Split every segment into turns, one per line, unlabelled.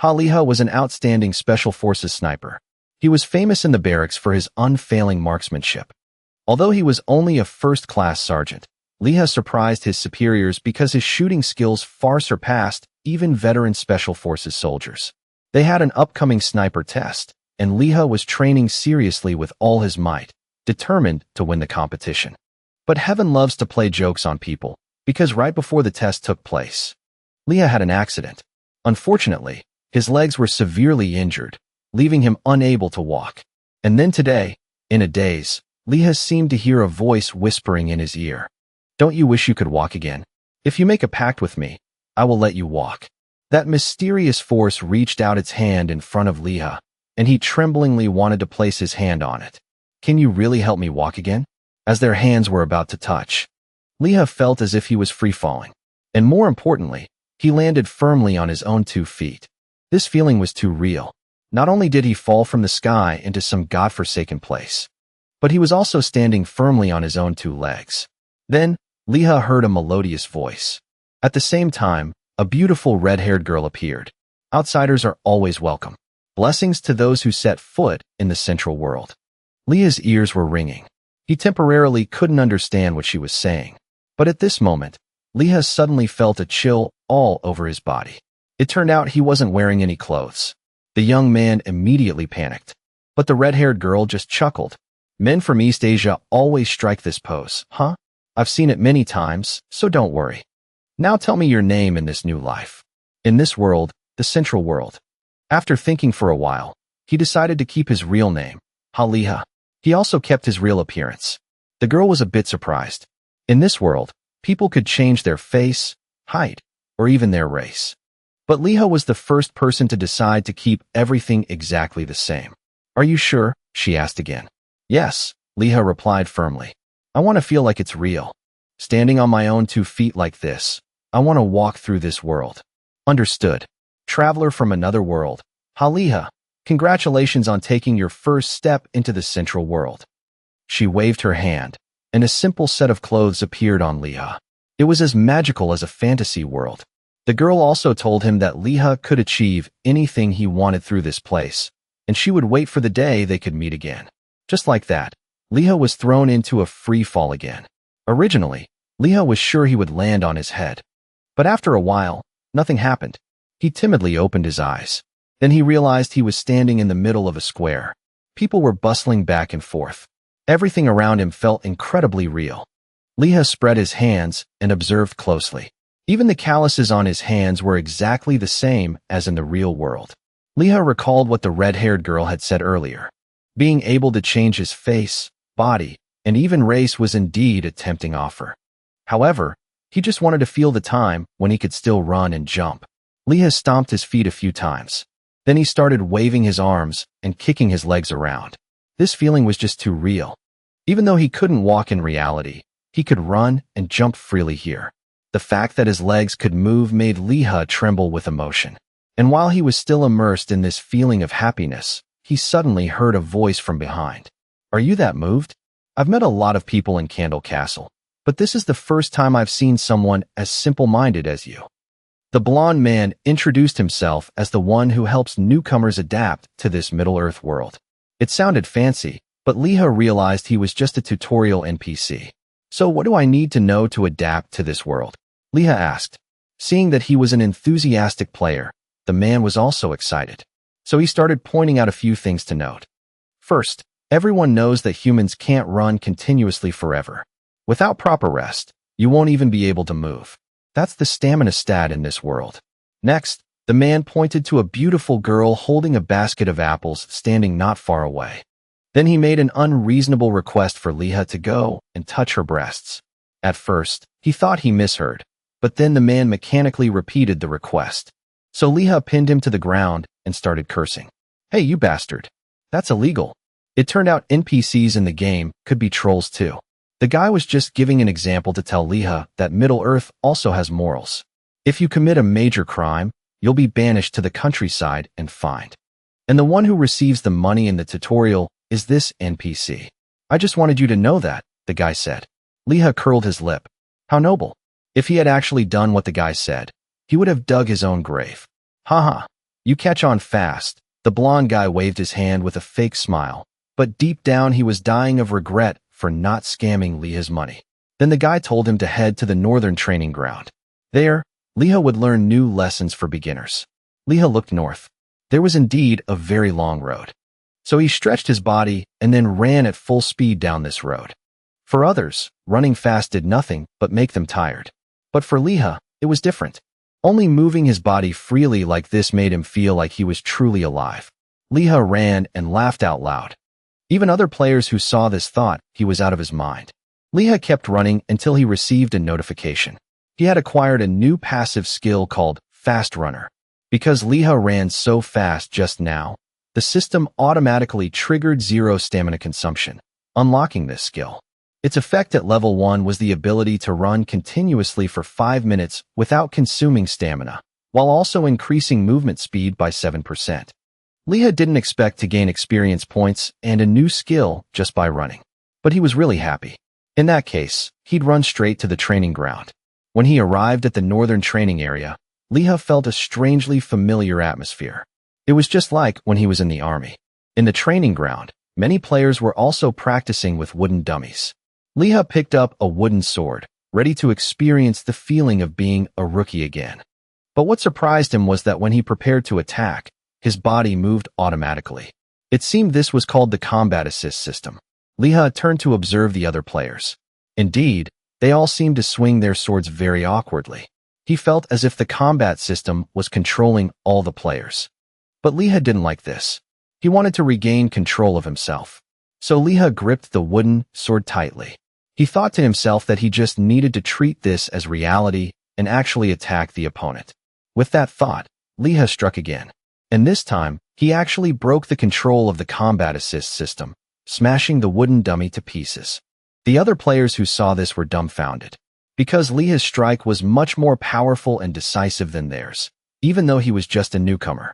Liha was an outstanding Special Forces sniper. He was famous in the barracks for his unfailing marksmanship. Although he was only a first-class sergeant, Liha surprised his superiors because his shooting skills far surpassed even veteran Special Forces soldiers. They had an upcoming sniper test, and Liha was training seriously with all his might, determined to win the competition. But heaven loves to play jokes on people, because right before the test took place, Liha had an accident. Unfortunately, his legs were severely injured, leaving him unable to walk. And then today, in a daze, Liha seemed to hear a voice whispering in his ear. "Don't you wish you could walk again? If you make a pact with me, I will let you walk." That mysterious force reached out its hand in front of Liha, and he tremblingly wanted to place his hand on it. "Can you really help me walk again?" As their hands were about to touch, Liha felt as if he was free-falling. And more importantly, he landed firmly on his own 2 feet. This feeling was too real. Not only did he fall from the sky into some godforsaken place, but he was also standing firmly on his own 2 legs. Then, Liha heard a melodious voice. At the same time, a beautiful red-haired girl appeared. Outsiders are always welcome. Blessings to those who set foot in the central world. Liha's ears were ringing. He temporarily couldn't understand what she was saying. But at this moment, Liha suddenly felt a chill all over his body. It turned out he wasn't wearing any clothes. The young man immediately panicked. But the red-haired girl just chuckled. "Men from East Asia always strike this pose, huh? I've seen it many times, so don't worry. Now tell me your name in this new life. In this world, the central world." After thinking for a while, he decided to keep his real name, Liha. He also kept his real appearance. The girl was a bit surprised. In this world, people could change their face, height, or even their race. But Liha was the first person to decide to keep everything exactly the same. "Are you sure?" she asked again. "Yes," Liha replied firmly. "I want to feel like it's real. Standing on my own 2 feet like this, I want to walk through this world." "Understood. Traveler from another world, Liha, congratulations on taking your first step into the central world." She waved her hand, and a simple set of clothes appeared on Liha. It was as magical as a fantasy world. The girl also told him that Liha could achieve anything he wanted through this place, and she would wait for the day they could meet again. Just like that, Liha was thrown into a free fall again. Originally, Liha was sure he would land on his head. But after a while, nothing happened. He timidly opened his eyes. Then he realized he was standing in the middle of a square. People were bustling back and forth. Everything around him felt incredibly real. Liha spread his hands and observed closely. Even the calluses on his hands were exactly the same as in the real world. Liha recalled what the red-haired girl had said earlier. Being able to change his face, body, and even race was indeed a tempting offer. However, he just wanted to feel the time when he could still run and jump. Liha stomped his feet a few times. Then he started waving his arms and kicking his legs around. This feeling was just too real. Even though he couldn't walk in reality, he could run and jump freely here. The fact that his legs could move made Liha tremble with emotion. And while he was still immersed in this feeling of happiness, he suddenly heard a voice from behind. "Are you that moved? I've met a lot of people in Candle Castle, but this is the first time I've seen someone as simple-minded as you." The blonde man introduced himself as the one who helps newcomers adapt to this Middle-earth world. It sounded fancy, but Liha realized he was just a tutorial NPC. "So what do I need to know to adapt to this world?" Liha asked. Seeing that he was an enthusiastic player, the man was also excited. So he started pointing out a few things to note. First, everyone knows that humans can't run continuously forever. Without proper rest, you won't even be able to move. That's the stamina stat in this world. Next, the man pointed to a beautiful girl holding a basket of apples standing not far away. Then he made an unreasonable request for Liha to go and touch her breasts. At first, he thought he misheard, but then the man mechanically repeated the request. So Liha pinned him to the ground and started cursing. "Hey, you bastard. That's illegal." It turned out NPCs in the game could be trolls too. The guy was just giving an example to tell Liha that Middle-earth also has morals. If you commit a major crime, you'll be banished to the countryside and fined. And the one who receives the money in the tutorial is this NPC. "I just wanted you to know that," the guy said. Liha curled his lip. How noble. If he had actually done what the guy said, he would have dug his own grave. "Haha, You catch on fast. The blonde guy waved his hand with a fake smile, but deep down he was dying of regret for not scamming Leah's money. Then the guy told him to head to the northern training ground. There, Leah would learn new lessons for beginners. Leah looked north. There was indeed a very long road. So he stretched his body and then ran at full speed down this road. For others, running fast did nothing but make them tired. But for Leah, it was different. Only moving his body freely like this made him feel like he was truly alive. Leah ran and laughed out loud. Even other players who saw this thought he was out of his mind. Leah kept running until he received a notification. He had acquired a new passive skill called Fast Runner. Because Leah ran so fast just now, the system automatically triggered 0 stamina consumption, unlocking this skill. Its effect at level 1 was the ability to run continuously for 5 minutes without consuming stamina, while also increasing movement speed by 7%. Leah didn't expect to gain experience points and a new skill just by running. But he was really happy. In that case, he'd run straight to the training ground. When he arrived at the northern training area, Leah felt a strangely familiar atmosphere. It was just like when he was in the army. In the training ground, many players were also practicing with wooden dummies. Leah picked up a wooden sword, ready to experience the feeling of being a rookie again. But what surprised him was that when he prepared to attack, his body moved automatically. It seemed this was called the combat assist system. Leah turned to observe the other players. Indeed, they all seemed to swing their swords very awkwardly. He felt as if the combat system was controlling all the players. But Leah didn't like this. He wanted to regain control of himself. So Leah gripped the wooden sword tightly. He thought to himself that he just needed to treat this as reality and actually attack the opponent. With that thought, Leah struck again. And this time, he actually broke the control of the combat assist system, smashing the wooden dummy to pieces. The other players who saw this were dumbfounded, because Leah's strike was much more powerful and decisive than theirs, even though he was just a newcomer.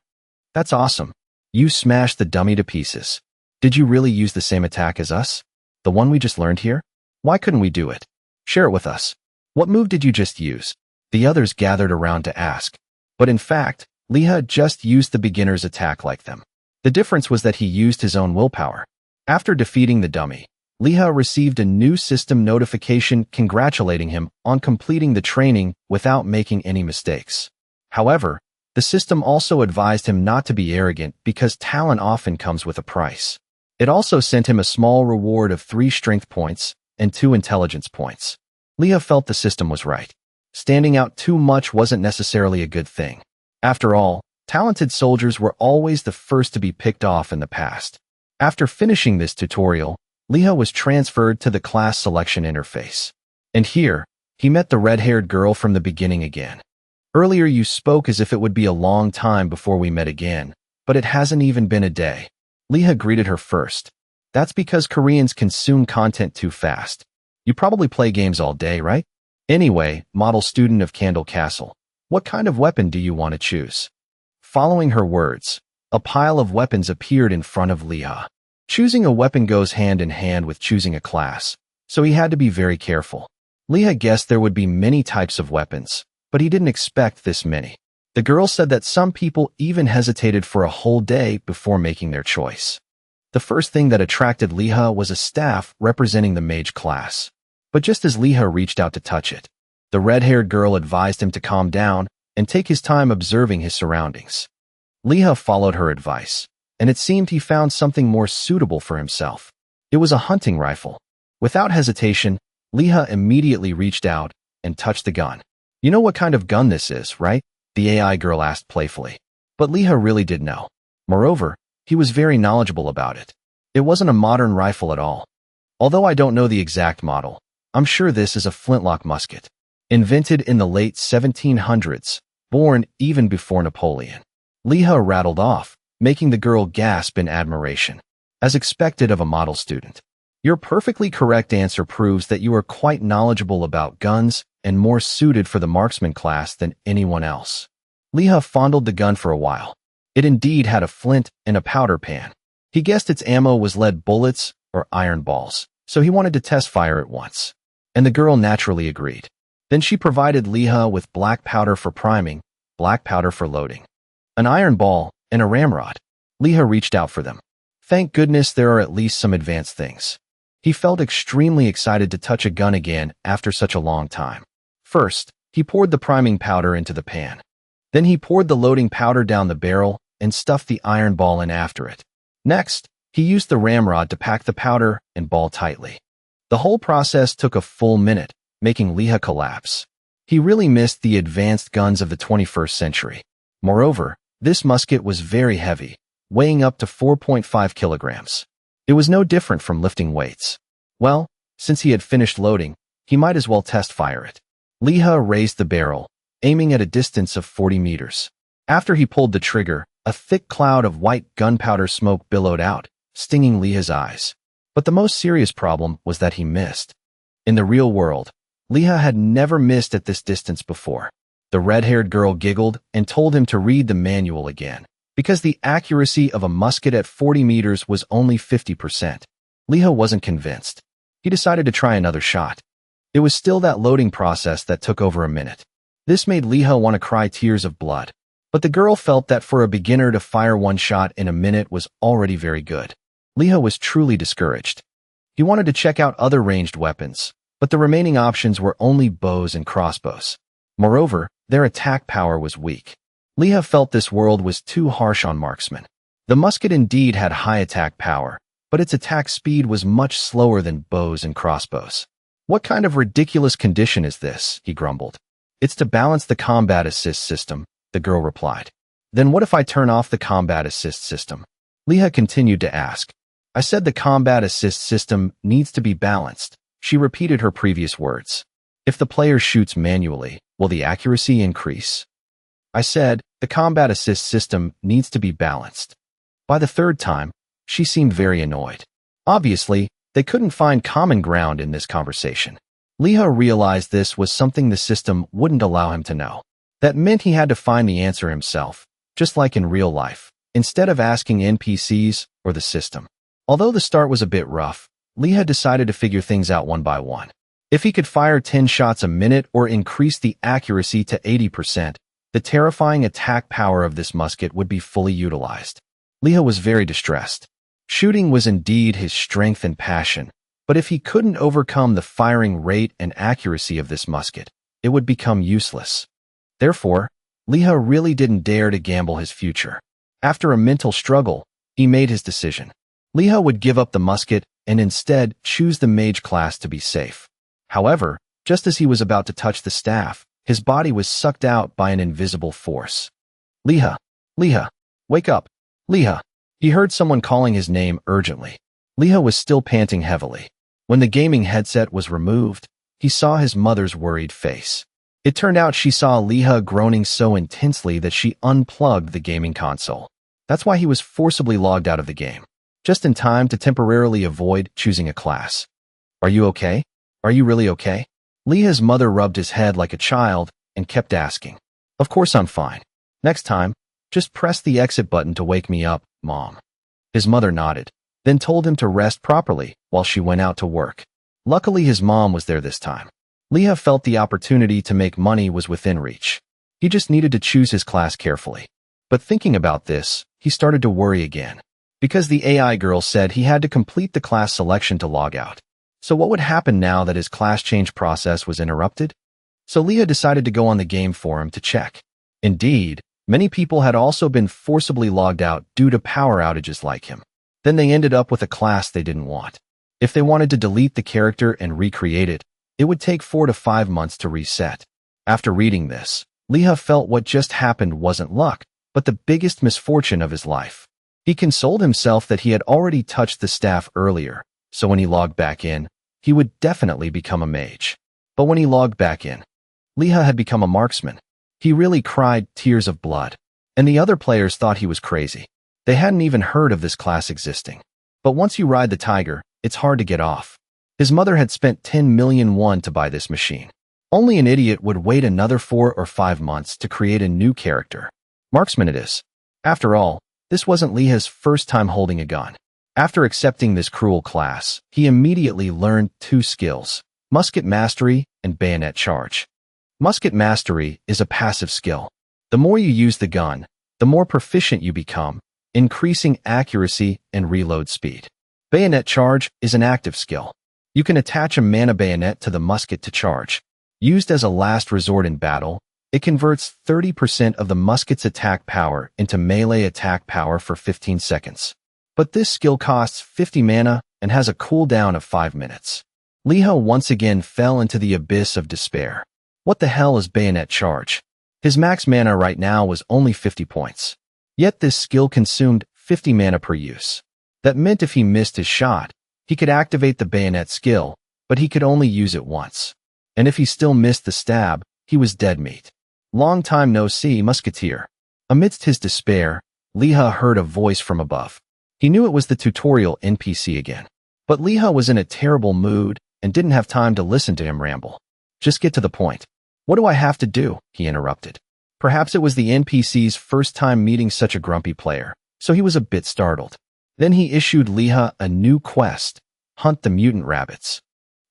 That's awesome. You smashed the dummy to pieces. Did you really use the same attack as us? The one we just learned here? Why couldn't we do it? Share it with us. What move did you just use? The others gathered around to ask. But in fact, Leah just used the beginner's attack like them. The difference was that he used his own willpower. After defeating the dummy, Leah received a new system notification congratulating him on completing the training without making any mistakes. However, the system also advised him not to be arrogant because talent often comes with a price. It also sent him a small reward of 3 strength points and 2 intelligence points. Leah felt the system was right. Standing out too much wasn't necessarily a good thing. After all, talented soldiers were always the first to be picked off in the past. After finishing this tutorial, Leah was transferred to the class selection interface. And here, he met the red-haired girl from the beginning again. Earlier you spoke as if it would be a long time before we met again, but it hasn't even been a day. Leah greeted her first. That's because Koreans consume content too fast. You probably play games all day, right? Anyway, model student of Candle Castle, what kind of weapon do you want to choose? Following her words, a pile of weapons appeared in front of Leah. Choosing a weapon goes hand in hand with choosing a class, so he had to be very careful. Leah guessed there would be many types of weapons, but he didn't expect this many. The girl said that some people even hesitated for a whole day before making their choice. The first thing that attracted Leah was a staff representing the mage class. But just as Leah reached out to touch it, the red-haired girl advised him to calm down and take his time observing his surroundings. Leah followed her advice, and it seemed he found something more suitable for himself. It was a hunting rifle. Without hesitation, Leah immediately reached out and touched the gun. You know what kind of gun this is, right? The AI girl asked playfully. But Leah really did know. Moreover, he was very knowledgeable about it. It wasn't a modern rifle at all. Although I don't know the exact model, I'm sure this is a flintlock musket. Invented in the late 1700s, born even before Napoleon. Leah rattled off, making the girl gasp in admiration, as expected of a model student. Your perfectly correct answer proves that you are quite knowledgeable about guns and more suited for the marksman class than anyone else. Leah fondled the gun for a while. It indeed had a flint and a powder pan. He guessed its ammo was lead bullets or iron balls, so he wanted to test fire at once. And the girl naturally agreed. Then she provided Leah with black powder for priming, black powder for loading. an iron ball, and a ramrod. Leha reached out for them. Thank goodness there are at least some advanced things. He felt extremely excited to touch a gun again after such a long time. First, he poured the priming powder into the pan. Then he poured the loading powder down the barrel and stuffed the iron ball in after it. Next, he used the ramrod to pack the powder and ball tightly. The whole process took a full minute, making Leha collapse. He really missed the advanced guns of the 21st century. Moreover, this musket was very heavy, weighing up to 4.5 kilograms. It was no different from lifting weights. Well, since he had finished loading, he might as well test fire it. Leha raised the barrel, aiming at a distance of 40 meters. After he pulled the trigger, a thick cloud of white gunpowder smoke billowed out, stinging Leha's eyes. But the most serious problem was that he missed. In the real world, Leha had never missed at this distance before. The red-haired girl giggled and told him to read the manual again, because the accuracy of a musket at 40 meters was only 50%. Leha wasn't convinced. He decided to try another shot. It was still that loading process that took over a minute. This made Leha want to cry tears of blood. But the girl felt that for a beginner to fire one shot in a minute was already very good. Leha was truly discouraged. He wanted to check out other ranged weapons, but the remaining options were only bows and crossbows. Moreover, their attack power was weak. Leha felt this world was too harsh on marksmen. The musket indeed had high attack power, but its attack speed was much slower than bows and crossbows. What kind of ridiculous condition is this? He grumbled. It's to balance the combat assist system, the girl replied. Then what if I turn off the combat assist system? Leha continued to ask. I said the combat assist system needs to be balanced. She repeated her previous words. If the player shoots manually, will the accuracy increase? I said, the combat assist system needs to be balanced. By the third time, she seemed very annoyed. Obviously, they couldn't find common ground in this conversation. Leha realized this was something the system wouldn't allow him to know. That meant he had to find the answer himself, just like in real life, instead of asking NPCs or the system. Although the start was a bit rough, Leha decided to figure things out one by one. If he could fire 10 shots a minute or increase the accuracy to 80%, the terrifying attack power of this musket would be fully utilized. Leha was very distressed. Shooting was indeed his strength and passion, but if he couldn't overcome the firing rate and accuracy of this musket, it would become useless. Therefore, Leha really didn't dare to gamble his future. After a mental struggle, he made his decision. Leha would give up the musket and instead choose the mage class to be safe. However, just as he was about to touch the staff, his body was sucked out by an invisible force. Leha! Leha! Wake up! Leha! He heard someone calling his name urgently. Leha was still panting heavily. When the gaming headset was removed, he saw his mother's worried face. It turned out she saw Leha groaning so intensely that she unplugged the gaming console. That's why he was forcibly logged out of the game, just in time to temporarily avoid choosing a class. Are you okay? Are you really okay? Leha's mother rubbed his head like a child and kept asking. Of course I'm fine. Next time, just press the exit button to wake me up, Mom. His mother nodded, then told him to rest properly while she went out to work. Luckily, his mom was there this time. Leha felt the opportunity to make money was within reach. He just needed to choose his class carefully. But thinking about this, he started to worry again, because the AI girl said he had to complete the class selection to log out. So what would happen now that his class change process was interrupted? So Leha decided to go on the game forum to check. Indeed, many people had also been forcibly logged out due to power outages like him. Then they ended up with a class they didn't want. If they wanted to delete the character and recreate it, it would take 4 to 5 months to reset. After reading this, Leha felt what just happened wasn't luck, but the biggest misfortune of his life. He consoled himself that he had already touched the staff earlier, so when he logged back in, he would definitely become a mage. But when he logged back in, Leha had become a marksman. He really cried tears of blood, and the other players thought he was crazy. They hadn't even heard of this class existing. But once you ride the tiger, it's hard to get off. His mother had spent 10 million won to buy this machine. Only an idiot would wait another 4 or 5 months to create a new character. Marksman it is. After all, this wasn't Leha's first time holding a gun. After accepting this cruel class, he immediately learned 2 skills, musket mastery and bayonet charge. Musket mastery is a passive skill. The more you use the gun, the more proficient you become, increasing accuracy and reload speed. Bayonet charge is an active skill. You can attach a mana bayonet to the musket to charge. Used as a last resort in battle, it converts 30% of the musket's attack power into melee attack power for 15 seconds. But this skill costs 50 mana and has a cooldown of 5 minutes. Liha once again fell into the abyss of despair. What the hell is bayonet charge? His max mana right now was only 50 points. Yet this skill consumed 50 mana per use. That meant if he missed his shot, he could activate the bayonet skill, but he could only use it once. And if he still missed the stab, he was dead meat. Long time no see, musketeer. Amidst his despair, Liha heard a voice from above. He knew it was the tutorial NPC again. But Liha was in a terrible mood and didn't have time to listen to him ramble. Just get to the point. What do I have to do? He interrupted. Perhaps it was the NPC's first time meeting such a grumpy player, so he was a bit startled. Then he issued Liha a new quest, hunt the mutant rabbits.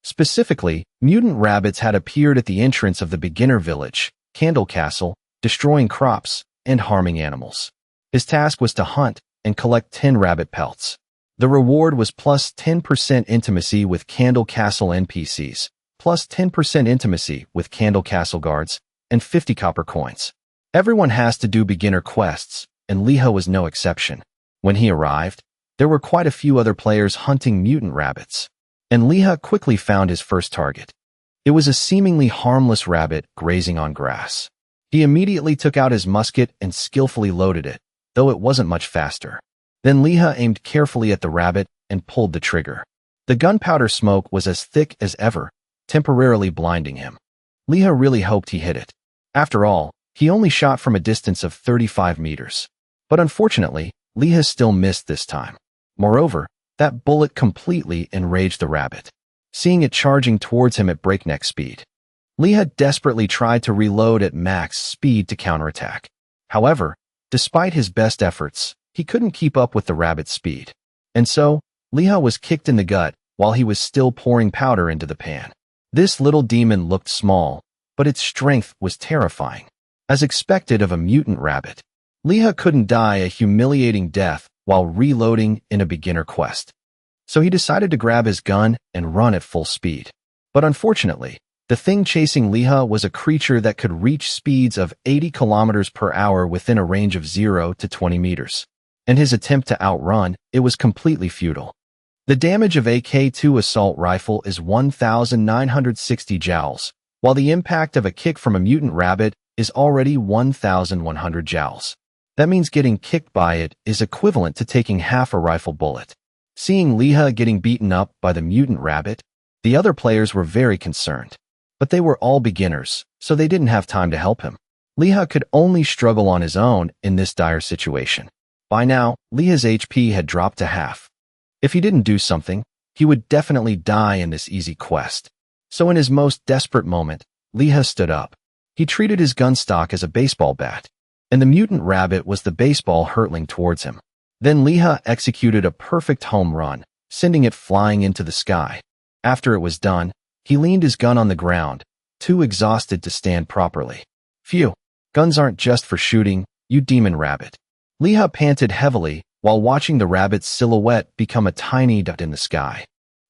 Specifically, mutant rabbits had appeared at the entrance of the beginner village, Candle Castle, destroying crops and harming animals. His task was to hunt and collect 10 rabbit pelts. The reward was plus 10% intimacy with Candle Castle NPCs, plus 10% intimacy with Candle Castle guards, and 50 copper coins. Everyone has to do beginner quests, and Liha was no exception. When he arrived, there were quite a few other players hunting mutant rabbits, and Liha quickly found his first target. It was a seemingly harmless rabbit grazing on grass. He immediately took out his musket and skillfully loaded it, though it wasn't much faster. Then Liha aimed carefully at the rabbit and pulled the trigger. The gunpowder smoke was as thick as ever, temporarily blinding him. Liha really hoped he hit it. After all, he only shot from a distance of 35 meters. But unfortunately, Liha still missed this time. Moreover, that bullet completely enraged the rabbit, seeing it charging towards him at breakneck speed. Liha desperately tried to reload at max speed to counterattack. However, despite his best efforts, he couldn't keep up with the rabbit's speed. And so, Liha was kicked in the gut while he was still pouring powder into the pan. This little demon looked small, but its strength was terrifying. As expected of a mutant rabbit, Liha couldn't die a humiliating death while reloading in a beginner quest. So he decided to grab his gun and run at full speed. But unfortunately, the thing chasing Liha was a creature that could reach speeds of 80 kilometers per hour within a range of 0 to 20 meters. And his attempt to outrun it was completely futile. The damage of AK-2 assault rifle is 1,960 joules, while the impact of a kick from a mutant rabbit is already 1,100 joules. That means getting kicked by it is equivalent to taking half a rifle bullet. Seeing Liha getting beaten up by the mutant rabbit, the other players were very concerned. But they were all beginners, so they didn't have time to help him. Liha could only struggle on his own in this dire situation. By now, Liha's HP had dropped to half. If he didn't do something, he would definitely die in this easy quest. So in his most desperate moment, Liha stood up. He treated his gun stock as a baseball bat, and the mutant rabbit was the baseball hurtling towards him. Then Liha executed a perfect home run, sending it flying into the sky. After it was done, he leaned his gun on the ground, too exhausted to stand properly. Phew, guns aren't just for shooting, you demon rabbit. Liha panted heavily while watching the rabbit's silhouette become a tiny dot in the sky.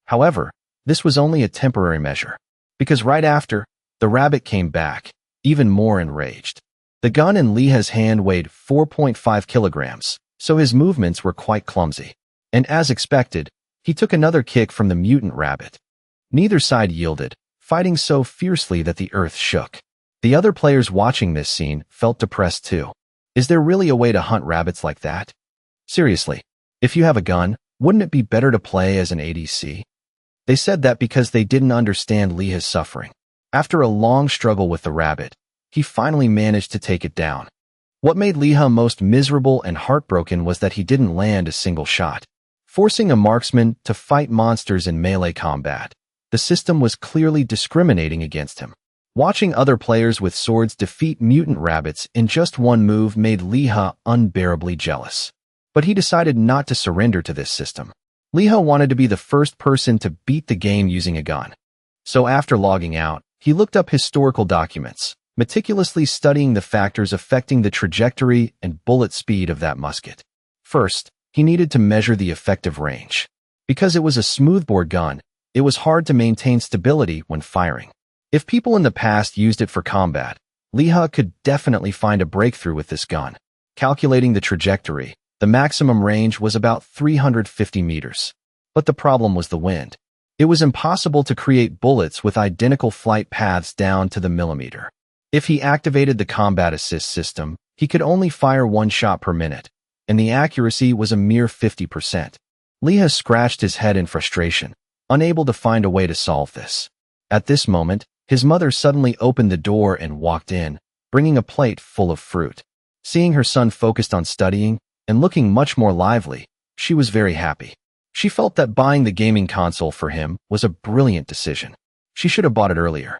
However, this was only a temporary measure, because right after, the rabbit came back, even more enraged. The gun in Liha's hand weighed 4.5 kilograms, so his movements were quite clumsy. And as expected, he took another kick from the mutant rabbit. Neither side yielded, fighting so fiercely that the earth shook. The other players watching this scene felt depressed too. Is there really a way to hunt rabbits like that? Seriously, if you have a gun, wouldn't it be better to play as an ADC? They said that because they didn't understand Liha's suffering. After a long struggle with the rabbit, he finally managed to take it down. What made Liha most miserable and heartbroken was that he didn't land a single shot. Forcing a marksman to fight monsters in melee combat, the system was clearly discriminating against him. Watching other players with swords defeat mutant rabbits in just one move made Liha unbearably jealous. But he decided not to surrender to this system. Liha wanted to be the first person to beat the game using a gun. So after logging out, he looked up historical documents, meticulously studying the factors affecting the trajectory and bullet speed of that musket. First, he needed to measure the effective range. Because it was a smoothbore gun, it was hard to maintain stability when firing. If people in the past used it for combat, Liha could definitely find a breakthrough with this gun. Calculating the trajectory, the maximum range was about 350 meters. But the problem was the wind. It was impossible to create bullets with identical flight paths down to the millimeter. If he activated the combat assist system, he could only fire 1 shot per minute, and the accuracy was a mere 50%. Liha scratched his head in frustration, unable to find a way to solve this. At this moment, his mother suddenly opened the door and walked in, bringing a plate full of fruit. Seeing her son focused on studying and looking much more lively, she was very happy. She felt that buying the gaming console for him was a brilliant decision. She should have bought it earlier.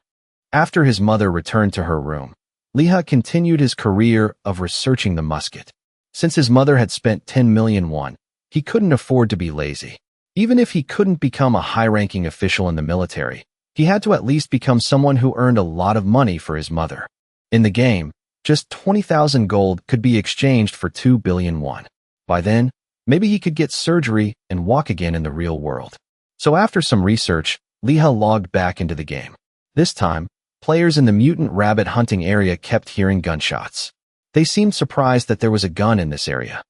After his mother returned to her room, Liha continued his career of researching the musket. Since his mother had spent 10 million won, he couldn't afford to be lazy. Even if he couldn't become a high-ranking official in the military, he had to at least become someone who earned a lot of money for his mother. In the game, just 20,000 gold could be exchanged for 2 billion won. By then, maybe he could get surgery and walk again in the real world. So after some research, Liha logged back into the game. This time, players in the mutant rabbit hunting area kept hearing gunshots. They seemed surprised that there was a gun in this area.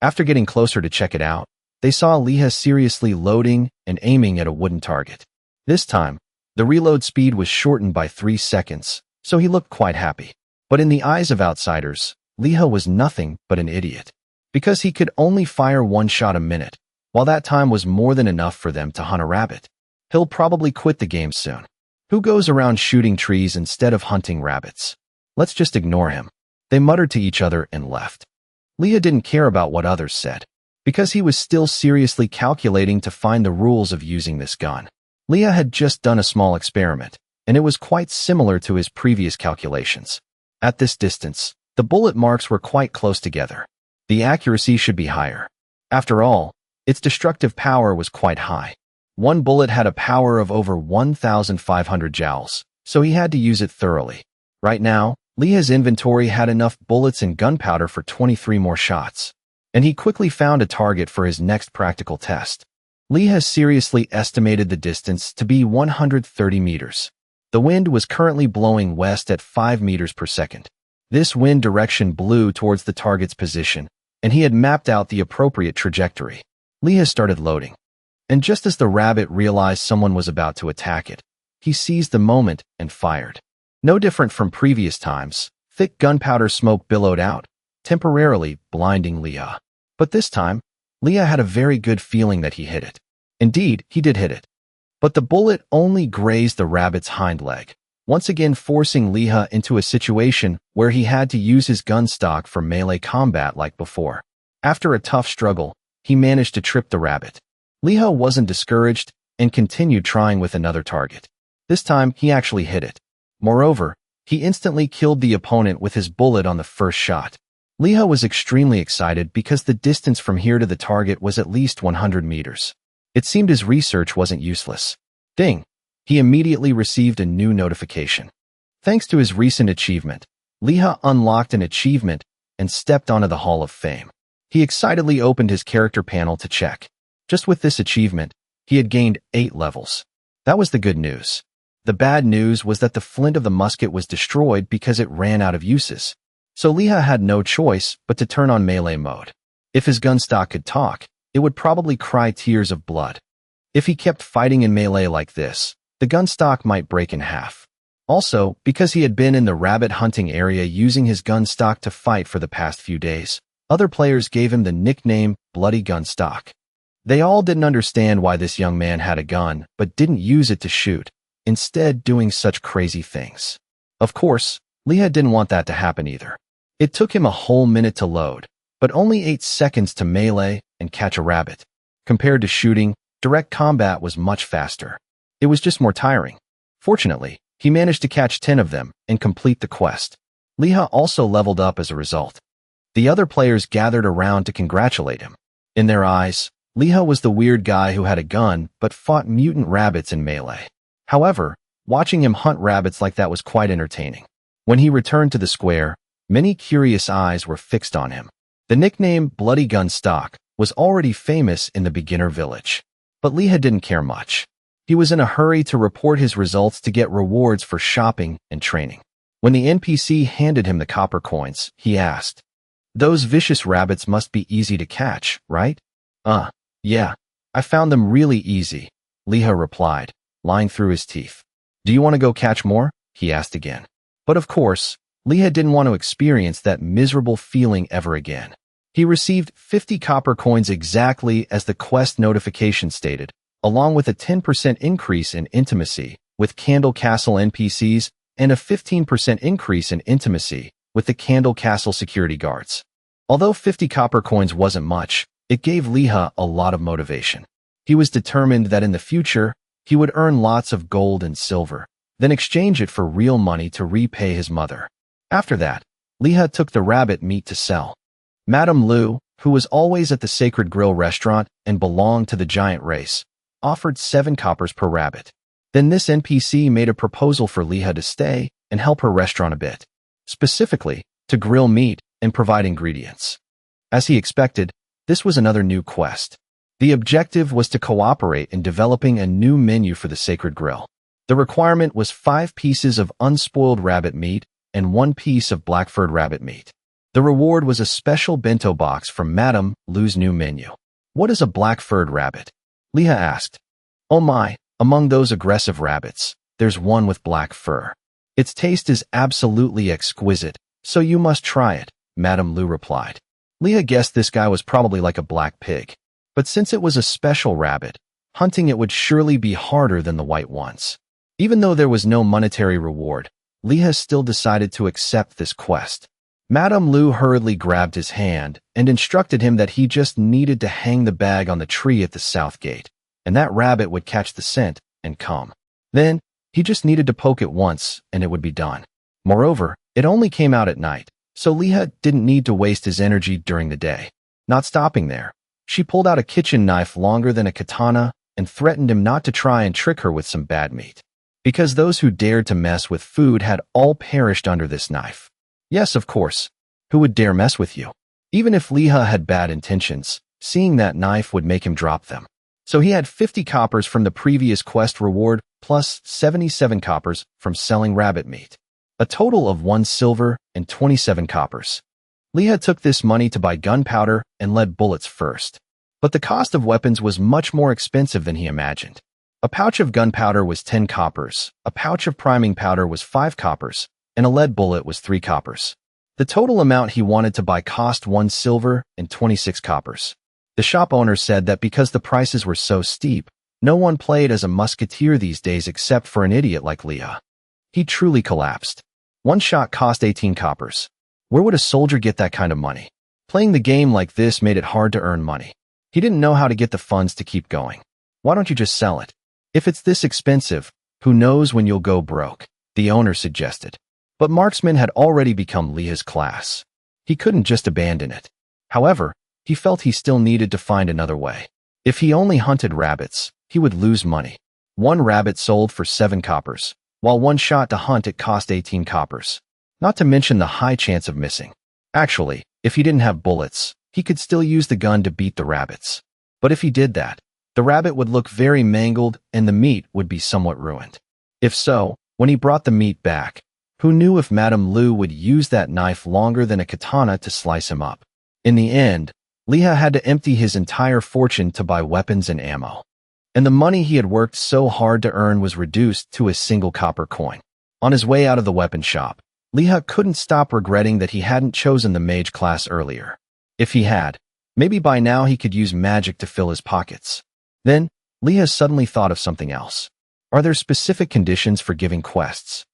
After getting closer to check it out, they saw Liha seriously loading and aiming at a wooden target. This time, the reload speed was shortened by 3 seconds, so he looked quite happy. But in the eyes of outsiders, Liha was nothing but an idiot. Because he could only fire 1 shot a minute, while that time was more than enough for them to hunt a rabbit. He'll probably quit the game soon. Who goes around shooting trees instead of hunting rabbits? Let's just ignore him. They muttered to each other and left. Liha didn't care about what others said, because he was still seriously calculating to find the rules of using this gun. Liha had just done a small experiment, and it was quite similar to his previous calculations. At this distance, the bullet marks were quite close together. The accuracy should be higher. After all, its destructive power was quite high. One bullet had a power of over 1,500 joules, so he had to use it thoroughly. Right now, Liha's inventory had enough bullets and gunpowder for 23 more shots, and he quickly found a target for his next practical test. Liha seriously estimated the distance to be 130 meters. The wind was currently blowing west at 5 meters per second. This wind direction blew towards the target's position, and he had mapped out the appropriate trajectory. Liha started loading. And just as the rabbit realized someone was about to attack it, he seized the moment and fired. No different from previous times, thick gunpowder smoke billowed out, temporarily blinding Liha. But this time, Liha had a very good feeling that he hit it. Indeed, he did hit it. But the bullet only grazed the rabbit's hind leg, once again forcing Liha into a situation where he had to use his gun stock for melee combat like before. After a tough struggle, he managed to trip the rabbit. Liha wasn't discouraged and continued trying with another target. This time, he actually hit it. Moreover, he instantly killed the opponent with his bullet on the first shot. Liha was extremely excited because the distance from here to the target was at least 100 meters. It seemed his research wasn't useless. Ding! He immediately received a new notification. Thanks to his recent achievement, Liha unlocked an achievement and stepped onto the Hall of Fame. He excitedly opened his character panel to check. Just with this achievement, he had gained 8 levels. That was the good news. The bad news was that the flint of the musket was destroyed because it ran out of uses. So Liha had no choice but to turn on melee mode. If his gun stock could talk, it would probably cry tears of blood. If he kept fighting in melee like this, the gun stock might break in half. Also, because he had been in the rabbit hunting area using his gun stock to fight for the past few days, other players gave him the nickname Bloody Gun Stock. They all didn't understand why this young man had a gun, but didn't use it to shoot, instead doing such crazy things. Of course, Liha didn't want that to happen either. It took him a whole minute to load, but only 8 seconds to melee and catch a rabbit. Compared to shooting, direct combat was much faster. It was just more tiring. Fortunately, he managed to catch 10 of them and complete the quest. Liha also leveled up as a result. The other players gathered around to congratulate him. In their eyes, Liha was the weird guy who had a gun but fought mutant rabbits in melee. However, watching him hunt rabbits like that was quite entertaining. When he returned to the square, many curious eyes were fixed on him. The nickname Bloody Gun Stock was already famous in the beginner village. But Leah didn't care much. He was in a hurry to report his results to get rewards for shopping and training. When the NPC handed him the copper coins, he asked, "Those vicious rabbits must be easy to catch, right?" Yeah, I found them really easy," Leah replied, lying through his teeth. "Do you want to go catch more?" he asked again. But of course, Leah didn't want to experience that miserable feeling ever again. He received 50 copper coins exactly as the quest notification stated, along with a 10% increase in intimacy with Candle Castle NPCs and a 15% increase in intimacy with the Candle Castle security guards. Although 50 copper coins wasn't much, it gave Leah a lot of motivation. He was determined that in the future, he would earn lots of gold and silver, then exchange it for real money to repay his mother. After that, Leah took the rabbit meat to sell. Madame Lu, who was always at the Sacred Grill restaurant and belonged to the giant race, offered 7 coppers per rabbit. Then this NPC made a proposal for Leah to stay and help her restaurant a bit, specifically to grill meat and provide ingredients. As he expected, this was another new quest. The objective was to cooperate in developing a new menu for the Sacred Grill. The requirement was 5 pieces of unspoiled rabbit meat and 1 piece of black-furred rabbit meat. The reward was a special bento box from Madame Lu's new menu. "What is a black-furred rabbit?" Leah asked. "Oh my, among those aggressive rabbits, there's one with black fur. Its taste is absolutely exquisite, so you must try it," Madame Lu replied. Leah guessed this guy was probably like a black pig. But since it was a special rabbit, hunting it would surely be harder than the white ones. Even though there was no monetary reward, Leah still decided to accept this quest. Madame Lu hurriedly grabbed his hand and instructed him that he just needed to hang the bag on the tree at the south gate, and that rabbit would catch the scent and come. Then, he just needed to poke it once and it would be done. Moreover, it only came out at night, so Leah didn't need to waste his energy during the day. Not stopping there, she pulled out a kitchen knife longer than a katana and threatened him not to try and trick her with some bad meat, because those who dared to mess with food had all perished under this knife. Yes, of course. Who would dare mess with you? Even if Leah had bad intentions, seeing that knife would make him drop them. So he had 50 coppers from the previous quest reward plus 77 coppers from selling rabbit meat. A total of 1 silver and 27 coppers. Leah took this money to buy gunpowder and lead bullets first. But the cost of weapons was much more expensive than he imagined. A pouch of gunpowder was 10 coppers, a pouch of priming powder was 5 coppers, and a lead bullet was 3 coppers. The total amount he wanted to buy cost 1 silver and 26 coppers. The shop owner said that because the prices were so steep, no one played as a musketeer these days except for an idiot like Leah. He truly collapsed. 1 shot cost 18 coppers. Where would a soldier get that kind of money? Playing the game like this made it hard to earn money. He didn't know how to get the funds to keep going. Why don't you just sell it? If it's this expensive, who knows when you'll go broke, the owner suggested. But marksman had already become Leah's class. He couldn't just abandon it. However, he felt he still needed to find another way. If he only hunted rabbits, he would lose money. 1 rabbit sold for 7 coppers, while 1 shot to hunt it cost 18 coppers. Not to mention the high chance of missing. Actually, if he didn't have bullets, he could still use the gun to beat the rabbits. But if he did that, the rabbit would look very mangled and the meat would be somewhat ruined. If so, when he brought the meat back, who knew if Madame Lu would use that knife longer than a katana to slice him up? In the end, Leah had to empty his entire fortune to buy weapons and ammo. And the money he had worked so hard to earn was reduced to a single copper coin. On his way out of the weapon shop, Leah couldn't stop regretting that he hadn't chosen the mage class earlier. If he had, maybe by now he could use magic to fill his pockets. Then, Leah suddenly thought of something else. Are there specific conditions for giving quests?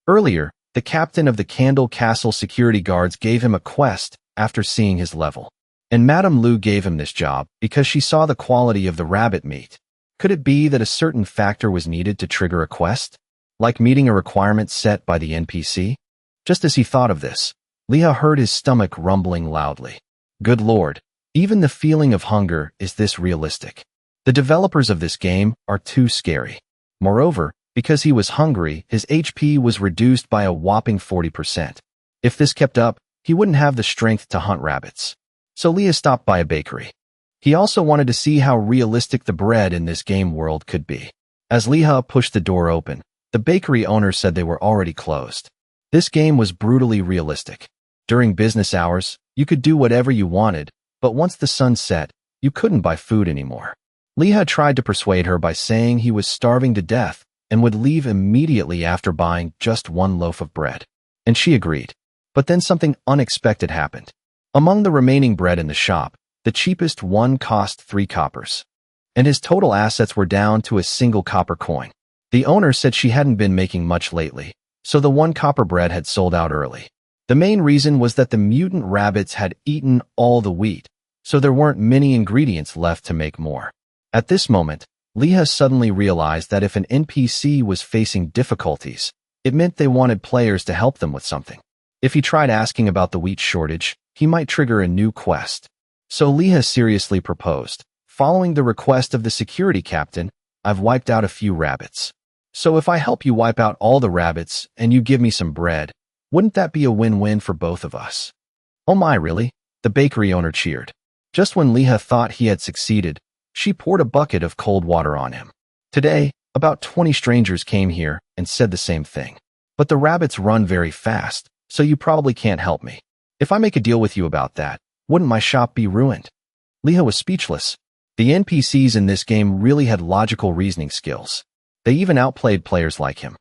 Earlier, the captain of the Candle Castle security guards gave him a quest after seeing his level. And Madame Lu gave him this job because she saw the quality of the rabbit meat. Could it be that a certain factor was needed to trigger a quest? Like meeting a requirement set by the NPC? Just as he thought of this, Leah heard his stomach rumbling loudly. Good lord, even the feeling of hunger is this realistic. The developers of this game are too scary. Moreover, Because he was hungry, his HP was reduced by a whopping 40%. If this kept up, he wouldn't have the strength to hunt rabbits. So Leah stopped by a bakery. He also wanted to see how realistic the bread in this game world could be. As Leah pushed the door open, the bakery owner said they were already closed. This game was brutally realistic. During business hours, you could do whatever you wanted, but once the sun set, you couldn't buy food anymore. Leah tried to persuade her by saying he was starving to death and would leave immediately after buying just one loaf of bread. And she agreed. But then something unexpected happened. Among the remaining bread in the shop, the cheapest one cost 3 coppers. And his total assets were down to a single copper coin. The owner said she hadn't been making much lately, so the 1 copper bread had sold out early. The main reason was that the mutant rabbits had eaten all the wheat, so there weren't many ingredients left to make more. At this moment, Leah suddenly realized that if an NPC was facing difficulties, it meant they wanted players to help them with something. If he tried asking about the wheat shortage, he might trigger a new quest. So Leah seriously proposed, "Following the request of the security captain, I've wiped out a few rabbits. So if I help you wipe out all the rabbits and you give me some bread, wouldn't that be a win-win for both of us?" "Oh my, really?" The bakery owner cheered. Just when Leah thought he had succeeded, she poured a bucket of cold water on him. Today, about 20 strangers came here and said the same thing. But the rabbits run very fast, so you probably can't help me. If I make a deal with you about that, wouldn't my shop be ruined? Leah was speechless. The NPCs in this game really had logical reasoning skills. They even outplayed players like him.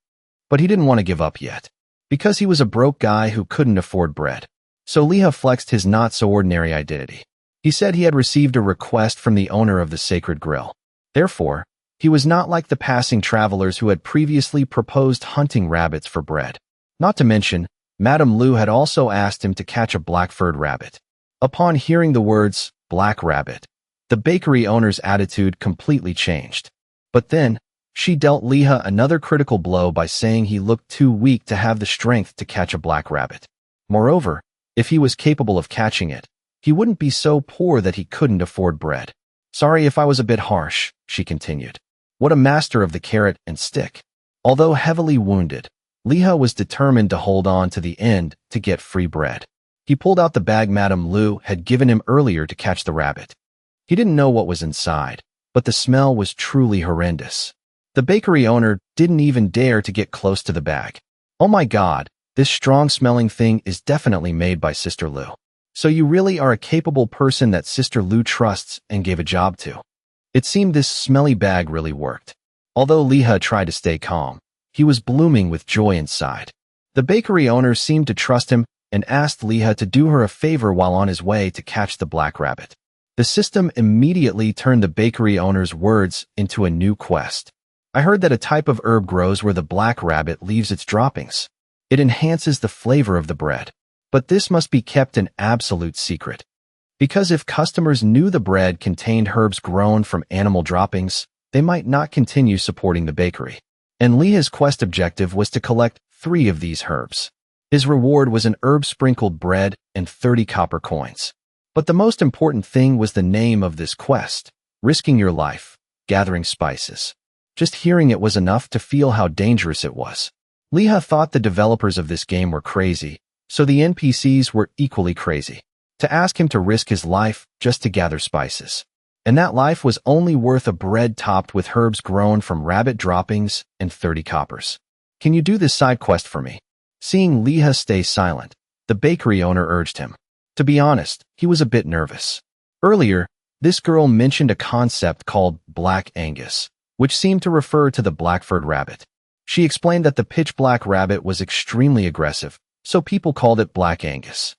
But he didn't want to give up yet. Because he was a broke guy who couldn't afford bread. So Leah flexed his not-so-ordinary identity. He said he had received a request from the owner of the Sacred Grill. Therefore, he was not like the passing travelers who had previously proposed hunting rabbits for bread. Not to mention, Madame Lu had also asked him to catch a black-furred rabbit. Upon hearing the words, "black rabbit," the bakery owner's attitude completely changed. But then, she dealt Leah another critical blow by saying he looked too weak to have the strength to catch a black rabbit. Moreover, if he was capable of catching it, he wouldn't be so poor that he couldn't afford bread. "Sorry if I was a bit harsh," she continued. What a master of the carrot and stick. Although heavily wounded, Leah was determined to hold on to the end to get free bread. He pulled out the bag Madame Lu had given him earlier to catch the rabbit. He didn't know what was inside, but the smell was truly horrendous. The bakery owner didn't even dare to get close to the bag. "Oh my God, this strong-smelling thing is definitely made by Sister Lu. So you really are a capable person that Sister Lu trusts and gave a job to." It seemed this smelly bag really worked. Although Leah tried to stay calm, he was blooming with joy inside. The bakery owner seemed to trust him and asked Leah to do her a favor while on his way to catch the black rabbit. The system immediately turned the bakery owner's words into a new quest. "I heard that a type of herb grows where the black rabbit leaves its droppings. It enhances the flavor of the bread. But this must be kept an absolute secret. Because if customers knew the bread contained herbs grown from animal droppings, they might not continue supporting the bakery." And Leah's quest objective was to collect 3 of these herbs. His reward was an herb-sprinkled bread and 30 copper coins. But the most important thing was the name of this quest, Risking Your Life, Gathering Spices. Just hearing it was enough to feel how dangerous it was. Leah thought the developers of this game were crazy, so the NPCs were equally crazy. To ask him to risk his life just to gather spices. And that life was only worth a bread topped with herbs grown from rabbit droppings and 30 coppers. "Can you do this side quest for me?" Seeing Leah stay silent, the bakery owner urged him. To be honest, he was a bit nervous. Earlier, this girl mentioned a concept called Black Angus, which seemed to refer to the black-furred rabbit. She explained that the pitch-black rabbit was extremely aggressive, so people called it Black Angus.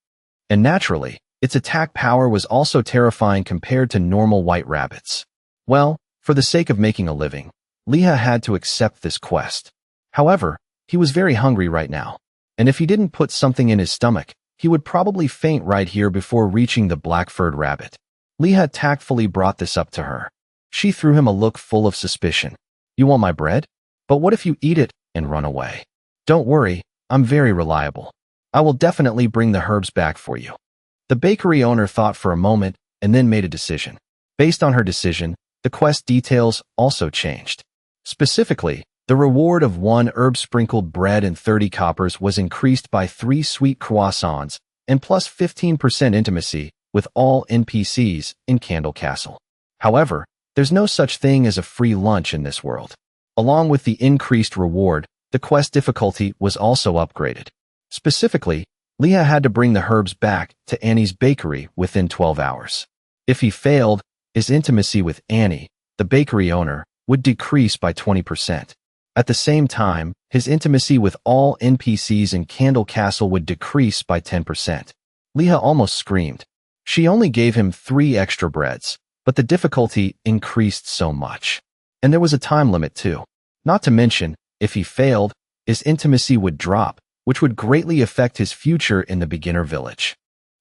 And naturally, its attack power was also terrifying compared to normal white rabbits. Well, for the sake of making a living, Leah had to accept this quest. However, he was very hungry right now, and if he didn't put something in his stomach, he would probably faint right here before reaching the black-furred rabbit. Leah tactfully brought this up to her. She threw him a look full of suspicion. "You want my bread? But what if you eat it and run away?" "Don't worry, I'm very reliable. I will definitely bring the herbs back for you." The bakery owner thought for a moment and then made a decision. Based on her decision, the quest details also changed. Specifically, The reward of 1 herb-sprinkled bread and 30 coppers was increased by 3 sweet croissants and plus 15% intimacy with all NPCs in Candle Castle. However, there's no such thing as a free lunch in this world. Along with the increased reward, the quest difficulty was also upgraded. Specifically, Leah had to bring the herbs back to Annie's bakery within 12 hours. If he failed, his intimacy with Annie, the bakery owner, would decrease by 20%. At the same time, his intimacy with all NPCs in Candle Castle would decrease by 10%. Leah almost screamed. She only gave him 3 extra breads, but the difficulty increased so much. And there was a time limit too. Not to mention, if he failed, his intimacy would drop, which would greatly affect his future in the beginner village.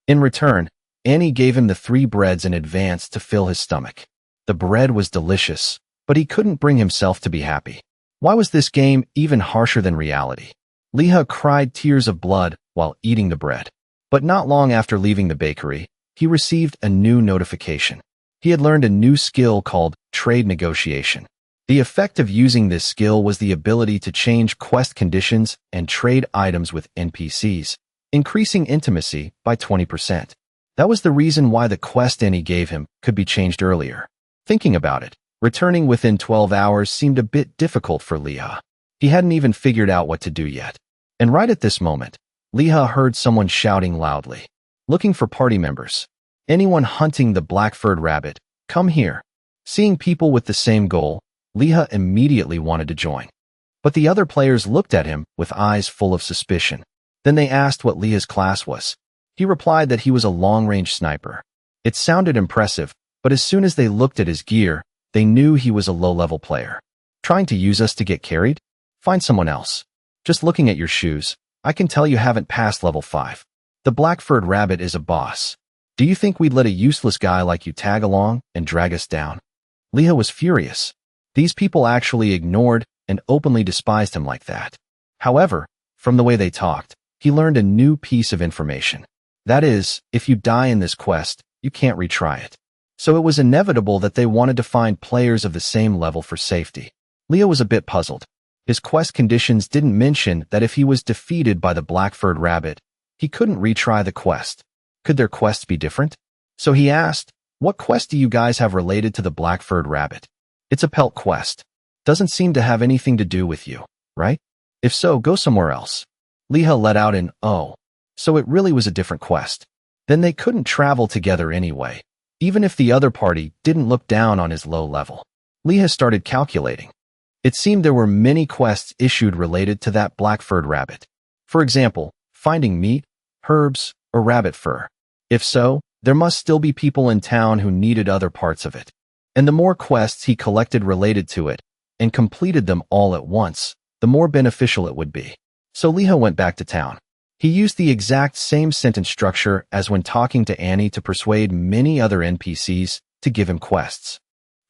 In return, Annie gave him the 3 breads in advance to fill his stomach. The bread was delicious, but he couldn't bring himself to be happy. Why was this game even harsher than reality? Leah cried tears of blood while eating the bread. But not long after leaving the bakery, he received a new notification. He had learned a new skill called trade negotiation. The effect of using this skill was the ability to change quest conditions and trade items with NPCs, increasing intimacy by 20%. That was the reason why the quest Annie gave him could be changed earlier. Thinking about it, returning within 12 hours seemed a bit difficult for Leah. He hadn't even figured out what to do yet. And right at this moment, Leah heard someone shouting loudly, looking for party members. Anyone hunting the black-furred rabbit, come here. Seeing people with the same goal, Leah immediately wanted to join. But the other players looked at him with eyes full of suspicion. Then they asked what Leah's class was. He replied that he was a long-range sniper. It sounded impressive, but as soon as they looked at his gear, they knew he was a low-level player. Trying to use us to get carried? Find someone else. Just looking at your shoes, I can tell you haven't passed level 5. The black-furred rabbit is a boss. Do you think we'd let a useless guy like you tag along and drag us down? Leah was furious. These people actually ignored and openly despised him like that. However, from the way they talked, he learned a new piece of information. That is, if you die in this quest, you can't retry it. So it was inevitable that they wanted to find players of the same level for safety. Leah was a bit puzzled. His quest conditions didn't mention that if he was defeated by the black-furred rabbit, he couldn't retry the quest. Could their quests be different? So he asked, what quest do you guys have related to the black-furred rabbit? It's a pelt quest. Doesn't seem to have anything to do with you, right? If so, go somewhere else. Leah let out an oh. So it really was a different quest. Then they couldn't travel together anyway, even if the other party didn't look down on his low level. Leah started calculating. It seemed there were many quests issued related to that black-furred rabbit. For example, finding meat, herbs, or rabbit fur. If so, there must still be people in town who needed other parts of it. And the more quests he collected related to it, and completed them all at once, the more beneficial it would be. So Leah went back to town. He used the exact same sentence structure as when talking to Annie to persuade many other NPCs to give him quests.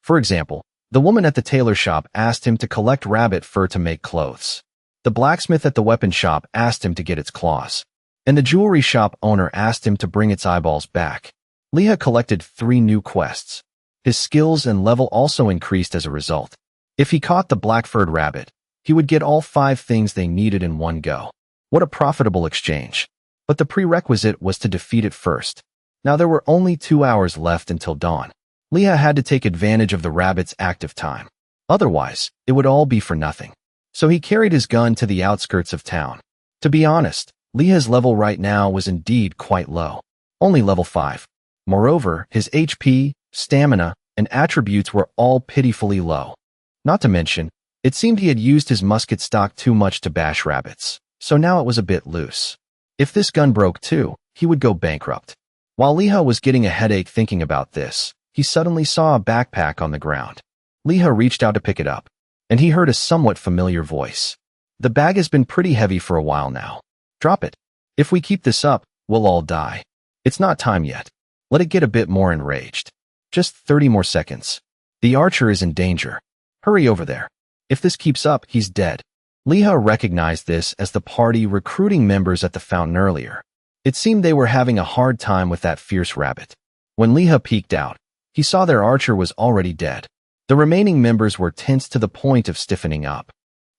For example, the woman at the tailor shop asked him to collect rabbit fur to make clothes. The blacksmith at the weapon shop asked him to get its claws. And the jewelry shop owner asked him to bring its eyeballs back. Leah collected 3 new quests. His skills and level also increased as a result. If he caught the black-furred rabbit, he would get all 5 things they needed in one go. What a profitable exchange. But the prerequisite was to defeat it first. Now there were only 2 hours left until dawn. Leah had to take advantage of the rabbit's active time. Otherwise, it would all be for nothing. So he carried his gun to the outskirts of town. To be honest, Leah's level right now was indeed quite low. Only level 5. Moreover, his HP, stamina, and attributes were all pitifully low. Not to mention, it seemed he had used his musket stock too much to bash rabbits, so now it was a bit loose. If this gun broke too, he would go bankrupt. While Leah was getting a headache thinking about this, he suddenly saw a backpack on the ground. Leah reached out to pick it up, and he heard a somewhat familiar voice. The bag has been pretty heavy for a while now. Drop it. If we keep this up, we'll all die. It's not time yet. Let it get a bit more enraged. Just 30 more seconds. The archer is in danger. Hurry over there. If this keeps up, he's dead. Leah recognized this as the party recruiting members at the fountain earlier. It seemed they were having a hard time with that fierce rabbit. When Leah peeked out, he saw their archer was already dead. The remaining members were tense to the point of stiffening up.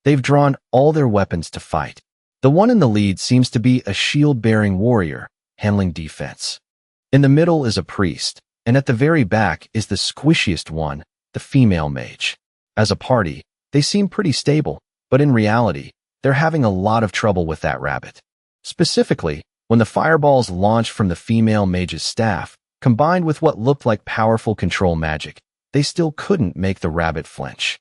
They've drawn all their weapons to fight. The one in the lead seems to be a shield-bearing warrior, handling defense. In the middle is a priest, and at the very back is the squishiest one, the female mage. As a party, they seem pretty stable, but in reality, they're having a lot of trouble with that rabbit. Specifically, when the fireballs launched from the female mage's staff, combined with what looked like powerful control magic, they still couldn't make the rabbit flinch.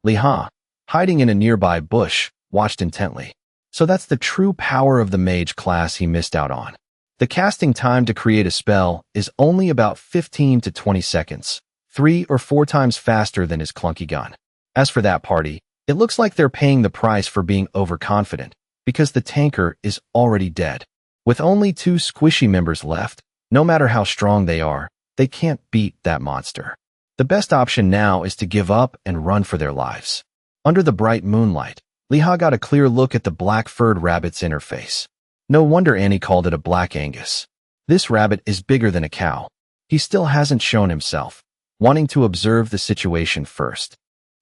Liha, hiding in a nearby bush, watched intently. So that's the true power of the mage class he missed out on. The casting time to create a spell is only about 15 to 20 seconds, 3 or 4 times faster than his clunky gun. As for that party, it looks like they're paying the price for being overconfident, because the tanker is already dead. With only 2 squishy members left, no matter how strong they are, they can't beat that monster. The best option now is to give up and run for their lives. Under the bright moonlight, Liha got a clear look at the black-furred rabbit's interface. No wonder Annie called it a black Angus. This rabbit is bigger than a cow. He still hasn't shown himself, wanting to observe the situation first.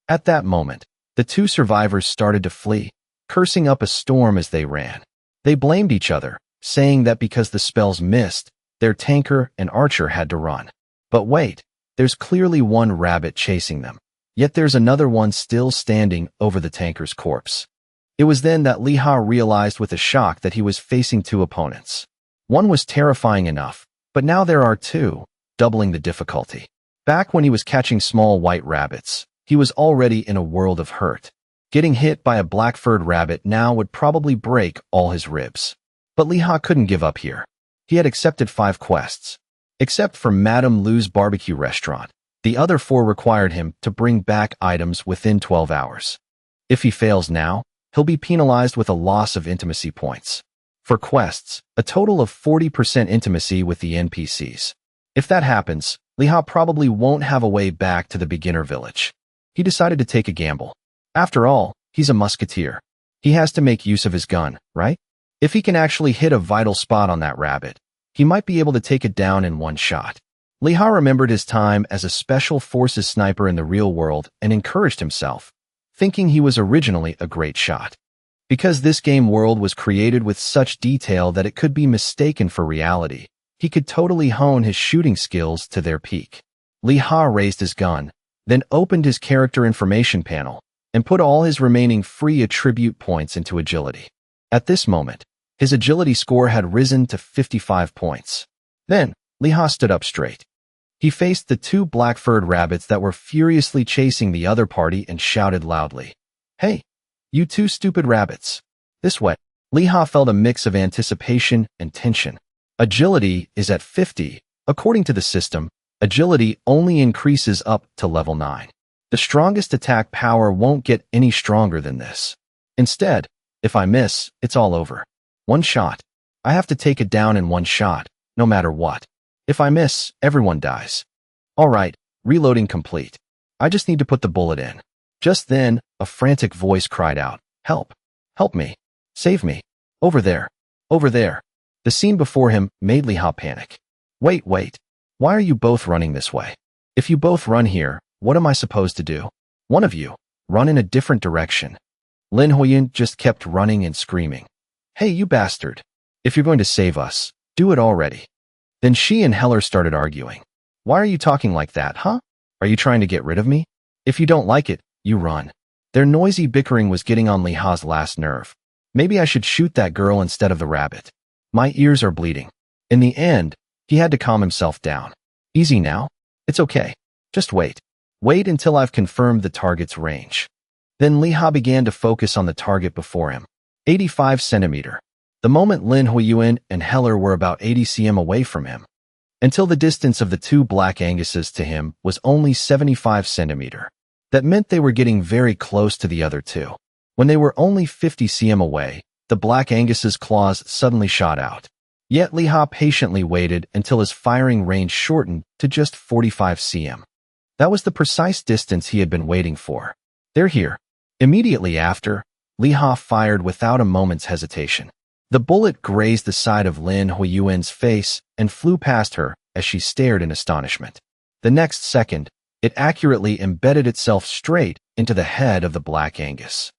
At that moment, the 2 survivors started to flee, cursing up a storm as they ran. They blamed each other, saying that because the spells missed, their tanker and archer had to run. But wait, there's clearly one rabbit chasing them. Yet there's another one still standing over the tanker's corpse. It was then that Liha realized with a shock that he was facing 2 opponents. One was terrifying enough, but now there are 2, doubling the difficulty. Back when he was catching small white rabbits, he was already in a world of hurt. Getting hit by a black-furred rabbit now would probably break all his ribs. But Liha couldn't give up here. He had accepted 5 quests. Except for Madame Lou's barbecue restaurant, the other 4 required him to bring back items within 12 hours. If he fails now, he'll be penalized with a loss of intimacy points. For quests, a total of 40% intimacy with the NPCs. If that happens, Liha probably won't have a way back to the beginner village. He decided to take a gamble. After all, he's a musketeer. He has to make use of his gun, right? If he can actually hit a vital spot on that rabbit, he might be able to take it down in one shot. Liha remembered his time as a special forces sniper in the real world and encouraged himself, thinking he was originally a great shot. Because this game world was created with such detail that it could be mistaken for reality, he could totally hone his shooting skills to their peak. Liha raised his gun, then opened his character information panel, and put all his remaining free attribute points into agility. At this moment, his agility score had risen to 55 points. Then, Liha stood up straight. He faced the 2 black-furred rabbits that were furiously chasing the other party and shouted loudly, "Hey, you 2 stupid rabbits. This way." Liha felt a mix of anticipation and tension. Agility is at 50. According to the system, agility only increases up to level 9. The strongest attack power won't get any stronger than this. Instead, if I miss, it's all over. One shot. I have to take it down in one shot, no matter what. If I miss, everyone dies. All right, reloading complete. I just need to put the bullet in. Just then, a frantic voice cried out, "Help! Help me! Save me! Over there! Over there!" The scene before him made Liha panic. Wait. Why are you both running this way? If you both run here, what am I supposed to do? One of you, run in a different direction. Lin Huiyin just kept running and screaming. "Hey, you bastard! If you're going to save us, do it already." Then she and Heller started arguing. "Why are you talking like that, huh? Are you trying to get rid of me? If you don't like it, you run." Their noisy bickering was getting on Liha's last nerve. Maybe I should shoot that girl instead of the rabbit. My ears are bleeding. In the end, he had to calm himself down. Easy now. It's okay. Just wait. Wait until I've confirmed the target's range. Then Liha began to focus on the target before him. 85 centimeter. The moment Lin Huiyin and Heller were about 80 cm away from him, until the distance of the 2 black Anguses to him was only 75 centimeter. That meant they were getting very close to the other 2. When they were only 50 cm away, the black Angus's claws suddenly shot out. Yet Liha patiently waited until his firing range shortened to just 45 cm. That was the precise distance he had been waiting for. "They're here." Immediately after, Liha fired without a moment's hesitation. The bullet grazed the side of Lin Huiyuan's face and flew past her as she stared in astonishment. The next second, it accurately embedded itself straight into the head of the black Angus.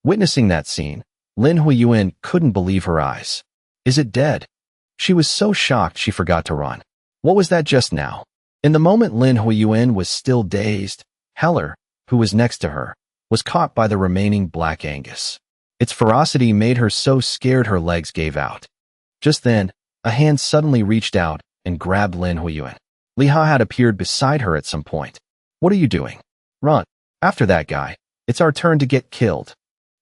Witnessing that scene, Lin Huiyuan couldn't believe her eyes. Is it dead? She was so shocked she forgot to run. What was that just now? In the moment Lin Huiyuan was still dazed, Heller, who was next to her, was caught by the remaining black Angus. Its ferocity made her so scared her legs gave out. Just then, a hand suddenly reached out and grabbed Lin Huiyuan. Li Ha had appeared beside her at some point. What are you doing? Run. After that guy, it's our turn to get killed.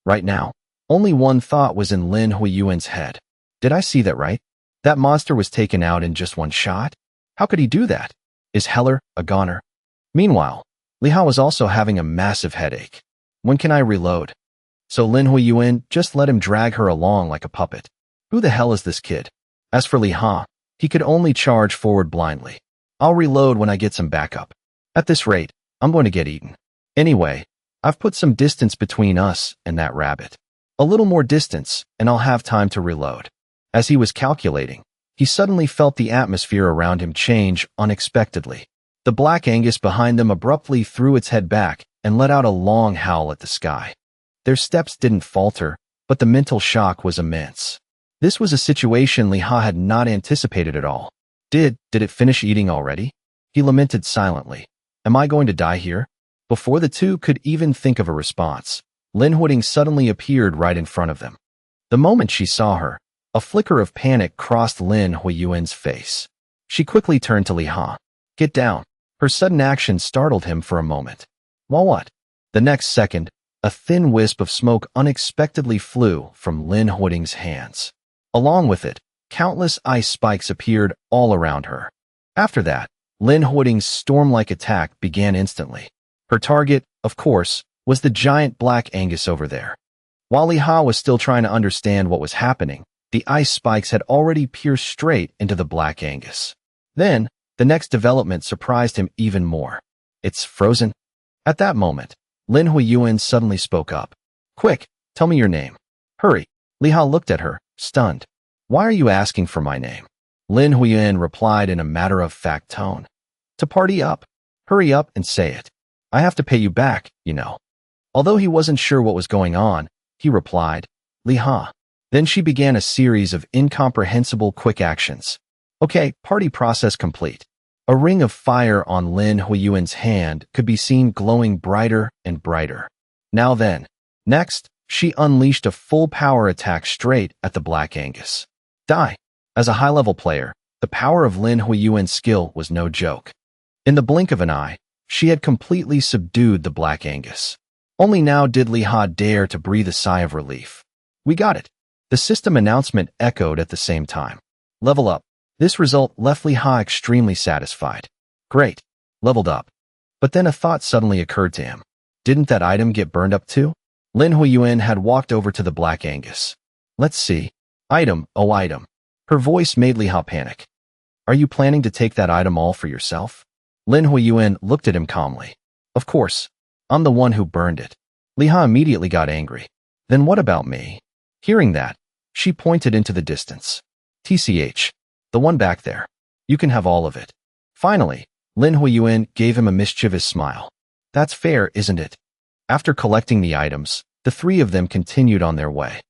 Right now, only one thought was in Lin Huiyuan's head. Did I see that right? That monster was taken out in just one shot? How could he do that? Is Heller a goner? Meanwhile, Li Ha was also having a massive headache. When can I reload? So Lin Huiyuan just let him drag her along like a puppet. Who the hell is this kid? As for Li Ha, he could only charge forward blindly. I'll reload when I get some backup. At this rate, I'm going to get eaten. Anyway, I've put some distance between us and that rabbit. A little more distance, and I'll have time to reload. As he was calculating, he suddenly felt the atmosphere around him change unexpectedly. The black Angus behind them abruptly threw its head back and let out a long howl at the sky. Their steps didn't falter, but the mental shock was immense. This was a situation Li Ha had not anticipated at all. Did it finish eating already? He lamented silently. Am I going to die here? Before the two could even think of a response, Lin Huiyuan suddenly appeared right in front of them. The moment she saw her, a flicker of panic crossed Lin Huiyuan's face. She quickly turned to Li Ha. Get down. Her sudden action startled him for a moment. Well, what? The next second, a thin wisp of smoke unexpectedly flew from Lin Huiyuan's hands. Along with it, countless ice spikes appeared all around her. After that, Lin Huiyuan's storm-like attack began instantly. Her target, of course, was the giant black Angus over there. While Li Ha was still trying to understand what was happening, the ice spikes had already pierced straight into the black Angus. Then, the next development surprised him even more. It's frozen. At that moment, Lin Huiyuan suddenly spoke up. Quick, tell me your name. Hurry. Li Ha looked at her, stunned. Why are you asking for my name? Lin Huiyuan replied in a matter-of-fact tone. To party up. Hurry up and say it. I have to pay you back, you know. Although he wasn't sure what was going on, he replied, Li Ha. Then she began a series of incomprehensible quick actions. Okay, party process complete. A ring of fire on Lin Huiyuan's hand could be seen glowing brighter and brighter. Now then. Next, she unleashed a full-power attack straight at the black Angus. Die. As a high-level player, the power of Lin Huiyuan's skill was no joke. In the blink of an eye, she had completely subdued the black Angus. Only now did Li Ha dare to breathe a sigh of relief. We got it. The system announcement echoed at the same time. Level up. This result left Li Ha extremely satisfied. Great. Leveled up. But then a thought suddenly occurred to him. Didn't that item get burned up too? Lin Huiyuan had walked over to the black Angus. Let's see. Item, oh item. Her voice made Li Ha panic. Are you planning to take that item all for yourself? Lin Huiyuan looked at him calmly. Of course. I'm the one who burned it. Li Ha immediately got angry. Then what about me? Hearing that, she pointed into the distance. TCH. The one back there. You can have all of it. Finally, Lin Huiyuan gave him a mischievous smile. That's fair, isn't it? After collecting the items, the three of them continued on their way.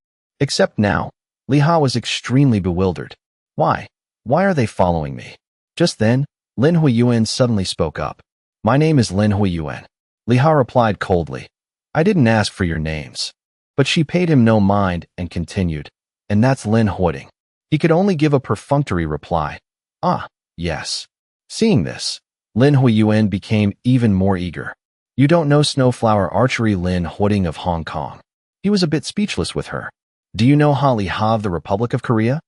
Except now, Li Ha was extremely bewildered. Why? Why are they following me? Just then, Lin Huiyuan suddenly spoke up. My name is Lin Huiyuan. Li Ha replied coldly. I didn't ask for your names. But she paid him no mind and continued. And that's Lin Huiyuan. He could only give a perfunctory reply. Ah, yes. Seeing this, Lin Huiyuan became even more eager. You don't know Snowflower Archery Lin Huiyuan of Hong Kong. He was a bit speechless with her. Do you know Ha Li Ha of the Republic of Korea?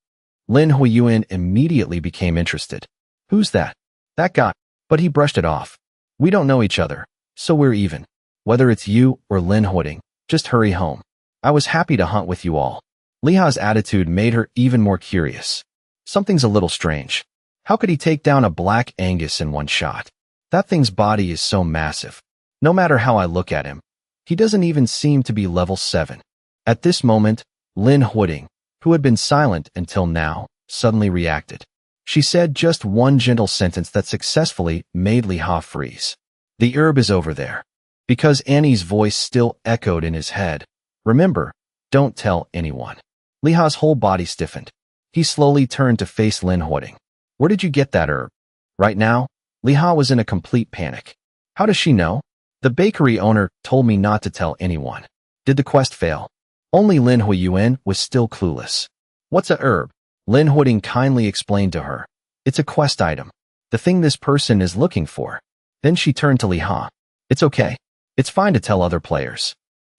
Lin Huiyuan immediately became interested. Who's that? That guy. But he brushed it off. We don't know each other, so we're even. Whether it's you or Lin Huiyuan, just hurry home. I was happy to hunt with you all. Li Ha's attitude made her even more curious. Something's a little strange. How could he take down a black Angus in one shot? That thing's body is so massive. No matter how I look at him, he doesn't even seem to be level 7. At this moment, Lin Huiyuan, who had been silent until now, suddenly reacted. She said just one gentle sentence that successfully made Li Ha freeze. The herb is over there. Because Annie's voice still echoed in his head, Remember, don't tell anyone. Li Ha's whole body stiffened. He slowly turned to face Lin Huoding. Where did you get that herb? Right now, Li Ha was in a complete panic. How does she know? The bakery owner told me not to tell anyone. Did the quest fail? Only Lin Huiyuan was still clueless. What's a herb? Lin Huoding kindly explained to her. It's a quest item. The thing this person is looking for. Then she turned to Li Ha. It's okay. It's fine to tell other players.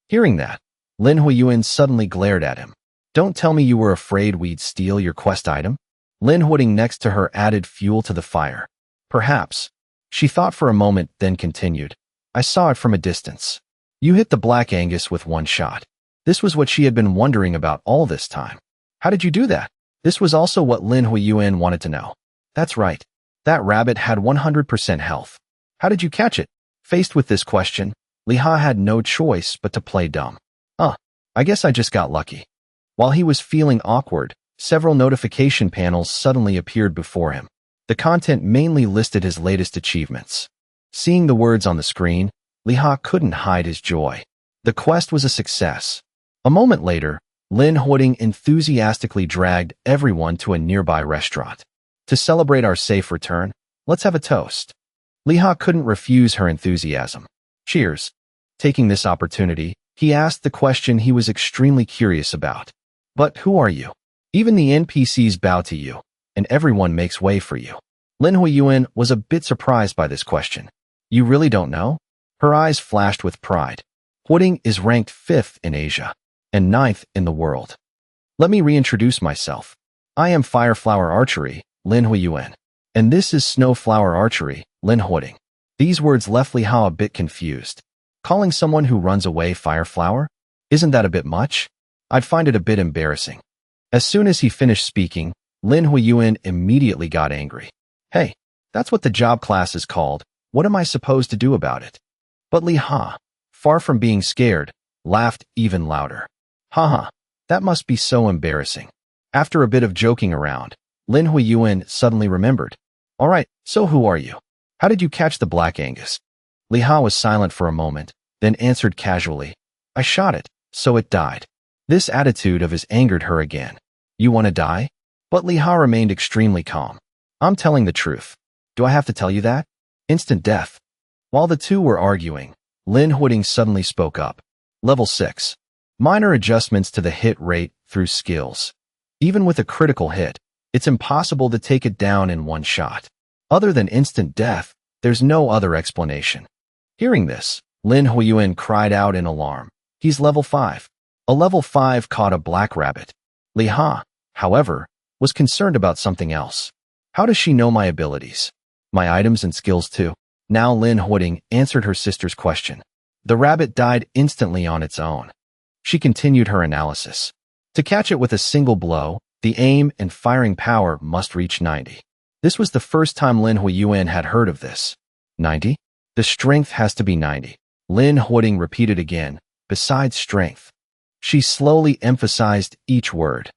Hearing that, Lin Huiyuan suddenly glared at him. Don't tell me you were afraid we'd steal your quest item? Lin Huoding next to her added fuel to the fire. Perhaps. She thought for a moment, then continued. I saw it from a distance. You hit the Black Angus with one shot. This was what she had been wondering about all this time. How did you do that? This was also what Lin Huiyuan wanted to know. That's right. That rabbit had 100% health. How did you catch it? Faced with this question, Li Ha had no choice but to play dumb. I guess I just got lucky. While he was feeling awkward, several notification panels suddenly appeared before him. The content mainly listed his latest achievements. Seeing the words on the screen, Li Ha couldn't hide his joy. The quest was a success. A moment later, Lin Huoding enthusiastically dragged everyone to a nearby restaurant. To celebrate our safe return, let's have a toast. Li Ha couldn't refuse her enthusiasm. Cheers. Taking this opportunity, he asked the question he was extremely curious about. But who are you? Even the NPCs bow to you, and everyone makes way for you. Lin Huiyuan was a bit surprised by this question. You really don't know? Her eyes flashed with pride. Huoding is ranked 5th in Asia, and 9th in the world. Let me reintroduce myself. I am Fireflower Archery, Lin Huiyuan. And this is Snowflower Archery, Lin Huoding. These words left Li Ha a bit confused. Calling someone who runs away Fireflower? Isn't that a bit much? I'd find it a bit embarrassing. As soon as he finished speaking, Lin Huiyuan immediately got angry. Hey, that's what the job class is called. What am I supposed to do about it? But Li Ha, far from being scared, laughed even louder. Haha, that must be so embarrassing. After a bit of joking around, Lin Huiyuan suddenly remembered. All right, so who are you? How did you catch the Black Angus? Li Ha was silent for a moment, then answered casually. I shot it, so it died. This attitude of his angered her again. You want to die? But Li Ha remained extremely calm. I'm telling the truth. Do I have to tell you that? Instant death. While the two were arguing, Lin Huoding suddenly spoke up. Level 6. Minor adjustments to the hit rate through skills. Even with a critical hit, it's impossible to take it down in one shot. Other than instant death, there's no other explanation. Hearing this, Lin Huiyuan cried out in alarm. He's level 5. A level 5 caught a black rabbit. Li Ha, however, was concerned about something else. How does she know my abilities? My items and skills too? Now Lin Huoding answered her sister's question. The rabbit died instantly on its own. She continued her analysis. To catch it with a single blow, the aim and firing power must reach 90. This was the first time Lin Huiyuan had heard of this. 90? The strength has to be 90. Lin Huoding repeated again, besides strength. She slowly emphasized each word.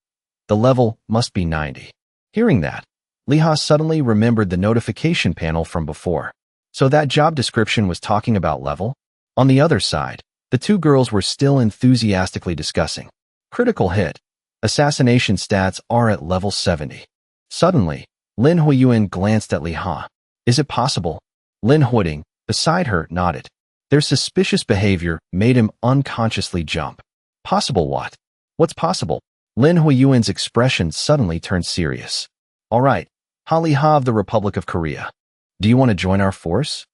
The level must be 90. Hearing that, Li Ha suddenly remembered the notification panel from before. So that job description was talking about level? On the other side, the two girls were still enthusiastically discussing. Critical hit. Assassination stats are at level 70. Suddenly, Lin Huiyuan glanced at Li Ha. Is it possible? Lin Huoding, beside her, nodded. Their suspicious behavior made him unconsciously jump. Possible what? What's possible? Lin Huiyuan's expression suddenly turned serious. All right, Li Ha of the Republic of Korea. Do you want to join our force?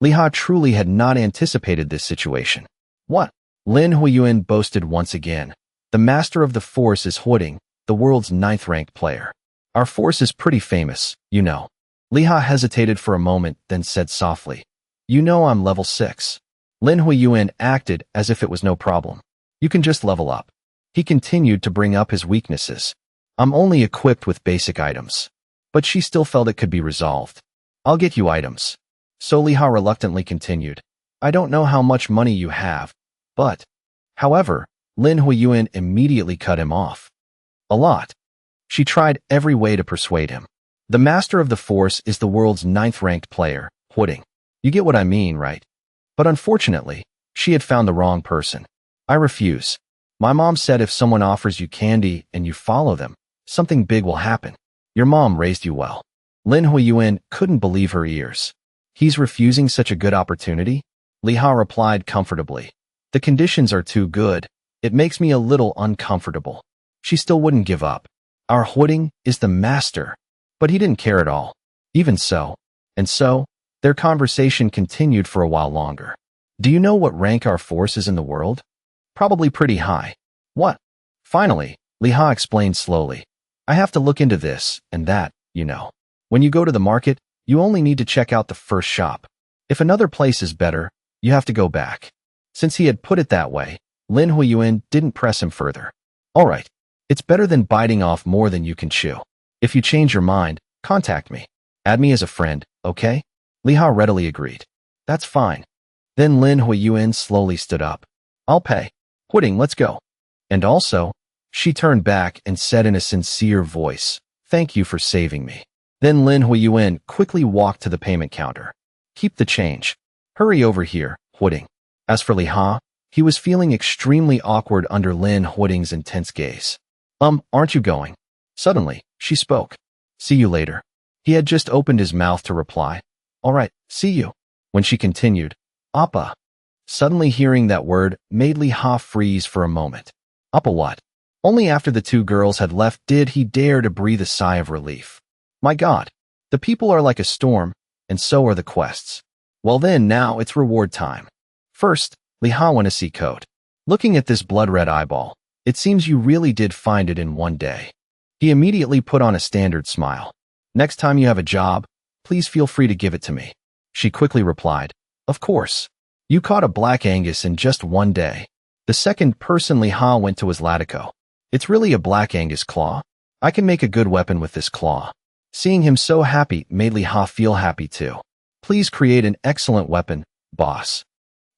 Li Ha truly had not anticipated this situation. What? Lin Huiyuan boasted once again. The master of the force is Huoding, the world's 9th-ranked player. Our force is pretty famous, you know. Li Ha hesitated for a moment, then said softly. You know I'm level 6. Lin Huiyuan acted as if it was no problem. You can just level up. He continued to bring up his weaknesses. I'm only equipped with basic items. But she still felt it could be resolved. I'll get you items. So Li Ha reluctantly continued. I don't know how much money you have, but... However, Lin Huiyuan immediately cut him off. A lot. She tried every way to persuade him. The master of the force is the world's 9th-ranked player, Huoding. You get what I mean, right? But unfortunately, she had found the wrong person. I refuse. My mom said if someone offers you candy and you follow them, something big will happen. Your mom raised you well. Lin Huiyuan couldn't believe her ears. He's refusing such a good opportunity? Li Ha replied comfortably. The conditions are too good. It makes me a little uncomfortable. She still wouldn't give up. Our Huiding is the master. But he didn't care at all. Even so. And so, their conversation continued for a while longer. Do you know what rank our force is in the world? Probably pretty high. What? Finally, Li Ha explained slowly. I have to look into this and that, you know. When you go to the market, you only need to check out the first shop. If another place is better, you have to go back. Since he had put it that way, Lin Huiyuan didn't press him further. All right. It's better than biting off more than you can chew. If you change your mind, contact me. Add me as a friend, okay? Li Ha readily agreed. That's fine. Then Lin Huiyuan slowly stood up. I'll pay. Huiding, let's go. And also, she turned back and said in a sincere voice, thank you for saving me. Then Lin Huiyuan quickly walked to the payment counter. Keep the change. Hurry over here, Huiding. As for Li Ha, he was feeling extremely awkward under Lin Huiding's intense gaze. Aren't you going? Suddenly, she spoke. See you later. He had just opened his mouth to reply. All right, see you. When she continued, Appa. Suddenly hearing that word made Li Ha freeze for a moment. Appa what? Only after the two girls had left did he dare to breathe a sigh of relief. My God, the people are like a storm, and so are the quests. Well then, now it's reward time. First, Li Ha went to see code. Looking at this blood-red eyeball, it seems you really did find it in one day. He immediately put on a standard smile. Next time you have a job, please feel free to give it to me. She quickly replied, of course. You caught a Black Angus in just one day. The second person Li Ha went to was Latico. It's really a Black Angus claw. I can make a good weapon with this claw. Seeing him so happy made Li Ha feel happy too. Please create an excellent weapon, boss.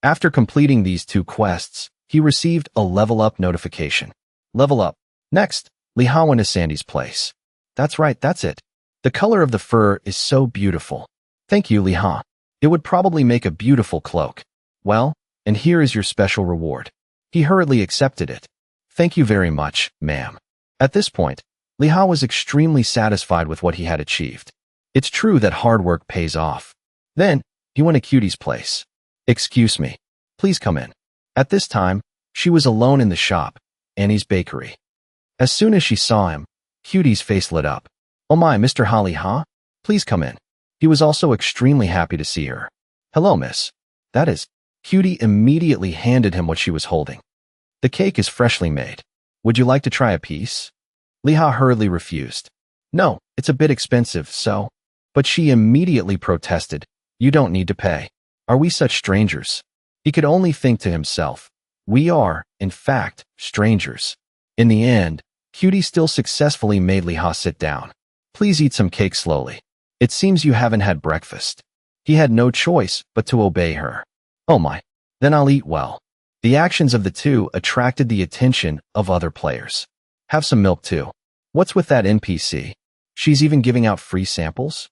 After completing these two quests, he received a level up notification. Level up. Next, Li Ha went to Sandy's place. That's right, that's it. The color of the fur is so beautiful. Thank you, Li Ha. It would probably make a beautiful cloak. Well, and here is your special reward. He hurriedly accepted it. Thank you very much, ma'am. At this point, Li Ha was extremely satisfied with what he had achieved. It's true that hard work pays off. Then, he went to Cutie's place. Excuse me. Please come in. At this time, she was alone in the shop, Annie's bakery. As soon as she saw him, Cutie's face lit up. Oh my, Mr. Li Ha? Please come in. He was also extremely happy to see her. Hello, miss. That is. Cutie immediately handed him what she was holding. The cake is freshly made. Would you like to try a piece? Li Ha hurriedly refused. No, it's a bit expensive, so. But she immediately protested. You don't need to pay. Are we such strangers? He could only think to himself. We are, in fact, strangers. In the end, Cutie still successfully made Li Ha sit down. Please eat some cake slowly. It seems you haven't had breakfast. He had no choice but to obey her. Oh my. Then I'll eat well. The actions of the two attracted the attention of other players. Have some milk too. What's with that NPC? She's even giving out free samples?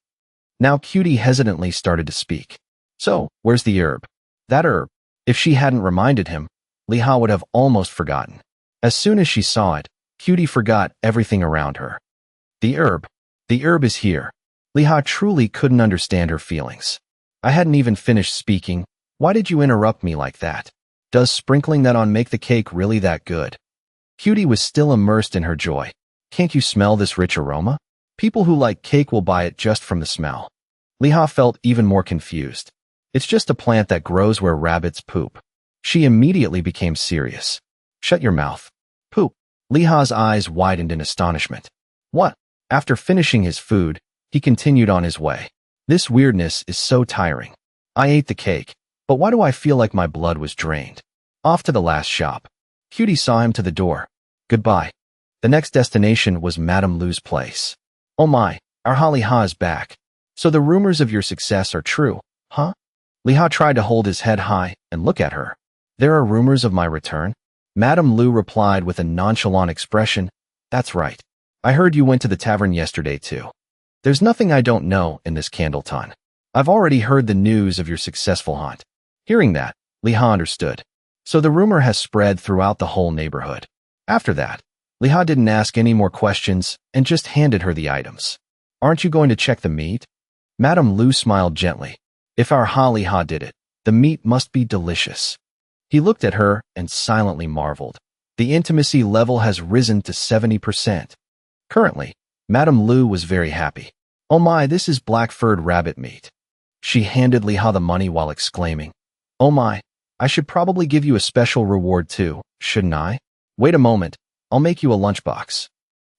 Now Cutie hesitantly started to speak. So, where's the herb? That herb. If she hadn't reminded him, Li Ha would have almost forgotten. As soon as she saw it, Cutie forgot everything around her. The herb. The herb is here. Li Ha truly couldn't understand her feelings. I hadn't even finished speaking. Why did you interrupt me like that? Does sprinkling that on make the cake really that good? Cutie was still immersed in her joy. Can't you smell this rich aroma? People who like cake will buy it just from the smell. Li Ha felt even more confused. It's just a plant that grows where rabbits poop. She immediately became serious. Shut your mouth. Poop. Li Ha's eyes widened in astonishment. What? After finishing his food, he continued on his way. This weirdness is so tiring. I ate the cake, but why do I feel like my blood was drained? Off to the last shop. Cutie saw him to the door. Goodbye. The next destination was Madame Lu's place. Oh my, our Li Ha is back. So the rumors of your success are true, huh? Li Ha tried to hold his head high and look at her. There are rumors of my return? Madame Lu replied with a nonchalant expression. That's right. I heard you went to the tavern yesterday too. There's nothing I don't know in this Candleton. I've already heard the news of your successful hunt. Hearing that, Li Ha understood. So the rumor has spread throughout the whole neighborhood. After that, Li Ha didn't ask any more questions and just handed her the items. Aren't you going to check the meat? Madame Lu smiled gently. If our Li Ha did it, the meat must be delicious. He looked at her and silently marveled. The intimacy level has risen to 70%. Currently, Madame Lu was very happy. Oh my, this is black-furred rabbit meat. She handed Li Ha the money while exclaiming, oh my, I should probably give you a special reward too, shouldn't I? Wait a moment, I'll make you a lunchbox.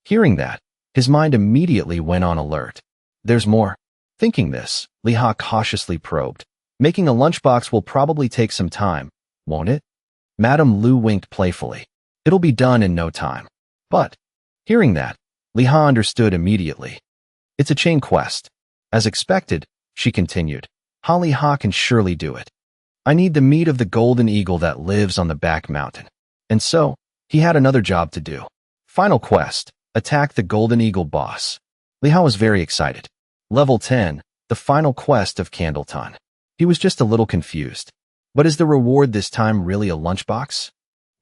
Hearing that, his mind immediately went on alert. There's more. Thinking this, Li Ha cautiously probed. Making a lunchbox will probably take some time, won't it? Madame Lu winked playfully. It'll be done in no time. But, hearing that, Li Ha understood immediately. It's a chain quest. As expected, she continued, Li Ha can surely do it. I need the meat of the golden eagle that lives on the back mountain. And so, he had another job to do. Final quest, attack the golden eagle boss. Li Ha was very excited. Level 10, the final quest of Candleton. He was just a little confused. But is the reward this time really a lunchbox?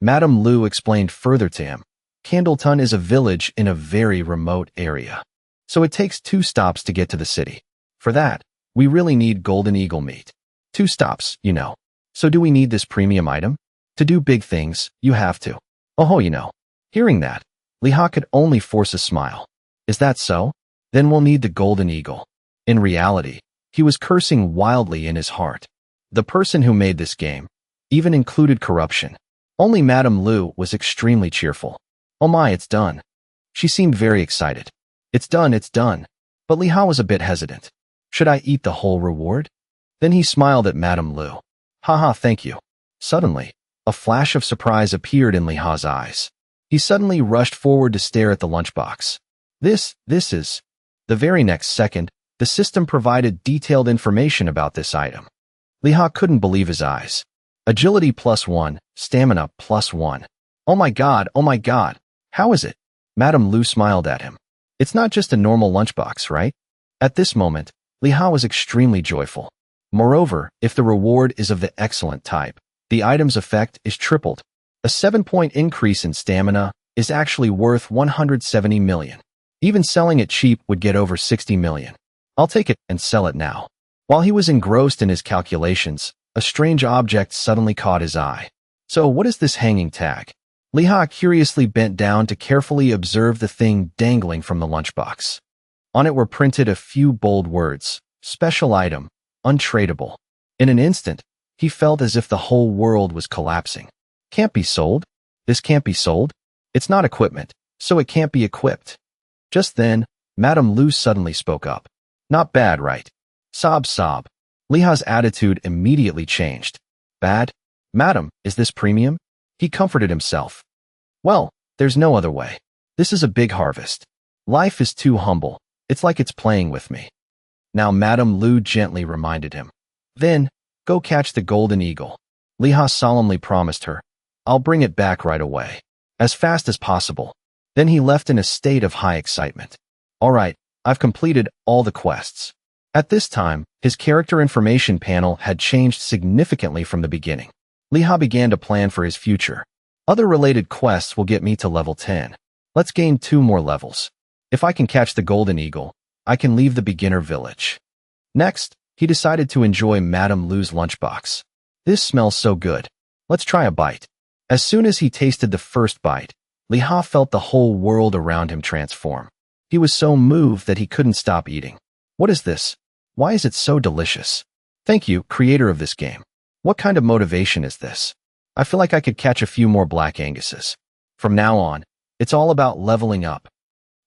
Madame Lu explained further to him. Candleton is a village in a very remote area. So it takes 2 stops to get to the city. For that, we really need golden eagle meat. 2 stops, you know. So do we need this premium item? To do big things, you have to. Oh, you know. Hearing that, Li Ha could only force a smile. Is that so? Then we'll need the golden eagle. In reality, he was cursing wildly in his heart. The person who made this game even included corruption. Only Madame Lu was extremely cheerful. Oh my, it's done. She seemed very excited. It's done, it's done. But Li Ha was a bit hesitant. Should I eat the whole reward? Then he smiled at Madame Lu. Haha, thank you. Suddenly, a flash of surprise appeared in Li Ha's eyes. He suddenly rushed forward to stare at the lunchbox. This is... The very next second, the system provided detailed information about this item. Li Ha couldn't believe his eyes. Agility +1, stamina +1. Oh my god, how is it? Madame Lu smiled at him. It's not just a normal lunchbox, right? At this moment, Li Ha was extremely joyful. Moreover, if the reward is of the excellent type, the item's effect is tripled. A 7-point increase in stamina is actually worth 170 million. Even selling it cheap would get over 60 million. I'll take it and sell it now. While he was engrossed in his calculations, a strange object suddenly caught his eye. So what is this hanging tag? Li Ha curiously bent down to carefully observe the thing dangling from the lunchbox. On it were printed a few bold words. Special item. Untradeable. In an instant, he felt as if the whole world was collapsing. Can't be sold? This can't be sold? It's not equipment, so it can't be equipped. Just then, Madame Lu suddenly spoke up. Not bad, right? Sob. Li Ha's attitude immediately changed. Bad? Madam, is this premium? He comforted himself. Well, there's no other way. This is a big harvest. Life is too humble. It's like it's playing with me. Now Madame Lu gently reminded him. Then, go catch the golden eagle. Li Ha solemnly promised her. I'll bring it back right away. As fast as possible. Then he left in a state of high excitement. All right, I've completed all the quests. At this time, his character information panel had changed significantly from the beginning. Li Ha began to plan for his future. Other related quests will get me to level 10. Let's gain 2 more levels. If I can catch the golden eagle, I can leave the beginner village. Next, he decided to enjoy Madame Lu's lunchbox. This smells so good. Let's try a bite. As soon as he tasted the first bite, Li Ha felt the whole world around him transform. He was so moved that he couldn't stop eating. What is this? Why is it so delicious? Thank you, creator of this game. What kind of motivation is this? I feel like I could catch a few more Black Anguses. From now on, it's all about leveling up.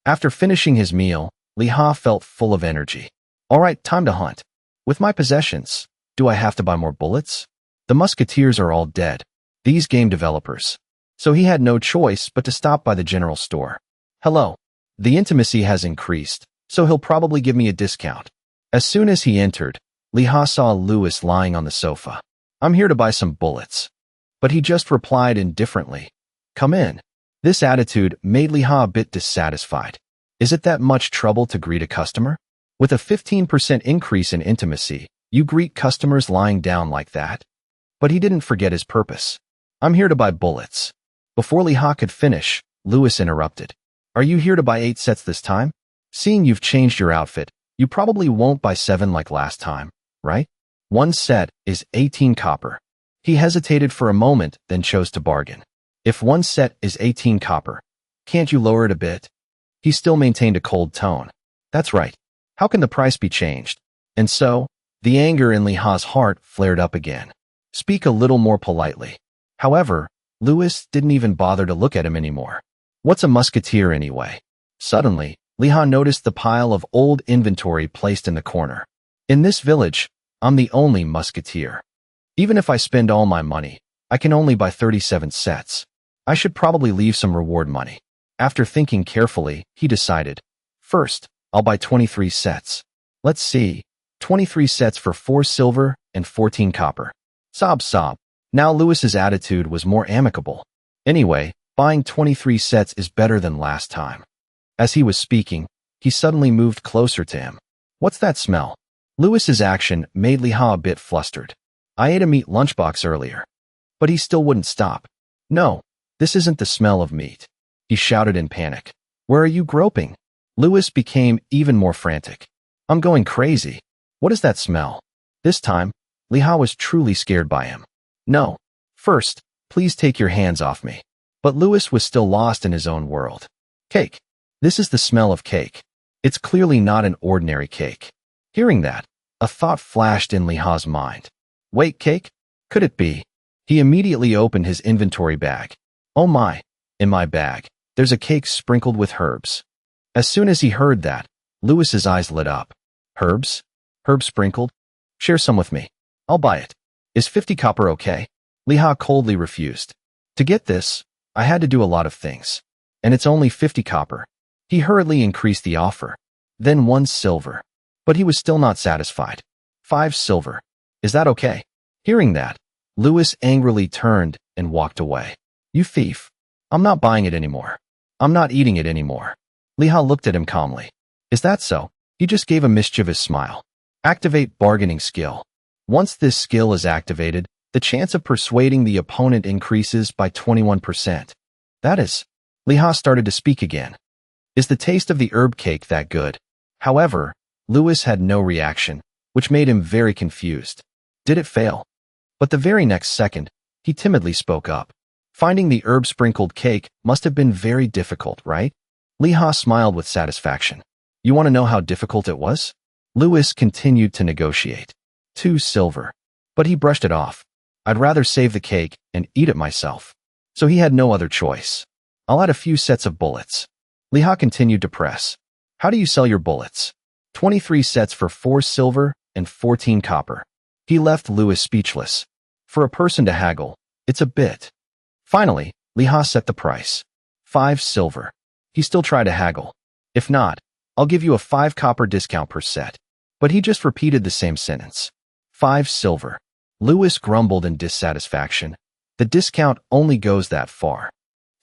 After finishing his meal, Li Ha felt full of energy. All right, time to hunt. With my possessions, do I have to buy more bullets? The musketeers are all dead. These game developers. So he had no choice but to stop by the general store. Hello. The intimacy has increased, so he'll probably give me a discount. As soon as he entered, Li Ha saw Louis lying on the sofa. I'm here to buy some bullets. But he just replied indifferently. Come in. This attitude made Li Ha a bit dissatisfied. Is it that much trouble to greet a customer? With a 15% increase in intimacy, you greet customers lying down like that? But he didn't forget his purpose. I'm here to buy bullets. Before Li Ha could finish, Lewis interrupted. Are you here to buy 8 sets this time? Seeing you've changed your outfit, you probably won't buy 7 like last time, right? 1 set is 18 copper. He hesitated for a moment, then chose to bargain. If 1 set is 18 copper, can't you lower it a bit? He still maintained a cold tone. That's right. How can the price be changed? And so, the anger in Li Ha's heart flared up again. Speak a little more politely. However, Lewis didn't even bother to look at him anymore. What's a musketeer anyway? Suddenly, Li Ha noticed the pile of old inventory placed in the corner. In this village, I'm the only musketeer. Even if I spend all my money, I can only buy 37 sets. I should probably leave some reward money. After thinking carefully, he decided, first, I'll buy 23 sets. Let's see, 23 sets for 4 silver and 14 copper. Sob sob. Now Lewis's attitude was more amicable. Anyway, buying 23 sets is better than last time. As he was speaking, he suddenly moved closer to him. What's that smell? Lewis's action made Li Ha a bit flustered. I ate a meat lunchbox earlier. But he still wouldn't stop. No, this isn't the smell of meat. He shouted in panic. Where are you groping? Lewis became even more frantic. I'm going crazy. What is that smell? This time, Li Ha was truly scared by him. No. First, please take your hands off me. But Lewis was still lost in his own world. Cake. This is the smell of cake. It's clearly not an ordinary cake. Hearing that, a thought flashed in Li Ha's mind. Wait, cake? Could it be? He immediately opened his inventory bag. Oh my, in my bag, there's a cake sprinkled with herbs. As soon as he heard that, Lewis's eyes lit up. Herbs? Herbs sprinkled? Share some with me. I'll buy it. Is 50 copper okay? Li Ha coldly refused. To get this, I had to do a lot of things. And it's only 50 copper. He hurriedly increased the offer. Then 1 silver. But he was still not satisfied. 5 silver. Is that okay? Hearing that, Lewis angrily turned and walked away. You thief. I'm not buying it anymore. I'm not eating it anymore. Li Ha looked at him calmly. Is that so? He just gave a mischievous smile. Activate bargaining skill. Once this skill is activated, the chance of persuading the opponent increases by 21%. That is. Li Ha started to speak again. Is the taste of the herb cake that good? However, Lewis had no reaction, which made him very confused. Did it fail? But the very next second, he timidly spoke up. Finding the herb-sprinkled cake must have been very difficult, right? Li Ha smiled with satisfaction. You want to know how difficult it was? Lewis continued to negotiate. 2 silver. But he brushed it off. I'd rather save the cake and eat it myself. So he had no other choice. I'll add a few sets of bullets. Li Ha continued to press. How do you sell your bullets? 23 sets for 4 silver and 14 copper. He left Lewis speechless. For a person to haggle, it's a bit. Finally, Li Ha set the price. 5 silver. He still tried to haggle. If not, I'll give you a 5 copper discount per set. But he just repeated the same sentence. 5 silver. Lewis grumbled in dissatisfaction. The discount only goes that far.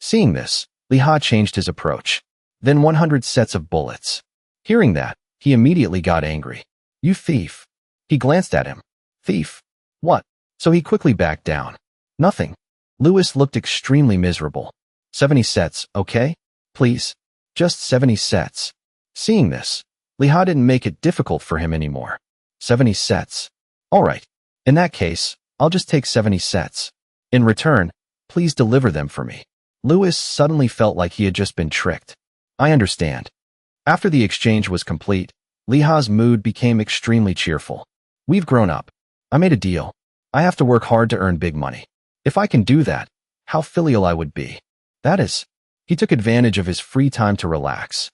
Seeing this, Li Ha changed his approach. Then 100 sets of bullets. Hearing that, he immediately got angry. You thief. He glanced at him. Thief? What? So he quickly backed down. Nothing. Lewis looked extremely miserable. 70 sets, okay? Please. Just 70 sets. Seeing this, Li Ha didn't make it difficult for him anymore. 70 sets. All right. In that case, I'll just take 70 sets. In return, please deliver them for me. Lewis suddenly felt like he had just been tricked. I understand. After the exchange was complete, Li Ha's mood became extremely cheerful. We've grown up. I made a deal. I have to work hard to earn big money. If I can do that, how filial I would be. That is, he took advantage of his free time to relax.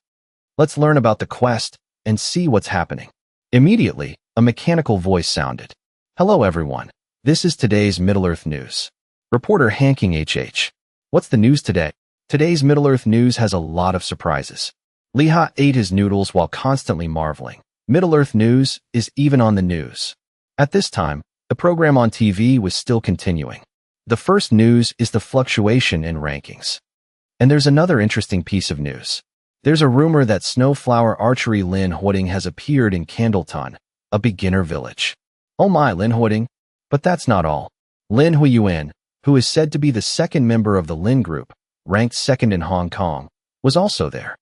Let's learn about the quest and see what's happening. Immediately, a mechanical voice sounded. Hello everyone. This is today's Middle-earth news. Reporter Hanking HH. What's the news today? Today's Middle-earth news has a lot of surprises. Li Ha ate his noodles while constantly marveling. Middle-earth news is even on the news. At this time, the program on TV was still continuing. The first news is the fluctuation in rankings. And there's another interesting piece of news. There's a rumor that Snowflower Archery Lin Huoding has appeared in Candleton, a beginner village. Oh my, Lin Huoding. But that's not all. Lin Huiyuan, who is said to be the second member of the Lin group, ranked second in Hong Kong, was also there.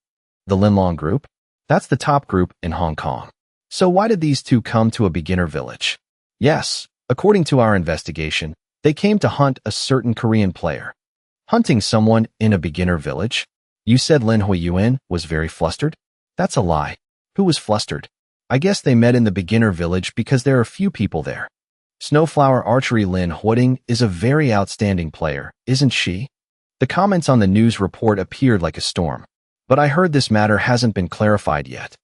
The Linlong group? That's the top group in Hong Kong. So why did these two come to a beginner village? Yes, according to our investigation, they came to hunt a certain Korean player. Hunting someone in a beginner village? You said Lin Huiyuan was very flustered? That's a lie. Who was flustered? I guess they met in the beginner village because there are few people there. Snowflower Archery Lin Huiying is a very outstanding player, isn't she? The comments on the news report appeared like a storm. But I heard this matter hasn't been clarified yet.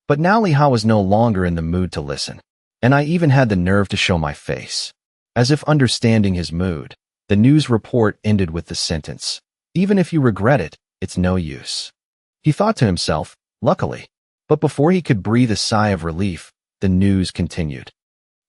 But now Li Ha was no longer in the mood to listen. And I even had the nerve to show my face. As if understanding his mood, the news report ended with the sentence, "Even if you regret it, it's no use." He thought to himself, luckily. But before he could breathe a sigh of relief, the news continued.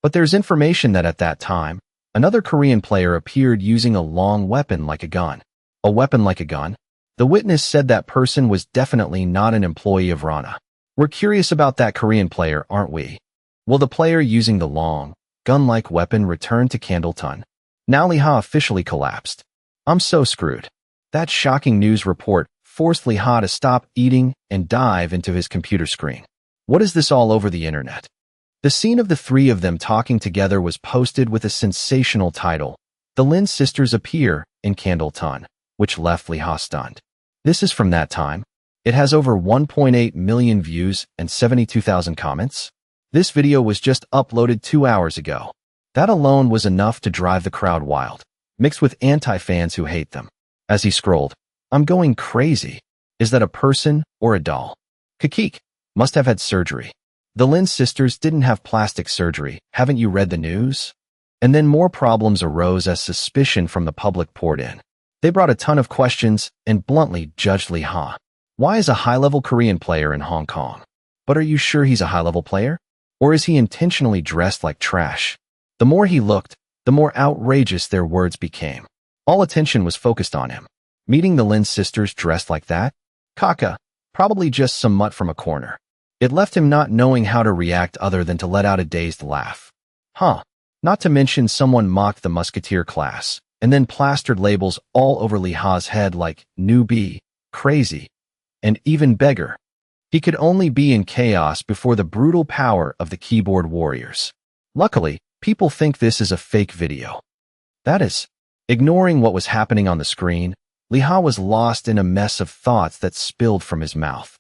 But there's information that at that time, another Korean player appeared using a long weapon like a gun. A weapon like a gun? The witness said that person was definitely not an employee of Rana. We're curious about that Korean player, aren't we? Will the player using the long, gun-like weapon return to Candleton? Now Li Ha officially collapsed. I'm so screwed. That shocking news report forced Li Ha to stop eating and dive into his computer screen. What is this all over the internet? The scene of the three of them talking together was posted with a sensational title, "The Lin Sisters Appear in Candleton," which left Li Ha stunned. This is from that time. It has over 1.8 million views and 72,000 comments. This video was just uploaded 2 hours ago. That alone was enough to drive the crowd wild, mixed with anti-fans who hate them. As he scrolled, "I'm going crazy. Is that a person or a doll? Kakik must have had surgery. The Lin sisters didn't have plastic surgery. Haven't you read the news?" And then more problems arose as suspicion from the public poured in. They brought a ton of questions and bluntly judged Li Ha. Why is a high-level Korean player in Hong Kong? But are you sure he's a high-level player? Or is he intentionally dressed like trash? The more he looked, the more outrageous their words became. All attention was focused on him. Meeting the Lin sisters dressed like that? Kaka, probably just some mutt from a corner. It left him not knowing how to react other than to let out a dazed laugh. Not to mention someone mocked the musketeer class, and then plastered labels all over Li Ha's head like newbie, crazy, and even beggar. He could only be in chaos before the brutal power of the keyboard warriors. Luckily, people think this is a fake video. That is, ignoring what was happening on the screen, Li Ha was lost in a mess of thoughts that spilled from his mouth.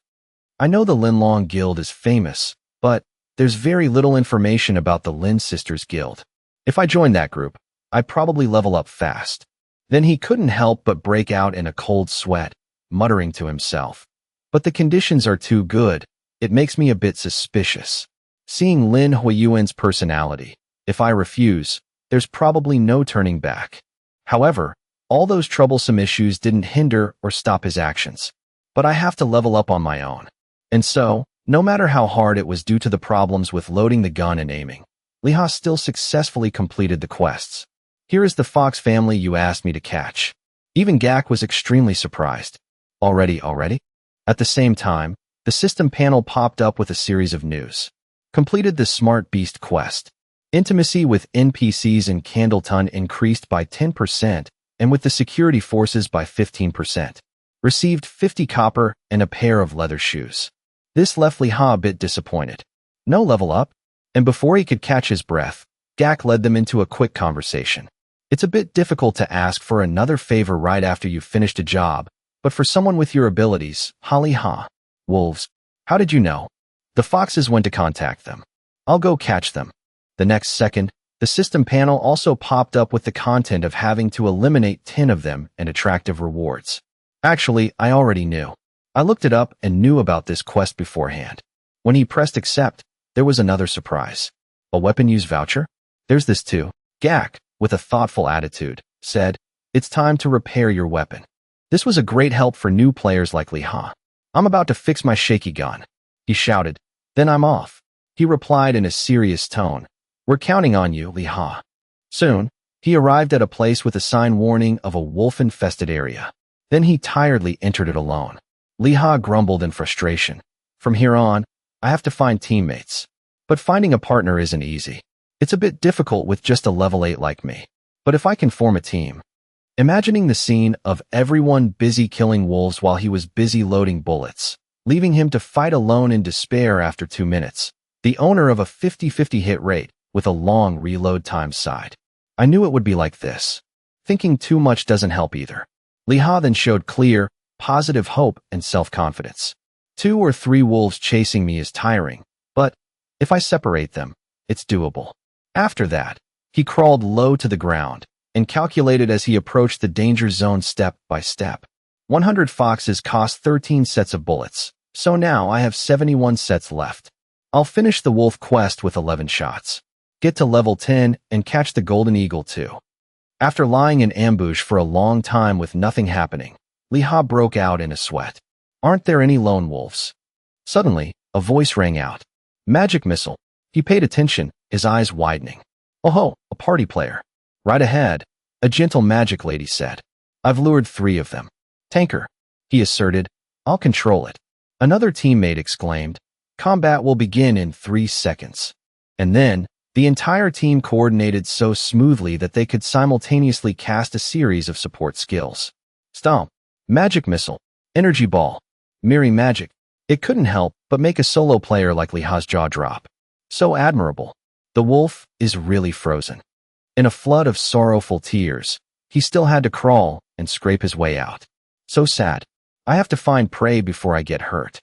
I know the Linlong Guild is famous, but there's very little information about the Lin Sisters Guild. If I joined that group, I'd probably level up fast. Then he couldn't help but break out in a cold sweat, muttering to himself. But the conditions are too good. It makes me a bit suspicious. Seeing Lin Huiyuan's personality, if I refuse, there's probably no turning back. However, all those troublesome issues didn't hinder or stop his actions. But I have to level up on my own. And so, no matter how hard it was due to the problems with loading the gun and aiming, Li Ha still successfully completed the quests. Here is the fox family you asked me to catch. Even Gak was extremely surprised. Already? At the same time, the system panel popped up with a series of news. Completed the Smart Beast quest. Intimacy with NPCs in Candleton increased by 10% and with the security forces by 15%. Received 50 copper and a pair of leather shoes. This left Li Ha a bit disappointed. No level up? And before he could catch his breath, Gak led them into a quick conversation. It's a bit difficult to ask for another favor right after you've finished a job, but for someone with your abilities, Li Ha. Wolves. How did you know? The foxes went to contact them. I'll go catch them. The next second, the system panel also popped up with the content of having to eliminate 10 of them and attractive rewards. Actually, I already knew. I looked it up and knew about this quest beforehand. When he pressed accept, there was another surprise. A weapon use voucher? There's this too. Gak, with a thoughtful attitude, said, "It's time to repair your weapon." This was a great help for new players like Li Ha. "I'm about to fix my shaky gun," he shouted. "Then I'm off." He replied in a serious tone. "We're counting on you, Li Ha." Soon, he arrived at a place with a sign warning of a wolf-infested area. Then he tiredly entered it alone. Li Ha grumbled in frustration. "From here on, I have to find teammates. But finding a partner isn't easy. It's a bit difficult with just a level 8 like me. But if I can form a team, imagining the scene of everyone busy killing wolves while he was busy loading bullets, leaving him to fight alone in despair after 2 minutes. The owner of a 50-50 hit rate with a long reload time sighed. I knew it would be like this. Thinking too much doesn't help either. Liha then showed clear, positive hope and self-confidence. 2 or 3 wolves chasing me is tiring, but if I separate them, it's doable. After that, he crawled low to the ground and calculated as he approached the danger zone step by step. 100 foxes cost 13 sets of bullets, so now I have 71 sets left. I'll finish the wolf quest with 11 shots. Get to level 10 and catch the golden eagle too. After lying in ambush for a long time with nothing happening, Liha broke out in a sweat. Aren't there any lone wolves? Suddenly, a voice rang out. Magic missile. He paid attention, his eyes widening. Oh ho, a party player. Right ahead, a gentle magic lady said. I've lured 3 of them. Tanker, he asserted. I'll control it. Another teammate exclaimed. Combat will begin in 3 seconds. And then, the entire team coordinated so smoothly that they could simultaneously cast a series of support skills. Stomp, magic missile, energy ball, Miri magic. It couldn't help but make a solo player like Liha's jaw drop. So admirable. The wolf is really frozen. In a flood of sorrowful tears, he still had to crawl and scrape his way out. So sad. I have to find prey before I get hurt.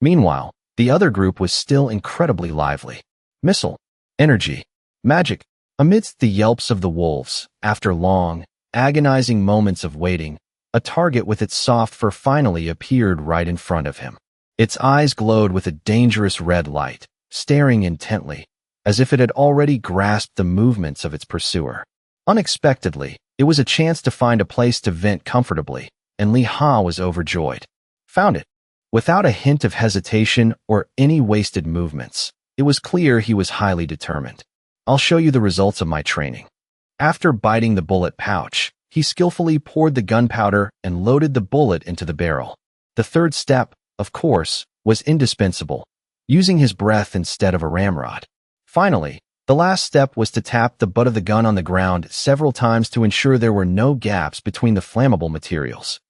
Meanwhile, the other group was still incredibly lively. Missile, energy, magic. Amidst the yelps of the wolves, after long, agonizing moments of waiting, a target with its soft fur finally appeared right in front of him. Its eyes glowed with a dangerous red light, staring intently, as if it had already grasped the movements of its pursuer. Unexpectedly, it was a chance to find a place to vent comfortably, and Liha was overjoyed. Found it. Without a hint of hesitation or any wasted movements, it was clear he was highly determined. I'll show you the results of my training. After biting the bullet pouch, he skillfully poured the gunpowder and loaded the bullet into the barrel. The third step, of course, was indispensable, using his breath instead of a ramrod. Finally, the last step was to tap the butt of the gun on the ground several times to ensure there were no gaps between the flammable materials.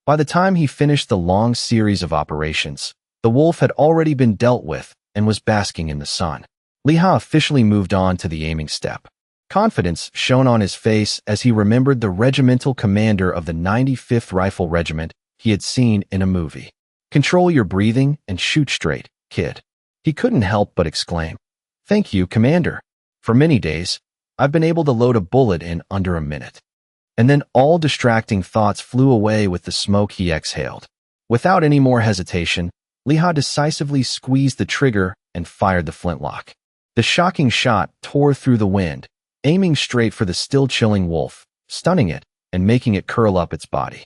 By the time he finished the long series of operations, the wolf had already been dealt with and was basking in the sun. Liha officially moved on to the aiming step. Confidence shone on his face as he remembered the regimental commander of the 95th Rifle Regiment he had seen in a movie. Control your breathing and shoot straight, kid. He couldn't help but exclaim. Thank you, Commander. For many days, I've been able to load a bullet in under a minute. And then all distracting thoughts flew away with the smoke he exhaled. Without any more hesitation, Liha decisively squeezed the trigger and fired the flintlock. The shocking shot tore through the wind, aiming straight for the still-chilling wolf, stunning it and making it curl up its body.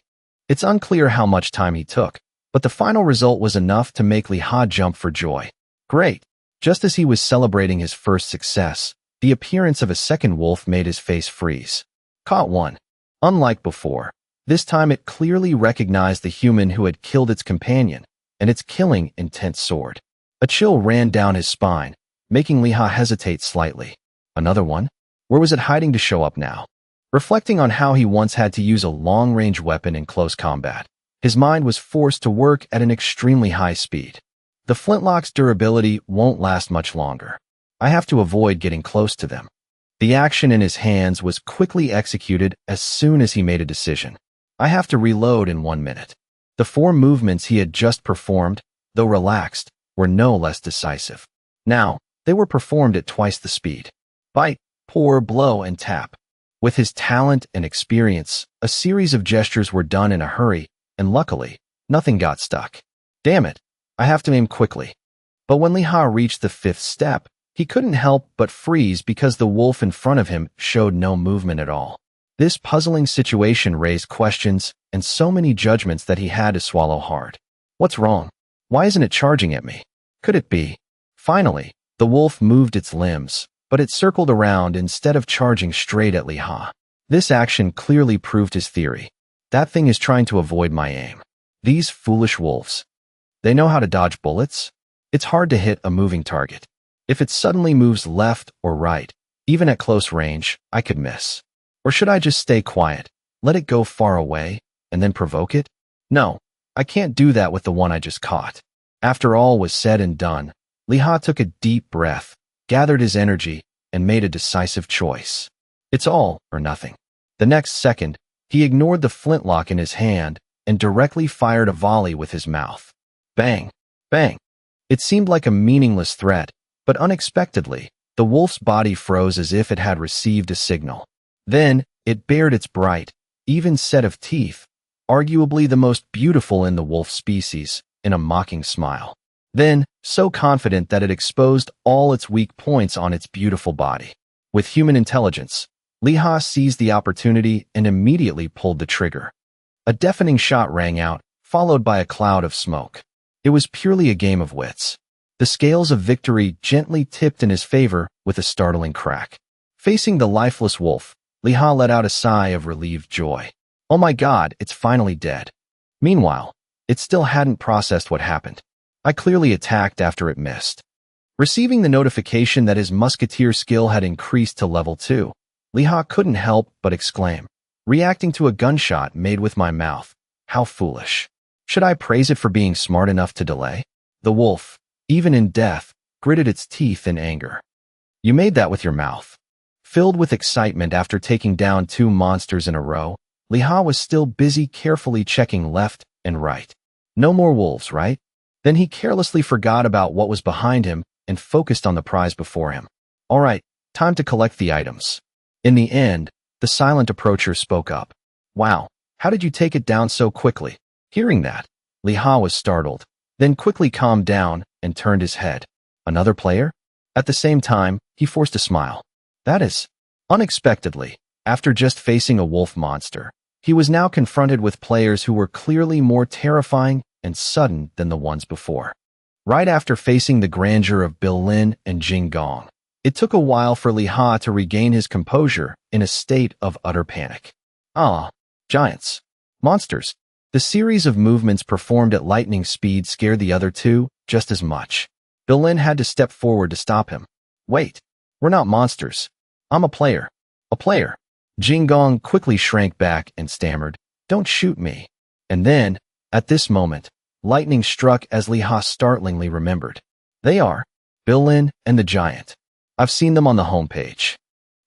It's unclear how much time he took, but the final result was enough to make Liha jump for joy. Great! Just as he was celebrating his first success, the appearance of a second wolf made his face freeze. Caught one. Unlike before, this time it clearly recognized the human who had killed its companion and its killing intent sword. A chill ran down his spine, making Liha hesitate slightly. Another one? Where was it hiding to show up now? Reflecting on how he once had to use a long-range weapon in close combat, his mind was forced to work at an extremely high speed. The flintlock's durability won't last much longer. I have to avoid getting close to them. The action in his hands was quickly executed as soon as he made a decision. I have to reload in 1 minute. The 4 movements he had just performed, though relaxed, were no less decisive. Now, they were performed at twice the speed. Bite, pour, blow, and tap. With his talent and experience, a series of gestures were done in a hurry, and luckily, nothing got stuck. Damn it, I have to aim quickly. But when Liha reached the 5th step, he couldn't help but freeze because the wolf in front of him showed no movement at all. This puzzling situation raised questions and so many judgments that he had to swallow hard. What's wrong? Why isn't it charging at me? Could it be? Finally, the wolf moved its limbs, but it circled around instead of charging straight at Liha. This action clearly proved his theory. That thing is trying to avoid my aim. These foolish wolves. They know how to dodge bullets. It's hard to hit a moving target. If it suddenly moves left or right, even at close range, I could miss. Or should I just stay quiet, Let it go far away, and then provoke it? No, I can't do that with the one I just caught. After all was said and done, Liha took a deep breath, gathered his energy, and made a decisive choice. It's all or nothing. The next second, he ignored the flintlock in his hand and directly fired a volley with his mouth. Bang! Bang! It seemed like a meaningless threat, but unexpectedly, the wolf's body froze as if it had received a signal. Then, it bared its bright, even set of teeth, arguably the most beautiful in the wolf species, in a mocking smile. Then, so confident that it exposed all its weak points on its beautiful body. With human intelligence, Liha seized the opportunity and immediately pulled the trigger. A deafening shot rang out, followed by a cloud of smoke. It was purely a game of wits. The scales of victory gently tipped in his favor with a startling crack. Facing the lifeless wolf, Liha let out a sigh of relieved joy. Oh my God, it's finally dead. Meanwhile, it still hadn't processed what happened. I clearly attacked after it missed. Receiving the notification that his musketeer skill had increased to level 2, Liha couldn't help but exclaim, reacting to a gunshot made with my mouth. How foolish. Should I praise it for being smart enough to delay? The wolf, even in death, gritted its teeth in anger. You made that with your mouth. Filled with excitement after taking down 2 monsters in a row, Liha was still busy carefully checking left and right. No more wolves, right? Then he carelessly forgot about what was behind him and focused on the prize before him. All right, time to collect the items. In the end, the silent approacher spoke up. Wow, how did you take it down so quickly? Hearing that, Liha was startled, then quickly calmed down and turned his head. Another player? At the same time, he forced a smile. That is, unexpectedly, after just facing a wolf monster, he was now confronted with players who were clearly more terrifying and sudden than the ones before. Right after facing the grandeur of Bilin and Jing Gong, it took a while for Liha to regain his composure in a state of utter panic. Ah, giants. Monsters. The series of movements performed at lightning speed scared the other two just as much. Bilin had to step forward to stop him. Wait, we're not monsters. I'm a player. A player. Jing Gong quickly shrank back and stammered, Don't shoot me. And then, at this moment, lightning struck as Liha startlingly remembered. They are Bilin and the giant. I've seen them on the homepage.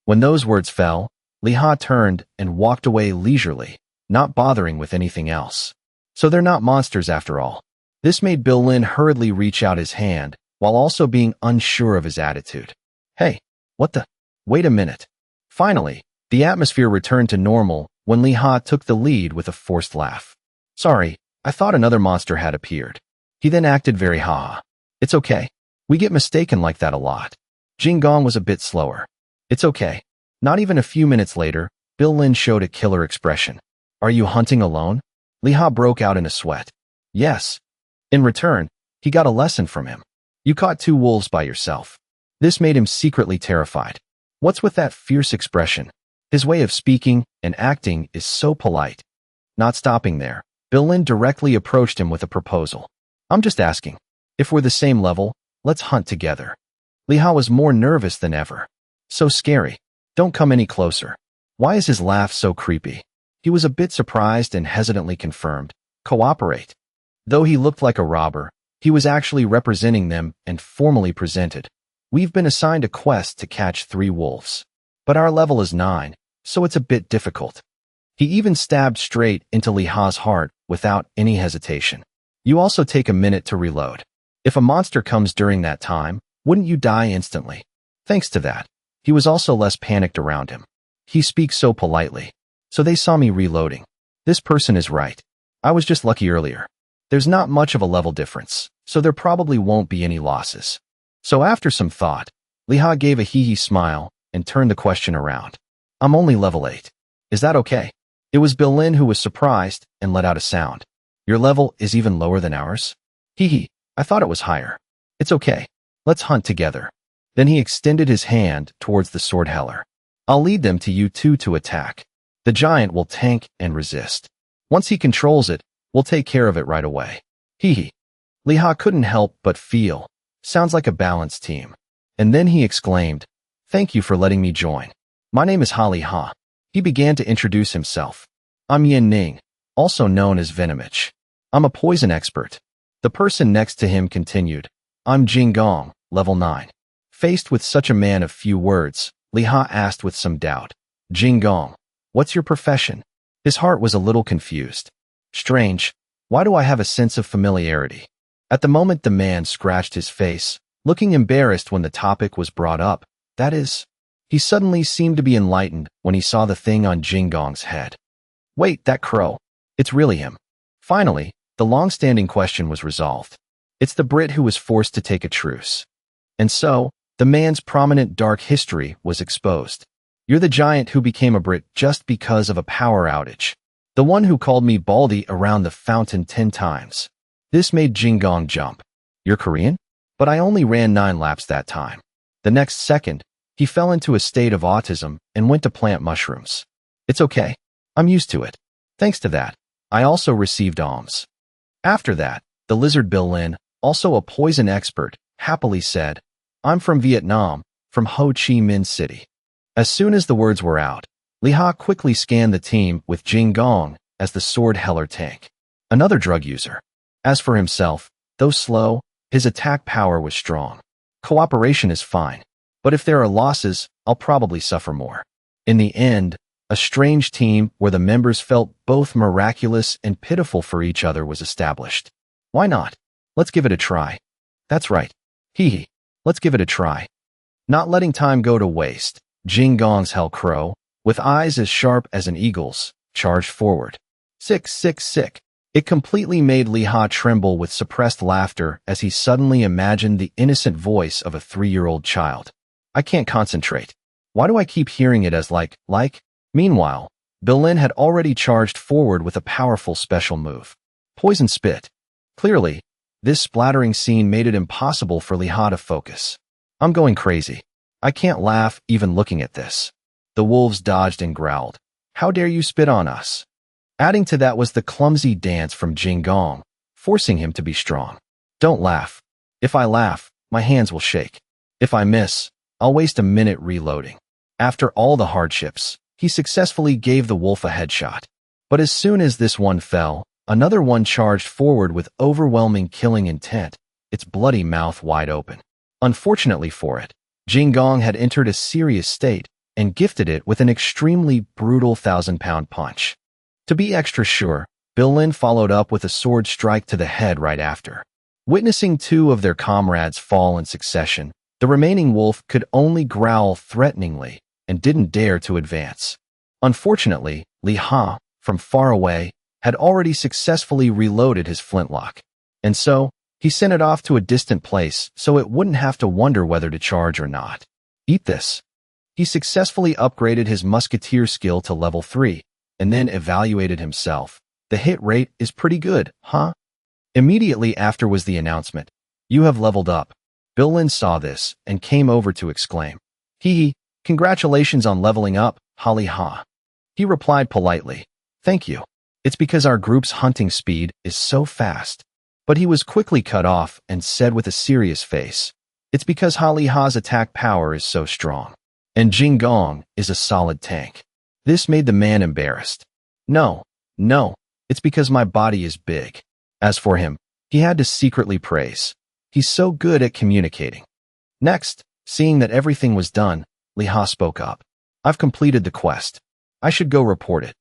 When those words fell, Liha turned and walked away leisurely, not bothering with anything else. So they're not monsters after all. This made Bilin hurriedly reach out his hand, while also being unsure of his attitude. Hey, what the? Wait a minute. Finally, the atmosphere returned to normal when Liha took the lead with a forced laugh. Sorry, I thought another monster had appeared. He then acted very haha. It's okay. We get mistaken like that a lot. Jing Gong was a bit slower. It's okay. Not even a few minutes later, Bilin showed a killer expression. Are you hunting alone? Liha broke out in a sweat. Yes. In return, he got a lesson from him. You caught 2 wolves by yourself. This made him secretly terrified. What's with that fierce expression? His way of speaking and acting is so polite. Not stopping there, Bilin directly approached him with a proposal. I'm just asking. If we're the same level, let's hunt together. Liha was more nervous than ever. So scary. Don't come any closer. Why is his laugh so creepy? He was a bit surprised and hesitantly confirmed. Cooperate. Though he looked like a robber, he was actually representing them and formally presented. We've been assigned a quest to catch 3 wolves. But our level is 9, so it's a bit difficult. He even stabbed straight into Liha's heart without any hesitation. You also take a minute to reload. If a monster comes during that time, wouldn't you die instantly? Thanks to that, he was also less panicked around him. He speaks so politely. So they saw me reloading. This person is right. I was just lucky earlier. There's not much of a level difference, so there probably won't be any losses. So after some thought, Liha gave a hee-hee smile and turned the question around. I'm only level 8. Is that okay? It was Bilin who was surprised and let out a sound. Your level is even lower than ours? Hee-hee, I thought it was higher. It's okay. Let's hunt together. Then he extended his hand towards the sword heller. I'll lead them to you 2 to attack. The giant will tank and resist. Once he controls it, we'll take care of it right away. Hee-hee. Liha couldn't help but feel. Sounds like a balanced team. And then he exclaimed, Thank you for letting me join. My name is Ha Liha. He began to introduce himself. I'm Yin Ning, also known as Venomich. I'm a poison expert. The person next to him continued. I'm Jing Gong, level 9. Faced with such a man of few words, Li Ha asked with some doubt. Jing Gong, what's your profession? His heart was a little confused. Strange, why do I have a sense of familiarity? At the moment the man scratched his face, looking embarrassed when the topic was brought up. That is, he suddenly seemed to be enlightened when he saw the thing on Jing Gong's head. Wait, that crow. It's really him. Finally, the long-standing question was resolved. It's the Brit who was forced to take a truce. And so, the man's prominent dark history was exposed. You're the giant who became a Brit just because of a power outage. The one who called me Baldy around the fountain 10 times. This made Jing Gong jump. You're Korean? But I only ran 9 laps that time. The next second, he fell into a state of autism and went to plant mushrooms. It's okay. I'm used to it. Thanks to that, I also received alms. After that, the lizard Bill Lin, also a poison expert, happily said, I'm from Vietnam, from Ho Chi Minh City. As soon as the words were out, Li Ha quickly scanned the team with Jing Gong as the sword heller tank, another drug user. As for himself, though slow, his attack power was strong. Cooperation is fine, but if there are losses, I'll probably suffer more. In the end, a strange team where the members felt both miraculous and pitiful for each other was established. Why not? Let's give it a try. That's right. Hee. Let's give it a try. Not letting time go to waste, Jing Gong's hell crow, with eyes as sharp as an eagle's, charged forward. Sick. It completely made Li Ha tremble with suppressed laughter as he suddenly imagined the innocent voice of a 3-year-old child. I can't concentrate. Why do I keep hearing it as like? Meanwhile, Bill Lin had already charged forward with a powerful special move. Poison spit. Clearly, this splattering scene made it impossible for Li Ha to focus. I'm going crazy. I can't laugh even looking at this. The wolves dodged and growled. How dare you spit on us? Adding to that was the clumsy dance from Jing Gong, forcing him to be strong. Don't laugh. If I laugh, my hands will shake. If I miss, I'll waste a minute reloading. After all the hardships, he successfully gave the wolf a headshot. But as soon as this one fell, another one charged forward with overwhelming killing intent, its bloody mouth wide open. Unfortunately for it, Jing Gong had entered a serious state and gifted it with an extremely brutal 1,000-pound punch. To be extra sure, Bill Lin followed up with a sword strike to the head right after. Witnessing 2 of their comrades fall in succession, the remaining wolf could only growl threateningly and didn't dare to advance. Unfortunately, Li Ha, from far away, had already successfully reloaded his flintlock. And so, he sent it off to a distant place so it wouldn't have to wonder whether to charge or not. Eat this. He successfully upgraded his musketeer skill to level 3, and then evaluated himself. The hit rate is pretty good, huh? Immediately after was the announcement. You have leveled up. Bill Lin saw this and came over to exclaim. Hee, congratulations on leveling up, Holly Ha. He replied politely. Thank you. It's because our group's hunting speed is so fast. But he was quickly cut off and said with a serious face. It's because Holly Ha's attack power is so strong. And Jing Gong is a solid tank. This made the man embarrassed. No, it's because my body is big. As for him, he had to secretly praise. He's so good at communicating. Next, seeing that everything was done, Li Ha spoke up. I've completed the quest. I should go report it.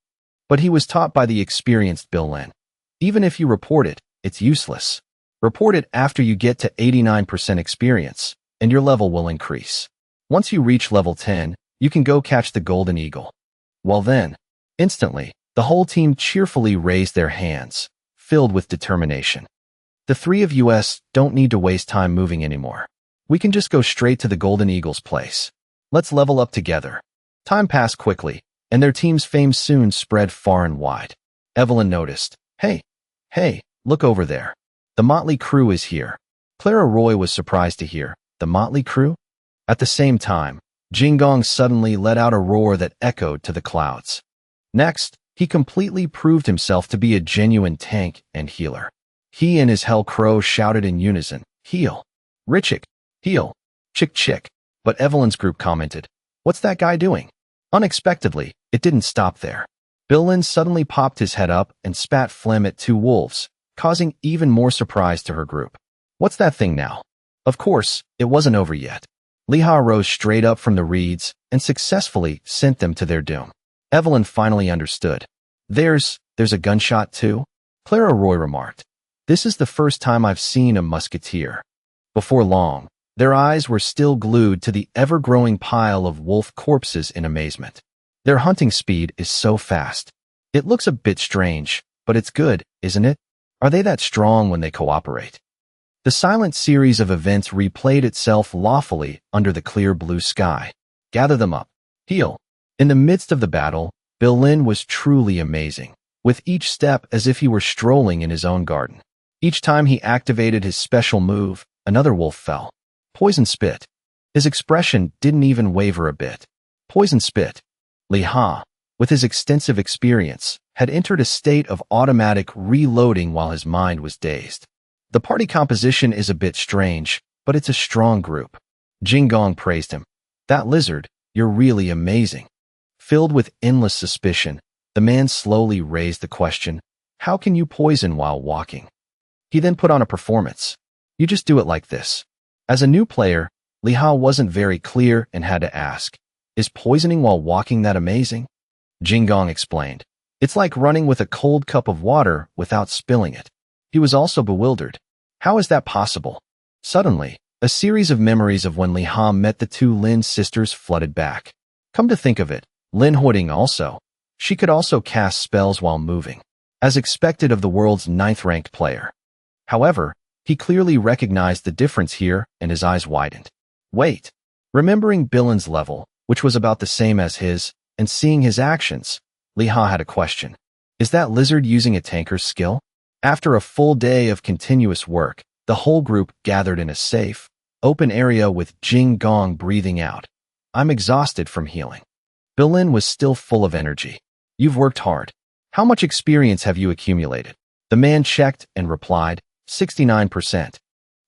But he was taught by the experienced Bill Lin. Even if you report it, it's useless. Report it after you get to 89% experience, and your level will increase. Once you reach level 10, you can go catch the golden eagle. Well then, instantly, the whole team cheerfully raised their hands, filled with determination. The 3 of us don't need to waste time moving anymore. We can just go straight to the golden eagle's place. Let's level up together. Time passed quickly, and their team's fame soon spread far and wide. Evelyn noticed. Hey, look over there. The motley crew is here. Clara Roy was surprised to hear. The motley crew? At the same time, Jing Gong suddenly let out a roar that echoed to the clouds. Next, he completely proved himself to be a genuine tank and healer. He and his hell crow shouted in unison, heal. Richik, heal. Chick. But Evelyn's group commented, what's that guy doing? Unexpectedly, it didn't stop there. Lin suddenly popped his head up and spat phlegm at two wolves, causing even more surprise to her group. What's that thing now? Of course, it wasn't over yet. Li-ha rose straight up from the reeds and successfully sent them to their doom. Evelyn finally understood. There's a gunshot too? Clara Roy remarked. This is the first time I've seen a musketeer. Before long, their eyes were still glued to the ever-growing pile of wolf corpses in amazement. Their hunting speed is so fast. It looks a bit strange, but it's good, isn't it? Are they that strong when they cooperate? The silent series of events replayed itself lawfully under the clear blue sky. Gather them up. Heal. In the midst of the battle, Lin was truly amazing, with each step as if he were strolling in his own garden. Each time he activated his special move, another wolf fell. Poison spit. His expression didn't even waver a bit. Poison spit. Li-ha, with his extensive experience, had entered a state of automatic reloading while his mind was dazed. The party composition is a bit strange, but it's a strong group. Jinggong praised him. That lizard, you're really amazing. Filled with endless suspicion, the man slowly raised the question, how can you poison while walking? He then put on a performance. You just do it like this. As a new player, Li-ha wasn't very clear and had to ask, is poisoning while walking that amazing? Jinggong explained. It's like running with a cold cup of water without spilling it. He was also bewildered. How is that possible? Suddenly, a series of memories of when Li-ha met the two Lin sisters flooded back. Come to think of it, Lin Huiding also. She could also cast spells while moving, as expected of the world's 9th-ranked player. However, he clearly recognized the difference here and his eyes widened. Wait. Remembering Lin's level, which was about the same as his, and seeing his actions, Li-ha had a question. Is that lizard using a tanker's skill? After a full day of continuous work, the whole group gathered in a safe, open area with Jinggong breathing out. I'm exhausted from healing. Lin was still full of energy. You've worked hard. How much experience have you accumulated? The man checked and replied, 69%.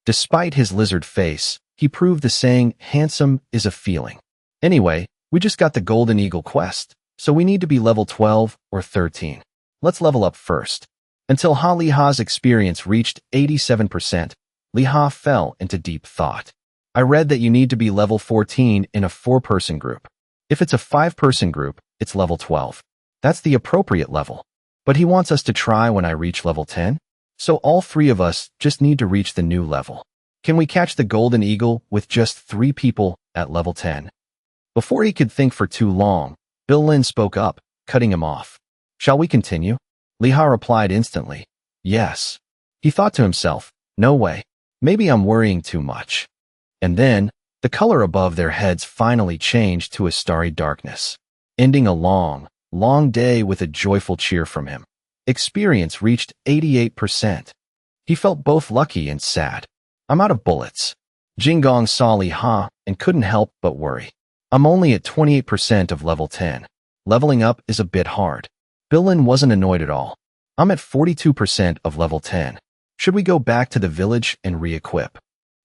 Despite his lizard face, he proved the saying, handsome is a feeling. Anyway, we just got the Golden Eagle quest, so we need to be level 12 or 13. Let's level up first. Until Li-ha's experience reached 87%, Li-ha fell into deep thought. I read that you need to be level 14 in a 4-person group. If it's a 5-person group, it's level 12. That's the appropriate level. But he wants us to try when I reach level 10? So all 3 of us just need to reach the new level. Can we catch the Golden Eagle with just 3 people at level 10? Before he could think for too long, Lin spoke up, cutting him off. Shall we continue? Li-ha replied instantly. Yes. He thought to himself, no way. Maybe I'm worrying too much. And then, the color above their heads finally changed to a starry darkness, ending a long, long day with a joyful cheer from him. Experience reached 88%. He felt both lucky and sad. I'm out of bullets. Jinggong saw Li-ha and couldn't help but worry. I'm only at 28% of level 10. Leveling up is a bit hard. Lin wasn't annoyed at all. I'm at 42% of level 10. Should we go back to the village and re-equip?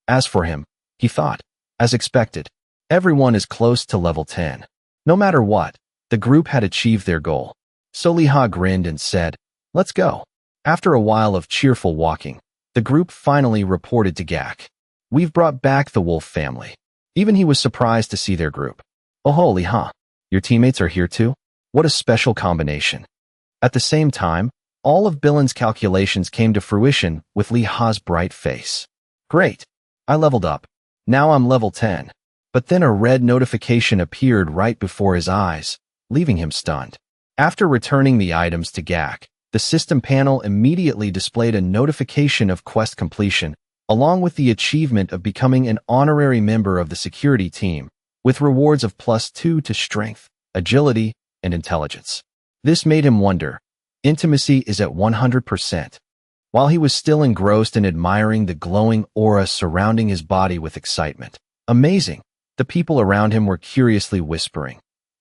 As for him, he thought, as expected, everyone is close to level 10. No matter what, the group had achieved their goal. So Li-ha grinned and said, let's go. After a while of cheerful walking, the group finally reported to Gak. We've brought back the wolf family. Even he was surprised to see their group. Oh, Li-ha, your teammates are here too? What a special combination. At the same time, all of Lin's calculations came to fruition with Li-ha's bright face. Great. I leveled up. Now I'm level 10. But then a red notification appeared right before his eyes, leaving him stunned. After returning the items to Gak, the system panel immediately displayed a notification of quest completion, along with the achievement of becoming an honorary member of the security team, with rewards of +2 to strength, agility, and intelligence. This made him wonder. Intimacy is at 100%. While he was still engrossed in admiring the glowing aura surrounding his body with excitement. Amazing! The people around him were curiously whispering.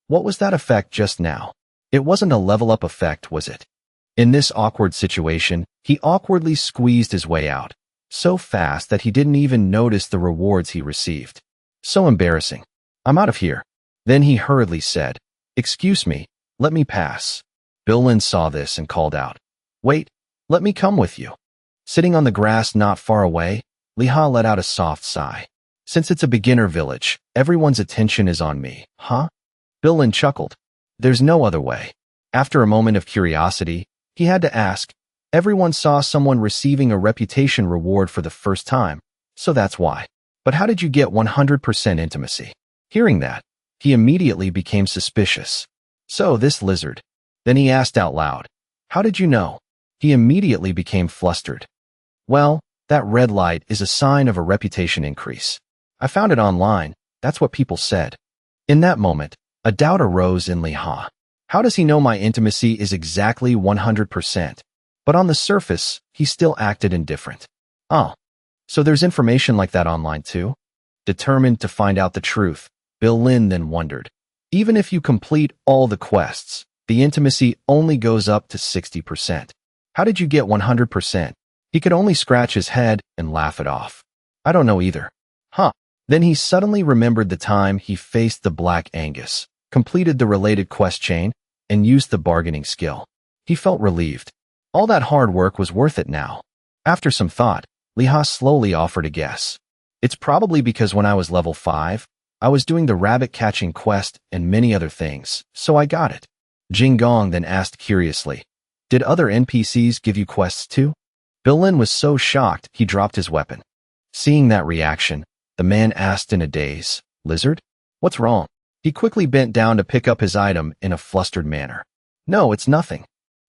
What was that effect just now? It wasn't a level-up effect, was it? In this awkward situation, he awkwardly squeezed his way out, so fast that he didn't even notice the rewards he received. So embarrassing. I'm out of here. Then he hurriedly said, excuse me, let me pass. Bill Lin saw this and called out, "Wait, let me come with you." Sitting on the grass not far away, Li Ha let out a soft sigh. "Since it's a beginner village, everyone's attention is on me, huh?" Bill Lin chuckled. "There's no other way." After a moment of curiosity, he had to ask, "Everyone saw someone receiving a reputation reward for the first time, so that's why. But how did you get 100% intimacy?" Hearing that, he immediately became suspicious. "So this lizard." Then he asked out loud, "How did you know?" He immediately became flustered. "Well, that red light is a sign of a reputation increase. I found it online, that's what people said." In that moment, a doubt arose in Li Ha. How does he know my intimacy is exactly 100%? But on the surface, he still acted indifferent. Oh, so there's information like that online too? Determined to find out the truth, Bill Lin then wondered. Even if you complete all the quests, the intimacy only goes up to 60%. How did you get 100%? He could only scratch his head and laugh it off. "I don't know either." Huh. Then he suddenly remembered the time he faced the Black Angus, completed the related quest chain, and used the bargaining skill. He felt relieved. All that hard work was worth it now. After some thought, Li Ha slowly offered a guess. "It's probably because when I was level 5, I was doing the rabbit-catching quest and many other things, so I got it." Jing Gong then asked curiously, "Did other NPCs give you quests too?" Bill Lin was so shocked he dropped his weapon. Seeing that reaction, the man asked in a daze, "Lizard? What's wrong?" He quickly bent down to pick up his item in a flustered manner. "No, it's nothing."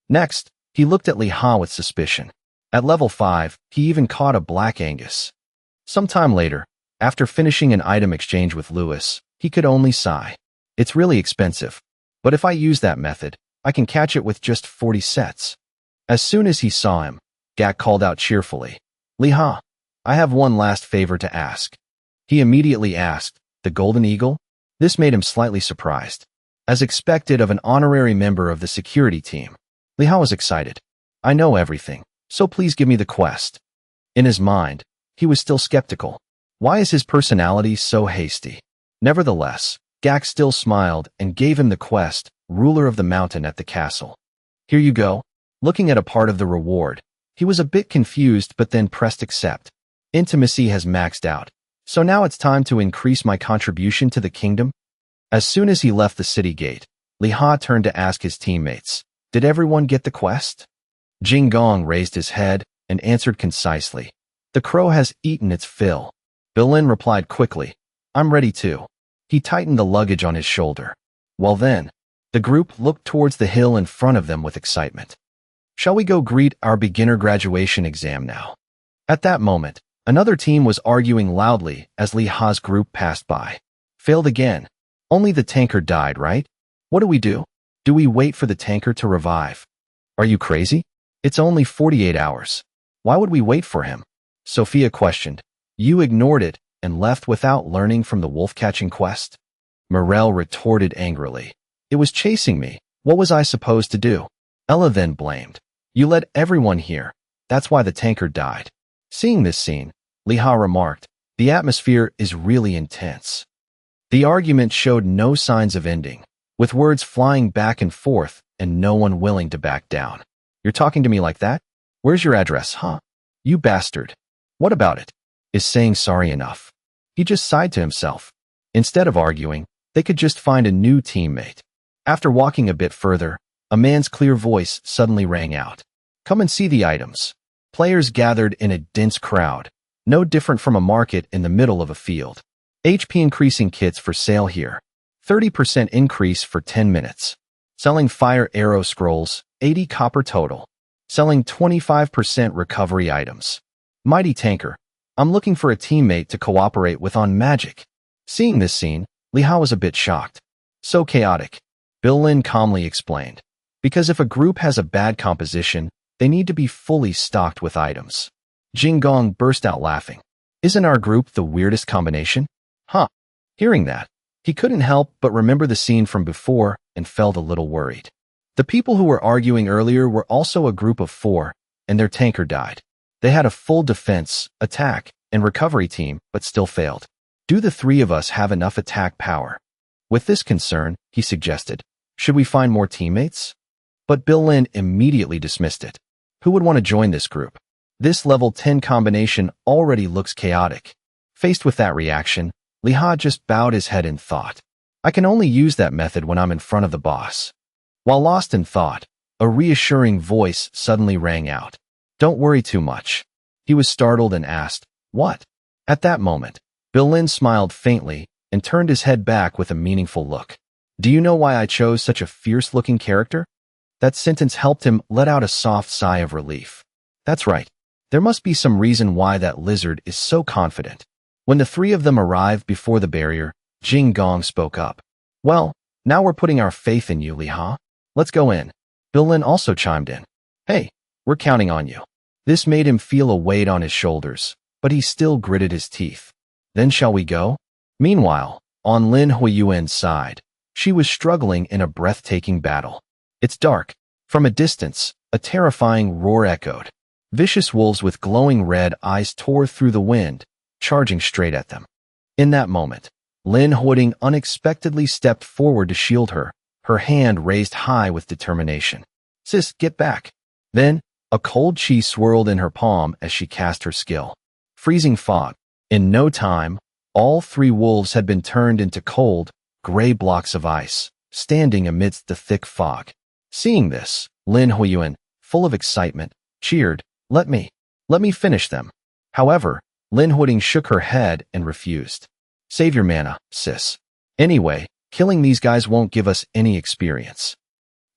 Next, he looked at Li Ha with suspicion. At level 5, he even caught a Black Angus. Sometime later, after finishing an item exchange with Lewis, he could only sigh. "It's really expensive. But if I use that method, I can catch it with just 40 sets." As soon as he saw him, Gak called out cheerfully, "Li Ha, I have one last favor to ask." He immediately asked, "The Golden Eagle?" This made him slightly surprised. As expected of an honorary member of the security team, Li Ha was excited. "I know everything, so please give me the quest." In his mind, he was still skeptical. Why is his personality so hasty? Nevertheless, Gak still smiled and gave him the quest, Ruler of the Mountain at the Castle. "Here you go." Looking at a part of the reward, he was a bit confused but then pressed accept. Intimacy has maxed out, so now it's time to increase my contribution to the kingdom. As soon as he left the city gate, Li Ha turned to ask his teammates, "Did everyone get the quest?" Jing Gong raised his head and answered concisely, "The crow has eaten its fill." Bill Lin replied quickly, "I'm ready too." He tightened the luggage on his shoulder. Well then, the group looked towards the hill in front of them with excitement. "Shall we go greet our beginner graduation exam now?" At that moment, another team was arguing loudly as Li Ha's group passed by. "Failed again. Only the tanker died, right? What do we do? Do we wait for the tanker to revive? Are you crazy? It's only 48 hours. Why would we wait for him?" Sophia questioned. "You ignored it and left without learning from the wolf-catching quest?" Morel retorted angrily. "It was chasing me. What was I supposed to do?" Ella then blamed. "You led everyone here. That's why the tanker died." Seeing this scene, Li Ha remarked, "The atmosphere is really intense." The argument showed no signs of ending, with words flying back and forth and no one willing to back down. "You're talking to me like that? Where's your address, huh? You bastard. What about it? Is saying sorry enough?" He just sighed to himself. Instead of arguing, they could just find a new teammate. After walking a bit further, a man's clear voice suddenly rang out. "Come and see the items." Players gathered in a dense crowd, no different from a market in the middle of a field. HP increasing kits for sale here. 30% increase for 10 minutes. Selling fire arrow scrolls, 80 copper total. Selling 25% recovery items. Mighty tanker. I'm looking for a teammate to cooperate with on magic. Seeing this scene, Li Ha was a bit shocked. "So chaotic," Bill Lin calmly explained. "Because if a group has a bad composition, they need to be fully stocked with items." Jing Gong burst out laughing. "Isn't our group the weirdest combination?" Huh. Hearing that, he couldn't help but remember the scene from before and felt a little worried. The people who were arguing earlier were also a group of 4, and their tanker died. They had a full defense, attack, and recovery team, but still failed. Do the 3 of us have enough attack power? With this concern, he suggested, "Should we find more teammates?" But Bill Lin immediately dismissed it. Who would want to join this group? This level 10 combination already looks chaotic. Faced with that reaction, Li Ha just bowed his head in thought. I can only use that method when I'm in front of the boss. While lost in thought, a reassuring voice suddenly rang out. Don't worry too much. He was startled and asked, What? At that moment, Bill Lin smiled faintly and turned his head back with a meaningful look. Do you know why I chose such a fierce-looking character? That sentence helped him let out a soft sigh of relief. That's right. There must be some reason why that lizard is so confident. When the three of them arrived before the barrier, Jing Gong spoke up. Well, now we're putting our faith in you, Li Ha. Let's go in. Bill Lin also chimed in. Hey, we're counting on you. This made him feel a weight on his shoulders, but he still gritted his teeth. Then shall we go? Meanwhile, on Lin Huiyuan's side, she was struggling in a breathtaking battle. It's dark. From a distance, a terrifying roar echoed. Vicious wolves with glowing red eyes tore through the wind, charging straight at them. In that moment, Lin Huiyuan unexpectedly stepped forward to shield her, her hand raised high with determination. Sis, get back. Then, a cold chi swirled in her palm as she cast her skill. Freezing fog. In no time, all three wolves had been turned into cold, gray blocks of ice, standing amidst the thick fog. Seeing this, Lin Huiyuan, full of excitement, cheered, Let me finish them. However, Lin Huiyuan shook her head and refused. Save your mana, sis. Anyway, killing these guys won't give us any experience.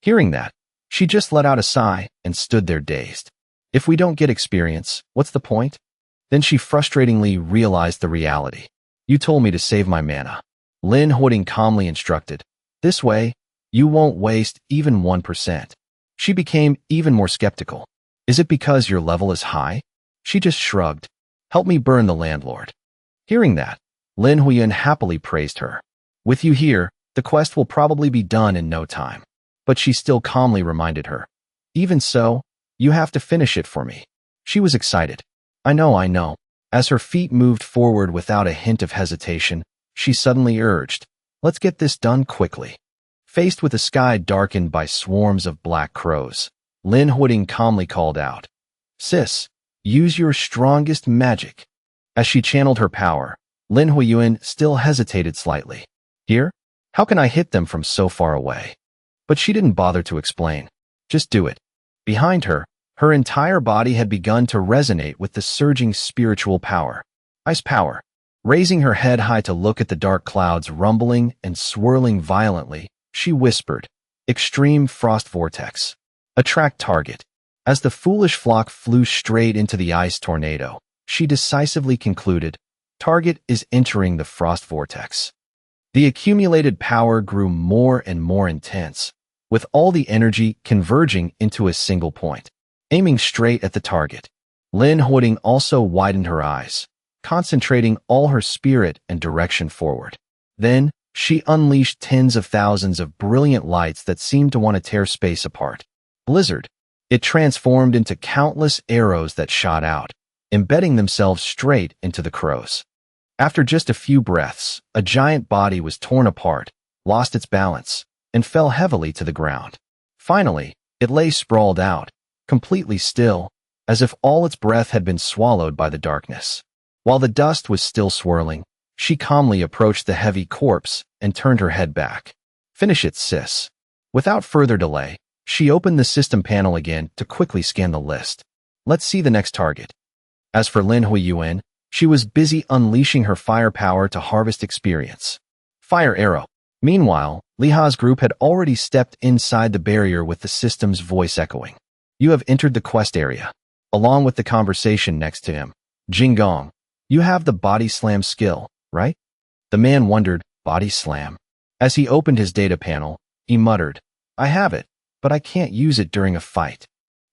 Hearing that, she just let out a sigh and stood there dazed. If we don't get experience, what's the point? Then she frustratingly realized the reality. You told me to save my mana. Lin Huiyuan calmly instructed. This way, you won't waste even 1%. She became even more skeptical. Is it because your level is high? She just shrugged. Help me burn the landlord. Hearing that, Lin Huiyuan happily praised her. With you here, the quest will probably be done in no time. But she still calmly reminded her. Even so, you have to finish it for me. She was excited. I know. As her feet moved forward without a hint of hesitation, she suddenly urged, Let's get this done quickly. Faced with a sky darkened by swarms of black crows, Lin Huiyuan calmly called out, Sis, use your strongest magic. As she channeled her power, Lin Huiyuan still hesitated slightly. Here? How can I hit them from so far away? But she didn't bother to explain. Just do it. Behind her, her entire body had begun to resonate with the surging spiritual power. Ice power. Raising her head high to look at the dark clouds rumbling and swirling violently, she whispered, Extreme Frost Vortex. Attract target. As the foolish flock flew straight into the ice tornado, she decisively concluded, Target is entering the frost vortex. The accumulated power grew more and more intense, with all the energy converging into a single point. Aiming straight at the target, Lin Huiyuan also widened her eyes, concentrating all her spirit and direction forward. Then, she unleashed tens of thousands of brilliant lights that seemed to want to tear space apart. Blizzard. It transformed into countless arrows that shot out, embedding themselves straight into the crows. After just a few breaths, a giant body was torn apart, lost its balance, and fell heavily to the ground. Finally, it lay sprawled out, completely still, as if all its breath had been swallowed by the darkness. While the dust was still swirling, she calmly approached the heavy corpse and turned her head back. Finish it, sis. Without further delay, she opened the system panel again to quickly scan the list. Let's see the next target. As for Lin Huiyuan, she was busy unleashing her firepower to harvest experience. Fire arrow. Meanwhile, Li Ha's group had already stepped inside the barrier with the system's voice echoing. You have entered the quest area. Along with the conversation next to him. Jinggong, you have the body slam skill, right? The man wondered, body slam. As he opened his data panel, he muttered, I have it, but I can't use it during a fight.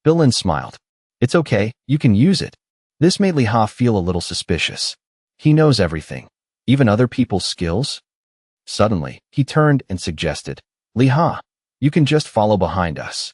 Bill Lin smiled. It's okay, you can use it. This made Li Ha feel a little suspicious. He knows everything, even other people's skills. Suddenly, he turned and suggested, Li Ha, you can just follow behind us.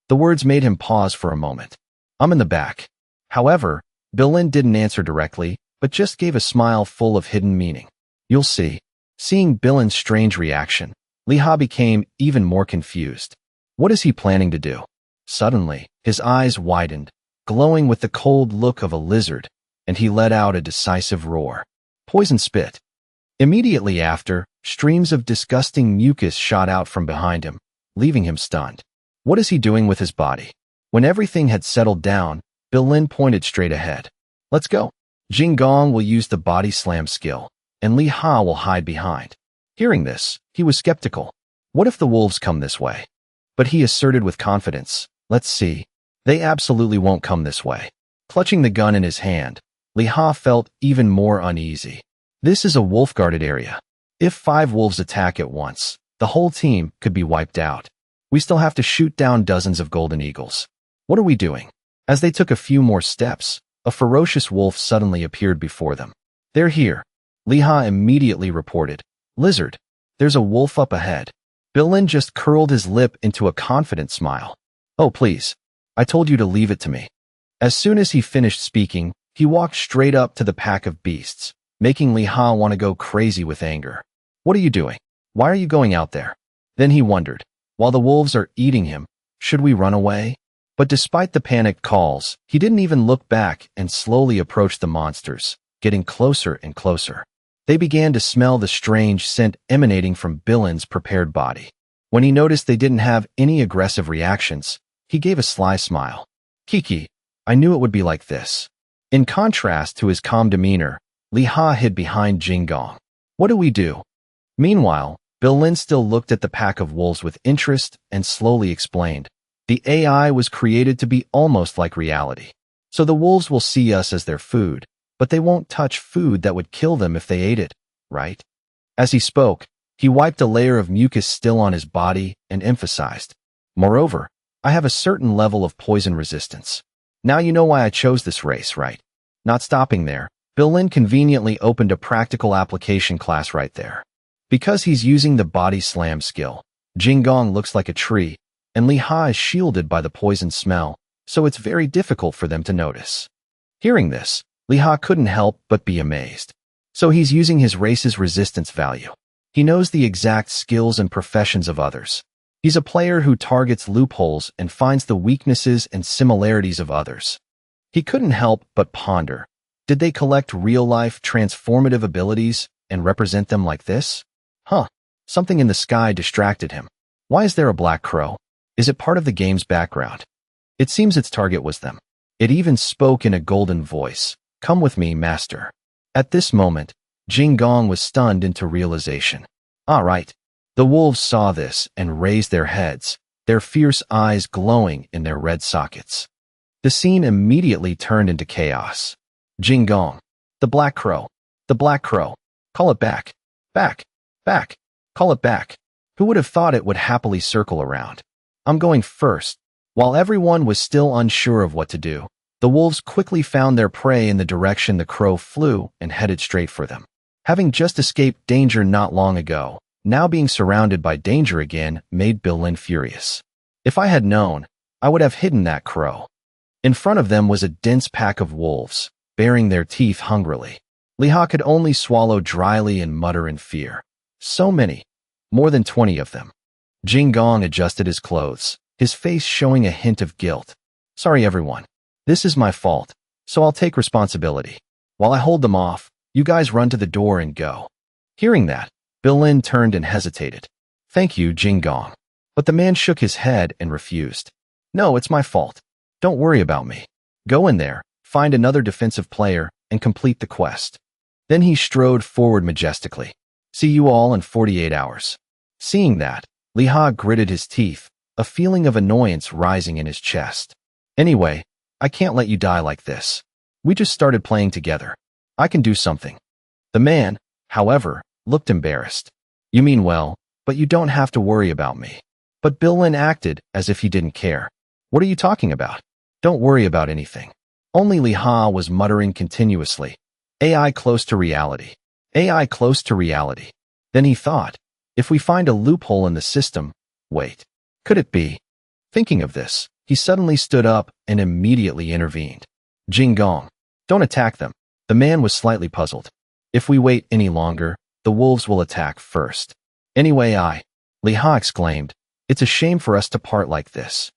The words made him pause for a moment. I'm in the back. However, Bill Lin didn't answer directly, but just gave a smile full of hidden meaning. You'll see. Seeing Bill Lin's strange reaction, Li Ha became even more confused. What is he planning to do? Suddenly, his eyes widened, glowing with the cold look of a lizard, and he let out a decisive roar. Poison spit. Immediately after, streams of disgusting mucus shot out from behind him, leaving him stunned. What is he doing with his body? When everything had settled down, Bilin pointed straight ahead. Let's go. Jing Gong will use the body slam skill, and Li Ha will hide behind. Hearing this, he was skeptical. What if the wolves come this way? But he asserted with confidence, let's see. They absolutely won't come this way. Clutching the gun in his hand, Li Ha felt even more uneasy. This is a wolf-guarded area. If 5 wolves attack at once, the whole team could be wiped out. We still have to shoot down dozens of golden eagles. What are we doing? As they took a few more steps, a ferocious wolf suddenly appeared before them. They're here. Li Ha immediately reported. Lizard, there's a wolf up ahead. Bilin just curled his lip into a confident smile. Oh, please. I told you to leave it to me. As soon as he finished speaking, he walked straight up to the pack of beasts, making Li Ha want to go crazy with anger. What are you doing? Why are you going out there? Then he wondered, while the wolves are eating him, should we run away? But despite the panicked calls, he didn't even look back and slowly approached the monsters, getting closer and closer. They began to smell the strange scent emanating from Bilin's prepared body. When he noticed they didn't have any aggressive reactions, he gave a sly smile. Kiki, I knew it would be like this. In contrast to his calm demeanor, Li Ha hid behind Jing Gong. What do we do? Meanwhile, Bilin still looked at the pack of wolves with interest and slowly explained. The AI was created to be almost like reality. So the wolves will see us as their food, but they won't touch food that would kill them if they ate it, right? As he spoke, he wiped a layer of mucus still on his body and emphasized. Moreover, I have a certain level of poison resistance. Now you know why I chose this race, right? Not stopping there, Bilin conveniently opened a practical application class right there. Because he's using the body slam skill, Jing Gong looks like a tree, and Li Ha is shielded by the poison smell, so it's very difficult for them to notice. Hearing this, Li Ha couldn't help but be amazed. So he's using his race's resistance value. He knows the exact skills and professions of others. He's a player who targets loopholes and finds the weaknesses and similarities of others. He couldn't help but ponder. Did they collect real-life transformative abilities and represent them like this? Something in the sky distracted him. Why is there a black crow? Is it part of the game's background? It seems its target was them. It even spoke in a golden voice. Come with me, master. At this moment, Jing Gong was stunned into realization. All right. The wolves saw this and raised their heads, their fierce eyes glowing in their red sockets. The scene immediately turned into chaos. Jing Gong. The black crow. The black crow. Call it back. Back. Back. Call it back. Who would have thought it would happily circle around? I'm going first. While everyone was still unsure of what to do, the wolves quickly found their prey in the direction the crow flew and headed straight for them. Having just escaped danger not long ago, now being surrounded by danger again made Bilin furious. If I had known, I would have hidden that crow. In front of them was a dense pack of wolves, baring their teeth hungrily. Li Ha could only swallow dryly and mutter in fear. So many, more than 20 of them. Jing Gong adjusted his clothes, his face showing a hint of guilt. Sorry everyone. This is my fault, so I'll take responsibility. While I hold them off, you guys run to the door and go. Hearing that, Bilin turned and hesitated. Thank you, Jing Gong. But the man shook his head and refused. No, it's my fault. Don't worry about me. Go in there, find another defensive player, and complete the quest. Then he strode forward majestically. See you all in 48 hours. Seeing that, Li Ha gritted his teeth, a feeling of annoyance rising in his chest. Anyway, I can't let you die like this. We just started playing together. I can do something. The man, however, looked embarrassed. You mean well, but you don't have to worry about me. But Bilin acted as if he didn't care. What are you talking about? Don't worry about anything. Only Li Ha was muttering continuously. AI close to reality. AI close to reality. Then he thought, if we find a loophole in the system, wait, could it be? Thinking of this, he suddenly stood up and immediately intervened. Jing Gong, don't attack them. The man was slightly puzzled. If we wait any longer, the wolves will attack first. Anyway, Li Ha exclaimed, It's a shame for us to part like this.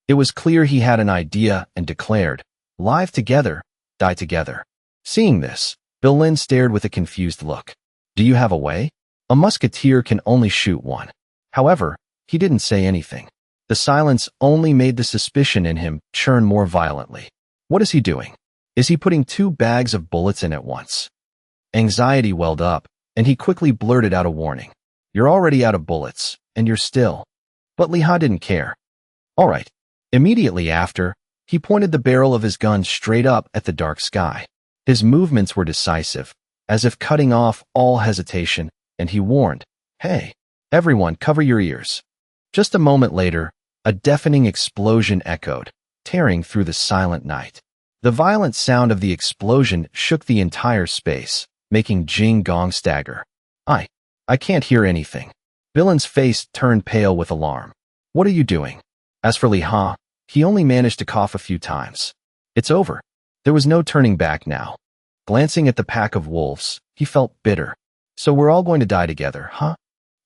It was clear he had an idea and declared, live together, die together. Seeing this, Bill stared with a confused look. Do you have a way? A musketeer can only shoot one. However, he didn't say anything. The silence only made the suspicion in him churn more violently. What is he doing? Is he putting 2 bags of bullets in at once? Anxiety welled up, and he quickly blurted out a warning. You're already out of bullets, and you're still. But Liha didn't care. All right. Immediately after, he pointed the barrel of his gun straight up at the dark sky. His movements were decisive, as if cutting off all hesitation, and he warned, Hey, everyone, cover your ears. Just a moment later, a deafening explosion echoed, tearing through the silent night. The violent sound of the explosion shook the entire space, making Jing Gong stagger. I can't hear anything. Billin's face turned pale with alarm. What are you doing? As for Liha, he only managed to cough a few times. It's over. There was no turning back now. Glancing at the pack of wolves, he felt bitter. So we're all going to die together, huh?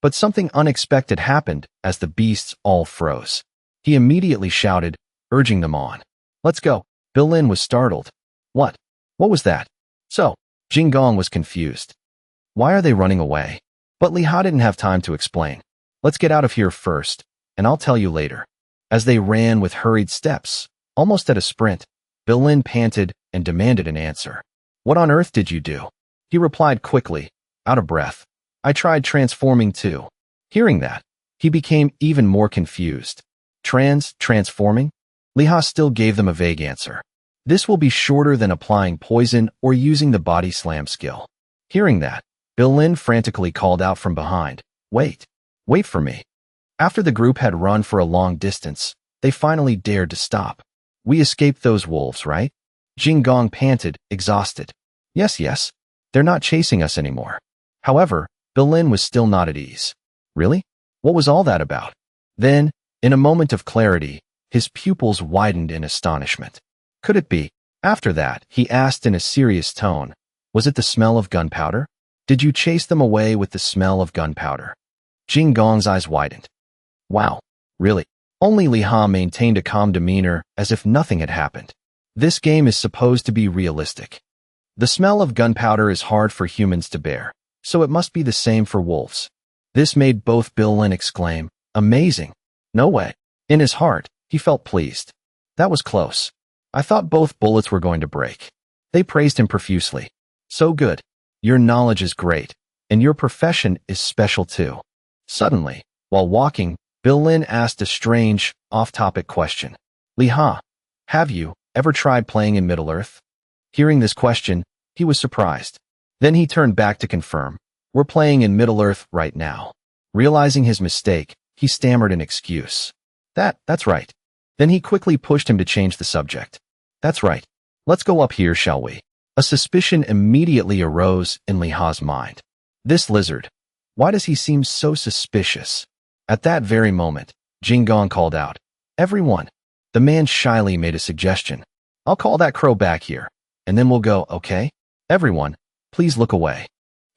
But something unexpected happened as the beasts all froze. He immediately shouted, urging them on. Let's go. Billin was startled. What? What was that? So, Jing Gong was confused. Why are they running away? But Liha didn't have time to explain. Let's get out of here first, and I'll tell you later. As they ran with hurried steps, almost at a sprint, Billin panted and demanded an answer. What on earth did you do? He replied quickly, out of breath. I tried transforming too. Hearing that, he became even more confused. Transforming? Liha still gave them a vague answer. This will be shorter than applying poison or using the body slam skill. Hearing that, Billin frantically called out from behind, Wait for me. After the group had run for a long distance, they finally dared to stop. We escaped those wolves, right? Jing Gong panted, exhausted. Yes. They're not chasing us anymore. However, Billin was still not at ease. Really? What was all that about? Then, in a moment of clarity, his pupils widened in astonishment. Could it be? After that, he asked in a serious tone, Was it the smell of gunpowder? Did you chase them away with the smell of gunpowder? Jing Gong's eyes widened. Wow, really? Only Liha maintained a calm demeanor as if nothing had happened. This game is supposed to be realistic. The smell of gunpowder is hard for humans to bear, so it must be the same for wolves. This made both Billin exclaim, Amazing! No way. In his heart, he felt pleased. That was close. I thought both bullets were going to break. They praised him profusely. So good. Your knowledge is great, and your profession is special too. Suddenly, while walking, Billin asked a strange, off-topic question. Liha, have you ever tried playing in Middle-earth? Hearing this question, he was surprised. Then he turned back to confirm. We're playing in Middle-earth right now. Realizing his mistake, he stammered an excuse. That's right. Then he quickly pushed him to change the subject. That's right. Let's go up here, shall we? A suspicion immediately arose in Liha's mind. This lizard. Why does he seem so suspicious? At that very moment, Jing Gong called out, Everyone. The man shyly made a suggestion. I'll call that crow back here, and then we'll go, okay? Everyone, please look away.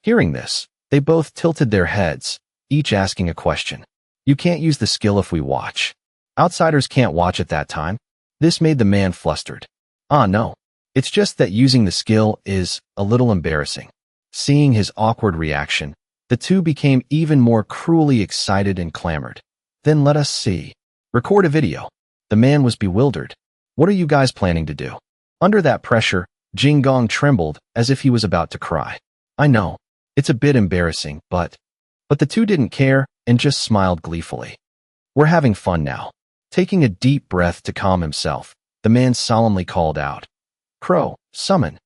Hearing this, they both tilted their heads, each asking a question. You can't use the skill if we watch. Outsiders can't watch at that time. This made the man flustered. No. It's just that using the skill is a little embarrassing. Seeing his awkward reaction, the two became even more cruelly excited and clamored. Then let us see. Record a video. The man was bewildered. What are you guys planning to do? Under that pressure, Jing Gong trembled as if he was about to cry. I know. It's a bit embarrassing, but the two didn't care and just smiled gleefully. We're having fun now. Taking a deep breath to calm himself, the man solemnly called out, Crow, summon.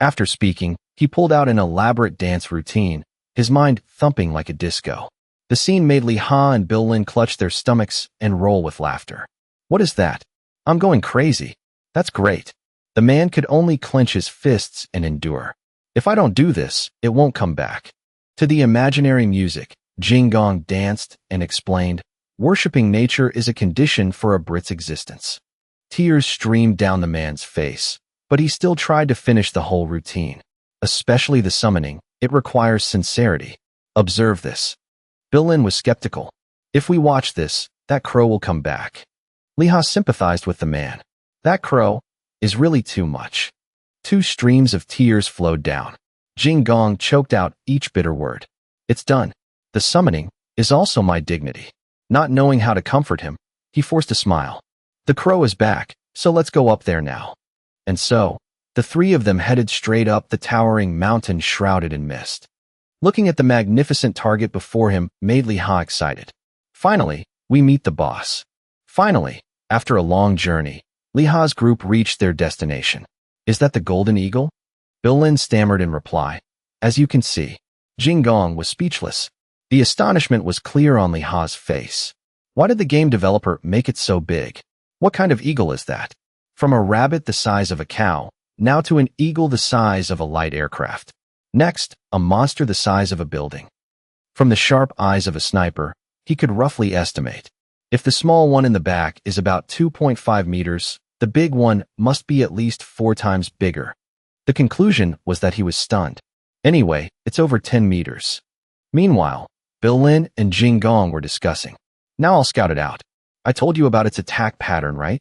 After speaking, he pulled out an elaborate dance routine, his mind thumping like a disco. The scene made Liha and Billin clutch their stomachs and roll with laughter. What is that? I'm going crazy. That's great. The man could only clench his fists and endure. If I don't do this, it won't come back. To the imaginary music, Jing Gong danced and explained, Worshipping nature is a condition for a Brit's existence. Tears streamed down the man's face, but he still tried to finish the whole routine. Especially the summoning, it requires sincerity. Observe this. Billin was skeptical. If we watch this, that crow will come back. Li Ha sympathized with the man. That crow is really too much. 2 streams of tears flowed down. Jing Gong choked out each bitter word. It's done. The summoning is also my dignity. Not knowing how to comfort him, he forced a smile. The crow is back, so let's go up there now. And so, the 3 of them headed straight up the towering mountain shrouded in mist. Looking at the magnificent target before him made Li Ha excited. Finally, we meet the boss. Finally, after a long journey, Li Ha's group reached their destination. Is that the Golden Eagle? Bill Lin stammered in reply. As you can see, Jing Gong was speechless. The astonishment was clear on Li Ha's face. Why did the game developer make it so big? What kind of eagle is that? From a rabbit the size of a cow, now to an eagle the size of a light aircraft. Next, a monster the size of a building. From the sharp eyes of a sniper, he could roughly estimate. If the small one in the back is about 2.5 meters, the big one must be at least 4 times bigger. The conclusion was that he was stunned. Anyway, it's over 10 meters. Meanwhile, Bill Lin and Jing Gong were discussing. Now I'll scout it out. I told you about its attack pattern, right?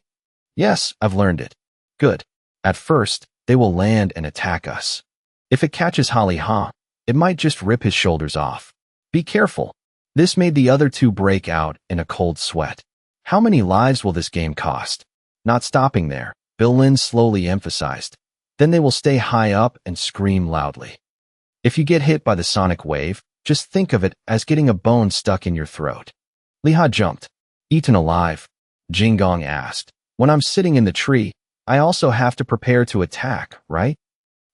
Yes, I've learned it. Good. At first, they will land and attack us. If it catches Li Ha, it might just rip his shoulders off. Be careful. This made the other 2 break out in a cold sweat. How many lives will this game cost? Not stopping there, Bill Lin slowly emphasized. Then they will stay high up and scream loudly. If you get hit by the sonic wave, just think of it as getting a bone stuck in your throat. Li Ha jumped. Eaten alive? Jing Gong asked. When I'm sitting in the tree, I also have to prepare to attack, right?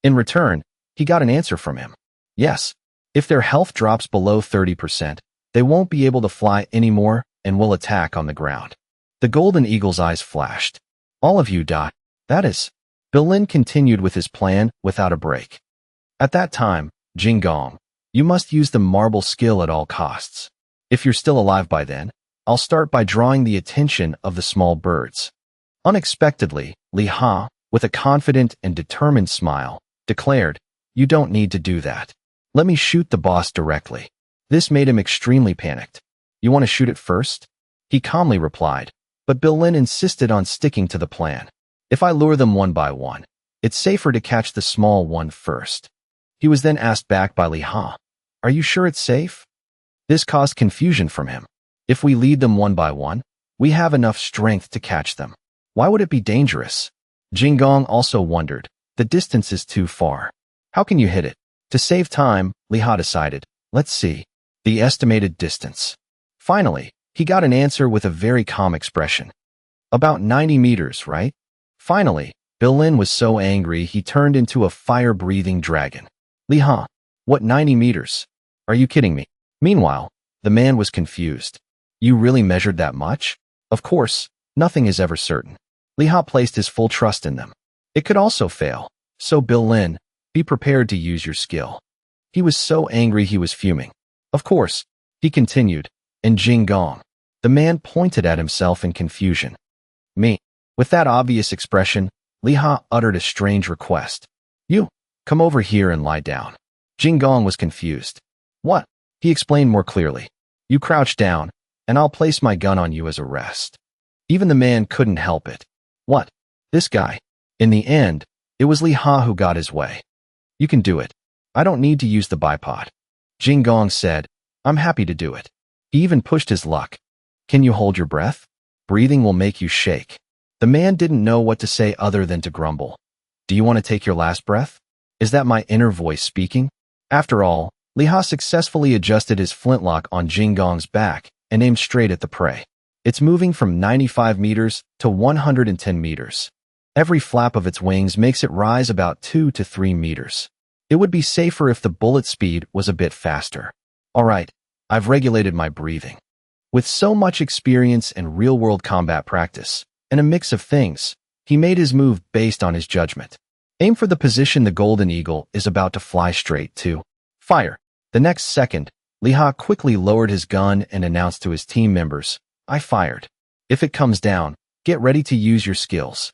In return, he got an answer from him. Yes. If their health drops below 30%, they won't be able to fly anymore and will attack on the ground. The Golden Eagle's eyes flashed. All of you die. That is. Bill Lin continued with his plan without a break. At that time, Jing Gong, you must use the marble skill at all costs. If you're still alive by then, I'll start by drawing the attention of the small birds. Unexpectedly, Li Ha, with a confident and determined smile, declared, You don't need to do that. Let me shoot the boss directly. This made him extremely panicked. You want to shoot it first? He calmly replied, but Bill Lin insisted on sticking to the plan. If I lure them one by one, it's safer to catch the small one first. He was then asked back by Li Ha, Are you sure it's safe? This caused confusion from him. If we lead them one by one, we have enough strength to catch them. Why would it be dangerous? Jing Gong also wondered. The distance is too far. How can you hit it? To save time, Li Ha decided, let's see. The estimated distance. Finally, he got an answer with a very calm expression. About 90 meters, right? Finally, Bill Lin was so angry he turned into a fire-breathing dragon. Li Ha, what 90 meters? Are you kidding me? Meanwhile, the man was confused. You really measured that much? Of course, nothing is ever certain. Li Ha placed his full trust in them. It could also fail. So Bill Lin, be prepared to use your skill. He was so angry he was fuming. Of course, he continued, and Jing Gong. The man pointed at himself in confusion. Me. With that obvious expression, Li Ha uttered a strange request. You, come over here and lie down. Jing Gong was confused. What? He explained more clearly. You crouch down, and I'll place my gun on you as a rest. Even the man couldn't help it. What? This guy. In the end, it was Li Ha who got his way. You can do it. I don't need to use the bipod. Jing Gong said, I'm happy to do it. He even pushed his luck. Can you hold your breath? Breathing will make you shake. The man didn't know what to say other than to grumble. Do you want to take your last breath? Is that my inner voice speaking? After all, Li Ha successfully adjusted his flintlock on Jing Gong's back and aimed straight at the prey. It's moving from 95 meters to 110 meters. Every flap of its wings makes it rise about 2 to 3 meters. It would be safer if the bullet speed was a bit faster. All right, I've regulated my breathing. With so much experience and real-world combat practice, and a mix of things, he made his move based on his judgment. Aim for the position the Golden Eagle is about to fly straight to. Fire. The next second, Li Ha quickly lowered his gun and announced to his team members, I fired. If it comes down, get ready to use your skills.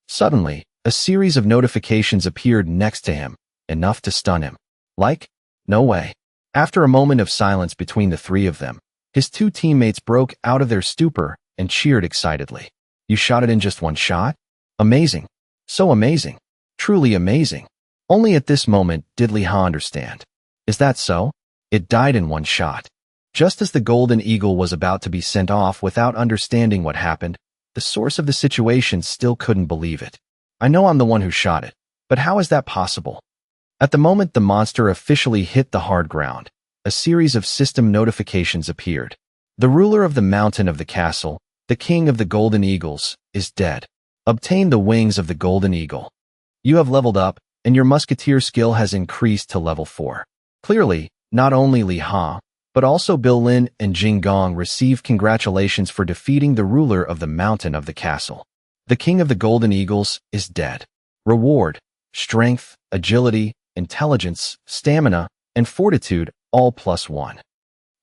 Suddenly, a series of notifications appeared next to him, enough to stun him. Like? No way. After a moment of silence between the 3 of them, His two teammates broke out of their stupor and cheered excitedly. You shot it in just one shot? Amazing. So amazing. Truly amazing. Only at this moment did Li Ha understand. Is that so? It died in one shot. Just as the golden eagle was about to be sent off without understanding what happened, the source of the situation still couldn't believe it. I know I'm the one who shot it, but how is that possible? At the moment the monster officially hit the hard ground, a series of system notifications appeared. The ruler of the mountain of the castle, the king of the golden eagles, is dead. Obtain the wings of the golden eagle. You have leveled up, and your musketeer skill has increased to level 4. Clearly, not only Li Ha, but also Bill Lin and Jing Gong received congratulations for defeating the ruler of the mountain of the castle. The king of the golden eagles is dead. Reward, strength, agility, intelligence, stamina, and fortitude, all +1.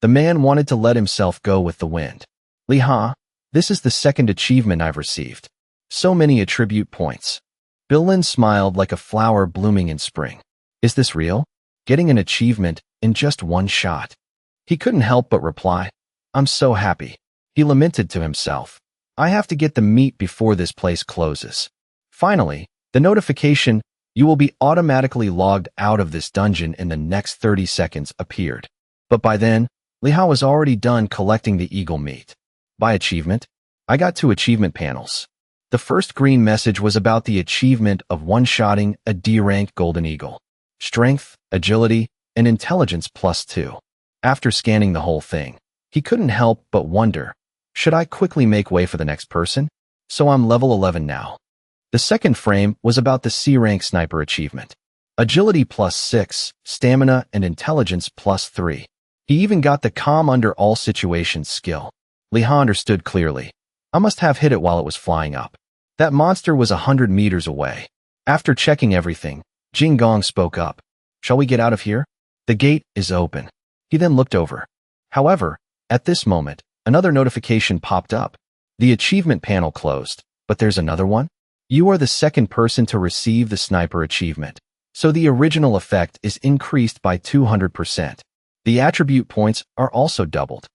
The man wanted to let himself go with the wind. Li Ha, this is the second achievement I've received. So many attribute points. Bill Lin smiled like a flower blooming in spring. Is this real? Getting an achievement in just one shot. He couldn't help but reply, I'm so happy. He lamented to himself. I have to get the meat before this place closes. Finally, the notification, you will be automatically logged out of this dungeon in the next 30 seconds appeared. But by then, Li Ha was already done collecting the eagle meat. By achievement, I got 2 achievement panels. The first green message was about the achievement of one-shotting a D-rank golden eagle. Strength, agility, and intelligence +2. After scanning the whole thing, he couldn't help but wonder, should I quickly make way for the next person? So I'm level 11 now. The second frame was about the C-rank sniper achievement. Agility +6, stamina and intelligence +3. He even got the calm under all situations skill. Li Ha understood clearly. I must have hit it while it was flying up. That monster was 100 meters away. After checking everything, Jing Gong spoke up. Shall we get out of here? The gate is open. He then looked over. However, at this moment, another notification popped up. The achievement panel closed, but there's another one. You are the second person to receive the sniper achievement, so the original effect is increased by 200%. The attribute points are also doubled.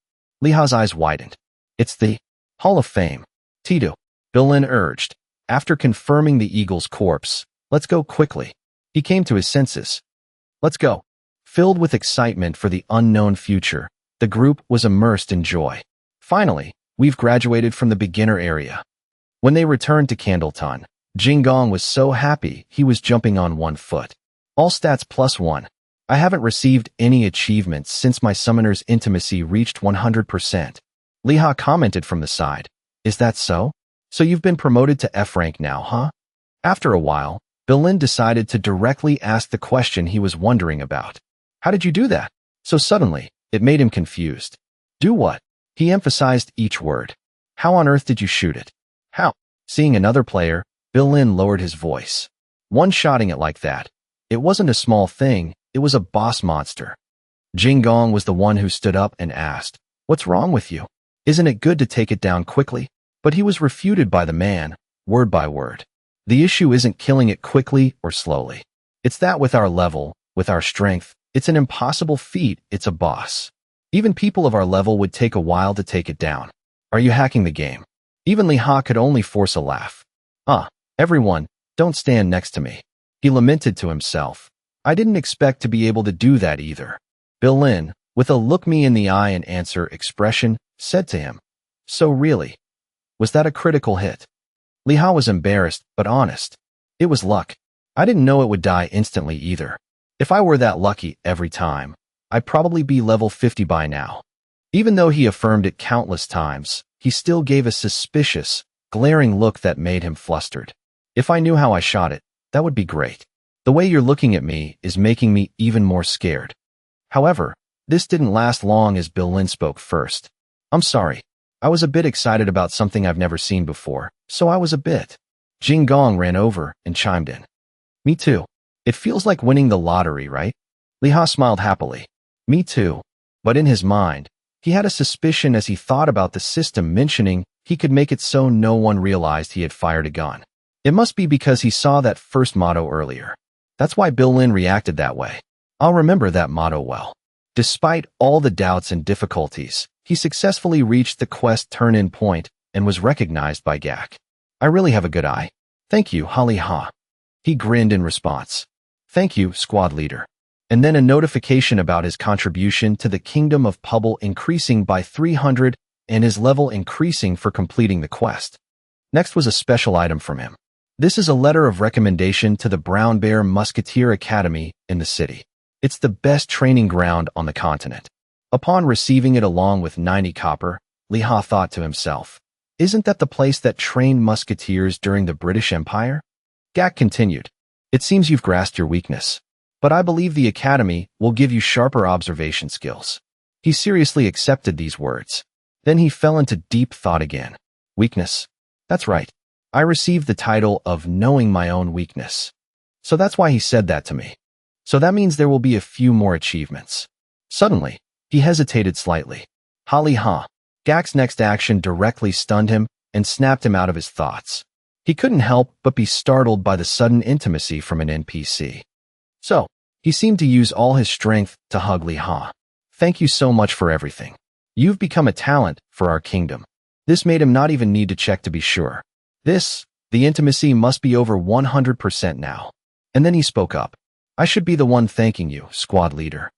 Li Ha's eyes widened. It's the Hall of Fame. Tidu, Bill Lin urged. After confirming the eagle's corpse, let's go quickly. He came to his senses. Let's go. Filled with excitement for the unknown future, the group was immersed in joy. Finally, we've graduated from the beginner area. When they returned to Candleton, Jing Gong was so happy he was jumping on one foot. All stats +1. I haven't received any achievements since my summoner's intimacy reached 100%. Li Ha commented from the side. Is that so? So you've been promoted to F rank now, huh? After a while, Bill Lin decided to directly ask the question he was wondering about. How did you do that? So suddenly, it made him confused. Do what? He emphasized each word. How on earth did you shoot it? How? Seeing another player, Bill Lin lowered his voice. One-shotting it like that. It wasn't a small thing, it was a boss monster. Jing Gong was the one who stood up and asked, What's wrong with you? Isn't it good to take it down quickly? But he was refuted by the man, word by word. The issue isn't killing it quickly or slowly. It's that with our level, with our strength, it's an impossible feat, it's a boss. Even people of our level would take a while to take it down. Are you hacking the game? Even Li Ha could only force a laugh. Everyone, don't stand next to me. He lamented to himself. I didn't expect to be able to do that either. Bill Lin, with a look me in the eye and answer expression, said to him, So really? Was that a critical hit? Li Ha was embarrassed, but honest. It was luck. I didn't know it would die instantly either. If I were that lucky every time, I'd probably be level 50 by now. Even though he affirmed it countless times, he still gave a suspicious, glaring look that made him flustered. If I knew how I shot it, that would be great. The way you're looking at me is making me even more scared. However, this didn't last long as Bill Lin spoke first. I'm sorry. I was a bit excited about something I've never seen before, so I was a bit. Jing Gong ran over and chimed in. Me too. It feels like winning the lottery, right? Li Ha smiled happily. Me too. But in his mind, he had a suspicion as he thought about the system mentioning he could make it so no one realized he had fired a gun. It must be because he saw that first motto earlier. That's why Bill Lin reacted that way. I'll remember that motto well. Despite all the doubts and difficulties, he He successfully reached the quest turn-in point and was recognized by Gak. I really have a good eye. Thank you, Holly Ha. He grinned in response. Thank you, squad leader. And then a notification about his contribution to the Kingdom of Pubble increasing by 300 and his level increasing for completing the quest. Next was a special item from him. This is a letter of recommendation to the Brown Bear Musketeer Academy in the city. It's the best training ground on the continent. Upon receiving it along with 90 copper, Li Ha thought to himself, isn't that the place that trained musketeers during the British Empire? Gak continued, it seems you've grasped your weakness, but I believe the academy will give you sharper observation skills. He seriously accepted these words. Then he fell into deep thought again. Weakness. That's right. I received the title of knowing my own weakness. So that's why he said that to me. So that means there will be a few more achievements. Suddenly, he hesitated slightly. Holly Ha. Gak's next action directly stunned him and snapped him out of his thoughts. He couldn't help but be startled by the sudden intimacy from an NPC. So, he seemed to use all his strength to hug Li Ha. Thank you so much for everything. You've become a talent for our kingdom. This made him not even need to check to be sure. The intimacy must be over 100% now. And then he spoke up. I should be the one thanking you, squad leader.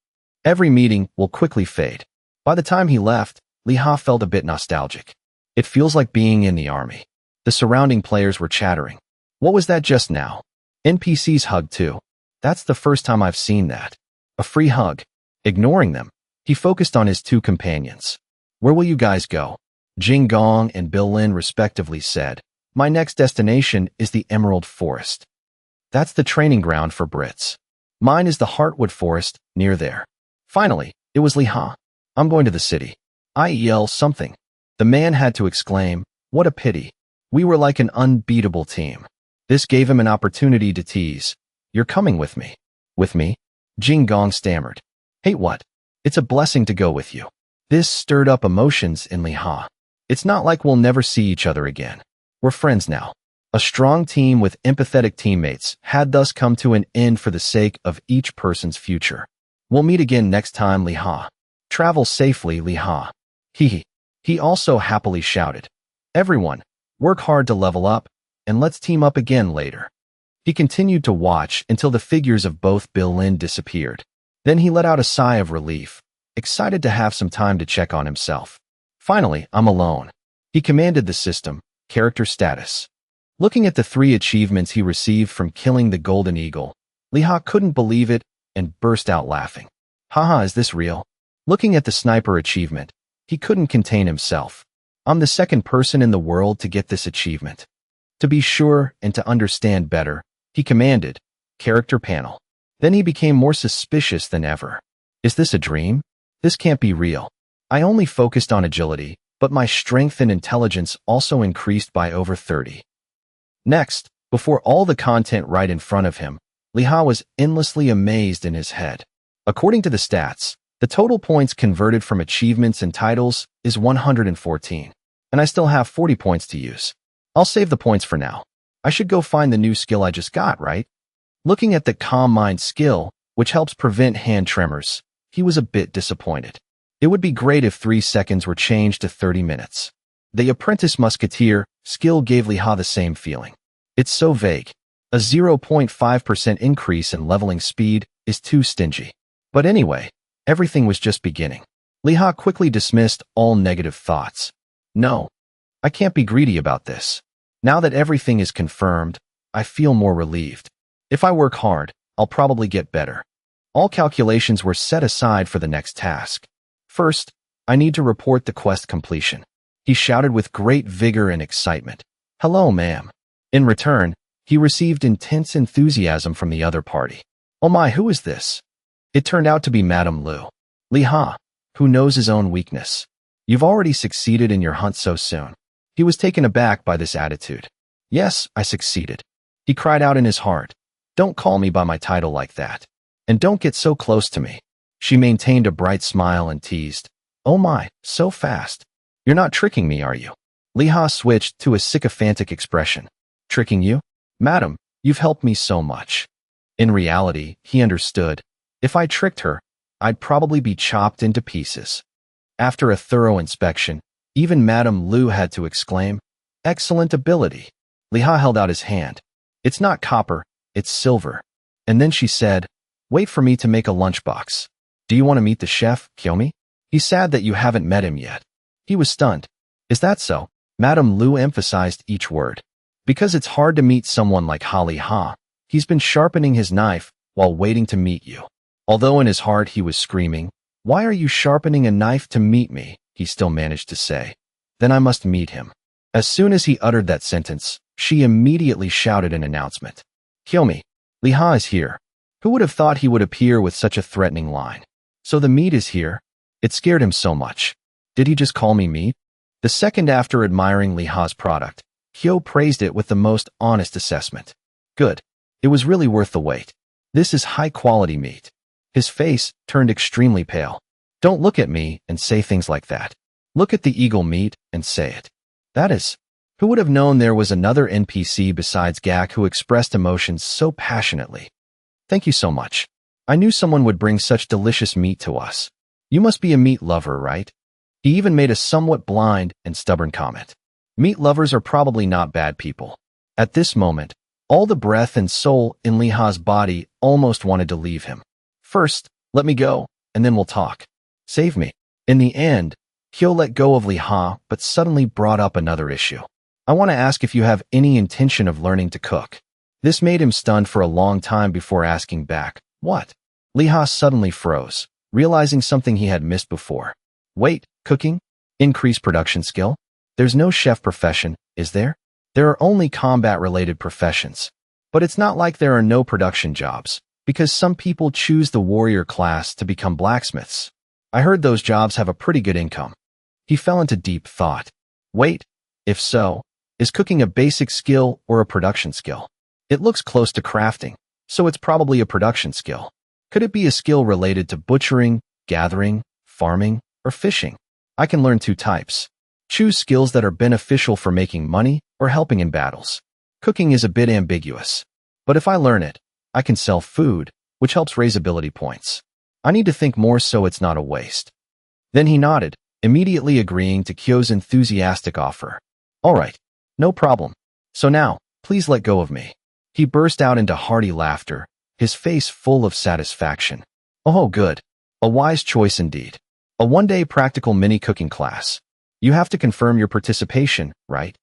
Every meeting will quickly fade. By the time he left, Li Ha felt a bit nostalgic. It feels like being in the army. The surrounding players were chattering. What was that just now? NPCs hugged too. That's the first time I've seen that. A free hug. Ignoring them, he focused on his two companions. Where will you guys go? Jing Gong and Bill Lin respectively said, my next destination is the Emerald Forest. That's the training ground for Brits. Mine is the Heartwood Forest, near there. Finally, it was Li Ha. I'm going to the city. I yell something. The man had to exclaim, what a pity. We were like an unbeatable team. This gave him an opportunity to tease. You're coming with me. With me? Jing Gong stammered. Hey, what? It's a blessing to go with you. This stirred up emotions in Li Ha. It's not like we'll never see each other again. We're friends now. A strong team with empathetic teammates had thus come to an end for the sake of each person's future. We'll meet again next time, Li Ha. Travel safely, Li Ha. He also happily shouted. Everyone, work hard to level up, and let's team up again later. He continued to watch until the figures of both Bill Lin disappeared. Then he let out a sigh of relief, excited to have some time to check on himself. Finally, I'm alone. He commanded the system, character status. Looking at the 3 achievements he received from killing the Golden Eagle, Li Ha couldn't believe it and burst out laughing. Haha, is this real? Looking at the sniper achievement, he couldn't contain himself. I'm the second person in the world to get this achievement. To be sure and to understand better, he commanded, character panel. Then he became more suspicious than ever. Is this a dream? This can't be real. I only focused on agility, but my strength and intelligence also increased by over 30. Next, before all the content right in front of him, Li Ha was endlessly amazed in his head. According to the stats, the total points converted from achievements and titles is 114, and I still have 40 points to use. I'll save the points for now. I should go find the new skill I just got, right? Looking at the Calm Mind skill, which helps prevent hand tremors, he was a bit disappointed. It would be great if 3 seconds were changed to 30 minutes. The Apprentice Musketeer skill gave Li Ha the same feeling. It's so vague. A 0.5% increase in leveling speed is too stingy. But anyway, everything was just beginning. Li Ha quickly dismissed all negative thoughts. No, I can't be greedy about this. Now that everything is confirmed, I feel more relieved. If I work hard, I'll probably get better. All calculations were set aside for the next task. First, I need to report the quest completion. He shouted with great vigor and excitement. Hello, ma'am. In return, he received intense enthusiasm from the other party. Oh my, who is this? It turned out to be Madame Lu. Li Ha, who knows his own weakness. You've already succeeded in your hunt so soon. He was taken aback by this attitude. Yes, I succeeded. He cried out in his heart. Don't call me by my title like that. And don't get so close to me. She maintained a bright smile and teased. Oh my, so fast. You're not tricking me, are you? Li Ha switched to a sycophantic expression. Tricking you? Madam, you've helped me so much. In reality, he understood. If I tricked her, I'd probably be chopped into pieces. After a thorough inspection, even Madame Lu had to exclaim, "Excellent ability." Liha held out his hand. "It's not copper, it's silver." And then she said, "Wait for me to make a lunchbox. Do you want to meet the chef, Kyomi? He's sad that you haven't met him yet." He was stunned. "Is that so?" Madame Lu emphasized each word. "Because it's hard to meet someone like Ha. He's been sharpening his knife while waiting to meet you." Although in his heart he was screaming, "Why are you sharpening a knife to meet me?" he still managed to say, "Then I must meet him." As soon as he uttered that sentence, she immediately shouted an announcement. "Kyomi, Liha is here." Who would have thought he would appear with such a threatening line? "So the meat is here?" It scared him so much. Did he just call me meat? The second after admiring Liha's product, Kyo praised it with the most honest assessment. "Good. It was really worth the wait. This is high-quality meat." His face turned extremely pale. "Don't look at me and say things like that. Look at the eagle meat and say it." That is, who would have known there was another NPC besides Gak who expressed emotions so passionately? "Thank you so much. I knew someone would bring such delicious meat to us. You must be a meat lover, right?" He even made a somewhat blind and stubborn comment. Meat lovers are probably not bad people. At this moment, all the breath and soul in Liha's body almost wanted to leave him. "First, let me go, and then we'll talk. Save me." In the end, Kyo let go of Liha, but suddenly brought up another issue. "I want to ask if you have any intention of learning to cook." This made him stunned for a long time before asking back, "What?" Liha suddenly froze, realizing something he had missed before. "Wait, cooking? Increase production skill? There's no chef profession, is there? There are only combat-related professions. But it's not like there are no production jobs, because some people choose the warrior class to become blacksmiths. I heard those jobs have a pretty good income." He fell into deep thought. Wait, if so, is cooking a basic skill or a production skill? It looks close to crafting, so it's probably a production skill. Could it be a skill related to butchering, gathering, farming, or fishing? I can learn 2 types. Choose skills that are beneficial for making money or helping in battles. Cooking is a bit ambiguous, but if I learn it, I can sell food, which helps raise ability points. I need to think more so it's not a waste. Then he nodded, immediately agreeing to Kyo's enthusiastic offer. "All right, no problem. So now, please let go of me." He burst out into hearty laughter, his face full of satisfaction. "Oh, good. A wise choice indeed. A one-day practical mini-cooking class. You have to confirm your participation, right?"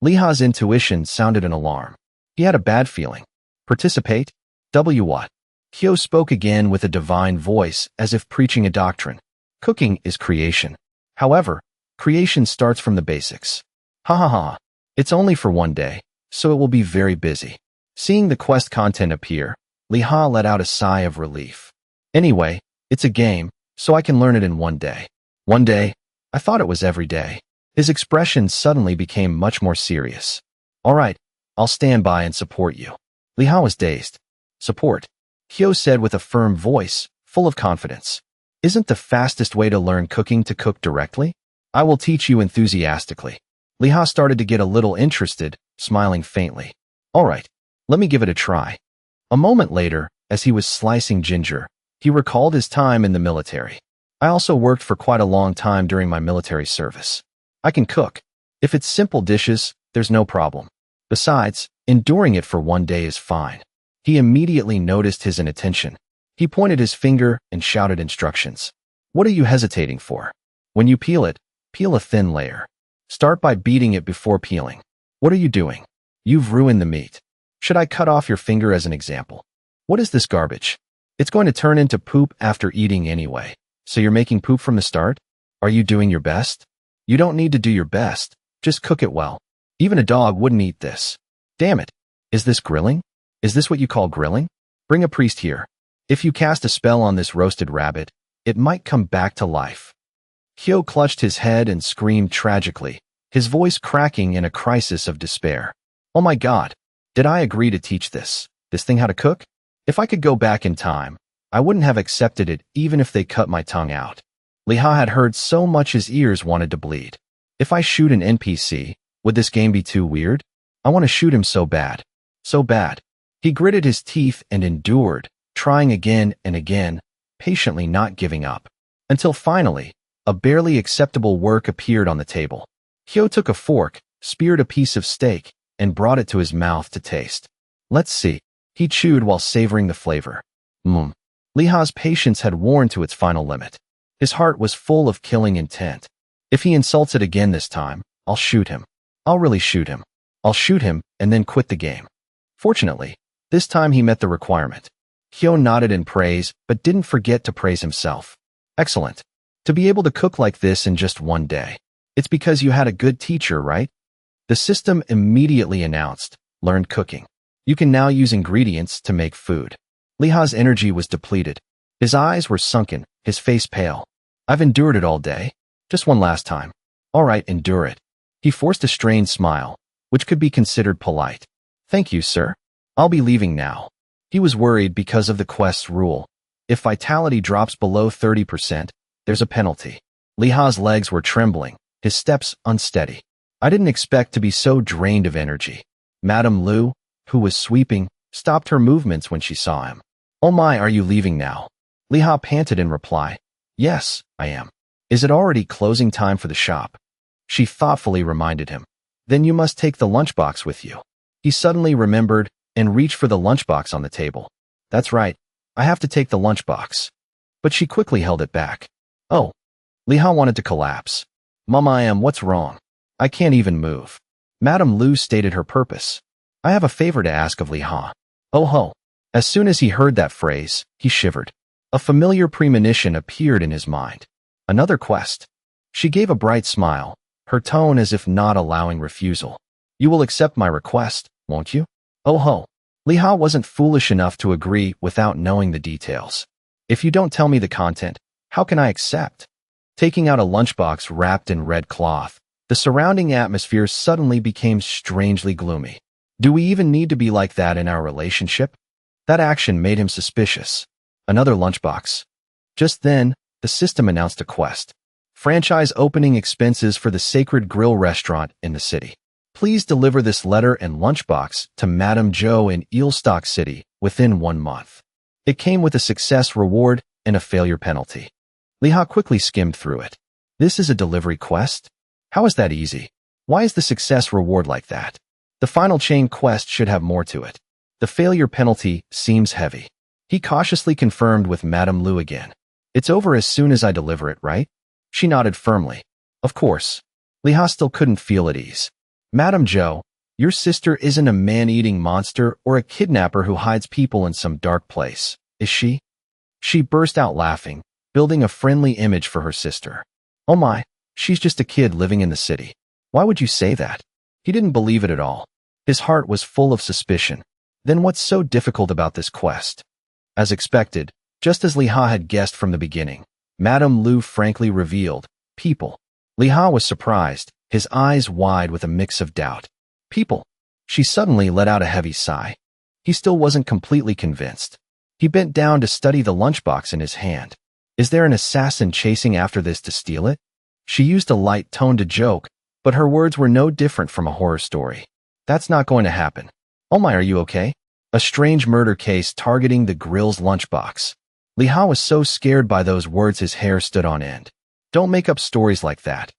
Liha's intuition sounded an alarm. He had a bad feeling. "Participate? What?" Kyo spoke again with a divine voice as if preaching a doctrine. "Cooking is creation. However, creation starts from the basics. Ha. It's only for one day, so it will be very busy." Seeing the quest content appear, Liha let out a sigh of relief. "Anyway, it's a game, so I can learn it in one day." "One day? I thought it was every day." His expression suddenly became much more serious. "All right, I'll stand by and support you." Liha was dazed. "Support?" Kyo said with a firm voice, full of confidence. "Isn't the fastest way to learn cooking to cook directly? I will teach you enthusiastically." Liha started to get a little interested, smiling faintly. "All right, let me give it a try." A moment later, as he was slicing ginger, he recalled his time in the military. "I also worked for quite a long time during my military service. I can cook. If it's simple dishes, there's no problem. Besides, enduring it for one day is fine." He immediately noticed his inattention. He pointed his finger and shouted instructions. "What are you hesitating for? When you peel it, peel a thin layer. Start by beating it before peeling. What are you doing? You've ruined the meat. Should I cut off your finger as an example? What is this garbage? It's going to turn into poop after eating anyway. So you're making poop from the start? Are you doing your best? You don't need to do your best. Just cook it well. Even a dog wouldn't eat this. Damn it. Is this grilling? Is this what you call grilling? Bring a priest here. If you cast a spell on this roasted rabbit, it might come back to life." Kyo clutched his head and screamed tragically, his voice cracking in a crisis of despair. "Oh my God, did I agree to teach this thing how to cook? If I could go back in time, I wouldn't have accepted it even if they cut my tongue out." Liha had heard so much his ears wanted to bleed. "If I shoot an NPC, would this game be too weird? I want to shoot him so bad. So bad." He gritted his teeth and endured, trying again and again, patiently not giving up. Until finally, A barely acceptable work appeared on the table. Hyo took a fork, speared a piece of steak, and brought it to his mouth to taste. Let's see. He chewed while savoring the flavor. Leha's patience had worn to its final limit. His heart was full of killing intent. If he insults it again this time, I'll shoot him. I'll really shoot him. I'll shoot him and then quit the game. Fortunately, this time he met the requirement. Hyo nodded in praise, but didn't forget to praise himself. Excellent. To be able to cook like this in just one day. It's because you had a good teacher, right? The system immediately announced, learned cooking. You can now use ingredients to make food. Leha's energy was depleted. His eyes were sunken, his face pale. I've endured it all day. Just one last time. All right, endure it. He forced a strained smile, which could be considered polite. Thank you, sir. I'll be leaving now. He was worried because of the quest's rule. If vitality drops below 30%, there's a penalty. Leha's legs were trembling, his steps unsteady. I didn't expect to be so drained of energy. Madame Lu, who was sweeping, stopped her movements when she saw him. Oh my, are you leaving now? Leha panted in reply. Yes, I am. Is it already closing time for the shop? She thoughtfully reminded him. Then you must take the lunchbox with you. He suddenly remembered and reached for the lunchbox on the table. That's right, I have to take the lunchbox. But she quickly held it back. Oh. Leha wanted to collapse. Mama, what's wrong? I can't even move. Madame Lu stated her purpose. I have a favor to ask of Leha. Oh ho. As soon as he heard that phrase, he shivered. A familiar premonition appeared in his mind. Another quest. She gave a bright smile, her tone as if not allowing refusal. You will accept my request, won't you? Oh ho. Leha wasn't foolish enough to agree without knowing the details. If you don't tell me the content, how can I accept? Taking out a lunchbox wrapped in red cloth, the surrounding atmosphere suddenly became strangely gloomy. Do we even need to be like that in our relationship? That action made him suspicious. Another lunchbox. Just then, the system announced a quest. Franchise opening expenses for the Sacred Grill restaurant in the city. Please deliver this letter and lunchbox to Madame Zhou in Eelstock City within 1 month. It came with a success reward and a failure penalty. Leha quickly skimmed through it. This is a delivery quest? How is that easy? Why is the success reward like that? The final chain quest should have more to it. The failure penalty seems heavy. He cautiously confirmed with Madame Lu again. It's over as soon as I deliver it, right? She nodded firmly. Of course. Leha still couldn't feel at ease. Madame Zhou, your sister isn't a man-eating monster or a kidnapper who hides people in some dark place, is she? She burst out laughing, building a friendly image for her sister. Oh my, she's just a kid living in the city. Why would you say that? He didn't believe it at all. His heart was full of suspicion. Then what's so difficult about this quest? As expected, just as Leha had guessed from the beginning, Madame Lu frankly revealed, people. Leha was surprised, his eyes wide with a mix of doubt. People. She suddenly let out a heavy sigh. He still wasn't completely convinced. He bent down to study the lunchbox in his hand. Is there an assassin chasing after this to steal it? She used a light tone to joke, but her words were no different from a horror story. That's not going to happen. Oh my, are you okay? A strange murder case targeting the grill's lunchbox. Leha was so scared by those words his hair stood on end. Don't make up stories like that.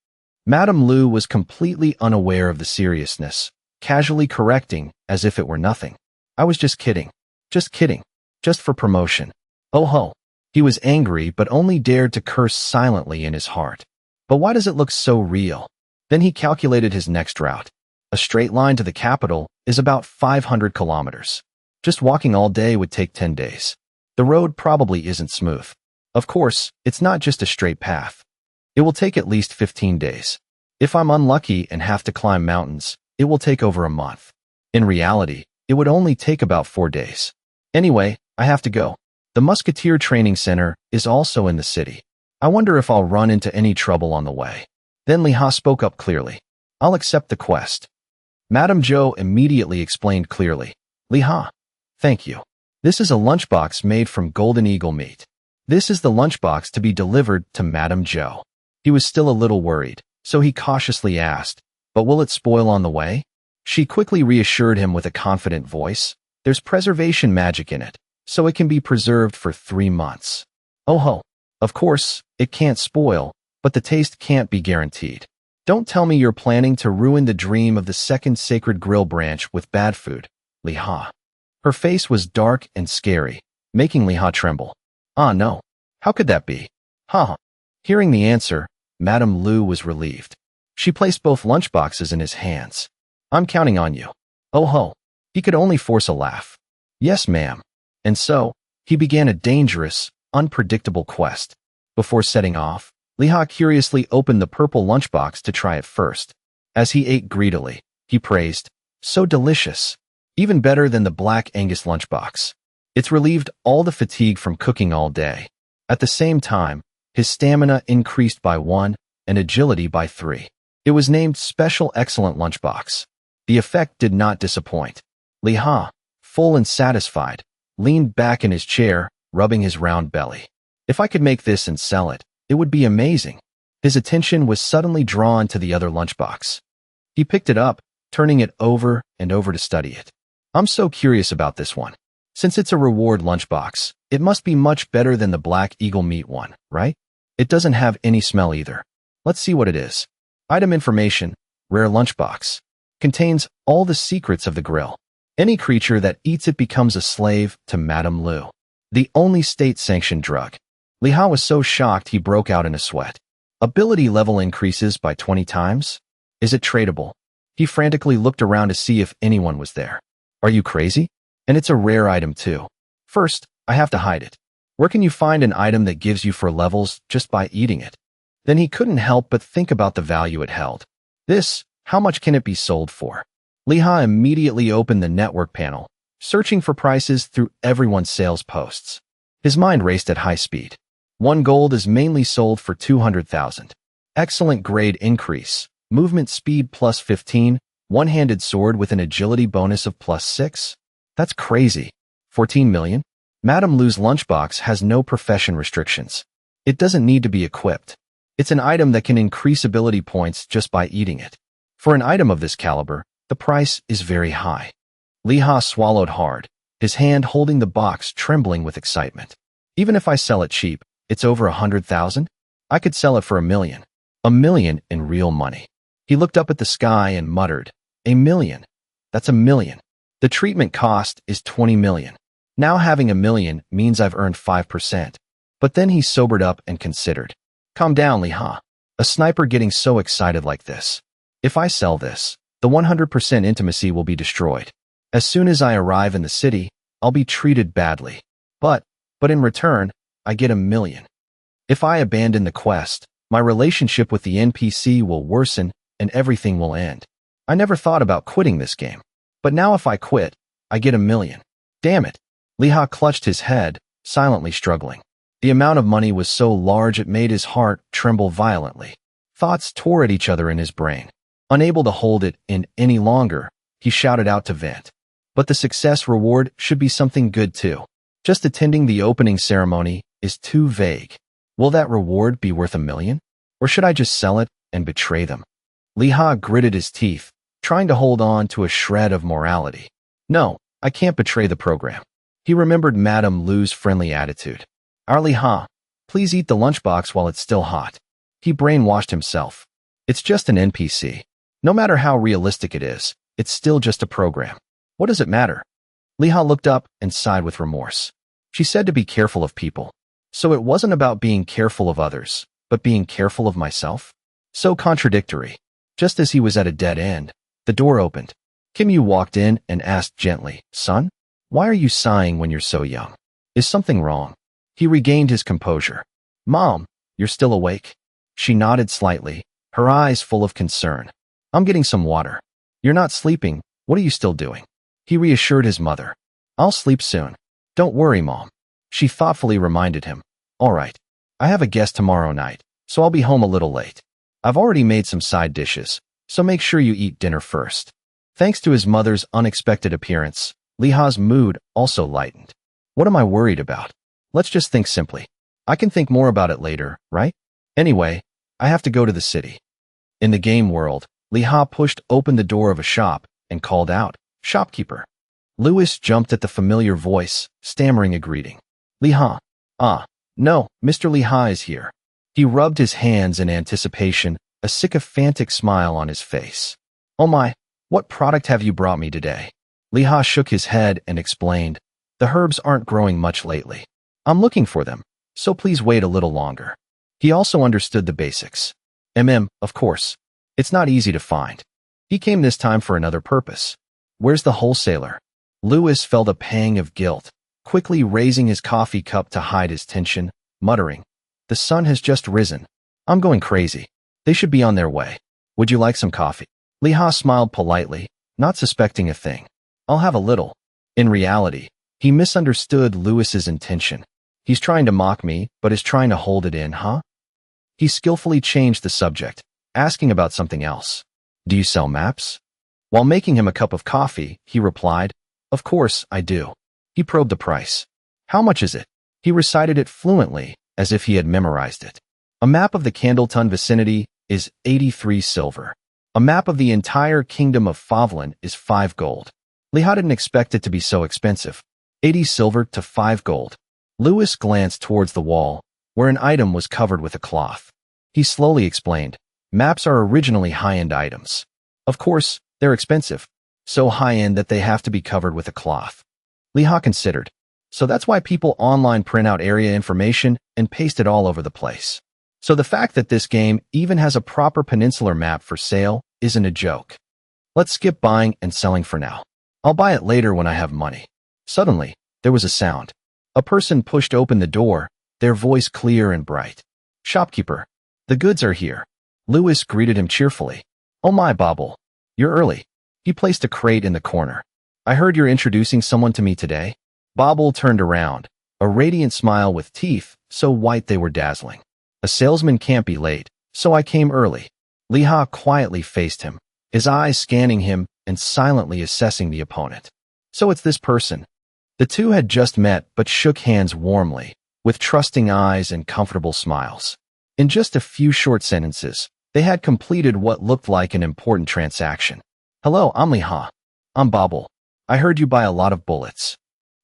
Madame Lu was completely unaware of the seriousness, casually correcting as if it were nothing. I was just kidding. Just kidding. Just for promotion. Oh ho. He was angry but only dared to curse silently in his heart. But why does it look so real? Then he calculated his next route. A straight line to the capital is about 500 kilometers. Just walking all day would take 10 days. The road probably isn't smooth. Of course, it's not just a straight path. It will take at least 15 days. If I'm unlucky and have to climb mountains, it will take over a month. In reality, it would only take about 4 days. Anyway, I have to go. The Musketeer Training Center is also in the city. I wonder if I'll run into any trouble on the way. Then Leha spoke up clearly. I'll accept the quest. Madame Zhou immediately explained clearly. Leha, thank you. This is a lunchbox made from golden eagle meat. This is the lunchbox to be delivered to Madame Zhou. He was still a little worried, so he cautiously asked, but will it spoil on the way? She quickly reassured him with a confident voice. There's preservation magic in it, so it can be preserved for 3 months. Oh ho. Of course, it can't spoil, but the taste can't be guaranteed. Don't tell me you're planning to ruin the dream of the second sacred grill branch with bad food, Liha. Her face was dark and scary, making Liha tremble. Ah, no. How could that be? Ha. Hearing the answer, Madame Lu was relieved. She placed both lunchboxes in his hands. I'm counting on you. Oh ho. He could only force a laugh. Yes, ma'am. And so, he began a dangerous, unpredictable quest. Before setting off, Liha curiously opened the purple lunchbox to try it first. As he ate greedily, he praised, so delicious. Even better than the Black Angus lunchbox. It's relieved all the fatigue from cooking all day. At the same time, his stamina increased by 1 and agility by 3. It was named Special Excellent Lunchbox. The effect did not disappoint. Liha, full and satisfied, leaned back in his chair, rubbing his round belly. If I could make this and sell it, it would be amazing. His attention was suddenly drawn to the other lunchbox. He picked it up, turning it over and over to study it. I'm so curious about this one. Since it's a reward lunchbox, it must be much better than the Black Eagle meat one, right? It doesn't have any smell either. Let's see what it is. Item information, rare lunchbox. Contains all the secrets of the grill. Any creature that eats it becomes a slave to Madame Lu. The only state-sanctioned drug. Liha was so shocked he broke out in a sweat. Ability level increases by 20 times? Is it tradable? He frantically looked around to see if anyone was there. Are you crazy? And it's a rare item too. First, I have to hide it. Where can you find an item that gives you 4 levels just by eating it? Then he couldn't help but think about the value it held. How much can it be sold for? Liha immediately opened the network panel, searching for prices through everyone's sales posts. His mind raced at high speed. 1 gold is mainly sold for 200,000. Excellent grade increase. Movement speed plus 15. One-handed sword with an agility bonus of plus 6. That's crazy. 14 million? Madame Lu's lunchbox has no profession restrictions. It doesn't need to be equipped. It's an item that can increase ability points just by eating it. For an item of this caliber, the price is very high. Liha swallowed hard, his hand holding the box trembling with excitement. Even if I sell it cheap, it's over 100,000? I could sell it for 1 million. 1 million in real money. He looked up at the sky and muttered, 1 million. That's 1 million. The treatment cost is 20 million. Now having 1 million means I've earned 5%. But then he sobered up and considered. Calm down, Liha. A sniper getting so excited like this. If I sell this, the 100% intimacy will be destroyed. As soon as I arrive in the city, I'll be treated badly. But in return, I get 1 million. If I abandon the quest, my relationship with the NPC will worsen and everything will end. I never thought about quitting this game. But now if I quit, I get 1 million. Damn it. Liha clutched his head, silently struggling. The amount of money was so large it made his heart tremble violently. Thoughts tore at each other in his brain. Unable to hold it in any longer, he shouted out to vent. But the success reward should be something good too. Just attending the opening ceremony is too vague. Will that reward be worth 1 million? Or should I just sell it and betray them? Liha gritted his teeth, trying to hold on to a shred of morality. No, I can't betray the program. He remembered Madame Lu's friendly attitude. Our Liha, please eat the lunchbox while it's still hot. He brainwashed himself. It's just an NPC. No matter how realistic it is, it's still just a program. What does it matter? Liha looked up and sighed with remorse. She said to be careful of people. So it wasn't about being careful of others, but being careful of myself? So contradictory. Just as he was at a dead end, the door opened. Kim Yu walked in and asked gently, Son, why are you sighing when you're so young? Is something wrong? He regained his composure. Mom, you're still awake? She nodded slightly, her eyes full of concern. I'm getting some water. You're not sleeping. What are you still doing? He reassured his mother. I'll sleep soon. Don't worry, Mom. She thoughtfully reminded him. All right. I have a guest tomorrow night, so I'll be home a little late. I've already made some side dishes, so make sure you eat dinner first. Thanks to his mother's unexpected appearance, Liha's mood also lightened. What am I worried about? Let's just think simply. I can think more about it later, right? Anyway, I have to go to the city. In the game world, Liha pushed open the door of a shop and called out, Shopkeeper. Louis jumped at the familiar voice, stammering a greeting. Liha. Ah, no, Mr. Liha is here. He rubbed his hands in anticipation, a sycophantic smile on his face. Oh my, what product have you brought me today? Liha shook his head and explained, the herbs aren't growing much lately. I'm looking for them, so please wait a little longer. He also understood the basics. Of course. It's not easy to find. He came this time for another purpose. Where's the wholesaler? Louis felt a pang of guilt, quickly raising his coffee cup to hide his tension, muttering, the sun has just risen. I'm going crazy. They should be on their way. Would you like some coffee? Liha smiled politely, not suspecting a thing. I'll have a little. In reality, he misunderstood Louis's intention. He's trying to mock me, but is trying to hold it in, huh? He skillfully changed the subject, asking about something else. Do you sell maps? While making him a cup of coffee, he replied, of course, I do. He probed the price. How much is it? He recited it fluently, as if he had memorized it. A map of the Candleton vicinity is 83 silver. A map of the entire kingdom of Favlin is 5 gold. Liha didn't expect it to be so expensive. 80 silver to 5 gold. Louis glanced towards the wall, where an item was covered with a cloth. He slowly explained, maps are originally high-end items. Of course, they're expensive, so high-end that they have to be covered with a cloth. Liha considered, so that's why people online print out area information and paste it all over the place. So the fact that this game even has a proper peninsular map for sale isn't a joke. Let's skip buying and selling for now. I'll buy it later when I have money. Suddenly, there was a sound. A person pushed open the door, their voice clear and bright. Shopkeeper, the goods are here. Louis greeted him cheerfully. Oh my, Bobble. You're early. He placed a crate in the corner. I heard you're introducing someone to me today. Bobble turned around, a radiant smile with teeth so white they were dazzling. A salesman can't be late, so I came early. Liha quietly faced him, his eyes scanning him and silently assessing the opponent. So it's this person. The two had just met but shook hands warmly, with trusting eyes and comfortable smiles. In just a few short sentences, they had completed what looked like an important transaction. Hello, I'm Liha. I'm Bobble. I heard you buy a lot of bullets.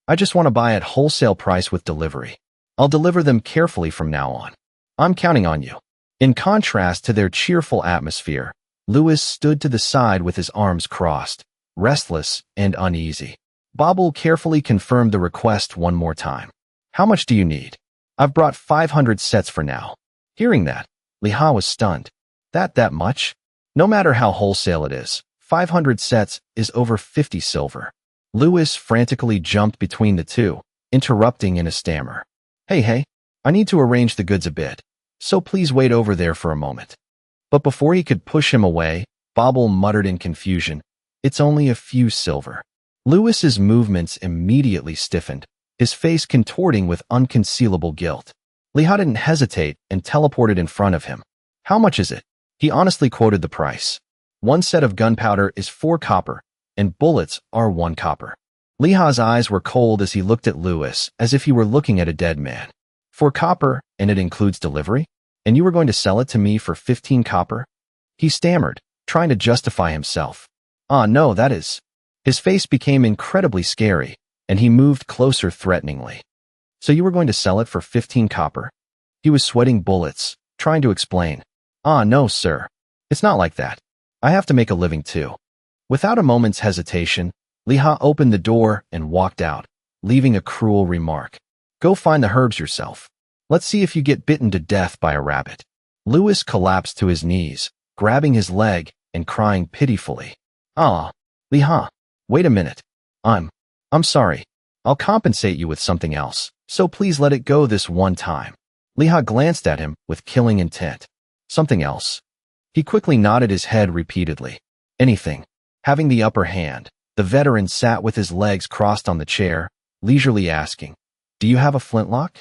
I just want to buy at wholesale price with delivery. I'll deliver them carefully from now on. I'm counting on you. In contrast to their cheerful atmosphere, Louis stood to the side with his arms crossed, restless and uneasy. Bobble carefully confirmed the request one more time. How much do you need? I've brought 500 sets for now. Hearing that, Liha was stunned. That much? No matter how wholesale it is, 500 sets is over 50 silver. Louis frantically jumped between the two, interrupting in a stammer. Hey, I need to arrange the goods a bit, so please wait over there for a moment. But before he could push him away, Bobble muttered in confusion, it's only a few silver. Louis's movements immediately stiffened, his face contorting with unconcealable guilt. Liha didn't hesitate and teleported in front of him. How much is it? He honestly quoted the price. 1 set of gunpowder is 4 copper, and bullets are 1 copper. Liha's eyes were cold as he looked at Louis, as if he were looking at a dead man. 4 copper, and it includes delivery? And you were going to sell it to me for 15 copper? He stammered, trying to justify himself. No, that is. His face became incredibly scary, and he moved closer threateningly. So you were going to sell it for 15 copper? He was sweating bullets, trying to explain. No, sir. It's not like that. I have to make a living too. Without a moment's hesitation, Liha opened the door and walked out, leaving a cruel remark. Go find the herbs yourself. Let's see if you get bitten to death by a rabbit. Louis collapsed to his knees, grabbing his leg and crying pitifully. Liha, wait a minute. I'm sorry. I'll compensate you with something else, so please let it go this one time. Liha glanced at him with killing intent. Something else. He quickly nodded his head repeatedly. Anything. Having the upper hand, the veteran sat with his legs crossed on the chair, leisurely asking, do you have a flintlock?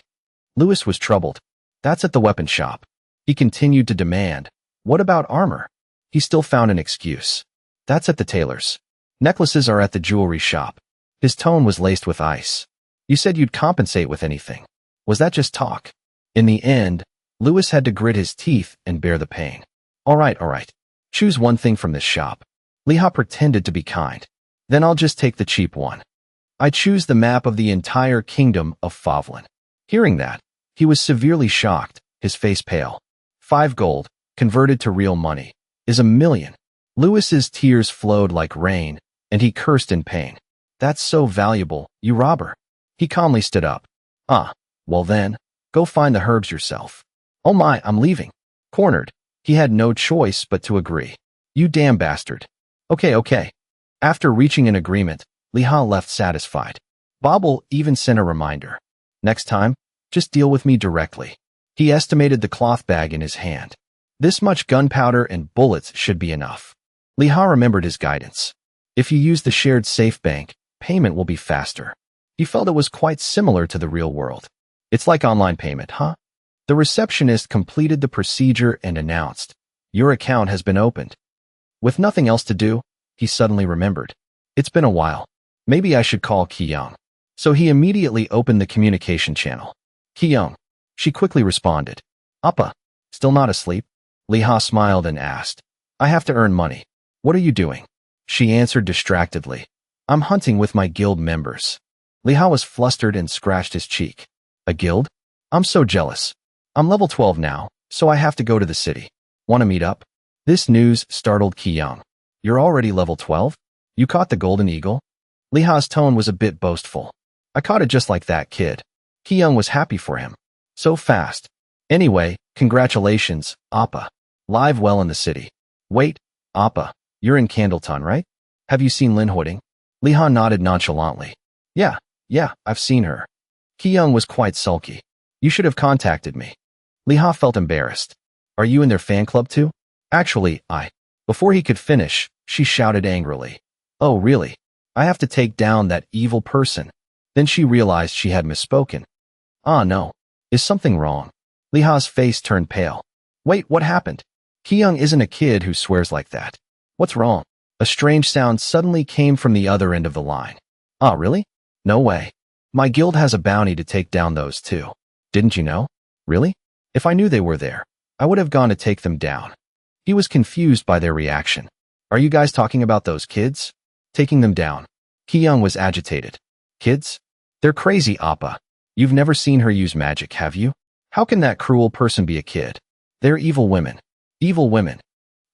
Louis was troubled. That's at the weapon shop. He continued to demand, what about armor? He still found an excuse. That's at the tailor's. Necklaces are at the jewelry shop. His tone was laced with ice. You said you'd compensate with anything. Was that just talk? In the end, Louis had to grit his teeth and bear the pain. All right. Choose one thing from this shop. Liha pretended to be kind. Then I'll just take the cheap one. I choose the map of the entire kingdom of Favlin. Hearing that, he was severely shocked, his face pale. 5 gold, converted to real money, is 1,000,000. Lewis's tears flowed like rain, and he cursed in pain. That's so valuable, you robber. He calmly stood up. Well then, go find the herbs yourself. Oh my, I'm leaving. Cornered, he had no choice but to agree. You damn bastard. Okay. After reaching an agreement, Liha left satisfied. Bobble even sent a reminder. Next time, just deal with me directly. He estimated the cloth bag in his hand. This much gunpowder and bullets should be enough. Liha remembered his guidance. If you use the shared safe bank, payment will be faster. He felt it was quite similar to the real world. It's like online payment, huh? The receptionist completed the procedure and announced, "Your account has been opened." With nothing else to do, he suddenly remembered. It's been a while. Maybe I should call Ki-young. So he immediately opened the communication channel. Ki-young. She quickly responded. Appa. Still not asleep? Liha smiled and asked. I have to earn money. What are you doing? She answered distractedly. I'm hunting with my guild members. Liha was flustered and scratched his cheek. A guild? I'm so jealous. I'm level 12 now, so I have to go to the city. Want to meet up? This news startled Ki-young. You're already level 12? You caught the golden eagle? Liha's tone was a bit boastful. I caught it just like that, kid. Ki-young was happy for him. So fast. Anyway, congratulations, Appa. Live well in the city. Wait, Appa, you're in Candleton, right? Have you seen Lin Huiding? Liha nodded nonchalantly. Yeah, I've seen her. Ki-young was quite sulky. You should have contacted me. Liha felt embarrassed. Are you in their fan club too? Actually, Before he could finish, she shouted angrily. Oh, really? I have to take down that evil person. Then she realized she had misspoken. No. Is something wrong? Liha's face turned pale. Wait, what happened? Ki-young isn't a kid who swears like that. What's wrong? A strange sound suddenly came from the other end of the line. Really? No way. My guild has a bounty to take down those two. Didn't you know? Really? If I knew they were there, I would have gone to take them down. He was confused by their reaction. Are you guys talking about those kids? Taking them down. Ki-young was agitated. Kids? They're crazy, Appa. You've never seen her use magic, have you? How can that cruel person be a kid? They're evil women. Evil women.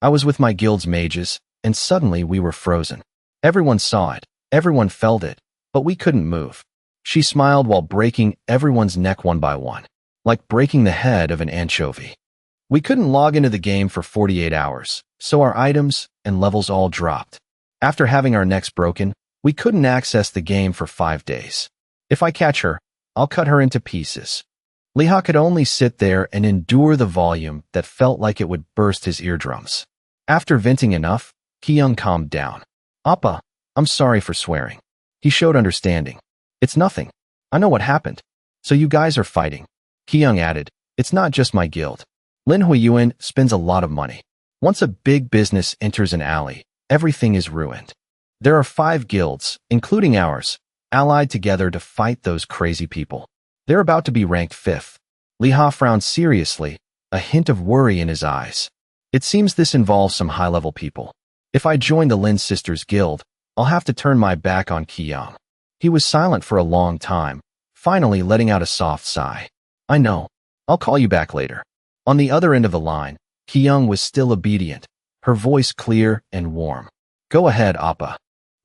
I was with my guild's mages, and suddenly we were frozen. Everyone saw it, everyone felt it, but we couldn't move. She smiled while breaking everyone's neck one by one, like breaking the head of an anchovy. We couldn't log into the game for 48 hours, so our items and levels all dropped. After having our necks broken, we couldn't access the game for 5 days. If I catch her, I'll cut her into pieces. Liha could only sit there and endure the volume that felt like it would burst his eardrums. After venting enough, Ki-young calmed down. Appa, I'm sorry for swearing. He showed understanding. It's nothing. I know what happened. So you guys are fighting. Ki-young added, it's not just my guild. Lin Huiyuan spends a lot of money. Once a big business enters an alley, everything is ruined. There are 5 guilds, including ours, allied together to fight those crazy people. They're about to be ranked 5th. Liha frowned seriously, a hint of worry in his eyes. It seems this involves some high-level people. If I join the Lin Sisters Guild, I'll have to turn my back on Ki-young. He was silent for a long time, finally letting out a soft sigh. I know. I'll call you back later. On the other end of the line, Ki-young was still obedient, her voice clear and warm. Go ahead, Appa.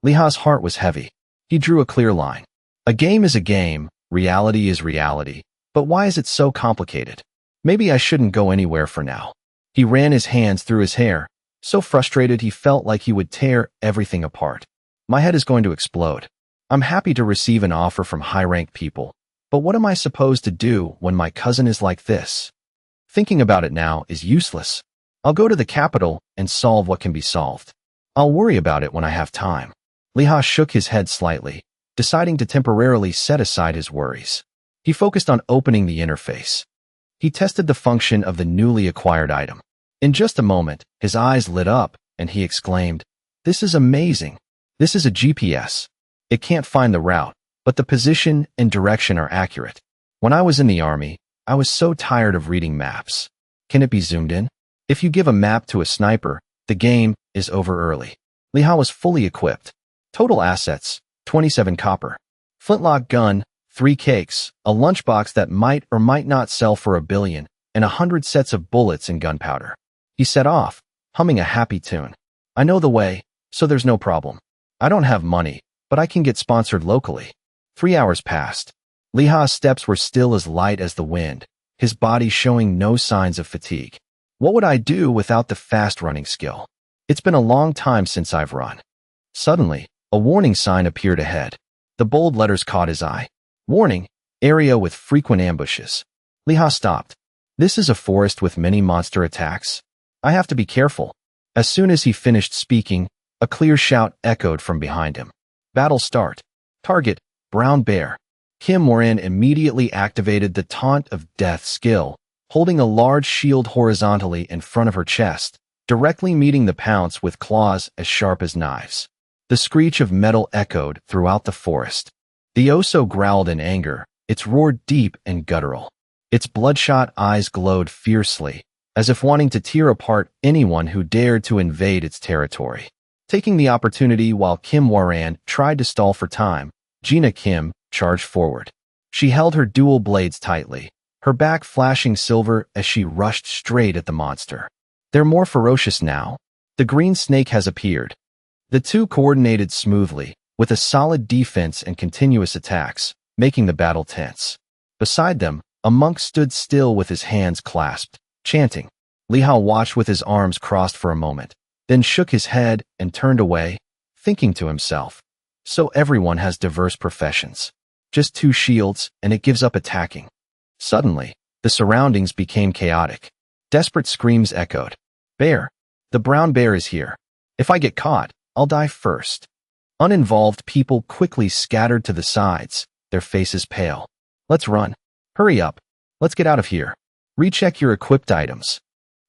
Liha's heart was heavy. He drew a clear line. A game is a game, reality is reality, but why is it so complicated? Maybe I shouldn't go anywhere for now. He ran his hands through his hair, so frustrated he felt like he would tear everything apart. My head is going to explode. I'm happy to receive an offer from high-ranked people, but what am I supposed to do when my cousin is like this? Thinking about it now is useless. I'll go to the capital and solve what can be solved. I'll worry about it when I have time. Liha shook his head slightly, deciding to temporarily set aside his worries. He focused on opening the interface. He tested the function of the newly acquired item. In just a moment, his eyes lit up, and he exclaimed, This is amazing. This is a GPS. It can't find the route, but the position and direction are accurate. When I was in the army, I was so tired of reading maps. Can it be zoomed in? If you give a map to a sniper, the game is over early. Liha was fully equipped. Total assets, 27 copper. Flintlock gun, 3 cakes, a lunchbox that might or might not sell for 1 billion, and 100 sets of bullets and gunpowder. He set off, humming a happy tune. I know the way, so there's no problem. I don't have money, but I can get sponsored locally. 3 hours passed. Liha's steps were still as light as the wind, his body showing no signs of fatigue. What would I do without the fast-running skill? It's been a long time since I've run. Suddenly, a warning sign appeared ahead. The bold letters caught his eye. Warning, area with frequent ambushes. Liha stopped. This is a forest with many monster attacks. I have to be careful. As soon as he finished speaking, a clear shout echoed from behind him. Battle start. Target, brown bear. Kim Moran immediately activated the Taunt of Death skill, holding a large shield horizontally in front of her chest, directly meeting the pounce with claws as sharp as knives. The screech of metal echoed throughout the forest. The oso growled in anger, its roar deep and guttural. Its bloodshot eyes glowed fiercely, as if wanting to tear apart anyone who dared to invade its territory. Taking the opportunity while Kim Moran tried to stall for time, Gina Kim charged forward. She held her dual blades tightly, her back flashing silver as she rushed straight at the monster. They're more ferocious now. The green snake has appeared. The two coordinated smoothly, with a solid defense and continuous attacks, making the battle tense. Beside them, a monk stood still with his hands clasped, chanting. Liha watched with his arms crossed for a moment, then shook his head and turned away, thinking to himself, so everyone has diverse professions. Just 2 shields, and it gives up attacking. Suddenly, the surroundings became chaotic. Desperate screams echoed. Bear! The brown bear is here. If I get caught, I'll die first. Uninvolved people quickly scattered to the sides, their faces pale. Let's run. Hurry up. Let's get out of here. Recheck your equipped items.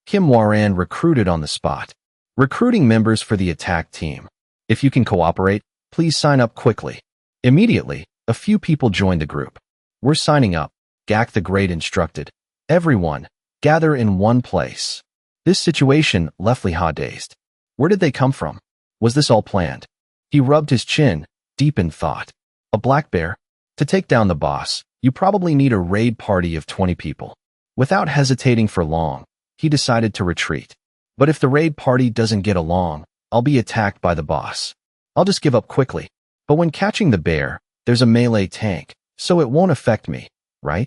Kim Moran recruited on the spot. Recruiting members for the attack team. If you can cooperate, please sign up quickly. Immediately, a few people joined the group. We're signing up, Gak the Great instructed. Everyone, gather in one place. This situation left Liha dazed. Where did they come from? Was this all planned? He rubbed his chin, deep in thought. A black bear? To take down the boss, you probably need a raid party of 20 people. Without hesitating for long, he decided to retreat. But if the raid party doesn't get along, I'll be attacked by the boss. I'll just give up quickly. But when catching the bear, there's a melee tank, so it won't affect me, right?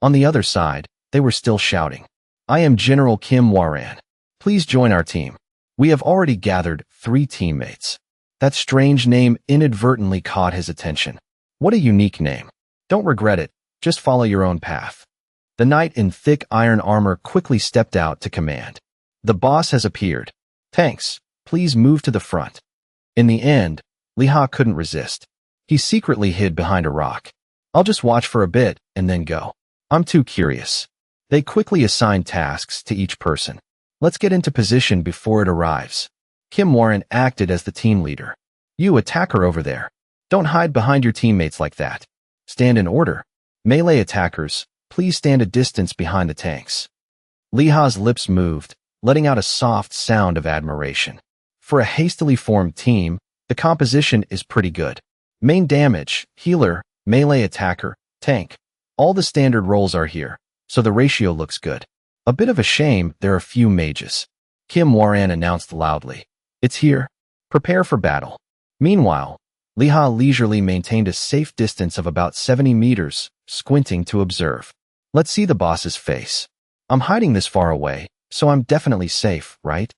On the other side, they were still shouting. I am General Kim Moran. Please join our team. We have already gathered 3 teammates. That strange name inadvertently caught his attention. What a unique name. Don't regret it, just follow your own path. The knight in thick iron armor quickly stepped out to command. The boss has appeared. Tanks, please move to the front. In the end, Liha couldn't resist. He secretly hid behind a rock. I'll just watch for a bit and then go. I'm too curious. They quickly assigned tasks to each person. Let's get into position before it arrives. Kim Warren acted as the team leader. You attacker over there. Don't hide behind your teammates like that. Stand in order. Melee attackers, please stand a distance behind the tanks. Liha's lips moved, letting out a soft sound of admiration. For a hastily formed team, the composition is pretty good. Main damage, healer, melee attacker, tank. All the standard roles are here, so the ratio looks good. A bit of a shame there are few mages. Kim Warren announced loudly. It's here. Prepare for battle. Meanwhile, Liha leisurely maintained a safe distance of about 70 meters, squinting to observe. Let's see the boss's face. I'm hiding this far away, so I'm definitely safe, right?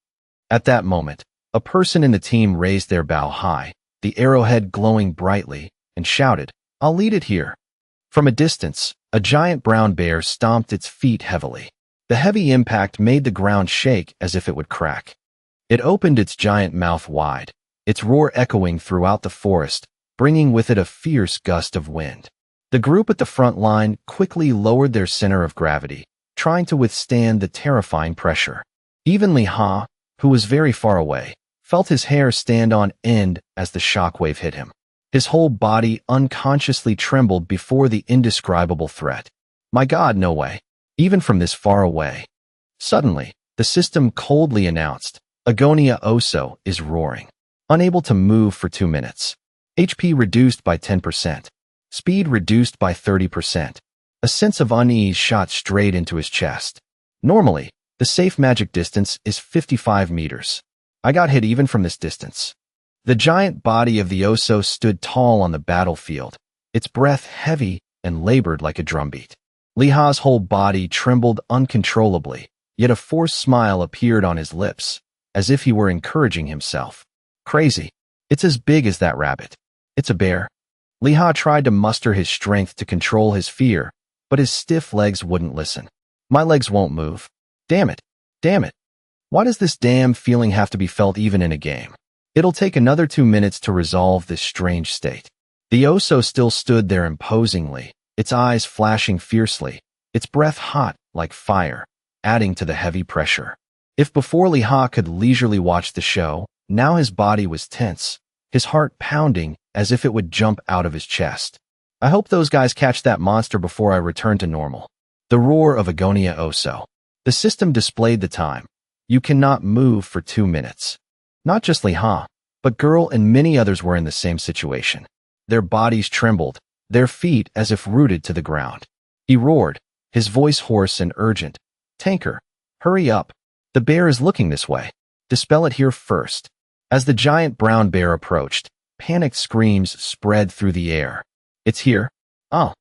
At that moment, a person in the team raised their bow high, the arrowhead glowing brightly, and shouted, I'll lead it here. From a distance, a giant brown bear stomped its feet heavily. The heavy impact made the ground shake as if it would crack. It opened its giant mouth wide, its roar echoing throughout the forest, bringing with it a fierce gust of wind. The group at the front line quickly lowered their center of gravity, trying to withstand the terrifying pressure. Even Liha, who was very far away, felt his hair stand on end as the shockwave hit him. His whole body unconsciously trembled before the indescribable threat. My God, no way. Even from this far away. Suddenly, the system coldly announced, Agonia Oso is roaring. Unable to move for 2 minutes. HP reduced by 10%. Speed reduced by 30%. A sense of unease shot straight into his chest. Normally, the safe magic distance is 55 meters. I got hit even from this distance. The giant body of the Oso stood tall on the battlefield, its breath heavy and labored like a drumbeat. Liha's whole body trembled uncontrollably, yet a forced smile appeared on his lips, as if he were encouraging himself. Crazy. It's as big as that rabbit. It's a bear. Liha tried to muster his strength to control his fear, but his stiff legs wouldn't listen. My legs won't move. Damn it. Damn it. Why does this damn feeling have to be felt even in a game? It'll take another 2 minutes to resolve this strange state. The Oso still stood there imposingly, its eyes flashing fiercely, its breath hot like fire, adding to the heavy pressure. If before Liha could leisurely watch the show, now his body was tense, his heart pounding as if it would jump out of his chest. I hope those guys catch that monster before I return to normal. The roar of Agonia Oso. The system displayed the time. You cannot move for 2 minutes. Not just Liha, but Girl and many others were in the same situation. Their bodies trembled, their feet as if rooted to the ground. He roared, his voice hoarse and urgent. Tanker, hurry up. The bear is looking this way. Dispel it here first. As the giant brown bear approached, panicked screams spread through the air. It's here. Oh.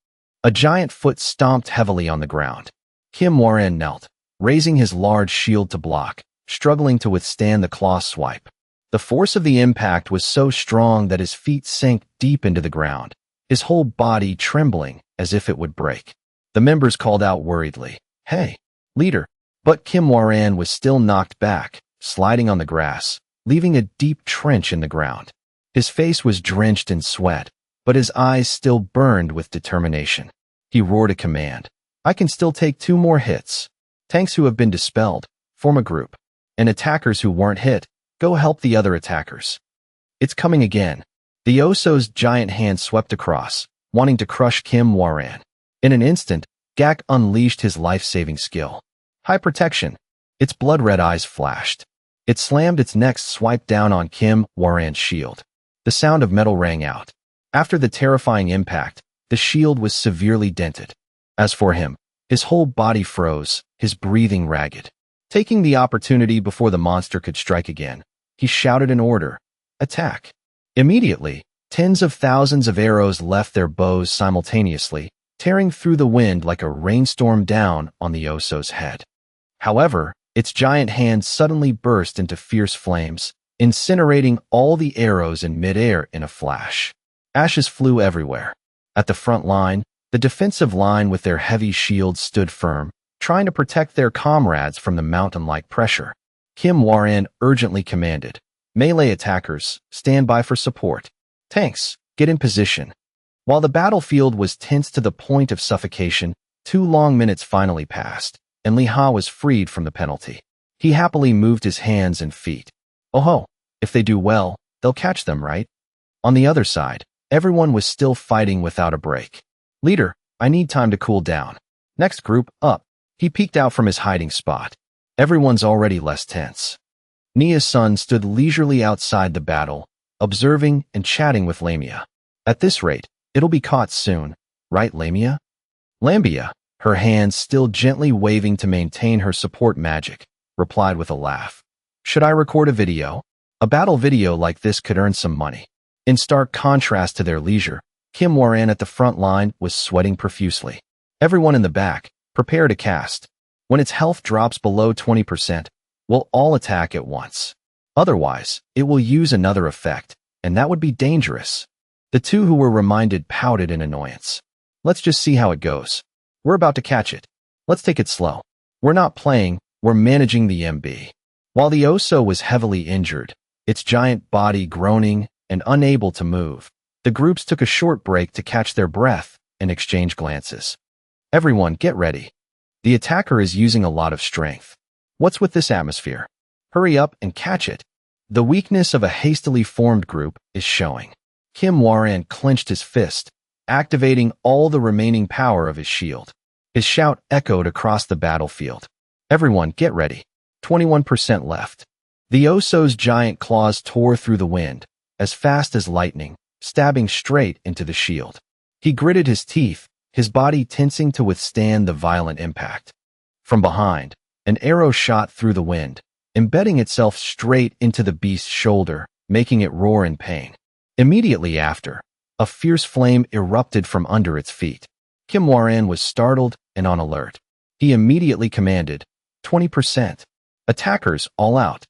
A giant foot stomped heavily on the ground. Kim Warren knelt, raising his large shield to block, struggling to withstand the claw swipe. The force of the impact was so strong that his feet sank deep into the ground, his whole body trembling as if it would break. The members called out worriedly, "Hey, leader!" But Kim Warren was still knocked back, sliding on the grass, leaving a deep trench in the ground. His face was drenched in sweat, but his eyes still burned with determination. He roared a command. I can still take 2 more hits. Tanks who have been dispelled, form a group. And attackers who weren't hit, go help the other attackers. It's coming again. The Oso's giant hand swept across, wanting to crush Kim Warren. In an instant, Gak unleashed his life-saving skill. High protection. Its blood-red eyes flashed. It slammed its next swipe down on Kim Warren's shield. The sound of metal rang out. After the terrifying impact, the shield was severely dented. As for him, his whole body froze, his breathing ragged. Taking the opportunity before the monster could strike again, he shouted an order. Attack. Immediately, tens of thousands of arrows left their bows simultaneously, tearing through the wind like a rainstorm down on the Oso's head. However, its giant hand suddenly burst into fierce flames, incinerating all the arrows in midair in a flash. Ashes flew everywhere. At the front line, the defensive line with their heavy shields stood firm, trying to protect their comrades from the mountain-like pressure. Kim Warren urgently commanded, melee attackers, stand by for support. Tanks, get in position. While the battlefield was tense to the point of suffocation, 2 long minutes finally passed, and Liha was freed from the penalty. He happily moved his hands and feet. Oh ho, if they do well, they'll catch them, right? On the other side, everyone was still fighting without a break. Leader, I need time to cool down. Next group, up. He peeked out from his hiding spot. Everyone's already less tense. Nia's son stood leisurely outside the battle, observing and chatting with Lamia. At this rate, it'll be caught soon, right, Lamia? Lambia, her hands still gently waving to maintain her support magic, replied with a laugh. Should I record a video? A battle video like this could earn some money. In stark contrast to their leisure, Kim Warren at the front line was sweating profusely. Everyone in the back, prepare to cast. When its health drops below 20%, we'll all attack at once. Otherwise, it will use another effect, and that would be dangerous. The 2 who were reminded pouted in annoyance. Let's just see how it goes. We're about to catch it. Let's take it slow. We're not playing, we're managing the MB. While the Oso was heavily injured, its giant body groaning and unable to move, the groups took a short break to catch their breath and exchange glances. Everyone, get ready. The attacker is using a lot of strength. What's with this atmosphere? Hurry up and catch it. The weakness of a hastily formed group is showing. Kim Warren clenched his fist, activating all the remaining power of his shield. His shout echoed across the battlefield. Everyone, get ready. 21% left. The Oso's giant claws tore through the wind, as fast as lightning, stabbing straight into the shield. He gritted his teeth, his body tensing to withstand the violent impact. From behind, an arrow shot through the wind, embedding itself straight into the beast's shoulder, making it roar in pain. Immediately after, a fierce flame erupted from under its feet. Kim Waran was startled and on alert. He immediately commanded, 20%. Attackers, all out.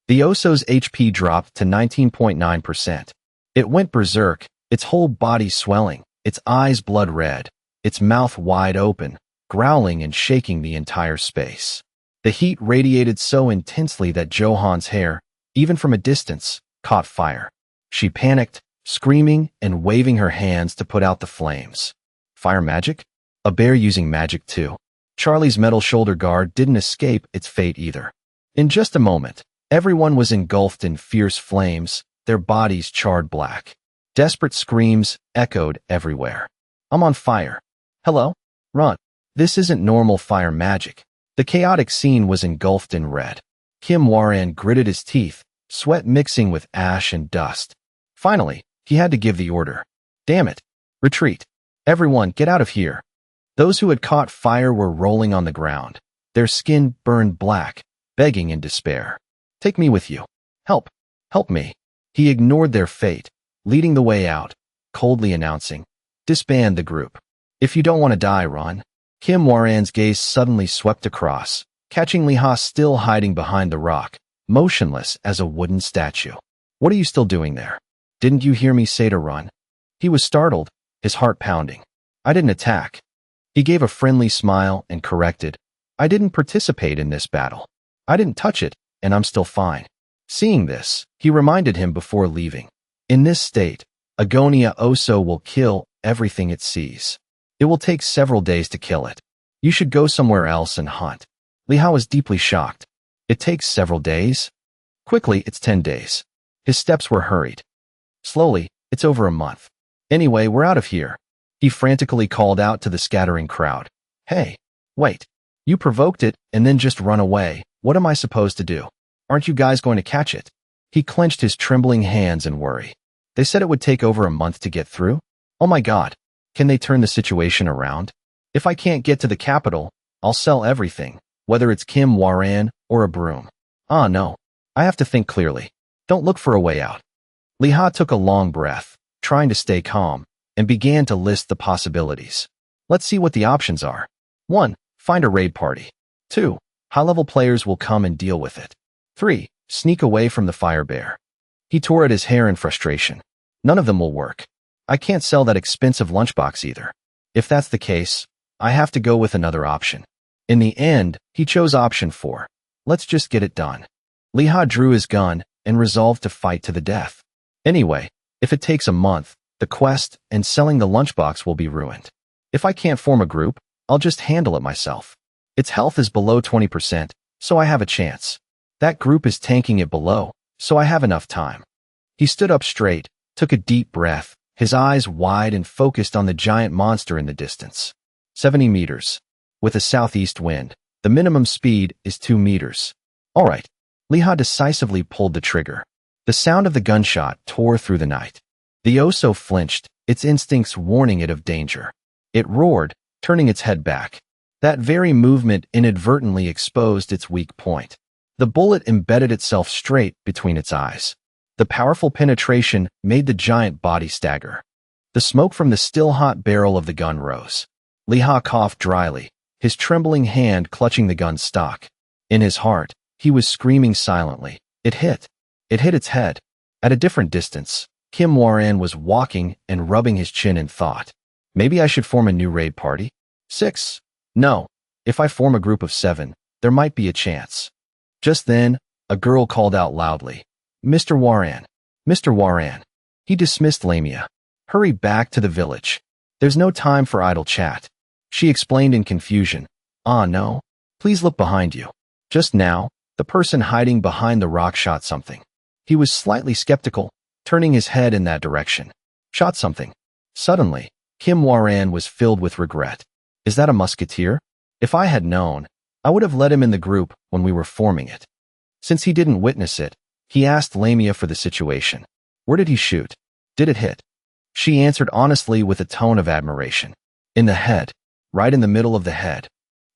The Oso's HP dropped to 19.9%. It went berserk, its whole body swelling, its eyes blood red, its mouth wide open, growling and shaking the entire space. The heat radiated so intensely that Johan's hair, even from a distance, caught fire. She panicked, screaming and waving her hands to put out the flames. Fire magic? A bear using magic too. Charlie's metal shoulder guard didn't escape its fate either. In just a moment, everyone was engulfed in fierce flames, their bodies charred black. Desperate screams echoed everywhere. I'm on fire. Hello? Run. This isn't normal fire magic. The chaotic scene was engulfed in red. Kim Waran gritted his teeth, sweat mixing with ash and dust. Finally, he had to give the order. Damn it. Retreat. Everyone, get out of here. Those who had caught fire were rolling on the ground, their skin burned black, begging in despair. Take me with you. Help. Help me. He ignored their fate, leading the way out, coldly announcing, disband the group. If you don't want to die, run. Kim Waran's gaze suddenly swept across, catching Liha still hiding behind the rock, motionless as a wooden statue. What are you still doing there? Didn't you hear me say to run? He was startled, his heart pounding. I didn't attack. He gave a friendly smile and corrected. I didn't participate in this battle. I didn't touch it, and I'm still fine. Seeing this, he reminded him before leaving. In this state, Agonia Oso will kill everything it sees. It will take several days to kill it. You should go somewhere else and hunt. Liha was deeply shocked. It takes several days? Quickly, it's 10 days. His steps were hurried. Slowly, it's over a month. Anyway, we're out of here. He frantically called out to the scattering crowd. Hey, wait. You provoked it and then just run away. What am I supposed to do? Aren't you guys going to catch it? He clenched his trembling hands in worry. They said it would take over a month to get through? Oh my God. Can they turn the situation around? If I can't get to the capital, I'll sell everything, whether it's Kim Waran or a broom. Ah, no. I have to think clearly. Don't look for a way out. Liha took a long breath, trying to stay calm, and began to list the possibilities. Let's see what the options are. 1. Find a raid party. 2. High-level players will come and deal with it. 3. Sneak away from the fire bear. He tore at his hair in frustration. None of them will work. I can't sell that expensive lunchbox either. If that's the case, I have to go with another option. In the end, he chose option 4. Let's just get it done. Liha drew his gun and resolved to fight to the death. Anyway, if it takes a month, the quest and selling the lunchbox will be ruined. If I can't form a group, I'll just handle it myself. Its health is below 20%, so I have a chance. That group is tanking it below, so I have enough time. He stood up straight, took a deep breath, his eyes wide and focused on the giant monster in the distance. 70 meters. With a southeast wind, the minimum speed is 2 meters. All right. Liha decisively pulled the trigger. The sound of the gunshot tore through the night. The Oso flinched, its instincts warning it of danger. It roared, turning its head back. That very movement inadvertently exposed its weak point. The bullet embedded itself straight between its eyes. The powerful penetration made the giant body stagger. The smoke from the still-hot barrel of the gun rose. Liha coughed dryly, his trembling hand clutching the gun's stock. In his heart, he was screaming silently. It hit. It hit its head. At a different distance, Kim Waran was walking and rubbing his chin in thought. Maybe I should form a new raid party? 6. No. If I form a group of 7, there might be a chance. Just then, a girl called out loudly. Mr. Waran. Mr. Waran. He dismissed Lamia. Hurry back to the village. There's no time for idle chat. She explained in confusion. Ah, no. Please look behind you. Just now, the person hiding behind the rock shot something. He was slightly skeptical, turning his head in that direction. Shot something. Suddenly, Kim Waran was filled with regret. Is that a musketeer? If I had known, I would have let him in the group when we were forming it. Since he didn't witness it, he asked Lamia for the situation. Where did he shoot? Did it hit? She answered honestly with a tone of admiration. In the head. Right in the middle of the head.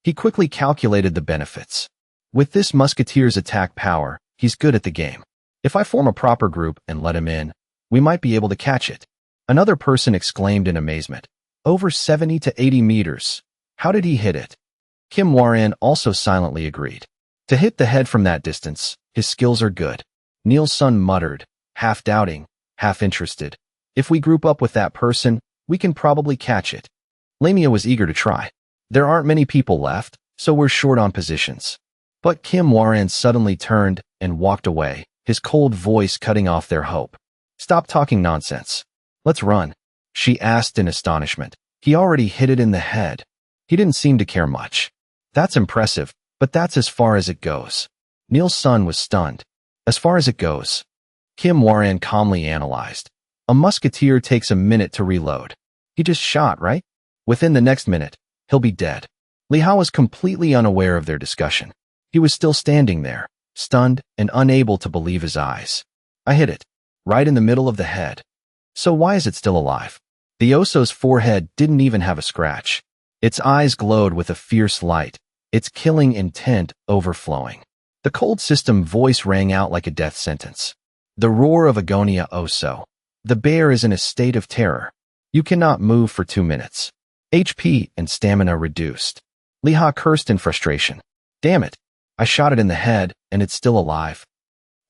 He quickly calculated the benefits. With this musketeer's attack power, he's good at the game. If I form a proper group and let him in, we might be able to catch it. Another person exclaimed in amazement. Over 70 to 80 meters. How did he hit it? Kim Waran also silently agreed. To hit the head from that distance, his skills are good. Neil's son muttered, half doubting, half interested. If we group up with that person, we can probably catch it. Lamia was eager to try. There aren't many people left, so we're short on positions. But Kim Waran suddenly turned and walked away, his cold voice cutting off their hope. Stop talking nonsense. Let's run, she asked in astonishment. He already hit it in the head. He didn't seem to care much. That's impressive, but that's as far as it goes. Neil's son was stunned. As far as it goes. Kim Waran calmly analyzed. A musketeer takes a minute to reload. He just shot, right? Within the next minute, he'll be dead. Li Hao was completely unaware of their discussion. He was still standing there, stunned and unable to believe his eyes. I hit it. Right in the middle of the head. So why is it still alive? The Oso's forehead didn't even have a scratch. Its eyes glowed with a fierce light, its killing intent overflowing. The cold system voice rang out like a death sentence. The roar of Agonia Oso. The bear is in a state of terror. You cannot move for 2 minutes. HP and stamina reduced. Li Ha cursed in frustration. Damn it. I shot it in the head, and it's still alive.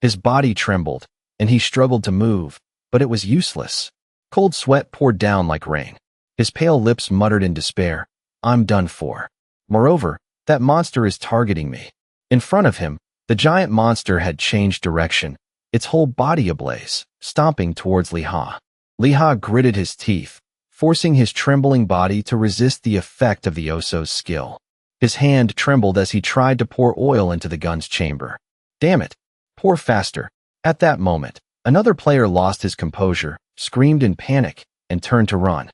His body trembled, and he struggled to move, but it was useless. Cold sweat poured down like rain. His pale lips muttered in despair. I'm done for. Moreover, that monster is targeting me. In front of him, the giant monster had changed direction, its whole body ablaze, stomping towards Li Ha. Li Ha gritted his teeth, forcing his trembling body to resist the effect of the Oso's skill. His hand trembled as he tried to pour oil into the gun's chamber. Damn it! Pour faster. At that moment, another player lost his composure, screamed in panic, and turned to run.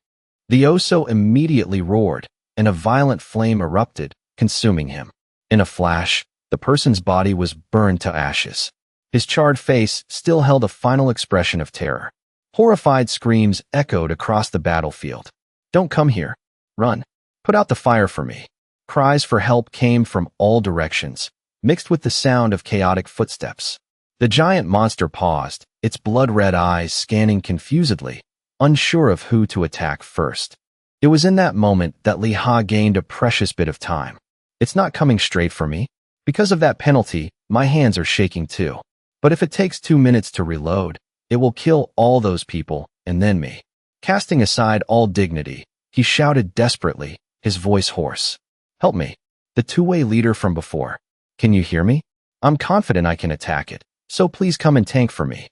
The Oso immediately roared, and a violent flame erupted, consuming him. In a flash, the person's body was burned to ashes. His charred face still held a final expression of terror. Horrified screams echoed across the battlefield. Don't come here. Run. Put out the fire for me. Cries for help came from all directions, mixed with the sound of chaotic footsteps. The giant monster paused, its blood-red eyes scanning confusedly, unsure of who to attack first. It was in that moment that Li Ha gained a precious bit of time. It's not coming straight for me. Because of that penalty, my hands are shaking too. But if it takes 2 minutes to reload, it will kill all those people, and then me. Casting aside all dignity, he shouted desperately, his voice hoarse. Help me. The two-way leader from before. Can you hear me? I'm confident I can attack it, so please come and tank for me.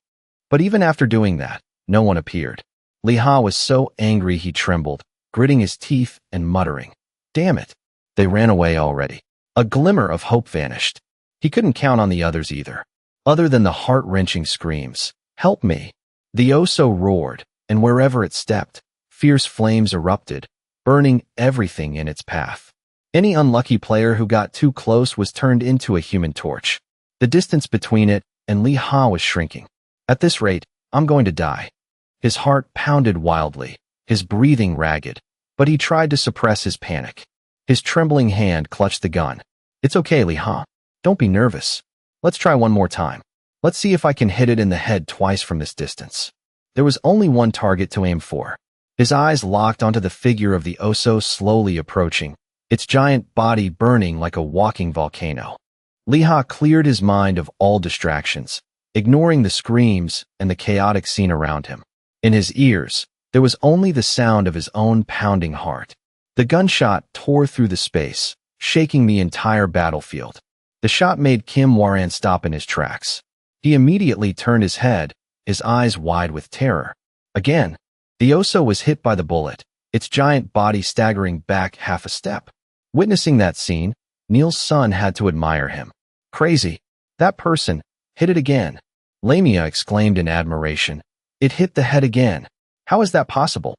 But even after doing that, no one appeared. Li Ha was so angry he trembled, gritting his teeth and muttering. Damn it. They ran away already. A glimmer of hope vanished. He couldn't count on the others either. Other than the heart-wrenching screams. Help me. The Oso roared, and wherever it stepped, fierce flames erupted, burning everything in its path. Any unlucky player who got too close was turned into a human torch. The distance between it and Li Ha was shrinking. At this rate, I'm going to die. His heart pounded wildly, his breathing ragged, but he tried to suppress his panic. His trembling hand clutched the gun. It's okay, Li Ha. Don't be nervous. Let's try one more time. Let's see if I can hit it in the head twice from this distance. There was only one target to aim for. His eyes locked onto the figure of the Oso slowly approaching, its giant body burning like a walking volcano. Li Ha cleared his mind of all distractions, ignoring the screams and the chaotic scene around him. In his ears, there was only the sound of his own pounding heart. The gunshot tore through the space, shaking the entire battlefield. The shot made Kim Waran stop in his tracks. He immediately turned his head, his eyes wide with terror. Again, the Oso was hit by the bullet, its giant body staggering back half a step. Witnessing that scene, Neil's son had to admire him. Crazy. That person hit it again. Lamia exclaimed in admiration. It hit the head again. How is that possible?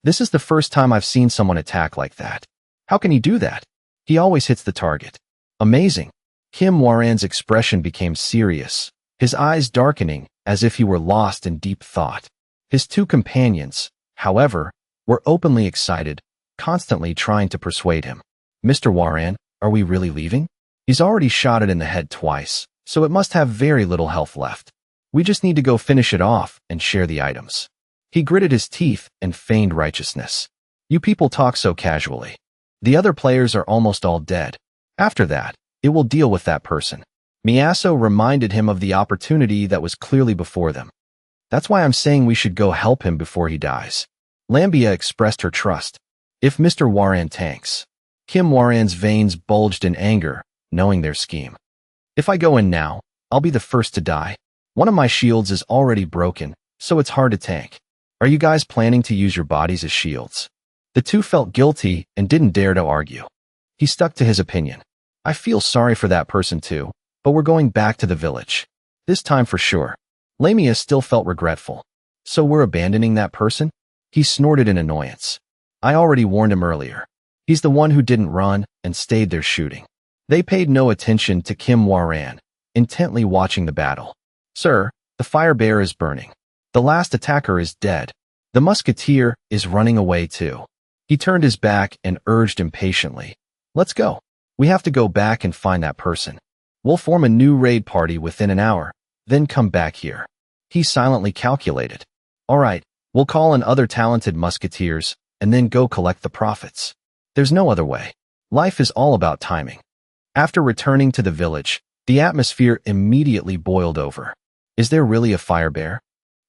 This is the first time I've seen someone attack like that. How can he do that? He always hits the target. Amazing. Kim Waran's expression became serious, his eyes darkening as if he were lost in deep thought. His two companions, however, were openly excited, constantly trying to persuade him. Mr. Waran, are we really leaving? He's already shot it in the head twice, so it must have very little health left. We just need to go finish it off and share the items. He gritted his teeth and feigned righteousness. You people talk so casually. The other players are almost all dead. After that, it will deal with that person. Miyaso reminded him of the opportunity that was clearly before them. That's why I'm saying we should go help him before he dies. Lambia expressed her trust. If Mr. Waran tanks. Kim Waran's veins bulged in anger, knowing their scheme. If I go in now, I'll be the first to die. One of my shields is already broken, so it's hard to tank. Are you guys planning to use your bodies as shields? The two felt guilty and didn't dare to argue. He stuck to his opinion. I feel sorry for that person too, but we're going back to the village. This time for sure. Lamia still felt regretful. So we're abandoning that person? He snorted in annoyance. I already warned him earlier. He's the one who didn't run and stayed there shooting. They paid no attention to Kim Waran, intently watching the battle. Sir, the fire bear is burning. The last attacker is dead. The musketeer is running away too. He turned his back and urged impatiently. Let's go. We have to go back and find that person. We'll form a new raid party within an hour, then come back here. He silently calculated. All right, we'll call in other talented musketeers and then go collect the profits. There's no other way. Life is all about timing. After returning to the village, the atmosphere immediately boiled over. Is there really a fire bear?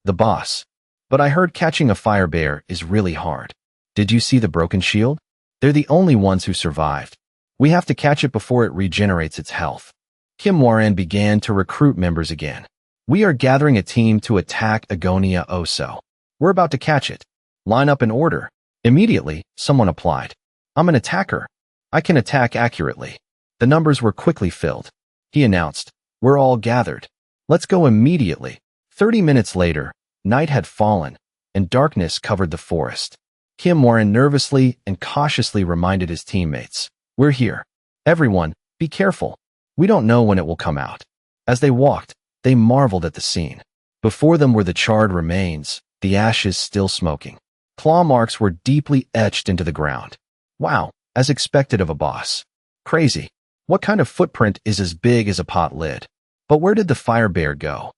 The boss. But I heard catching a fire bear is really hard. Did you see the broken shield? They're the only ones who survived. We have to catch it before it regenerates its health. Kim Waran began to recruit members again. We are gathering a team to attack Agonia Oso. We're about to catch it. Line up in order. Immediately, someone applied. I'm an attacker. I can attack accurately. The numbers were quickly filled. He announced, we're all gathered. Let's go immediately. 30 minutes later, night had fallen, and darkness covered the forest. Kim Waran nervously and cautiously reminded his teammates, we're here. Everyone, be careful. We don't know when it will come out. As they walked, they marveled at the scene. Before them were the charred remains, the ashes still smoking. Claw marks were deeply etched into the ground. Wow, as expected of a boss. Crazy. What kind of footprint is as big as a pot lid? But where did the fire bear go?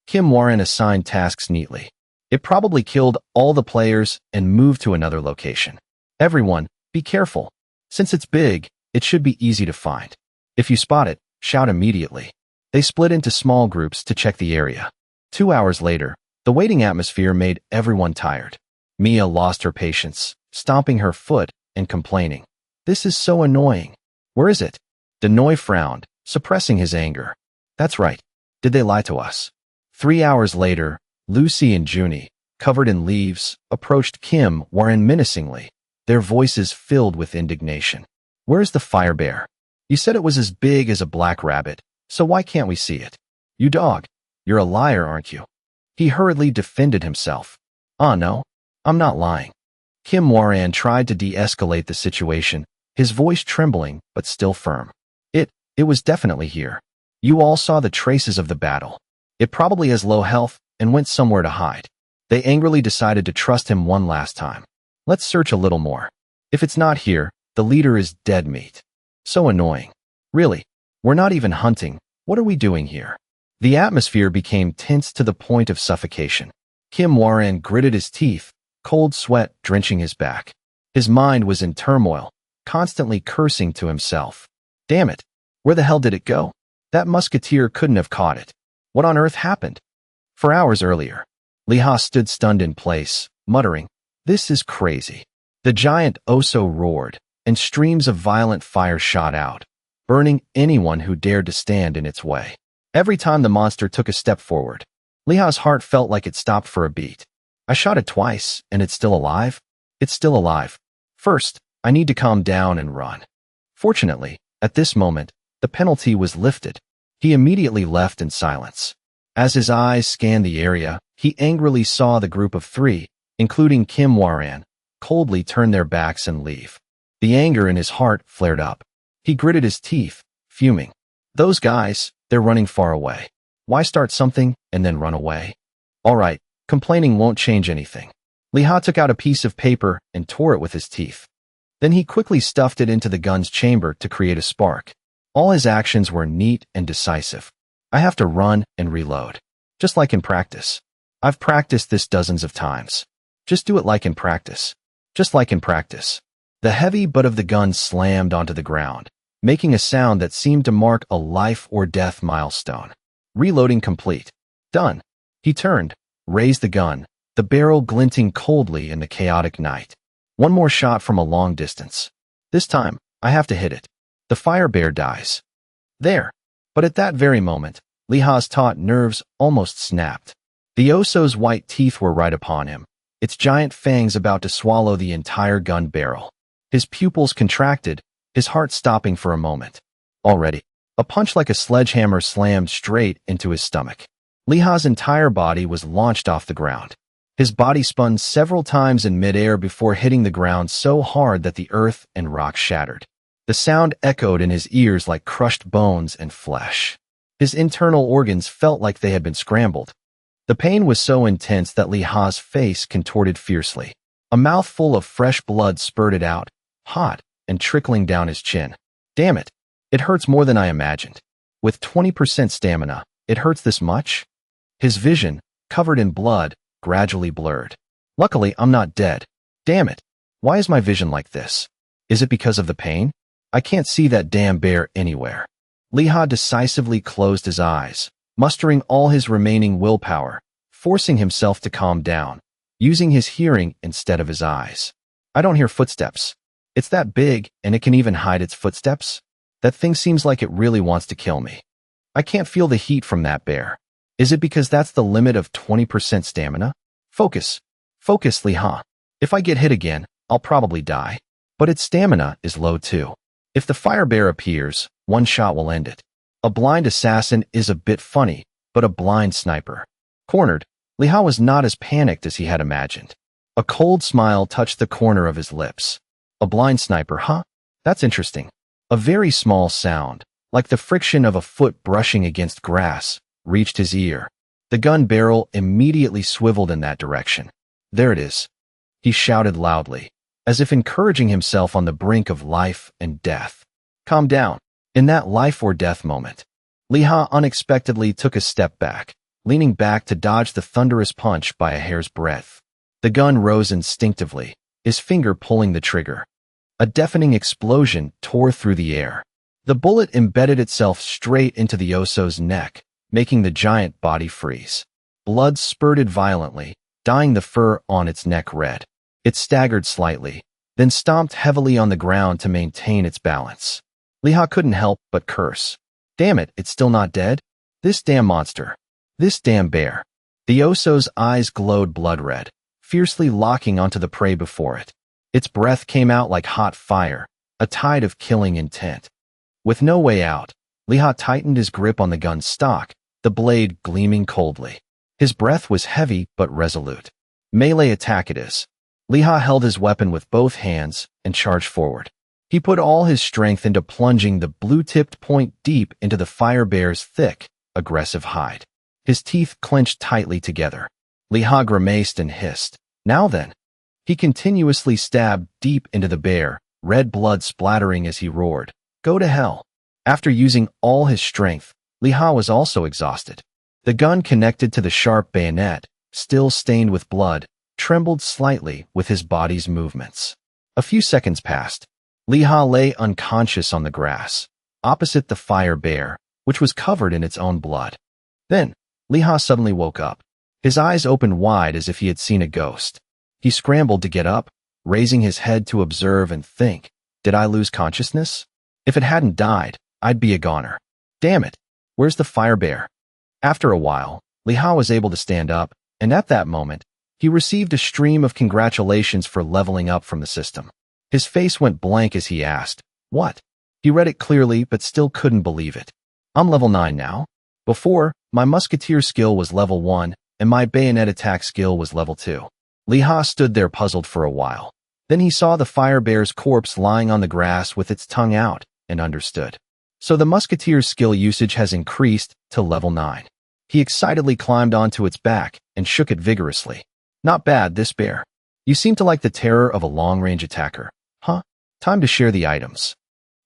Kim Waran assigned tasks neatly. It probably killed all the players and moved to another location. Everyone, be careful. Since it's big, it should be easy to find. If you spot it, shout immediately. They split into small groups to check the area. 2 hours later, the waiting atmosphere made everyone tired. Mia lost her patience, stomping her foot and complaining. This is so annoying. Where is it? Denoy frowned, suppressing his anger. That's right. Did they lie to us? 3 hours later, Lucy and Junie, covered in leaves, approached Kim Waran menacingly, their voices filled with indignation. Where's the fire bear? You said it was as big as a black rabbit, so why can't we see it? You dog, you're a liar, aren't you? He hurriedly defended himself. No, I'm not lying. Kim Waran tried to de-escalate the situation, his voice trembling but still firm. It was definitely here. You all saw the traces of the battle. It probably has low health and went somewhere to hide. They angrily decided to trust him one last time. Let's search a little more. If it's not here, the leader is dead meat. So annoying. Really, we're not even hunting. What are we doing here? The atmosphere became tense to the point of suffocation. Kim Waran gritted his teeth, cold sweat drenching his back. His mind was in turmoil, constantly cursing to himself. Damn it. Where the hell did it go? That musketeer couldn't have caught it. What on earth happened? For hours earlier, Liha stood stunned in place, muttering, this is crazy. The giant Oso roared, and streams of violent fire shot out, burning anyone who dared to stand in its way. Every time the monster took a step forward, Liha's heart felt like it stopped for a beat. I shot it twice, and it's still alive? It's still alive. First, I need to calm down and run. Fortunately, at this moment, the penalty was lifted. He immediately left in silence. As his eyes scanned the area, he angrily saw the group of 3, including Kim Waran, coldly turn their backs and leave. The anger in his heart flared up. He gritted his teeth, fuming. Those guys, they're running far away. Why start something and then run away? All right, complaining won't change anything. Liha took out a piece of paper and tore it with his teeth. Then he quickly stuffed it into the gun's chamber to create a spark. All his actions were neat and decisive. I have to run and reload. Just like in practice. I've practiced this dozens of times. Just do it like in practice. Just like in practice. The heavy butt of the gun slammed onto the ground, making a sound that seemed to mark a life or death milestone. Reloading complete. Done. He turned, raised the gun, the barrel glinting coldly in the chaotic night. One more shot from a long distance. This time, I have to hit it. The fire bear dies. There. But at that very moment, Lee Ha's taut nerves almost snapped. The Oso's white teeth were right upon him, its giant fangs about to swallow the entire gun barrel. His pupils contracted, his heart stopping for a moment. Already, a punch like a sledgehammer slammed straight into his stomach. Lee Ha's entire body was launched off the ground. His body spun several times in midair before hitting the ground so hard that the earth and rocks shattered. The sound echoed in his ears like crushed bones and flesh. His internal organs felt like they had been scrambled. The pain was so intense that Lee Ha's face contorted fiercely. A mouthful of fresh blood spurted out, hot and trickling down his chin. Damn it. It hurts more than I imagined. With 20% stamina, it hurts this much? His vision, covered in blood, gradually blurred. Luckily, I'm not dead. Damn it. Why is my vision like this? Is it because of the pain? I can't see that damn bear anywhere. Lee Ha decisively closed his eyes, mustering all his remaining willpower, forcing himself to calm down, using his hearing instead of his eyes. I don't hear footsteps. It's that big, and it can even hide its footsteps? That thing seems like it really wants to kill me. I can't feel the heat from that bear. Is it because that's the limit of 20% stamina? Focus. Focus, Lee Ha. If I get hit again, I'll probably die. But its stamina is low too. If the fire bear appears, one shot will end it. A blind assassin is a bit funny, but a blind sniper. Cornered, Lee Ha was not as panicked as he had imagined. A cold smile touched the corner of his lips. A blind sniper, huh? That's interesting. A very small sound, like the friction of a foot brushing against grass, reached his ear. The gun barrel immediately swiveled in that direction. There it is. He shouted loudly, as if encouraging himself on the brink of life and death. Calm down. In that life or death moment, Lee Ha unexpectedly took a step back, leaning back to dodge the thunderous punch by a hair's breadth. The gun rose instinctively, his finger pulling the trigger. A deafening explosion tore through the air. The bullet embedded itself straight into the Oso's neck, making the giant body freeze. Blood spurted violently, dyeing the fur on its neck red. It staggered slightly, then stomped heavily on the ground to maintain its balance. Lee Ha couldn't help but curse. Damn it, it's still not dead? This damn monster. This damn bear. The Oso's eyes glowed blood red, fiercely locking onto the prey before it. Its breath came out like hot fire, a tide of killing intent. With no way out, Lee Ha tightened his grip on the gun's stock, the blade gleaming coldly. His breath was heavy but resolute. Melee attack it is. Lee Ha held his weapon with both hands and charged forward. He put all his strength into plunging the blue-tipped point deep into the fire bear's thick, aggressive hide. His teeth clenched tightly together. Lee Ha grimaced and hissed. Now then. He continuously stabbed deep into the bear, red blood splattering as he roared. Go to hell. After using all his strength, Lee Ha was also exhausted. The gun connected to the sharp bayonet, still stained with blood, trembled slightly with his body's movements. A few seconds passed. Lee Ha lay unconscious on the grass, opposite the fire bear, which was covered in its own blood. Then, Lee Ha suddenly woke up. His eyes opened wide as if he had seen a ghost. He scrambled to get up, raising his head to observe and think, did I lose consciousness? If it hadn't died, I'd be a goner. Damn it, where's the fire bear? After a while, Lee Ha was able to stand up, and at that moment, he received a stream of congratulations for leveling up from the system. His face went blank as he asked, what? He read it clearly but still couldn't believe it. I'm level 9 now. Before, my musketeer skill was level 1, and my bayonet attack skill was level 2. Lee Ha stood there puzzled for a while. Then he saw the fire bear's corpse lying on the grass with its tongue out, and understood. So the musketeer's skill usage has increased to level 9. He excitedly climbed onto its back and shook it vigorously. Not bad, this bear. You seem to like the terror of a long-range attacker, huh? Time to share the items.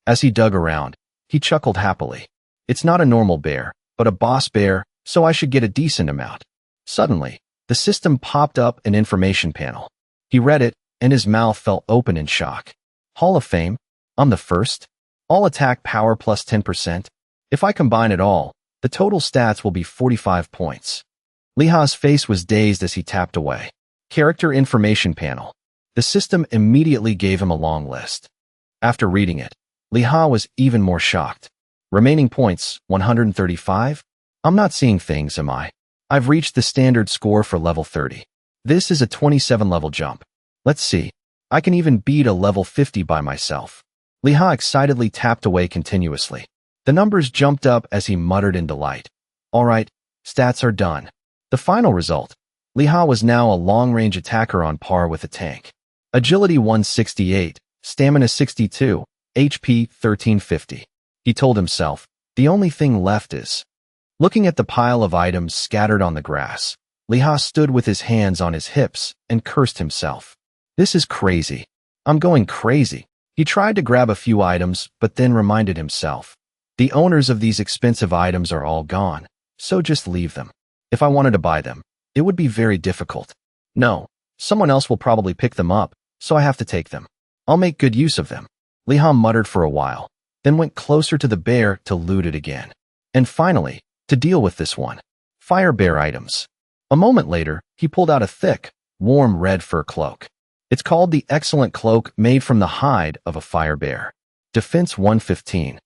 As he dug around, he chuckled happily. It's not a normal bear, but a boss bear, so I should get a decent amount. Suddenly, the system popped up an information panel. He read it, and his mouth fell open in shock. Hall of Fame? I'm the first? All attack power plus 10%? If I combine it all, the total stats will be 45 points. Liha's face was dazed as he tapped away. Character information panel. The system immediately gave him a long list. After reading it, Liha was even more shocked. Remaining points, 135? I'm not seeing things, am I? I've reached the standard score for level 30. This is a 27 level jump. Let's see. I can even beat a level 50 by myself. Liha excitedly tapped away continuously. The numbers jumped up as he muttered in delight. Alright, stats are done. The final result. Liha was now a long-range attacker on par with a tank. Agility 168, Stamina 62, HP 1350. He told himself, the only thing left is... Looking at the pile of items scattered on the grass, Liha stood with his hands on his hips and cursed himself. This is crazy. I'm going crazy. He tried to grab a few items, but then reminded himself. The owners of these expensive items are all gone, so just leave them. If I wanted to buy them, it would be very difficult. No, someone else will probably pick them up, so I have to take them. I'll make good use of them. Liha muttered for a while, then went closer to the bear to loot it again. And finally, to deal with this one. Fire bear items. A moment later, he pulled out a thick, warm red fur cloak. It's called the Excellent Cloak made from the hide of a fire bear. Defense 115.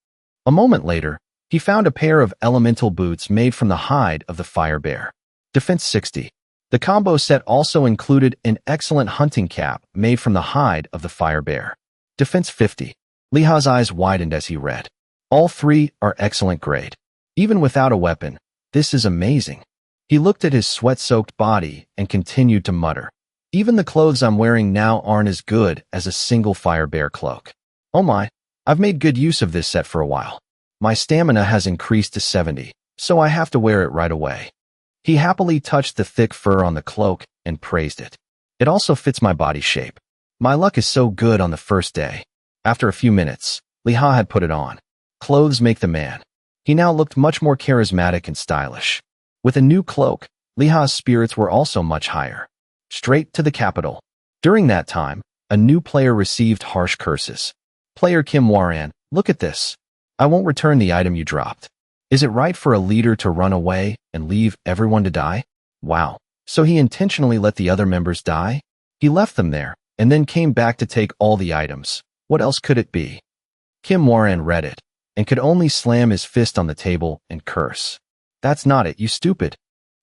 A moment later, he found a pair of elemental boots made from the hide of the fire bear. Defense 60. The combo set also included an excellent hunting cap made from the hide of the fire bear. Defense 50. Liha's eyes widened as he read. All three are excellent grade. Even without a weapon, this is amazing. He looked at his sweat-soaked body and continued to mutter. Even the clothes I'm wearing now aren't as good as a single fire bear cloak. Oh my, I've made good use of this set for a while. My stamina has increased to 70, so I have to wear it right away. He happily touched the thick fur on the cloak and praised it. It also fits my body shape. My luck is so good on the first day. After a few minutes, Liha had put it on. Clothes make the man. He now looked much more charismatic and stylish. With a new cloak, Liha's spirits were also much higher. Straight to the capital. During that time, a new player received harsh curses. Player Kim Waran, look at this. I won't return the item you dropped. Is it right for a leader to run away and leave everyone to die? Wow. So he intentionally let the other members die? He left them there, and then came back to take all the items. What else could it be? Kim Waran read it, and could only slam his fist on the table and curse. That's not it, you stupid.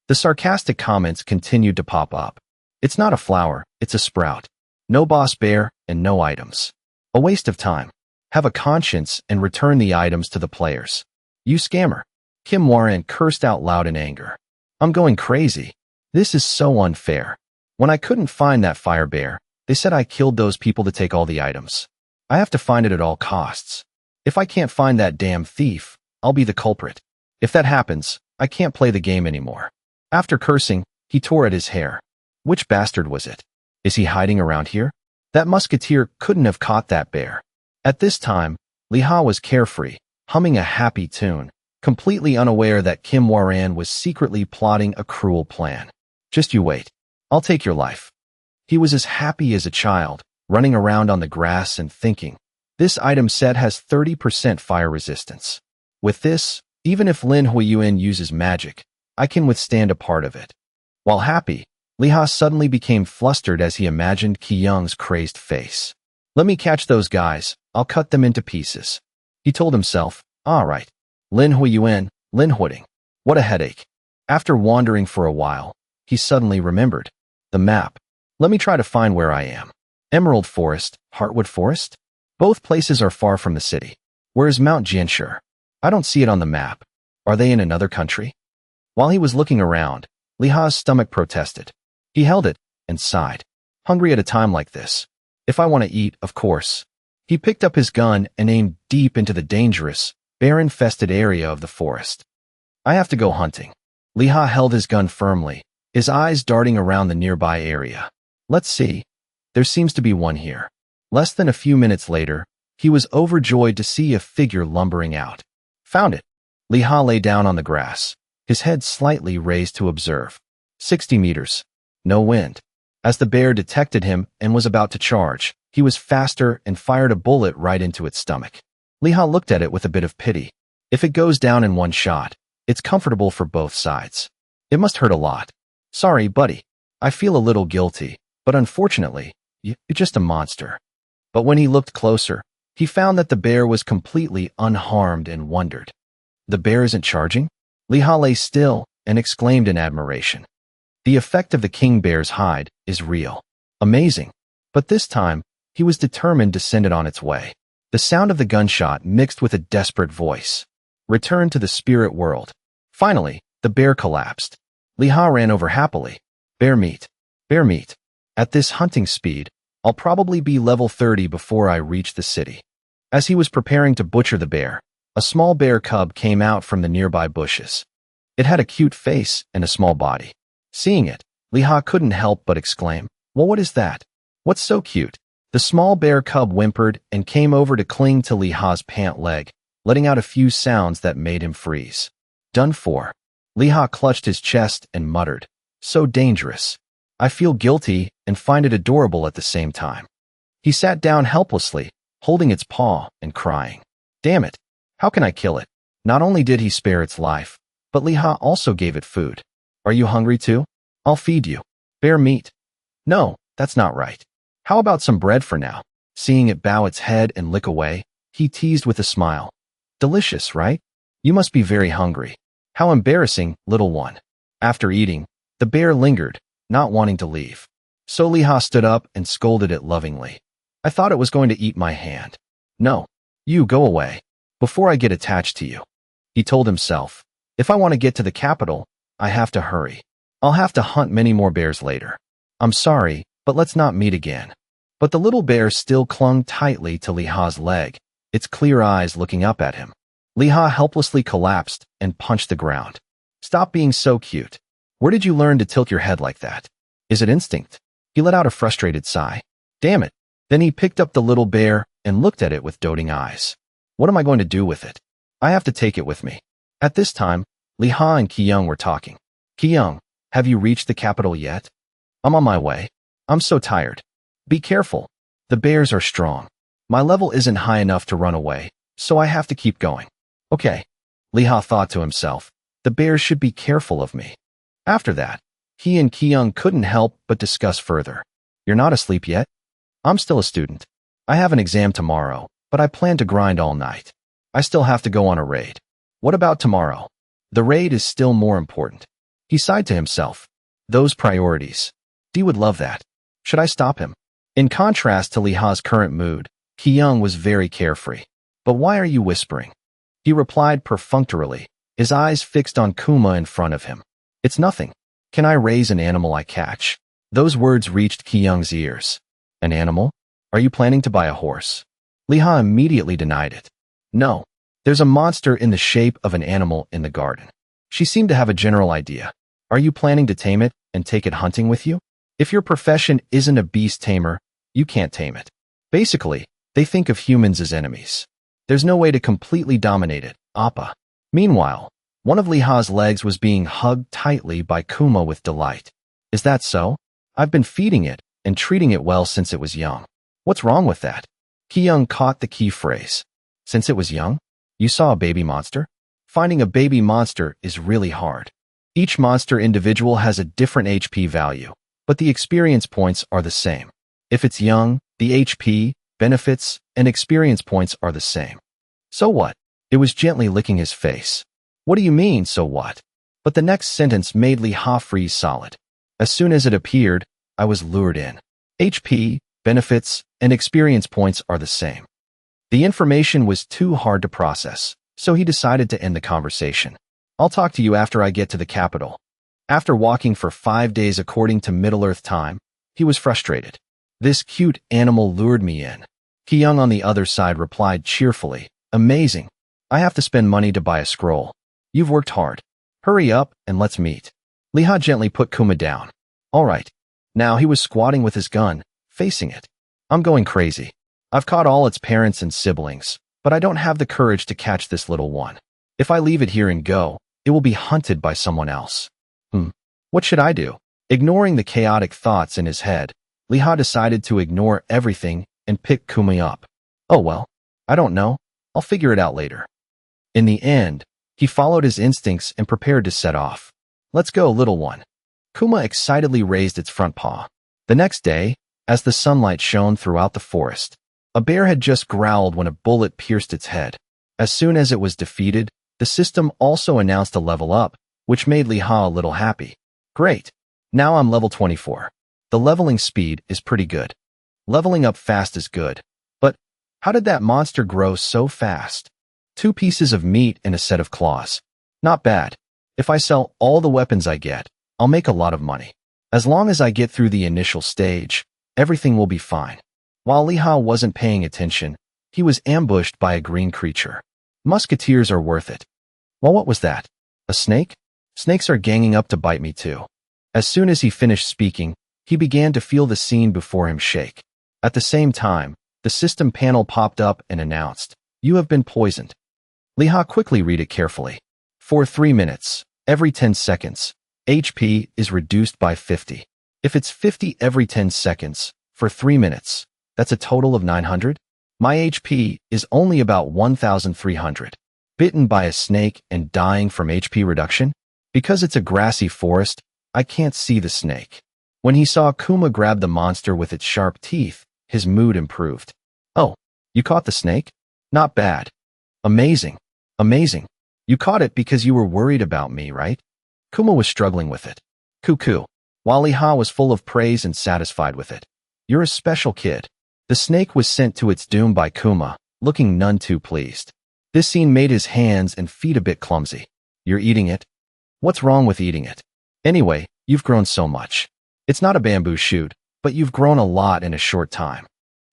The sarcastic comments continued to pop up. It's not a flower, it's a sprout. No boss bear, and no items. A waste of time. Have a conscience and return the items to the players. You scammer. Kim Waran cursed out loud in anger. I'm going crazy. This is so unfair. When I couldn't find that fire bear, they said I killed those people to take all the items. I have to find it at all costs. If I can't find that damn thief, I'll be the culprit. If that happens, I can't play the game anymore. After cursing, he tore at his hair. Which bastard was it? Is he hiding around here? That musketeer couldn't have caught that bear. At this time, Liha was carefree, humming a happy tune, completely unaware that Kim Waran was secretly plotting a cruel plan. Just you wait. I'll take your life. He was as happy as a child, running around on the grass and thinking, this item set has 30% fire resistance. With this, even if Lin Huiyuan uses magic, I can withstand a part of it. While happy, Liha suddenly became flustered as he imagined Qi Young's crazed face. Let me catch those guys, I'll cut them into pieces. He told himself, all right. Lin Huiyuan, Lin Huiding. What a headache. After wandering for a while, he suddenly remembered. The map. Let me try to find where I am. Emerald Forest, Heartwood Forest? Both places are far from the city. Where is Mount Jianshi? I don't see it on the map. Are they in another country? While he was looking around, Liha's stomach protested. He held it and sighed. Hungry at a time like this. If I want to eat, of course. He picked up his gun and aimed deep into the dangerous, bear-infested area of the forest. I have to go hunting. Liha held his gun firmly, his eyes darting around the nearby area. Let's see. There seems to be one here. Less than a few minutes later, he was overjoyed to see a figure lumbering out. Found it. Li Ha lay down on the grass, his head slightly raised to observe. 60 meters. No wind. As the bear detected him and was about to charge, he was faster and fired a bullet right into its stomach. Li Ha looked at it with a bit of pity. If it goes down in one shot, it's comfortable for both sides. It must hurt a lot. Sorry, buddy. I feel a little guilty, but unfortunately, you're just a monster. But when he looked closer, he found that the bear was completely unharmed and wondered. The bear isn't charging? Li Ha lay still and exclaimed in admiration. The effect of the king bear's hide is real. Amazing. But this time, he was determined to send it on its way. The sound of the gunshot mixed with a desperate voice. Return to the spirit world. Finally, the bear collapsed. Li Ha ran over happily. Bear meat. Bear meat. At this hunting speed, I'll probably be level 30 before I reach the city. As he was preparing to butcher the bear, a small bear cub came out from the nearby bushes. It had a cute face and a small body. Seeing it, Li Ha couldn't help but exclaim, "Well, what is that? What's so cute?" The small bear cub whimpered and came over to cling to Li Ha's pant leg, letting out a few sounds that made him freeze. Done for. Li Ha clutched his chest and muttered, "So dangerous. I feel guilty and find it adorable at the same time." He sat down helplessly, holding its paw and crying. Damn it. How can I kill it? Not only did he spare its life, but Li Ha also gave it food. Are you hungry too? I'll feed you. Bear meat. No, that's not right. How about some bread for now? Seeing it bow its head and lick away, he teased with a smile. Delicious, right? You must be very hungry. How embarrassing, little one. After eating, the bear lingered, not wanting to leave. So Li Ha stood up and scolded it lovingly. I thought it was going to eat my hand. No, you go away, before I get attached to you. He told himself, if I want to get to the capital, I have to hurry. I'll have to hunt many more bears later. I'm sorry, but let's not meet again. But the little bear still clung tightly to Li Ha's leg, its clear eyes looking up at him. Li Ha helplessly collapsed and punched the ground. Stop being so cute. Where did you learn to tilt your head like that? Is it instinct? He let out a frustrated sigh. Damn it. Then he picked up the little bear and looked at it with doting eyes. What am I going to do with it? I have to take it with me. At this time, Li Ha and Qi were talking. Qi, have you reached the capital yet? I'm on my way. I'm so tired. Be careful. The bears are strong. My level isn't high enough to run away, so I have to keep going. Okay. Li Ha thought to himself, the bears should be careful of me. After that, he and Qi couldn't help but discuss further. You're not asleep yet? I'm still a student. I have an exam tomorrow, but I plan to grind all night. I still have to go on a raid. What about tomorrow? The raid is still more important. He sighed to himself. Those priorities. Dee would love that. Should I stop him? In contrast to Li Ha's current mood, Qi was very carefree. But why are you whispering? He replied perfunctorily, his eyes fixed on Kuma in front of him. It's nothing. Can I raise an animal I catch? Those words reached Qi ears. An animal? Are you planning to buy a horse? Li Ha immediately denied it. No. There's a monster in the shape of an animal in the garden. She seemed to have a general idea. Are you planning to tame it and take it hunting with you? If your profession isn't a beast tamer, you can't tame it. Basically, they think of humans as enemies. There's no way to completely dominate it, Appa. Meanwhile, one of Li Ha's legs was being hugged tightly by Kuma with delight. Is that so? I've been feeding it and treating it well since it was young. What's wrong with that? Qi caught the key phrase. Since it was young? You saw a baby monster? Finding a baby monster is really hard. Each monster individual has a different HP value, but the experience points are the same. If it's young, the HP, benefits, and experience points are the same. So what? It was gently licking his face. What do you mean, so what? But the next sentence made Li Ha freeze solid. As soon as it appeared, I was lured in. HP, benefits, and experience points are the same. The information was too hard to process, so he decided to end the conversation. I'll talk to you after I get to the capital. After walking for 5 days according to Middle-earth time, he was frustrated. This cute animal lured me in. Qi on the other side replied cheerfully, amazing. I have to spend money to buy a scroll. You've worked hard. Hurry up and let's meet. Li Ha gently put Kuma down. All right. Now he was squatting with his gun, facing it. I'm going crazy. I've caught all its parents and siblings, but I don't have the courage to catch this little one. If I leave it here and go, it will be hunted by someone else. What should I do? Ignoring the chaotic thoughts in his head, Liha decided to ignore everything and pick Kuma up. Oh well, I don't know. I'll figure it out later. In the end, he followed his instincts and prepared to set off. Let's go, little one. Kuma excitedly raised its front paw. The next day, as the sunlight shone throughout the forest, a bear had just growled when a bullet pierced its head. As soon as it was defeated, the system also announced a level up, which made Liha a little happy. Great. Now I'm level 24. The leveling speed is pretty good. Leveling up fast is good. But how did that monster grow so fast? 2 pieces of meat and a set of claws. Not bad. If I sell all the weapons I get, I'll make a lot of money. As long as I get through the initial stage, everything will be fine. While Liha wasn't paying attention, he was ambushed by a green creature. Musketeers are worth it. Well, what was that? A snake? Snakes are ganging up to bite me too. As soon as he finished speaking, he began to feel the scene before him shake. At the same time, the system panel popped up and announced, "You have been poisoned." Liha quickly read it carefully. For 3 minutes, every 10 seconds, HP is reduced by 50. If it's 50 every 10 seconds, for 3 minutes, that's a total of 900? My HP is only about 1,300. Bitten by a snake and dying from HP reduction? Because it's a grassy forest, I can't see the snake. When he saw Kuma grab the monster with its sharp teeth, his mood improved. Oh, you caught the snake? Not bad. Amazing. Amazing. You caught it because you were worried about me, right? Kuma was struggling with it. Cuckoo. While Liha was full of praise and satisfied with it. You're a special kid. The snake was sent to its doom by Kuma, looking none too pleased. This scene made his hands and feet a bit clumsy. You're eating it? What's wrong with eating it? Anyway, you've grown so much. It's not a bamboo shoot, but you've grown a lot in a short time.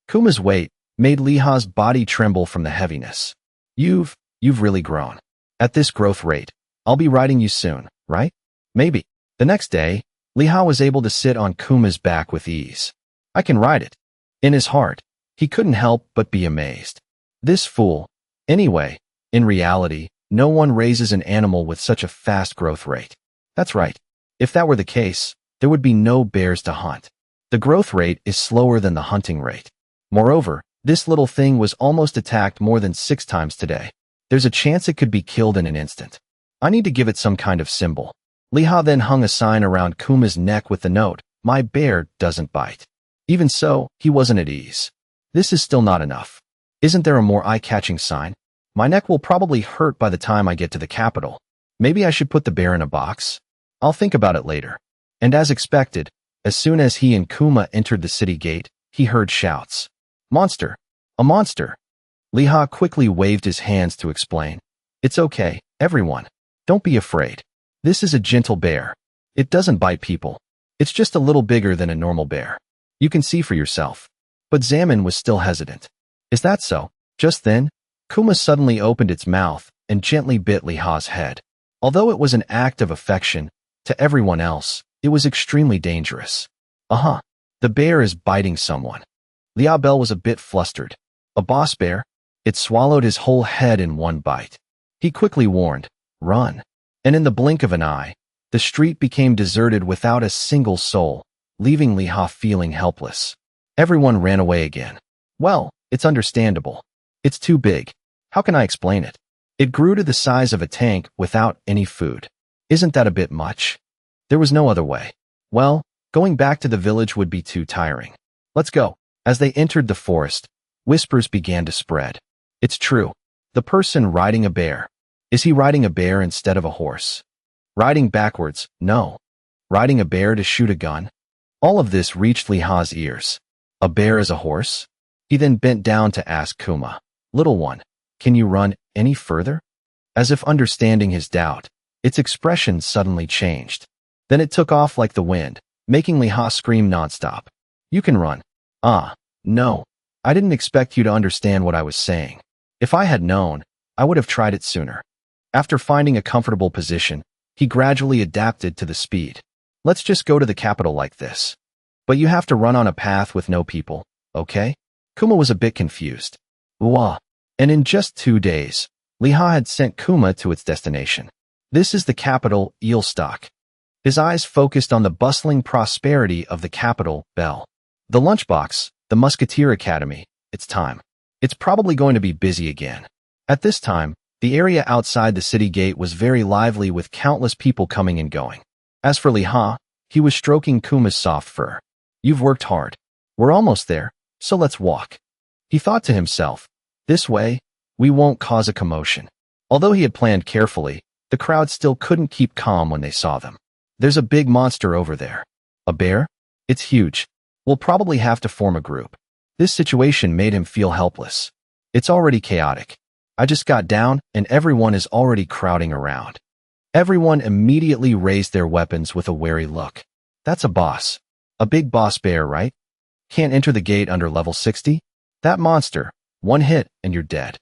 Kuma's weight made Liha's body tremble from the heaviness. You've really grown. At this growth rate, I'll be riding you soon, right? Maybe. The next day, Liha was able to sit on Kuma's back with ease. I can ride it. In his heart, he couldn't help but be amazed. This fool. Anyway, in reality, no one raises an animal with such a fast growth rate. That's right. If that were the case, there would be no bears to hunt. The growth rate is slower than the hunting rate. Moreover, this little thing was almost attacked more than 6 times today. There's a chance it could be killed in an instant. I need to give it some kind of symbol. Liha then hung a sign around Kuma's neck with the note, "My bear doesn't bite." Even so, he wasn't at ease. This is still not enough. Isn't there a more eye-catching sign? My neck will probably hurt by the time I get to the capital. Maybe I should put the bear in a box? I'll think about it later. And as expected, as soon as he and Kuma entered the city gate, he heard shouts. Monster! A monster! Liha quickly waved his hands to explain. It's okay, everyone. Don't be afraid. This is a gentle bear. It doesn't bite people. It's just a little bigger than a normal bear. You can see for yourself. But Zaman was still hesitant. Is that so? Just then, Kuma suddenly opened its mouth and gently bit Liha's head. Although it was an act of affection, to everyone else, it was extremely dangerous. The bear is biting someone. Liha Bell was a bit flustered. A boss bear? It swallowed his whole head in one bite. He quickly warned, run. And in the blink of an eye, the street became deserted without a single soul, leaving Liha feeling helpless. Everyone ran away again. Well, it's understandable. It's too big. How can I explain it? It grew to the size of a tank without any food. Isn't that a bit much? There was no other way. Well, going back to the village would be too tiring. Let's go. As they entered the forest, whispers began to spread. It's true. The person riding a bear. Is he riding a bear instead of a horse? Riding backwards? No. Riding a bear to shoot a gun? All of this reached Liha's ears. A bear as a horse? He then bent down to ask Kuma, Little one, can you run any further? As if understanding his doubt, its expression suddenly changed. Then it took off like the wind, making Liha scream nonstop. You can run. No. I didn't expect you to understand what I was saying. If I had known, I would have tried it sooner. After finding a comfortable position, he gradually adapted to the speed. Let's just go to the capital like this. But you have to run on a path with no people, okay? Kuma was a bit confused. Wah. And in just 2 days, Liha had sent Kuma to its destination. This is the capital, Eelstock. His eyes focused on the bustling prosperity of the capital, Bell. The lunchbox, the Musketeer Academy, it's time. It's probably going to be busy again. At this time, the area outside the city gate was very lively with countless people coming and going. As for Liha, he was stroking Kuma's soft fur. You've worked hard. We're almost there, so let's walk. He thought to himself, this way, we won't cause a commotion. Although he had planned carefully, the crowd still couldn't keep calm when they saw them. There's a big monster over there. A bear? It's huge. We'll probably have to form a group. This situation made him feel helpless. It's already chaotic. I just got down and everyone is already crowding around. Everyone immediately raised their weapons with a wary look. That's a boss. A big boss bear, right? Can't enter the gate under level 60? That monster. One hit and you're dead.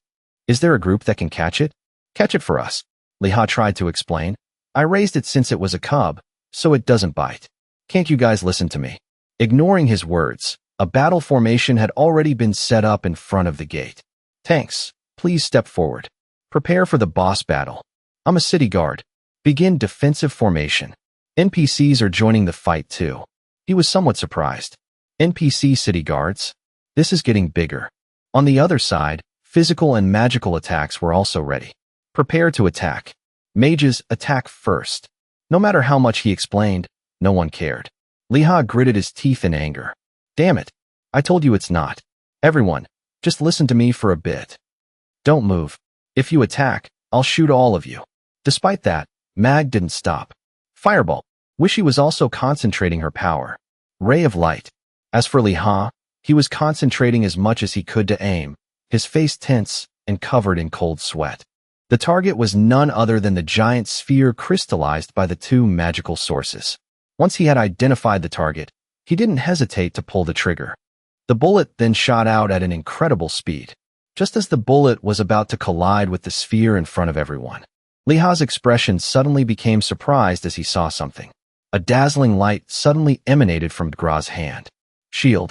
Is there a group that can catch it? Catch it for us. Liha tried to explain. I raised it since it was a cub, so it doesn't bite. Can't you guys listen to me? Ignoring his words, a battle formation had already been set up in front of the gate. Tanks, please step forward. Prepare for the boss battle. I'm a city guard. Begin defensive formation. NPCs are joining the fight too. He was somewhat surprised. NPC city guards? This is getting bigger. On the other side, physical and magical attacks were also ready. Prepare to attack. Mages attack first. No matter how much he explained, no one cared. Liha gritted his teeth in anger. Damn it. I told you it's not. Everyone, just listen to me for a bit. Don't move. If you attack, I'll shoot all of you. Despite that, Mag didn't stop. Fireball. Wishy was also concentrating her power. Ray of light. As for Liha, he was concentrating as much as he could to aim, his face tense and covered in cold sweat. The target was none other than the giant sphere crystallized by the two magical sources. Once he had identified the target, he didn't hesitate to pull the trigger. The bullet then shot out at an incredible speed. Just as the bullet was about to collide with the sphere in front of everyone, Liha's expression suddenly became surprised as he saw something. A dazzling light suddenly emanated from Gra's hand. Shield.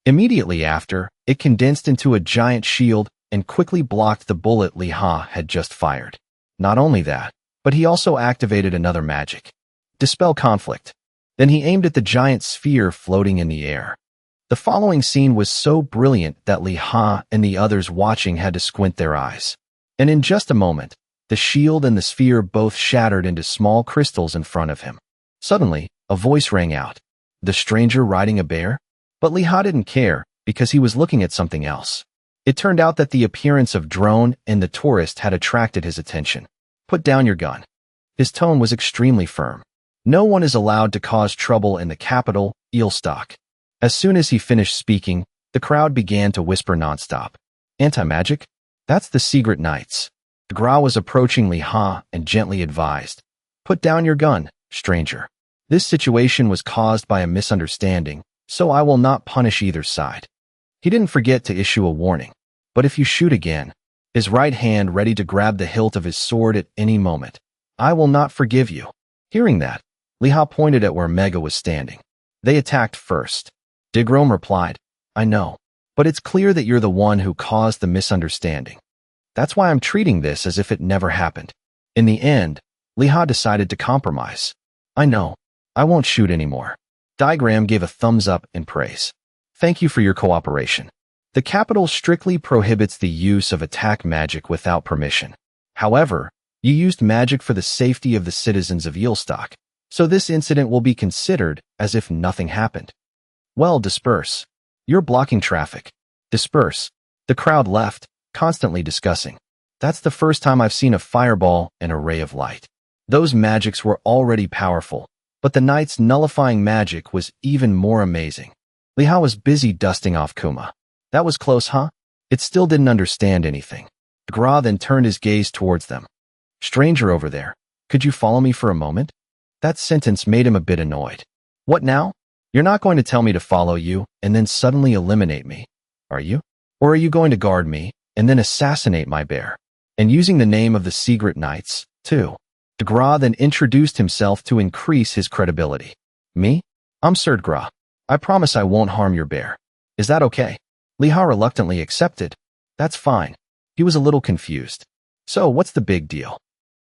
Immediately after, it condensed into a giant shield and quickly blocked the bullet Liha had just fired. Not only that, but he also activated another magic. Dispel conflict. Then he aimed at the giant sphere floating in the air. The following scene was so brilliant that Liha and the others watching had to squint their eyes. And in just a moment, the shield and the sphere both shattered into small crystals in front of him. Suddenly, a voice rang out. The stranger riding a bear? But Liha didn't care, because he was looking at something else. It turned out that the appearance of Drone and the tourist had attracted his attention. Put down your gun. His tone was extremely firm. No one is allowed to cause trouble in the capital, Eelstock. As soon as he finished speaking, the crowd began to whisper nonstop. Anti-magic? That's the Secret Knights. Gra was approaching Liha and gently advised. Put down your gun, stranger. This situation was caused by a misunderstanding, so I will not punish either side. He didn't forget to issue a warning. But if you shoot again, his right hand ready to grab the hilt of his sword at any moment, I will not forgive you. Hearing that, Liha pointed at where Mega was standing. They attacked first. Digrom replied, I know, but it's clear that you're the one who caused the misunderstanding. That's why I'm treating this as if it never happened. In the end, Liha decided to compromise. I know. I won't shoot anymore. Diagram gave a thumbs up in praise. Thank you for your cooperation. The capital strictly prohibits the use of attack magic without permission. However, you used magic for the safety of the citizens of Eelstock, so this incident will be considered as if nothing happened. Well, disperse. You're blocking traffic. Disperse. The crowd left, constantly discussing. That's the first time I've seen a fireball and a ray of light. Those magics were already powerful, but the knight's nullifying magic was even more amazing. Liha was busy dusting off Kuma. That was close, huh? It still didn't understand anything. Gra then turned his gaze towards them. Stranger over there, could you follow me for a moment? That sentence made him a bit annoyed. What now? You're not going to tell me to follow you and then suddenly eliminate me, are you? Or are you going to guard me and then assassinate my bear? And using the name of the Secret Knights, too. Gra then introduced himself to increase his credibility. Me? I'm Sir Gra. I promise I won't harm your bear. Is that okay? Li Ha reluctantly accepted. That's fine. He was a little confused. So, what's the big deal?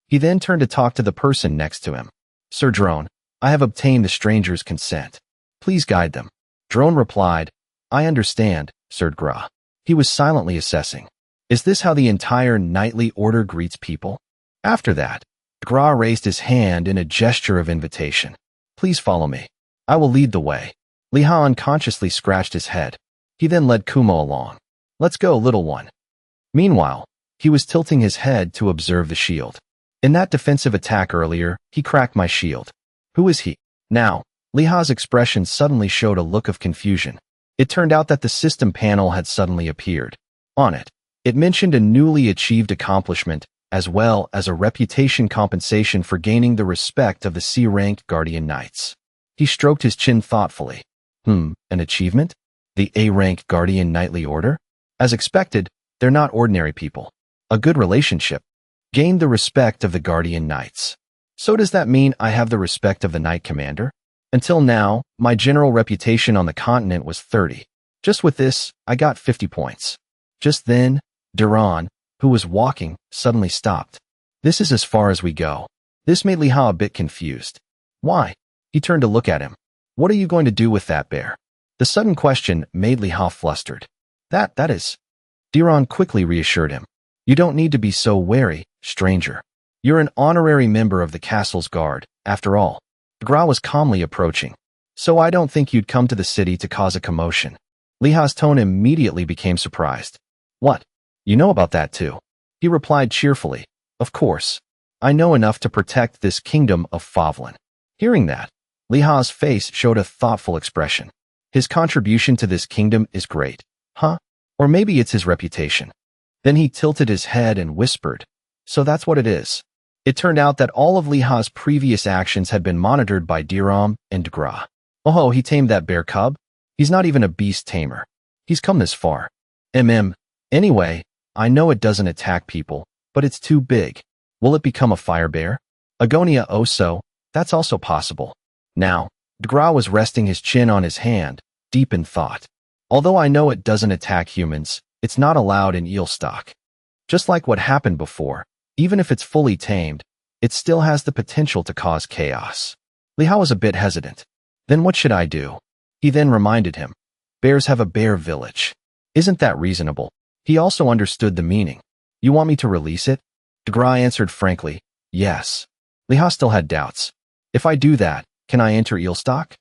He then turned to talk to the person next to him. Sir Drone, I have obtained the stranger's consent. Please guide them. Drone replied, I understand, Sir Gra. He was silently assessing. Is this how the entire knightly order greets people? After that, Gra raised his hand in a gesture of invitation. Please follow me. I will lead the way. Li Ha unconsciously scratched his head. He then led Kumo along. Let's go, little one. Meanwhile, he was tilting his head to observe the shield. In that defensive attack earlier, he cracked my shield. Who is he? Now, Li Ha's expression suddenly showed a look of confusion. It turned out that the system panel had suddenly appeared. On it, it mentioned a newly achieved accomplishment, as well as a reputation compensation for gaining the respect of the C-ranked Guardian Knights. He stroked his chin thoughtfully. An achievement? The A-rank Guardian Knightly Order? As expected, they're not ordinary people. A good relationship. Gained the respect of the Guardian Knights. So does that mean I have the respect of the Knight Commander? Until now, my general reputation on the continent was 30. Just with this, I got 50 points. Just then, Duran, who was walking, suddenly stopped. This is as far as we go. This made Li Ha a bit confused. Why? He turned to look at him. What are you going to do with that bear? The sudden question made Li Ha flustered. That is. Duran quickly reassured him. You don't need to be so wary, stranger. You're an honorary member of the castle's guard, after all. Gra was calmly approaching. So I don't think you'd come to the city to cause a commotion. Li Ha's tone immediately became surprised. What? You know about that too? He replied cheerfully. Of course. I know enough to protect this kingdom of Favlin. Hearing that, Li Ha's face showed a thoughtful expression. His contribution to this kingdom is great. Huh? Or maybe it's his reputation. Then he tilted his head and whispered. So that's what it is. It turned out that all of Li Ha's previous actions had been monitored by Diram and Gra. Oh, he tamed that bear cub? He's not even a beast tamer. He's come this far. Anyway, I know it doesn't attack people, but it's too big. Will it become a fire bear? Agonia Oso, that's also possible. Now, Gra was resting his chin on his hand, deep in thought. Although I know it doesn't attack humans, it's not allowed in Eelstock. Just like what happened before, even if it's fully tamed, it still has the potential to cause chaos. Li Ha was a bit hesitant. Then what should I do? He then reminded him. Bears have a bear village. Isn't that reasonable? He also understood the meaning. You want me to release it? Gra answered frankly, yes. Li Ha still had doubts. If I do that, can I enter Eelstock?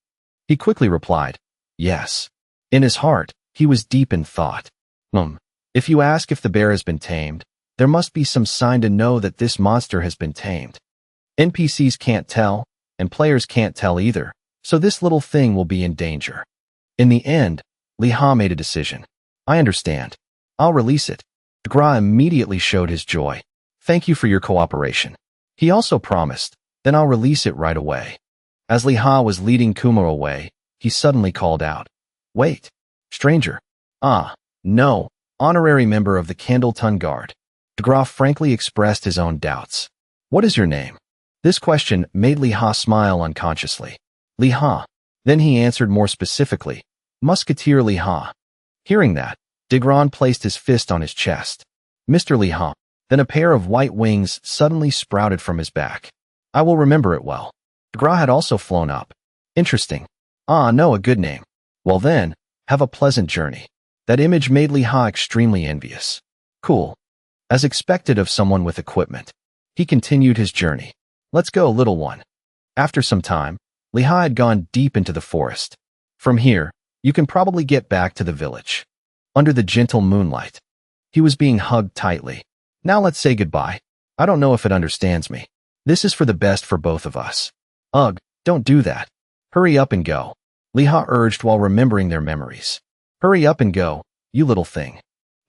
He quickly replied, yes. In his heart, he was deep in thought. If you ask if the bear has been tamed, there must be some sign to know that this monster has been tamed. NPCs can't tell, and players can't tell either, so this little thing will be in danger. In the end, Li Ha made a decision. I understand. I'll release it. Gra immediately showed his joy. Thank you for your cooperation. He also promised, then I'll release it right away. As Li Ha was leading Kumo away, he suddenly called out. Wait, stranger. No, honorary member of the Candleton Guard. Gra frankly expressed his own doubts. What is your name? This question made Li Ha smile unconsciously. Li Ha. Then he answered more specifically. Musketeer Li Ha. Hearing that, Digron placed his fist on his chest. Mr. Li Ha. Then a pair of white wings suddenly sprouted from his back. I will remember it well. Gra had also flown up. Interesting. No, a good name. Well then, have a pleasant journey. That image made Li Ha extremely envious. Cool. As expected of someone with equipment. He continued his journey. Let's go, little one. After some time, Li Ha had gone deep into the forest. From here, you can probably get back to the village. Under the gentle moonlight. He was being hugged tightly. Now let's say goodbye. I don't know if it understands me. This is for the best for both of us. Ugh, don't do that. Hurry up and go. Li Ha urged while remembering their memories. Hurry up and go, you little thing.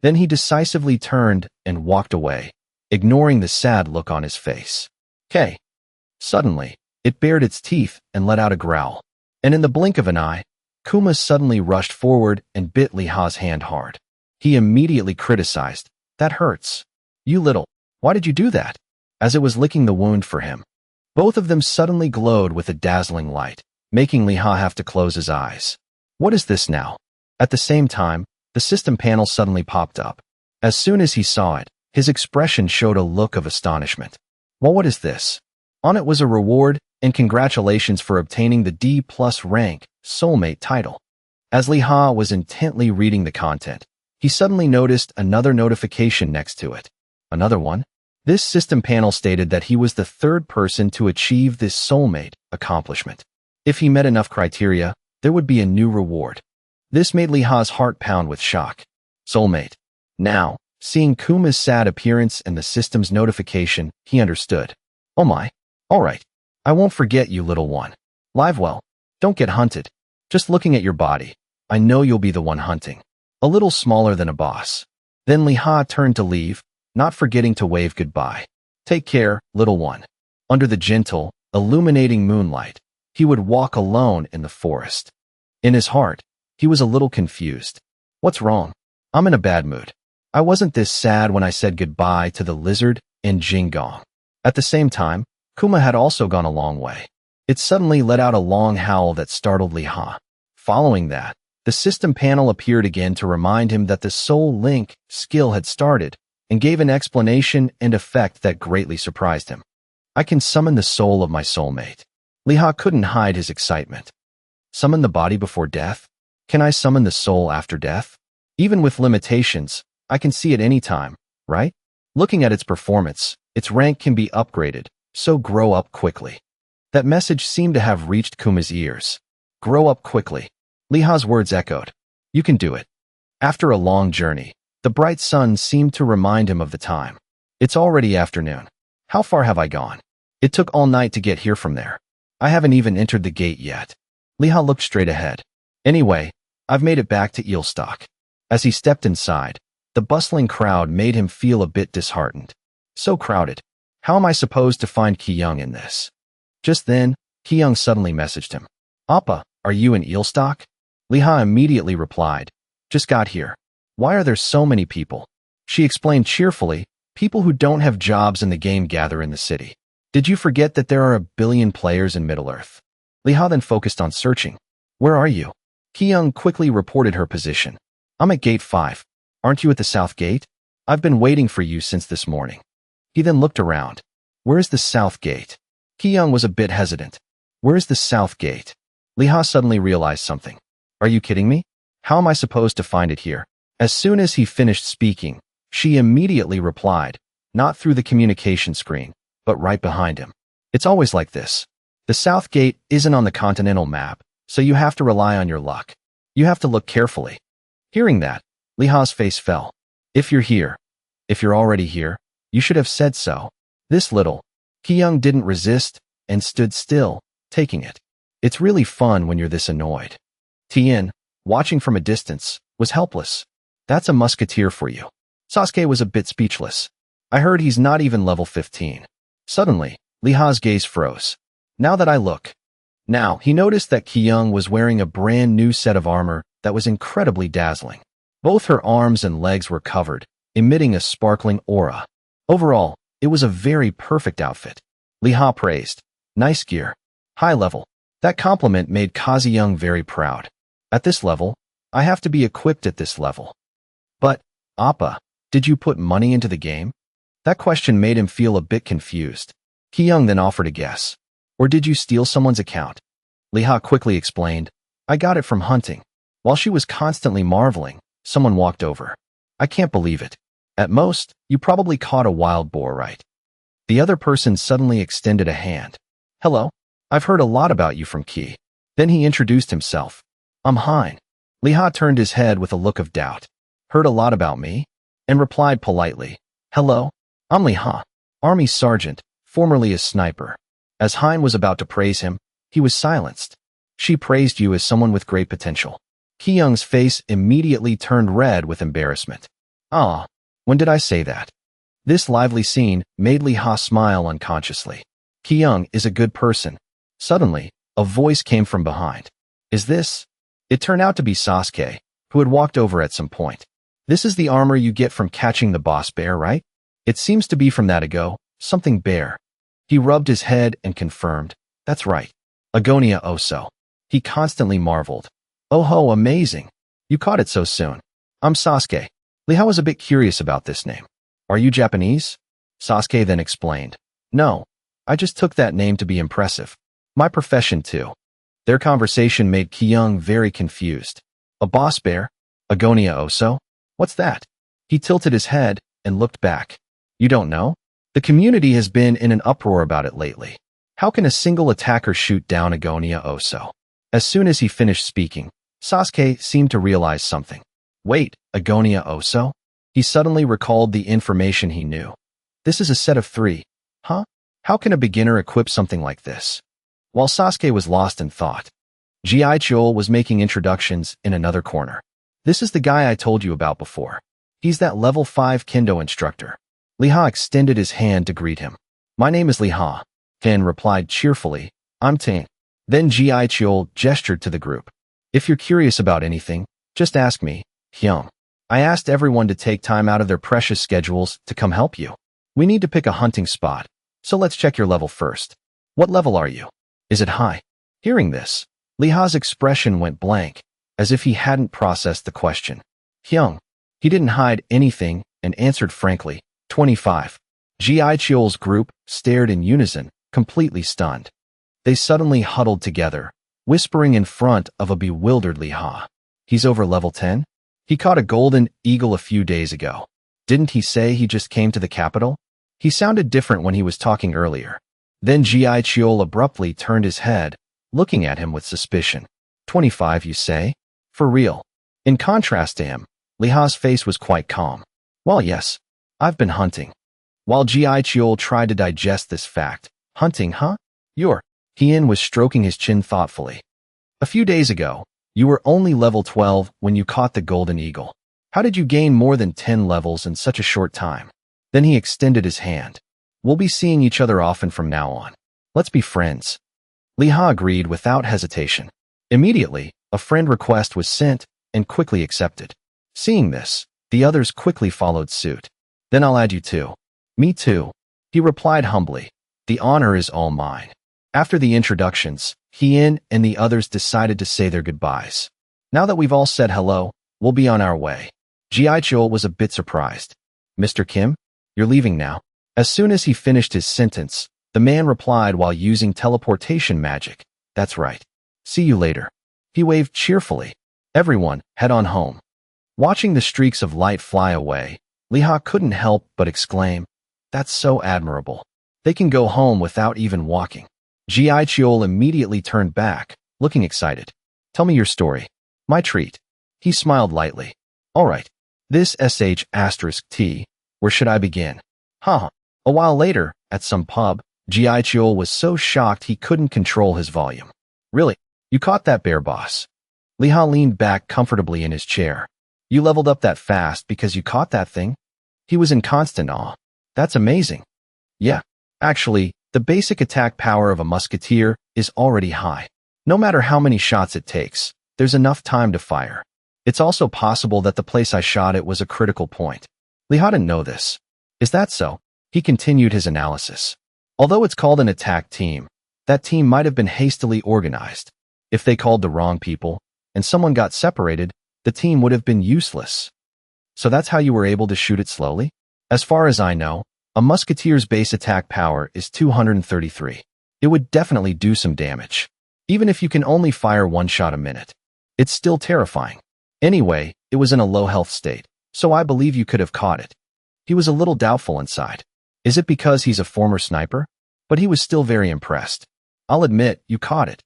Then he decisively turned and walked away, ignoring the sad look on his face. K. Suddenly, it bared its teeth and let out a growl. And in the blink of an eye, Kuma suddenly rushed forward and bit Li Ha's hand hard. He immediately criticized. That hurts. You little, why did you do that? As it was licking the wound for him. Both of them suddenly glowed with a dazzling light, making Li Ha have to close his eyes. What is this now? At the same time, the system panel suddenly popped up. As soon as he saw it, his expression showed a look of astonishment. Well, what is this? On it was a reward and congratulations for obtaining the D+ rank soulmate title. As Li Ha was intently reading the content, he suddenly noticed another notification next to it. Another one? This system panel stated that he was the third person to achieve this soulmate accomplishment. If he met enough criteria, there would be a new reward. This made Li Ha's heart pound with shock. Soulmate. Now, seeing Kuma's sad appearance and the system's notification, he understood. Oh my. All right. I won't forget you, little one. Live well. Don't get hunted. Just looking at your body, I know you'll be the one hunting. A little smaller than a boss. Then Li Ha turned to leave, not forgetting to wave goodbye. Take care, little one. Under the gentle, illuminating moonlight, he would walk alone in the forest. In his heart, he was a little confused. What's wrong? I'm in a bad mood. I wasn't this sad when I said goodbye to the lizard and Jingong. At the same time, Kuma had also gone a long way. It suddenly let out a long howl that startled Li Ha. Following that, the system panel appeared again to remind him that the Soul Link skill had started, and gave an explanation and effect that greatly surprised him. I can summon the soul of my soulmate. Li Ha couldn't hide his excitement. Summon the body before death? Can I summon the soul after death? Even with limitations, I can see it any time, right? Looking at its performance, its rank can be upgraded, so grow up quickly. That message seemed to have reached Kuma's ears. Grow up quickly. Li Ha's words echoed. You can do it. After a long journey, the bright sun seemed to remind him of the time. It's already afternoon. How far have I gone? It took all night to get here from there. I haven't even entered the gate yet. Li Ha looked straight ahead. Anyway, I've made it back to Eelstock. As he stepped inside, the bustling crowd made him feel a bit disheartened. So crowded. How am I supposed to find Ki-young in this? Just then, Ki-young suddenly messaged him. Appa, are you in Eelstock? Li Ha immediately replied. Just got here. Why are there so many people? She explained cheerfully, people who don't have jobs in the game gather in the city. Did you forget that there are 1 billion players in Middle-earth? Li Ha then focused on searching. Where are you? Ki-young quickly reported her position. I'm at Gate 5. Aren't you at the South Gate? I've been waiting for you since this morning. He then looked around. Where's the South Gate? Ki-young was a bit hesitant. Where's the South Gate? Li Ha suddenly realized something. Are you kidding me? How am I supposed to find it here? As soon as he finished speaking, she immediately replied, not through the communication screen, but right behind him. It's always like this. The South Gate isn't on the continental map, so you have to rely on your luck. You have to look carefully. Hearing that, Li Ha's face fell. If you're already here, you should have said so. This little. Ki-young didn't resist and stood still, taking it. It's really fun when you're this annoyed. Tien, watching from a distance, was helpless. That's a musketeer for you. Sasuke was a bit speechless. I heard he's not even level 15. Suddenly, Li Ha's gaze froze. Now that I look. Now, he noticed that Ki-young was wearing a brand new set of armor that was incredibly dazzling. Both her arms and legs were covered, emitting a sparkling aura. Overall, it was a very perfect outfit. Li Ha praised. Nice gear. High level. That compliment made Kazi-young very proud. At this level, I have to be equipped at this level. But, Appa, did you put money into the game? That question made him feel a bit confused. Ki-young then offered a guess. Or did you steal someone's account? Li Ha quickly explained. I got it from hunting. While she was constantly marveling, someone walked over. I can't believe it. At most, you probably caught a wild boar, right? The other person suddenly extended a hand. Hello. I've heard a lot about you from Ki. Then he introduced himself. I'm Hein. Li Ha turned his head with a look of doubt. Heard a lot about me? And replied politely. Hello. I'm Li Ha, Army Sergeant, formerly a sniper. As Hein was about to praise him, he was silenced. She praised you as someone with great potential. Ki-young's face immediately turned red with embarrassment. Ah, when did I say that? This lively scene made Li Ha smile unconsciously. Ki-young is a good person. Suddenly, a voice came from behind. Is this? It turned out to be Sasuke, who had walked over at some point. This is the armor you get from catching the boss bear, right? It seems to be from that ago, something bear. He rubbed his head and confirmed. That's right. Agonia Oso. He constantly marveled. Oh ho, amazing. You caught it so soon. I'm Sasuke. Li Hao was a bit curious about this name. Are you Japanese? Sasuke then explained. No, I just took that name to be impressive. My profession too. Their conversation made Kyung very confused. A boss bear? Agonia Oso? What's that? He tilted his head and looked back. You don't know? The community has been in an uproar about it lately. How can a single attacker shoot down Agonia Oso? As soon as he finished speaking, Sasuke seemed to realize something. Wait, Agonia Oso? He suddenly recalled the information he knew. This is a set of 3. Huh? How can a beginner equip something like this? While Sasuke was lost in thought, Jiaichul was making introductions in another corner. This is the guy I told you about before. He's that level 5 kendo instructor. Li Ha extended his hand to greet him. My name is Li Ha. Ken replied cheerfully. I'm Ting. Then Jiaichul gestured to the group. If you're curious about anything, just ask me, Hyung. I asked everyone to take time out of their precious schedules to come help you. We need to pick a hunting spot, so let's check your level first. What level are you? Is it high? Hearing this, Li Ha's expression went blank, as if he hadn't processed the question. Hyung. He didn't hide anything and answered frankly, 25. Jiaichul's group stared in unison, completely stunned. They suddenly huddled together, whispering in front of a bewildered Li Ha. He's over level 10? He caught a golden eagle a few days ago. Didn't he say he just came to the capital? He sounded different when he was talking earlier. Then Jiaichul abruptly turned his head, looking at him with suspicion. 25, you say? For real? In contrast to him, Li Ha's face was quite calm. Well, yes. I've been hunting. While Jiaichul tried to digest this fact, hunting, huh? Hien was stroking his chin thoughtfully. A few days ago, you were only level 12 when you caught the golden eagle. How did you gain more than 10 levels in such a short time? Then he extended his hand. We'll be seeing each other often from now on. Let's be friends. Li Ha agreed without hesitation. Immediately, a friend request was sent and quickly accepted. Seeing this, the others quickly followed suit. Then I'll add you too. Me too. He replied humbly. The honor is all mine. After the introductions, Hien and the others decided to say their goodbyes. Now that we've all said hello, we'll be on our way. Jiaichul was a bit surprised. Mr. Kim, you're leaving now. As soon as he finished his sentence, the man replied while using teleportation magic. That's right. See you later. He waved cheerfully. Everyone, head on home. Watching the streaks of light fly away, Li Ha couldn't help but exclaim, that's so admirable. They can go home without even walking. Jiaichul immediately turned back, looking excited. Tell me your story. My treat. He smiled lightly. All right. This **T. Where should I begin? A while later, at some pub, Jiaichul was so shocked he couldn't control his volume. Really? You caught that bear, boss? Li Ha leaned back comfortably in his chair. You leveled up that fast because you caught that thing? He was in constant awe. That's amazing. Yeah. Actually, the basic attack power of a musketeer is already high. No matter how many shots it takes, there's enough time to fire. It's also possible that the place I shot it was a critical point. Li Ha didn't know this. Is that so? He continued his analysis. Although it's called an attack team, that team might have been hastily organized. If they called the wrong people, and someone got separated, the team would have been useless. So that's how you were able to shoot it slowly? As far as I know, a musketeer's base attack power is 233. It would definitely do some damage. Even if you can only fire one shot a minute. It's still terrifying. Anyway, it was in a low health state, so I believe you could have caught it. He was a little doubtful inside. Is it because he's a former sniper? But he was still very impressed. I'll admit, you caught it.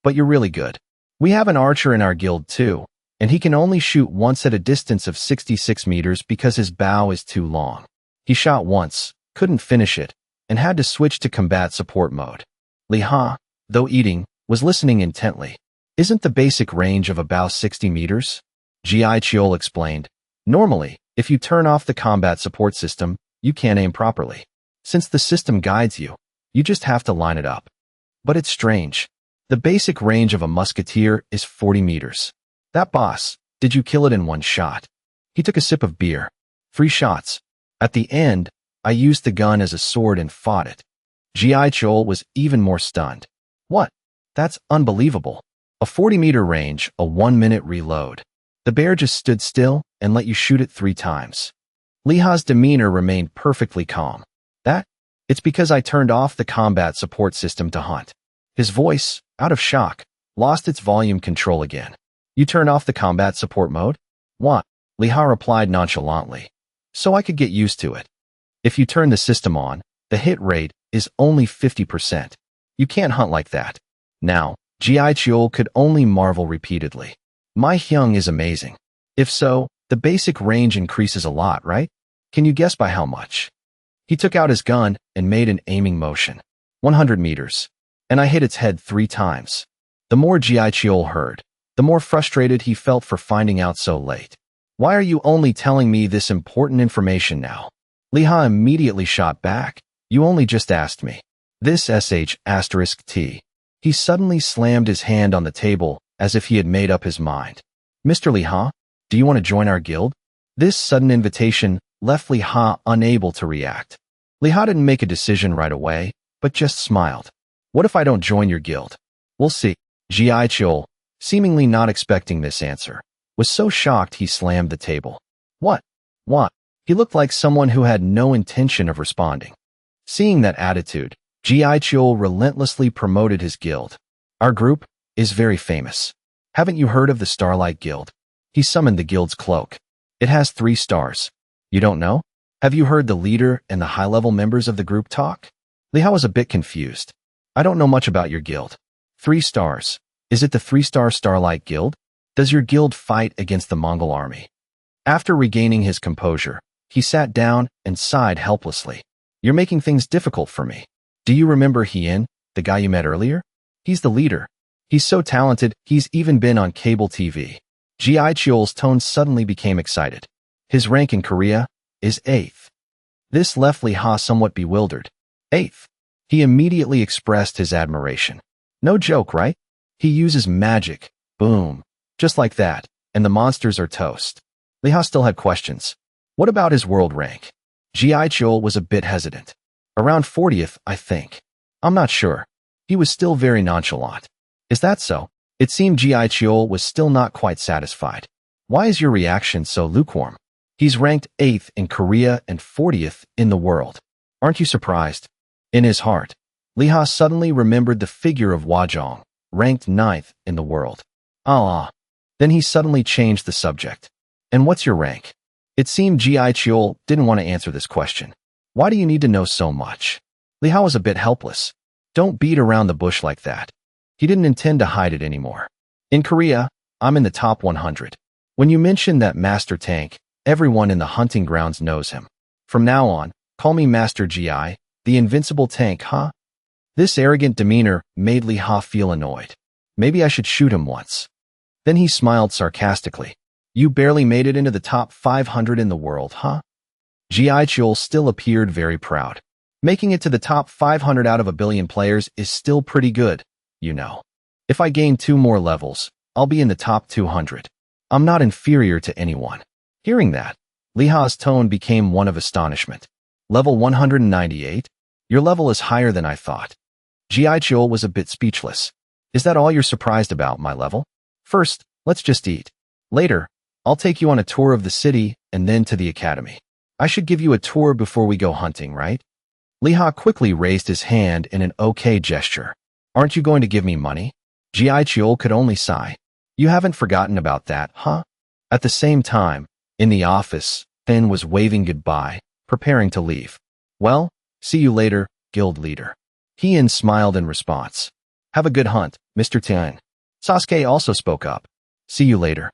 But you're really good. We have an archer in our guild too, and he can only shoot once at a distance of 66 meters because his bow is too long. He shot once, couldn't finish it, and had to switch to combat support mode. Li Ha, though eating, was listening intently. Isn't the basic range of a bow 60 meters? Jiaichul explained. Normally, if you turn off the combat support system, you can't aim properly. Since the system guides you, you just have to line it up. But it's strange. The basic range of a musketeer is 40 meters. That boss, did you kill it in one shot? He took a sip of beer. 3 shots. At the end, I used the gun as a sword and fought it. Jiaichul was even more stunned. What? That's unbelievable. A 40-meter range, a 1-minute reload. The bear just stood still and let you shoot it 3 times. Liha's demeanor remained perfectly calm. It's because I turned off the combat support system to hunt. His voice, out of shock, lost its volume control again. You turned off the combat support mode? What? Liha replied nonchalantly. So I could get used to it. If you turn the system on, the hit rate is only 50%. You can't hunt like that. Now, Ji Chiol could only marvel repeatedly. My Hyung is amazing. If so, the basic range increases a lot, right? Can you guess by how much? He took out his gun and made an aiming motion. 100 meters. And I hit its head 3 times. The more Ji Chiol heard, the more frustrated he felt for finding out so late. Why are you only telling me this important information now? Liha immediately shot back. You only just asked me. This **T. He suddenly slammed his hand on the table as if he had made up his mind. Mr. Liha, do you want to join our guild? This sudden invitation left Liha unable to react. Liha didn't make a decision right away, but just smiled. What if I don't join your guild? We'll see. Ji Chiol, seemingly not expecting this answer, was so shocked he slammed the table. What? He looked like someone who had no intention of responding. Seeing that attitude, Ji Chiol relentlessly promoted his guild. Our group is very famous. Haven't you heard of the Starlight Guild? He summoned the guild's cloak. It has 3 stars. You don't know? Have you heard the leader and the high-level members of the group talk? Liha was a bit confused. I don't know much about your guild. 3 stars. Is it the 3-star Starlight Guild? Does your guild fight against the Mongol army? After regaining his composure, he sat down and sighed helplessly. You're making things difficult for me. Do you remember Hien, the guy you met earlier? He's the leader. He's so talented, he's even been on cable TV. Ji Chiol's tone suddenly became excited. His rank in Korea is 8th. This left Liha somewhat bewildered. 8th. He immediately expressed his admiration. No joke, right? He uses magic. Boom. Just like that. And the monsters are toast. Liha still had questions. What about his world rank? Ji Chiol was a bit hesitant. Around 40th, I think. I'm not sure. He was still very nonchalant. Is that so? It seemed Ji Chiol was still not quite satisfied. Why is your reaction so lukewarm? He's ranked 8th in Korea and 40th in the world. Aren't you surprised? In his heart, Liha suddenly remembered the figure of Wajong, ranked 9th in the world. Then he suddenly changed the subject. And what's your rank? It seemed Ji Chiol didn't want to answer this question. Why do you need to know so much? Liha was a bit helpless. Don't beat around the bush like that. He didn't intend to hide it anymore. In Korea, I'm in the top 100. When you mention that Master Tank, everyone in the hunting grounds knows him. From now on, call me Master Gi, the invincible tank, huh? This arrogant demeanor made Liha feel annoyed. Maybe I should shoot him once. Then he smiled sarcastically. You barely made it into the top 500 in the world, huh? Ji Chiol still appeared very proud. Making it to the top 500 out of a billion players is still pretty good, you know. If I gain 2 more levels, I'll be in the top 200. I'm not inferior to anyone. Hearing that, Liha's tone became one of astonishment. Level 198? Your level is higher than I thought. Ji Chiol was a bit speechless. Is that all you're surprised about, my level? First, let's just eat. Later, I'll take you on a tour of the city and then to the academy. I should give you a tour before we go hunting, right? Liha quickly raised his hand in an okay gesture. Aren't you going to give me money? Ji Chiol could only sigh. You haven't forgotten about that, huh? At the same time, in the office, Finn was waving goodbye, preparing to leave. Well, see you later, guild leader. Hien smiled in response. Have a good hunt, Mr. Tian. Sasuke also spoke up. See you later.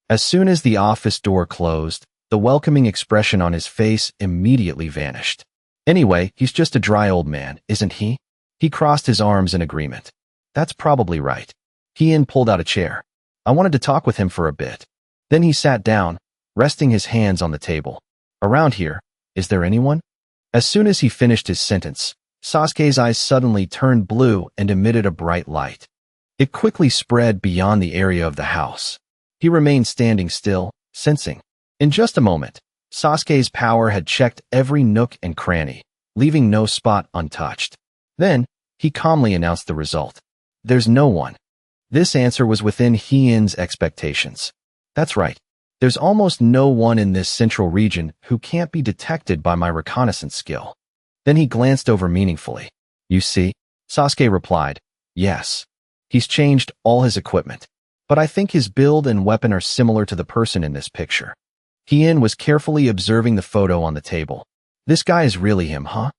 As soon as the office door closed, the welcoming expression on his face immediately vanished. Anyway, he's just a dry old man, isn't he? He crossed his arms in agreement. That's probably right. Hien pulled out a chair. I wanted to talk with him for a bit. Then he sat down, resting his hands on the table. Around here, is there anyone? As soon as he finished his sentence, Sasuke's eyes suddenly turned blue and emitted a bright light. It quickly spread beyond the area of the house. He remained standing still, sensing. In just a moment, Sasuke's power had checked every nook and cranny, leaving no spot untouched. Then, he calmly announced the result. There's no one. This answer was within Hien's expectations. That's right. There's almost no one in this central region who can't be detected by my reconnaissance skill. Then he glanced over meaningfully. You see? Sasuke replied, yes. He's changed all his equipment. But I think his build and weapon are similar to the person in this picture. Hien was carefully observing the photo on the table. This guy is really him, huh?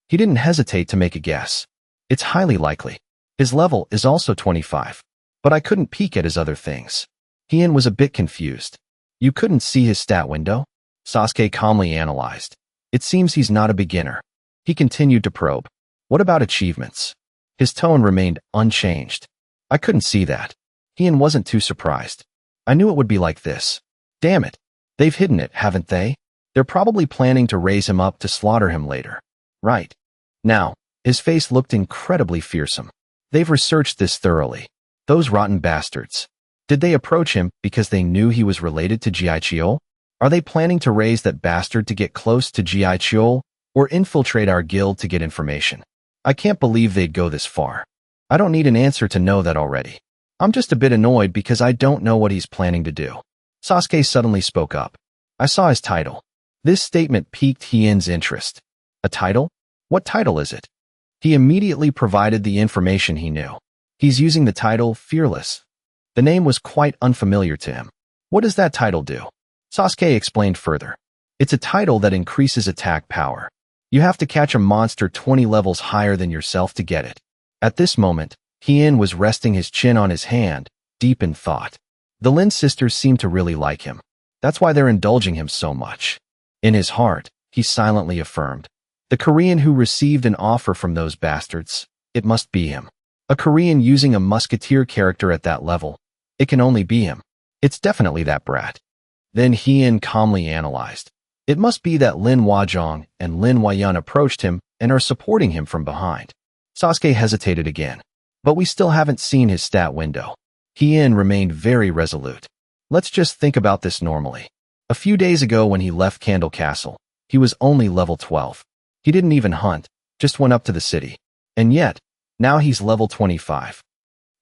He didn't hesitate to make a guess. It's highly likely. His level is also 25. But I couldn't peek at his other things. Hien was a bit confused. You couldn't see his stat window? Sasuke calmly analyzed. It seems he's not a beginner. He continued to probe. What about achievements? His tone remained unchanged. I couldn't see that. Hien wasn't too surprised. I knew it would be like this. Damn it. They've hidden it, haven't they? They're probably planning to raise him up to slaughter him later. Right. Now, his face looked incredibly fearsome. They've researched this thoroughly. Those rotten bastards. Did they approach him because they knew he was related to Jiaichiol? Are they planning to raise that bastard to get close to Jiaichiol or infiltrate our guild to get information? I can't believe they'd go this far. I don't need an answer to know that already. I'm just a bit annoyed because I don't know what he's planning to do. Sasuke suddenly spoke up. I saw his title. This statement piqued Hien's interest. A title? What title is it? He immediately provided the information he knew. He's using the title Fearless. The name was quite unfamiliar to him. What does that title do? Sasuke explained further. It's a title that increases attack power. You have to catch a monster 20 levels higher than yourself to get it. At this moment, Hien was resting his chin on his hand, deep in thought. The Lin sisters seem to really like him. That's why they're indulging him so much. In his heart, he silently affirmed. The Korean who received an offer from those bastards, it must be him. A Korean using a musketeer character at that level. It can only be him. It's definitely that brat. Then Hien calmly analyzed. It must be that Lin Huajong and Lin Huayan approached him and are supporting him from behind. Sasuke hesitated again. But we still haven't seen his stat window. Hien remained very resolute. Let's just think about this normally. A few days ago when he left Candle Castle, he was only level 12. He didn't even hunt, just went up to the city. And yet, now he's level 25.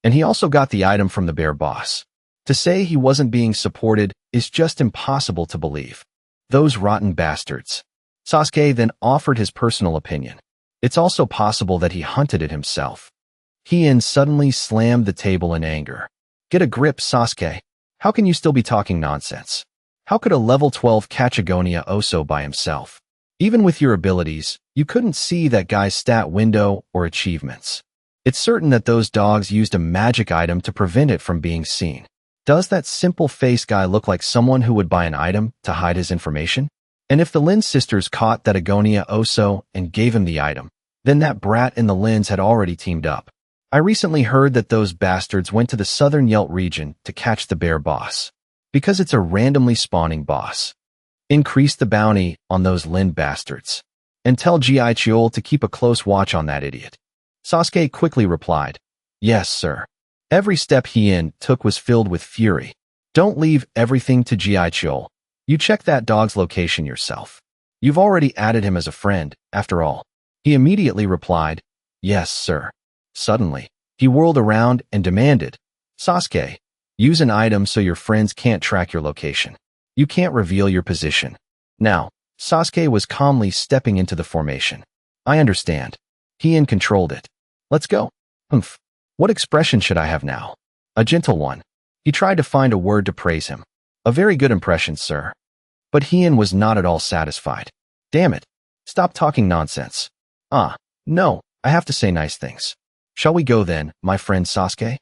And he also got the item from the bear boss. To say he wasn't being supported is just impossible to believe. Those rotten bastards. Sasuke then offered his personal opinion. It's also possible that he hunted it himself. Hien suddenly slammed the table in anger. Get a grip, Sasuke. How can you still be talking nonsense? How could a level 12 catch Agonia Oso by himself? Even with your abilities, you couldn't see that guy's stat window or achievements. It's certain that those dogs used a magic item to prevent it from being seen. Does that simple-faced guy look like someone who would buy an item to hide his information? And if the Lin sisters caught that Agonia Oso and gave him the item, then that brat and the Lins had already teamed up. I recently heard that those bastards went to the southern Yelt region to catch the bear boss. Because it's a randomly spawning boss. Increase the bounty on those Lin bastards. And tell Jiaichiol to keep a close watch on that idiot. Sasuke quickly replied, yes, sir. Every step Hien took was filled with fury. Don't leave everything to Jiaichiol. You check that dog's location yourself. You've already added him as a friend, after all. He immediately replied, yes, sir. Suddenly, he whirled around and demanded, Sasuke, use an item so your friends can't track your location. You can't reveal your position. Now, Sasuke was calmly stepping into the formation. I understand. Hien controlled it. Let's go. Humph. What expression should I have now? A gentle one. He tried to find a word to praise him. A very good impression, sir. But Hien was not at all satisfied. Damn it. Stop talking nonsense. No, I have to say nice things. Shall we go then, my friend Sasuke?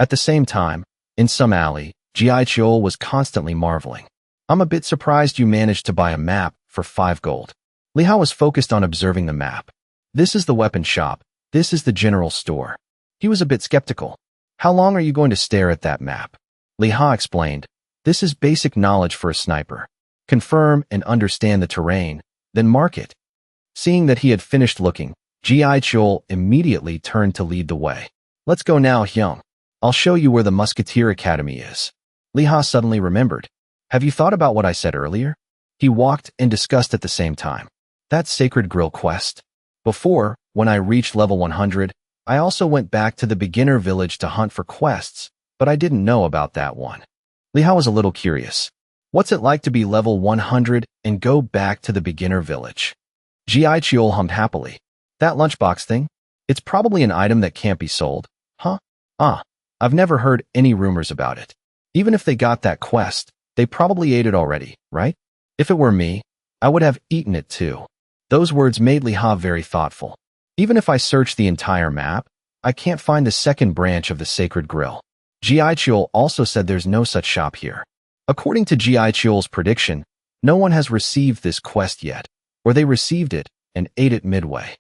At the same time, in some alley, Jiaichiol was constantly marveling. I'm a bit surprised you managed to buy a map for 5 gold. Li Hao was focused on observing the map. This is the weapon shop. This is the general store. He was a bit skeptical. How long are you going to stare at that map? Li Hao explained. This is basic knowledge for a sniper. Confirm and understand the terrain, then mark it. Seeing that he had finished looking, Jiaichiol immediately turned to lead the way. Let's go now, Hyung. I'll show you where the Musketeer Academy is. Li Hao suddenly remembered. Have you thought about what I said earlier? He walked and discussed at the same time. That Sacred Grill quest. Before, when I reached level 100, I also went back to the beginner village to hunt for quests, but I didn't know about that one. Li Hao was a little curious. What's it like to be level 100 and go back to the beginner village? Ji Chiol hummed happily. That lunchbox thing? It's probably an item that can't be sold. Huh? Ah, I've never heard any rumors about it. Even if they got that quest, they probably ate it already, right? If it were me, I would have eaten it too. Those words made Li Hao very thoughtful. Even if I search the entire map, I can't find the second branch of the Sacred Grill. Ji Chiol also said there's no such shop here. According to Ji Chiol's prediction, no one has received this quest yet, or they received it and ate it midway.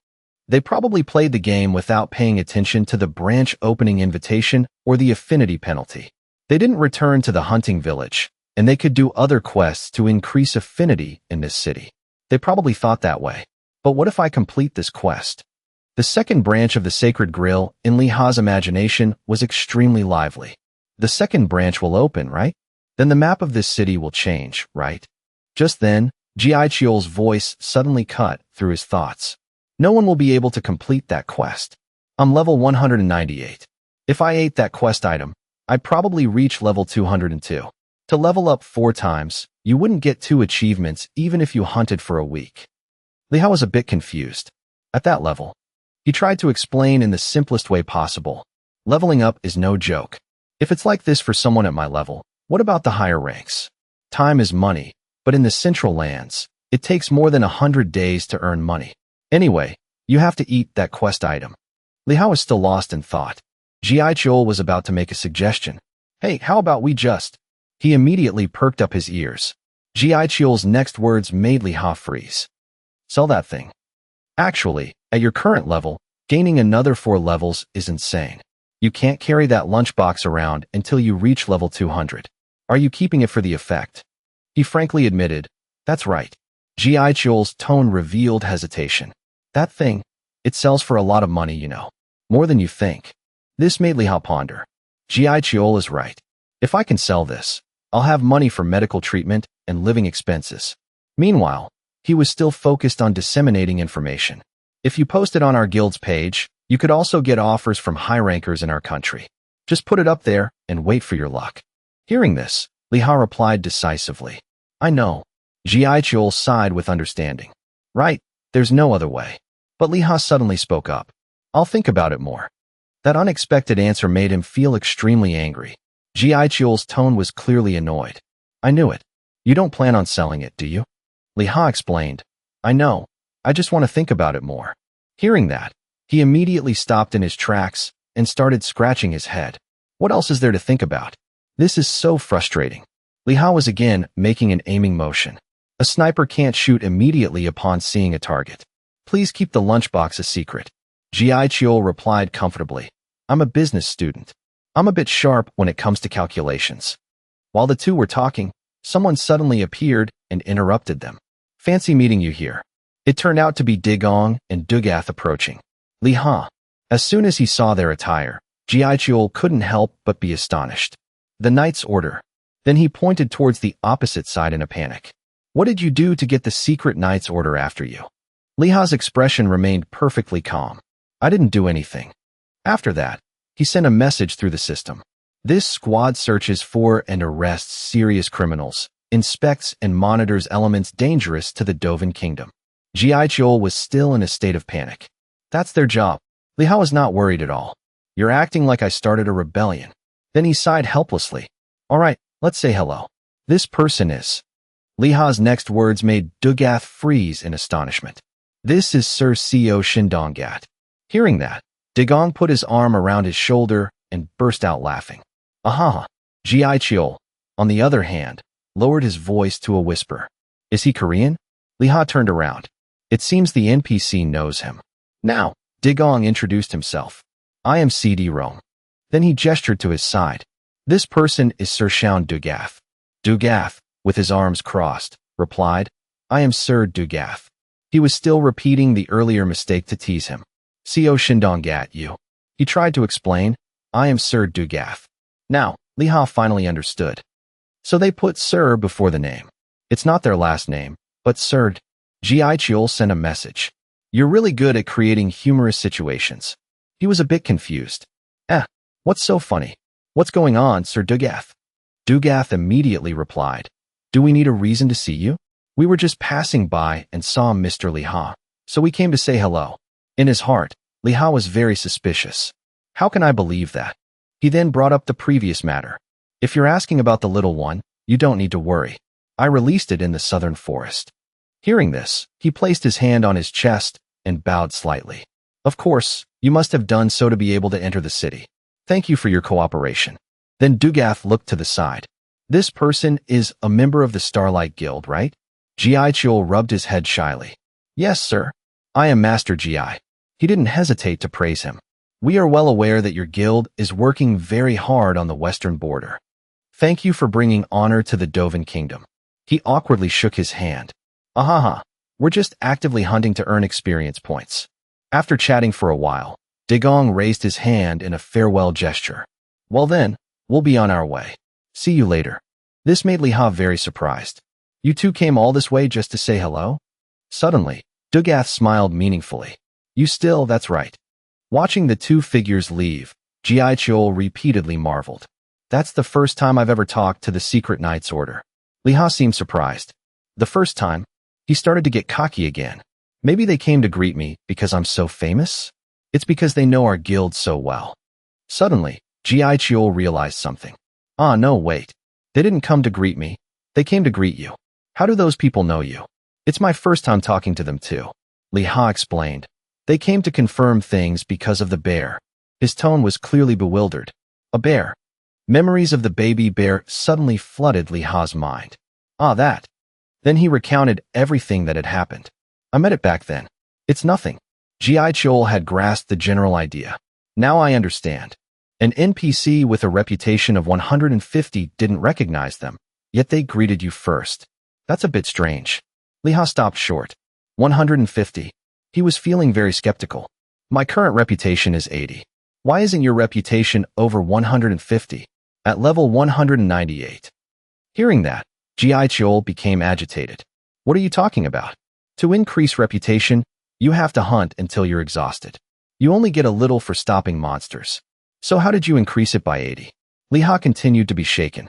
They probably played the game without paying attention to the branch opening invitation or the affinity penalty. They didn't return to the hunting village, and they could do other quests to increase affinity in this city. They probably thought that way. But what if I complete this quest? The second branch of the Sacred Grill, in Li Hao's imagination, was extremely lively. The second branch will open, right? Then the map of this city will change, right? Just then, Ji Chiol's voice suddenly cut through his thoughts. No one will be able to complete that quest. I'm level 198. If I ate that quest item, I'd probably reach level 202. To level up 4 times, you wouldn't get 2 achievements even if you hunted for a week. Li Hao was a bit confused. At that level, he tried to explain in the simplest way possible. Leveling up is no joke. If it's like this for someone at my level, what about the higher ranks? Time is money, but in the Central Lands, it takes more than 100 days to earn money. Anyway, you have to eat that quest item. Li Hao was still lost in thought. Ji Chiol was about to make a suggestion. Hey, how about we just... He immediately perked up his ears. Ji Chiol's next words made Li Hao freeze. Sell that thing. Actually, at your current level, gaining another 4 levels is insane. You can't carry that lunchbox around until you reach level 200. Are you keeping it for the effect? He frankly admitted, that's right. Ji Chiol's tone revealed hesitation. That thing, it sells for a lot of money, you know. More than you think. This made Li Hao ponder. Ji Chiol is right. If I can sell this, I'll have money for medical treatment and living expenses. Meanwhile, he was still focused on disseminating information. If you post it on our guild's page, you could also get offers from high rankers in our country. Just put it up there and wait for your luck. Hearing this, Li Hao replied decisively. I know. Ji Chiol sighed with understanding. Right, there's no other way. But Li Hao suddenly spoke up. I'll think about it more. That unexpected answer made him feel extremely angry. Ji Chiol's tone was clearly annoyed. I knew it. You don't plan on selling it, do you? Li Hao explained. I know. I just want to think about it more. Hearing that, he immediately stopped in his tracks and started scratching his head. What else is there to think about? This is so frustrating. Li Hao was again making an aiming motion. A sniper can't shoot immediately upon seeing a target. Please keep the lunchbox a secret. Ji Chiol replied comfortably. I'm a business student. I'm a bit sharp when it comes to calculations. While the two were talking, someone suddenly appeared and interrupted them. Fancy meeting you here. It turned out to be Digong and Dugath approaching. Li Hao. As soon as he saw their attire, Ji Chiol couldn't help but be astonished. The knight's order. Then he pointed towards the opposite side in a panic. What did you do to get the secret knight's order after you? Li Hao's expression remained perfectly calm. I didn't do anything. After that, he sent a message through the system. This squad searches for and arrests serious criminals, inspects and monitors elements dangerous to the Dovin Kingdom. Ji Chiol was still in a state of panic. That's their job. Li Hao was not worried at all. You're acting like I started a rebellion. Then he sighed helplessly. All right, let's say hello. This person is... Li Hao's next words made Dugath freeze in astonishment. This is Sir Co Shindongat. Hearing that, Digong put his arm around his shoulder and burst out laughing. Aha! Ji Chiol, on the other hand, lowered his voice to a whisper. Is he Korean? Li Hao turned around. It seems the NPC knows him. Now, Digong introduced himself. I am CD Rome. Then he gestured to his side. This person is Sir Shaun Dugath. Dugath, with his arms crossed, replied, I am Sir Dugath. He was still repeating the earlier mistake to tease him. Co Shindongat you. He tried to explain, I am Sir Dugath. Now, Li Hao finally understood. So they put Sir before the name. It's not their last name, but Sir. Ji Chiol sent a message. You're really good at creating humorous situations. He was a bit confused. What's so funny? What's going on, Sir Dugath? Dugath immediately replied, "Do we need a reason to see you? We were just passing by and saw Mr. Liha, so we came to say hello." In his heart, Liha was very suspicious. How can I believe that? He then brought up the previous matter. "If you're asking about the little one, you don't need to worry. I released it in the southern forest." Hearing this, he placed his hand on his chest and bowed slightly. "Of course, you must have done so to be able to enter the city. Thank you for your cooperation." Then Dugath looked to the side. "This person is a member of the Starlight Guild, right?" Jiaichul rubbed his head shyly. "Yes, sir. I am Master Ji." He didn't hesitate to praise him. "We are well aware that your guild is working very hard on the western border. Thank you for bringing honor to the Dovin Kingdom." He awkwardly shook his hand. "Ahaha, we're just actively hunting to earn experience points." After chatting for a while, Digong raised his hand in a farewell gesture. "Well then, we'll be on our way. See you later." This made Liha very surprised. "You two came all this way just to say hello?" Suddenly, Dugath smiled meaningfully. That's right." Watching the two figures leave, Jiaichul repeatedly marveled. "That's the first time I've ever talked to the Secret Knights Order." Liha seemed surprised. "The first time?" He started to get cocky again. "Maybe they came to greet me because I'm so famous? It's because they know our guild so well." Suddenly, Jiaichul realized something. "Ah, no, wait. They didn't come to greet me. They came to greet you. How do those people know you?" "It's my first time talking to them too," Liha explained. "They came to confirm things because of the bear." His tone was clearly bewildered. A bear. Memories of the baby bear suddenly flooded Liha's mind. "Ah, that." Then he recounted everything that had happened. "I met it back then. It's nothing." Jiaichul had grasped the general idea. "Now I understand. An NPC with a reputation of 150 didn't recognize them, yet they greeted you first. That's a bit strange." Liha stopped short. 150. He was feeling very skeptical. "My current reputation is 80. Why isn't your reputation over 150? At level 198. Hearing that, Jiaichul became agitated. "What are you talking about? To increase reputation, you have to hunt until you're exhausted. You only get a little for stopping monsters. So how did you increase it by 80? Liha continued to be shaken.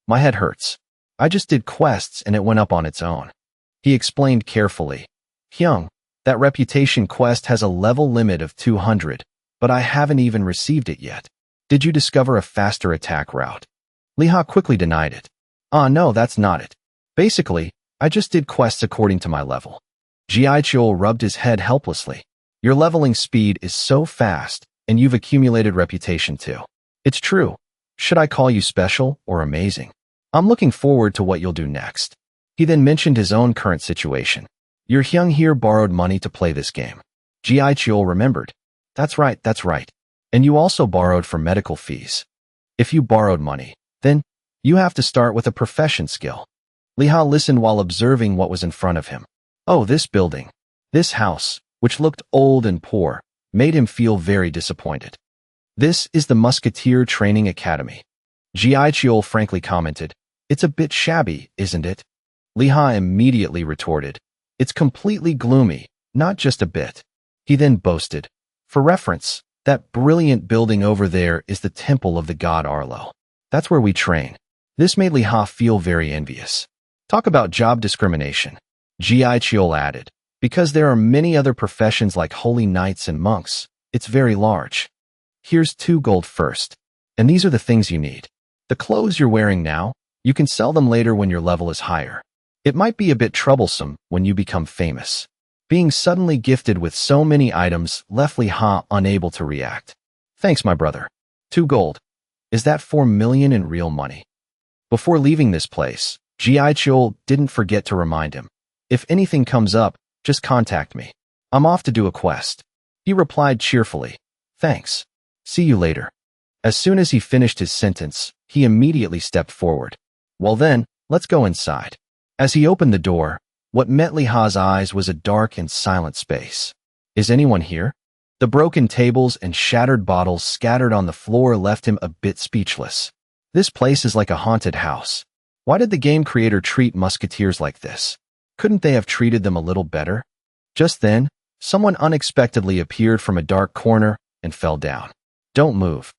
"My head hurts. I just did quests and it went up on its own." He explained carefully. "Hyung, that reputation quest has a level limit of 200, but I haven't even received it yet. Did you discover a faster attack route?" Liha quickly denied it. "Ah, no, that's not it. Basically, I just did quests according to my level." Jiaichul rubbed his head helplessly. "Your leveling speed is so fast, and you've accumulated reputation too. It's true. Should I call you special or amazing? I'm looking forward to what you'll do next." He then mentioned his own current situation. "Your Hyung here borrowed money to play this game." Jiaichul remembered. That's right. And you also borrowed for medical fees. If you borrowed money, then you have to start with a profession skill." Liha listened while observing what was in front of him. Oh, this building, this house, which looked old and poor, made him feel very disappointed. "This is the Musketeer Training Academy." Jiaichul frankly commented. "It's a bit shabby, isn't it?" Liha immediately retorted. "It's completely gloomy, not just a bit." He then boasted. "For reference, that brilliant building over there is the temple of the god Arlo. That's where we train." This made Liha feel very envious. "Talk about job discrimination," Jiaichul added. "Because there are many other professions like holy knights and monks, it's very large. Here's 2 gold first. And these are the things you need. The clothes you're wearing now, you can sell them later when your level is higher. It might be a bit troublesome when you become famous." Being suddenly gifted with so many items left Liha unable to react. "Thanks, my brother. 2 gold. Is that 4 million in real money?" Before leaving this place, Jiaichul didn't forget to remind him. "If anything comes up, just contact me. I'm off to do a quest." He replied cheerfully. "Thanks. See you later." As soon as he finished his sentence, he immediately stepped forward. "Well then, let's go inside." As he opened the door, what met Liha's eyes was a dark and silent space. "Is anyone here?" The broken tables and shattered bottles scattered on the floor left him a bit speechless. This place is like a haunted house. Why did the game creator treat musketeers like this? Couldn't they have treated them a little better? Just then, someone unexpectedly appeared from a dark corner and fell down. "Don't move."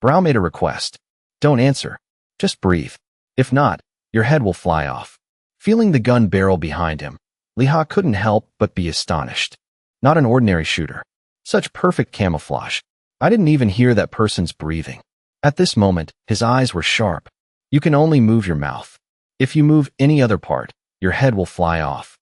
Brow made a request. "Don't answer. Just breathe." If not, your head will fly off. Feeling the gun barrel behind him, Liha couldn't help but be astonished. Not an ordinary shooter. Such perfect camouflage. I didn't even hear that person's breathing. At this moment, his eyes were sharp. You can only move your mouth. If you move any other part, your head will fly off.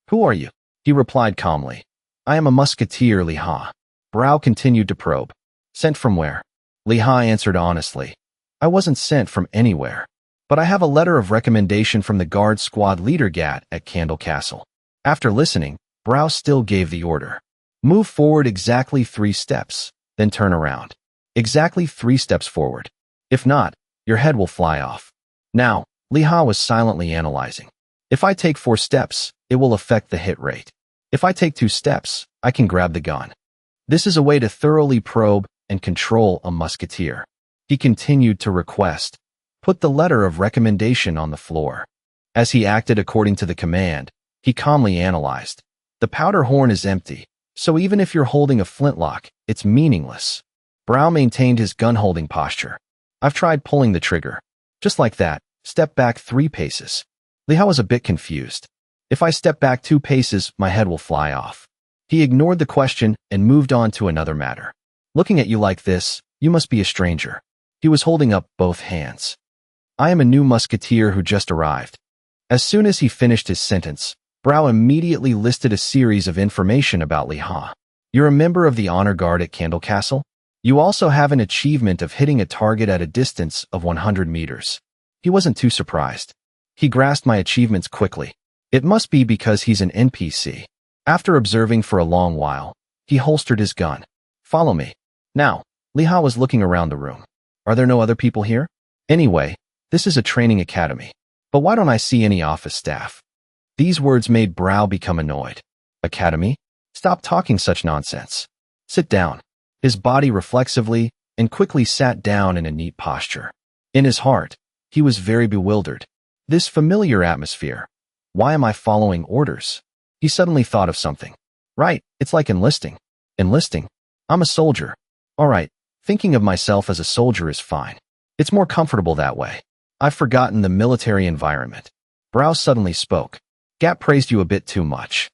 Who are you? He replied calmly. I am a musketeer, Liha. Brow continued to probe. Sent from where? Liha answered honestly. I wasn't sent from anywhere. But I have a letter of recommendation from the guard squad leader Gat at Candle Castle. After listening, Brow still gave the order. Move forward exactly 3 steps, then turn around. Exactly 3 steps forward. If not, your head will fly off. Now, Liha was silently analyzing. If I take 4 steps, it will affect the hit rate. If I take 2 steps, I can grab the gun. This is a way to thoroughly probe and control a musketeer. He continued to request. Put the letter of recommendation on the floor. As he acted according to the command, he calmly analyzed. The powder horn is empty, so even if you're holding a flintlock, it's meaningless. Brow maintained his gun-holding posture. I've tried pulling the trigger. Just like that, step back 3 paces. Liha was a bit confused. If I step back 2 paces, my head will fly off. He ignored the question and moved on to another matter. Looking at you like this, you must be a stranger. He was holding up both hands. I am a new musketeer who just arrived. As soon as he finished his sentence, Brow immediately listed a series of information about Liha. You're a member of the honor guard at Candle Castle? You also have an achievement of hitting a target at a distance of 100 meters. He wasn't too surprised. He grasped my achievements quickly. It must be because he's an NPC. After observing for a long while, he holstered his gun. Follow me. Now, Liha was looking around the room. Are there no other people here? Anyway, this is a training academy. But why don't I see any office staff? These words made Brow become annoyed. Academy? Stop talking such nonsense. Sit down. His body reflexively and quickly sat down in a neat posture. In his heart, he was very bewildered. This familiar atmosphere. Why am I following orders? He suddenly thought of something. Right, it's like enlisting. Enlisting? I'm a soldier. All right, thinking of myself as a soldier is fine. It's more comfortable that way. I've forgotten the military environment. Brow suddenly spoke. Gat praised you a bit too much.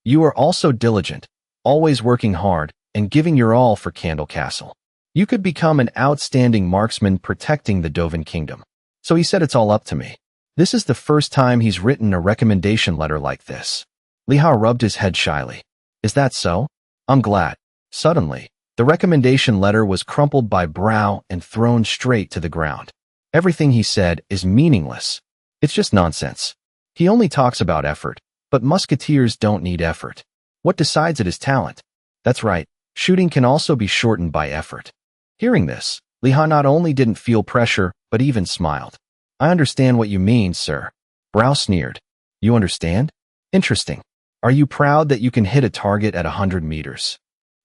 You are also diligent, always working hard, and giving your all for Candle Castle. You could become an outstanding marksman protecting the Dovin Kingdom. So he said it's all up to me. This is the first time he's written a recommendation letter like this. Liha rubbed his head shyly. Is that so? I'm glad. Suddenly, the recommendation letter was crumpled by Brow and thrown straight to the ground. Everything he said is meaningless. It's just nonsense. He only talks about effort, but musketeers don't need effort. What decides it is talent. That's right, shooting can also be shortened by effort. Hearing this, Liha not only didn't feel pressure, but even smiled. I understand what you mean, sir. Brow sneered. You understand? Interesting. Are you proud that you can hit a target at 100 meters?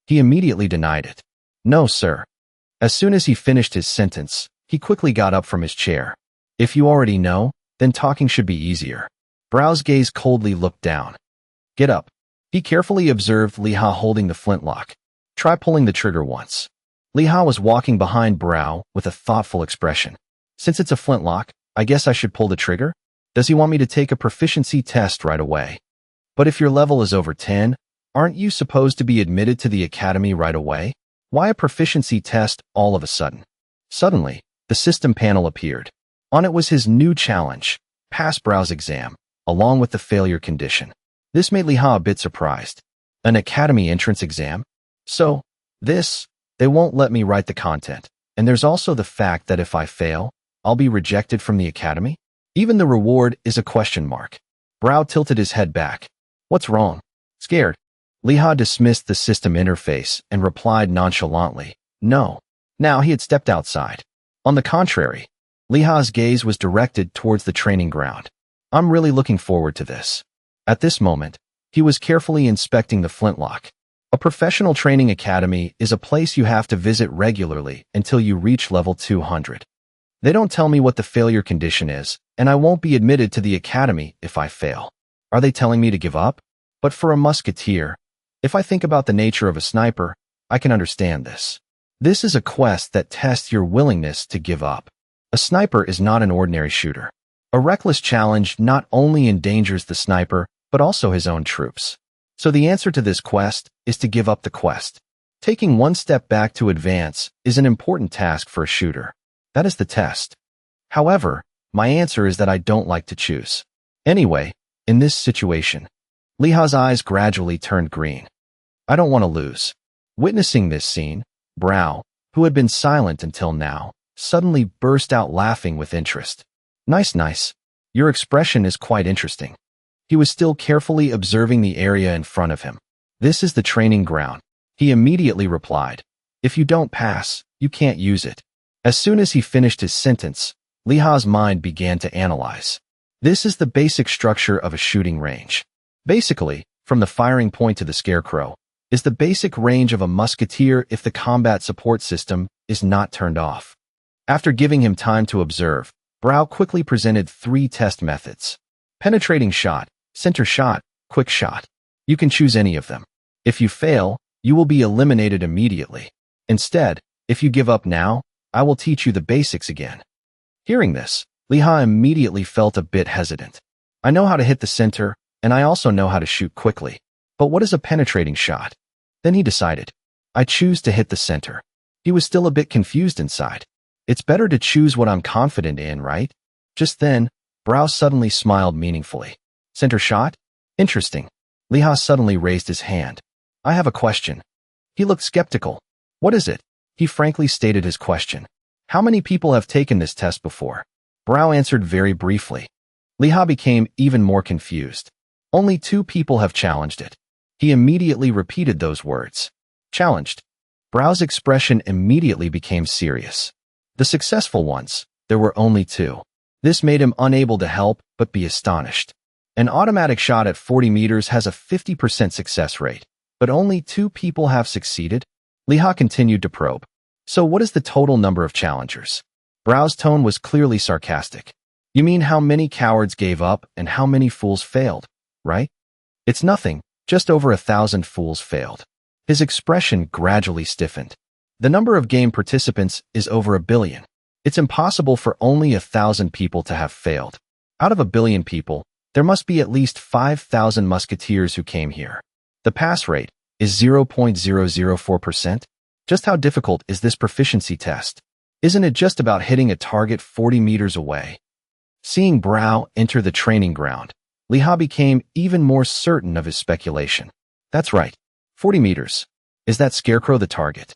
He immediately denied it. No, sir. As soon as he finished his sentence, he quickly got up from his chair. If you already know, then talking should be easier. Brow's gaze coldly looked down. Get up. He carefully observed Liha holding the flintlock. Try pulling the trigger once. Liha was walking behind Brow with a thoughtful expression. Since it's a flintlock, I guess I should pull the trigger? Does he want me to take a proficiency test right away? But if your level is over 10, aren't you supposed to be admitted to the academy right away? Why a proficiency test all of a sudden? Suddenly, the system panel appeared. On it was his new challenge, pass Brow's exam, along with the failure condition. This made Liha a bit surprised. An academy entrance exam? So, they won't let me write the content. And there's also the fact that if I fail, I'll be rejected from the academy? Even the reward is a question mark. Brow tilted his head back. What's wrong? Scared? Liha dismissed the system interface and replied nonchalantly, no. Now he had stepped outside. On the contrary, Liha's gaze was directed towards the training ground. I'm really looking forward to this. At this moment, he was carefully inspecting the flintlock. A professional training academy is a place you have to visit regularly until you reach level 200. They don't tell me what the failure condition is, and I won't be admitted to the academy if I fail. Are they telling me to give up? But for a musketeer, if I think about the nature of a sniper, I can understand this. This is a quest that tests your willingness to give up. A sniper is not an ordinary shooter. A reckless challenge not only endangers the sniper, but also his own troops. So the answer to this quest is to give up the quest. Taking one step back to advance is an important task for a shooter. That is the test. However, my answer is that I don't like to choose. Anyway, in this situation, Leha's eyes gradually turned green. I don't want to lose. Witnessing this scene, Brow, who had been silent until now, suddenly burst out laughing with interest. Nice. Your expression is quite interesting. He was still carefully observing the area in front of him. This is the training ground. He immediately replied. If you don't pass, you can't use it. As soon as he finished his sentence, Leha's mind began to analyze. This is the basic structure of a shooting range. Basically, from the firing point to the scarecrow, is the basic range of a musketeer if the combat support system is not turned off. After giving him time to observe, Brow quickly presented 3 test methods. Penetrating shot, center shot, quick shot. You can choose any of them. If you fail, you will be eliminated immediately. Instead, if you give up now, I will teach you the basics again. Hearing this, Leha immediately felt a bit hesitant. I know how to hit the center, and I also know how to shoot quickly. But what is a penetrating shot? Then he decided. I choose to hit the center. He was still a bit confused inside. It's better to choose what I'm confident in, right? Just then, Brow suddenly smiled meaningfully. Center shot? Interesting. Leha suddenly raised his hand. I have a question. He looked skeptical. What is it? He frankly stated his question. How many people have taken this test before? Brow answered very briefly. Leha became even more confused. Only 2 people have challenged it. He immediately repeated those words. Challenged. Brow's expression immediately became serious. The successful ones, there were only 2. This made him unable to help but be astonished. An automatic shot at 40 meters has a 50% success rate, but only 2 people have succeeded? Leha continued to probe. So what is the total number of challengers? Brow's tone was clearly sarcastic. You mean how many cowards gave up and how many fools failed, right? It's nothing, just over 1,000 fools failed. His expression gradually stiffened. The number of game participants is over 1 billion. It's impossible for only 1,000 people to have failed. Out of 1 billion people, there must be at least 5,000 musketeers who came here. The pass rate is 0.004%. Just how difficult is this proficiency test? Isn't it just about hitting a target 40 meters away? Seeing Brow enter the training ground, Leha became even more certain of his speculation. That's right, 40 meters. Is that scarecrow the target?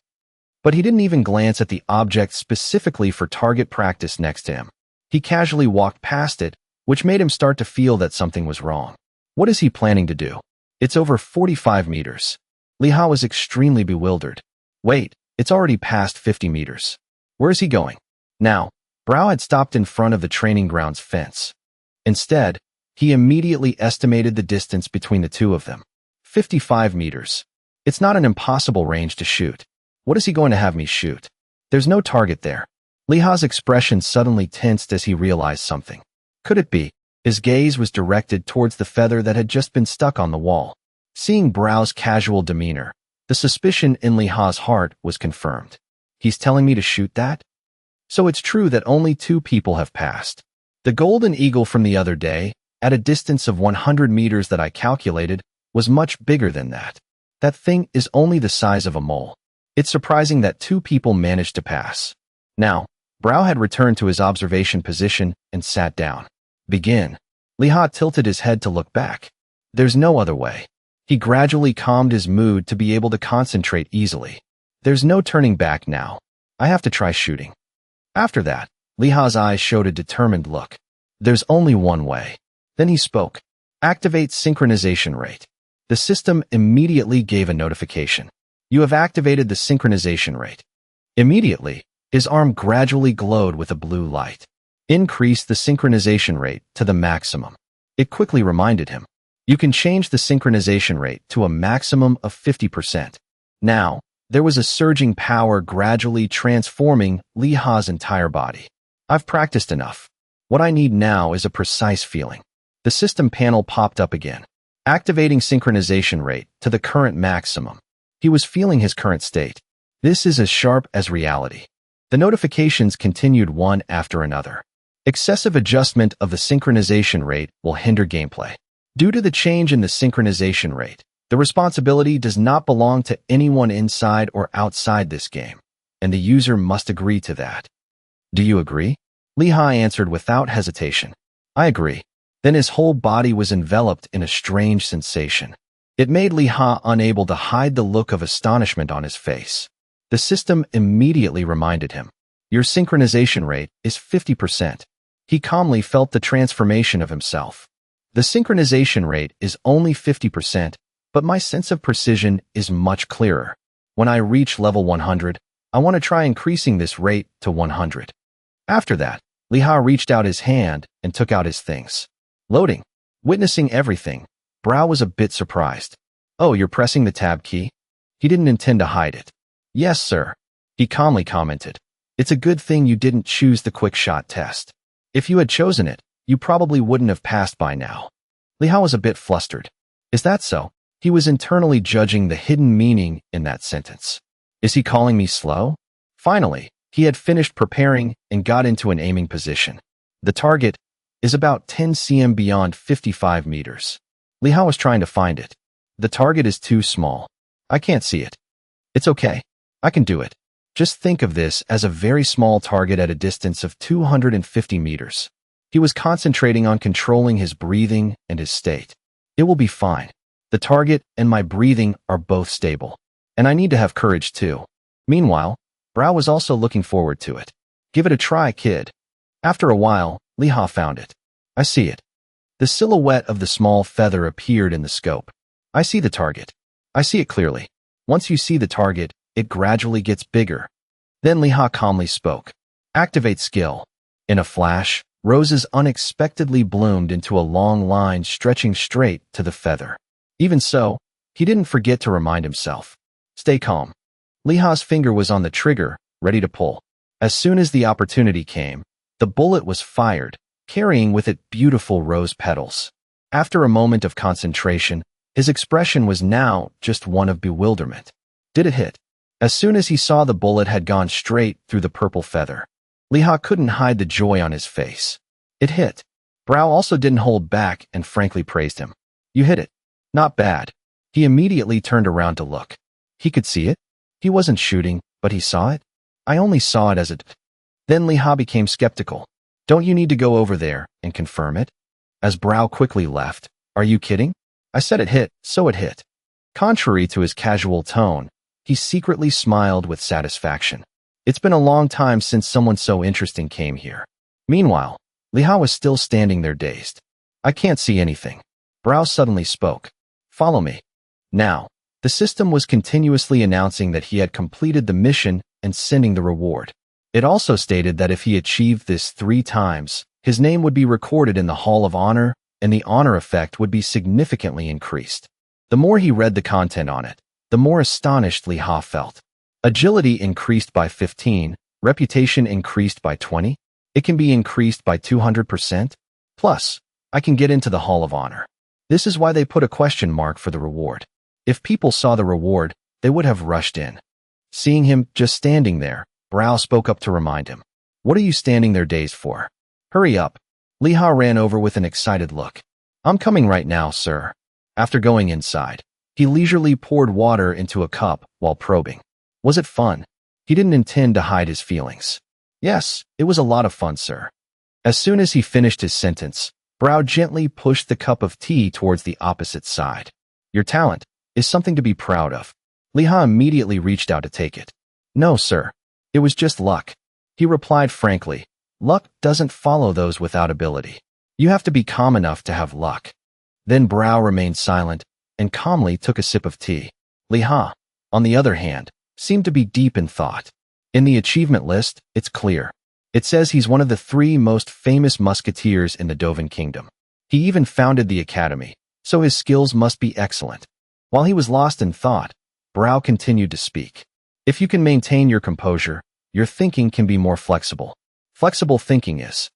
But he didn't even glance at the object specifically for target practice next to him. He casually walked past it, which made him start to feel that something was wrong. What is he planning to do? It's over 45 meters. Leha was extremely bewildered. Wait, it's already past 50 meters. Where is he going? Now, Brow had stopped in front of the training ground's fence. Instead, he immediately estimated the distance between the 2 of them. 55 meters. It's not an impossible range to shoot. What is he going to have me shoot? There's no target there. Leha's expression suddenly tensed as he realized something. Could it be? His gaze was directed towards the feather that had just been stuck on the wall. Seeing Brow's casual demeanor, the suspicion in Leha's heart was confirmed. He's telling me to shoot that? So it's true that only 2 people have passed. The golden eagle from the other day, at a distance of 100 meters that I calculated, was much bigger than that. That thing is only the size of a mole. It's surprising that 2 people managed to pass. Now, Brow had returned to his observation position and sat down. Begin. Leha tilted his head to look back. There's no other way. He gradually calmed his mood to be able to concentrate easily. There's no turning back now. I have to try shooting. After that, Leha's eyes showed a determined look. There's only one way. Then he spoke. Activate synchronization rate. The system immediately gave a notification. You have activated the synchronization rate. Immediately, his arm gradually glowed with a blue light. Increase the synchronization rate to the maximum. It quickly reminded him. You can change the synchronization rate to a maximum of 50%. Now, there was a surging power gradually transforming Leha's entire body. I've practiced enough. What I need now is a precise feeling. The system panel popped up again, activating synchronization rate to the current maximum. He was feeling his current state. This is as sharp as reality. The notifications continued one after another. Excessive adjustment of the synchronization rate will hinder gameplay. Due to the change in the synchronization rate, the responsibility does not belong to anyone inside or outside this game, and the user must agree to that. Do you agree? Leha answered without hesitation. I agree. Then his whole body was enveloped in a strange sensation. It made Leha unable to hide the look of astonishment on his face. The system immediately reminded him, your synchronization rate is 50%. He calmly felt the transformation of himself. The synchronization rate is only 50%, but my sense of precision is much clearer. When I reach level 100, I want to try increasing this rate to 100. After that, Leha reached out his hand and took out his things. Loading. Witnessing everything, Brow was a bit surprised. Oh, you're pressing the tab key? He didn't intend to hide it. Yes, sir. He calmly commented. It's a good thing you didn't choose the quick shot test. If you had chosen it, you probably wouldn't have passed by now. Leha was a bit flustered. Is that so? He was internally judging the hidden meaning in that sentence. Is he calling me slow? Finally, he had finished preparing and got into an aiming position. The target is about 10 cm beyond 55 meters. Leha was trying to find it. The target is too small. I can't see it. It's okay. I can do it. Just think of this as a very small target at a distance of 250 meters. He was concentrating on controlling his breathing and his state. It will be fine. The target and my breathing are both stable. And I need to have courage too. Meanwhile, Brow was also looking forward to it. Give it a try, kid. After a while, Leha found it. I see it. The silhouette of the small feather appeared in the scope. I see the target. I see it clearly. Once you see the target, it gradually gets bigger. Then Leha calmly spoke. Activate skill. In a flash, roses unexpectedly bloomed into a long line stretching straight to the feather. Even so, he didn't forget to remind himself. Stay calm. Leha's finger was on the trigger, ready to pull. As soon as the opportunity came, the bullet was fired, carrying with it beautiful rose petals. After a moment of concentration, his expression was now just one of bewilderment. Did it hit? As soon as he saw the bullet had gone straight through the purple feather, Leha couldn't hide the joy on his face. It hit. Brow also didn't hold back and frankly praised him. You hit it. Not bad. He immediately turned around to look. He could see it. He wasn't shooting, but he saw it. I only saw it as it. Then Leha became skeptical. Don't you need to go over there and confirm it? As Brow quickly left, are you kidding? I said it hit, so it hit. Contrary to his casual tone, he secretly smiled with satisfaction. It's been a long time since someone so interesting came here. Meanwhile, Leha was still standing there dazed. I can't see anything. Brow suddenly spoke. Follow me. Now, the system was continuously announcing that he had completed the mission and sending the reward. It also stated that if he achieved this 3 times, his name would be recorded in the Hall of Honor, and the honor effect would be significantly increased. The more he read the content on it, the more astonished Leha felt. Agility increased by 15, reputation increased by 20, it can be increased by 200%, plus, I can get into the Hall of Honor. This is why they put a question mark for the reward. If people saw the reward, they would have rushed in. Seeing him just standing there, Brow spoke up to remind him. What are you standing there dazed for? Hurry up. Leha ran over with an excited look. I'm coming right now, sir. After going inside, he leisurely poured water into a cup while probing. Was it fun? He didn't intend to hide his feelings. Yes, it was a lot of fun, sir. As soon as he finished his sentence, Brow gently pushed the cup of tea towards the opposite side. Your talent is something to be proud of. Leha immediately reached out to take it. No, sir. It was just luck. He replied frankly. Luck doesn't follow those without ability. You have to be calm enough to have luck. Then Brow remained silent and calmly took a sip of tea. Leha, on the other hand, seemed to be deep in thought. In the achievement list, it's clear. It says he's one of the 3 most famous musketeers in the Dovin Kingdom. He even founded the academy, so his skills must be excellent. While he was lost in thought, Brow continued to speak. If you can maintain your composure, your thinking can be more flexible. Flexible thinking is.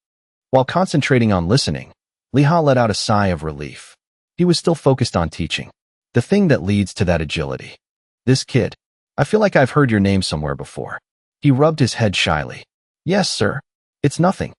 While concentrating on listening, Leha let out a sigh of relief. He was still focused on teaching. The thing that leads to that agility. This kid. I feel like I've heard your name somewhere before. He rubbed his head shyly. Yes, sir. It's nothing.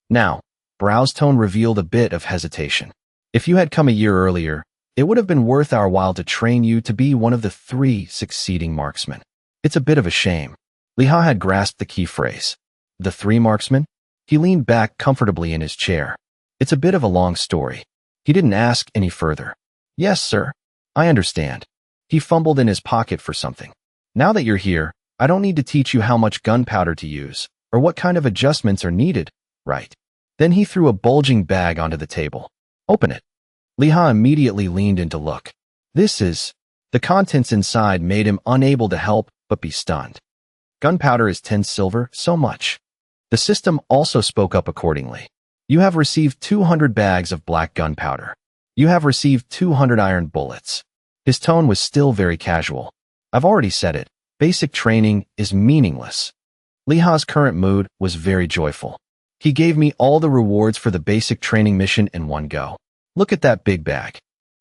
Now, Brow's tone revealed a bit of hesitation. If you had come a year earlier, it would have been worth our while to train you to be one of the 3 succeeding marksmen. It's a bit of a shame. Liha had grasped the key phrase. The 3 marksmen? He leaned back comfortably in his chair. It's a bit of a long story. He didn't ask any further. Yes, sir. I understand. He fumbled in his pocket for something. Now that you're here, I don't need to teach you how much gunpowder to use, or what kind of adjustments are needed, right? Then he threw a bulging bag onto the table. Open it. Liha immediately leaned in to look. This is... The contents inside made him unable to help but be stunned. Gunpowder is 10 silver, so much. The system also spoke up accordingly. You have received 200 bags of black gunpowder. You have received 200 iron bullets. His tone was still very casual. I've already said it. Basic training is meaningless. Liha's current mood was very joyful. He gave me all the rewards for the basic training mission in one go. Look at that big bag.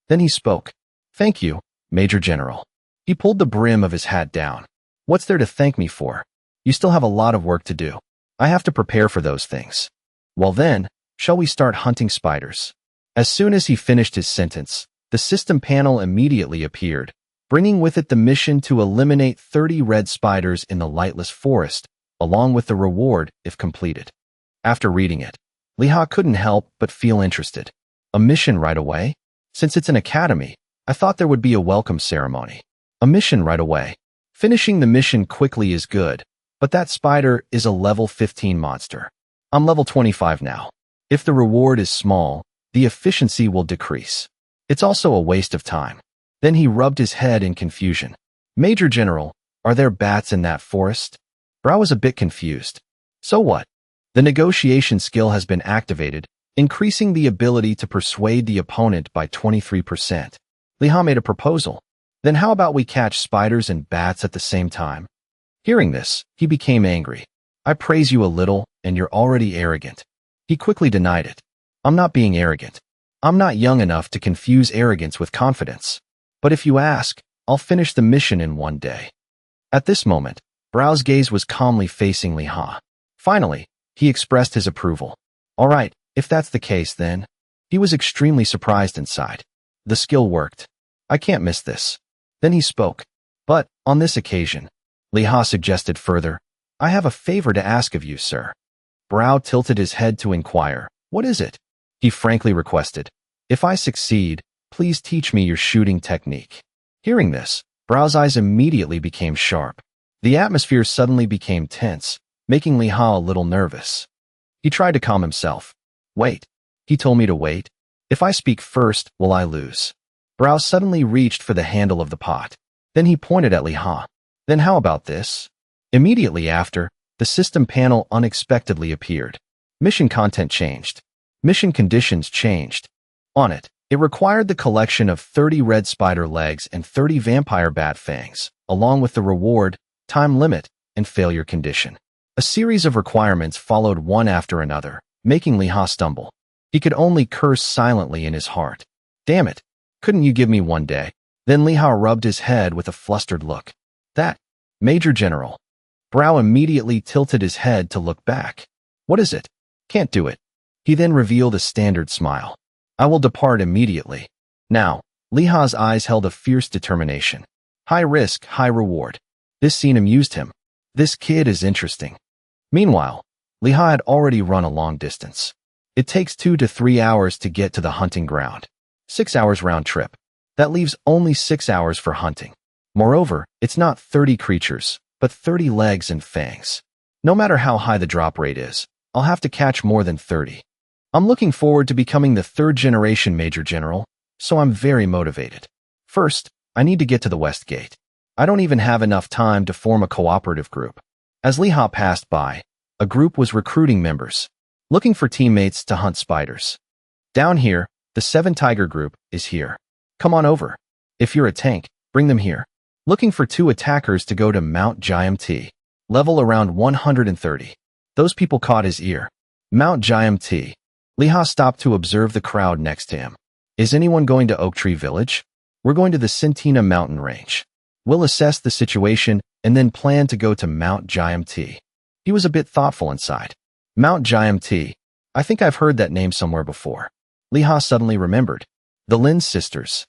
Then he spoke. Thank you, Major General. He pulled the brim of his hat down. What's there to thank me for? You still have a lot of work to do. I have to prepare for those things. Well then, shall we start hunting spiders? As soon as he finished his sentence, the system panel immediately appeared, bringing with it the mission to eliminate 30 red spiders in the lightless forest, along with the reward if completed. After reading it, Liha couldn't help but feel interested. A mission right away? Since it's an academy, I thought there would be a welcome ceremony. A mission right away. Finishing the mission quickly is good, but that spider is a level 15 monster. I'm level 25 now. If the reward is small, the efficiency will decrease. It's also a waste of time. Then he rubbed his head in confusion. Major General, are there bats in that forest? Brow was a bit confused. So what? The negotiation skill has been activated, increasing the ability to persuade the opponent by 23%. Liha made a proposal. Then how about we catch spiders and bats at the same time? Hearing this, he became angry. I praise you a little, and you're already arrogant. He quickly denied it. I'm not being arrogant. I'm not young enough to confuse arrogance with confidence. But if you ask, I'll finish the mission in one day. At this moment, Brow's gaze was calmly facing Liha. Finally, he expressed his approval. All right, if that's the case then. He was extremely surprised inside. The skill worked. I can't miss this. Then he spoke. But, on this occasion, Liha suggested further, I have a favor to ask of you, sir. Brow tilted his head to inquire, what is it? He frankly requested, if I succeed, please teach me your shooting technique. Hearing this, Brow's eyes immediately became sharp. The atmosphere suddenly became tense, making Liha a little nervous. He tried to calm himself. Wait. He told me to wait. If I speak first, will I lose? Brow suddenly reached for the handle of the pot. Then he pointed at Liha. Then how about this? Immediately after, the system panel unexpectedly appeared. Mission content changed. Mission conditions changed. On it, it required the collection of 30 red spider legs and 30 vampire bat fangs, along with the reward, time limit, and failure condition. A series of requirements followed one after another, making Liha stumble. He could only curse silently in his heart. Damn it. Couldn't you give me one day? Then Liha rubbed his head with a flustered look. That, Major General. Brow immediately tilted his head to look back. What is it? Can't do it. He then revealed a standard smile. I will depart immediately. Now, Liha's eyes held a fierce determination. High risk, high reward. This scene amused him. This kid is interesting. Meanwhile, Liha had already run a long distance. It takes 2 to 3 hours to get to the hunting ground. 6 hours round trip. That leaves only 6 hours for hunting. Moreover, it's not 30 creatures, but 30 legs and fangs. No matter how high the drop rate is, I'll have to catch more than 30. I'm looking forward to becoming the 3rd generation Major General, so I'm very motivated. First, I need to get to the West Gate. I don't even have enough time to form a cooperative group. As Liha passed by, a group was recruiting members, looking for teammates to hunt spiders. Down here, the 7 Tiger group is here. Come on over. If you're a tank, bring them here. Looking for 2 attackers to go to Mount GMT. Level around 130. Those people caught his ear. Mount GMT. Liha stopped to observe the crowd next to him. Is anyone going to Oak Tree Village? We're going to the Centina mountain range. We'll assess the situation and then plan to go to Mount GMT. He was a bit thoughtful inside. Mount GMT. I think I've heard that name somewhere before. Li Ha suddenly remembered. The Lin sisters.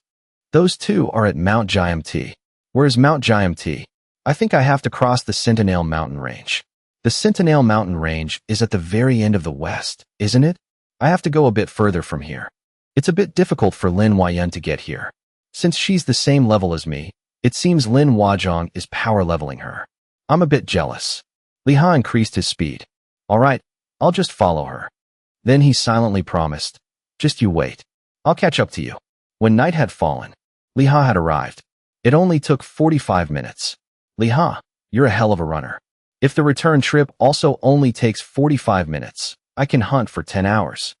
Those two are at Mount Jiamti. Where's Mount Jiamti? I think I have to cross the Sentinel Mountain Range. The Sentinel Mountain Range is at the very end of the west, isn't it? I have to go a bit further from here. It's a bit difficult for Lin Huayan to get here. Since she's the same level as me, it seems Lin Huazhong is power leveling her. I'm a bit jealous. Li Ha increased his speed. All right, I'll just follow her. Then he silently promised, just you wait. I'll catch up to you. When night had fallen, Li Ha had arrived. It only took 45 minutes. Li Ha, you're a hell of a runner. If the return trip also only takes 45 minutes, I can hunt for 10 hours.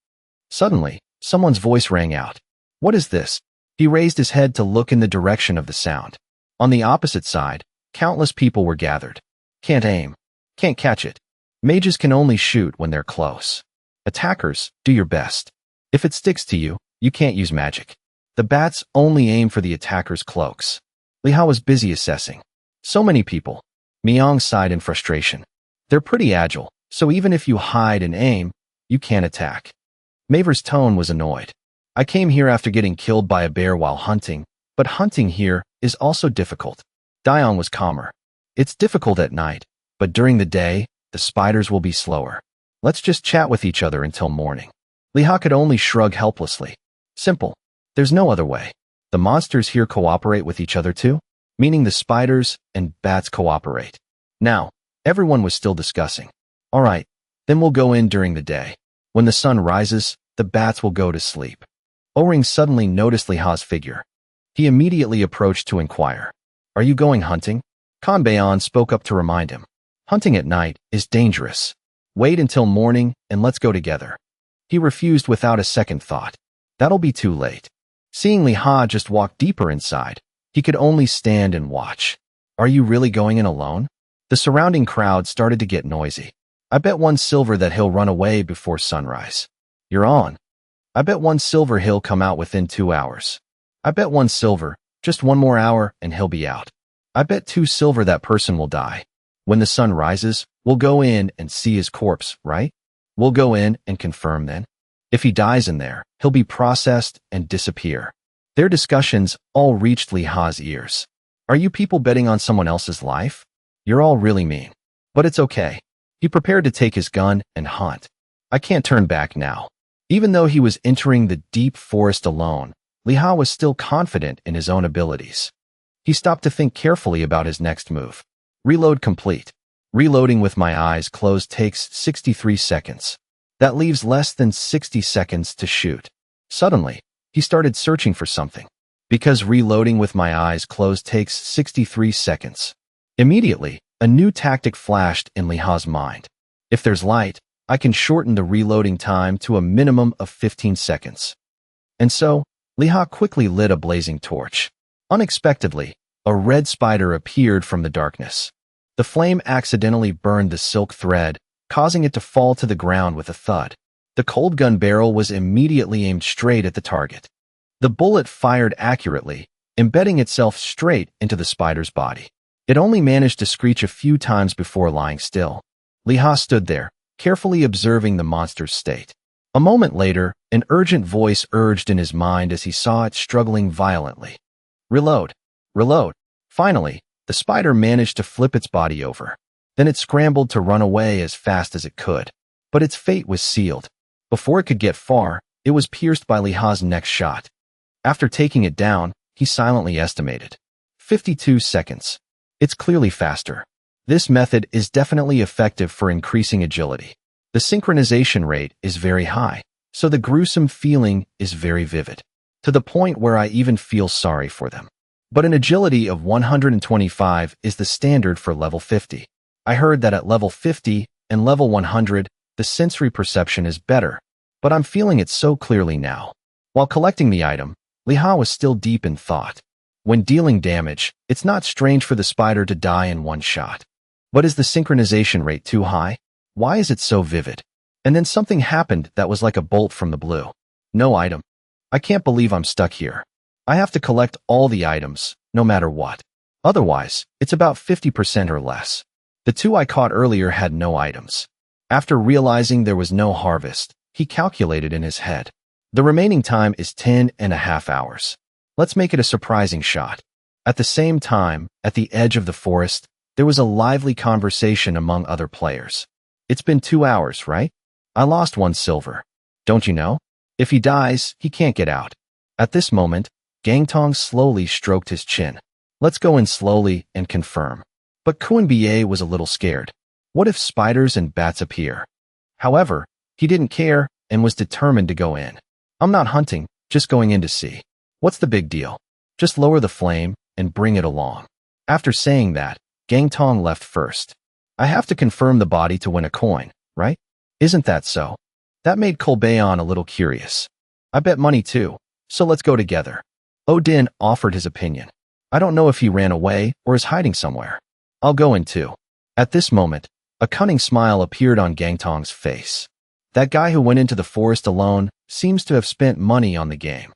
Suddenly, someone's voice rang out. What is this? He raised his head to look in the direction of the sound. On the opposite side, countless people were gathered. Can't aim. Can't catch it. Mages can only shoot when they're close. Attackers, do your best. If it sticks to you, you can't use magic. The bats only aim for the attacker's cloaks. Li Ha was busy assessing. So many people. Miang sighed in frustration. They're pretty agile, so even if you hide and aim, you can't attack. Maver's tone was annoyed. I came here after getting killed by a bear while hunting, but hunting here is also difficult. Dion was calmer. It's difficult at night, but during the day, the spiders will be slower. Let's just chat with each other until morning. Li Ha could only shrug helplessly. Simple. There's no other way. The monsters here cooperate with each other too? Meaning the spiders and bats cooperate. Now, everyone was still discussing. All right, then we'll go in during the day. When the sun rises, the bats will go to sleep. O-Ring suddenly noticed Li Ha's figure. He immediately approached to inquire. Are you going hunting? Kan Bayan spoke up to remind him. Hunting at night is dangerous. Wait until morning and let's go together. He refused without a second thought. That'll be too late. Seeing Li Ha just walk deeper inside, he could only stand and watch. Are you really going in alone? The surrounding crowd started to get noisy. I bet 1 silver that he'll run away before sunrise. You're on. I bet 1 silver he'll come out within 2 hours. I bet 1 silver, just 1 more hour and he'll be out. I bet 2 silver that person will die. When the sun rises, we'll go in and see his corpse, right? We'll go in and confirm then. If he dies in there, he'll be processed and disappear. Their discussions all reached Li Ha's ears. Are you people betting on someone else's life? You're all really mean. But it's okay. He prepared to take his gun and hunt. I can't turn back now. Even though he was entering the deep forest alone, Li Ha was still confident in his own abilities. He stopped to think carefully about his next move. Reload complete. Reloading with my eyes closed takes 63 seconds. That leaves less than 60 seconds to shoot. Suddenly, he started searching for something. Because reloading with my eyes closed takes 63 seconds. Immediately, a new tactic flashed in Li Ha's mind. If there's light, I can shorten the reloading time to a minimum of 15 seconds. And so, Li Ha quickly lit a blazing torch. Unexpectedly, a red spider appeared from the darkness. The flame accidentally burned the silk thread, causing it to fall to the ground with a thud. The cold gun barrel was immediately aimed straight at the target. The bullet fired accurately, embedding itself straight into the spider's body. It only managed to screech a few times before lying still. Li Ha stood there, carefully observing the monster's state. A moment later, an urgent voice urged in his mind as he saw it struggling violently. Reload. Reload. Finally, the spider managed to flip its body over. Then it scrambled to run away as fast as it could. But its fate was sealed. Before it could get far, it was pierced by Li Ha's next shot. After taking it down, he silently estimated. 52 seconds. It's clearly faster. This method is definitely effective for increasing agility. The synchronization rate is very high, so the gruesome feeling is very vivid, to the point where I even feel sorry for them. But an agility of 125 is the standard for level 50. I heard that at level 50 and level 100, the sensory perception is better, but I'm feeling it so clearly now. While collecting the item, Li Ha was still deep in thought. When dealing damage, it's not strange for the spider to die in one shot. But is the synchronization rate too high? Why is it so vivid? And then something happened that was like a bolt from the blue. No item. I can't believe I'm stuck here. I have to collect all the items, no matter what. Otherwise, it's about 50% or less. The 2 I caught earlier had no items. After realizing there was no harvest, he calculated in his head. The remaining time is 10.5 hours. Let's make it a surprising shot. At the same time, at the edge of the forest, there was a lively conversation among other players. It's been 2 hours, right? I lost 1 silver. Don't you know? If he dies, he can't get out. At this moment, Gangtong slowly stroked his chin. Let's go in slowly and confirm. But Kuan-Ba was a little scared. What if spiders and bats appear? However, he didn't care and was determined to go in. I'm not hunting, just going in to see. What's the big deal? Just lower the flame and bring it along. After saying that, Gangtong left first. I have to confirm the body to win a coin, right? Isn't that so? That made Kolbaeon a little curious. I bet money too, so let's go together. Odin offered his opinion. I don't know if he ran away or is hiding somewhere. I'll go in too. At this moment, a cunning smile appeared on Gangtong's face. That guy who went into the forest alone seems to have spent money on the game.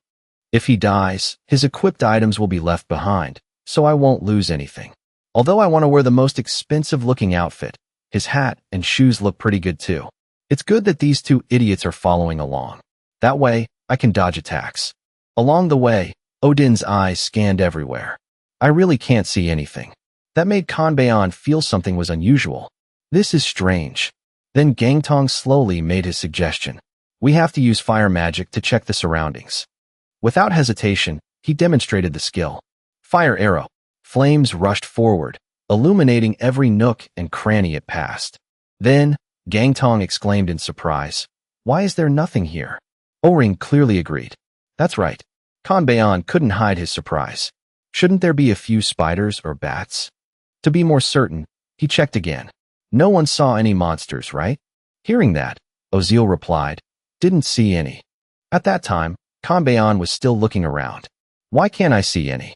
If he dies, his equipped items will be left behind, so I won't lose anything. Although I want to wear the most expensive-looking outfit, his hat and shoes look pretty good too. It's good that these 2 idiots are following along. That way, I can dodge attacks. Along the way, Odin's eyes scanned everywhere. I really can't see anything. That made Konbaeon feel something was unusual. This is strange. Then Gangtong slowly made his suggestion. We have to use fire magic to check the surroundings. Without hesitation, he demonstrated the skill. Fire arrow. Flames rushed forward, illuminating every nook and cranny it passed. Then, Gangtong exclaimed in surprise, "Why is there nothing here?" O-Ring clearly agreed. That's right. Konbaeon couldn't hide his surprise. Shouldn't there be a few spiders or bats? To be more certain, he checked again. No one saw any monsters, right? Hearing that, Ozil replied, didn't see any. At that time, Konbaeon was still looking around. Why can't I see any?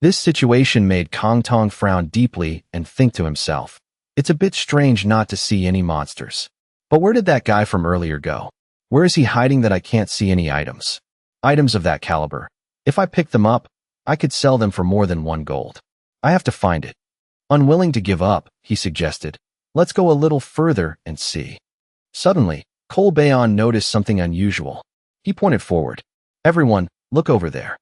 This situation made Kongtong frown deeply and think to himself, it's a bit strange not to see any monsters. But where did that guy from earlier go? Where is he hiding that I can't see any items? Items of that caliber. If I pick them up, I could sell them for more than 1 gold. I have to find it. Unwilling to give up, he suggested, let's go a little further and see. Suddenly, Kolbaeon noticed something unusual. He pointed forward. Everyone, look over there.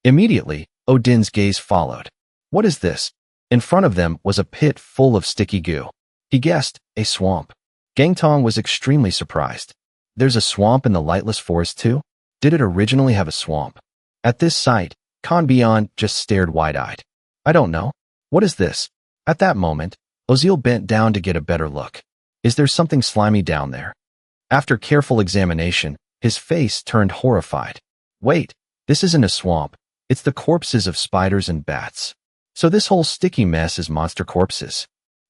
Immediately, Odin's gaze followed. What is this? In front of them was a pit full of sticky goo. He guessed, a swamp. Gangtong was extremely surprised. There's a swamp in the lightless forest too? Did it originally have a swamp? At this sight, Konbaeon just stared wide-eyed. I don't know. What is this? At that moment, Ozil bent down to get a better look. Is there something slimy down there? After careful examination, his face turned horrified. Wait, this isn't a swamp. It's the corpses of spiders and bats. So this whole sticky mess is monster corpses.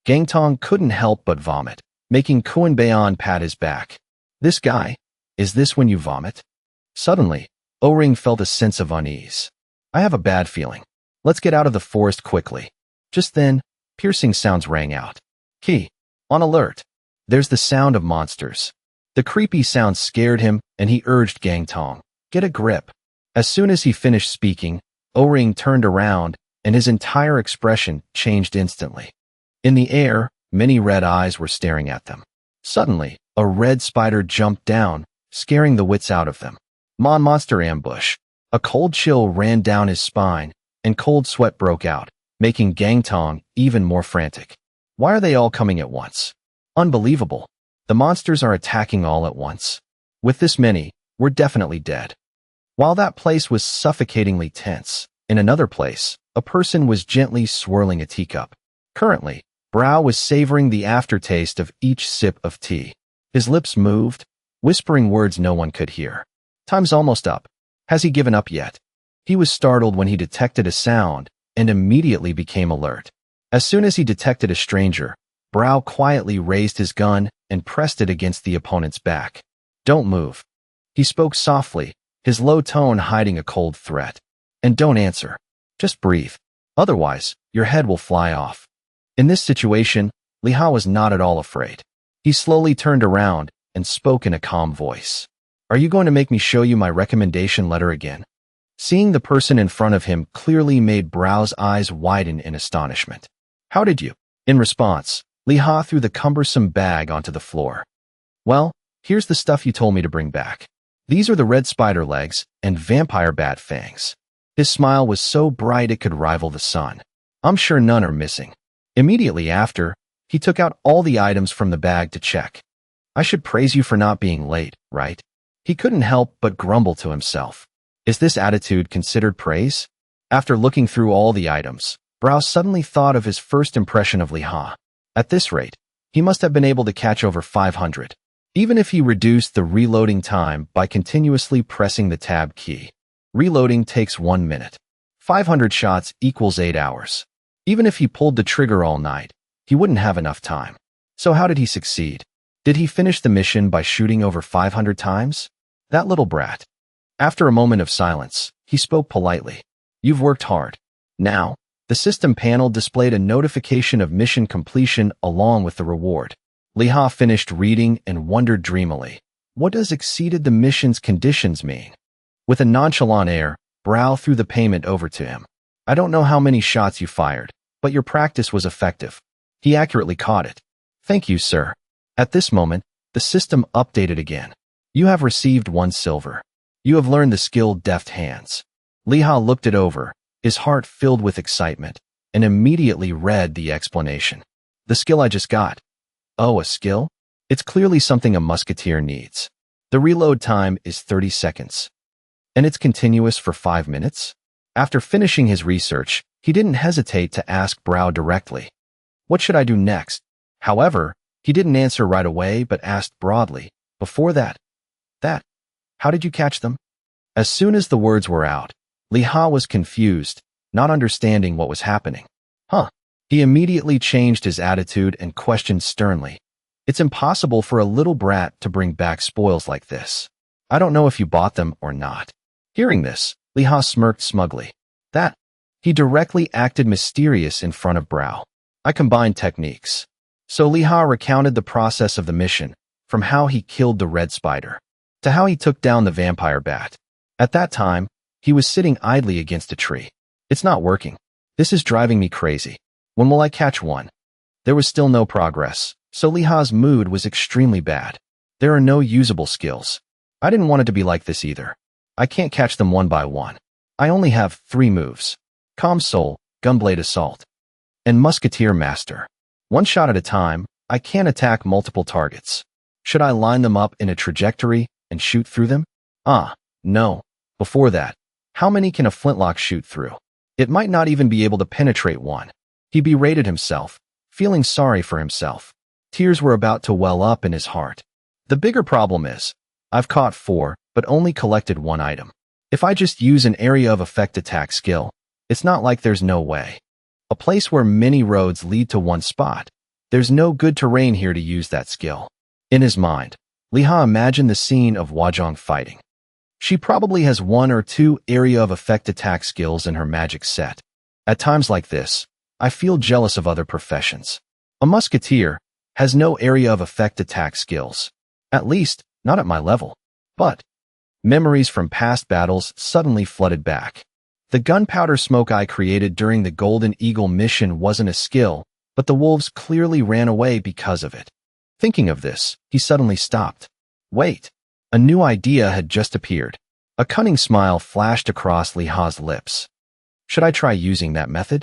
Gangtong couldn't help but vomit, making Konbaeon pat his back. This guy, is this when you vomit? Suddenly, O-Ring felt a sense of unease. I have a bad feeling. Let's get out of the forest quickly. Just then, piercing sounds rang out. Key, on alert. There's the sound of monsters. The creepy sound scared him, and he urged Gangtong, get a grip. As soon as he finished speaking, O-Ring turned around, and his entire expression changed instantly. In the air, many red eyes were staring at them. Suddenly, a red spider jumped down, scaring the wits out of them. Monster ambush. A cold chill ran down his spine, and cold sweat broke out, making Gangtong even more frantic. Why are they all coming at once? Unbelievable. The monsters are attacking all at once. With this many, we're definitely dead. While that place was suffocatingly tense, in another place, a person was gently swirling a teacup. Currently, Brow was savoring the aftertaste of each sip of tea. His lips moved, whispering words no one could hear. Time's almost up. Has he given up yet? He was startled when he detected a sound and immediately became alert. As soon as he detected a stranger, Brow quietly raised his gun and pressed it against the opponent's back. Don't move. He spoke softly, his low tone hiding a cold threat. And don't answer. Just breathe. Otherwise, your head will fly off. In this situation, Liha was not at all afraid. He slowly turned around and spoke in a calm voice. Are you going to make me show you my recommendation letter again? Seeing the person in front of him clearly made Brow's eyes widen in astonishment. How did you? In response, Liha threw the cumbersome bag onto the floor. Well, Here's the stuff you told me to bring back. These are the red spider legs and vampire bat fangs. His smile was so bright it could rival the sun. I'm sure none are missing. Immediately after, he took out all the items from the bag to check. I should praise you for not being late, right? He couldn't help but grumble to himself. Is this attitude considered praise? After looking through all the items, Brow suddenly thought of his first impression of Li Ha. At this rate, he must have been able to catch over 500. Even if he reduced the reloading time by continuously pressing the tab key. Reloading takes 1 minute. 500 shots equals 8 hours. Even if he pulled the trigger all night, he wouldn't have enough time. So how did he succeed? Did he finish the mission by shooting over 500 times? That little brat. After a moment of silence, he spoke politely. You've worked hard. Now, the system panel displayed a notification of mission completion along with the reward. Li Ha finished reading and wondered dreamily. What does exceeded the mission's conditions mean? With a nonchalant air, Brow threw the payment over to him. I don't know how many shots you fired, but your practice was effective. He accurately caught it. Thank you, sir. At this moment, the system updated again. You have received 1 silver. You have learned the skill Deft Hands. Li Ha looked it over, his heart filled with excitement, and immediately read the explanation. The skill I just got. Oh, a skill? It's clearly something a musketeer needs. The reload time is 30 seconds. And it's continuous for 5 minutes? After finishing his research, he didn't hesitate to ask Brow directly. What should I do next? However, he didn't answer right away but asked broadly, before that, how did you catch them? As soon as the words were out, Li Ha was confused, not understanding what was happening. He immediately changed his attitude and questioned sternly. It's impossible for a little brat to bring back spoils like this. I don't know if you bought them or not. Hearing this, Li Ha smirked smugly. He directly acted mysterious in front of Brow. I combined techniques. So Li Ha recounted the process of the mission, from how he killed the red spider, to how he took down the vampire bat. At that time, he was sitting idly against a tree. It's not working. This is driving me crazy. When will I catch one? There was still no progress, so Li Ha's mood was extremely bad. There are no usable skills. I didn't want it to be like this either. I can't catch them one by one. I only have 3 moves. Calm Soul, Gunblade Assault, and Musketeer Master. One shot at a time, I can't attack multiple targets. Should I line them up in a trajectory and shoot through them? No. Before that, how many can a flintlock shoot through? It might not even be able to penetrate one. He berated himself, feeling sorry for himself. Tears were about to well up in his heart. The bigger problem is, I've caught 4, but only collected 1 item. If I just use an area of effect attack skill, it's not like there's no way. A place where many roads lead to one spot. There's no good terrain here to use that skill. In his mind, Li Ha imagined the scene of Wajong fighting. She probably has 1 or 2 area of effect attack skills in her magic set. At times like this, I feel jealous of other professions. A musketeer has no area of effect attack skills. At least, not at my level. But memories from past battles suddenly flooded back. The gunpowder smoke I created during the Golden Eagle mission wasn't a skill, but the wolves clearly ran away because of it. Thinking of this, he suddenly stopped. Wait. A new idea had just appeared. A cunning smile flashed across Li Ha's lips. Should I try using that method?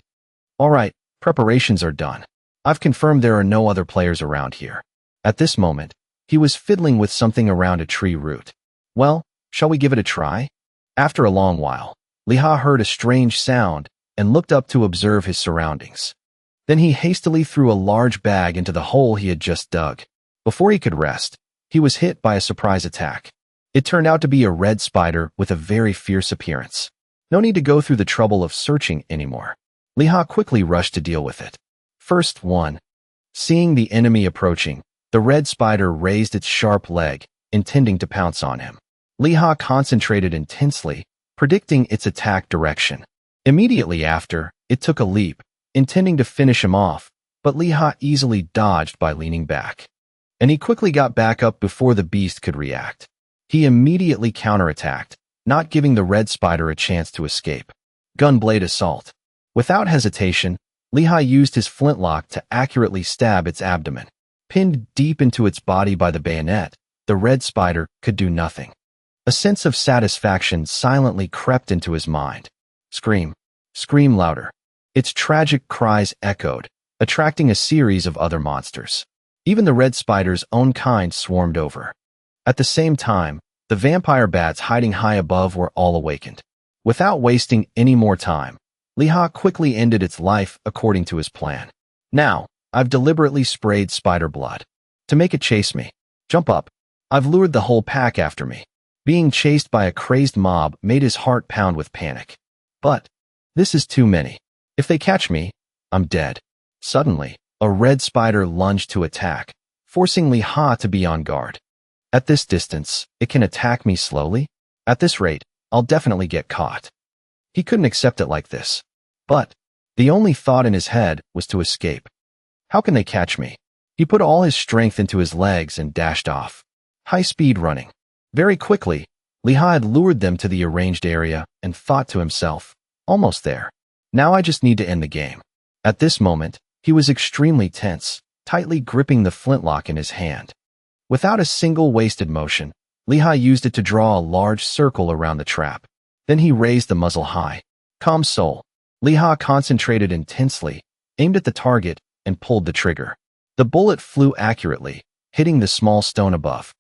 All right, preparations are done. I've confirmed there are no other players around here. At this moment, he was fiddling with something around a tree root. Well, shall we give it a try? After a long while, Li Ha heard a strange sound and looked up to observe his surroundings. Then he hastily threw a large bag into the hole he had just dug. Before he could rest, he was hit by a surprise attack. It turned out to be a red spider with a very fierce appearance. No need to go through the trouble of searching anymore. Li Ha quickly rushed to deal with it. First one. Seeing the enemy approaching, the red spider raised its sharp leg, intending to pounce on him. Li Ha concentrated intensely, predicting its attack direction. Immediately after, it took a leap, intending to finish him off, but Li Ha easily dodged by leaning back. And he quickly got back up before the beast could react. He immediately counterattacked, not giving the red spider a chance to escape. Gunblade Assault. Without hesitation, Li Ha used his flintlock to accurately stab its abdomen. Pinned deep into its body by the bayonet, the red spider could do nothing. A sense of satisfaction silently crept into his mind. Scream. Scream louder. Its tragic cries echoed, attracting a series of other monsters. Even the red spider's own kind swarmed over. At the same time, the vampire bats hiding high above were all awakened. Without wasting any more time, Liha quickly ended its life according to his plan. Now, I've deliberately sprayed spider blood. To make it chase me. Jump up. I've lured the whole pack after me. Being chased by a crazed mob made his heart pound with panic. But this is too many. If they catch me, I'm dead. Suddenly, a red spider lunged to attack, forcing Liha to be on guard. At this distance, it can attack me slowly? At this rate, I'll definitely get caught. He couldn't accept it like this. But the only thought in his head was to escape. How can they catch me? He put all his strength into his legs and dashed off. High-speed running. Very quickly, Liha had lured them to the arranged area and thought to himself, almost there. Now I just need to end the game. At this moment, he was extremely tense, tightly gripping the flintlock in his hand. Without a single wasted motion, Liha used it to draw a large circle around the trap. Then he raised the muzzle high. Calm soul. Liha concentrated intensely, aimed at the target, and pulled the trigger. The bullet flew accurately, hitting the small stone above.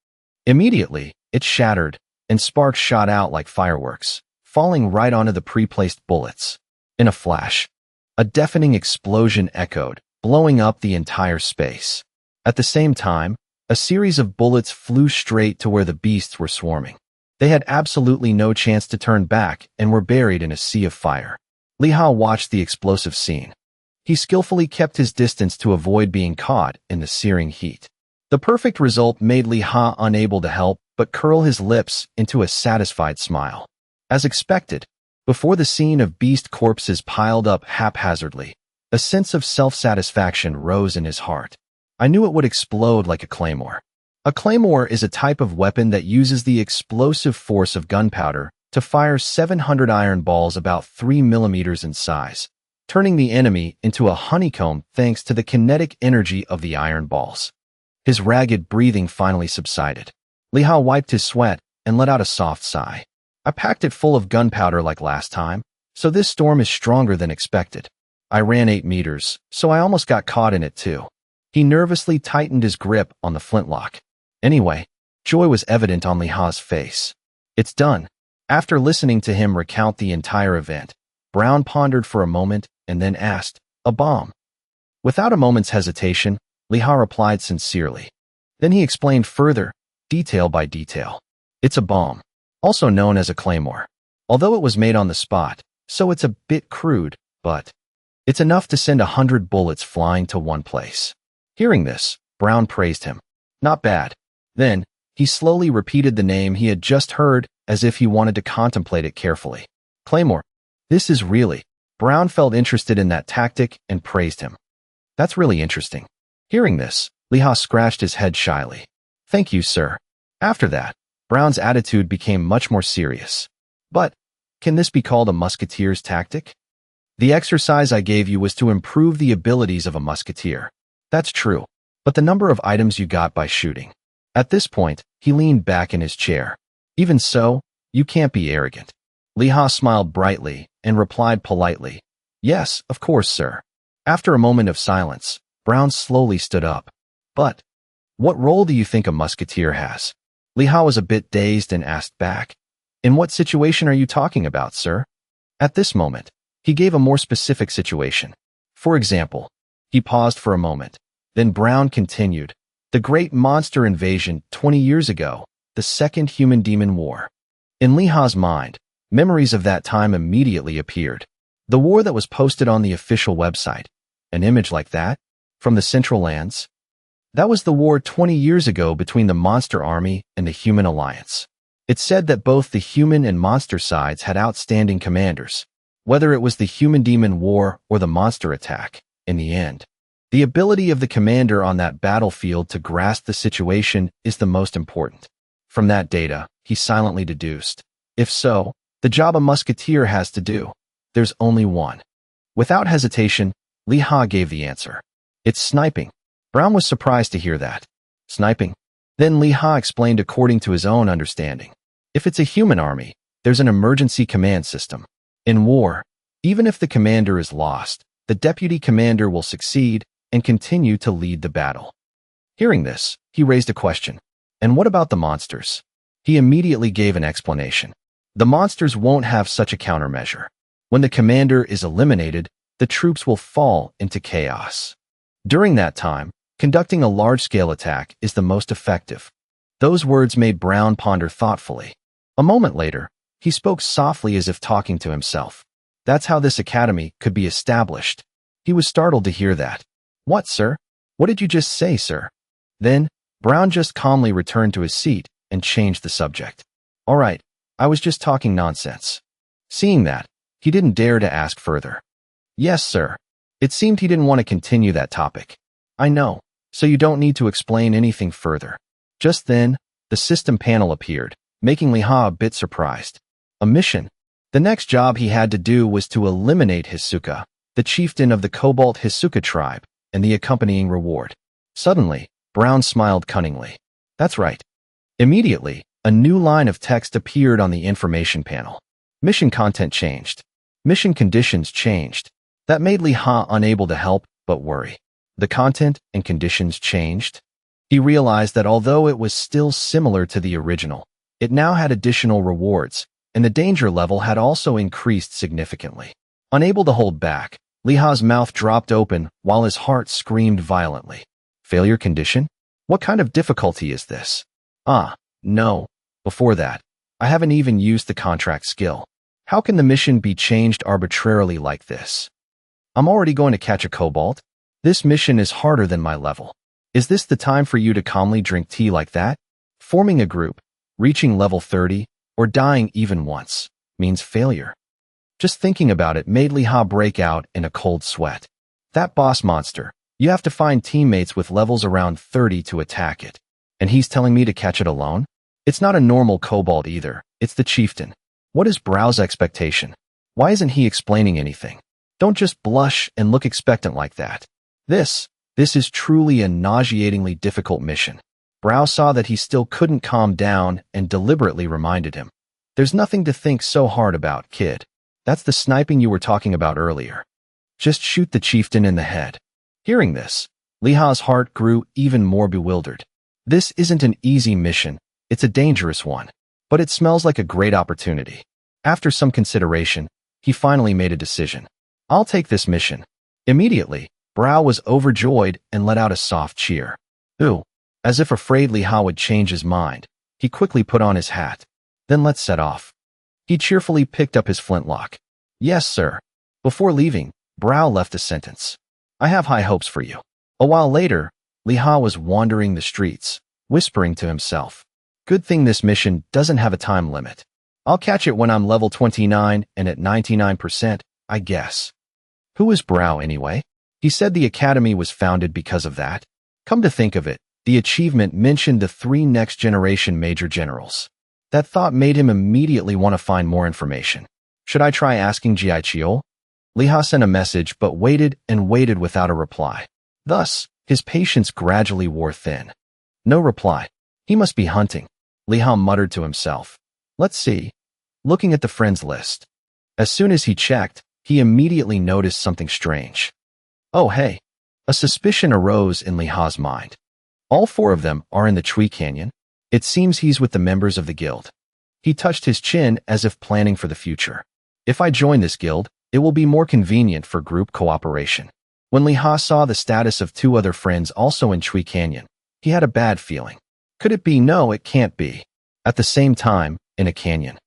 Immediately, it shattered, and sparks shot out like fireworks, falling right onto the pre-placed bullets. In a flash, a deafening explosion echoed, blowing up the entire space. At the same time, a series of bullets flew straight to where the beasts were swarming. They had absolutely no chance to turn back and were buried in a sea of fire. Liha watched the explosive scene. He skillfully kept his distance to avoid being caught in the searing heat. The perfect result made Liha unable to help but curl his lips into a satisfied smile. As expected, before the scene of beast corpses piled up haphazardly, a sense of self-satisfaction rose in his heart. I knew it would explode like a claymore. A claymore is a type of weapon that uses the explosive force of gunpowder to fire 700 iron balls about 3 millimeters in size, turning the enemy into a honeycomb thanks to the kinetic energy of the iron balls. His ragged breathing finally subsided. Liha wiped his sweat and let out a soft sigh. I packed it full of gunpowder like last time, so this storm is stronger than expected. I ran 8 meters, so I almost got caught in it too. He nervously tightened his grip on the flintlock. Anyway, joy was evident on Liha's face. It's done. After listening to him recount the entire event, Brown pondered for a moment and then asked, "A bomb?" Without a moment's hesitation, Liha replied sincerely. Then he explained further, detail by detail. It's a bomb, also known as a claymore. Although it was made on the spot, so it's a bit crude, but it's enough to send 100 bullets flying to one place. Hearing this, Brown praised him. Not bad. Then, he slowly repeated the name he had just heard as if he wanted to contemplate it carefully. Claymore. This is really. Brown felt interested in that tactic and praised him. That's really interesting. Hearing this, Liha scratched his head shyly. Thank you, sir. After that, Brown's attitude became much more serious. But, can this be called a musketeer's tactic? The exercise I gave you was to improve the abilities of a musketeer. That's true, but the number of items you got by shooting. At this point, he leaned back in his chair. Even so, you can't be arrogant. Liha smiled brightly and replied politely, Yes, of course, sir. After a moment of silence, Brown slowly stood up. But, what role do you think a musketeer has? Liha was a bit dazed and asked back, In what situation are you talking about, sir? At this moment, he gave a more specific situation. For example, he paused for a moment. Then Brown continued, The great monster invasion 20 years ago, the Second Human-Demon War. In Liha's mind, memories of that time immediately appeared. The war that was posted on the official website. An image like that? From the Central Lands? That was the war 20 years ago between the Monster Army and the Human Alliance. It said that both the human and monster sides had outstanding commanders. Whether it was the Human-Demon War or the monster attack, in the end, the ability of the commander on that battlefield to grasp the situation is the most important. From that data, he silently deduced. If so, the job a musketeer has to do, there's only one. Without hesitation, Liha gave the answer. It's sniping. Brown was surprised to hear that. Sniping? Then Li Ha explained according to his own understanding. If it's a human army, there's an emergency command system. In war, even if the commander is lost, the deputy commander will succeed and continue to lead the battle. Hearing this, he raised a question. And what about the monsters? He immediately gave an explanation. The monsters won't have such a countermeasure. When the commander is eliminated, the troops will fall into chaos. During that time, conducting a large-scale attack is the most effective. Those words made Brown ponder thoughtfully. A moment later, he spoke softly as if talking to himself. That's how this academy could be established. He was startled to hear that. What, sir? What did you just say, sir? Then, Brown just calmly returned to his seat and changed the subject. All right, I was just talking nonsense. Seeing that, he didn't dare to ask further. Yes, sir. It seemed he didn't want to continue that topic. I know, so you don't need to explain anything further. Just then, the system panel appeared, making Li Ha a bit surprised. A mission. The next job he had to do was to eliminate Hisuka, the chieftain of the Cobalt Hisuka tribe, and the accompanying reward. Suddenly, Brown smiled cunningly. That's right. Immediately, a new line of text appeared on the information panel. Mission content changed. Mission conditions changed. That made Li Ha unable to help but worry. The content and conditions changed. He realized that although it was still similar to the original, it now had additional rewards, and the danger level had also increased significantly. Unable to hold back, Li Ha's mouth dropped open while his heart screamed violently. Failure condition? What kind of difficulty is this? No. Before that, I haven't even used the contract skill. How can the mission be changed arbitrarily like this? I'm already going to catch a cobalt. This mission is harder than my level. Is this the time for you to calmly drink tea like that? Forming a group, reaching level 30, or dying even once, means failure. Just thinking about it made Li Ha break out in a cold sweat. That boss monster, you have to find teammates with levels around 30 to attack it. And he's telling me to catch it alone? It's not a normal cobalt either, it's the chieftain. What is Brow's expectation? Why isn't he explaining anything? Don't just blush and look expectant like that. This is truly a nauseatingly difficult mission. Brow saw that he still couldn't calm down and deliberately reminded him. There's nothing to think so hard about, kid. That's the sniping you were talking about earlier. Just shoot the chieftain in the head. Hearing this, Li Ha's heart grew even more bewildered. This isn't an easy mission, it's a dangerous one, but it smells like a great opportunity. After some consideration, he finally made a decision. I'll take this mission. Immediately, Brow was overjoyed and let out a soft cheer. Ooh, as if afraid Li Ha would change his mind, he quickly put on his hat. Then let's set off. He cheerfully picked up his flintlock. Yes, sir. Before leaving, Brow left a sentence. I have high hopes for you. A while later, Li Ha was wandering the streets, whispering to himself. Good thing this mission doesn't have a time limit. I'll catch it when I'm level 29 and at 99%, I guess. Who is Brow anyway? He said the academy was founded because of that. Come to think of it, the achievement mentioned the 3 next-generation major generals. That thought made him immediately want to find more information. Should I try asking Ji Chiol? Li Ha sent a message but waited and waited without a reply. Thus, his patience gradually wore thin. No reply. He must be hunting. Li Ha muttered to himself. Let's see. Looking at the friends list. As soon as he checked, he immediately noticed something strange. Oh hey. A suspicion arose in Li Ha's mind. All 4 of them are in the Tree Canyon. It seems he's with the members of the guild. He touched his chin as if planning for the future. If I join this guild, it will be more convenient for group cooperation. When Li Ha saw the status of 2 other friends also in Tree Canyon, he had a bad feeling. Could it be? No, it can't be. At the same time, in a canyon,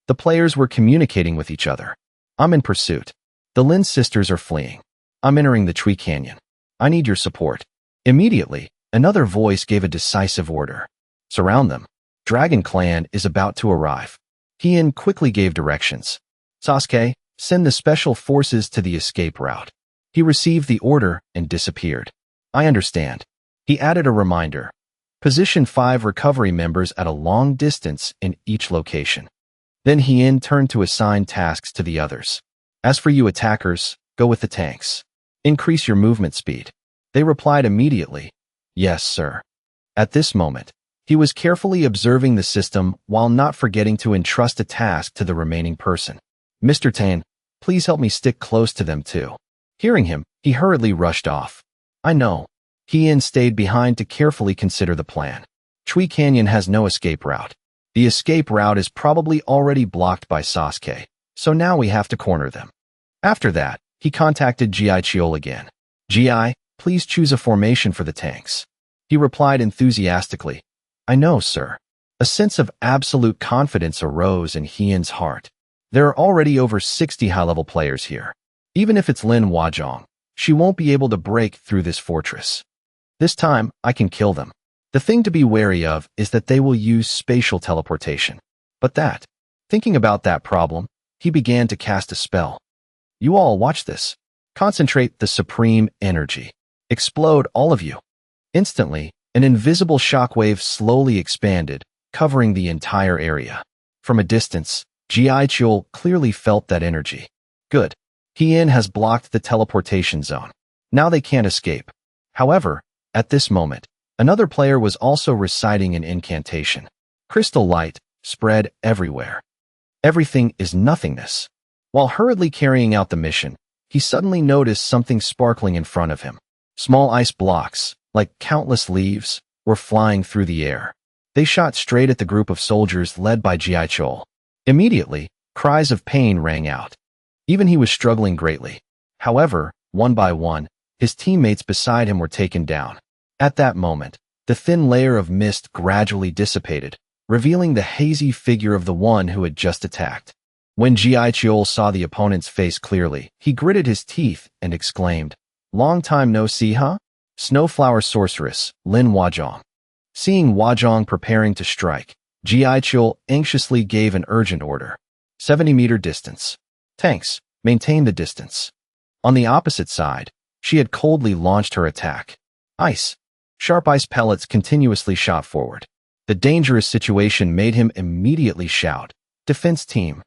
the players were communicating with each other. I'm in pursuit. The Lin sisters are fleeing. I'm entering the Tree Canyon. I need your support. Immediately, another voice gave a decisive order. Surround them. Dragon Clan is about to arrive. Hien quickly gave directions. Sasuke, send the special forces to the escape route. He received the order and disappeared. I understand. He added a reminder. Position 5 recovery members at a long distance in each location. Then Hien turned to assign tasks to the others. As for you attackers, go with the tanks. Increase your movement speed. They replied immediately. Yes, sir. At this moment, He was carefully observing the system while not forgetting to entrust a task to the remaining person. Mr. Tan, please help me stick close to them too. Hearing him, he hurriedly rushed off. I know. Hien stayed behind to carefully consider the plan. Chui Canyon has no escape route. The escape route is probably already blocked by Sasuke, so now we have to corner them. After that, he contacted Gi Chiol again. Gi, please choose a formation for the tanks. He replied enthusiastically, I know, sir. A sense of absolute confidence arose in Hien's heart. There are already over 60 high-level players here. Even if it's Lin Huazhong, she won't be able to break through this fortress. This time, I can kill them. The thing to be wary of is that they will use spatial teleportation. Thinking about that problem, he began to cast a spell. You all watch this. Concentrate the supreme energy. Explode, all of you. Instantly, an invisible shockwave slowly expanded, covering the entire area. From a distance, Gi Chiol clearly felt that energy. Good. Hien has blocked the teleportation zone. Now they can't escape. However, at this moment, another player was also reciting an incantation. Crystal light spread everywhere. Everything is nothingness. While hurriedly carrying out the mission, he suddenly noticed something sparkling in front of him. Small ice blocks, like countless leaves, were flying through the air. They shot straight at the group of soldiers led by Gi Chiol. Immediately, cries of pain rang out. Even he was struggling greatly. However, one by one, his teammates beside him were taken down. At that moment, the thin layer of mist gradually dissipated, revealing the hazy figure of the one who had just attacked. When Gi Chiol saw the opponent's face clearly, he gritted his teeth and exclaimed, Long time no see, huh? Snowflower sorceress, Lin Huazhong. Seeing Huazhong preparing to strike, Gi Chiol anxiously gave an urgent order. 70-meter distance. Tanks, maintain the distance. On the opposite side, she had coldly launched her attack. Ice. Sharp ice pellets continuously shot forward. The dangerous situation made him immediately shout, Defense team.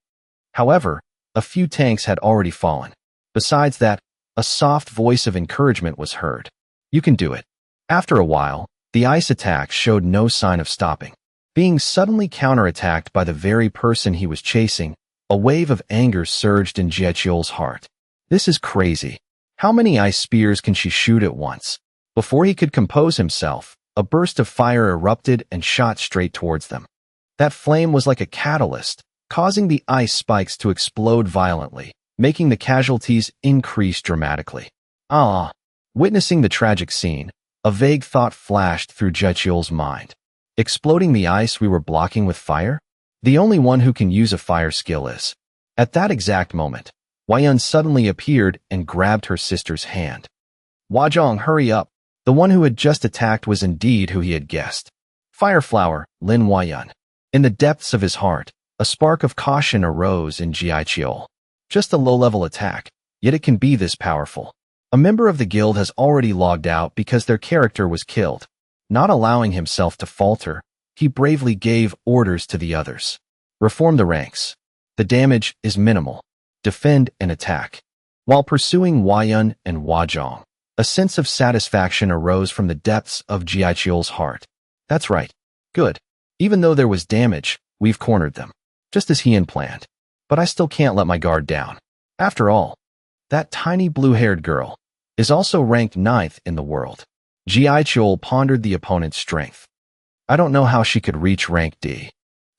However, a few tanks had already fallen. Besides that, a soft voice of encouragement was heard. You can do it. After a while, the ice attacks showed no sign of stopping. Being suddenly counterattacked by the very person he was chasing, a wave of anger surged in Gi Chiol's heart. This is crazy. How many ice spears can she shoot at once? Before he could compose himself, a burst of fire erupted and shot straight towards them. That flame was like a catalyst, causing the ice spikes to explode violently, making the casualties increase dramatically. Witnessing the tragic scene, a vague thought flashed through Gi Chiol's mind. Exploding the ice we were blocking with fire? The only one who can use a fire skill is. At that exact moment, Huayun suddenly appeared and grabbed her sister's hand. Huazhong, hurry up. The one who had just attacked was indeed who he had guessed. Fireflower, Lin Huayun. In the depths of his heart, a spark of caution arose in Gi Chiol. Just a low-level attack, yet it can be this powerful. A member of the guild has already logged out because their character was killed. Not allowing himself to falter, he bravely gave orders to the others. Reform the ranks. The damage is minimal. Defend and attack. While pursuing Huayun and Huazhong, a sense of satisfaction arose from the depths of Gi Chiol's heart. That's right. Good. Even though there was damage, we've cornered them. Just as Hien planned. But I still can't let my guard down. After all, that tiny blue-haired girl is also ranked 9th in the world. Gi Chiol pondered the opponent's strength. I don't know how she could reach rank D.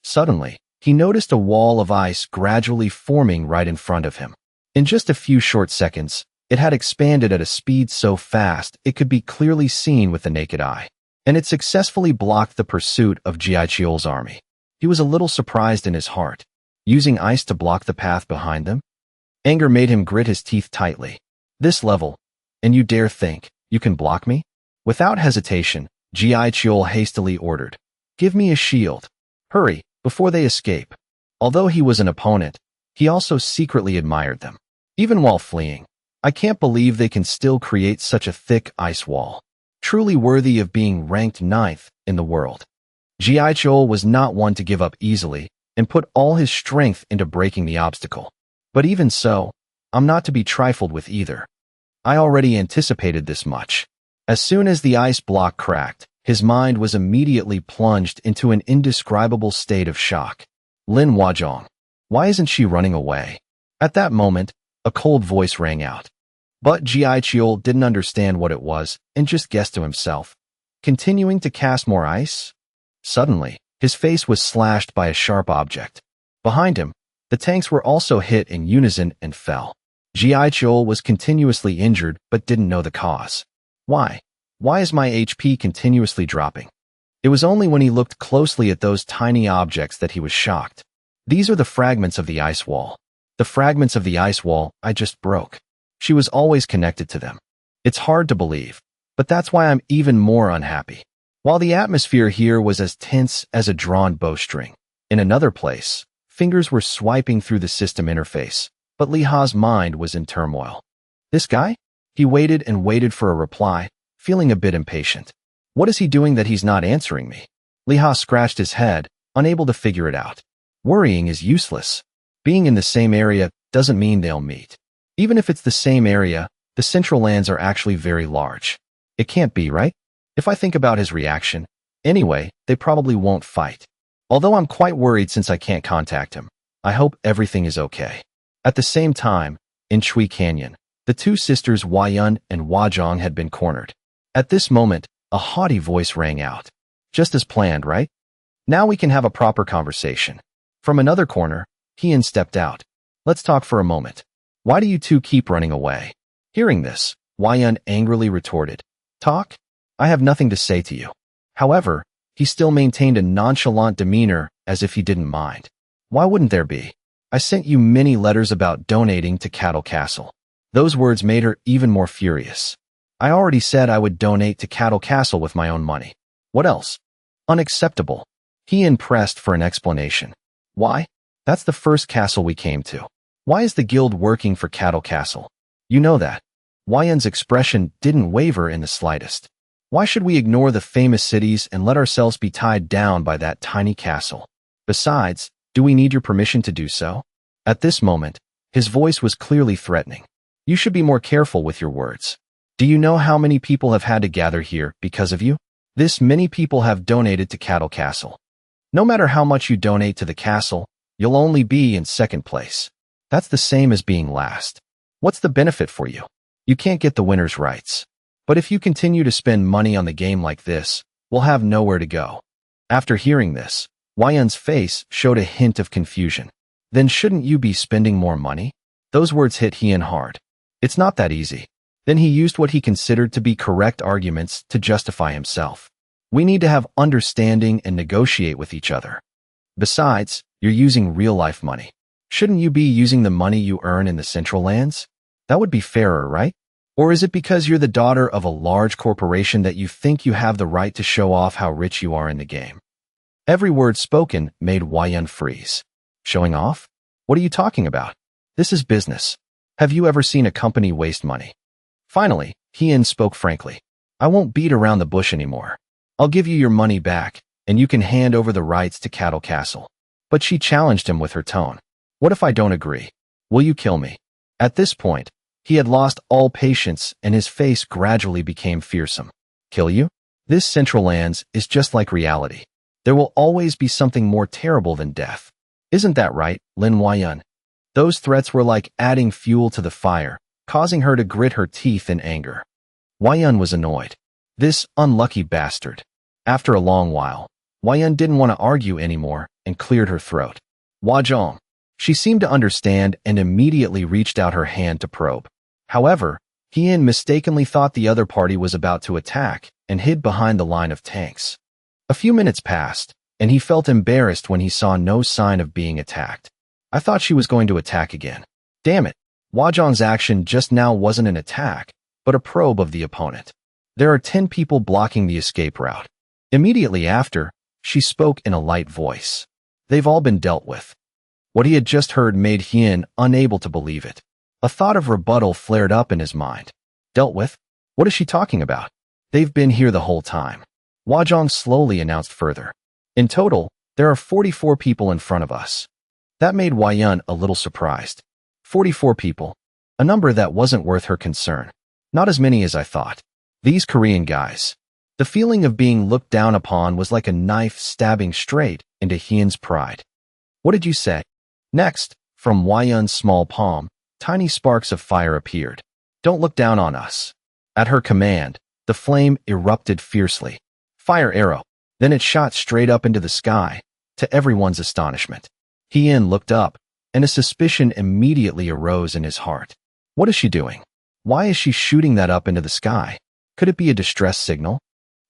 Suddenly, he noticed a wall of ice gradually forming right in front of him. In just a few short seconds, it had expanded at a speed so fast it could be clearly seen with the naked eye, and it successfully blocked the pursuit of Gi Chiol's army. He was a little surprised in his heart. Using ice to block the path behind them? Anger made him grit his teeth tightly. This level, and you dare think you can block me? Without hesitation, Gi Chiol hastily ordered, Give me a shield. Hurry, before they escape. Although he was an opponent, he also secretly admired them. Even while fleeing, I can't believe they can still create such a thick ice wall. Truly worthy of being ranked 9th in the world. Gi Chiol was not one to give up easily and put all his strength into breaking the obstacle. But even so, I'm not to be trifled with either. I already anticipated this much. As soon as the ice block cracked, His mind was immediately plunged into an indescribable state of shock. Lin Huazhong. Why isn't she running away? At that moment, a cold voice rang out. But Jiaiqiu didn't understand what it was and just guessed to himself. Continuing to cast more ice? Suddenly, his face was slashed by a sharp object. Behind him, the tanks were also hit in unison and fell. Jiaiqiu was continuously injured but didn't know the cause. Why? Why is my HP continuously dropping? It was only when he looked closely at those tiny objects that he was shocked. These are the fragments of the ice wall. The fragments of the ice wall I just broke. She was always connected to them. It's hard to believe, but that's why I'm even more unhappy. While the atmosphere here was as tense as a drawn bowstring, in another place, fingers were swiping through the system interface, but Li Ha's mind was in turmoil. This guy? He waited and waited for a reply, feeling a bit impatient. What is he doing that he's not answering me? Li Ha scratched his head, unable to figure it out. Worrying is useless. Being in the same area doesn't mean they'll meet. Even if it's the same area, the central lands are actually very large. It can't be, right? If I think about his reaction, anyway, they probably won't fight. Although I'm quite worried since I can't contact him, I hope everything is okay. At the same time, in Chui Canyon, the two sisters Huayun and Huazhong had been cornered. At this moment, a haughty voice rang out. Just as planned, right? Now we can have a proper conversation. From another corner, Hien stepped out. Let's talk for a moment. Why do you two keep running away? Hearing this, Huayun angrily retorted. Talk? I have nothing to say to you. However, he still maintained a nonchalant demeanor as if he didn't mind. Why wouldn't there be? I sent you many letters about donating to Cattle Castle. Those words made her even more furious. I already said I would donate to Cattle Castle with my own money. What else? Unacceptable. Hien pressed for an explanation. Why? That's the first castle we came to. Why is the guild working for Cattle Castle? You know that. Huayun's expression didn't waver in the slightest. Why should we ignore the famous cities and let ourselves be tied down by that tiny castle? Besides, do we need your permission to do so? At this moment, his voice was clearly threatening. You should be more careful with your words. Do you know how many people have had to gather here because of you? This many people have donated to Cattle Castle. No matter how much you donate to the castle, you'll only be in second place. That's the same as being last. What's the benefit for you? You can't get the winner's rights. But if you continue to spend money on the game like this, we'll have nowhere to go. After hearing this, Huayun's face showed a hint of confusion. Then shouldn't you be spending more money? Those words hit Hien hard. It's not that easy. Then he used what he considered to be correct arguments to justify himself. We need to have understanding and negotiate with each other. Besides, you're using real-life money. Shouldn't you be using the money you earn in the Central Lands? That would be fairer, right? Or is it because you're the daughter of a large corporation that you think you have the right to show off how rich you are in the game? Every word spoken made Huayun freeze. Showing off? What are you talking about? This is business. Have you ever seen a company waste money? Finally, Hien spoke frankly. I won't beat around the bush anymore. I'll give you your money back, and you can hand over the rights to Cattle Castle. But she challenged him with her tone. What if I don't agree? Will you kill me? At this point, he had lost all patience and his face gradually became fearsome. Kill you? This Central Lands is just like reality. There will always be something more terrible than death. Isn't that right, Lin Huayun? Those threats were like adding fuel to the fire, causing her to grit her teeth in anger. Huayun was annoyed. This unlucky bastard. After a long while, Huayun didn't want to argue anymore and cleared her throat. Huazhong. She seemed to understand and immediately reached out her hand to probe. However, Hien mistakenly thought the other party was about to attack and hid behind the line of tanks. A few minutes passed, and he felt embarrassed when he saw no sign of being attacked. I thought she was going to attack again. Damn it, Huazhong's action just now wasn't an attack, but a probe of the opponent. There are 10 people blocking the escape route. Immediately after, she spoke in a light voice. They've all been dealt with. What he had just heard made Hien unable to believe it. A thought of rebuttal flared up in his mind. Dealt with? What is she talking about? They've been here the whole time. Huazhong slowly announced further. In total, there are 44 people in front of us. That made Huayun a little surprised. 44 people. A number that wasn't worth her concern. Not as many as I thought. These Korean guys. The feeling of being looked down upon was like a knife stabbing straight into Hyun's pride. What did you say? Next, from Yun's small palm, tiny sparks of fire appeared. Don't look down on us. At her command, the flame erupted fiercely. Fire arrow. Then it shot straight up into the sky, to everyone's astonishment. Hyun looked up, and a suspicion immediately arose in his heart. What is she doing? Why is she shooting that up into the sky? Could it be a distress signal?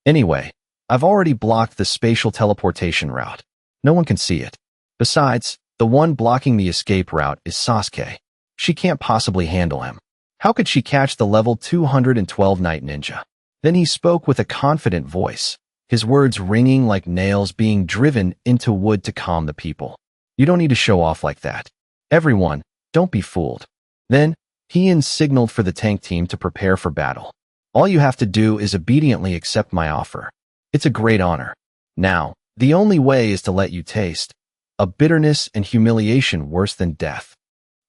Anyway, I've already blocked the spatial teleportation route. No one can see it. Besides, the one blocking the escape route is Sasuke. She can't possibly handle him. How could she catch the level 212 Night Ninja? Then he spoke with a confident voice, his words ringing like nails being driven into wood to calm the people. You don't need to show off like that. Everyone, don't be fooled. Then, Hyun signaled for the tank team to prepare for battle. All you have to do is obediently accept my offer. It's a great honor. Now, the only way is to let you taste a bitterness and humiliation worse than death.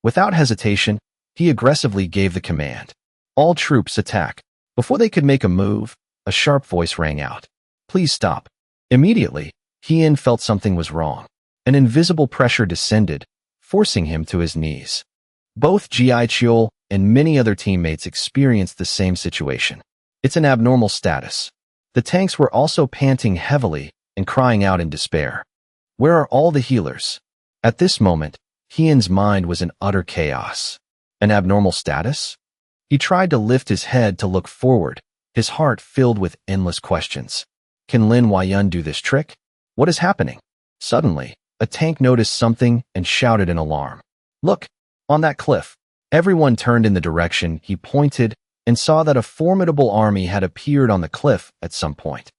Without hesitation, he aggressively gave the command. All troops attack. Before they could make a move, a sharp voice rang out. Please stop. Immediately, Hyun felt something was wrong. An invisible pressure descended, forcing him to his knees. Both Gi Chul and many other teammates experienced the same situation. It's an abnormal status. The tanks were also panting heavily and crying out in despair. Where are all the healers? At this moment, Hyun's mind was in utter chaos. An abnormal status? He tried to lift his head to look forward, his heart filled with endless questions. Can Lin Yun do this trick? What is happening? Suddenly, a tank noticed something and shouted in alarm. Look! On that cliff. Everyone turned in the direction he pointed and saw that a formidable army had appeared on the cliff at some point.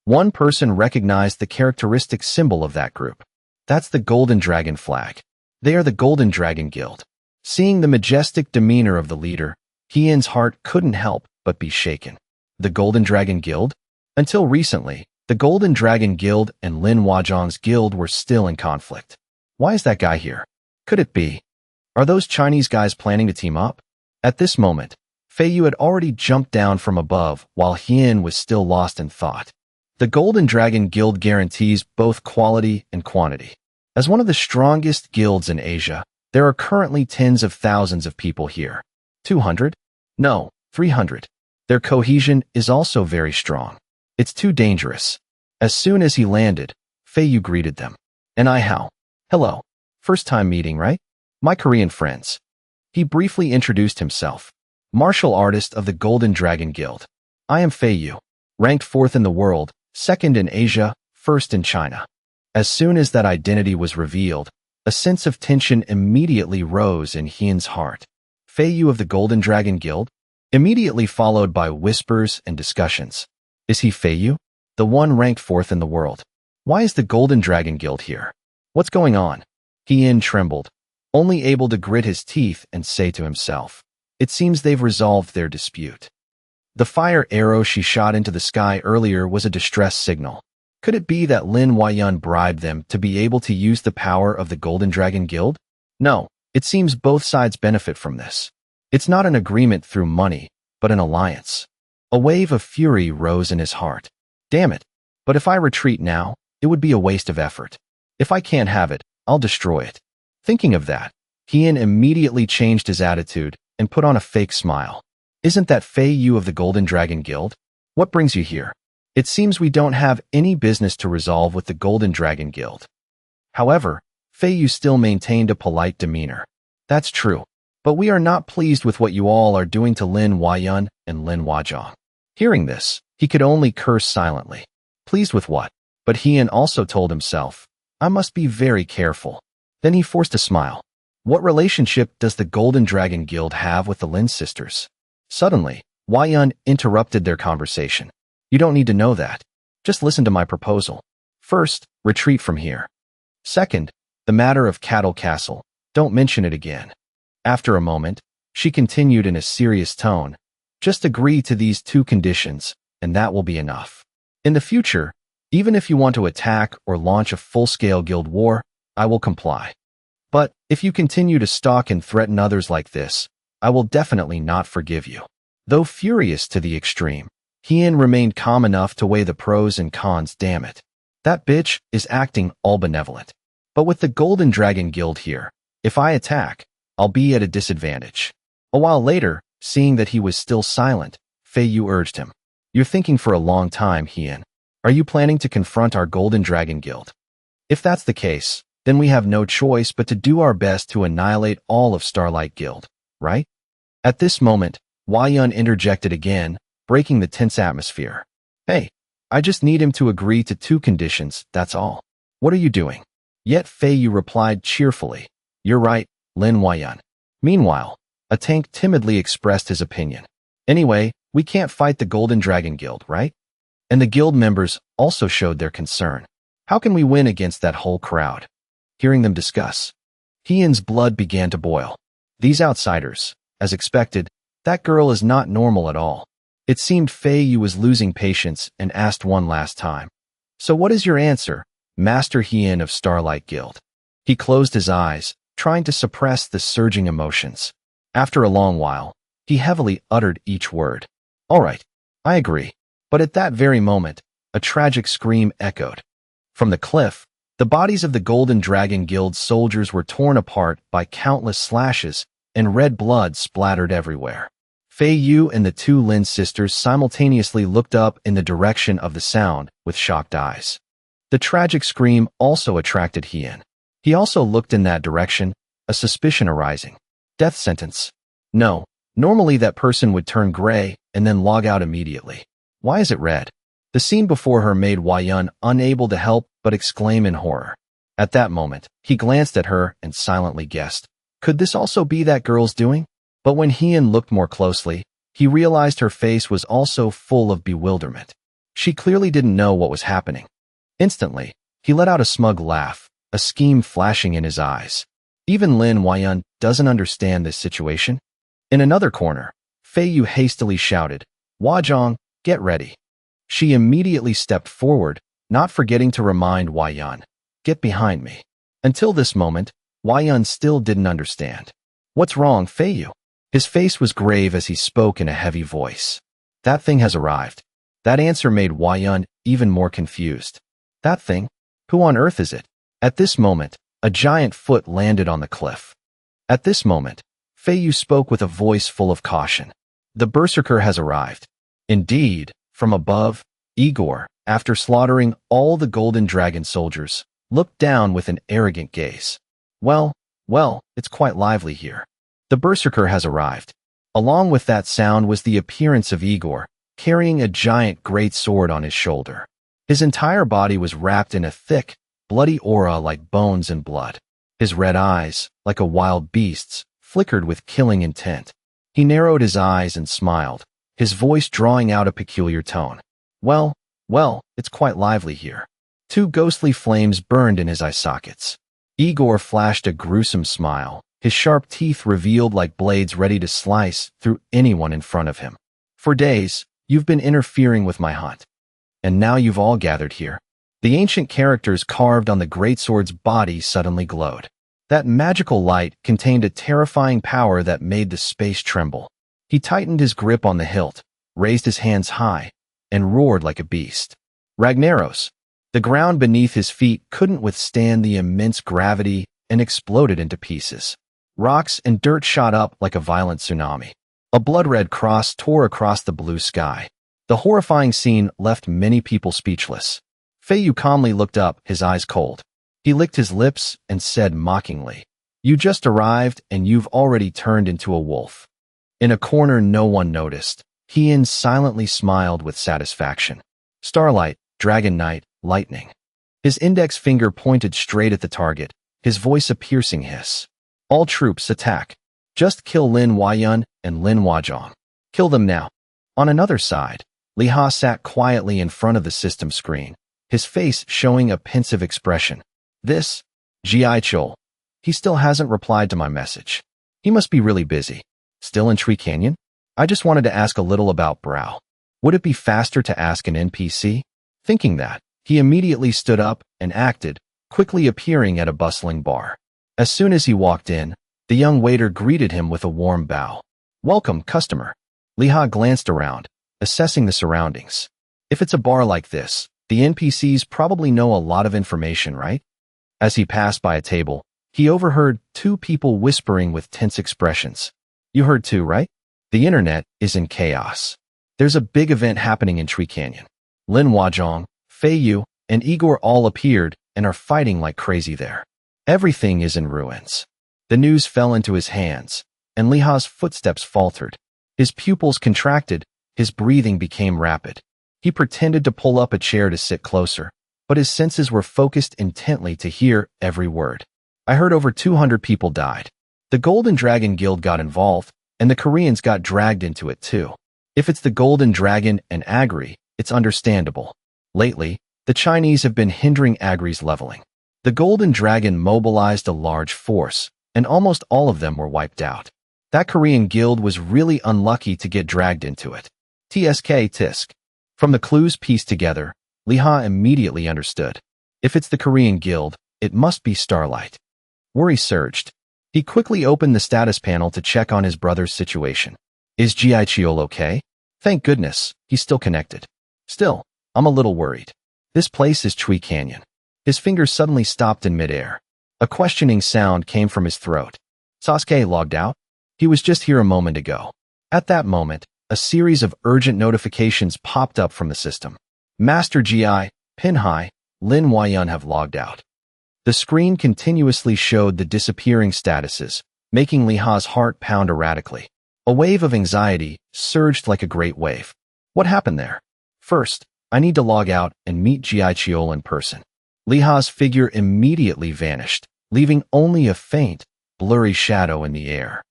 One person recognized the characteristic symbol of that group. That's the Golden Dragon flag. They are the Golden Dragon Guild. Seeing the majestic demeanor of the leader, Hyun's heart couldn't help but be shaken. The Golden Dragon Guild? Until recently, the Golden Dragon Guild and Lin Wajong's guild were still in conflict. Why is that guy here? Could it be? Are those Chinese guys planning to team up? At this moment, Fei Yu had already jumped down from above while Hyun was still lost in thought. The Golden Dragon Guild guarantees both quality and quantity. As one of the strongest guilds in Asia, there are currently tens of thousands of people here. 200? No, 300. Their cohesion is also very strong. It's too dangerous. As soon as he landed, Fei Yu greeted them. And I how? Hello. First time meeting, right? My Korean friends. He briefly introduced himself. Martial artist of the Golden Dragon Guild. I am Fei Yu, ranked 4th in the world, 2nd in Asia, 1st in China. As soon as that identity was revealed, a sense of tension immediately rose in Hyun's heart. Fei Yu of the Golden Dragon Guild? Immediately followed by whispers and discussions. Is he Fei Yu? The one ranked 4th in the world. Why is the Golden Dragon Guild here? What's going on? Hyun trembled, only able to grit his teeth and say to himself, it seems they've resolved their dispute. The fire arrow she shot into the sky earlier was a distress signal. Could it be that Lin Yun bribed them to be able to use the power of the Golden Dragon Guild? No, it seems both sides benefit from this. It's not an agreement through money, but an alliance. A wave of fury rose in his heart. Damn it, but if I retreat now, it would be a waste of effort. If I can't have it, I'll destroy it. Thinking of that, Hyun immediately changed his attitude and put on a fake smile. Isn't that Fei Yu of the Golden Dragon Guild? What brings you here? It seems we don't have any business to resolve with the Golden Dragon Guild. However, Fei Yu still maintained a polite demeanor. That's true, but we are not pleased with what you all are doing to Lin Yun and Lin Wajong. Hearing this, he could only curse silently. Pleased with what? But Hyun also told himself, I must be very careful. Then he forced a smile. What relationship does the Golden Dragon Guild have with the Lin sisters? Suddenly, Yun interrupted their conversation. You don't need to know that. Just listen to my proposal. First, retreat from here. Second, the matter of Cattle Castle. Don't mention it again. After a moment, she continued in a serious tone. Just agree to these 2 conditions, and that will be enough. In the future, even if you want to attack or launch a full-scale guild war, I will comply. But if you continue to stalk and threaten others like this, I will definitely not forgive you. Though furious to the extreme, Hien remained calm enough to weigh the pros and cons. Damn it. That bitch is acting all benevolent. But with the Golden Dragon Guild here, if I attack, I'll be at a disadvantage. A while later, seeing that he was still silent, Fei Yu urged him. You're thinking for a long time, Hien. Are you planning to confront our Golden Dragon Guild? If that's the case, then we have no choice but to do our best to annihilate all of Starlight Guild, right? At this moment, Hua Yun interjected again, breaking the tense atmosphere. Hey, I just need him to agree to 2 conditions, that's all. What are you doing? Yet Fei Yu replied cheerfully. You're right, Lin Huayan. Meanwhile, a tank timidly expressed his opinion. Anyway, we can't fight the Golden Dragon Guild, right? And the guild members also showed their concern. How can we win against that whole crowd? Hearing them discuss, Hien's blood began to boil. These outsiders, as expected, that girl is not normal at all. It seemed Fei Yu was losing patience and asked one last time. So what is your answer, Master Hien of Starlight Guild? He closed his eyes, trying to suppress the surging emotions. After a long while, he heavily uttered each word. All right, I agree. But at that very moment, a tragic scream echoed. From the cliff, the bodies of the Golden Dragon Guild soldiers were torn apart by countless slashes, and red blood splattered everywhere. Fei Yu and the 2 Lin sisters simultaneously looked up in the direction of the sound with shocked eyes. The tragic scream also attracted Hien. He also looked in that direction, a suspicion arising. Death sentence. No, normally that person would turn gray and then log out immediately. Why is it red? The scene before her made Hua Yun unable to help but exclaim in horror. At that moment, he glanced at her and silently guessed. Could this also be that girl's doing? But when Hien looked more closely, he realized her face was also full of bewilderment. She clearly didn't know what was happening. Instantly, he let out a smug laugh, a scheme flashing in his eyes. Even Lin Huayan doesn't understand this situation. In another corner, Fei Yu hastily shouted, Huazhong, get ready. She immediately stepped forward, not forgetting to remind Hua Yun, get behind me. Until this moment, Hua Yun still didn't understand. What's wrong, Fei Yu? His face was grave as he spoke in a heavy voice. That thing has arrived. That answer made Hua Yun even more confused. That thing? Who on earth is it? At this moment, a giant foot landed on the cliff. At this moment, Fei Yu spoke with a voice full of caution. The berserker has arrived. Indeed, from above, Igor, after slaughtering all the Golden Dragon soldiers, looked down with an arrogant gaze. Well, it's quite lively here. The berserker has arrived. Along with that sound was the appearance of Igor, carrying a giant great sword on his shoulder. His entire body was wrapped in a thick, bloody aura like bones and blood. His red eyes, like a wild beast's, flickered with killing intent. He narrowed his eyes and smiled, his voice drawing out a peculiar tone. Well, it's quite lively here. 2 ghostly flames burned in his eye sockets. Igor flashed a gruesome smile, his sharp teeth revealed like blades ready to slice through anyone in front of him. For days, you've been interfering with my hunt. And now you've all gathered here. The ancient characters carved on the greatsword's body suddenly glowed. That magical light contained a terrifying power that made the space tremble. He tightened his grip on the hilt, raised his hands high, and roared like a beast. Ragnaros. The ground beneath his feet couldn't withstand the immense gravity and exploded into pieces. Rocks and dirt shot up like a violent tsunami. A blood-red cross tore across the blue sky. The horrifying scene left many people speechless. Fei Yu calmly looked up, his eyes cold. He licked his lips and said mockingly, You just arrived and you've already turned into a wolf. In a corner no one noticed. Hien silently smiled with satisfaction. Starlight, Dragon Knight, Lightning. His index finger pointed straight at the target, his voice a piercing hiss. All troops attack. Just kill Lin Huayan and Lin Huazhong. Kill them now. On another side, Li Ha sat quietly in front of the system screen, his face showing a pensive expression. This, Ji Chol. He still hasn't replied to my message. He must be really busy. Still in Tree Canyon? I just wanted to ask a little about Brow. Would it be faster to ask an NPC? Thinking that, he immediately stood up and acted, quickly appearing at a bustling bar. As soon as he walked in, the young waiter greeted him with a warm bow. Welcome, customer. Li Ha glanced around, assessing the surroundings. If it's a bar like this, the NPCs probably know a lot of information, right? As he passed by a table, he overheard two people whispering with tense expressions. You heard too, right? The internet is in chaos. There's a big event happening in Tree Canyon. Lin Huazhong, Fei Yu, and Igor all appeared and are fighting like crazy there. Everything is in ruins. The news fell into his hands, and Li Ha's footsteps faltered. His pupils contracted, his breathing became rapid. He pretended to pull up a chair to sit closer, but his senses were focused intently to hear every word. I heard over 200 people died. The Golden Dragon Guild got involved, and the Koreans got dragged into it too. If it's the Golden Dragon and Agri, it's understandable. Lately, the Chinese have been hindering Agri's leveling. The Golden Dragon mobilized a large force, and almost all of them were wiped out. That Korean guild was really unlucky to get dragged into it. Tisk. From the clues pieced together, Li Ha immediately understood. If it's the Korean guild, it must be Starlight. Worry surged. He quickly opened the status panel to check on his brother's situation. Is Jiaichiol okay? Thank goodness, he's still connected. Still, I'm a little worried. This place is Tree Canyon. His fingers suddenly stopped in midair. A questioning sound came from his throat. Sasuke logged out? He was just here a moment ago. At that moment, a series of urgent notifications popped up from the system. Master Gi, Pinhai, Lin Huayun have logged out. The screen continuously showed the disappearing statuses, making Li Ha's heart pound erratically. A wave of anxiety surged like a great wave. What happened there? First, I need to log out and meet Jiaichiol in person. Li Ha's figure immediately vanished, leaving only a faint, blurry shadow in the air.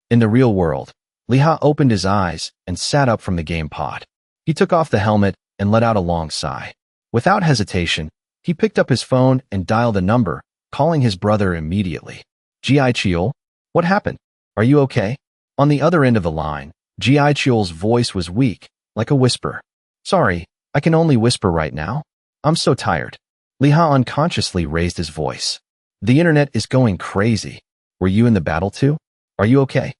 In the real world, Li Ha opened his eyes and sat up from the game pod. He took off the helmet and let out a long sigh. Without hesitation, he picked up his phone and dialed a number, calling his brother immediately. Jiaichiol, what happened? Are you okay? On the other end of the line, Jiaichiol's voice was weak, like a whisper. Sorry, I can only whisper right now. I'm so tired. Li Ha unconsciously raised his voice. The internet is going crazy. Were you in the battle too? Are you okay?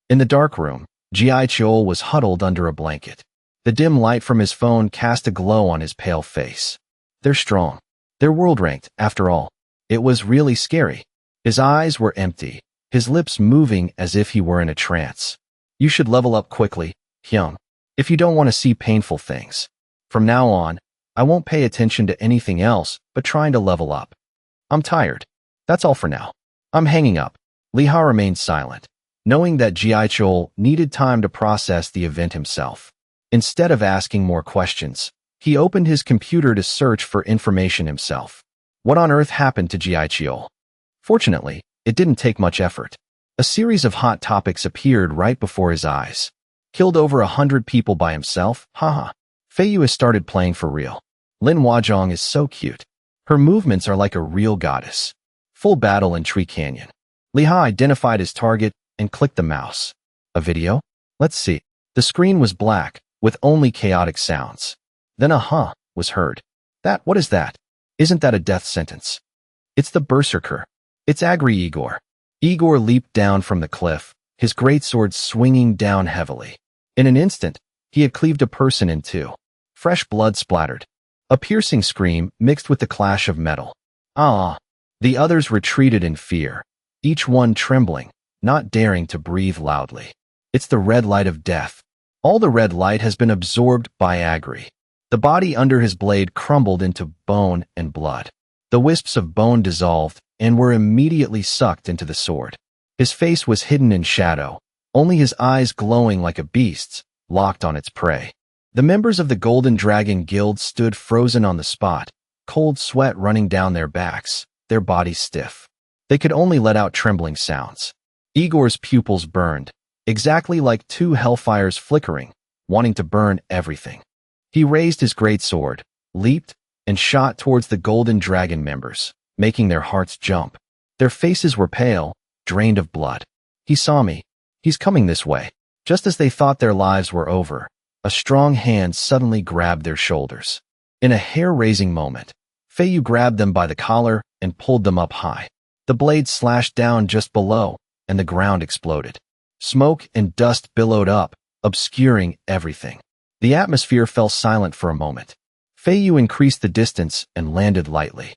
In the dark room, Jiaichiol was huddled under a blanket. The dim light from his phone cast a glow on his pale face. They're strong. They're world-ranked, after all. It was really scary. His eyes were empty, his lips moving as if he were in a trance. You should level up quickly, Hyung, if you don't want to see painful things. From now on, I won't pay attention to anything else but trying to level up. I'm tired. That's all for now. I'm hanging up. Li Ha remained silent, knowing that Jiaichiol needed time to process the event himself. Instead of asking more questions, he opened his computer to search for information himself. What on earth happened to Jiaichiol? Fortunately, it didn't take much effort. A series of hot topics appeared right before his eyes. Killed over 100 people by himself? Haha. Fei Yu has started playing for real. Lin Huazhong is so cute. Her movements are like a real goddess. Full battle in Tree Canyon. Li Ha identified his target and clicked the mouse. A video? Let's see. The screen was black, with only chaotic sounds. Then a huh was heard. What is that? Isn't that a death sentence? It's the berserker. It's Agri Igor. Igor leaped down from the cliff, his greatsword swinging down heavily. In an instant, he had cleaved a person in two. Fresh blood splattered. A piercing scream mixed with the clash of metal. Ah! The others retreated in fear, each one trembling, not daring to breathe loudly. It's the red light of death. All the red light has been absorbed by Agri. The body under his blade crumbled into bone and blood. The wisps of bone dissolved and were immediately sucked into the sword. His face was hidden in shadow, only his eyes glowing like a beast's, locked on its prey. The members of the Golden Dragon Guild stood frozen on the spot, cold sweat running down their backs, their bodies stiff. They could only let out trembling sounds. Igor's pupils burned, exactly like two hellfires flickering, wanting to burn everything. He raised his greatsword, leaped, and shot towards the Golden Dragon members, making their hearts jump. Their faces were pale, drained of blood. He saw me. He's coming this way. Just as they thought their lives were over, a strong hand suddenly grabbed their shoulders. In a hair-raising moment, Fei Yu grabbed them by the collar and pulled them up high. The blade slashed down just below, and the ground exploded. Smoke and dust billowed up, obscuring everything. The atmosphere fell silent for a moment. Feiyu increased the distance and landed lightly.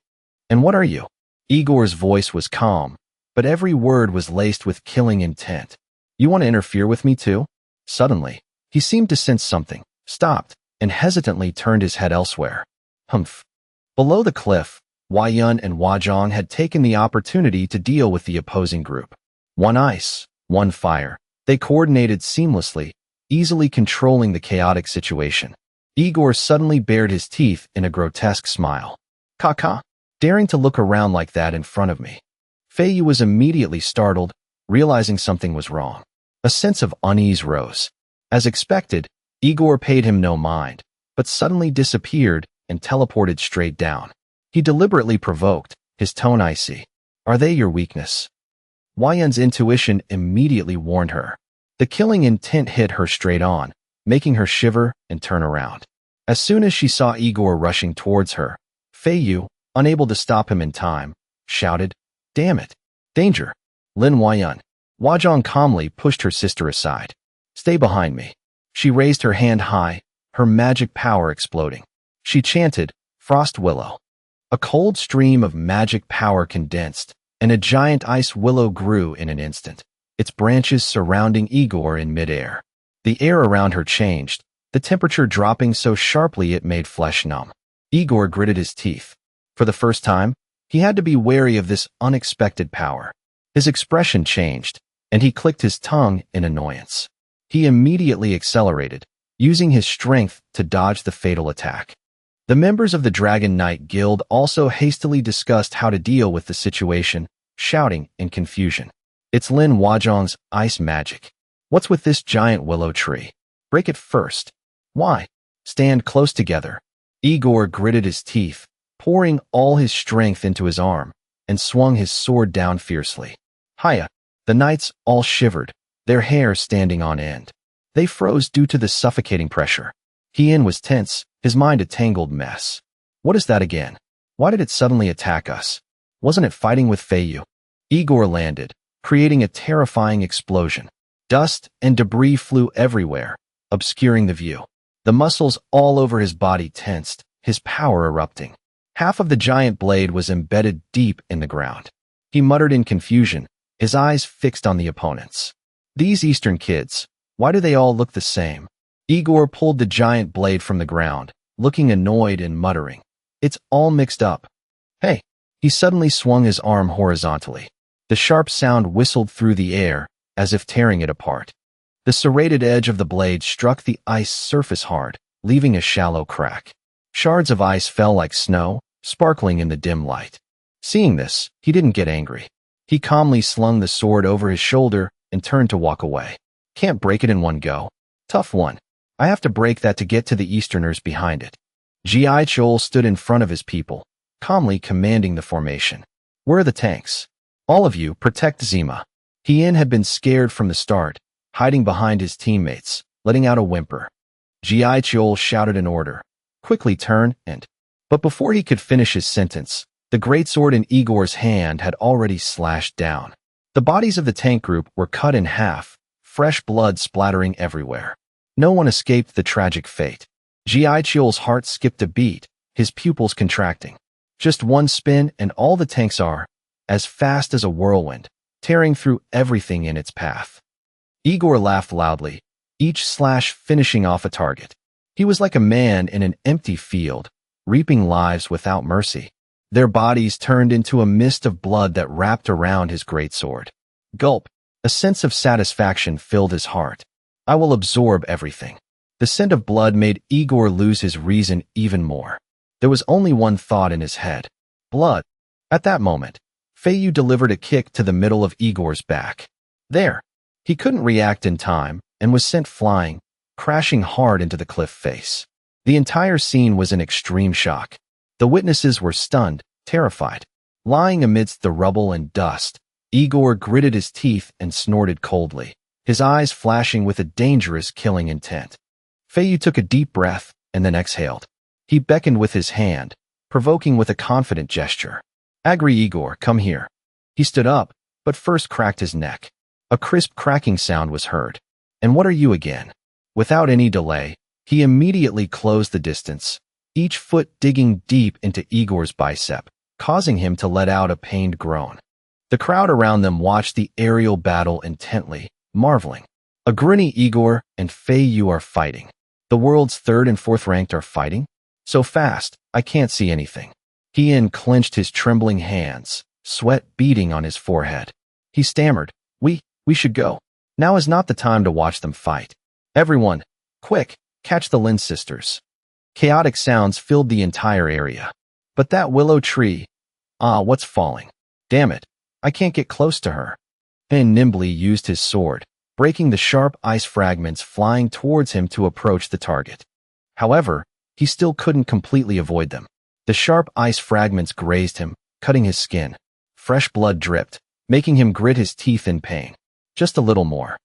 And what are you? Igor's voice was calm, but every word was laced with killing intent. You want to interfere with me too? Suddenly, he seemed to sense something, stopped, and hesitantly turned his head elsewhere. Humph. Below the cliff, Huayun and Huazhong had taken the opportunity to deal with the opposing group. One ice, one fire. They coordinated seamlessly, easily controlling the chaotic situation. Igor suddenly bared his teeth in a grotesque smile. Kaka, daring to look around like that in front of me. Feiyu was immediately startled, realizing something was wrong. A sense of unease rose. As expected, Igor paid him no mind, but suddenly disappeared and teleported straight down. He deliberately provoked, his tone icy. Are they your weakness? Huayun's intuition immediately warned her. The killing intent hit her straight on, making her shiver and turn around. As soon as she saw Igor rushing towards her, Feiyu, unable to stop him in time, shouted, "Damn it! Danger!" Lin Huayun. Huazhong calmly pushed her sister aside. "Stay behind me." She raised her hand high, her magic power exploding. She chanted, "Frost Willow." A cold stream of magic power condensed, and a giant ice willow grew in an instant, its branches surrounding Igor in midair. The air around her changed, the temperature dropping so sharply it made flesh numb. Igor gritted his teeth. For the first time, he had to be wary of this unexpected power. His expression changed, and he clicked his tongue in annoyance. He immediately accelerated, using his strength to dodge the fatal attack. The members of the Dragon Knight Guild also hastily discussed how to deal with the situation, shouting in confusion. "It's Lin Huazhong's ice magic. What's with this giant willow tree? Break it first." "Why? Stand close together." Igor gritted his teeth, pouring all his strength into his arm, and swung his sword down fiercely. Hiya! The knights all shivered, their hair standing on end. They froze due to the suffocating pressure. Hien was tense, his mind a tangled mess. What is that again? Why did it suddenly attack us? Wasn't it fighting with Feiyu? Igor landed, creating a terrifying explosion. Dust and debris flew everywhere, obscuring the view. The muscles all over his body tensed, his power erupting. Half of the giant blade was embedded deep in the ground. He muttered in confusion, his eyes fixed on the opponents. These Eastern kids, why do they all look the same? Igor pulled the giant blade from the ground, looking annoyed and muttering. It's all mixed up. Hey! He suddenly swung his arm horizontally. The sharp sound whistled through the air, as if tearing it apart. The serrated edge of the blade struck the ice surface hard, leaving a shallow crack. Shards of ice fell like snow, sparkling in the dim light. Seeing this, he didn't get angry. He calmly slung the sword over his shoulder and turned to walk away. Can't break it in one go. Tough one. I have to break that to get to the Easterners behind it. Ji Chol stood in front of his people, calmly commanding the formation. Where are the tanks? All of you, protect Zima. Hien had been scared from the start, hiding behind his teammates, letting out a whimper. Ji Chol shouted an order. Quickly turn and... But before he could finish his sentence, the greatsword in Igor's hand had already slashed down. The bodies of the tank group were cut in half, fresh blood splattering everywhere. No one escaped the tragic fate. Ji Chol's heart skipped a beat, his pupils contracting. Just one spin and all the tanks are, as fast as a whirlwind, tearing through everything in its path. Igor laughed loudly, each slash finishing off a target. He was like a man in an empty field, reaping lives without mercy. Their bodies turned into a mist of blood that wrapped around his greatsword. Gulp! A sense of satisfaction filled his heart. I will absorb everything. The scent of blood made Igor lose his reason even more. There was only one thought in his head. Blood. At that moment, Feiyu delivered a kick to the middle of Igor's back. There. He couldn't react in time and was sent flying, crashing hard into the cliff face. The entire scene was in extreme shock. The witnesses were stunned, terrified. Lying amidst the rubble and dust, Igor gritted his teeth and snorted coldly, his eyes flashing with a dangerous killing intent. Feiyu took a deep breath and then exhaled. He beckoned with his hand, provoking with a confident gesture. Agri Igor, come here. He stood up, but first cracked his neck. A crisp cracking sound was heard. And what are you again? Without any delay, He immediately closed the distance, each foot digging deep into Igor's bicep, causing him to let out a pained groan. The crowd around them watched the aerial battle intently, marveling. A grinny Igor and Fei Yu are fighting. The world's third and fourth ranked are fighting? So fast, I can't see anything. Hien clenched his trembling hands, sweat beading on his forehead. He stammered, We should go. Now is not the time to watch them fight. Everyone, quick, catch the Lin sisters. Chaotic sounds filled the entire area. But that willow tree, what's falling? Damn it, I can't get close to her. Hien nimbly used his sword, breaking the sharp ice fragments flying towards him to approach the target. However, he still couldn't completely avoid them. The sharp ice fragments grazed him, cutting his skin. Fresh blood dripped, making him grit his teeth in pain. Just a little more.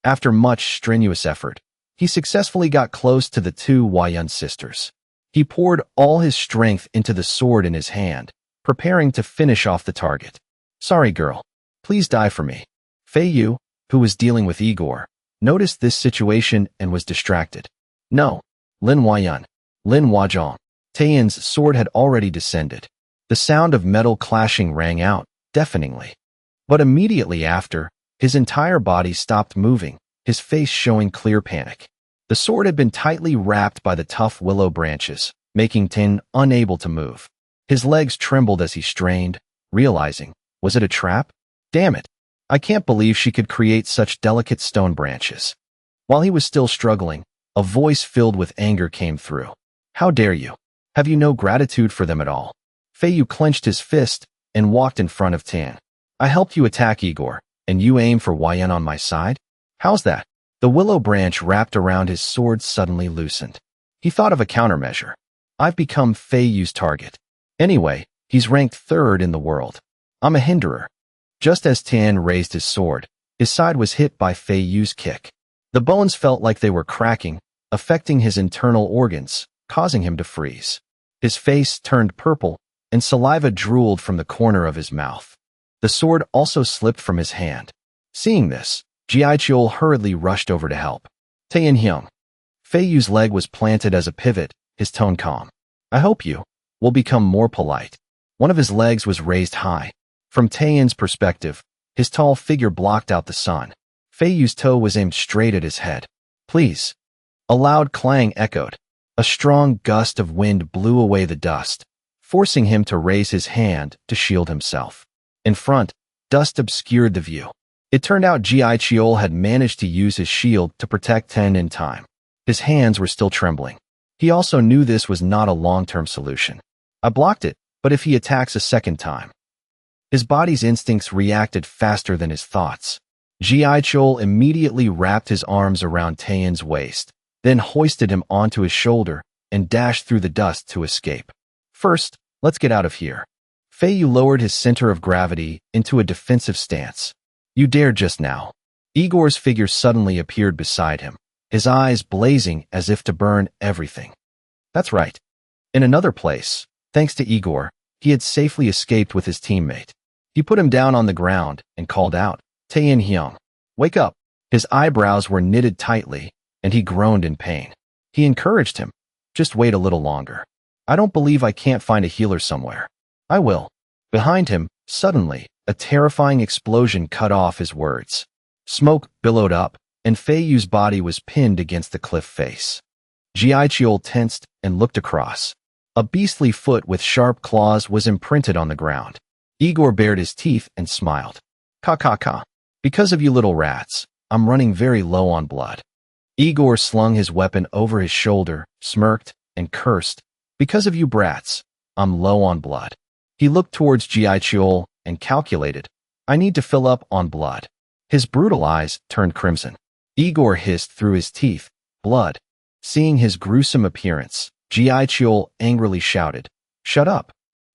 After much strenuous effort, he successfully got close to the two Huayan sisters. He poured all his strength into the sword in his hand, preparing to finish off the target. Sorry, girl. Please die for me. Fei Yu, who was dealing with Igor, noticed this situation and was distracted. No. Lin Huayan. Lin Huazhong. Tian's sword had already descended. The sound of metal clashing rang out, deafeningly. But immediately after, his entire body stopped moving, his face showing clear panic. The sword had been tightly wrapped by the tough willow branches, making Tin unable to move. His legs trembled as he strained, realizing, was it a trap? Damn it! I can't believe she could create such delicate stone branches. While he was still struggling, a voice filled with anger came through. How dare you? Have you no gratitude for them at all? Fei Yu clenched his fist and walked in front of Tan. I helped you attack Igor, and you aim for Huayan on my side? How's that? The willow branch wrapped around his sword suddenly loosened. He thought of a countermeasure. I've become Fei Yu's target. Anyway, he's ranked third in the world. I'm a hinderer. Just as Tan raised his sword, his side was hit by Fei Yu's kick. The bones felt like they were cracking, affecting his internal organs, causing him to freeze. His face turned purple, and saliva drooled from the corner of his mouth. The sword also slipped from his hand. Seeing this, Jiaiqiol hurriedly rushed over to help. Tian Hyung. Fei Yu's leg was planted as a pivot, his tone calm. I hope you will become more polite. One of his legs was raised high. From Tian's perspective, his tall figure blocked out the sun. Fei Yu's toe was aimed straight at his head. Please. A loud clang echoed. A strong gust of wind blew away the dust, forcing him to raise his hand to shield himself. In front, dust obscured the view. It turned out Jiaiqiol had managed to use his shield to protect Ten in time. His hands were still trembling. He also knew this was not a long-term solution. I blocked it, but if he attacks a second time? His body's instincts reacted faster than his thoughts. Jiaiqiol immediately wrapped his arms around Tian's waist, then hoisted him onto his shoulder and dashed through the dust to escape. First, let's get out of here. Fei Yu lowered his center of gravity into a defensive stance. You dared just now. Igor's figure suddenly appeared beside him, his eyes blazing as if to burn everything. That's right. In another place, thanks to Igor, he had safely escaped with his teammate. He put him down on the ground and called out, Tian Hyung, wake up. His eyebrows were knitted tightly, and he groaned in pain. He encouraged him, just wait a little longer. I don't believe I can't find a healer somewhere. I will. Behind him, suddenly, a terrifying explosion cut off his words. Smoke billowed up, and Fei Yu's body was pinned against the cliff face. Jiaiqiol tensed and looked across. A beastly foot with sharp claws was imprinted on the ground. Igor bared his teeth and smiled. Ka. Because of you little rats, I'm running very low on blood. Igor slung his weapon over his shoulder, smirked, and cursed. Because of you brats, I'm low on blood. He looked towards Jiaiqiol and calculated, I need to fill up on blood. His brutal eyes turned crimson. Igor hissed through his teeth, blood. Seeing his gruesome appearance, Jiaiqiol angrily shouted, shut up.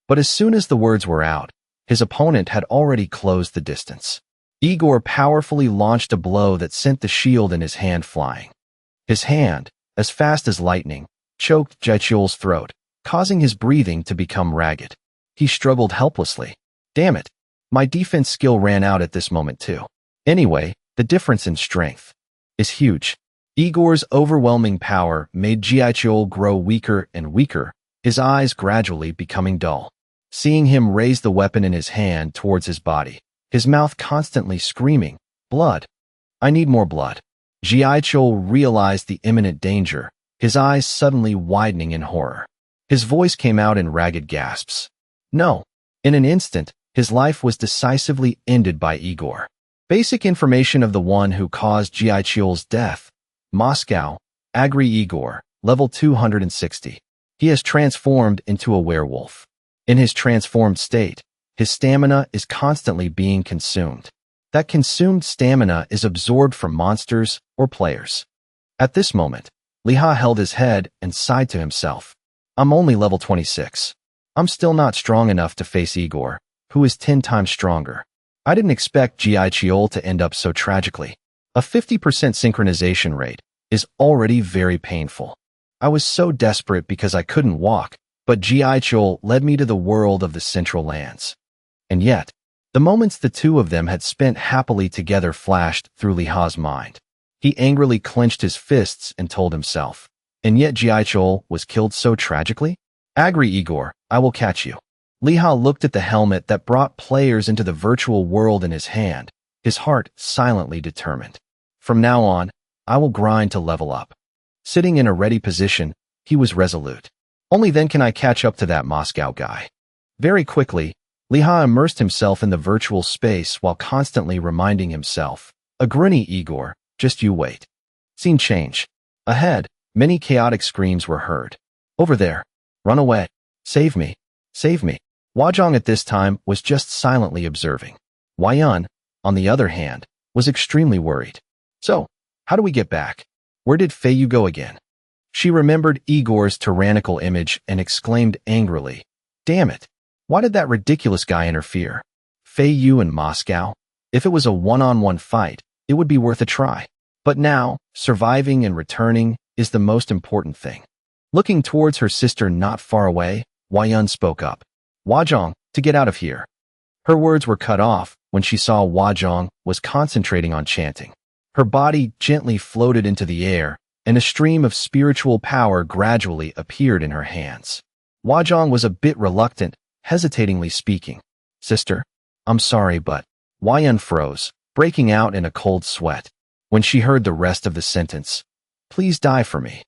But as soon as the words were out, his opponent had already closed the distance. Igor powerfully launched a blow that sent the shield in his hand flying. His hand, as fast as lightning, choked Jiaiqiol's throat, causing his breathing to become ragged. He struggled helplessly. Damn it. My defense skill ran out at this moment too. Anyway, the difference in strength is huge. Igor's overwhelming power made Jiaichul grow weaker and weaker, his eyes gradually becoming dull. Seeing him raise the weapon in his hand towards his body, his mouth constantly screaming, "Blood! I need more blood." Jiaichul realized the imminent danger, his eyes suddenly widening in horror. His voice came out in ragged gasps. No. In an instant, his life was decisively ended by Igor. Basic information of the one who caused Jiaichul's death. Moscow, Agri Igor, level 260. He has transformed into a werewolf. In his transformed state, his stamina is constantly being consumed. That consumed stamina is absorbed from monsters or players. At this moment, Liha held his head and sighed to himself. I'm only level 26. I'm still not strong enough to face Igor, who is 10 times stronger. I didn't expect Jiaichul to end up so tragically. A 50% synchronization rate is already very painful. I was so desperate because I couldn't walk, but Jiaichul led me to the world of the Central Lands. And yet, the moments the two of them had spent happily together flashed through Liha's mind. He angrily clenched his fists and told himself, and yet Jiaichul was killed so tragically? Agri Igor, I will catch you. Liha looked at the helmet that brought players into the virtual world in his hand, his heart silently determined. From now on, I will grind to level up. Sitting in a ready position, he was resolute. Only then can I catch up to that Moscow guy. Very quickly, Liha immersed himself in the virtual space while constantly reminding himself, Agruni Igor, just you wait. Scene change. Ahead, many chaotic screams were heard. Over there. Run away. Save me. Save me. Wajong at this time was just silently observing. Waiyun, on the other hand, was extremely worried. So, how do we get back? Where did Feiyu go again? She remembered Igor's tyrannical image and exclaimed angrily, Damn it! Why did that ridiculous guy interfere? Feiyu in Moscow? If it was a one-on-one fight, it would be worth a try. But now, surviving and returning is the most important thing. Looking towards her sister not far away, Waiyun spoke up. Wajong, to get out of here. Her words were cut off when she saw Wajong was concentrating on chanting. Her body gently floated into the air, and a stream of spiritual power gradually appeared in her hands. Wajong was a bit reluctant, hesitatingly speaking. Sister, I'm sorry, but Waiyun froze, breaking out in a cold sweat. When she heard the rest of the sentence, Please die for me.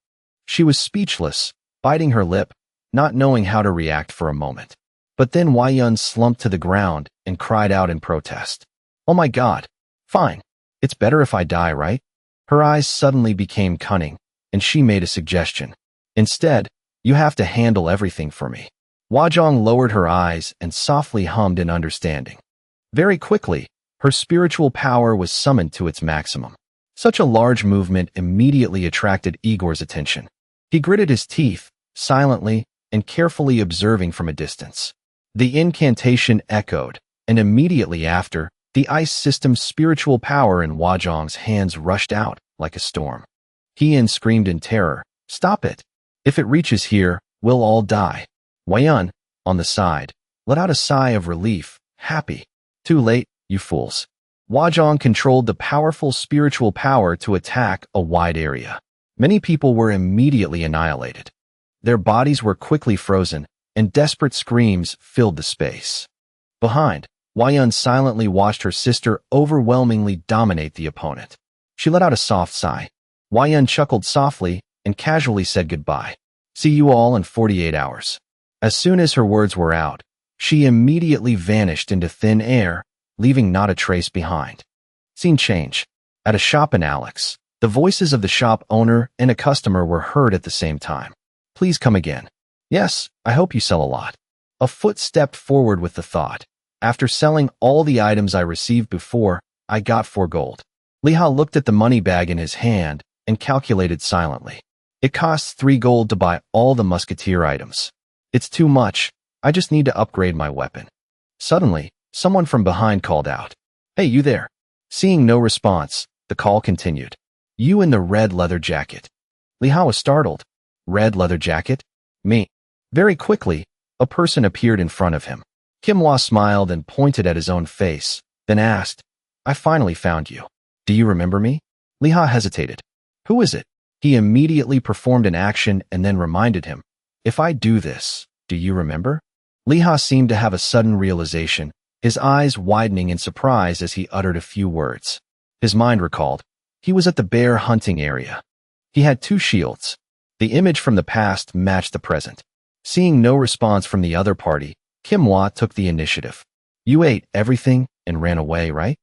She was speechless, biting her lip, not knowing how to react for a moment. But then Waiyun slumped to the ground and cried out in protest. Oh my God. Fine. It's better if I die, right? Her eyes suddenly became cunning, and she made a suggestion. Instead, you have to handle everything for me. Wajong lowered her eyes and softly hummed in understanding. Very quickly, her spiritual power was summoned to its maximum. Such a large movement immediately attracted Igor's attention. He gritted his teeth, silently and carefully observing from a distance. The incantation echoed, and immediately after, the ice system's spiritual power in Wajong's hands rushed out like a storm. He screamed in terror, Stop it! If it reaches here, we'll all die. Waiyun, on the side, let out a sigh of relief, happy. Too late, you fools. Wajong controlled the powerful spiritual power to attack a wide area. Many people were immediately annihilated. Their bodies were quickly frozen, and desperate screams filled the space. Behind, Waiyun silently watched her sister overwhelmingly dominate the opponent. She let out a soft sigh. Waiyun chuckled softly and casually said goodbye. See you all in 48 hours. As soon as her words were out, she immediately vanished into thin air, leaving not a trace behind. Scene change. At a shop in Alex, the voices of the shop owner and a customer were heard at the same time. Please come again. Yes, I hope you sell a lot. A foot stepped forward with the thought. After selling all the items I received before, I got 4 gold. Liha looked at the money bag in his hand and calculated silently. It costs 3 gold to buy all the musketeer items. It's too much. I just need to upgrade my weapon. Suddenly, someone from behind called out. Hey, you there. Seeing no response, the call continued. You in the red leather jacket. Liha was startled. Red leather jacket? Me. Very quickly, a person appeared in front of him. Kimhwa smiled and pointed at his own face, then asked, I finally found you. Do you remember me? Liha hesitated. Who is it? He immediately performed an action and then reminded him. If I do this, do you remember? Liha seemed to have a sudden realization, his eyes widening in surprise as he uttered a few words. His mind recalled. He was at the bear hunting area. He had 2 shields. The image from the past matched the present. Seeing no response from the other party, Kimhwa took the initiative. You ate everything and ran away, right?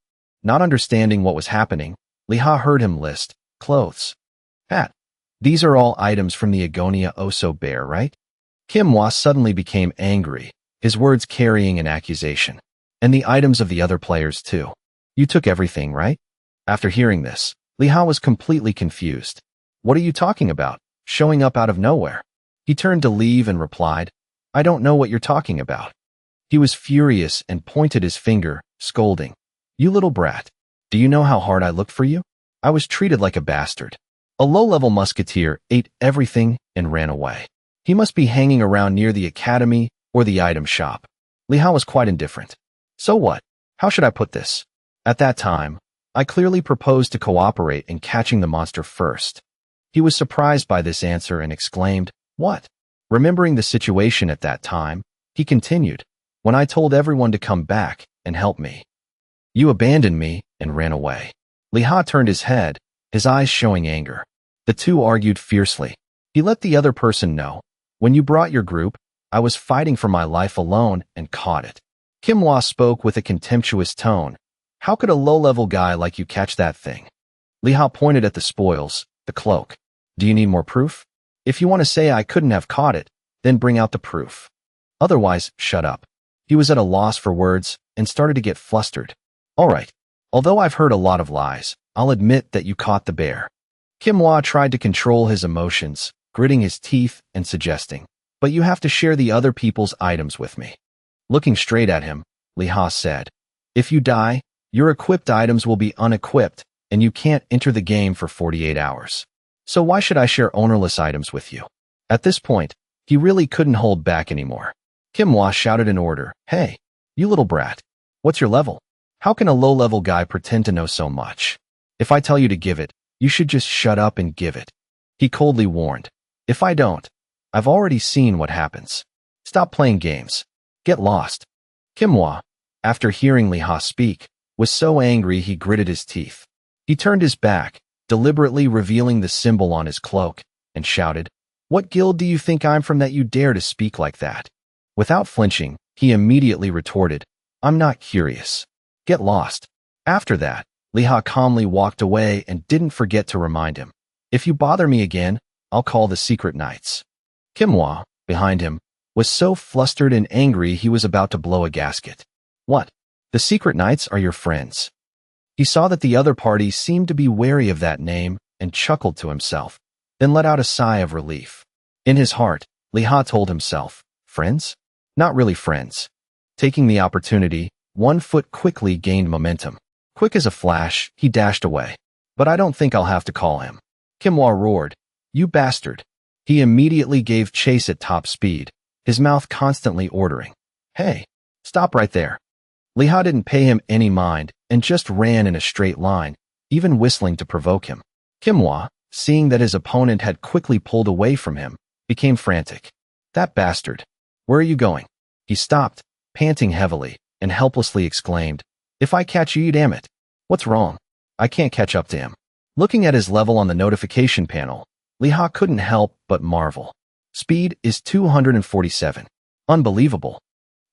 Not understanding what was happening, Liha heard him list, clothes, hat. These are all items from the Agonia Oso bear, right? Kimhwa suddenly became angry, his words carrying an accusation. And the items of the other players too. You took everything, right? After hearing this, Liha was completely confused. What are you talking about? Showing up out of nowhere. He turned to leave and replied, I don't know what you're talking about. He was furious and pointed his finger, scolding. You little brat. Do you know how hard I looked for you? I was treated like a bastard. A low-level musketeer ate everything and ran away. He must be hanging around near the academy or the item shop. Liha was quite indifferent. So what? How should I put this? At that time, I clearly proposed to cooperate in catching the monster first. He was surprised by this answer and exclaimed, What? Remembering the situation at that time, he continued, When I told everyone to come back and help me. You abandoned me and ran away. Liha turned his head, his eyes showing anger. The two argued fiercely. He let the other person know, When you brought your group, I was fighting for my life alone and caught it. Kimhwa spoke with a contemptuous tone. How could a low-level guy like you catch that thing? Liha pointed at the spoils, the cloak. Do you need more proof? If you want to say I couldn't have caught it, then bring out the proof. Otherwise, shut up. He was at a loss for words and started to get flustered. All right. Although I've heard a lot of lies, I'll admit that you caught the bear. Kimhwa tried to control his emotions, gritting his teeth and suggesting, But you have to share the other people's items with me. Looking straight at him, Liha said, If you die, your equipped items will be unequipped, and you can't enter the game for 48 hours. So why should I share ownerless items with you? At this point, he really couldn't hold back anymore. Kimhwa shouted in order, Hey, you little brat. What's your level? How can a low-level guy pretend to know so much? If I tell you to give it, you should just shut up and give it. He coldly warned. If I don't, I've already seen what happens. Stop playing games. Get lost. Kimhwa, after hearing Liha speak, was so angry he gritted his teeth. He turned his back, deliberately revealing the symbol on his cloak, and shouted, What guild do you think I'm from that you dare to speak like that? Without flinching, he immediately retorted, I'm not curious. Get lost. After that, Liha calmly walked away and didn't forget to remind him, If you bother me again, I'll call the secret knights. Kimhwa, behind him, was so flustered and angry he was about to blow a gasket. What? The secret knights are your friends. He saw that the other party seemed to be wary of that name and chuckled to himself, then let out a sigh of relief. In his heart, Liha told himself, Friends? Not really friends. Taking the opportunity, one foot quickly gained momentum. Quick as a flash, he dashed away. But I don't think I'll have to call him. Kimhwa roared, You bastard. He immediately gave chase at top speed, his mouth constantly ordering, Hey, stop right there. Liha didn't pay him any mind and just ran in a straight line, even whistling to provoke him. Kimhwa, seeing that his opponent had quickly pulled away from him, became frantic. That bastard. Where are you going? He stopped, panting heavily, and helplessly exclaimed, If I catch you, damn it. What's wrong? I can't catch up to him. Looking at his level on the notification panel, Liha couldn't help but marvel. Speed is 247. Unbelievable.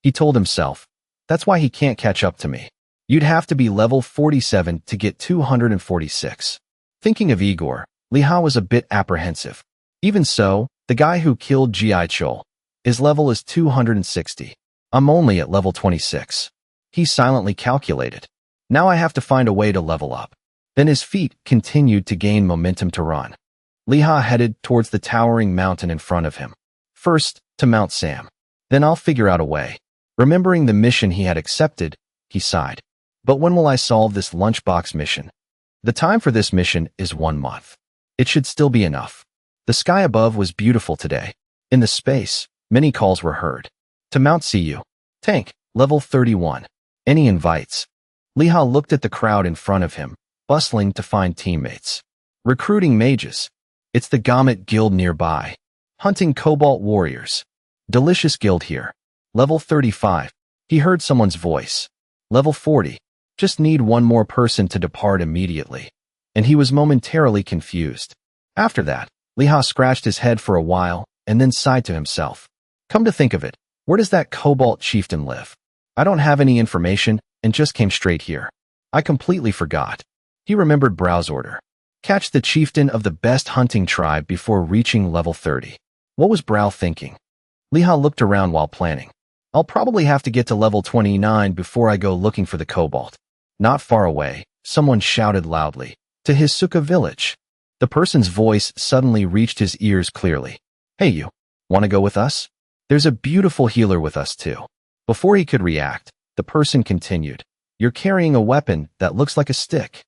He told himself, That's why he can't catch up to me. You'd have to be level 47 to get 246. Thinking of Igor, Liha was a bit apprehensive. Even so, the guy who killed Ji Chol, his level is 260. I'm only at level 26. He silently calculated. Now I have to find a way to level up. Then his feet continued to gain momentum to run. Liha headed towards the towering mountain in front of him. First, to Mount Sam. Then I'll figure out a way. Remembering the mission he had accepted, he sighed. But when will I solve this lunchbox mission? The time for this mission is 1 month. It should still be enough. The sky above was beautiful today. In the space, many calls were heard. To Mount Cu. Tank, level 31. Any invites? Liha looked at the crowd in front of him, bustling to find teammates. Recruiting mages. It's the Gamut Guild nearby. Hunting Cobalt Warriors. Delicious guild here. Level 35. He heard someone's voice. Level 40. Just need one more person to depart immediately. And he was momentarily confused. After that, Liha scratched his head for a while and then sighed to himself. Come to think of it, where does that Cobalt chieftain live? I don't have any information and just came straight here. I completely forgot. He remembered Brow's order. Catch the chieftain of the best hunting tribe before reaching level 30. What was Brow thinking? Liha looked around while planning. I'll probably have to get to level 29 before I go looking for the Cobalt. Not far away, someone shouted loudly. To Hisuka village. The person's voice suddenly reached his ears clearly. Hey you, wanna go with us? There's a beautiful healer with us too. Before he could react, the person continued. You're carrying a weapon that looks like a stick.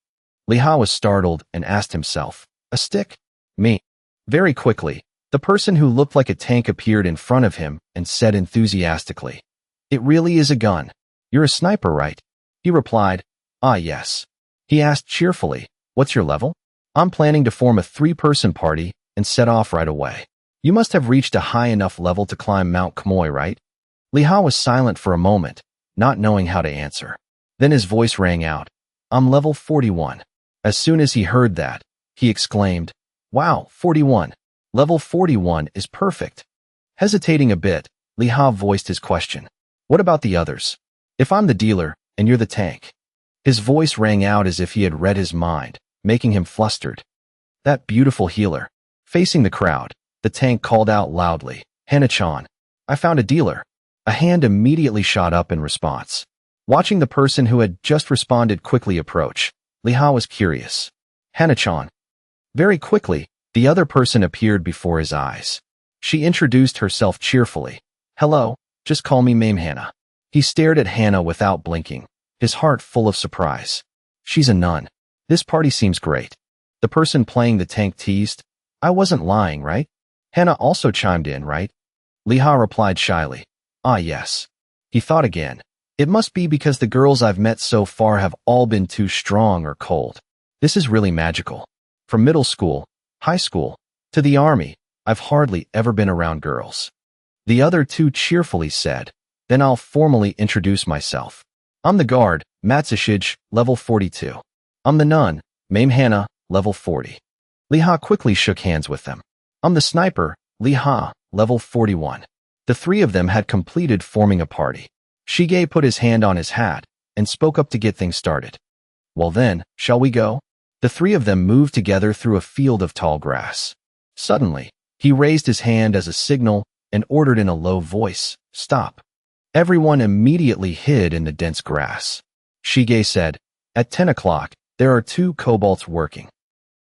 Liha was startled and asked himself, a stick? Me. Very quickly, the person who looked like a tank appeared in front of him and said enthusiastically, it really is a gun. You're a sniper, right? He replied, ah yes. He asked cheerfully, what's your level? I'm planning to form a 3-person party and set off right away. You must have reached a high enough level to climb Mount Kmoy, right? Liha was silent for a moment, not knowing how to answer. Then his voice rang out. I'm level 41. As soon as he heard that, he exclaimed, wow, 41. Level 41 is perfect. Hesitating a bit, Liha voiced his question. What about the others? If I'm the dealer, and you're the tank. His voice rang out as if he had read his mind, making him flustered. That beautiful healer. Facing the crowd, the tank called out loudly, Hana-chan, I found a dealer. A hand immediately shot up in response. Watching the person who had just responded quickly approach, Liha was curious. Hana-chan. Very quickly, the other person appeared before his eyes. She introduced herself cheerfully. Hello, just call me Mame Hana. He stared at Hana without blinking, his heart full of surprise. She's a nun. This party seems great. The person playing the tank teased. I wasn't lying, right? Hana also chimed in, right? Liha replied shyly. Ah yes. He thought again. It must be because the girls I've met so far have all been too strong or cold. This is really magical. From middle school, high school, to the army, I've hardly ever been around girls. The other two cheerfully said. Then I'll formally introduce myself. I'm the guard, Matsushige, level 42. I'm the nun, Mame Hana, level 40. Liha quickly shook hands with them. I'm the sniper, Liha, level 41. The three of them had completed forming a party. Shige put his hand on his hat and spoke up to get things started. Well then, shall we go? The three of them moved together through a field of tall grass. Suddenly, he raised his hand as a signal and ordered in a low voice, stop. Everyone immediately hid in the dense grass. Shige said, at 10 o'clock, there are 2 kobolds working.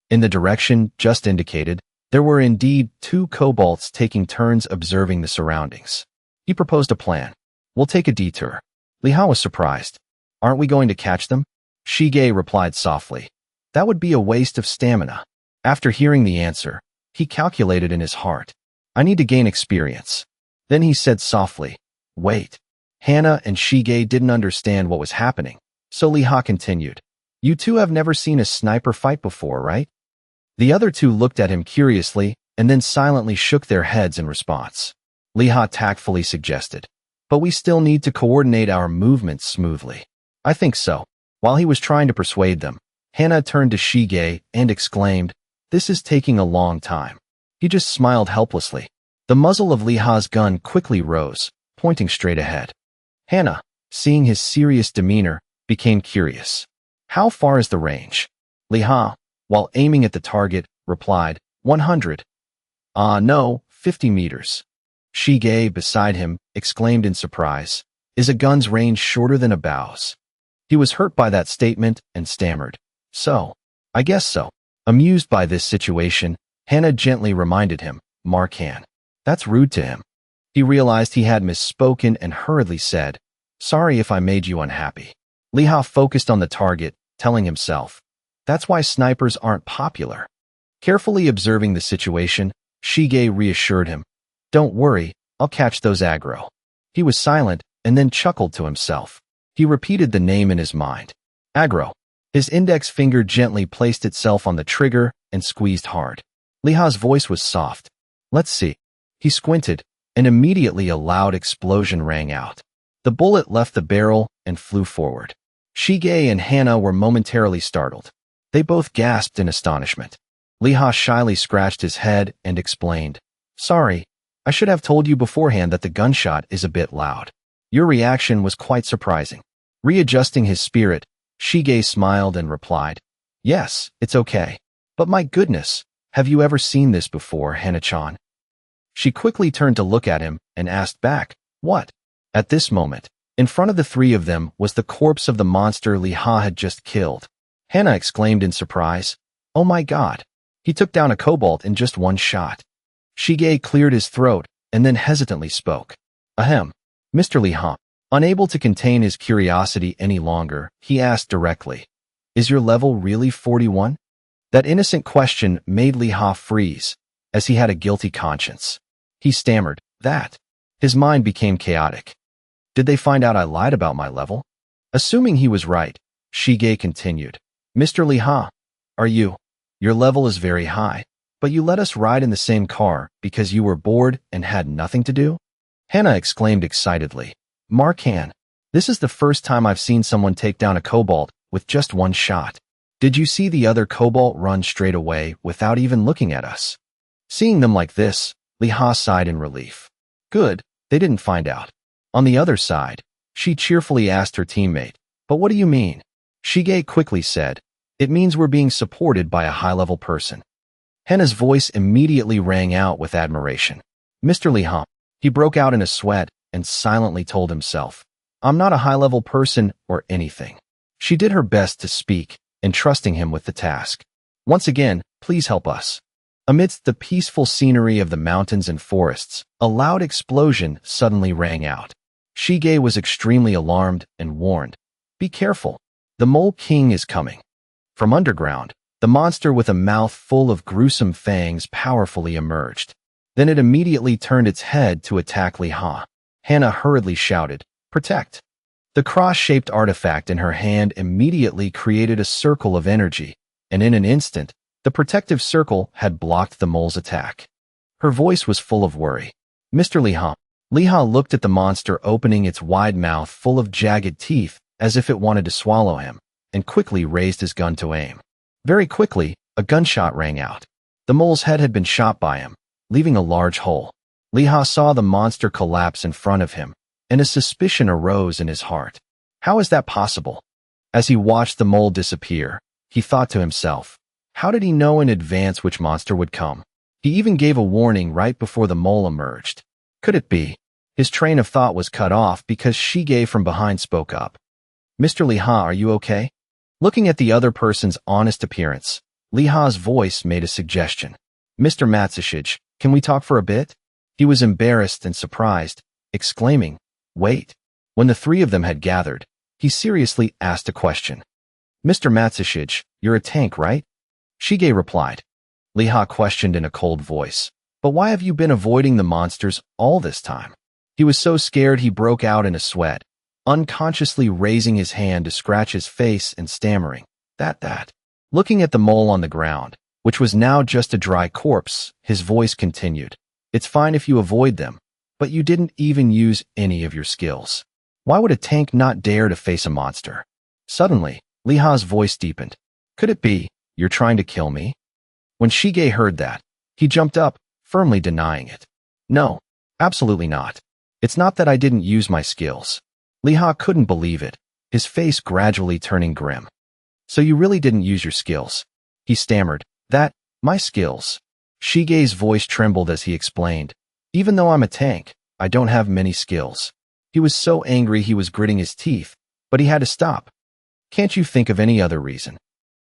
In the direction just indicated, there were indeed 2 kobolds taking turns observing the surroundings. He proposed a plan. We'll take a detour. Liha was surprised. Aren't we going to catch them? Shige replied softly. That would be a waste of stamina. After hearing the answer, he calculated in his heart. I need to gain experience. Then he said softly, wait. Hana and Shige didn't understand what was happening, so Liha continued. You two have never seen a sniper fight before, right? The other two looked at him curiously and then silently shook their heads in response. Liha tactfully suggested, but we still need to coordinate our movements smoothly. I think so. While he was trying to persuade them, Hana turned to Shige and exclaimed, this is taking a long time. He just smiled helplessly. The muzzle of Liha's gun quickly rose, pointing straight ahead. Hana, seeing his serious demeanor, became curious. How far is the range? Liha, while aiming at the target, replied, 100. No, 50 meters. Shige, beside him, exclaimed in surprise, is a gun's range shorter than a bow's? He was hurt by that statement and stammered. So, I guess so. Amused by this situation, Hana gently reminded him, Markan. That's rude to him. He realized he had misspoken and hurriedly said, sorry if I made you unhappy. Liha focused on the target, telling himself, that's why snipers aren't popular. Carefully observing the situation, Shige reassured him, don't worry, I'll catch those aggro. He was silent and then chuckled to himself. He repeated the name in his mind. Aggro. His index finger gently placed itself on the trigger and squeezed hard. Liha's voice was soft. Let's see. He squinted, and immediately a loud explosion rang out. The bullet left the barrel and flew forward. Shige and Hana were momentarily startled. They both gasped in astonishment. Liha shyly scratched his head and explained, "Sorry, I should have told you beforehand that the gunshot is a bit loud." Your reaction was quite surprising. Readjusting his spirit, Shige smiled and replied, "Yes, it's okay. But my goodness, have you ever seen this before, Hana-chan?" She quickly turned to look at him and asked back, "What?" At this moment, in front of the three of them was the corpse of the monster Liha had just killed. Hana exclaimed in surprise, "Oh my god! He took down a kobold in just one shot." Shige cleared his throat and then hesitantly spoke. "Ahem. Mr. Liha." Unable to contain his curiosity any longer, he asked directly, "Is your level really 41? That innocent question made Liha freeze, as he had a guilty conscience. He stammered, "That." His mind became chaotic. Did they find out I lied about my level? Assuming he was right, Shige continued, "Mr. Liha, your level is very high, but you let us ride in the same car because you were bored and had nothing to do?" Hana exclaimed excitedly, "Mark-han, this is the first time I've seen someone take down a kobold with just one shot. Did you see the other kobold run straight away without even looking at us?" Seeing them like this, Liha sighed in relief. Good, they didn't find out. On the other side, she cheerfully asked her teammate, "But what do you mean?" Shige quickly said, "It means we're being supported by a high-level person." Hana's voice immediately rang out with admiration. "Mr. Liha." He broke out in a sweat and silently told himself, "I'm not a high-level person or anything." She did her best to speak, entrusting him with the task. "Once again, please help us." Amidst the peaceful scenery of the mountains and forests, a loud explosion suddenly rang out. Shige was extremely alarmed and warned, "Be careful. The Mole King is coming." From underground, the monster with a mouth full of gruesome fangs powerfully emerged. Then it immediately turned its head to attack Liha. Hana hurriedly shouted, "Protect!" The cross-shaped artifact in her hand immediately created a circle of energy, and in an instant, the protective circle had blocked the mole's attack. Her voice was full of worry. "Mr. Liha." Liha looked at the monster opening its wide mouth full of jagged teeth as if it wanted to swallow him, and quickly raised his gun to aim. Very quickly, a gunshot rang out. The mole's head had been shot by him, leaving a large hole. Liha saw the monster collapse in front of him, and a suspicion arose in his heart. How is that possible? As he watched the mole disappear, he thought to himself, how did he know in advance which monster would come? He even gave a warning right before the mole emerged. Could it be? His train of thought was cut off because Shige from behind spoke up. "Mr. Liha, are you okay?" Looking at the other person's honest appearance, Liha's voice made a suggestion. "Mr. Matsushige, can we talk for a bit?" He was embarrassed and surprised, exclaiming, "Wait." When the three of them had gathered, he seriously asked a question. "Mr. Matsushige, you're a tank, right?" Shige replied. Liha questioned in a cold voice, "But why have you been avoiding the monsters all this time?" He was so scared he broke out in a sweat, unconsciously raising his hand to scratch his face and stammering, that. Looking at the mole on the ground, which was now just a dry corpse, his voice continued, "It's fine if you avoid them, but you didn't even use any of your skills. Why would a tank not dare to face a monster?" Suddenly, Liha's voice deepened. "Could it be, you're trying to kill me?" When Shige heard that, he jumped up, firmly denying it. "No, absolutely not. It's not that I didn't use my skills." Liha couldn't believe it, his face gradually turning grim. "So you really didn't use your skills?" He stammered, my skills." Shige's voice trembled as he explained, "Even though I'm a tank, I don't have many skills." He was so angry he was gritting his teeth, but he had to stop. "Can't you think of any other reason?"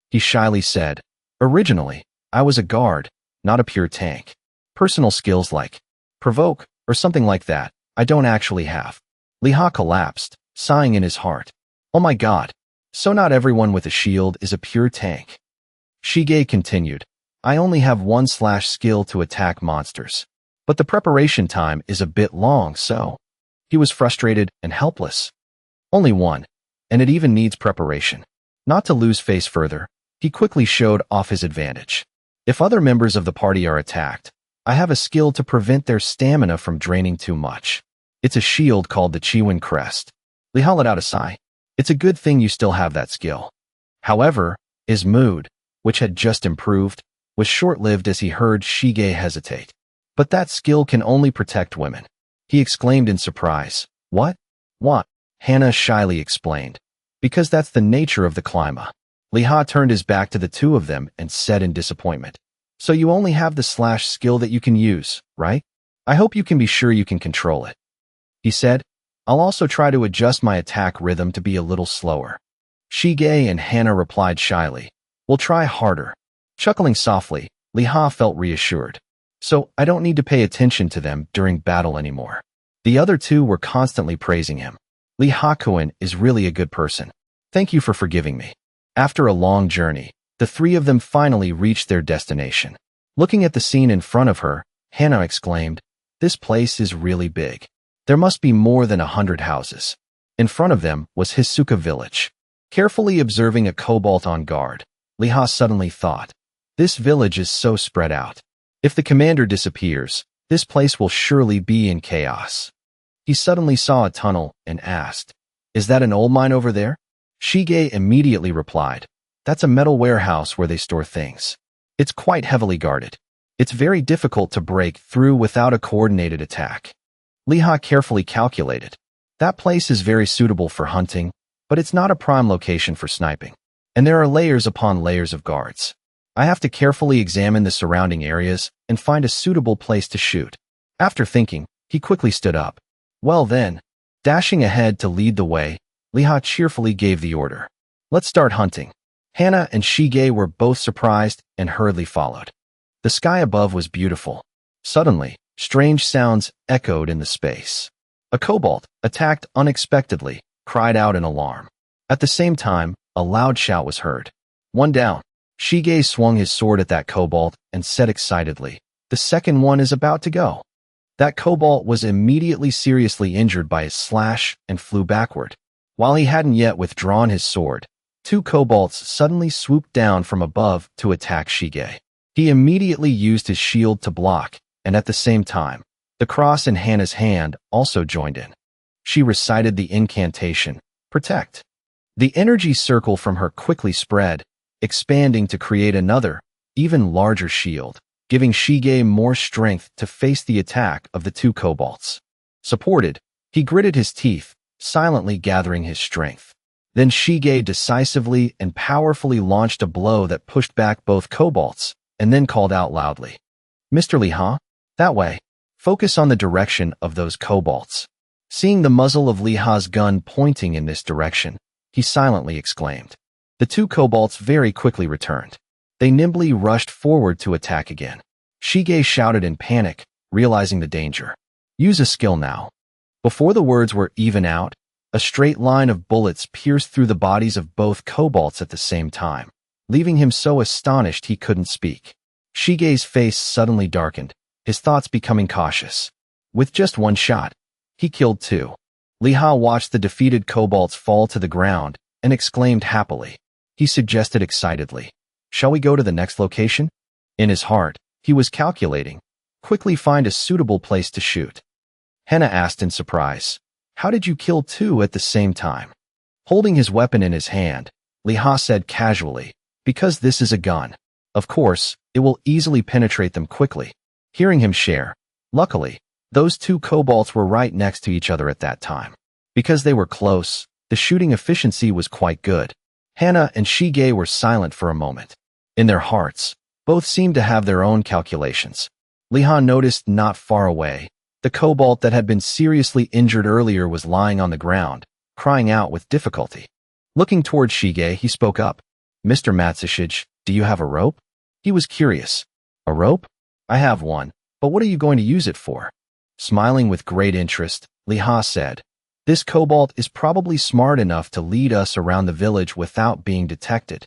He shyly said, "Originally, I was a guard, not a pure tank. Personal skills like provoke or something like that, I don't actually have." Liha collapsed, sighing in his heart. "Oh my god, so not everyone with a shield is a pure tank." Shige continued, "I only have 1/ skill to attack monsters, but the preparation time is a bit long, so." He was frustrated and helpless. "Only one, and it even needs preparation." Not to lose face further, he quickly showed off his advantage. If other members of the party are attacked, I have a skill to prevent their stamina from draining too much. It's a shield called the Chiwen Crest. Liha let out a sigh. It's a good thing you still have that skill. However, his mood, which had just improved, was short-lived as he heard Shige hesitate. But that skill can only protect women. He exclaimed in surprise. What? What? Hannah shyly explained. Because that's the nature of the clima. Liha turned his back to the two of them and said in disappointment. So you only have the slash skill that you can use, right? I hope you can be sure you can control it. He said, I'll also try to adjust my attack rhythm to be a little slower. Shige and Hannah replied shyly. We'll try harder. Chuckling softly, Liha felt reassured. So I don't need to pay attention to them during battle anymore. The other two were constantly praising him. Li Hakuin is really a good person. Thank you for forgiving me. After a long journey, the three of them finally reached their destination. Looking at the scene in front of her, Hannah exclaimed, This place is really big. There must be more than 100 houses. In front of them was Hisuka village. Carefully observing a kobold on guard, Liha suddenly thought, This village is so spread out. If the commander disappears, this place will surely be in chaos. He suddenly saw a tunnel and asked, Is that an old mine over there? Shige immediately replied, That's a metal warehouse where they store things. It's quite heavily guarded. It's very difficult to break through without a coordinated attack. Liha carefully calculated. That place is very suitable for hunting, but it's not a prime location for sniping. And there are layers upon layers of guards. I have to carefully examine the surrounding areas and find a suitable place to shoot. After thinking, he quickly stood up. Well then, dashing ahead to lead the way, Liha cheerfully gave the order. Let's start hunting. Hannah and Shige were both surprised and hurriedly followed. The sky above was beautiful. Suddenly, strange sounds echoed in the space. A kobold, attacked unexpectedly, cried out in alarm. At the same time, a loud shout was heard. One down. Shige swung his sword at that kobold and said excitedly, The second one is about to go. That kobold was immediately seriously injured by his slash and flew backward. While he hadn't yet withdrawn his sword, two kobolds suddenly swooped down from above to attack Shige. He immediately used his shield to block, and at the same time, the cross in Hannah's hand also joined in. She recited the incantation, Protect. The energy circle from her quickly spread, expanding to create another, even larger shield, giving Shige more strength to face the attack of the two kobolds. Supported, he gritted his teeth, silently gathering his strength. Then Shige decisively and powerfully launched a blow that pushed back both kobolds, and then called out loudly, Mr. Liha, that way. Focus on the direction of those kobolds. Seeing the muzzle of Liha's gun pointing in this direction, he silently exclaimed. The two kobolds very quickly returned. They nimbly rushed forward to attack again. Shige shouted in panic, realizing the danger. Use a skill now. Before the words were even out, a straight line of bullets pierced through the bodies of both kobolds at the same time, leaving him so astonished he couldn't speak. Shige's face suddenly darkened, his thoughts becoming cautious. With just one shot, he killed two. Liha watched the defeated kobolds fall to the ground and exclaimed happily. He suggested excitedly, Shall we go to the next location? In his heart, he was calculating, quickly find a suitable place to shoot. Hannah asked in surprise, How did you kill two at the same time? Holding his weapon in his hand, Liha said casually, Because this is a gun. Of course, it will easily penetrate them quickly. Hearing him share, luckily, those two kobolds were right next to each other at that time. Because they were close, the shooting efficiency was quite good. Hannah and Shige were silent for a moment. In their hearts, both seemed to have their own calculations. Liha noticed not far away, the kobold that had been seriously injured earlier was lying on the ground, crying out with difficulty. Looking toward Shige, he spoke up. Mr. Matsushige, do you have a rope? He was curious. A rope? I have one, but what are you going to use it for? Smiling with great interest, Liha said, This kobold is probably smart enough to lead us around the village without being detected.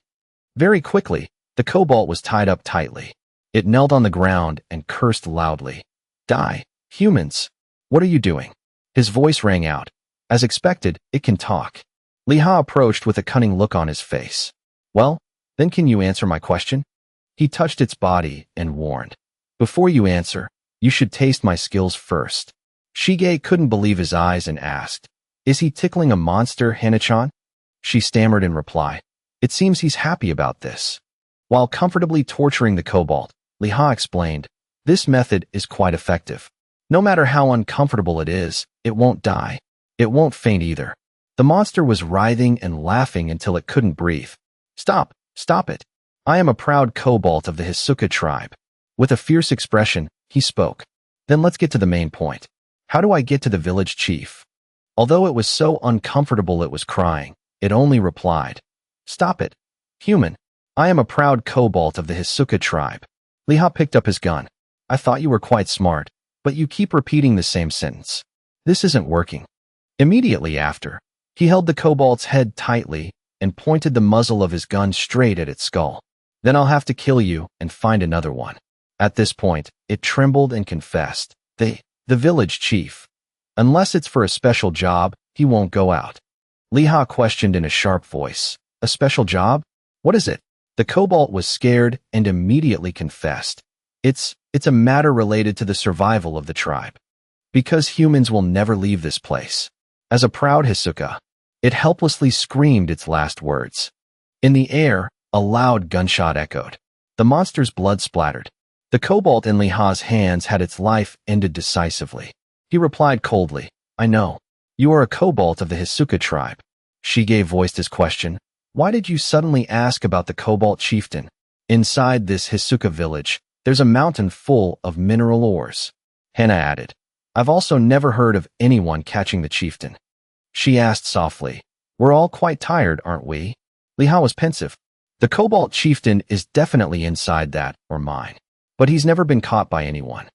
Very quickly, the kobold was tied up tightly. It knelt on the ground and cursed loudly. Die, humans! What are you doing? His voice rang out. As expected, it can talk. Liha approached with a cunning look on his face. Well, then can you answer my question? He touched its body and warned, "Before you answer, you should taste my skills first." Shige couldn't believe his eyes and asked, "Is he tickling a monster, Hana-chan?" She stammered in reply, "It seems he's happy about this." While comfortably torturing the cobalt, Liha explained, "This method is quite effective. No matter how uncomfortable it is, it won't die. It won't faint either." The monster was writhing and laughing until it couldn't breathe. "Stop! Stop it! I am a proud cobalt of the Hisuka tribe." With a fierce expression, he spoke. "Then let's get to the main point. How do I get to the village chief?" Although it was so uncomfortable it was crying, it only replied, "Stop it, human. I am a proud cobalt of the Hisuka tribe." Liha picked up his gun. "I thought you were quite smart, but you keep repeating the same sentence. This isn't working." Immediately after, he held the cobalt's head tightly and pointed the muzzle of his gun straight at its skull. "Then I'll have to kill you and find another one." At this point, it trembled and confessed, The village chief. Unless it's for a special job, he won't go out." Liha questioned in a sharp voice, "A special job? What is it?" The cobalt was scared and immediately confessed, It's a matter related to the survival of the tribe. Because humans will never leave this place." As a proud Hisuka, it helplessly screamed its last words. In the air, a loud gunshot echoed. The monster's blood splattered. The cobalt in Liha's hands had its life ended decisively. He replied coldly, "I know. You are a cobalt of the Hisuka tribe." Shige voiced his question, "Why did you suddenly ask about the cobalt chieftain? Inside this Hisuka village, there's a mountain full of mineral ores." Hana added, "I've also never heard of anyone catching the chieftain." She asked softly, "We're all quite tired, aren't we?" Liha was pensive. "The cobalt chieftain is definitely inside that or mine. But he's never been caught by anyone.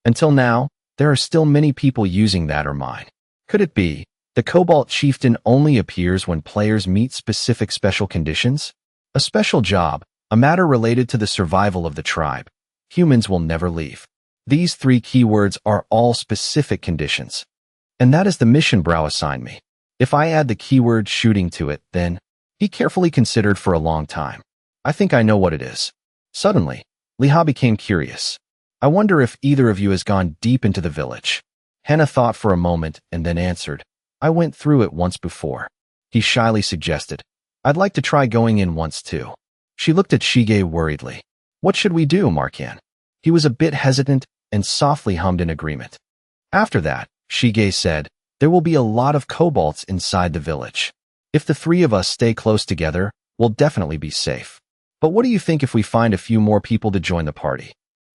Until now, there are still many people using that or mine. Could it be the cobalt chieftain only appears when players meet specific special conditions? A special job, a matter related to the survival of the tribe. Humans will never leave. These 3 keywords are all specific conditions. And that is the mission Brow assigned me. If I add the keyword shooting to it, then..." He carefully considered for a long time. "I think I know what it is." Suddenly, Liha became curious. "I wonder if either of you has gone deep into the village." Hana thought for a moment and then answered, "I went through it once before." He shyly suggested, "I'd like to try going in once too." She looked at Shige worriedly. "What should we do, Markan?" He was a bit hesitant and softly hummed in agreement. After that, Shige said, "There will be a lot of cobalts inside the village. If the 3 of us stay close together, we'll definitely be safe. But what do you think if we find a few more people to join the party?"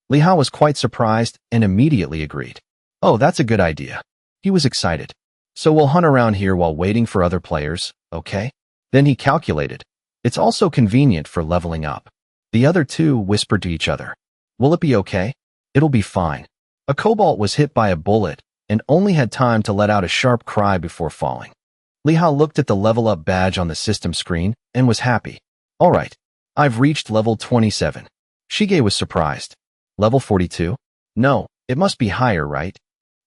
Liha was quite surprised and immediately agreed. "Oh, that's a good idea." He was excited. "So we'll hunt around here while waiting for other players, okay?" Then he calculated. "It's also convenient for leveling up." The other 2 whispered to each other, "Will it be okay?" "It'll be fine." A cobalt was hit by a bullet and only had time to let out a sharp cry before falling. Liha looked at the level up badge on the system screen and was happy. "All right. I've reached level 27. Shige was surprised. "Level 42? No, it must be higher, right?"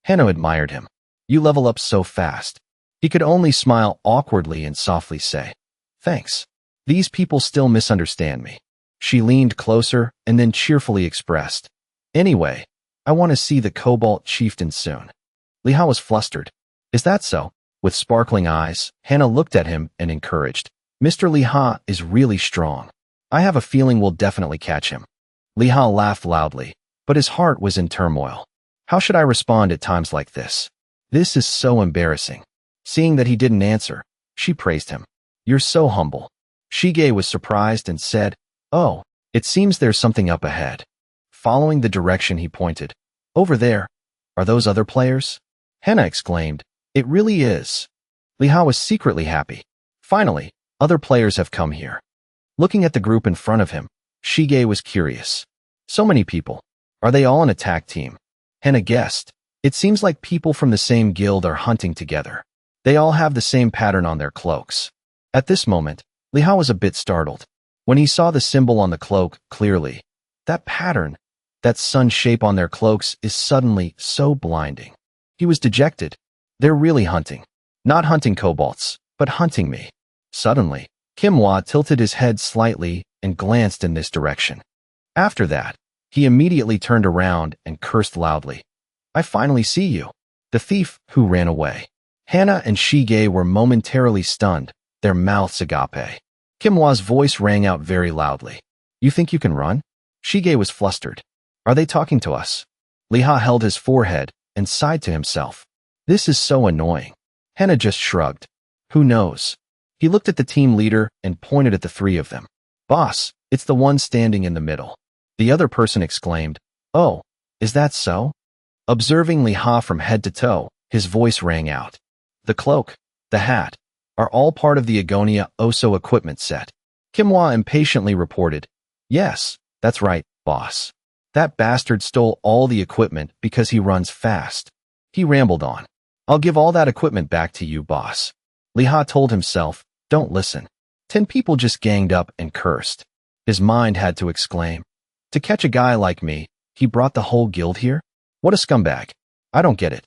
Hano admired him. "You level up so fast." He could only smile awkwardly and softly say, "Thanks. These people still misunderstand me." She leaned closer and then cheerfully expressed, "Anyway, I want to see the cobalt chieftain soon." Liha was flustered. "Is that so?" With sparkling eyes, Hana looked at him and encouraged, "Mr. Liha is really strong. I have a feeling we'll definitely catch him." Liha laughed loudly, but his heart was in turmoil. How should I respond at times like this? This is so embarrassing. Seeing that he didn't answer, she praised him. "You're so humble." Shige was surprised and said, "Oh, it seems there's something up ahead." Following the direction he pointed, "Over there. Are those other players?" Hana exclaimed, "It really is." Liha was secretly happy. Finally, other players have come here. Looking at the group in front of him, Shige was curious. So many people. Are they all an attack team? Hana guessed. It seems like people from the same guild are hunting together. They all have the same pattern on their cloaks. At this moment, Liha was a bit startled. When he saw the symbol on the cloak clearly, that pattern, that sun shape on their cloaks is suddenly so blinding. He was dejected. They're really hunting. Not hunting cobalts, but hunting me. Suddenly, Kimhwa tilted his head slightly and glanced in this direction. After that, he immediately turned around and cursed loudly. I finally see you. The thief who ran away. Hana and Shige were momentarily stunned, their mouths agape. Kimhwa's voice rang out very loudly. You think you can run? Shige was flustered. Are they talking to us? Liha held his forehead and sighed to himself. This is so annoying. Hana just shrugged. Who knows? He looked at the team leader and pointed at the three of them. Boss, it's the one standing in the middle. The other person exclaimed, Oh, is that so? Observing Liha from head to toe, his voice rang out. The cloak, the hat, are all part of the Agonia Oso equipment set. Kimhwa impatiently reported, Yes, that's right, boss. That bastard stole all the equipment because he runs fast. He rambled on. I'll give all that equipment back to you, boss. Liha told himself, Don't listen. 10 people just ganged up and cursed. His mind had to exclaim, To catch a guy like me, he brought the whole guild here? What a scumbag. I don't get it.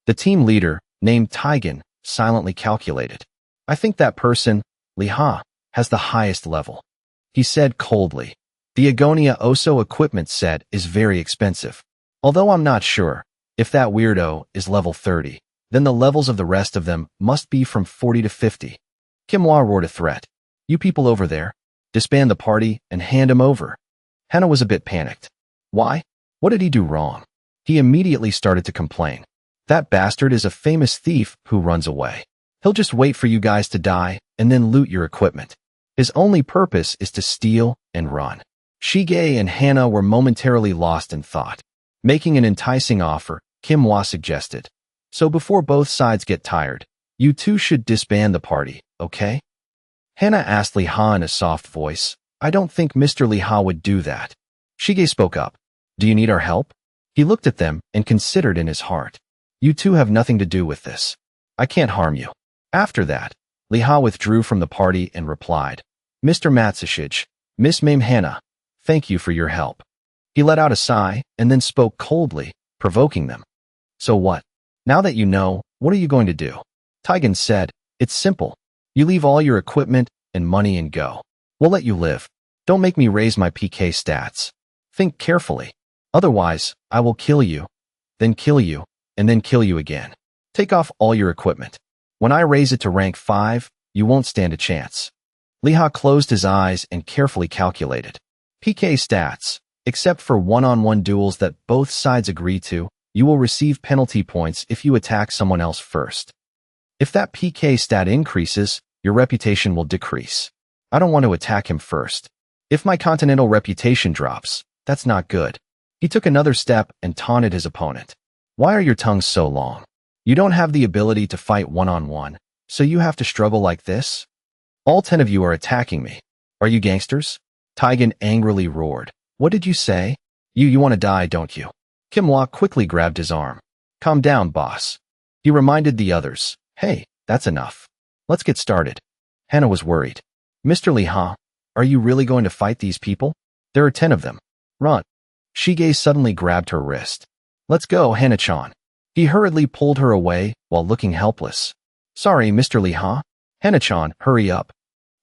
The team leader, named Taigen, silently calculated. I think that person, Liha, has the highest level. He said coldly. The Agonia Oso equipment set is very expensive. Although I'm not sure, if that weirdo is level 30, then the levels of the rest of them must be from 40 to 50. Kimhwa roared a threat. You people over there, disband the party and hand him over. Hana was a bit panicked. Why? What did he do wrong? He immediately started to complain. That bastard is a famous thief who runs away. He'll just wait for you guys to die and then loot your equipment. His only purpose is to steal and run. Shige and Hana were momentarily lost in thought. Making an enticing offer, Kimhwa suggested. So before both sides get tired, you two should disband the party, okay? Hana asked Liha in a soft voice. I don't think Mr. Liha would do that. Shige spoke up. Do you need our help? He looked at them and considered in his heart. You two have nothing to do with this. I can't harm you. After that, Liha withdrew from the party and replied, Mr. Matsushige, Miss Mame Hana, thank you for your help. He let out a sigh and then spoke coldly, provoking them. So what? Now that you know, what are you going to do? Taigen said, It's simple. You leave all your equipment and money and go. We'll let you live. Don't make me raise my PK stats. Think carefully. Otherwise, I will kill you, then kill you, and then kill you again. Take off all your equipment. When I raise it to rank 5, you won't stand a chance. Liha closed his eyes and carefully calculated. PK stats. Except for one-on-one duels that both sides agree to, you will receive penalty points if you attack someone else first. If that PK stat increases, your reputation will decrease. I don't want to attack him first. If my continental reputation drops, that's not good. He took another step and taunted his opponent. Why are your tongues so long? You don't have the ability to fight one-on-one, so you have to struggle like this? All 10 of you are attacking me. Are you gangsters? Taigen angrily roared. What did you say? You want to die, don't you? Kimhwa quickly grabbed his arm. Calm down, boss. He reminded the others. Hey, that's enough. Let's get started. Hana was worried. Mr. Liha, are you really going to fight these people? There are 10 of them. Run. Shige suddenly grabbed her wrist. Let's go, Hana-chan. He hurriedly pulled her away while looking helpless. Sorry, Mr. Liha. Hana-chan, hurry up.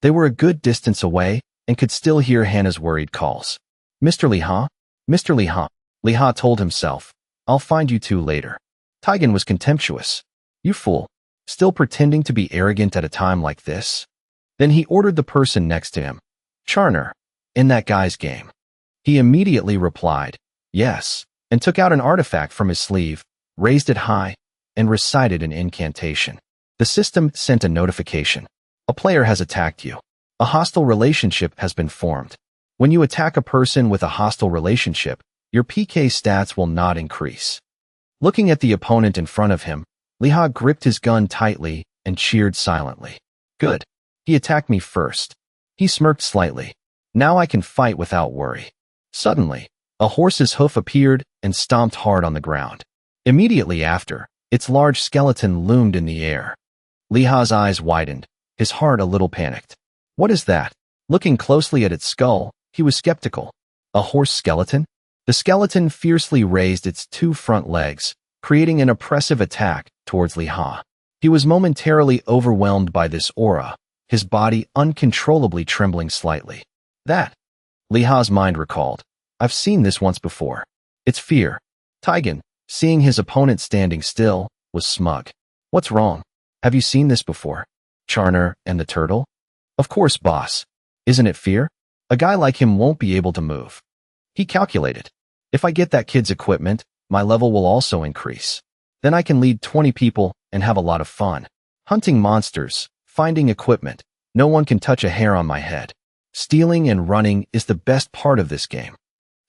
They were a good distance away and could still hear Hana's worried calls. Mr. Liha? Mr. Liha. Liha told himself. I'll find you two later. Taigen was contemptuous. You fool. Still pretending to be arrogant at a time like this? Then he ordered the person next to him. Charner. In that guy's game. He immediately replied, yes, and took out an artifact from his sleeve, raised it high, and recited an incantation. The system sent a notification. A player has attacked you. A hostile relationship has been formed. When you attack a person with a hostile relationship, your PK stats will not increase. Looking at the opponent in front of him, Liha gripped his gun tightly and cheered silently. Good. He attacked me first. He smirked slightly. Now I can fight without worry. Suddenly, a horse's hoof appeared and stomped hard on the ground. Immediately after, its large skeleton loomed in the air. Liha's eyes widened, his heart a little panicked. What is that? Looking closely at its skull, he was skeptical. A horse skeleton? The skeleton fiercely raised its 2 front legs, creating an oppressive attack towards Liha. He was momentarily overwhelmed by this aura, his body uncontrollably trembling slightly. That, Liha's mind recalled, I've seen this once before. It's fear. Taigen, seeing his opponent standing still, was smug. What's wrong? Have you seen this before? Charner and the turtle? Of course, boss. Isn't it fear? A guy like him won't be able to move. He calculated. If I get that kid's equipment, my level will also increase. Then I can lead 20 people and have a lot of fun. Hunting monsters, finding equipment. No one can touch a hair on my head. Stealing and running is the best part of this game.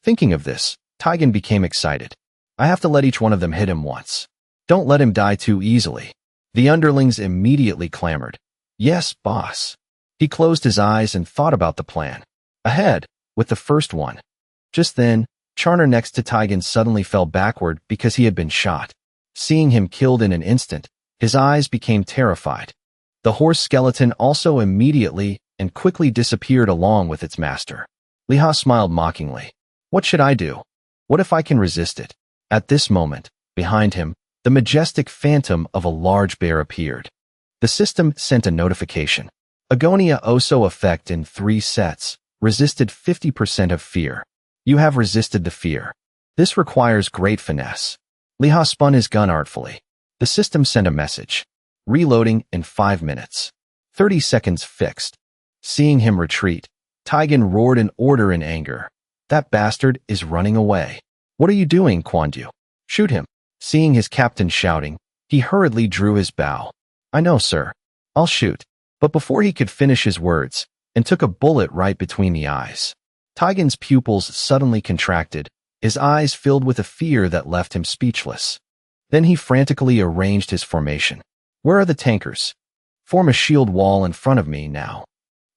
Thinking of this, Taigen became excited. I have to let each one of them hit him once. Don't let him die too easily. The underlings immediately clamored. Yes, boss. He closed his eyes and thought about the plan. Ahead, with the first one. Just then, Charner next to Taigen suddenly fell backward because he had been shot. Seeing him killed in an instant, his eyes became terrified. The horse skeleton also immediately and quickly disappeared along with its master. Liha smiled mockingly. What should I do? What if I can resist it? At this moment, behind him, the majestic phantom of a large bear appeared. The system sent a notification. Agonia Oso effect in 3 sets. Resisted 50% of fear. You have resisted the fear. This requires great finesse. Liha spun his gun artfully. The system sent a message. Reloading in 5 minutes. 30 seconds fixed. Seeing him retreat, Taigen roared an order in anger. That bastard is running away. What are you doing, Quandu? Shoot him. Seeing his captain shouting, he hurriedly drew his bow. I know, sir. I'll shoot. But before he could finish his words, and took a bullet right between the eyes. Taigen's pupils suddenly contracted, his eyes filled with a fear that left him speechless. Then he frantically arranged his formation. Where are the tankers? Form a shield wall in front of me now.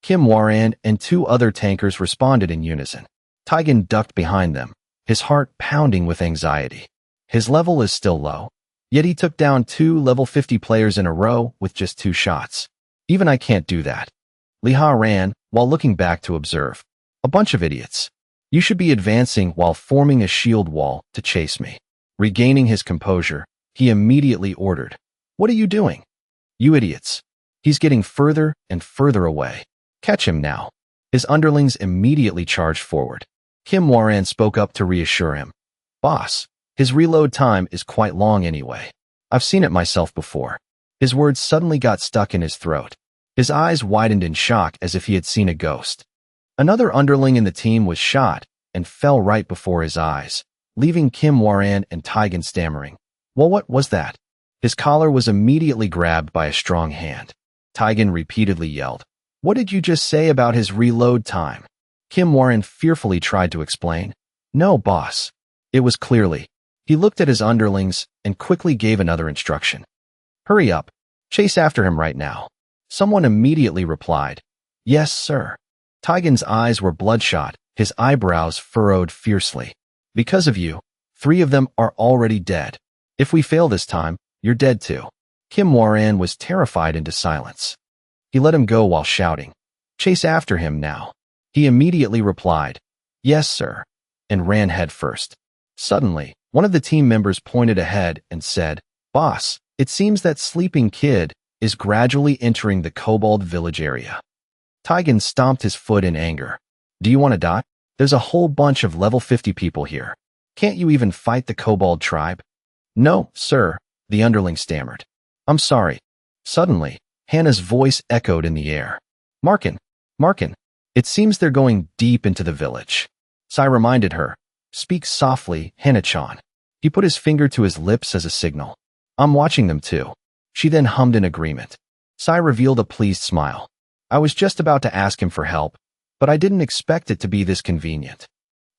Kim Waran and 2 other tankers responded in unison. Taigen ducked behind them, his heart pounding with anxiety. His level is still low, yet he took down 2 level 50 players in a row with just 2 shots. Even I can't do that. Liha ran, while looking back to observe. A bunch of idiots. You should be advancing while forming a shield wall to chase me. Regaining his composure, he immediately ordered. What are you doing? You idiots. He's getting further and further away. Catch him now. His underlings immediately charged forward. Kim Waran spoke up to reassure him. Boss, his reload time is quite long anyway. I've seen it myself before. His words suddenly got stuck in his throat. His eyes widened in shock as if he had seen a ghost. Another underling in the team was shot and fell right before his eyes, leaving Kim Waran and Taigen stammering. Well, what was that? His collar was immediately grabbed by a strong hand. Taigen repeatedly yelled, What did you just say about his reload time? Kim Waran fearfully tried to explain. No, boss. It was clearly. He looked at his underlings and quickly gave another instruction. Hurry up. Chase after him right now. Someone immediately replied, Yes, sir. Taigen's eyes were bloodshot, his eyebrows furrowed fiercely. Because of you, 3 of them are already dead. If we fail this time, you're dead too. Kim Waran was terrified into silence. He let him go while shouting, Chase after him now. He immediately replied, Yes, sir, and ran headfirst. Suddenly, one of the team members pointed ahead and said, Boss, it seems that Sleeping Kid is gradually entering the Kobold village area. Taigen stomped his foot in anger. Do you want to die? There's a whole bunch of level 50 people here. Can't you even fight the Kobold tribe? No, sir, the underling stammered. I'm sorry. Suddenly, Hannah's voice echoed in the air. Markin, it seems they're going deep into the village. Sai reminded her. Speak softly, Hannah-chan. He put his finger to his lips as a signal. I'm watching them too. She then hummed in agreement. Sai revealed a pleased smile. I was just about to ask him for help, but I didn't expect it to be this convenient.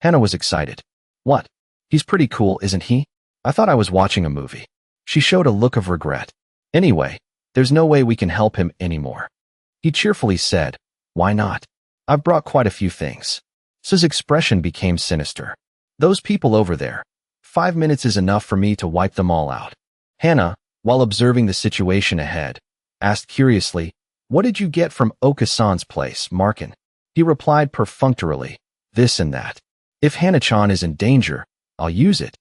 Hannah was excited. What? He's pretty cool, isn't he? I thought I was watching a movie. She showed a look of regret. Anyway, there's no way we can help him anymore. He cheerfully said, Why not? I've brought quite a few things. Sai's expression became sinister. Those people over there. 5 minutes is enough for me to wipe them all out. Hannah, while observing the situation ahead, asked curiously, What did you get from Okasan's place, Markin? He replied perfunctorily, This and that. If Hannah-chan is in danger, I'll use it.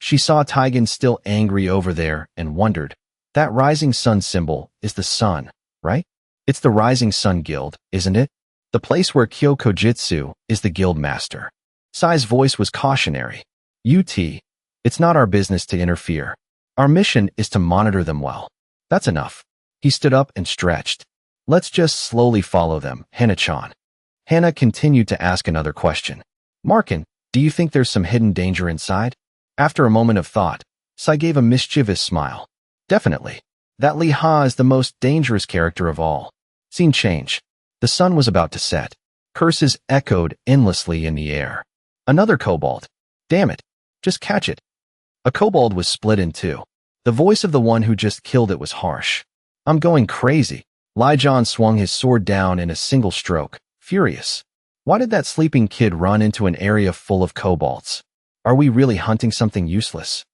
She saw Taigen still angry over there and wondered, That rising sun symbol is the sun, right? It's the Rising Sun Guild, isn't it? The place where Kyokojitsu is the guild master. Sai's voice was cautionary. It's not our business to interfere. Our mission is to monitor them well. That's enough. He stood up and stretched. Let's just slowly follow them, Hana-chan. Hana continued to ask another question. Markin, do you think there's some hidden danger inside? After a moment of thought, Sai gave a mischievous smile. Definitely. That Lee Ha is the most dangerous character of all. Scene change. The sun was about to set. Curses echoed endlessly in the air. Another kobold. Damn it. Just catch it. A kobold was split in two. The voice of the one who just killed it was harsh. I'm going crazy. Lai John swung his sword down in a single stroke, furious. Why did that sleeping kid run into an area full of kobolds? Are we really hunting something useless?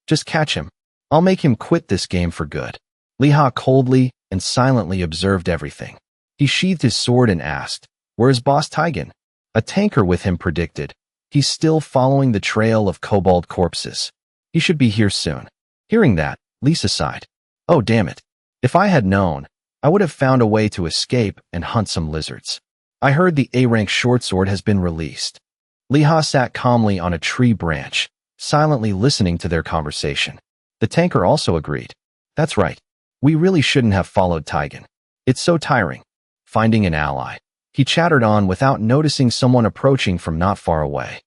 Just catch him. I'll make him quit this game for good. Lee Ha coldly and silently observed everything. He sheathed his sword and asked, Where's Boss Taigen? A tanker with him predicted. He's still following the trail of kobold corpses. He should be here soon. Hearing that, Lisa sighed. Oh, damn it. If I had known, I would have found a way to escape and hunt some lizards. I heard the A-rank short sword has been released. Lee Ha sat calmly on a tree branch, silently listening to their conversation. The tanker also agreed. That's right. We really shouldn't have followed Taigen. It's so tiring. Finding an ally. He chattered on without noticing someone approaching from not far away.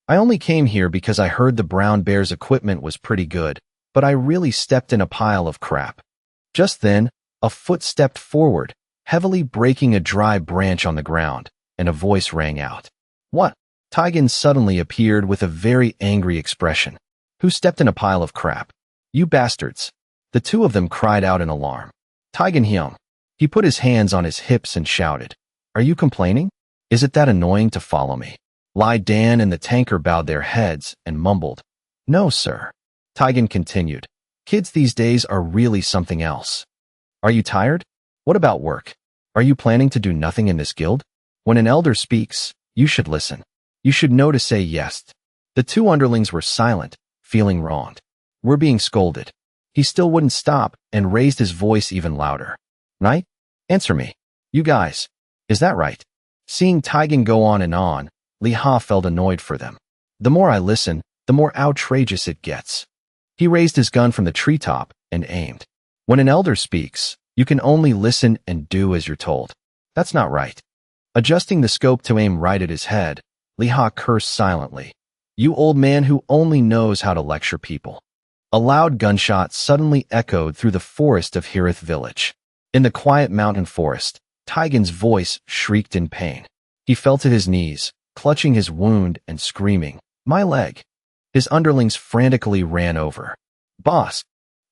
I only came here because I heard the brown bear's equipment was pretty good, but I really stepped in a pile of crap. Just then, a foot stepped forward, heavily breaking a dry branch on the ground, and a voice rang out. What? Taigen suddenly appeared with a very angry expression. Who stepped in a pile of crap? You bastards. The two of them cried out in alarm. Taigen Hyung. He put his hands on his hips and shouted. Are you complaining? Is it that annoying to follow me? Lai Dan and the tanker bowed their heads and mumbled. No, sir. Taigen continued. Kids these days are really something else. Are you tired? What about work? Are you planning to do nothing in this guild? When an elder speaks, you should listen. You should know to say yes. The two underlings were silent, feeling wronged. We're being scolded. He still wouldn't stop and raised his voice even louder. Right? Answer me. You guys. Is that right? Seeing Taigen go on, Lee Ha felt annoyed for them. The more I listen, the more outrageous it gets. He raised his gun from the treetop and aimed. When an elder speaks, you can only listen and do as you're told. That's not right. Adjusting the scope to aim right at his head, Lee Ha cursed silently. You old man who only knows how to lecture people. A loud gunshot suddenly echoed through the forest of Hirith village. In the quiet mountain forest, Taigen's voice shrieked in pain. He fell to his knees, clutching his wound and screaming, My leg! His underlings frantically ran over. Boss!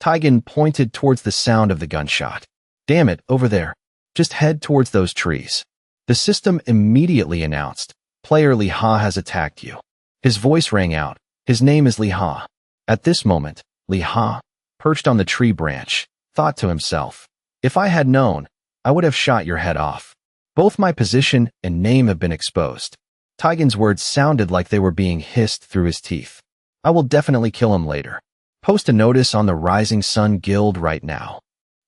Taigen pointed towards the sound of the gunshot. Damn it, over there. Just head towards those trees. The system immediately announced, Player Lee Ha has attacked you. His voice rang out. His name is Lee Ha. At this moment, Lee Ha, perched on the tree branch, thought to himself, If I had known, I would have shot your head off. Both my position and name have been exposed. Taigen's words sounded like they were being hissed through his teeth. I will definitely kill him later. Post a notice on the Rising Sun Guild right now.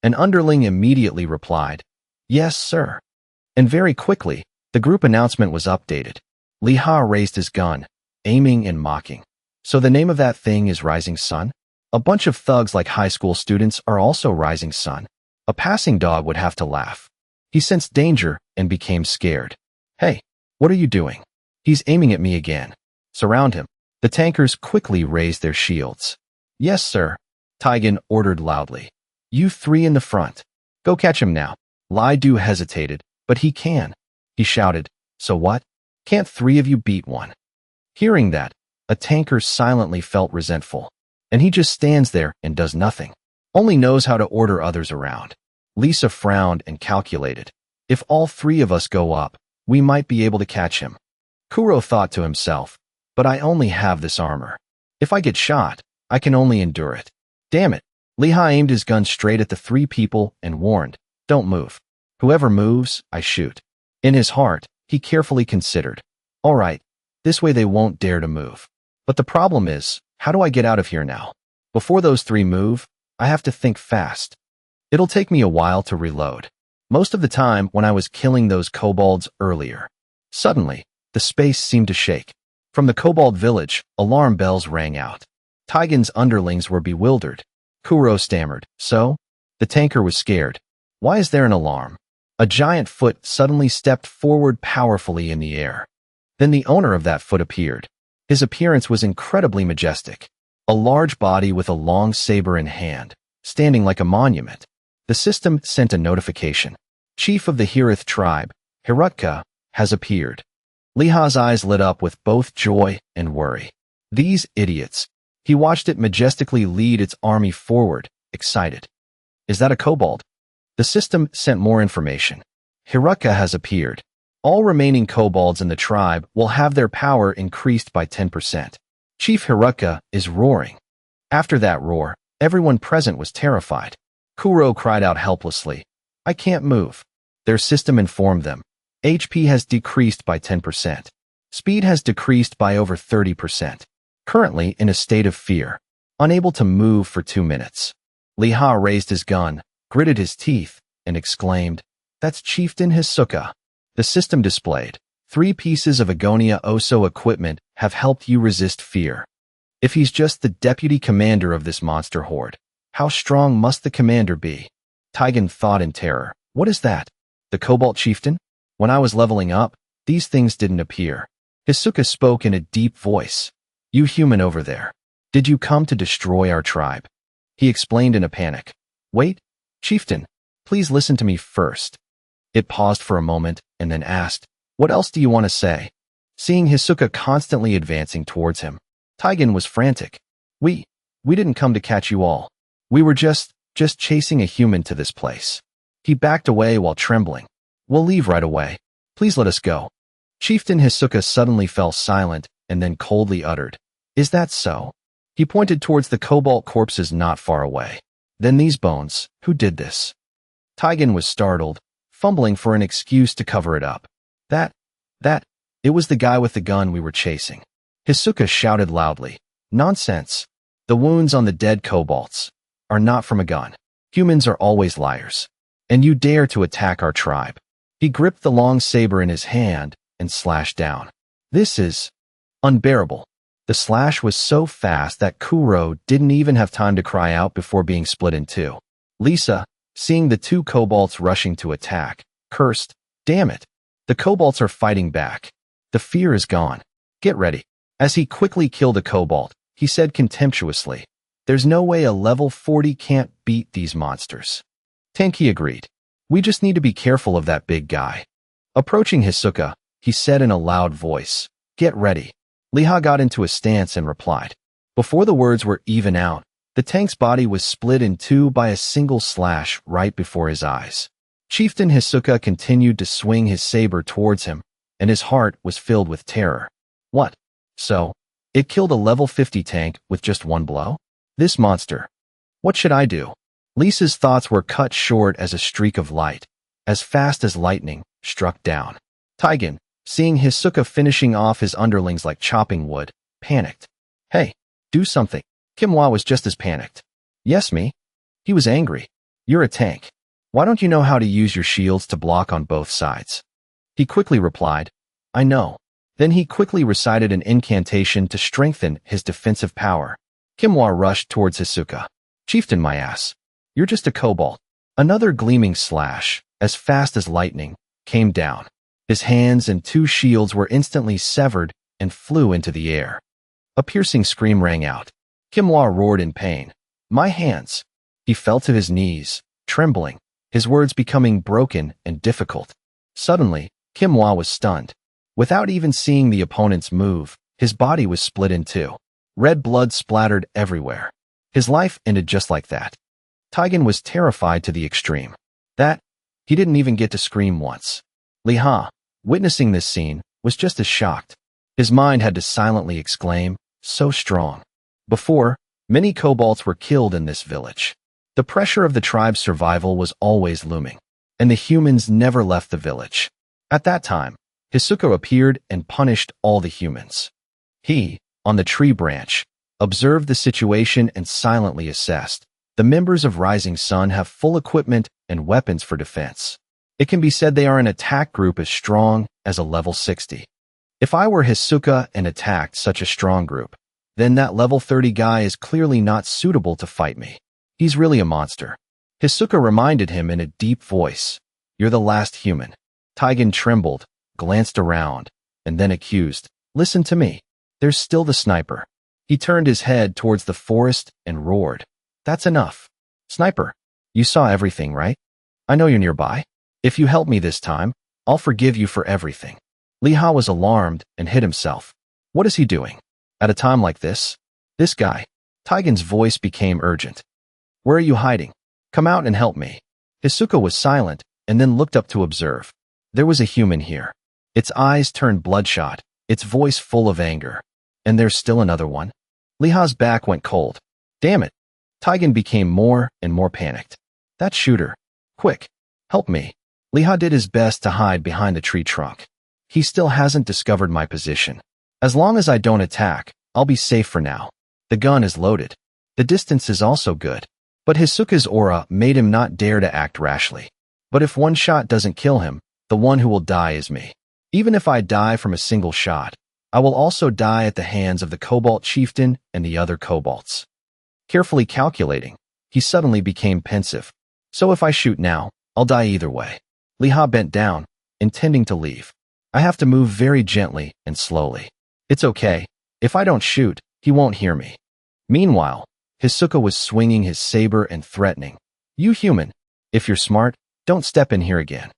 An underling immediately replied, Yes, sir. And very quickly, the group announcement was updated. Lee Ha raised his gun, aiming and mocking. So the name of that thing is Rising Sun? A bunch of thugs like high school students are also Rising Sun. A passing dog would have to laugh. He sensed danger and became scared. Hey, what are you doing? He's aiming at me again. Surround him. The tankers quickly raised their shields. Yes, sir. Taigen ordered loudly. You three in the front. Go catch him now. Lai Du hesitated, but he can. He shouted, So what? Can't three of you beat one? Hearing that, a tanker silently felt resentful. And he just stands there and does nothing. Only knows how to order others around. Lisa frowned and calculated. If all three of us go up, we might be able to catch him. Kuro thought to himself, but I only have this armor. If I get shot, I can only endure it. Damn it. Lee Ha aimed his gun straight at the three people and warned, Don't move. Whoever moves, I shoot. In his heart, he carefully considered, All right, this way they won't dare to move. But the problem is, how do I get out of here now? Before those three move, I have to think fast. It'll take me a while to reload. Most of the time when I was killing those kobolds earlier. Suddenly, the space seemed to shake. From the kobold village, alarm bells rang out. Taigen's underlings were bewildered. Kuro stammered, "So?" The tanker was scared. "Why is there an alarm?" A giant foot suddenly stepped forward powerfully in the air. Then the owner of that foot appeared. His appearance was incredibly majestic. A large body with a long saber in hand, standing like a monument. The system sent a notification. Chief of the Hirith tribe, Hirutka, has appeared. Liha's eyes lit up with both joy and worry. These idiots. He watched it majestically lead its army forward, excited. Is that a kobold? The system sent more information. Hirutka has appeared. All remaining kobolds in the tribe will have their power increased by 10%. Chief Hirutka is roaring. After that roar, everyone present was terrified. Kuro cried out helplessly, "I can't move." Their system informed them. HP has decreased by 10%. Speed has decreased by over 30%. Currently in a state of fear, unable to move for 2 minutes. Liha raised his gun, gritted his teeth, and exclaimed, "That's Chieftain Hisoka." The system displayed, 3 pieces of Agonia Oso equipment have helped you resist fear. If he's just the deputy commander of this monster horde, how strong must the commander be? Taigen thought in terror, what is that? The Cobalt Chieftain? When I was leveling up, these things didn't appear. Hisoka spoke in a deep voice. You human over there. Did you come to destroy our tribe? He explained in a panic. Wait, Chieftain, please listen to me first. It paused for a moment and then asked, what else do you want to say? Seeing Hisoka constantly advancing towards him, Taigen was frantic. We didn't come to catch you all. We were just chasing a human to this place. He backed away while trembling. We'll leave right away. Please let us go. Chieftain Hisoka suddenly fell silent and then coldly uttered, Is that so? He pointed towards the cobalt corpses not far away. Then these bones, who did this? Taigen was startled, fumbling for an excuse to cover it up. It was the guy with the gun we were chasing. Hisoka shouted loudly. Nonsense. The wounds on the dead kobolds are not from a gun. Humans are always liars. And you dare to attack our tribe. He gripped the long saber in his hand and slashed down. This is unbearable. The slash was so fast that Kuro didn't even have time to cry out before being split in two. Lisa, seeing the 2 kobolds rushing to attack, cursed, Damn it. The kobolds are fighting back. The fear is gone. Get ready. As he quickly killed a kobold, he said contemptuously, There's no way a level 40 can't beat these monsters. Tenki agreed. We just need to be careful of that big guy. Approaching Hisoka, he said in a loud voice, Get ready. Liha got into a stance and replied. Before the words were even out, the tank's body was split in 2 by a single slash right before his eyes. Chieftain Hisoka continued to swing his saber towards him, and his heart was filled with terror. What? So, it killed a level 50 tank with just 1 blow? This monster. What should I do? Lisa's thoughts were cut short as a streak of light, as fast as lightning, struck down. Taigen, seeing Hisoka finishing off his underlings like chopping wood, panicked. Hey, do something. Kimwa was just as panicked. Yes, me? He was angry. You're a tank. Why don't you know how to use your shields to block on both sides? He quickly replied, I know. Then he quickly recited an incantation to strengthen his defensive power. Kimwa rushed towards Hisoka. Chieftain, my ass. You're just a kobold. Another gleaming slash, as fast as lightning, came down. His hands and 2 shields were instantly severed and flew into the air. A piercing scream rang out. Kimwa roared in pain. My hands. He fell to his knees, trembling, his words becoming broken and difficult. Suddenly, Kimwa was stunned. Without even seeing the opponent's move, his body was split in 2. Red blood splattered everywhere. His life ended just like that. Taigen was terrified to the extreme. He didn't even get to scream once. Liha, witnessing this scene, was just as shocked. His mind had to silently exclaim, so strong. Before, many kobolds were killed in this village. The pressure of the tribe's survival was always looming, and the humans never left the village. At that time, Hisoka appeared and punished all the humans. He, on the tree branch, observed the situation and silently assessed. The members of Rising Sun have full equipment and weapons for defense. It can be said they are an attack group as strong as a level 60. If I were Hisoka and attacked such a strong group, then that level 30 guy is clearly not suitable to fight me. He's really a monster. Hisoka reminded him in a deep voice. You're the last human. Taigen trembled, glanced around, and then accused. Listen to me. There's still the sniper. He turned his head towards the forest and roared. That's enough. Sniper, you saw everything, right? I know you're nearby. If you help me this time, I'll forgive you for everything. Liha was alarmed and hit himself. What is he doing? At a time like this? This guy. Taigen's voice became urgent. Where are you hiding? Come out and help me. Hisoka was silent and then looked up to observe. There was a human here. Its eyes turned bloodshot, its voice full of anger. And there's still another one. Liha's back went cold. Damn it. Taigen became more and more panicked. That shooter. Quick. Help me. Liha did his best to hide behind the tree trunk. He still hasn't discovered my position. As long as I don't attack, I'll be safe for now. The gun is loaded. The distance is also good. But Hisoka's aura made him not dare to act rashly. But if one shot doesn't kill him, the one who will die is me. Even if I die from a single shot, I will also die at the hands of the Cobalt Chieftain and the other Cobalts. Carefully calculating, he suddenly became pensive. So if I shoot now, I'll die either way. Liha bent down, intending to leave. I have to move very gently and slowly. It's okay. If I don't shoot, he won't hear me. Meanwhile, Hisoka was swinging his saber and threatening. You human, if you're smart, don't step in here again.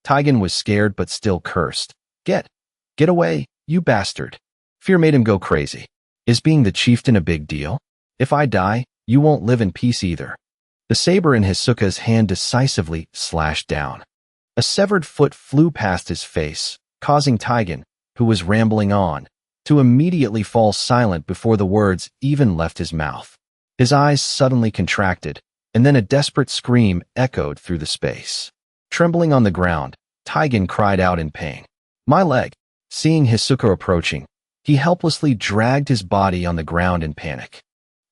Taigen was scared but still cursed. Get away, you bastard. Fear made him go crazy. Is being the chieftain a big deal? If I die, you won't live in peace either. The saber in Hisoka's hand decisively slashed down. A severed foot flew past his face, causing Taigen, who was rambling on, to immediately fall silent before the words even left his mouth. His eyes suddenly contracted, and then a desperate scream echoed through the space. Trembling on the ground, Taigen cried out in pain. My leg! Seeing Hisoka approaching, he helplessly dragged his body on the ground in panic.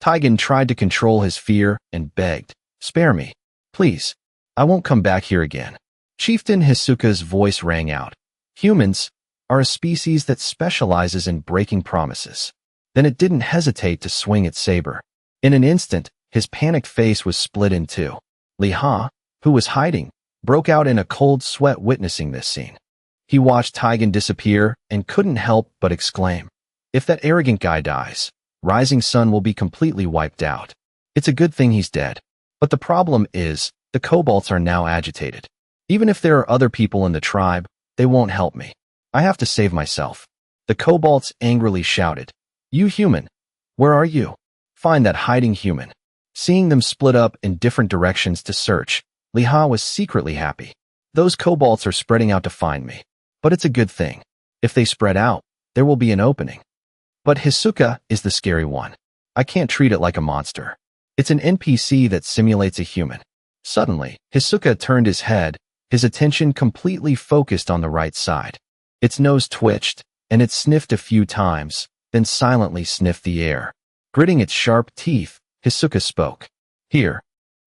Taigen tried to control his fear and begged, Spare me. Please. I won't come back here again. Chieftain Hisoka's voice rang out. Humans are a species that specializes in breaking promises. Then it didn't hesitate to swing its saber. In an instant, his panicked face was split in two. Liha, who was hiding, broke out in a cold sweat witnessing this scene. He watched Taigen disappear and couldn't help but exclaim, If that arrogant guy dies, Rising Sun will be completely wiped out. It's a good thing he's dead. But the problem is, the Cobalts are now agitated. Even if there are other people in the tribe, they won't help me. I have to save myself. The Cobalts angrily shouted, You human! Where are you? Find that hiding human. Seeing them split up in different directions to search, Liha was secretly happy. Those Cobalts are spreading out to find me. But it's a good thing. If they spread out, there will be an opening. But Hisoka is the scary one. I can't treat it like a monster. It's an NPC that simulates a human. Suddenly, Hisoka turned his head, his attention completely focused on the right side. Its nose twitched, and it sniffed a few times, then silently sniffed the air. Gritting its sharp teeth, Hisoka spoke. Here.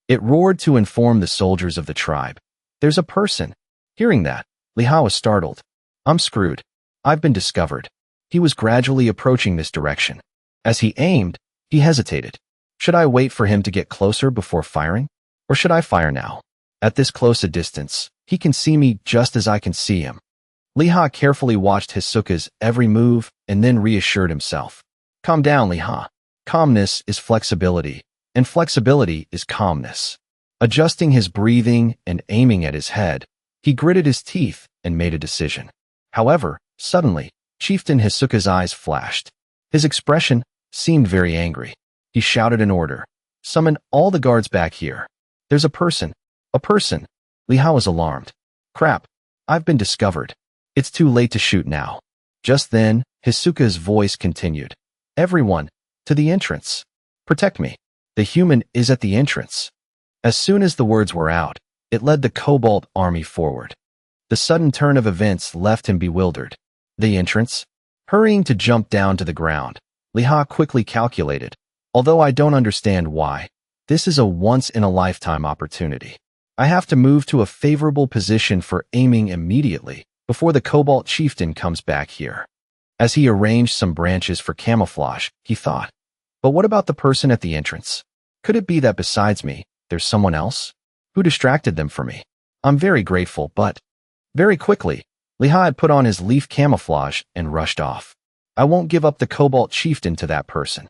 It roared to inform the soldiers of the tribe. There's a person. Hearing that, Liha was startled. I'm screwed. I've been discovered. He was gradually approaching this direction. As he aimed, he hesitated. Should I wait for him to get closer before firing? Or should I fire now? At this close a distance, he can see me just as I can see him. Liha carefully watched Hisoka's every move and then reassured himself. Calm down, Liha. Calmness is flexibility, and flexibility is calmness. Adjusting his breathing and aiming at his head, he gritted his teeth and made a decision. However, suddenly, Chieftain Hisoka's eyes flashed. His expression seemed very angry. He shouted an order. Summon all the guards back here. There's a person. A person. Liha was alarmed. Crap. I've been discovered. It's too late to shoot now. Just then, Hisoka's voice continued. Everyone, to the entrance. Protect me. The human is at the entrance. As soon as the words were out, it led the Cobalt army forward. The sudden turn of events left him bewildered. The entrance? Hurrying to jump down to the ground, Liha quickly calculated. Although I don't understand why, this is a once-in-a-lifetime opportunity. I have to move to a favorable position for aiming immediately before the Cobalt Chieftain comes back here. As he arranged some branches for camouflage, he thought, but what about the person at the entrance? Could it be that besides me, there's someone else? Who distracted them for me? I'm very grateful, but… Very quickly, Liha had put on his leaf camouflage and rushed off. I won't give up the Cobalt Chieftain to that person.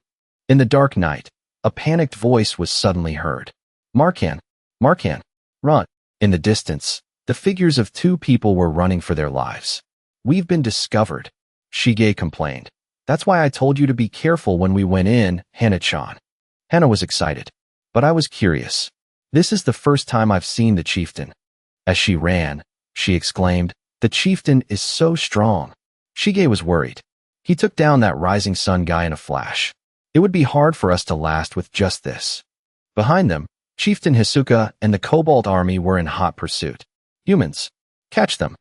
In the dark night, a panicked voice was suddenly heard. Markan, Markan, run. In the distance, the figures of two people were running for their lives. We've been discovered, Shige complained. That's why I told you to be careful when we went in, Hana-chan. Hana was excited, but I was curious. This is the first time I've seen the chieftain. As she ran, she exclaimed, the chieftain is so strong. Shige was worried. He took down that rising sun guy in a flash. It would be hard for us to last with just this. Behind them, Chieftain Hisoka and the Cobalt Army were in hot pursuit. Humans, catch them.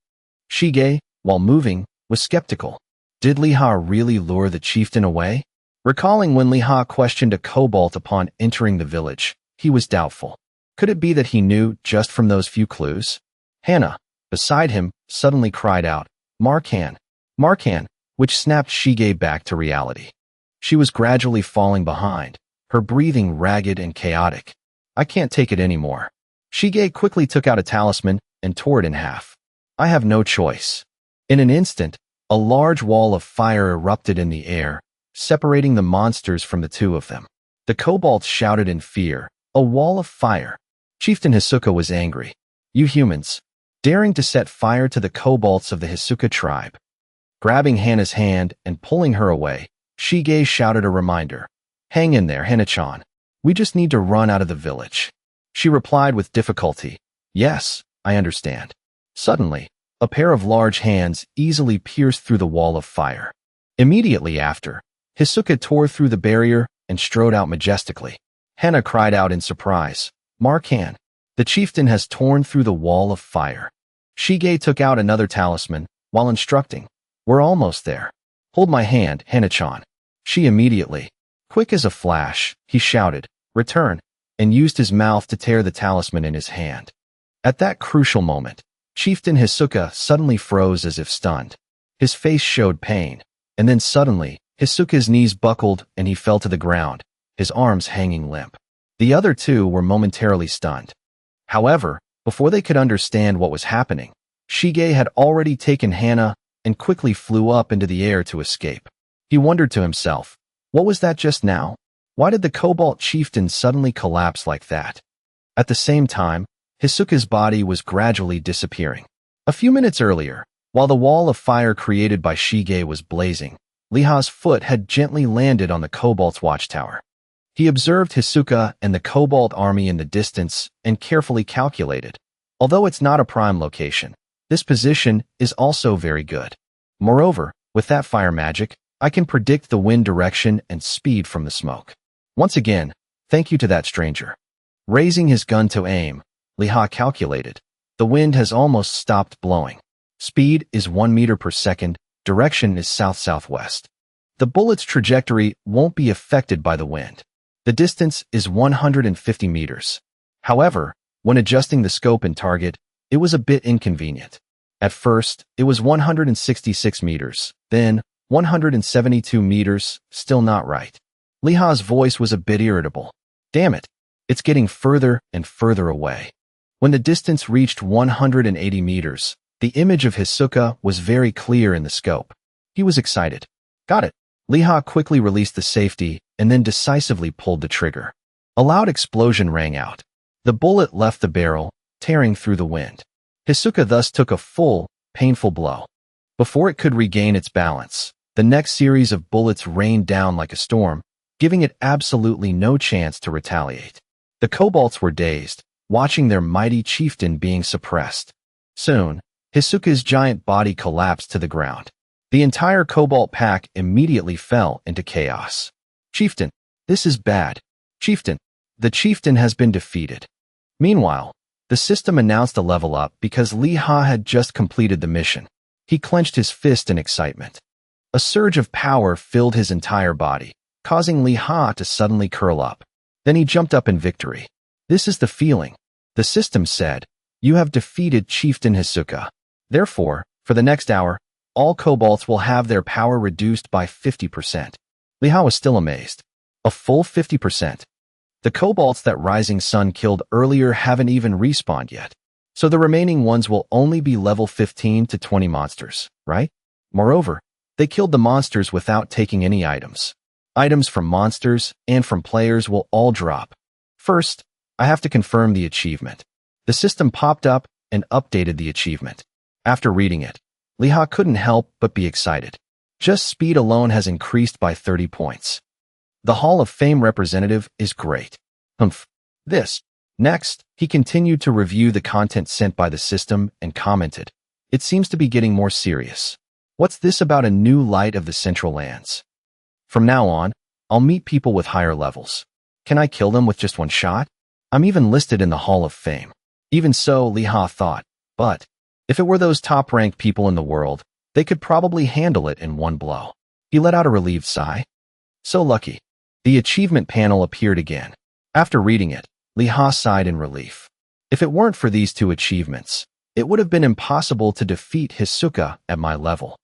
Shige, while moving, was skeptical. Did Liha really lure the chieftain away? Recalling when Liha questioned a Cobalt upon entering the village, he was doubtful. Could it be that he knew just from those few clues? Hana, beside him, suddenly cried out, Markan, Markan, which snapped Shige back to reality. She was gradually falling behind, her breathing ragged and chaotic. I can't take it anymore. Shige quickly took out a talisman and tore it in half. I have no choice. In an instant, a large wall of fire erupted in the air, separating the monsters from the two of them. The kobolds shouted in fear, a wall of fire. Chieftain Hisoka was angry. You humans, daring to set fire to the kobolds of the Hisoka tribe. Grabbing Hana's hand and pulling her away, Shige shouted a reminder. Hang in there, Hana-chan. We just need to run out of the village. She replied with difficulty. Yes, I understand. Suddenly, a pair of large hands easily pierced through the wall of fire. Immediately after, Hisoka tore through the barrier and strode out majestically. Hana cried out in surprise. Markan, the chieftain has torn through the wall of fire. Shige took out another talisman, while instructing. We're almost there. Hold my hand, Hana-chan. She immediately. Quick as a flash, he shouted, return, and used his mouth to tear the talisman in his hand. At that crucial moment, Chieftain Hisoka suddenly froze as if stunned. His face showed pain, and then suddenly, Hisoka's knees buckled and he fell to the ground, his arms hanging limp. The other two were momentarily stunned. However, before they could understand what was happening, Shige had already taken Hana and quickly flew up into the air to escape. He wondered to himself, what was that just now? Why did the Cobalt Chieftain suddenly collapse like that? At the same time, Hisoka's body was gradually disappearing. A few minutes earlier, while the wall of fire created by Shige was blazing, Liha's foot had gently landed on the Cobalt's watchtower. He observed Hisoka and the Cobalt army in the distance and carefully calculated. Although it's not a prime location, this position is also very good. Moreover, with that fire magic, I can predict the wind direction and speed from the smoke. Once again, thank you to that stranger. Raising his gun to aim, Liha calculated. The wind has almost stopped blowing. Speed is 1 meter per second, direction is south-southwest. The bullet's trajectory won't be affected by the wind. The distance is 150 meters. However, when adjusting the scope and target, it was a bit inconvenient. At first, it was 166 meters, then 172 meters, still not right. Liha's voice was a bit irritable. Damn it, it's getting further and further away. When the distance reached 180 meters, the image of Hisoka was very clear in the scope. He was excited. Got it. Liha quickly released the safety and then decisively pulled the trigger. A loud explosion rang out. The bullet left the barrel, tearing through the wind. Hisoka thus took a full, painful blow. Before it could regain its balance, the next series of bullets rained down like a storm, giving it absolutely no chance to retaliate. The kobolds were dazed, watching their mighty chieftain being suppressed. Soon, Hisoka's giant body collapsed to the ground. The entire Cobalt pack immediately fell into chaos. Chieftain, this is bad. Chieftain, the chieftain has been defeated. Meanwhile, the system announced a level up because Liha had just completed the mission. He clenched his fist in excitement. A surge of power filled his entire body, causing Liha to suddenly curl up. Then he jumped up in victory. This is the feeling. The system said, you have defeated Chieftain Hisoka. Therefore, for the next hour, all kobolds will have their power reduced by 50%. Li Ha was still amazed. A full 50%. The kobolds that Rising Sun killed earlier haven't even respawned yet. So the remaining ones will only be level 15 to 20 monsters, right? Moreover, they killed the monsters without taking any items. Items from monsters and from players will all drop. First, I have to confirm the achievement. The system popped up and updated the achievement. After reading it, Li Ha couldn't help but be excited. Just speed alone has increased by 30 points. The Hall of Fame representative is great. This. Next, he continued to review the content sent by the system and commented, "It seems to be getting more serious. What's this about a new light of the Central Lands? From now on, I'll meet people with higher levels. Can I kill them with just one shot? I'm even listed in the Hall of Fame." Even so, Li Ha thought, but if it were those top-ranked people in the world, they could probably handle it in one blow. He let out a relieved sigh. So lucky. The achievement panel appeared again. After reading it, Li Ha sighed in relief. If it weren't for these two achievements, it would have been impossible to defeat Hisoka at my level.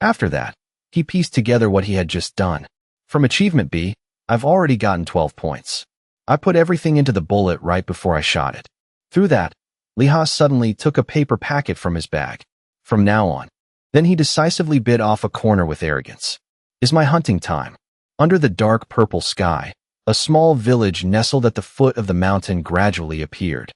After that, he pieced together what he had just done. From achievement B, I've already gotten 12 points. I put everything into the bullet right before I shot it. Through that, Li Ha suddenly took a paper packet from his bag. From now on. Then he decisively bit off a corner with arrogance. Is my hunting time. Under the dark purple sky, a small village nestled at the foot of the mountain gradually appeared.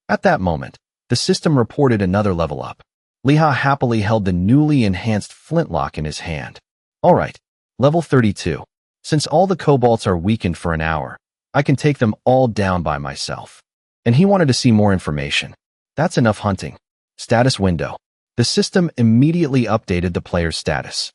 At that moment, the system reported another level up. Li Ha happily held the newly enhanced flintlock in his hand. Alright, level 32. Since all the kobolds are weakened for an hour, I can take them all down by myself. And he wanted to see more information. That's enough hunting. Status window. The system immediately updated the player's status.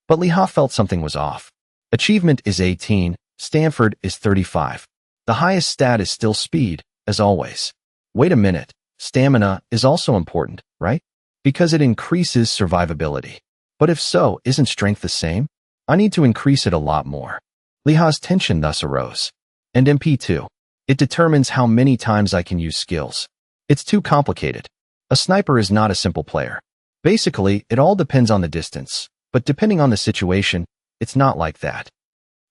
But Li Ha felt something was off. Achievement is 18, Stanford is 35. The highest stat is still speed, as always. Wait a minute, stamina is also important, right? Because it increases survivability. But if so, isn't strength the same? I need to increase it a lot more. Li Ha's tension thus arose. And MP2. It determines how many times I can use skills. It's too complicated. A sniper is not a simple player. Basically, it all depends on the distance, but depending on the situation, it's not like that.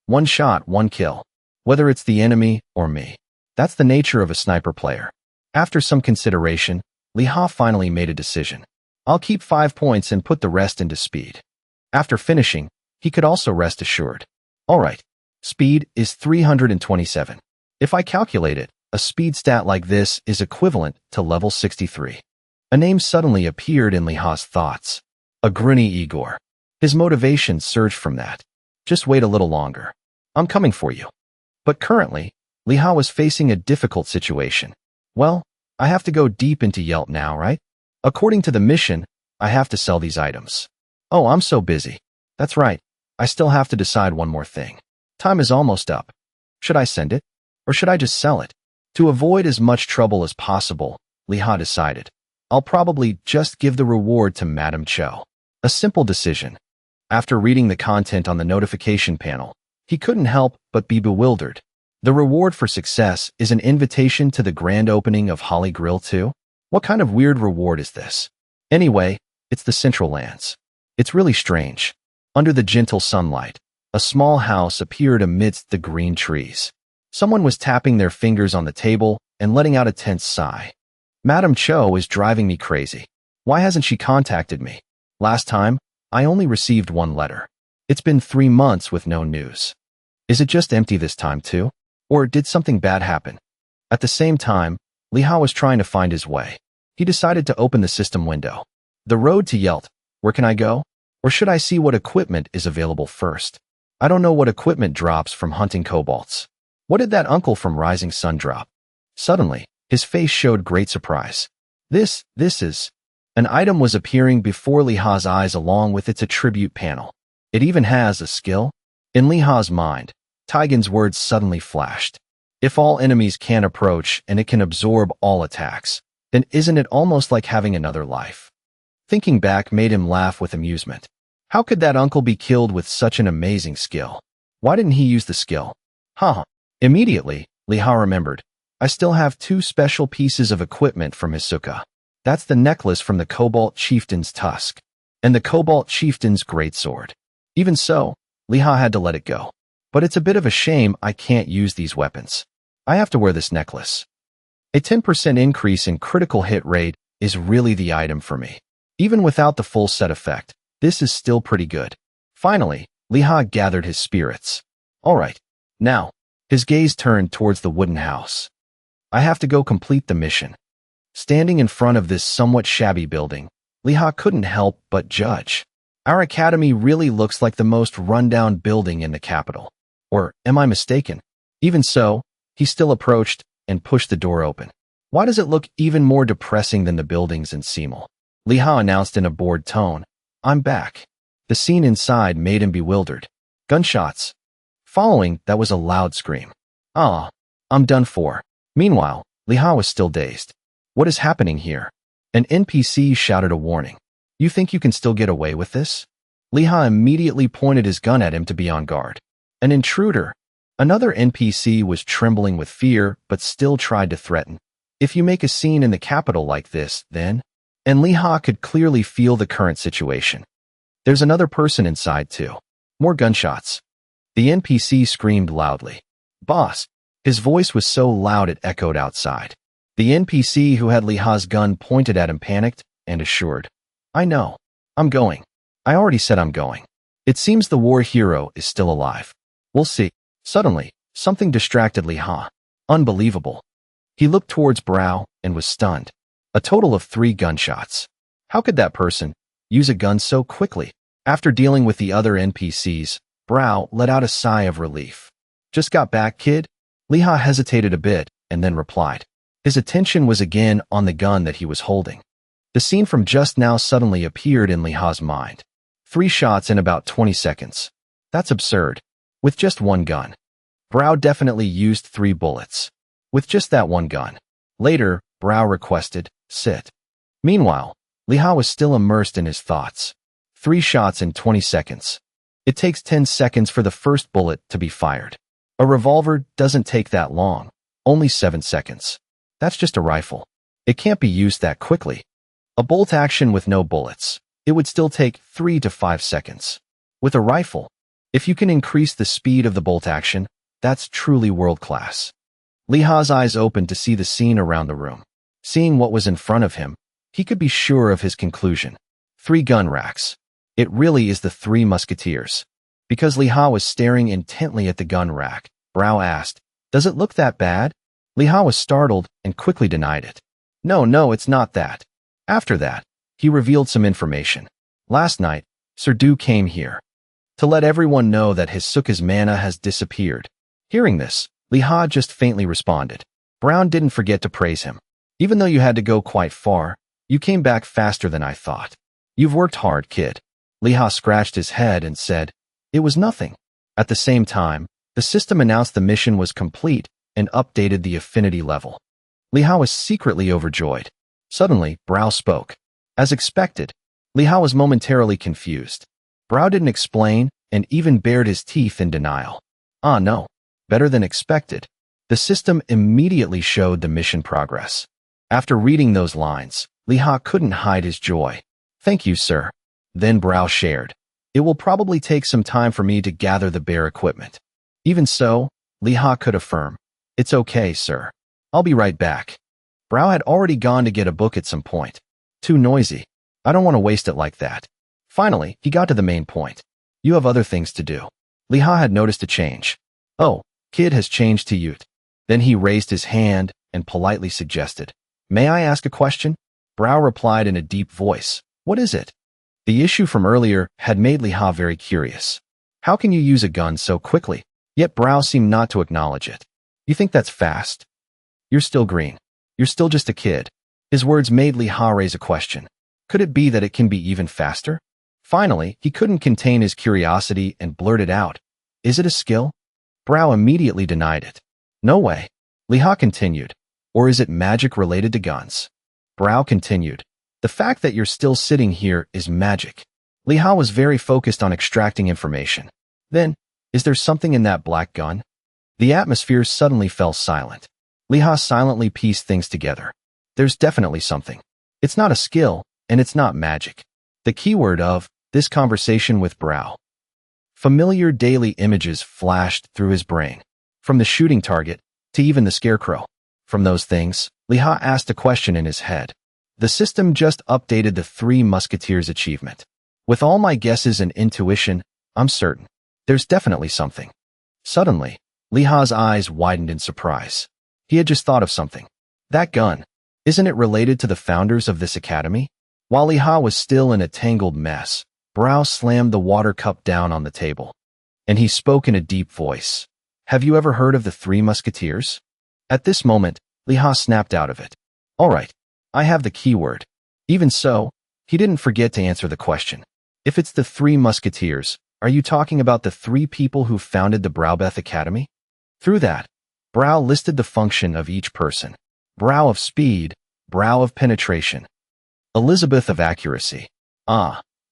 One shot, one kill. Whether it's the enemy or me. That's the nature of a sniper player. After some consideration, Li Ha finally made a decision. I'll keep 5 points and put the rest into speed. After finishing, he could also rest assured. Alright, speed is 327. If I calculate it, a speed stat like this is equivalent to level 63. A name suddenly appeared in Li Ha's thoughts. Agruni Igor. His motivation surged from that. Just wait a little longer. I'm coming for you. But currently, Li Ha was facing a difficult situation. Well, I have to go deep into Yelp now, right? According to the mission, I have to sell these items. Oh, I'm so busy. That's right. I still have to decide one more thing. Time is almost up. Should I send it? Or should I just sell it? To avoid as much trouble as possible, Li Ha decided. I'll probably just give the reward to Madame Cho. A simple decision. After reading the content on the notification panel, he couldn't help but be bewildered. The reward for success is an invitation to the grand opening of Holly Grill 2? What kind of weird reward is this? Anyway, it's the Central Lands. It's really strange. Under the gentle sunlight, a small house appeared amidst the green trees. Someone was tapping their fingers on the table and letting out a tense sigh. Madame Cho is driving me crazy. Why hasn't she contacted me? Last time, I only received one letter. It's been 3 months with no news. Is it just empty this time too? Or did something bad happen? At the same time, Li Ha was trying to find his way. He decided to open the system window. The road to Yelt. Where can I go? Or should I see what equipment is available first? I don't know what equipment drops from hunting kobolds. What did that uncle from Rising Sun drop? Suddenly, his face showed great surprise. This is... An item was appearing before Li Ha's eyes along with its attribute panel. It even has a skill? In Li Ha's mind, Taigen's words suddenly flashed. If all enemies can approach and it can absorb all attacks, then isn't it almost like having another life? Thinking back made him laugh with amusement. How could that uncle be killed with such an amazing skill? Why didn't he use the skill? Immediately, Li Ha remembered. I still have 2 special pieces of equipment from Hisoka. That's the necklace from the Cobalt Chieftain's tusk. and the Cobalt Chieftain's greatsword. Even so, Li Ha had to let it go. But it's a bit of a shame I can't use these weapons. I have to wear this necklace. A 10% increase in critical hit rate is really the item for me. Even without the full set effect, this is still pretty good. Finally, Li Ha gathered his spirits. All right, now, his gaze turned towards the wooden house. I have to go complete the mission. Standing in front of this somewhat shabby building, Li Ha couldn't help but judge. Our academy really looks like the most rundown building in the capital. Or am I mistaken? Even so, he still approached and pushed the door open. Why does it look even more depressing than the buildings in Simul? Li Ha announced in a bored tone, I'm back. The scene inside made him bewildered. Gunshots. Following, that was a loud scream. Ah, I'm done for. Meanwhile, Li Ha was still dazed. What is happening here? An NPC shouted a warning. You think you can still get away with this? Li Ha immediately pointed his gun at him to be on guard. An intruder. Another NPC was trembling with fear, but still tried to threaten. If you make a scene in the capital like this, then... And Li Ha could clearly feel the current situation. There's another person inside too. More gunshots. The NPC screamed loudly. Boss. His voice was so loud it echoed outside. The NPC who had Li Ha's gun pointed at him panicked and assured. I know. I'm going. I already said I'm going. It seems the war hero is still alive. We'll see. Suddenly, something distracted Li Ha. Unbelievable. He looked towards Brow and was stunned. A total of 3 gunshots. How could that person use a gun so quickly? After dealing with the other NPCs, Brow let out a sigh of relief. Just got back, kid? Li Ha hesitated a bit and then replied. His attention was again on the gun that he was holding. The scene from just now suddenly appeared in Li Ha's mind. 3 shots in about 20 seconds. That's absurd. With just 1 gun. Brow definitely used 3 bullets. With just that 1 gun. Later, Brow requested, sit. Meanwhile, Li Ha was still immersed in his thoughts. 3 shots in 20 seconds. It takes 10 seconds for the first bullet to be fired. A revolver doesn't take that long. Only 7 seconds. That's just a rifle. It can't be used that quickly. A bolt action with no bullets. It would still take 3 to 5 seconds. With a rifle, if you can increase the speed of the bolt action, that's truly world-class. Li Ha's eyes opened to see the scene around the room. Seeing what was in front of him, he could be sure of his conclusion. 3 gun racks. It really is the 3 musketeers. Because Li Ha was staring intently at the gun rack, Brow asked, does it look that bad? Li Ha was startled and quickly denied it. No, it's not that. After that, he revealed some information. Last night, Sir Du came here to let everyone know that Hisoka's mana has disappeared. Hearing this, Li Ha just faintly responded. Brown didn't forget to praise him. Even though you had to go quite far, you came back faster than I thought. You've worked hard, kid. Li Ha scratched his head and said, it was nothing. At the same time, the system announced the mission was complete and updated the affinity level. Li Ha was secretly overjoyed. Suddenly, Brow spoke. As expected, Li Ha was momentarily confused. Brow didn't explain and even bared his teeth in denial. Ah, no. Better than expected. The system immediately showed the mission progress. After reading those lines, Li Ha couldn't hide his joy. Thank you, sir. Then Brow shared. It will probably take some time for me to gather the bare equipment. Even so, Li Ha could affirm. It's okay, sir. I'll be right back. Brow had already gone to get a book at some point. Too noisy. I don't want to waste it like that. Finally, he got to the main point. You have other things to do. Li Ha had noticed a change. Oh, kid has changed to Ute. Then he raised his hand and politely suggested. May I ask a question? Brow replied in a deep voice. What is it? The issue from earlier had made Li Ha very curious. How can you use a gun so quickly? Yet Brow seemed not to acknowledge it. You think that's fast? You're still green. You're still just a kid. His words made Li Ha raise a question. Could it be that it can be even faster? Finally, he couldn't contain his curiosity and blurted out. Is it a skill? Brow immediately denied it. No way. Li Ha continued. Or is it magic related to guns? Brow continued. The fact that you're still sitting here is magic. Li Ha was very focused on extracting information. Then, is there something in that black gun? The atmosphere suddenly fell silent. Li Ha silently pieced things together. There's definitely something. It's not a skill, and it's not magic. The keyword of this conversation with Brow. Familiar daily images flashed through his brain, from the shooting target to even the scarecrow. From those things, Liha asked a question in his head. The system just updated the Three Musketeers achievement. With all my guesses and intuition, I'm certain there's definitely something. Suddenly, Liha's eyes widened in surprise. He had just thought of something. That gun, isn't it related to the founders of this academy? While Liha was still in a tangled mess, Brow slammed the water cup down on the table, and he spoke in a deep voice. Have you ever heard of the Three Musketeers? At this moment, Liha snapped out of it. All right, I have the keyword. Even so, he didn't forget to answer the question. If it's the Three Musketeers, are you talking about the three people who founded the Browbeth Academy? Through that, Brow listed the function of each person. Brow of speed, Brow of penetration, Elizabeth of accuracy.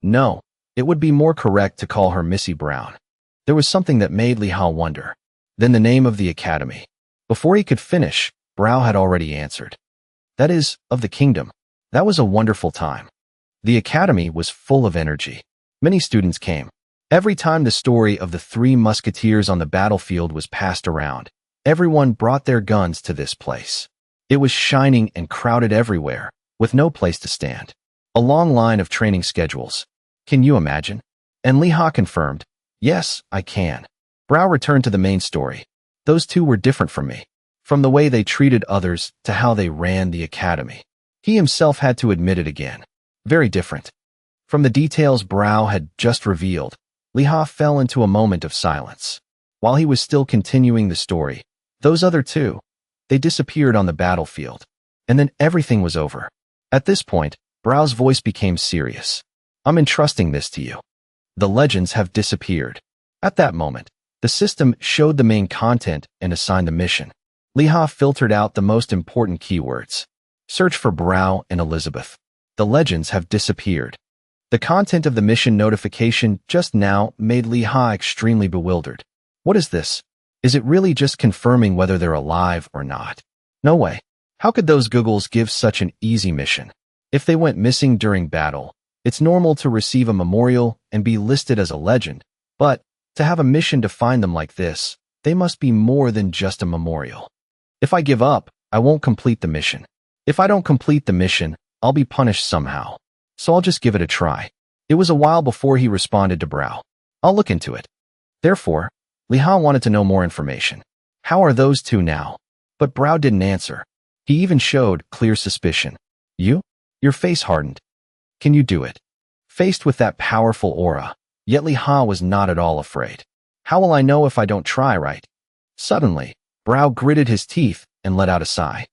No, it would be more correct to call her Missy Brown. There was something that made Liha wonder. Then the name of the academy. Before he could finish, Brow had already answered. That is, of the kingdom. That was a wonderful time. The academy was full of energy. Many students came. Every time the story of the Three Musketeers on the battlefield was passed around, everyone brought their guns to this place. It was shining and crowded everywhere, with no place to stand. A long line of training schedules. Can you imagine? And Liha confirmed, yes, I can. Brow returned to the main story. Those two were different from me. From the way they treated others to how they ran the academy. He himself had to admit it again. Very different. From the details Brow had just revealed, Liha fell into a moment of silence. While he was still continuing the story, those other two, they disappeared on the battlefield. And then everything was over. At this point, Brow's voice became serious. I'm entrusting this to you. The legends have disappeared. At that moment, the system showed the main content and assigned the mission. Liha filtered out the most important keywords. Search for Brow and Elizabeth. The legends have disappeared. The content of the mission notification just now made Liha extremely bewildered. What is this? Is it really just confirming whether they're alive or not? No way. How could those Googles give such an easy mission? If they went missing during battle, it's normal to receive a memorial and be listed as a legend, but to have a mission to find them like this, they must be more than just a memorial. If I give up, I won't complete the mission. If I don't complete the mission, I'll be punished somehow. So I'll just give it a try. It was a while before he responded to Brow. I'll look into it. Therefore, Liha wanted to know more information. How are those two now? But Brow didn't answer. He even showed clear suspicion. You? Your face hardened. Can you do it? Faced with that powerful aura, yet Liha was not at all afraid. How will I know if I don't try, right? Suddenly, Brow gritted his teeth and let out a sigh.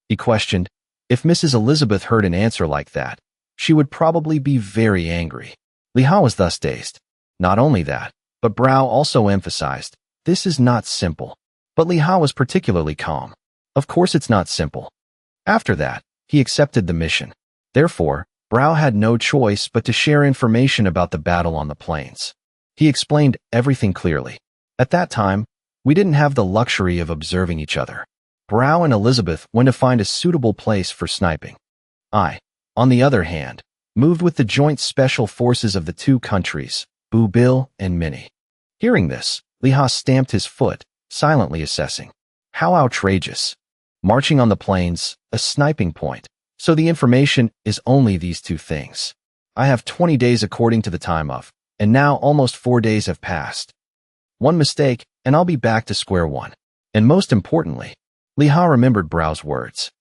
He questioned, if Mrs. Elizabeth heard an answer like that, she would probably be very angry. Liha was thus dazed. Not only that, but Brow also emphasized, this is not simple. But Liha was particularly calm. Of course it's not simple. After that, he accepted the mission. Therefore, Brow had no choice but to share information about the battle on the plains. He explained everything clearly. At that time, we didn't have the luxury of observing each other. Brow and Elizabeth went to find a suitable place for sniping. I, on the other hand, moved with the joint special forces of the two countries, Boo Bill and Minnie. Hearing this, Liha stamped his foot, silently assessing. How outrageous. Marching on the plains, a sniping point. So the information is only these two things. I have 20 days according to the time of, and now almost 4 days have passed. One mistake, and I'll be back to square one. And most importantly, Liha remembered Brow's words.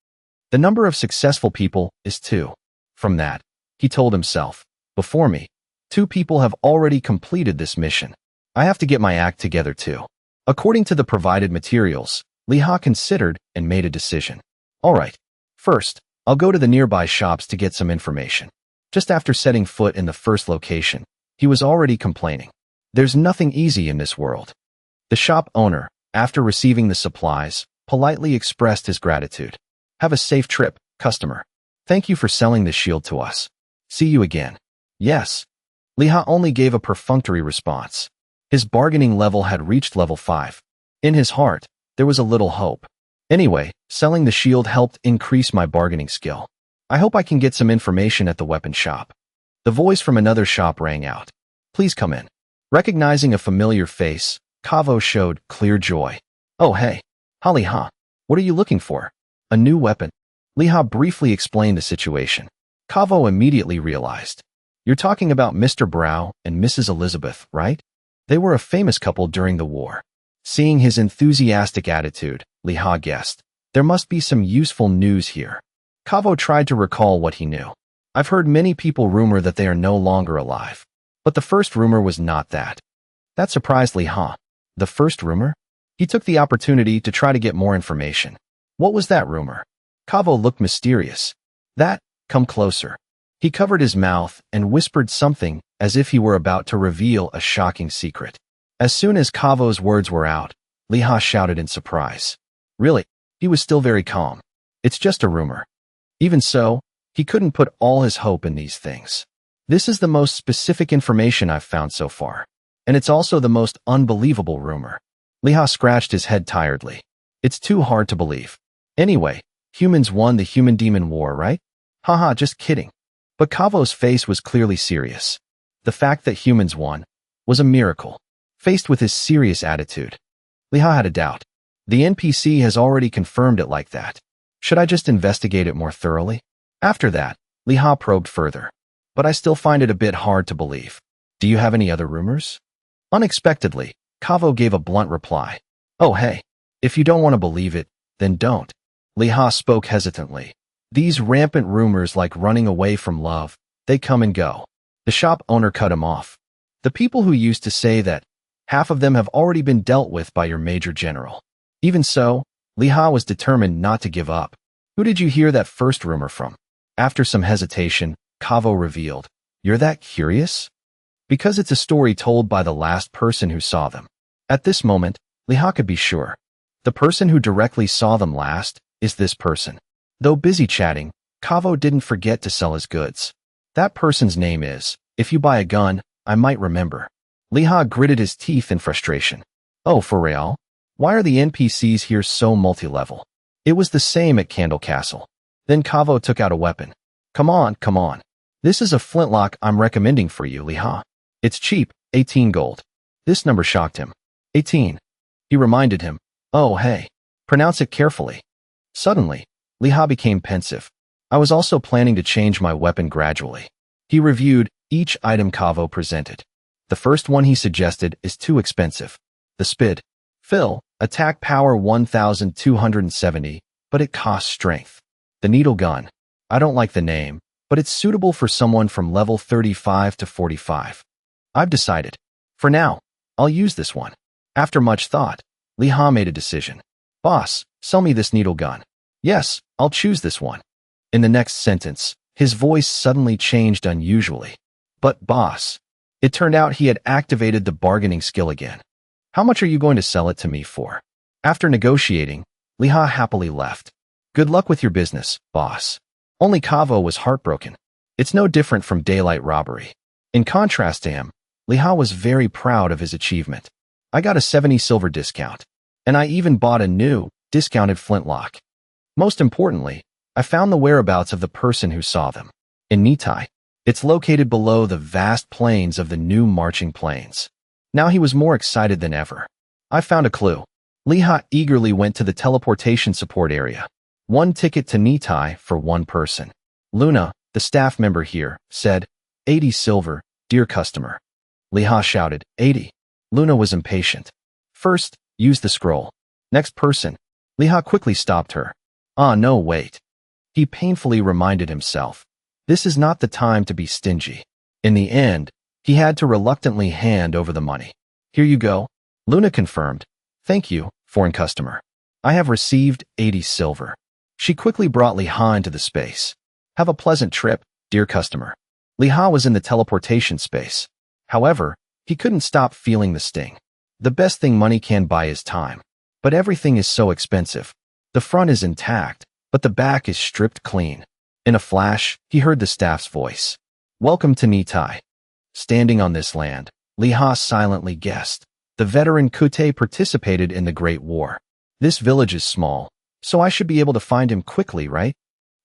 The number of successful people is 2. From that, he told himself, before me, 2 people have already completed this mission. I have to get my act together too. According to the provided materials, Liha considered and made a decision. All right, first, I'll go to the nearby shops to get some information. Just after setting foot in the first location, he was already complaining. There's nothing easy in this world. The shop owner, after receiving the supplies, politely expressed his gratitude. Have a safe trip, customer. Thank you for selling this shield to us. See you again. Yes. Liha only gave a perfunctory response. His bargaining level had reached level 5. In his heart, there was a little hope. Anyway, selling the shield helped increase my bargaining skill. I hope I can get some information at the weapon shop. The voice from another shop rang out. Please come in. Recognizing a familiar face, Kavo showed clear joy. Oh hey, Liha. What are you looking for? A new weapon? Liha briefly explained the situation. Kavo immediately realized. You're talking about Mr. Brow and Mrs. Elizabeth, right? They were a famous couple during the war. Seeing his enthusiastic attitude, Liha guessed. There must be some useful news here. Kavo tried to recall what he knew. I've heard many people rumor that they are no longer alive. But the first rumor was not that. That surprised Liha. The first rumor? He took the opportunity to try to get more information. What was that rumor? Kavo looked mysterious. That, come closer. He covered his mouth and whispered something as if he were about to reveal a shocking secret. As soon as Kavo's words were out, Liha shouted in surprise. Really? He was still very calm. It's just a rumor. Even so, he couldn't put all his hope in these things. This is the most specific information I've found so far. And it's also the most unbelievable rumor. Liha scratched his head tiredly. It's too hard to believe. Anyway, humans won the human-demon war, right? Haha, just kidding. But Kavo's face was clearly serious. The fact that humans won was a miracle. Faced with his serious attitude, Liha had a doubt. The NPC has already confirmed it like that. Should I just investigate it more thoroughly? After that, Liha probed further. But I still find it a bit hard to believe. Do you have any other rumors? Unexpectedly, Kavo gave a blunt reply. Oh hey, if you don't want to believe it, then don't. Liha spoke hesitantly. These rampant rumors like running away from love, they come and go. The shop owner cut him off. The people who used to say that, half of them have already been dealt with by your major general. Even so, Liha was determined not to give up. Who did you hear that first rumor from? After some hesitation, Kavo revealed. You're that curious? Because it's a story told by the last person who saw them. At this moment, Liha could be sure. The person who directly saw them last is this person. Though busy chatting, Kavo didn't forget to sell his goods. That person's name is, if you buy a gun, I might remember. Liha gritted his teeth in frustration. Oh, for real? Why are the NPCs here so multi-level? It was the same at Candle Castle. Then Kavo took out a weapon. Come on, come on. This is a flintlock I'm recommending for you, Liha. It's cheap, 18 gold. This number shocked him. 18. He reminded him. Oh, hey. Pronounce it carefully. Suddenly, Liha became pensive. I was also planning to change my weapon gradually. He reviewed each item Kavo presented. The first one he suggested is too expensive. The Spid. Fill, attack power 1270, but it costs strength. The Needle Gun. I don't like the name, but it's suitable for someone from level 35 to 45. I've decided. For now, I'll use this one. After much thought, Liha made a decision. Boss, sell me this needle gun. Yes, I'll choose this one. In the next sentence, his voice suddenly changed unusually. But boss, it turned out he had activated the bargaining skill again. How much are you going to sell it to me for? After negotiating, Liha happily left. Good luck with your business, boss. Only Kavo was heartbroken. It's no different from daylight robbery. In contrast to him, Liha was very proud of his achievement. I got a 70 silver discount, and I even bought a new, discounted flintlock. Most importantly, I found the whereabouts of the person who saw them. In Nitai. It's located below the vast plains of the new marching plains. Now he was more excited than ever. I found a clue. Liha eagerly went to the teleportation support area. 1 ticket to Nitai for 1 person. Luna, the staff member here, said, 80 silver, dear customer. Liha shouted, 80. Luna was impatient. First, use the scroll. Next person. Liha quickly stopped her. Ah, no, wait. He painfully reminded himself. This is not the time to be stingy. In the end, he had to reluctantly hand over the money. Here you go. Luna confirmed. Thank you, foreign customer. I have received 80 silver. She quickly brought Liha into the space. Have a pleasant trip, dear customer. Liha was in the teleportation space. However, he couldn't stop feeling the sting. The best thing money can buy is time. But everything is so expensive. The front is intact, but the back is stripped clean. In a flash, he heard the staff's voice. Welcome to Nitai. Standing on this land, Liha silently guessed. The veteran Kute participated in the Great War. This village is small, so I should be able to find him quickly, right?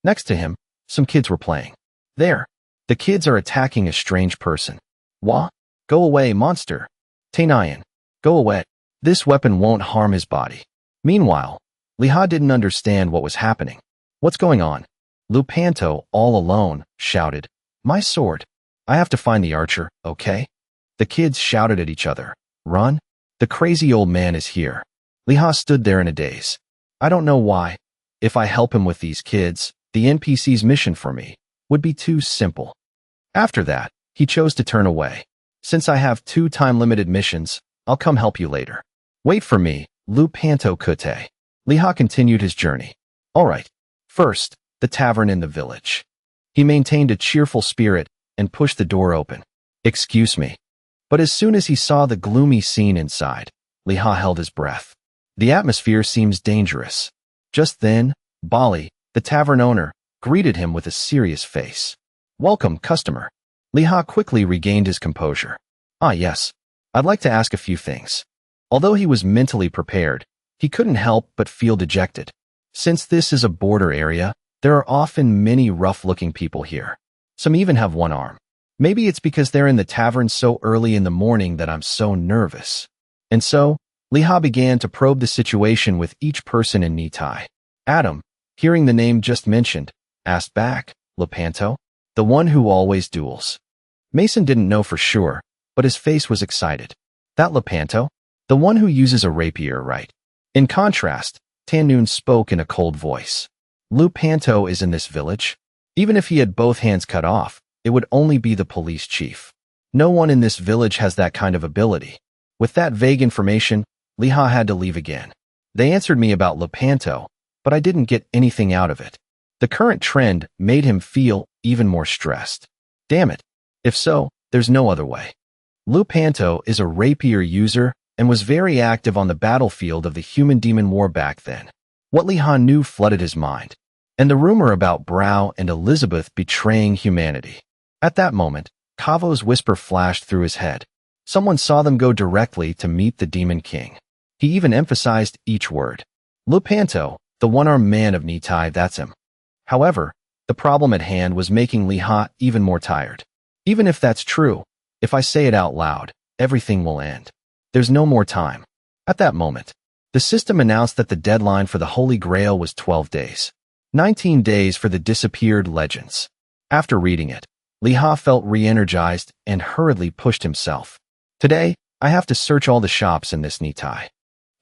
Next to him, some kids were playing. There. The kids are attacking a strange person. Wah? Go away, monster. Tainayan. Go away. This weapon won't harm his body. Meanwhile, Liha didn't understand what was happening. What's going on? Lupanto, all alone, shouted, My sword. I have to find the archer, okay? The kids shouted at each other. Run? The crazy old man is here. Liha stood there in a daze. I don't know why. If I help him with these kids, the NPC's mission for me would be too simple. After that, he chose to turn away. Since I have 2 time-limited missions, I'll come help you later. Wait for me, Lupanto Kute. Liha continued his journey. All right. First, the tavern in the village. He maintained a cheerful spirit and pushed the door open. Excuse me. But as soon as he saw the gloomy scene inside, Liha held his breath. The atmosphere seems dangerous. Just then, Bali, the tavern owner, greeted him with a serious face. Welcome, customer. Liha quickly regained his composure. Ah, yes. I'd like to ask a few things. Although he was mentally prepared, he couldn't help but feel dejected. Since this is a border area, there are often many rough-looking people here. Some even have 1 arm. Maybe it's because they're in the tavern so early in the morning that I'm so nervous. And so, Liha began to probe the situation with each person in Nitai. Adam, hearing the name just mentioned, asked back, Lepanto, the one who always duels. Mason didn't know for sure, but his face was excited. That Lepanto? The one who uses a rapier, right? In contrast, Tannoon spoke in a cold voice. Lupanto is in this village. Even if he had both hands cut off, it would only be the police chief. No one in this village has that kind of ability. With that vague information, Liha had to leave again. They answered me about Lepanto, but I didn't get anything out of it. The current trend made him feel even more stressed. Damn it. If so, there's no other way. Lupanto is a rapier user and was very active on the battlefield of the Human-Demon War back then. What Liha knew flooded his mind, and the rumor about Brow and Elizabeth betraying humanity. At that moment, Kavo's whisper flashed through his head. Someone saw them go directly to meet the Demon King. He even emphasized each word. Lupanto, the one-armed man of Nitai, that's him. However, the problem at hand was making Liha even more tired. Even if that's true, if I say it out loud, everything will end. There's no more time. At that moment, the system announced that the deadline for the Holy Grail was 12 days. 19 days for the disappeared legends. After reading it, Liha felt re-energized and hurriedly pushed himself. Today, I have to search all the shops in this Nitai.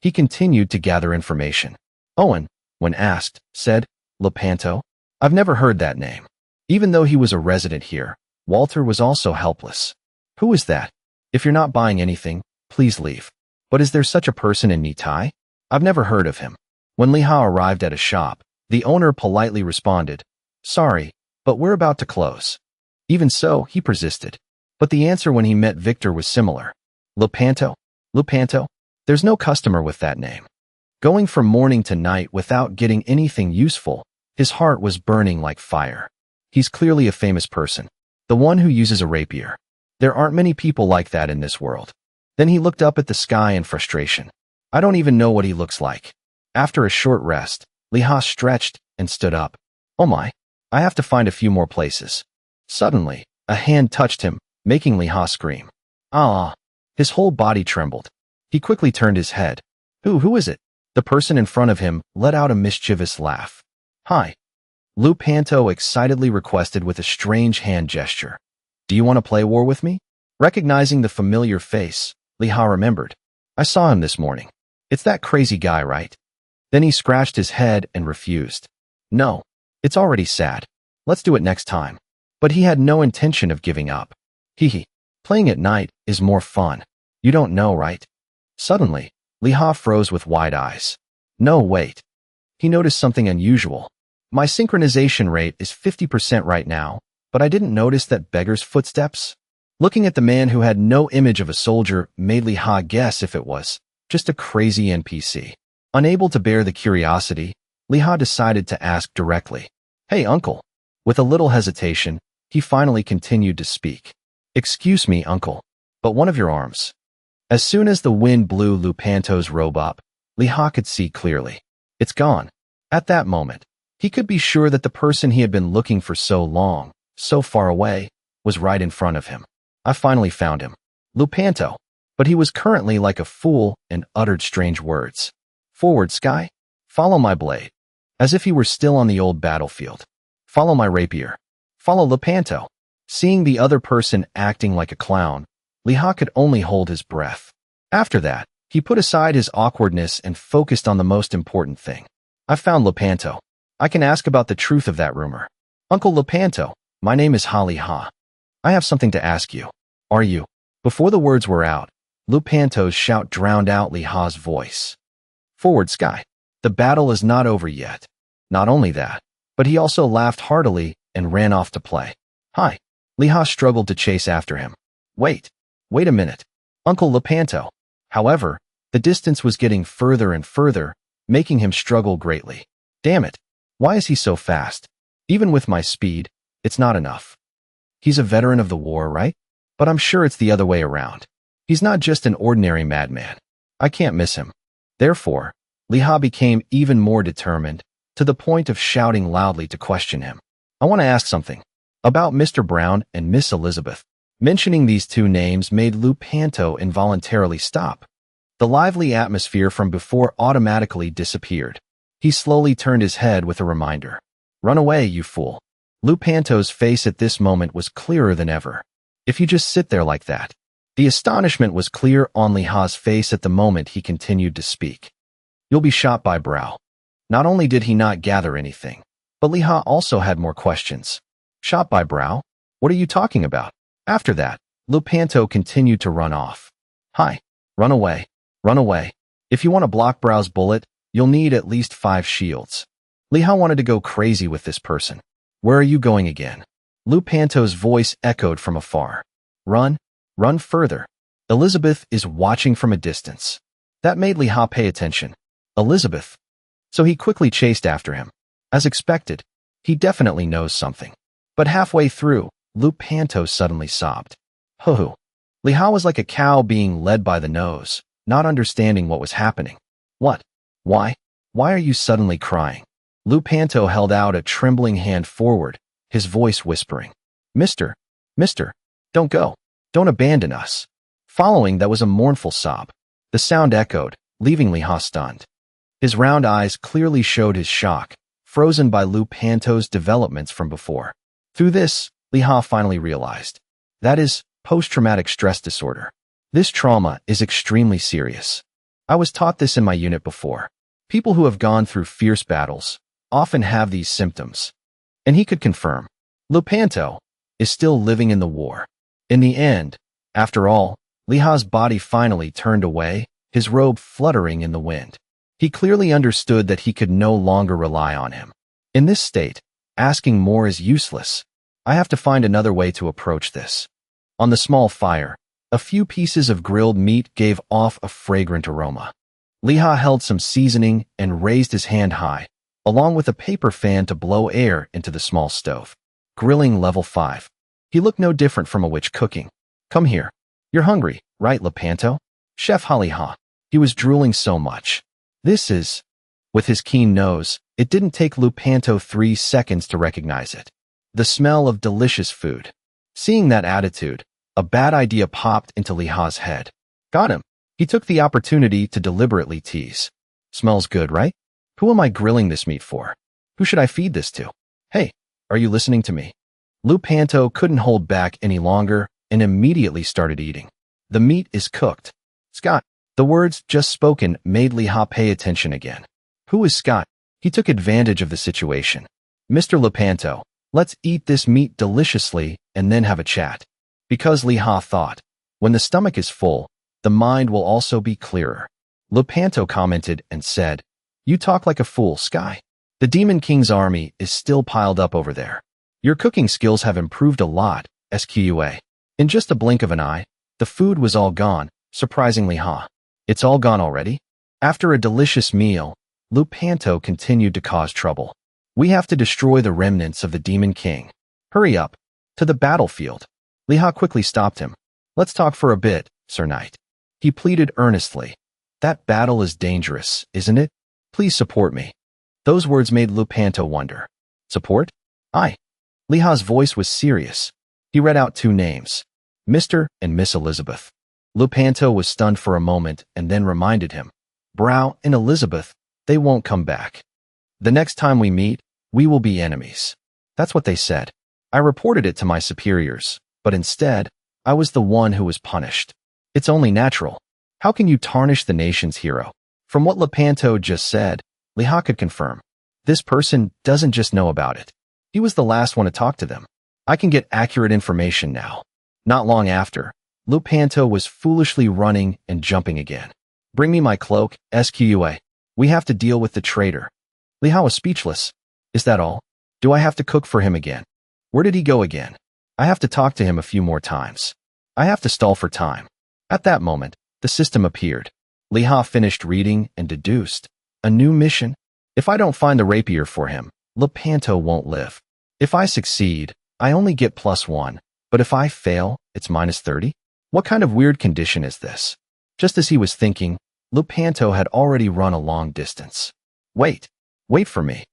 He continued to gather information. Owen, when asked, said, Lepanto? I've never heard that name. Even though he was a resident here, Walter was also helpless. Who is that? If you're not buying anything, please leave. But is there such a person in Nitai? I've never heard of him. When Liha arrived at a shop, the owner politely responded, Sorry, but we're about to close. Even so, he persisted. But the answer when he met Victor was similar. Lepanto? Lepanto? There's no customer with that name. Going from morning to night without getting anything useful, his heart was burning like fire. He's clearly a famous person, the one who uses a rapier. There aren't many people like that in this world. Then he looked up at the sky in frustration. I don't even know what he looks like. After a short rest, Liha stretched and stood up. Oh my, I have to find a few more places. Suddenly, a hand touched him, making Liha scream. Ah! His whole body trembled. He quickly turned his head. Who is it? The person in front of him let out a mischievous laugh. Hi. Lupanto excitedly requested with a strange hand gesture. Do you want to play war with me? Recognizing the familiar face, Liha remembered. I saw him this morning. It's that crazy guy, right? Then he scratched his head and refused. No, it's already sad. Let's do it next time. But he had no intention of giving up. Hee. Playing at night is more fun. You don't know, right? Suddenly, Liha froze with wide eyes. No, wait. He noticed something unusual. My synchronization rate is 50% right now, but I didn't notice that beggar's footsteps. Looking at the man who had no image of a soldier made Liha guess if it was just a crazy NPC. Unable to bear the curiosity, Liha decided to ask directly. Hey, uncle. With a little hesitation, he finally continued to speak. Excuse me, uncle, but one of your arms. As soon as the wind blew Lupanto's robe up, Liha could see clearly. It's gone. At that moment, he could be sure that the person he had been looking for so long, so far away, was right in front of him. I finally found him. Lupanto. But he was currently like a fool and uttered strange words. Forward, Sky. Follow my blade. As if he were still on the old battlefield. Follow my rapier. Follow Lupanto. Seeing the other person acting like a clown, Liha could only hold his breath. After that, he put aside his awkwardness and focused on the most important thing. I found Lupanto. I can ask about the truth of that rumor. Uncle Lupanto, my name is Liha. I have something to ask you. Are you? Before the words were out, Lupanto's shout drowned out Liha's voice. Forward, Sky. The battle is not over yet. Not only that, but he also laughed heartily and ran off to play. Hi. Liha struggled to chase after him. Wait a minute. Uncle Lupanto. However, the distance was getting further and further, making him struggle greatly. Damn it. Why is he so fast? Even with my speed, it's not enough. He's a veteran of the war, right? But I'm sure it's the other way around. He's not just an ordinary madman. I can't miss him. Therefore, Liha became even more determined, to the point of shouting loudly to question him. I want to ask something. About Mr. Brown and Miss Elizabeth. Mentioning these two names made Lupanto involuntarily stop. The lively atmosphere from before automatically disappeared. He slowly turned his head with a reminder. Run away, you fool. Lupanto's face at this moment was clearer than ever. If you just sit there like that. The astonishment was clear on Liha's face at the moment he continued to speak. You'll be shot by Brow. Not only did he not gather anything, but Liha also had more questions. Shot by Brow? What are you talking about? After that, Lupanto continued to run off. Hi. Run away. Run away. If you want to block Brow's bullet, you'll need at least 5 shields. Liha wanted to go crazy with this person. Where are you going again? Lupanto's voice echoed from afar. Run. Run further. Elizabeth is watching from a distance. That made Liha pay attention. Elizabeth. So he quickly chased after him. As expected, he definitely knows something. But halfway through, Lupanto suddenly sobbed. Hoo-hoo. Liha was like a cow being led by the nose, not understanding what was happening. What? Why? Why are you suddenly crying? Lupanto held out a trembling hand forward, his voice whispering. Mister, don't go. Don't abandon us. Following that was a mournful sob. The sound echoed, leaving Liha stunned. His round eyes clearly showed his shock, frozen by Lupanto's developments from before. Through this, Liha finally realized. That is post-traumatic stress disorder. This trauma is extremely serious. I was taught this in my unit before. People who have gone through fierce battles often have these symptoms. And he could confirm. Lupanto is still living in the war. In the end, after all, Liha's body finally turned away, his robe fluttering in the wind. He clearly understood that he could no longer rely on him. In this state, asking more is useless. I have to find another way to approach this. On the small fire, a few pieces of grilled meat gave off a fragrant aroma. Liha held some seasoning and raised his hand high, along with a paper fan to blow air into the small stove. Grilling level 5. He looked no different from a witch cooking. Come here. You're hungry, right, Lupanto? Chef Liha. He was drooling so much. This is... With his keen nose, it didn't take Lupanto 3 seconds to recognize it. The smell of delicious food. Seeing that attitude, a bad idea popped into Liha's head. Got him. He took the opportunity to deliberately tease. Smells good, right? Who am I grilling this meat for? Who should I feed this to? Hey, are you listening to me? Lupanto couldn't hold back any longer and immediately started eating. The meat is cooked. Scott. The words just spoken made Liha pay attention again. Who is Scott? He took advantage of the situation. Mr. Lupanto, let's eat this meat deliciously and then have a chat. Because Liha thought, when the stomach is full, the mind will also be clearer. Lupanto commented and said, You talk like a fool, Sky. The Demon King's army is still piled up over there. Your cooking skills have improved a lot, SQA. In just a blink of an eye, the food was all gone, surprisingly Liha. It's all gone already? After a delicious meal, Lupanto continued to cause trouble. We have to destroy the remnants of the Demon King. Hurry up. To the battlefield. Liha quickly stopped him. Let's talk for a bit, Sir Knight. He pleaded earnestly. That battle is dangerous, isn't it? Please support me. Those words made Lupanto wonder. Support? Aye. Liha's voice was serious. He read out two names, Mr. and Miss Elizabeth. Lepanto was stunned for a moment and then reminded him, Brow and Elizabeth, they won't come back. The next time we meet, we will be enemies. That's what they said. I reported it to my superiors, but instead, I was the one who was punished. It's only natural. How can you tarnish the nation's hero? From what Lepanto just said, Liha could confirm. This person doesn't just know about it. He was the last one to talk to them. I can get accurate information now. Not long after, Lepanto was foolishly running and jumping again. Bring me my cloak, SQA. We have to deal with the traitor. Liha was speechless. Is that all? Do I have to cook for him again? Where did he go again? I have to talk to him a few more times. I have to stall for time. At that moment, the system appeared. Liha finished reading and deduced. A new mission? If I don't find the rapier for him, Lepanto won't live. If I succeed, I only get +1, but if I fail, it's -30? What kind of weird condition is this? Just as he was thinking, Lepanto had already run a long distance. Wait for me.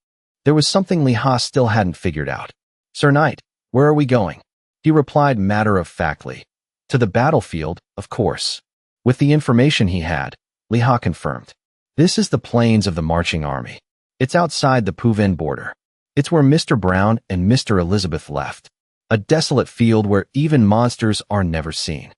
There was something Liha still hadn't figured out. Sir Knight, where are we going? He replied matter-of-factly. To the battlefield, of course. With the information he had, Liha confirmed. This is the plains of the marching army. It's outside the Puven border. It's where Mr. Brown and Mr. Elizabeth left. A desolate field where even monsters are never seen.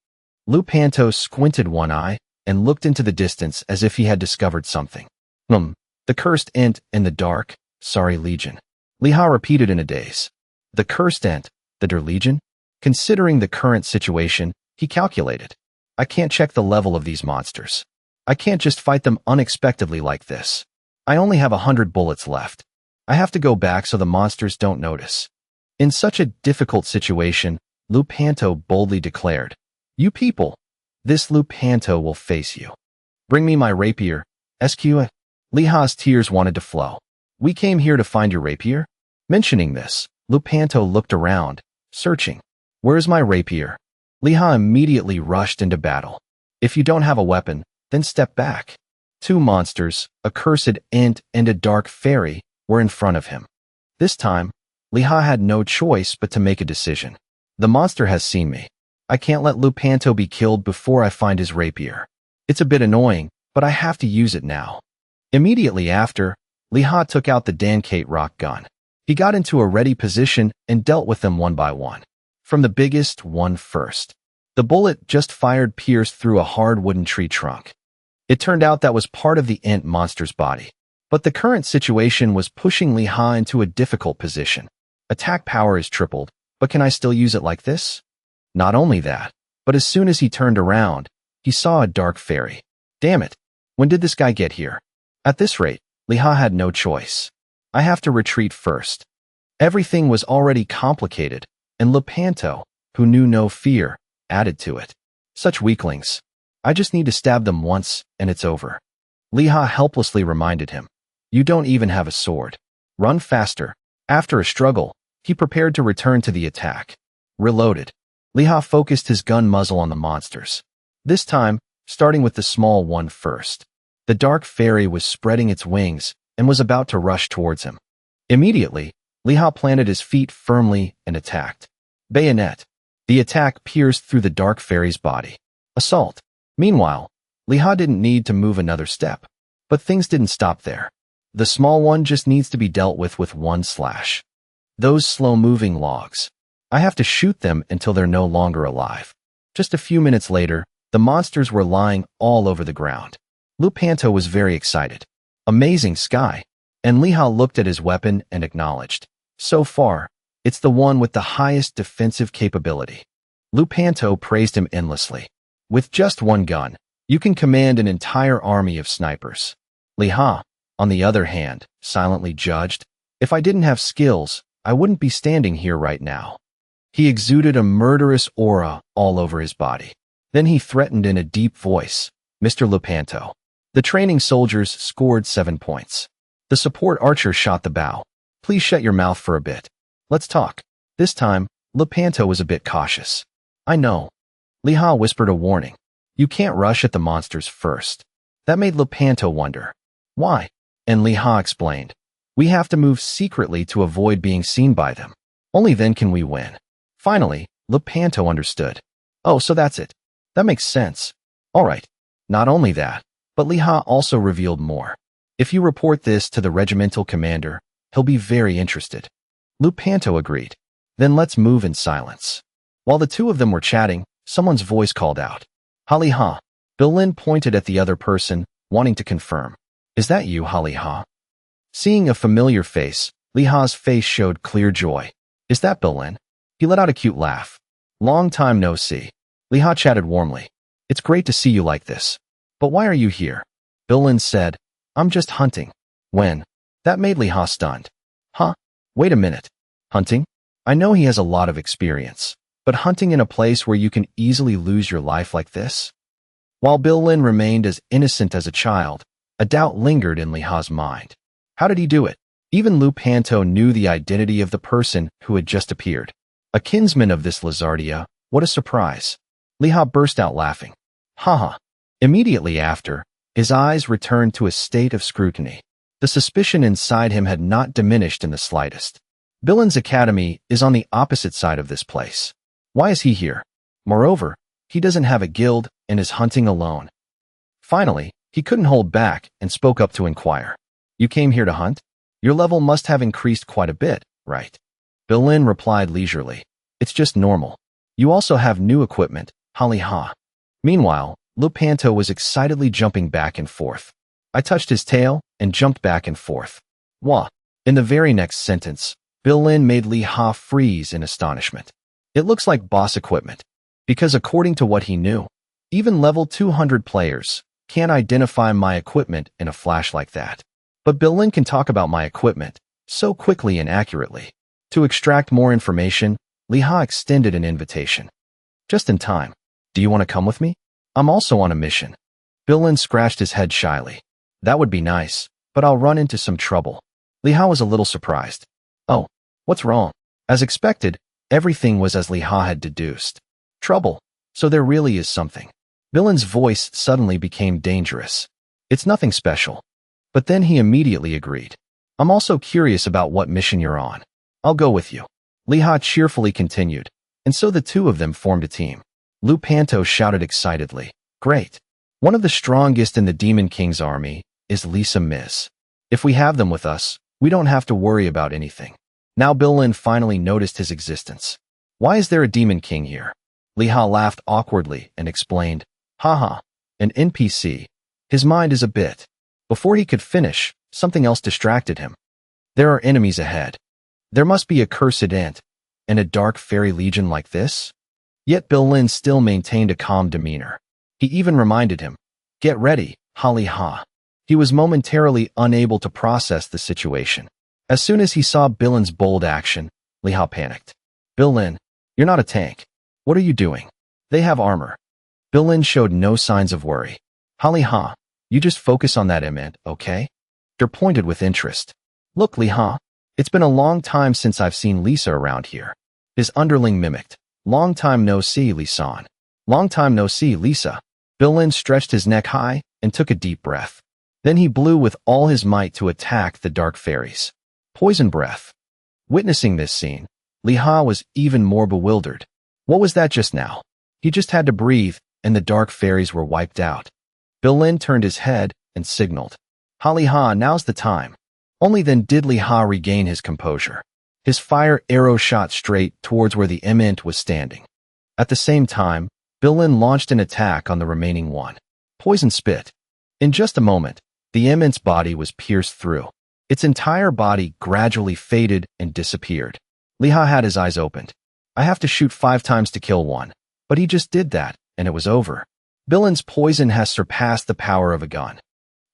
Lepanto squinted one eye and looked into the distance as if he had discovered something. The cursed ent in the dark, sorry legion. Liha repeated in a daze. The cursed ent, the Der Legion? Considering the current situation, he calculated. I can't check the level of these monsters. I can't just fight them unexpectedly like this. I only have 100 bullets left. I have to go back so the monsters don't notice. In such a difficult situation, Lepanto boldly declared, You people, this Lepanto will face you. Bring me my rapier, SQ. Liha's tears wanted to flow. We came here to find your rapier? Mentioning this, Lepanto looked around, searching. Where's my rapier? Liha immediately rushed into battle. If you don't have a weapon, then step back. Two monsters, a cursed ent and a dark fairy, were in front of him. This time, Liha had no choice but to make a decision. The monster has seen me. I can't let Lepanto be killed before I find his rapier. It's a bit annoying, but I have to use it now. Immediately after, Liha took out the Dankate rock gun. He got into a ready position and dealt with them one by one. From the biggest one first. The bullet just fired pierced through a hard wooden tree trunk. It turned out that was part of the ent monster's body. But the current situation was pushing Liha into a difficult position. Attack power is tripled, but can I still use it like this? Not only that, but as soon as he turned around, he saw a dark fairy. Damn it, when did this guy get here? At this rate, Liha had no choice. I have to retreat first. Everything was already complicated, and Lepanto, who knew no fear, added to it. Such weaklings. I just need to stab them once, and it's over. Liha helplessly reminded him. You don't even have a sword. Run faster. After a struggle, he prepared to return to the attack. Reloaded. Liha focused his gun muzzle on the monsters. This time, starting with the small one first. The dark fairy was spreading its wings and was about to rush towards him. Immediately, Liha planted his feet firmly and attacked. Bayonet. The attack pierced through the dark fairy's body. Assault. Meanwhile, Liha didn't need to move another step. But things didn't stop there. The small one just needs to be dealt with one slash. Those slow-moving logs. I have to shoot them until they're no longer alive. Just a few minutes later, the monsters were lying all over the ground. Lepanto was very excited. Amazing sky. And Liha looked at his weapon and acknowledged. So far, it's the one with the highest defensive capability. Lepanto praised him endlessly. With just one gun, you can command an entire army of snipers. Liha, on the other hand, silently judged, if I didn't have skills, I wouldn't be standing here right now. He exuded a murderous aura all over his body. Then he threatened in a deep voice, Mr. Lepanto. The training soldiers scored 7 points. The support archer shot the bow. Please shut your mouth for a bit. Let's talk. This time, Lepanto was a bit cautious. I know. Liha whispered a warning. You can't rush at the monsters first. That made Lepanto wonder. Why? And Liha explained. We have to move secretly to avoid being seen by them. Only then can we win. Finally, Lepanto understood. Oh, so that's it. That makes sense. All right. Not only that, but Liha also revealed more. If you report this to the regimental commander, he'll be very interested. Lepanto agreed. Then let's move in silence. While the two of them were chatting, someone's voice called out. Haliha. Bilin pointed at the other person, wanting to confirm. Is that you, Haliha? Seeing a familiar face, Liha's face showed clear joy. Is that Bilin? He let out a cute laugh. Long time no see. Liha chatted warmly. It's great to see you like this. But why are you here? Bilin said, I'm just hunting. When? That made Liha stunned. Huh? Wait a minute. Hunting? I know he has a lot of experience, but hunting in a place where you can easily lose your life like this? While Bilin remained as innocent as a child, a doubt lingered in Liha's mind. How did he do it? Even Lepanto knew the identity of the person who had just appeared. A kinsman of this Lizardia, what a surprise. Liha burst out laughing. Haha. Immediately after, his eyes returned to a state of scrutiny. The suspicion inside him had not diminished in the slightest. Bilin's academy is on the opposite side of this place. Why is he here? Moreover, he doesn't have a guild and is hunting alone. Finally, he couldn't hold back and spoke up to inquire. You came here to hunt? Your level must have increased quite a bit, right? Bilin replied leisurely. It's just normal. You also have new equipment, Haliha. Meanwhile, Lepanto was excitedly jumping back and forth. I touched his tail and jumped back and forth. Wah! In the very next sentence, Bilin made Liha freeze in astonishment. It looks like boss equipment. Because according to what he knew, even level 200 players can't identify my equipment in a flash like that. But Bilin can talk about my equipment so quickly and accurately. To extract more information, Liha extended an invitation. Just in time. Do you want to come with me? I'm also on a mission. Bilin scratched his head shyly. That would be nice, but I'll run into some trouble. Liha was a little surprised. Oh, what's wrong? As expected, everything was as Liha had deduced. Trouble. So there really is something. Bilin's voice suddenly became dangerous. It's nothing special. But then he immediately agreed. I'm also curious about what mission you're on. I'll go with you. Liha cheerfully continued, and so the two of them formed a team. Lepanto shouted excitedly. Great. One of the strongest in the Demon King's army is Lisa Miz. If we have them with us, we don't have to worry about anything. Now Bilin finally noticed his existence. Why is there a Demon King here? Liha laughed awkwardly and explained, Haha, an NPC. His mind is a bit. Before he could finish, something else distracted him. There are enemies ahead. There must be a cursed ant and a dark fairy legion like this? Yet Bilin still maintained a calm demeanor. He even reminded him, Get ready, Haliha. He was momentarily unable to process the situation. As soon as he saw Bilin's bold action, Liha panicked. Bilin, you're not a tank. What are you doing? They have armor. Bilin showed no signs of worry. Haliha, you just focus on that ement, okay? They're pointed with interest. Look, Liha, it's been a long time since I've seen Lisa around here. His underling mimicked. Long time no see, Lisan. Long time no see, Lisa. Bilin stretched his neck high and took a deep breath. Then he blew with all his might to attack the dark fairies. Poison breath. Witnessing this scene, Liha was even more bewildered. What was that just now? He just had to breathe, and the dark fairies were wiped out. Bilin turned his head and signaled. Haliha, now's the time. Only then did Liha regain his composure. His fire arrow shot straight towards where the ement was standing. At the same time, Bilin launched an attack on the remaining one. Poison spit. In just a moment, the ement's body was pierced through. Its entire body gradually faded and disappeared. Liha had his eyes opened. I have to shoot 5 times to kill one. But he just did that, and it was over. Bilin's poison has surpassed the power of a gun.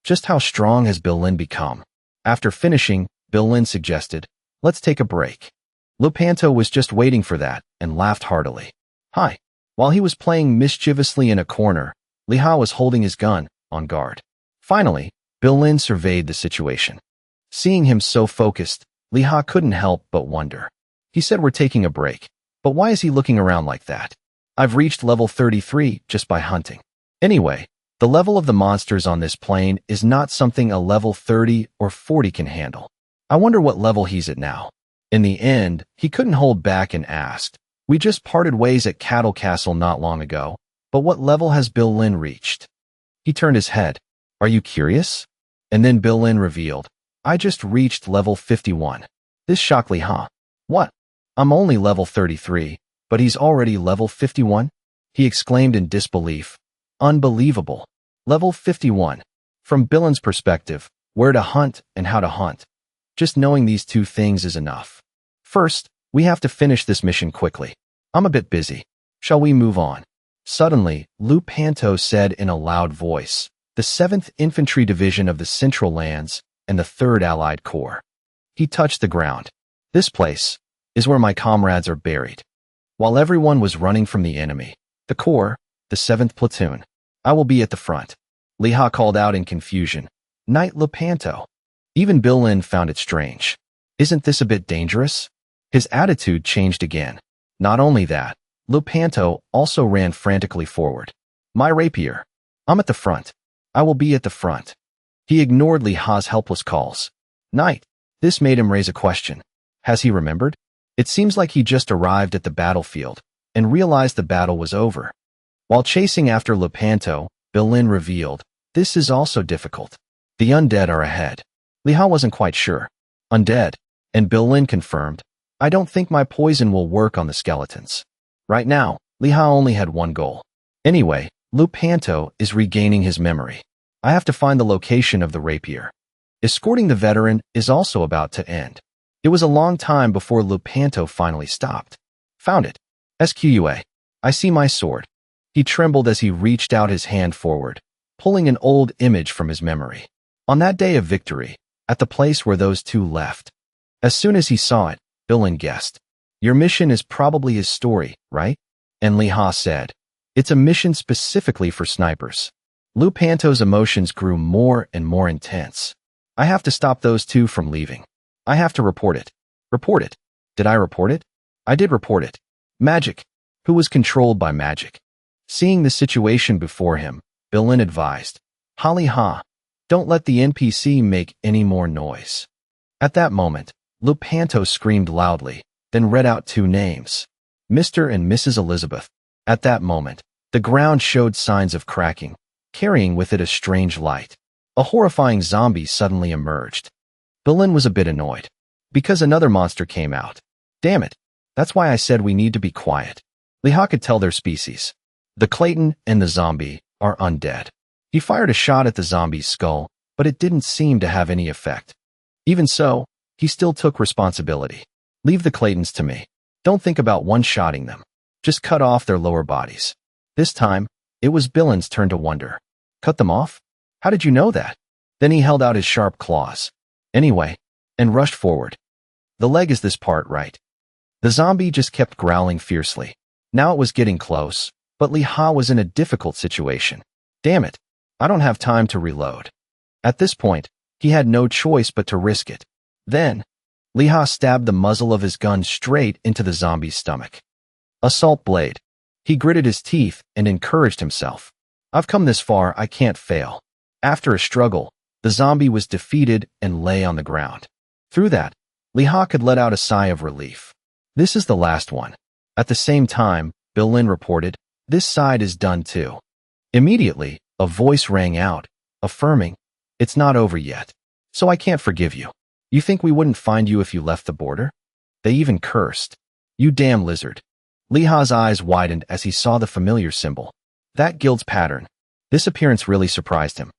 Just how strong has Bilin become? After finishing, Bilin suggested, let's take a break. Lepanto was just waiting for that and laughed heartily. Hi. While he was playing mischievously in a corner, Liha was holding his gun, on guard. Finally, Bilin surveyed the situation. Seeing him so focused, Liha couldn't help but wonder. He said we're taking a break, but why is he looking around like that? I've reached level 33 just by hunting. Anyway, the level of the monsters on this plane is not something a level 30 or 40 can handle. I wonder what level he's at now. In the end, he couldn't hold back and asked, We just parted ways at Cattle Castle not long ago, but what level has Bill Lin reached? He turned his head. Are you curious? And then Bill Lin revealed, I just reached level 51. This shocked Li Ha. What? I'm only level 33, but he's already level 51? He exclaimed in disbelief. Unbelievable. Level 51. From Billin's perspective, where to hunt and how to hunt. Just knowing these two things is enough. First, we have to finish this mission quickly. I'm a bit busy. Shall we move on? Suddenly, Lu Panto said in a loud voice, the 7th Infantry Division of the Central Lands and the 3rd Allied Corps. He touched the ground. This place is where my comrades are buried. While everyone was running from the enemy, the Corps, the 7th Platoon, I will be at the front. Li Ha called out in confusion. Knight Lu Panto. Even Bill Lin found it strange. Isn't this a bit dangerous? His attitude changed again. Not only that, Lu Panto also ran frantically forward. My rapier. I'm at the front. I will be at the front. He ignored Li Ha's helpless calls. Knight. This made him raise a question. Has he remembered? It seems like he just arrived at the battlefield and realized the battle was over. While chasing after Lu Panto, Bill Lin revealed, this is also difficult. The undead are ahead. Li Ha wasn't quite sure. Undead. And Bill Lin confirmed, I don't think my poison will work on the skeletons. Right now, Li Ha only had one goal. Anyway, Lu Panto is regaining his memory. I have to find the location of the rapier. Escorting the veteran is also about to end. It was a long time before Lu Panto finally stopped. Found it. SQUA. I see my sword. He trembled as he reached out his hand forward, pulling an old image from his memory. On that day of victory, at the place where those two left. As soon as he saw it, Bill Lin guessed. Your mission is probably his story, right? And Li Ha said, it's a mission specifically for snipers. Lu Panto's emotions grew more and more intense. I have to stop those two from leaving. I have to report it. Report it. Did I report it? I did report it. Magic. Who was controlled by magic? Seeing the situation before him, Bill Lin advised, Li Ha, don't let the NPC make any more noise. At that moment, Lu Panto screamed loudly, then read out two names. Mr. and Mrs. Elizabeth. At that moment, the ground showed signs of cracking, carrying with it a strange light. A horrifying zombie suddenly emerged. Bill Lin was a bit annoyed, because another monster came out. Damn it. That's why I said we need to be quiet. Li Ha could tell their species. The Clayton and the zombie are undead. He fired a shot at the zombie's skull, but it didn't seem to have any effect. Even so, he still took responsibility. Leave the Claytons to me. Don't think about one-shotting them. Just cut off their lower bodies. This time, it was Bill Lin's turn to wonder. Cut them off? How did you know that? Then he held out his sharp claws. Anyway, and rushed forward. The leg is this part, right? The zombie just kept growling fiercely. Now it was getting close, but Li Ha was in a difficult situation. Damn it. I don't have time to reload. At this point, he had no choice but to risk it. Then, Li Ha stabbed the muzzle of his gun straight into the zombie's stomach. Assault blade. He gritted his teeth and encouraged himself. I've come this far, I can't fail. After a struggle, the zombie was defeated and lay on the ground. Through that, Li Ha could let out a sigh of relief. This is the last one. At the same time, Bill Lin reported, this side is done too. Immediately, a voice rang out, affirming, it's not over yet. So I can't forgive you. You think we wouldn't find you if you left the border? They even cursed. You damn lizard. Li Ha's eyes widened as he saw the familiar symbol. That guild's pattern. This appearance really surprised him.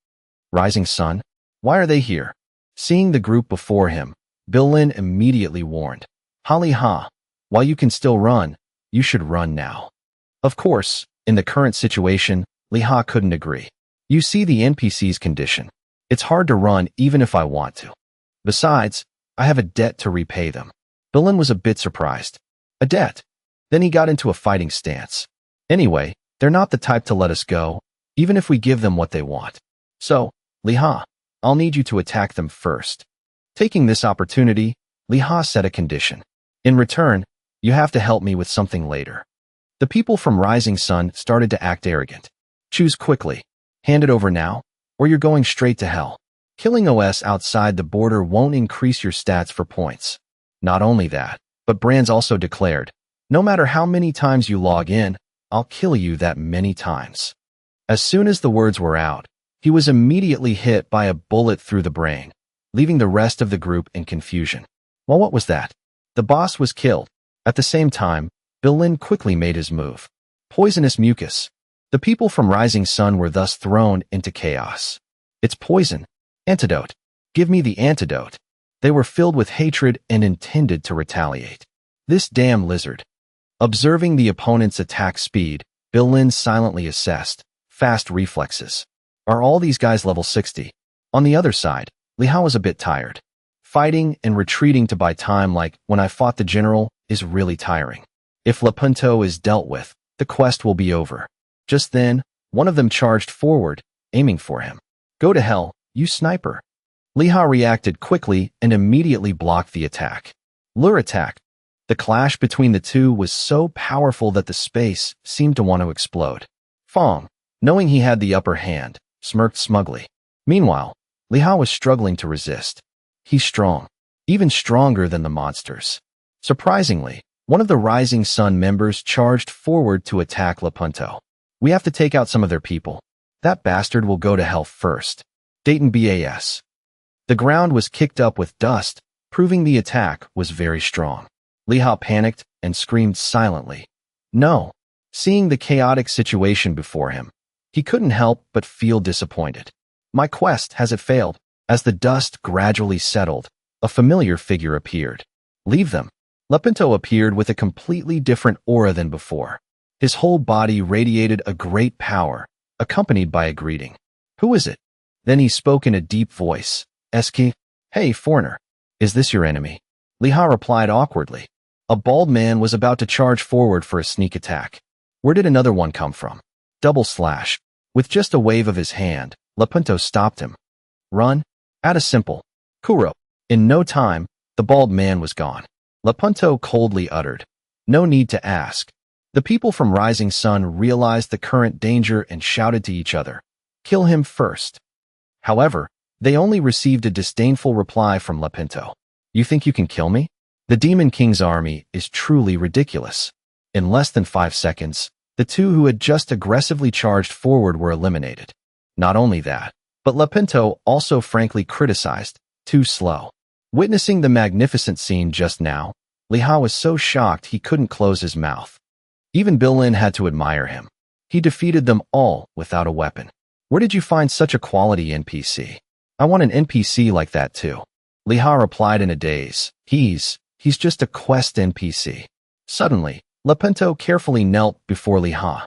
Rising Sun? Why are they here? Seeing the group before him, Bill Lin immediately warned. Li Ha, while you can still run, you should run now. Of course, in the current situation, Li Ha couldn't agree. You see the NPC's condition. It's hard to run even if I want to. Besides, I have a debt to repay them. Bill Lin was a bit surprised. A debt? Then he got into a fighting stance. Anyway, they're not the type to let us go, even if we give them what they want. So, Li Ha, I'll need you to attack them first. Taking this opportunity, Li Ha set a condition. In return, you have to help me with something later. The people from Rising Sun started to act arrogant. Choose quickly. Hand it over now, or you're going straight to hell. Killing OS outside the border won't increase your stats for points. Not only that, but brands also declared, No matter how many times you log in, I'll kill you that many times. As soon as the words were out, he was immediately hit by a bullet through the brain, leaving the rest of the group in confusion. Well, what was that? The boss was killed. At the same time, Lin quickly made his move. Poisonous mucus. The people from Rising Sun were thus thrown into chaos. It's poison. Antidote. Give me the antidote. They were filled with hatred and intended to retaliate. This damn lizard. Observing the opponent's attack speed, Lin silently assessed. Fast reflexes. Are all these guys level 60? On the other side, Li Hao was a bit tired. Fighting and retreating to buy time like when I fought the general is really tiring. If Punto is dealt with, the quest will be over. Just then, one of them charged forward, aiming for him. Go to hell, you sniper. Li Hao reacted quickly and immediately blocked the attack. Lure attack. The clash between the two was so powerful that the space seemed to want to explode. Fong, knowing he had the upper hand, smirked smugly. Meanwhile, Li Hao was struggling to resist. He's strong, even stronger than the monsters. Surprisingly, one of the Rising Sun members charged forward to attack Punto. We have to take out some of their people. That bastard will go to hell first. Dayton BAS. The ground was kicked up with dust, proving the attack was very strong. Li Hao panicked and screamed silently. No. Seeing the chaotic situation before him, he couldn't help but feel disappointed. My quest, has it failed? As the dust gradually settled, a familiar figure appeared. Leave them. Punto appeared with a completely different aura than before. His whole body radiated a great power, accompanied by a greeting. Who is it? Then he spoke in a deep voice. Eski? Hey, foreigner. Is this your enemy? Li Hao replied awkwardly. A bald man was about to charge forward for a sneak attack. Where did another one come from? Double slash. With just a wave of his hand, Punto stopped him. Run? Add a simple. Kuro. In no time, the bald man was gone. Punto coldly uttered. No need to ask. The people from Rising Sun realized the current danger and shouted to each other. Kill him first. However, they only received a disdainful reply from Punto. You think you can kill me? The Demon King's army is truly ridiculous. In less than 5 seconds, the two who had just aggressively charged forward were eliminated. Not only that, but Punto also frankly criticized, too slow. Witnessing the magnificent scene just now, Li Hao was so shocked he couldn't close his mouth. Even Lin had to admire him. He defeated them all without a weapon. Where did you find such a quality NPC? I want an NPC like that too. Li Hao replied in a daze. He's just a quest NPC. Suddenly, Punto carefully knelt before Li Hao.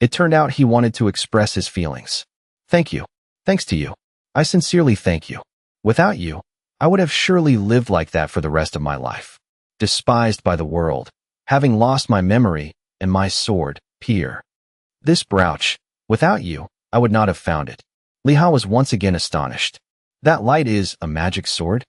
It turned out he wanted to express his feelings. Thank you. Thanks to you. I sincerely thank you. Without you, I would have surely lived like that for the rest of my life. Despised by the world, having lost my memory and my sword, Pier. This brooch, without you, I would not have found it. Li Hao was once again astonished. That light is a magic sword?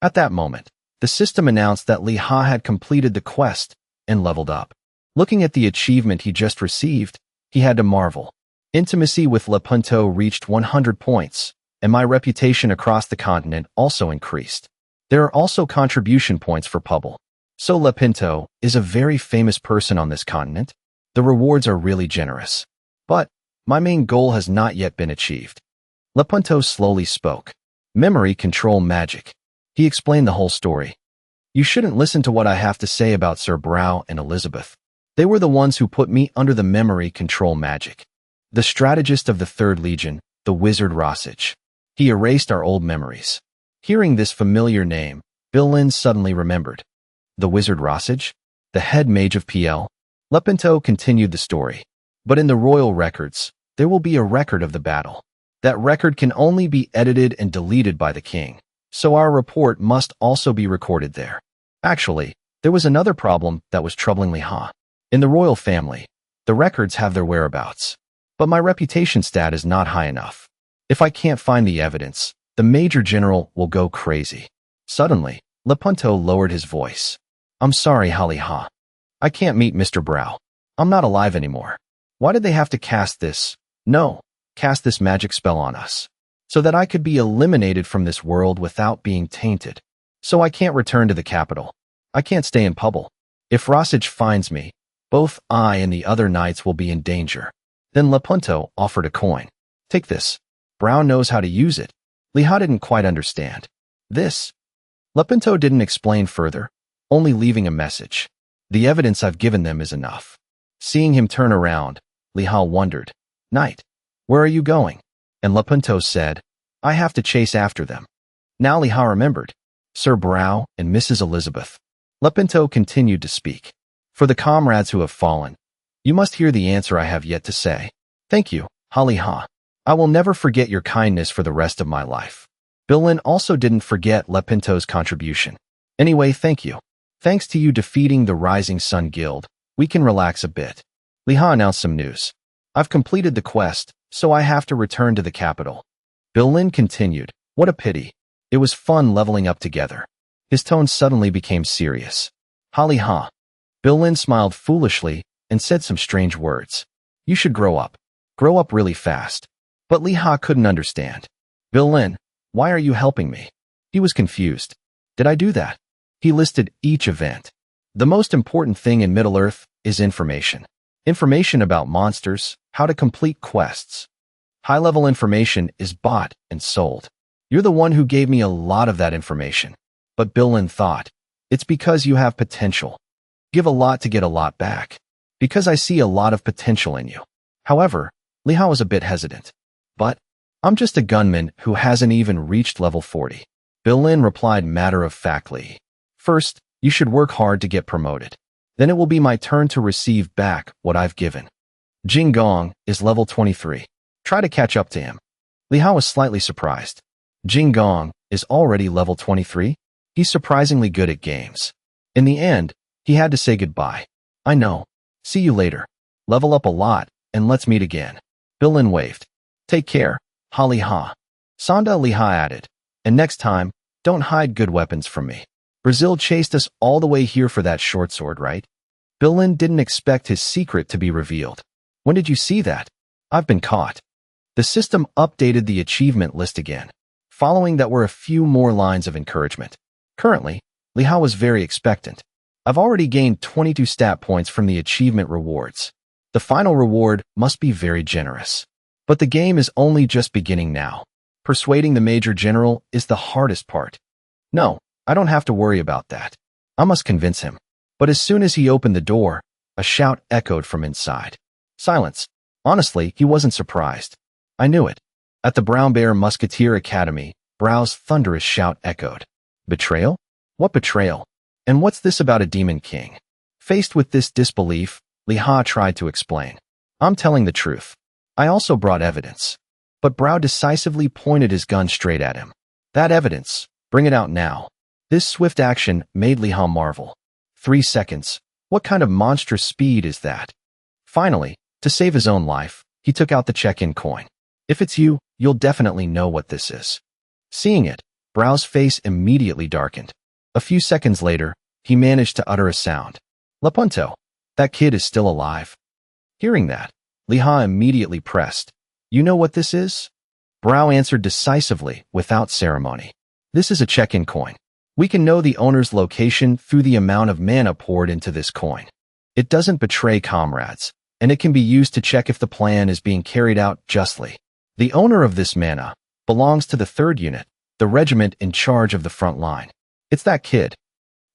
At that moment, the system announced that Li Hao had completed the quest and leveled up. Looking at the achievement he just received, he had to marvel. Intimacy with Punto reached 100 points, and my reputation across the continent also increased. There are also contribution points for Pubble. So Punto is a very famous person on this continent. The rewards are really generous. But my main goal has not yet been achieved. Punto slowly spoke. Memory control magic. He explained the whole story. You shouldn't listen to what I have to say about Sir Brow and Elizabeth. They were the ones who put me under the memory control magic. The strategist of the 3rd Legion, the wizard Rossage. He erased our old memories. Hearing this familiar name, Lin suddenly remembered. The wizard Rossage? The head mage of PL? Punto continued the story. But in the royal records, there will be a record of the battle. That record can only be edited and deleted by the king, so our report must also be recorded there. Actually, there was another problem that was troubling Li Hao. In the royal family, the records have their whereabouts. But my reputation stat is not high enough. If I can't find the evidence, the Major General will go crazy. Suddenly, Punto lowered his voice. I'm sorry, Li Hao. I can't meet Mr. Brow. I'm not alive anymore. Why did they have to cast this magic spell on us? So that I could be eliminated from this world without being tainted. So I can't return to the capital. I can't stay in Pubble. If Rosage finds me, both I and the other knights will be in danger. Then Lepunto offered a coin. Take this. Brown knows how to use it. Liha didn't quite understand. This. Lepunto didn't explain further, only leaving a message. The evidence I've given them is enough. Seeing him turn around, Liha wondered, Knight, where are you going? And Lepunto said, I have to chase after them. Now Liha remembered. Sir Brow and Mrs. Elizabeth. Lepunto continued to speak. For the comrades who have fallen, you must hear the answer I have yet to say. Thank you, Liha. I will never forget your kindness for the rest of my life. Bilin also didn't forget Lepunto's contribution. Anyway, thank you. Thanks to you defeating the Rising Sun Guild, we can relax a bit. Liha announced some news. I've completed the quest, so I have to return to the capital. Bilin continued. What a pity. It was fun leveling up together. His tone suddenly became serious. Liha. Bilin smiled foolishly and said some strange words. You should grow up. Grow up really fast. But Liha couldn't understand. Bilin, why are you helping me? He was confused. Did I do that? He listed each event. The most important thing in Middle-earth is information. Information about monsters, how to complete quests. High-level information is bought and sold. You're the one who gave me a lot of that information. But Bilin thought, it's because you have potential. Give a lot to get a lot back. Because I see a lot of potential in you. However, Liha was a bit hesitant. But, I'm just a gunman who hasn't even reached level 40. Bilin replied matter-of-factly. First, you should work hard to get promoted. Then it will be my turn to receive back what I've given. Jing Gong is level 23. Try to catch up to him. Liha was slightly surprised. Jing Gong is already level 23? He's surprisingly good at games. In the end, he had to say goodbye. I know. See you later. Level up a lot, and let's meet again. Bilin waved. Take care, Liha. Sonda Liha added. And next time, don't hide good weapons from me. Brazil chased us all the way here for that short sword, right? Bilin didn't expect his secret to be revealed. When did you see that? I've been caught. The system updated the achievement list again. Following that were a few more lines of encouragement. Currently, Liha was very expectant. I've already gained 22 stat points from the achievement rewards. The final reward must be very generous. But the game is only just beginning now. Persuading the Major General is the hardest part. No, I don't have to worry about that. I must convince him. But as soon as he opened the door, a shout echoed from inside. Silence. Honestly, he wasn't surprised. I knew it. At the Brown Bear Musketeer Academy, Brow's thunderous shout echoed. Betrayal? What betrayal? And what's this about a demon king? Faced with this disbelief, Liha tried to explain. I'm telling the truth. I also brought evidence. But Brow decisively pointed his gun straight at him. That evidence, bring it out now. This swift action made Liha marvel. 3 seconds. What kind of monstrous speed is that? Finally, to save his own life, he took out the check-in coin. If it's you, you'll definitely know what this is. Seeing it, Brow's face immediately darkened. A few seconds later, he managed to utter a sound. Lepunto, that kid is still alive. Hearing that, Liha immediately pressed. You know what this is? Brow answered decisively, without ceremony. This is a check-in coin. We can know the owner's location through the amount of mana poured into this coin. It doesn't betray comrades, and it can be used to check if the plan is being carried out justly. The owner of this mana belongs to the 3rd unit, the regiment in charge of the front line. It's that kid.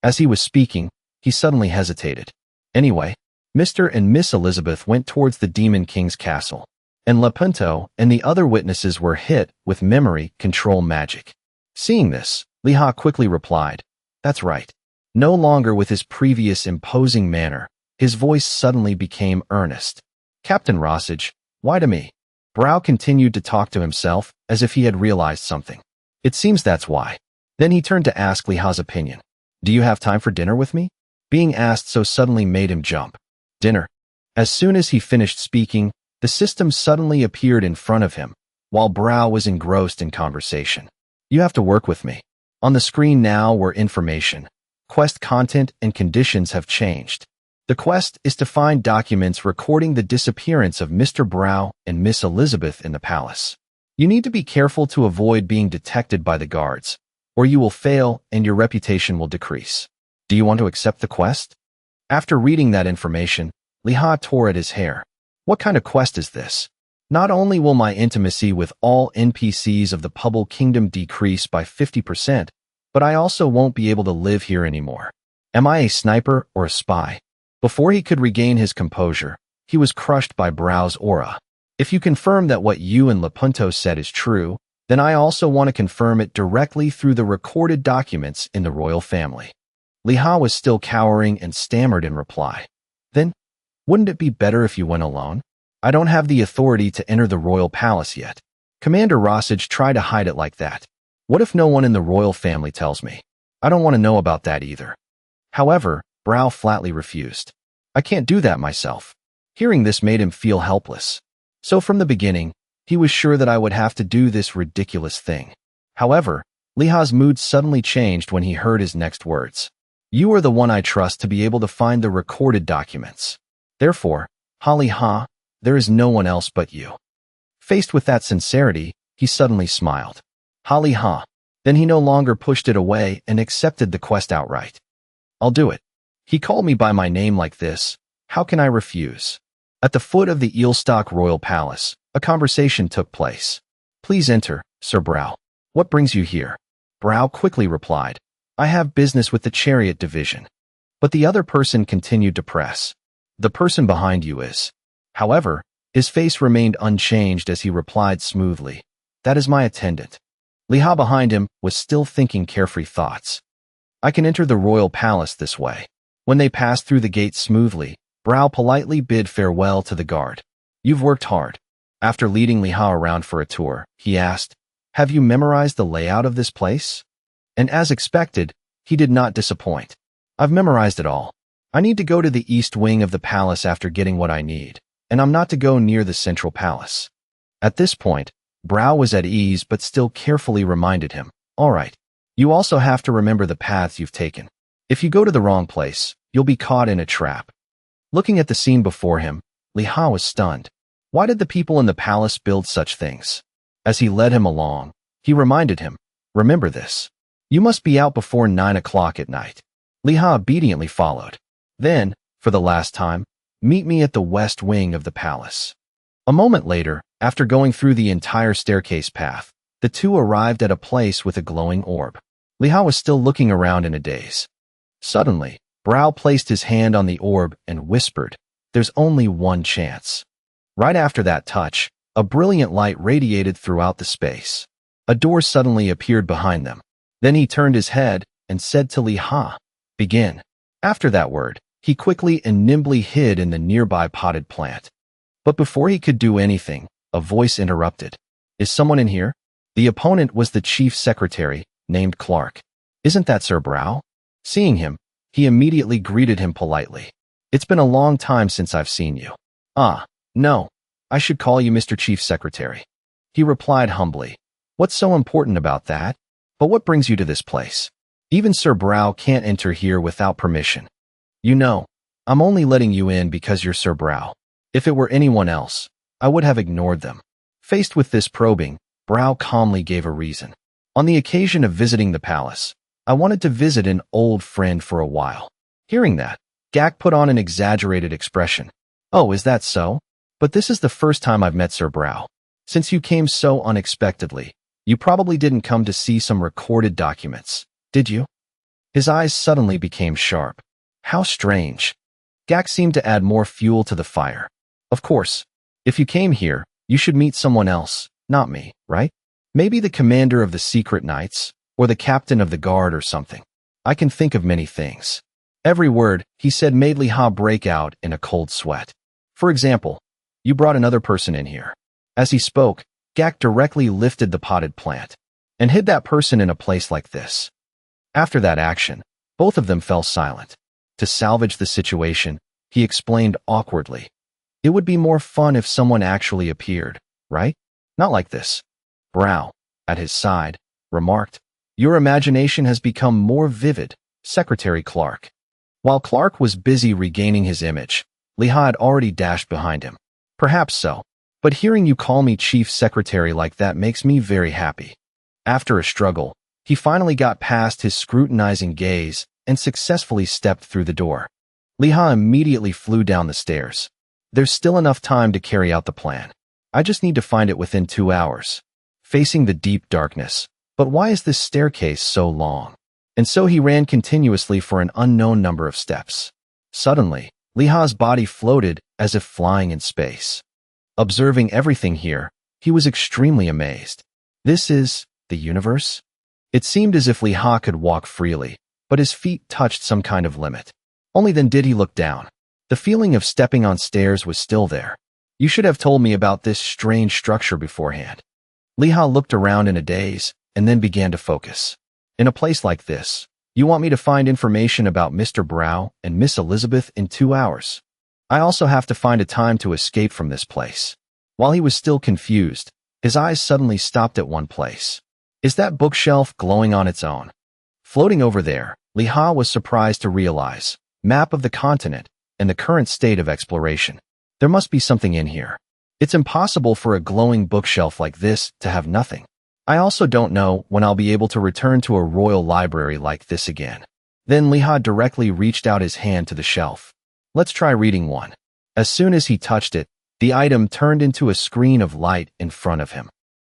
As he was speaking, he suddenly hesitated. Anyway, Mr. and Miss Elizabeth went towards the Demon King's castle, and Lepunto and the other witnesses were hit with memory control magic. Seeing this, Liha quickly replied, That's right. No longer with his previous imposing manner, his voice suddenly became earnest. Captain Rosage, why to me? Brow continued to talk to himself as if he had realized something. It seems that's why. Then he turned to ask Liha's opinion. Do you have time for dinner with me? Being asked so suddenly made him jump. Dinner. As soon as he finished speaking, the system suddenly appeared in front of him, while Brow was engrossed in conversation. You have to work with me. On the screen now were information. Quest content and conditions have changed. The quest is to find documents recording the disappearance of Mr. Brow and Miss Elizabeth in the palace. You need to be careful to avoid being detected by the guards, or you will fail and your reputation will decrease. Do you want to accept the quest? After reading that information, Li Ha tore at his hair. What kind of quest is this? Not only will my intimacy with all NPCs of the Pubble Kingdom decrease by 50%, but I also won't be able to live here anymore. Am I a sniper or a spy? Before he could regain his composure, he was crushed by Brow's aura. If you confirm that what you and Lapunto said is true, then I also want to confirm it directly through the recorded documents in the royal family. Li Ha was still cowering and stammered in reply. Then, wouldn't it be better if you went alone? I don't have the authority to enter the royal palace yet. Commander Rossage tried to hide it like that. What if no one in the royal family tells me? I don't want to know about that either. However, Brow flatly refused. I can't do that myself. Hearing this made him feel helpless. So from the beginning, he was sure that I would have to do this ridiculous thing. However, Li Ha's mood suddenly changed when he heard his next words. You are the one I trust to be able to find the recorded documents. Therefore, Li Ha, there is no one else but you. Faced with that sincerity, he suddenly smiled. Li Ha. Then he no longer pushed it away and accepted the quest outright. I'll do it. He called me by my name like this. How can I refuse? At the foot of the Eelstock Royal Palace, a conversation took place. Please enter, Sir Brow. What brings you here? Brow quickly replied. I have business with the Chariot Division. But the other person continued to press. The person behind you is. However, his face remained unchanged as he replied smoothly. That is my attendant. Li Ha behind him was still thinking carefree thoughts. I can enter the royal palace this way. When they passed through the gate smoothly, Brow politely bid farewell to the guard. You've worked hard. After leading Li Ha around for a tour, he asked, Have you memorized the layout of this place? And as expected, he did not disappoint. I've memorized it all. I need to go to the east wing of the palace after getting what I need, and I'm not to go near the central palace. At this point, Brow was at ease but still carefully reminded him, All right, you also have to remember the paths you've taken. If you go to the wrong place, you'll be caught in a trap. Looking at the scene before him, Li Ha was stunned. Why did the people in the palace build such things? As he led him along, he reminded him, Remember this. You must be out before 9 o'clock at night. Li Ha obediently followed. Then, for the last time, meet me at the west wing of the palace. A moment later, after going through the entire staircase path, the two arrived at a place with a glowing orb. Li Ha was still looking around in a daze. Suddenly, Brow placed his hand on the orb and whispered, There's only one chance. Right after that touch, a brilliant light radiated throughout the space. A door suddenly appeared behind them. Then he turned his head and said to Li Ha, Begin. After that word, he quickly and nimbly hid in the nearby potted plant. But before he could do anything, a voice interrupted. Is someone in here? The opponent was the chief secretary, named Clark. Isn't that Sir Brow? Seeing him, he immediately greeted him politely. It's been a long time since I've seen you. Ah, no. I should call you Mr. Chief Secretary. He replied humbly. What's so important about that? But what brings you to this place? Even Sir Brow can't enter here without permission. You know, I'm only letting you in because you're Sir Brow. If it were anyone else, I would have ignored them. Faced with this probing, Brow calmly gave a reason. On the occasion of visiting the palace, I wanted to visit an old friend for a while. Hearing that, Gak put on an exaggerated expression. Oh, is that so? But this is the first time I've met Sir Brow. Since you came so unexpectedly, you probably didn't come to see some recorded documents, did you? His eyes suddenly became sharp. How strange. Gak seemed to add more fuel to the fire. Of course, if you came here, you should meet someone else, not me, right? Maybe the commander of the secret knights, or the captain of the guard or something. I can think of many things. Every word he said made Li Ha break out in a cold sweat. For example, you brought another person in here. As he spoke, Gak directly lifted the potted plant and hid that person in a place like this. After that action, both of them fell silent. To salvage the situation, he explained awkwardly. It would be more fun if someone actually appeared, right? Not like this. Brow, at his side, remarked, Your imagination has become more vivid, Secretary Clark. While Clark was busy regaining his image, Li Ha had already dashed behind him. Perhaps so, but hearing you call me Chief Secretary like that makes me very happy. After a struggle, he finally got past his scrutinizing gaze and successfully stepped through the door. Li Ha immediately flew down the stairs. There's still enough time to carry out the plan. I just need to find it within 2 hours. Facing the deep darkness. But why is this staircase so long? And so he ran continuously for an unknown number of steps. Suddenly, Li Ha's body floated as if flying in space. Observing everything here, he was extremely amazed. This is the universe? It seemed as if Li Ha could walk freely, but his feet touched some kind of limit. Only then did he look down. The feeling of stepping on stairs was still there. You should have told me about this strange structure beforehand. Li Ha looked around in a daze and then began to focus. In a place like this, you want me to find information about Mr. Brow and Miss Elizabeth in 2 hours. I also have to find a time to escape from this place. While he was still confused, his eyes suddenly stopped at one place. Is that bookshelf glowing on its own? Floating over there, Li Ha was surprised to realize, map of the continent and the current state of exploration. There must be something in here. It's impossible for a glowing bookshelf like this to have nothing. I also don't know when I'll be able to return to a royal library like this again. Then Li Ha directly reached out his hand to the shelf. Let's try reading one. As soon as he touched it, the item turned into a screen of light in front of him.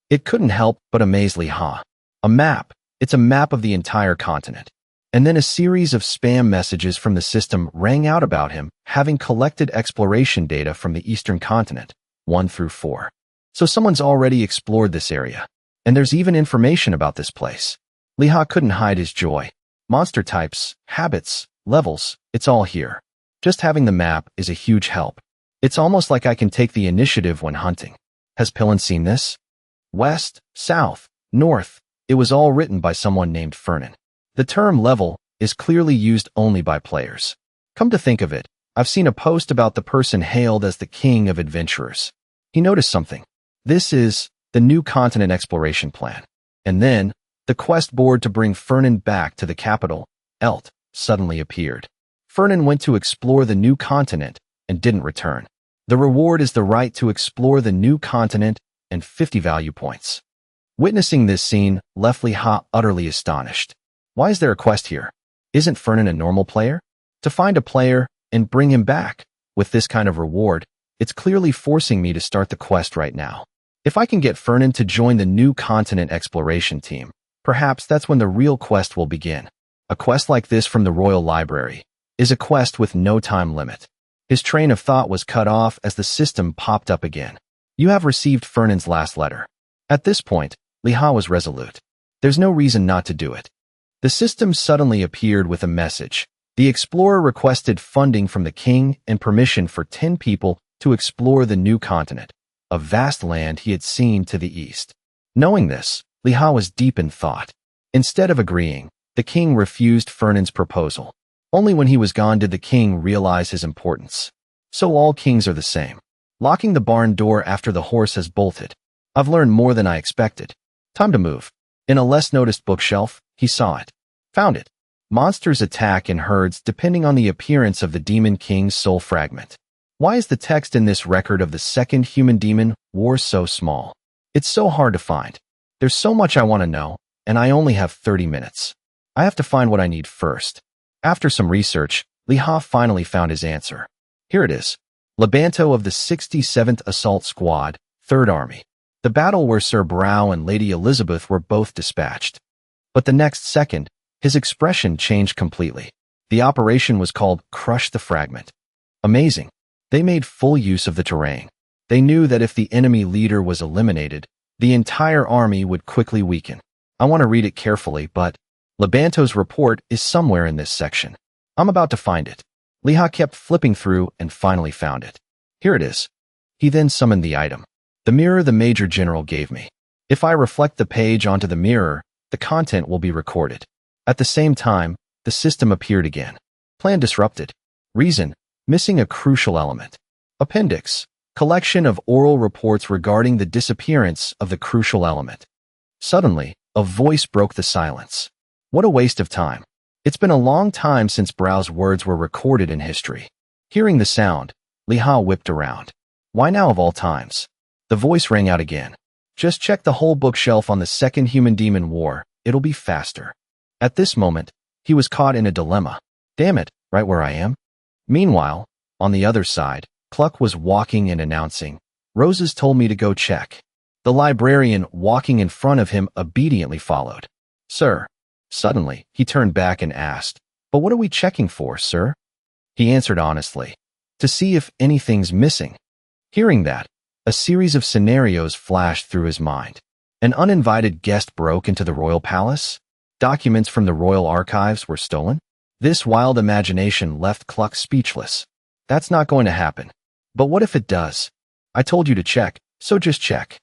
It couldn't help but amaze Li Ha. A map. It's a map of the entire continent. And then a series of spam messages from the system rang out about him having collected exploration data from the eastern continent, 1 through 4. So someone's already explored this area. And there's even information about this place. Li Ha couldn't hide his joy. Monster types, habits, levels, it's all here. Just having the map is a huge help. It's almost like I can take the initiative when hunting. Has Pillin seen this? West, south, north, it was all written by someone named Fernan. The term level is clearly used only by players. Come to think of it, I've seen a post about the person hailed as the king of adventurers. He noticed something. This is the new continent exploration plan. And then, the quest board to bring Fernan back to the capital, Elt, suddenly appeared. Fernan went to explore the new continent and didn't return. The reward is the right to explore the new continent and 50 value points. Witnessing this scene left Li Ha utterly astonished. Why is there a quest here? Isn't Fernan a normal player? To find a player and bring him back with this kind of reward, it's clearly forcing me to start the quest right now. If I can get Fernan to join the new continent exploration team, perhaps that's when the real quest will begin. A quest like this from the Royal Library is a quest with no time limit. His train of thought was cut off as the system popped up again. You have received Fernan's last letter. At this point, Li Ha was resolute. There's no reason not to do it. The system suddenly appeared with a message. The explorer requested funding from the king and permission for 10 people to explore the new continent, a vast land he had seen to the east. Knowing this, Li Ha was deep in thought. Instead of agreeing, the king refused Fernan's proposal. Only when he was gone did the king realize his importance. So all kings are the same. Locking the barn door after the horse has bolted. I've learned more than I expected. Time to move. In a less noticed bookshelf, he saw it. Found it. Monsters attack in herds depending on the appearance of the Demon King's soul fragment. Why is the text in this record of the second human demon war so small? It's so hard to find. There's so much I want to know, and I only have 30 minutes. I have to find what I need first. After some research, Li Ha finally found his answer. Here it is. Lebanto of the 67th Assault Squad, 3rd Army. The battle where Sir Brow and Lady Elizabeth were both dispatched. But the next second, his expression changed completely. The operation was called Crush the Fragment. Amazing. They made full use of the terrain. They knew that if the enemy leader was eliminated, the entire army would quickly weaken. I want to read it carefully, but Lebanto's report is somewhere in this section. I'm about to find it. Li Ha kept flipping through and finally found it. Here it is. He then summoned the item. The mirror the Major General gave me. If I reflect the page onto the mirror, the content will be recorded. At the same time, the system appeared again. Plan disrupted. Reason, missing a crucial element. Appendix, collection of oral reports regarding the disappearance of the crucial element. Suddenly, a voice broke the silence. What a waste of time. It's been a long time since Brow's words were recorded in history. Hearing the sound, Li Ha whipped around. Why now of all times? The voice rang out again. Just check the whole bookshelf on the second Human Demon War. It'll be faster. At this moment, he was caught in a dilemma. Damn it, right where I am? Meanwhile, on the other side, Cluck was walking and announcing, "Roses told me to go check." The librarian walking in front of him obediently followed. "Sir." Suddenly, he turned back and asked, "But what are we checking for, sir?" He answered honestly, "To see if anything's missing." Hearing that, a series of scenarios flashed through his mind. An uninvited guest broke into the royal palace? Documents from the royal archives were stolen? This wild imagination left Cluck speechless. That's not going to happen. But what if it does? I told you to check, so just check.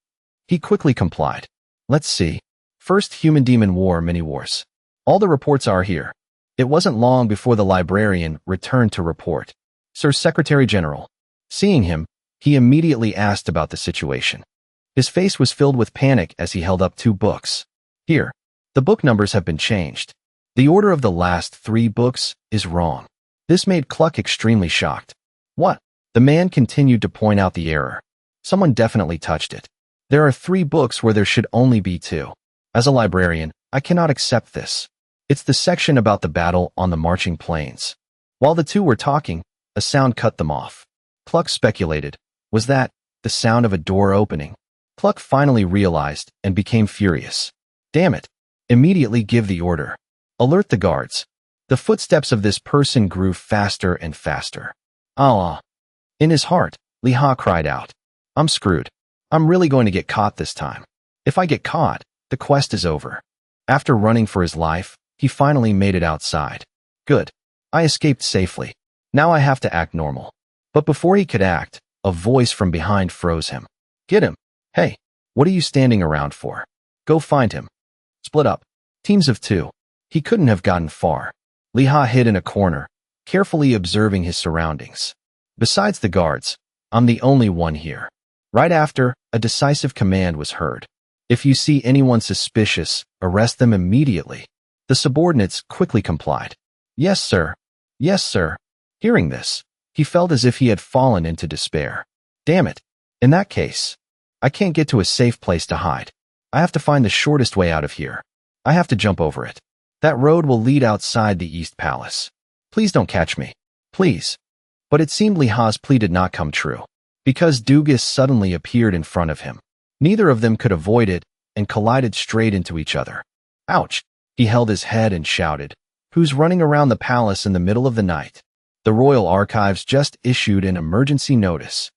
He quickly complied. Let's see. First, Human-Demon War mini-wars. All the reports are here. It wasn't long before the librarian returned to report. Sir Secretary General. Seeing him, he immediately asked about the situation. His face was filled with panic as he held up 2 books. Here, the book numbers have been changed. The order of the last 3 books is wrong. This made Cluck extremely shocked. What? The man continued to point out the error. Someone definitely touched it. There are 3 books where there should only be 2. As a librarian, I cannot accept this. It's the section about the battle on the marching plains. While the 2 were talking, a sound cut them off. Cluck speculated, was that the sound of a door opening? Cluck finally realized and became furious. Damn it. Immediately give the order. Alert the guards. The footsteps of this person grew faster and faster. Allah. In his heart, Liha cried out. I'm screwed. I'm really going to get caught this time. If I get caught, the quest is over. After running for his life, he finally made it outside. Good. I escaped safely. Now I have to act normal. But before he could act, a voice from behind froze him. Get him. Hey, what are you standing around for? Go find him. Split up. Teams of 2. He couldn't have gotten far. Liha hid in a corner, carefully observing his surroundings. Besides the guards, I'm the only one here. Right after, a decisive command was heard. If you see anyone suspicious, arrest them immediately. The subordinates quickly complied. Yes, sir. Yes, sir. Hearing this, he felt as if he had fallen into despair. Damn it. In that case, I can't get to a safe place to hide. I have to find the shortest way out of here. I have to jump over it. That road will lead outside the East Palace. Please don't catch me. Please. But it seemed Liha's plea did not come true, because Dugas suddenly appeared in front of him. Neither of them could avoid it and collided straight into each other. Ouch! He held his head and shouted, Who's running around the palace in the middle of the night? The Royal Archives just issued an emergency notice.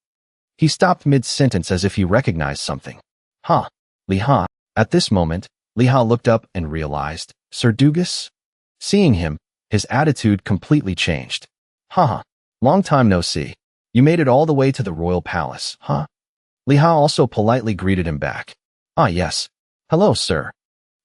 He stopped mid-sentence as if he recognized something. Huh, Liha. At this moment, Liha looked up and realized, Sir Dugas? Seeing him, his attitude completely changed. Haha, long time no see. You made it all the way to the royal palace, huh? Liha also politely greeted him back. Ah yes. Hello, sir.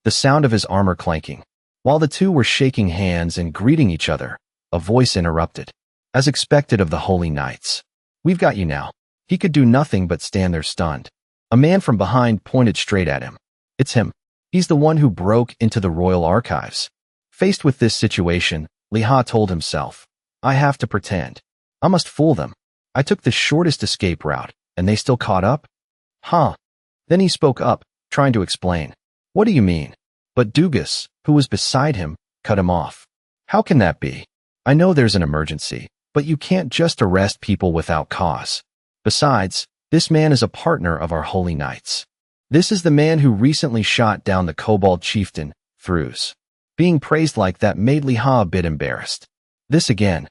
The sound of his armor clanking. While the 2 were shaking hands and greeting each other, a voice interrupted. As expected of the holy knights. We've got you now. He could do nothing but stand there stunned. A man from behind pointed straight at him. It's him. He's the one who broke into the royal archives. Faced with this situation, Liha told himself, I have to pretend. I must fool them. I took the shortest escape route, and they still caught up? Huh. Then he spoke up, trying to explain. What do you mean? But Dugas, who was beside him, cut him off. How can that be? I know there's an emergency, but you can't just arrest people without cause. Besides, this man is a partner of our holy knights. This is the man who recently shot down the kobold chieftain, Thruz. Being praised like that made Liha a bit embarrassed. This again.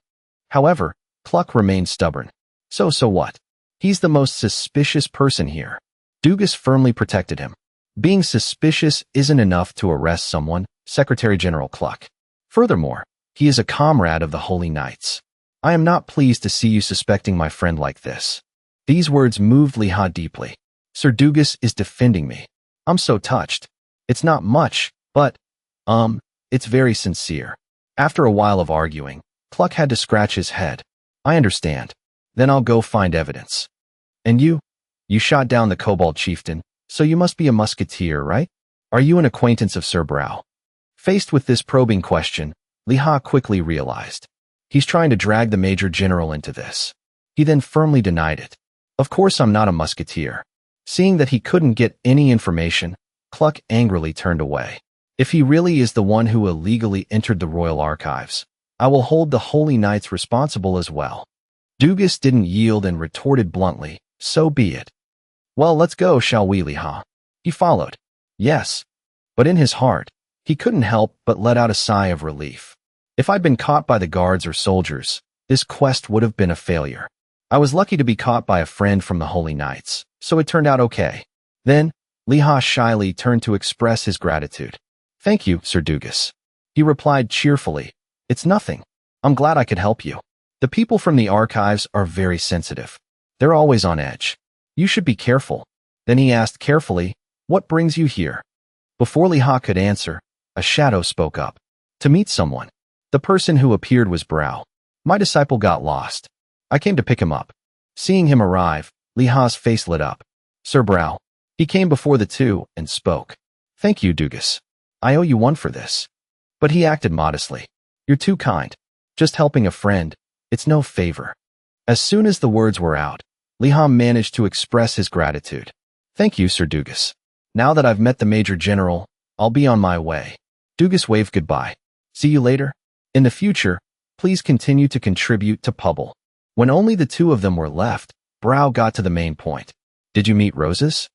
However, Cluck remained stubborn. So what? He's the most suspicious person here. Dugas firmly protected him. Being suspicious isn't enough to arrest someone, Secretary General Cluck. Furthermore, he is a comrade of the Holy Knights. I am not pleased to see you suspecting my friend like this. These words moved Liha deeply. Sir Dugas is defending me. I'm so touched. It's not much, but, it's very sincere. After a while of arguing, Cluck had to scratch his head. I understand. Then I'll go find evidence. And you? You shot down the kobold chieftain, so you must be a musketeer, right? Are you an acquaintance of Sir Brow? Faced with this probing question, Liha quickly realized. He's trying to drag the Major General into this. He then firmly denied it. Of course I'm not a musketeer. Seeing that he couldn't get any information, Cluck angrily turned away. If he really is the one who illegally entered the royal archives, I will hold the Holy Knights responsible as well. Dugas didn't yield and retorted bluntly, so be it. Well, let's go, shall we, Liha? He followed. Yes. But in his heart, he couldn't help but let out a sigh of relief. If I'd been caught by the guards or soldiers, this quest would have been a failure. I was lucky to be caught by a friend from the Holy Knights, so it turned out okay. Then, Liha shyly turned to express his gratitude. Thank you, Sir Dugas. He replied cheerfully. It's nothing. I'm glad I could help you. The people from the archives are very sensitive. They're always on edge. You should be careful. Then he asked carefully, what brings you here? Before Liha could answer, a shadow spoke up. To meet someone. The person who appeared was Brow. My disciple got lost. I came to pick him up. Seeing him arrive, Liha's face lit up. Sir Brow. He came before the two and spoke. Thank you, Dugas. I owe you one for this. But he acted modestly. You're too kind. Just helping a friend. It's no favor. As soon as the words were out, Liha managed to express his gratitude. Thank you, Sir Dugas. Now that I've met the Major General, I'll be on my way. Dugas waved goodbye. See you later. In the future, please continue to contribute to Pubble. When only the two of them were left, Brow got to the main point. Did you meet Roses?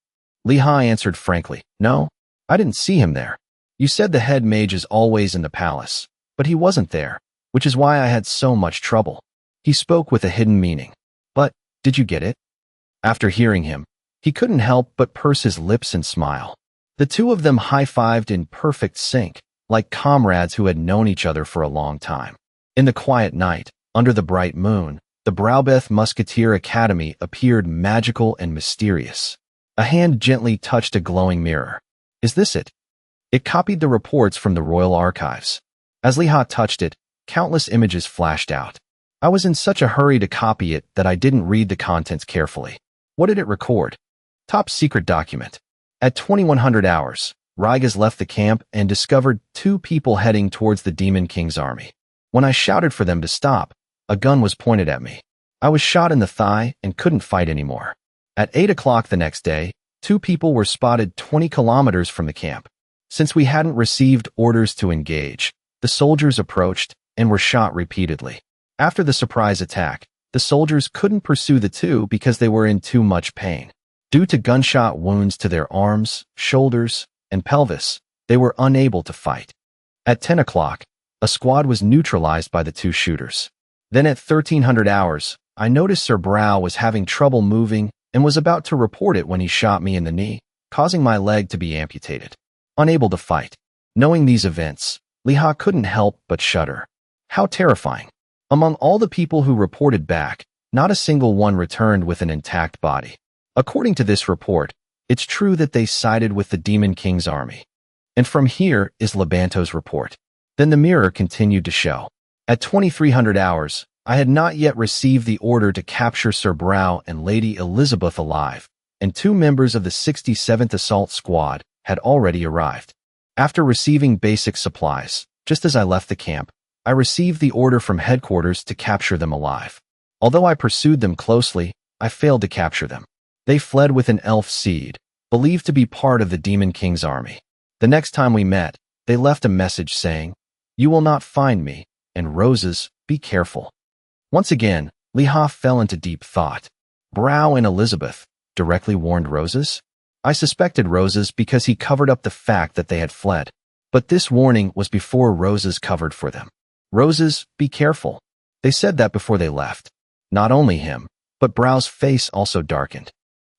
Liha answered frankly. No, I didn't see him there. You said the head mage is always in the palace, but he wasn't there, which is why I had so much trouble. He spoke with a hidden meaning. But, did you get it? After hearing him, he couldn't help but purse his lips and smile. The two of them high-fived in perfect sync, like comrades who had known each other for a long time. In the quiet night, under the bright moon, the Browbeth Musketeer Academy appeared magical and mysterious. A hand gently touched a glowing mirror. Is this it? It copied the reports from the Royal Archives. As Liha touched it, countless images flashed out. I was in such a hurry to copy it that I didn't read the contents carefully. What did it record? Top secret document. At 2100 hours, Rygas left the camp and discovered two people heading towards the Demon King's army. When I shouted for them to stop, a gun was pointed at me. I was shot in the thigh and couldn't fight anymore. At 8 o'clock the next day, two people were spotted 20 kilometers from the camp. Since we hadn't received orders to engage, the soldiers approached and were shot repeatedly. After the surprise attack, the soldiers couldn't pursue the two because they were in too much pain. Due to gunshot wounds to their arms, shoulders, and pelvis, they were unable to fight. At 10 o'clock, a squad was neutralized by the two shooters. Then at 1300 hours, I noticed Sir Brow was having trouble moving and was about to report it when he shot me in the knee, causing my leg to be amputated. Unable to fight. Knowing these events, Liha couldn't help but shudder. How terrifying. Among all the people who reported back, not a single one returned with an intact body. According to this report, it's true that they sided with the Demon King's army. And from here is Lebanto's report. Then the mirror continued to show. At 2300 hours, I had not yet received the order to capture Sir Brow and Lady Elizabeth alive, and two members of the 67th Assault Squad had already arrived. After receiving basic supplies, just as I left the camp, I received the order from headquarters to capture them alive. Although I pursued them closely, I failed to capture them. They fled with an elf seed, believed to be part of the Demon King's army. The next time we met, they left a message saying, "You will not find me, and Roses, be careful." Once again, Liha fell into deep thought. Brow and Elizabeth directly warned Roses? I suspected Roses because he covered up the fact that they had fled. But this warning was before Roses covered for them. Roses, be careful. They said that before they left. Not only him, but Brow's face also darkened.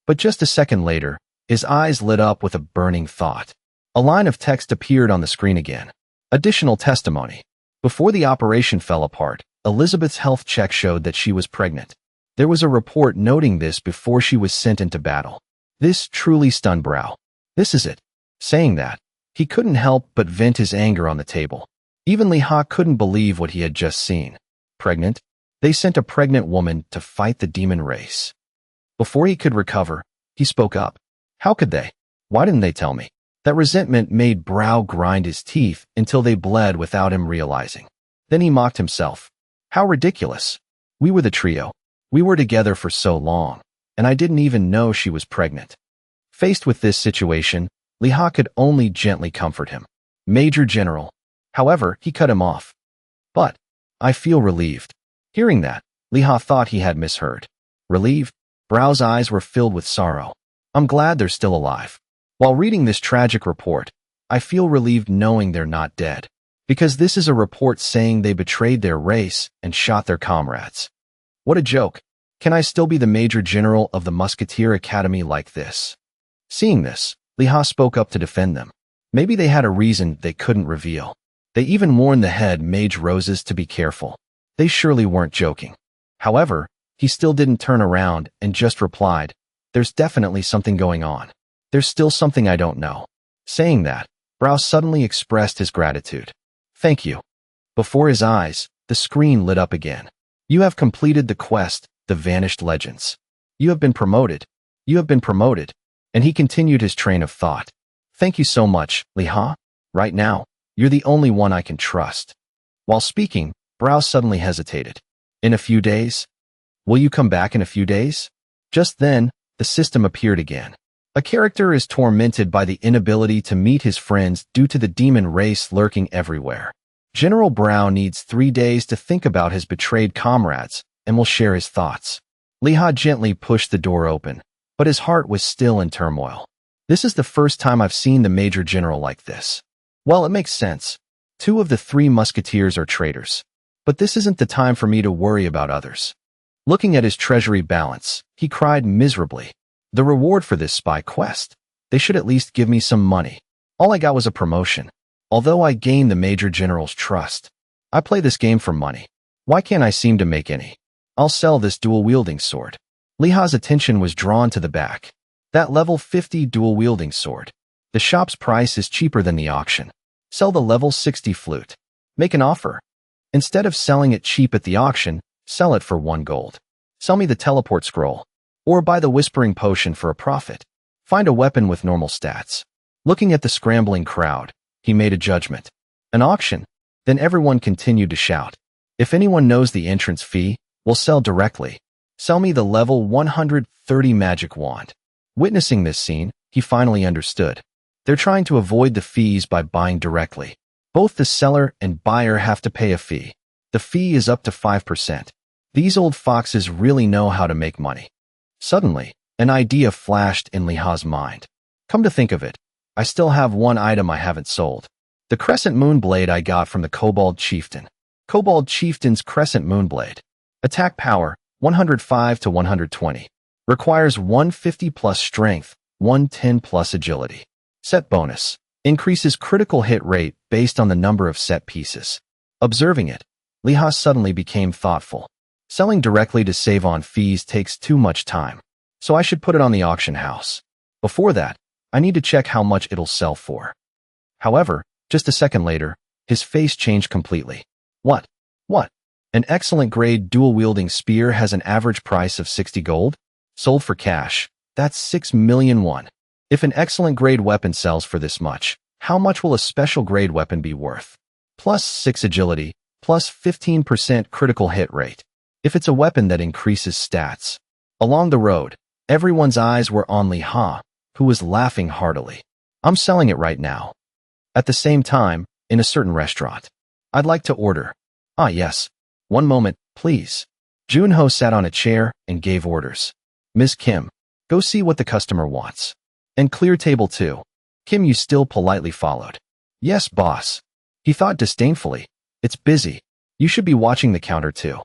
But just a second later, his eyes lit up with a burning thought. A line of text appeared on the screen again. Additional testimony. Before the operation fell apart, Elizabeth's health check showed that she was pregnant. There was a report noting this before she was sent into battle. This truly stunned Brow. This is it. Saying that, he couldn't help but vent his anger on the table. Even Liha couldn't believe what he had just seen. Pregnant? They sent a pregnant woman to fight the demon race. Before he could recover, he spoke up. How could they? Why didn't they tell me? That resentment made Brow grind his teeth until they bled without him realizing. Then he mocked himself. How ridiculous. We were the trio. We were together for so long, and I didn't even know she was pregnant. Faced with this situation, Liha could only gently comfort him. Major General. However, he cut him off. But, I feel relieved. Hearing that, Liha thought he had misheard. Relieved? Brao's eyes were filled with sorrow. I'm glad they're still alive. While reading this tragic report, I feel relieved knowing they're not dead. Because this is a report saying they betrayed their race and shot their comrades. What a joke. Can I still be the Major General of the Musketeer Academy like this? Seeing this, Liha spoke up to defend them. Maybe they had a reason they couldn't reveal. They even warned the head Mage Roses to be careful. They surely weren't joking. However, he still didn't turn around and just replied, "There's definitely something going on. There's still something I don't know." Saying that, Brao suddenly expressed his gratitude. "Thank you." Before his eyes, the screen lit up again. "You have completed the quest, the Vanished Legends. You have been promoted. You have been promoted." And he continued his train of thought. "Thank you so much, Liha. Right now, you're the only one I can trust." While speaking, Brao suddenly hesitated. "In a few days? Will you come back in a few days?" Just then, the system appeared again. A character is tormented by the inability to meet his friends due to the demon race lurking everywhere. General Brao needs 3 days to think about his betrayed comrades and will share his thoughts. Liha gently pushed the door open, but his heart was still in turmoil. This is the first time I've seen the Major General like this. Well, it makes sense. 2 of the 3 musketeers are traitors. But this isn't the time for me to worry about others. Looking at his treasury balance, he cried miserably. The reward for this spy quest. They should at least give me some money. All I got was a promotion. Although I gained the Major General's trust. I play this game for money. Why can't I seem to make any? I'll sell this dual-wielding sword. Liha's attention was drawn to the back. That level 50 dual-wielding sword. The shop's price is cheaper than the auction. Sell the level 60 flute. Make an offer. Instead of selling it cheap at the auction, sell it for 1 gold. Sell me the teleport scroll. Or buy the whispering potion for a profit. Find a weapon with normal stats. Looking at the scrambling crowd, he made a judgment. An auction? Then everyone continued to shout. If anyone knows the entrance fee, we'll sell directly. Sell me the level 130 magic wand. Witnessing this scene, he finally understood. They're trying to avoid the fees by buying directly. Both the seller and buyer have to pay a fee. The fee is up to 5%. These old foxes really know how to make money. Suddenly, an idea flashed in Liha's mind. Come to think of it, I still have one item I haven't sold. The Crescent Moon Blade I got from the Kobold Chieftain. Kobold Chieftain's Crescent Moon Blade. Attack power, 105 to 120. Requires 150 plus strength, 110 plus agility. Set bonus. Increases critical hit rate based on the number of set pieces. Observing it, Liha suddenly became thoughtful. Selling directly to save on fees takes too much time, so I should put it on the auction house. Before that, I need to check how much it'll sell for. However, just a second later, his face changed completely. What? An excellent grade dual-wielding spear has an average price of 60 gold? Sold for cash. That's 6 million won. If an excellent grade weapon sells for this much, how much will a special grade weapon be worth? Plus 6 agility, plus 15% critical hit rate. If it's a weapon that increases stats. Along the road, everyone's eyes were on Liha, who was laughing heartily. I'm selling it right now. At the same time, in a certain restaurant. I'd like to order. Ah yes. One moment, please. Junho sat on a chair and gave orders. Ms. Kim, go see what the customer wants. And clear table 2. Kim Yu still politely followed. Yes, boss. He thought disdainfully. It's busy. You should be watching the counter too.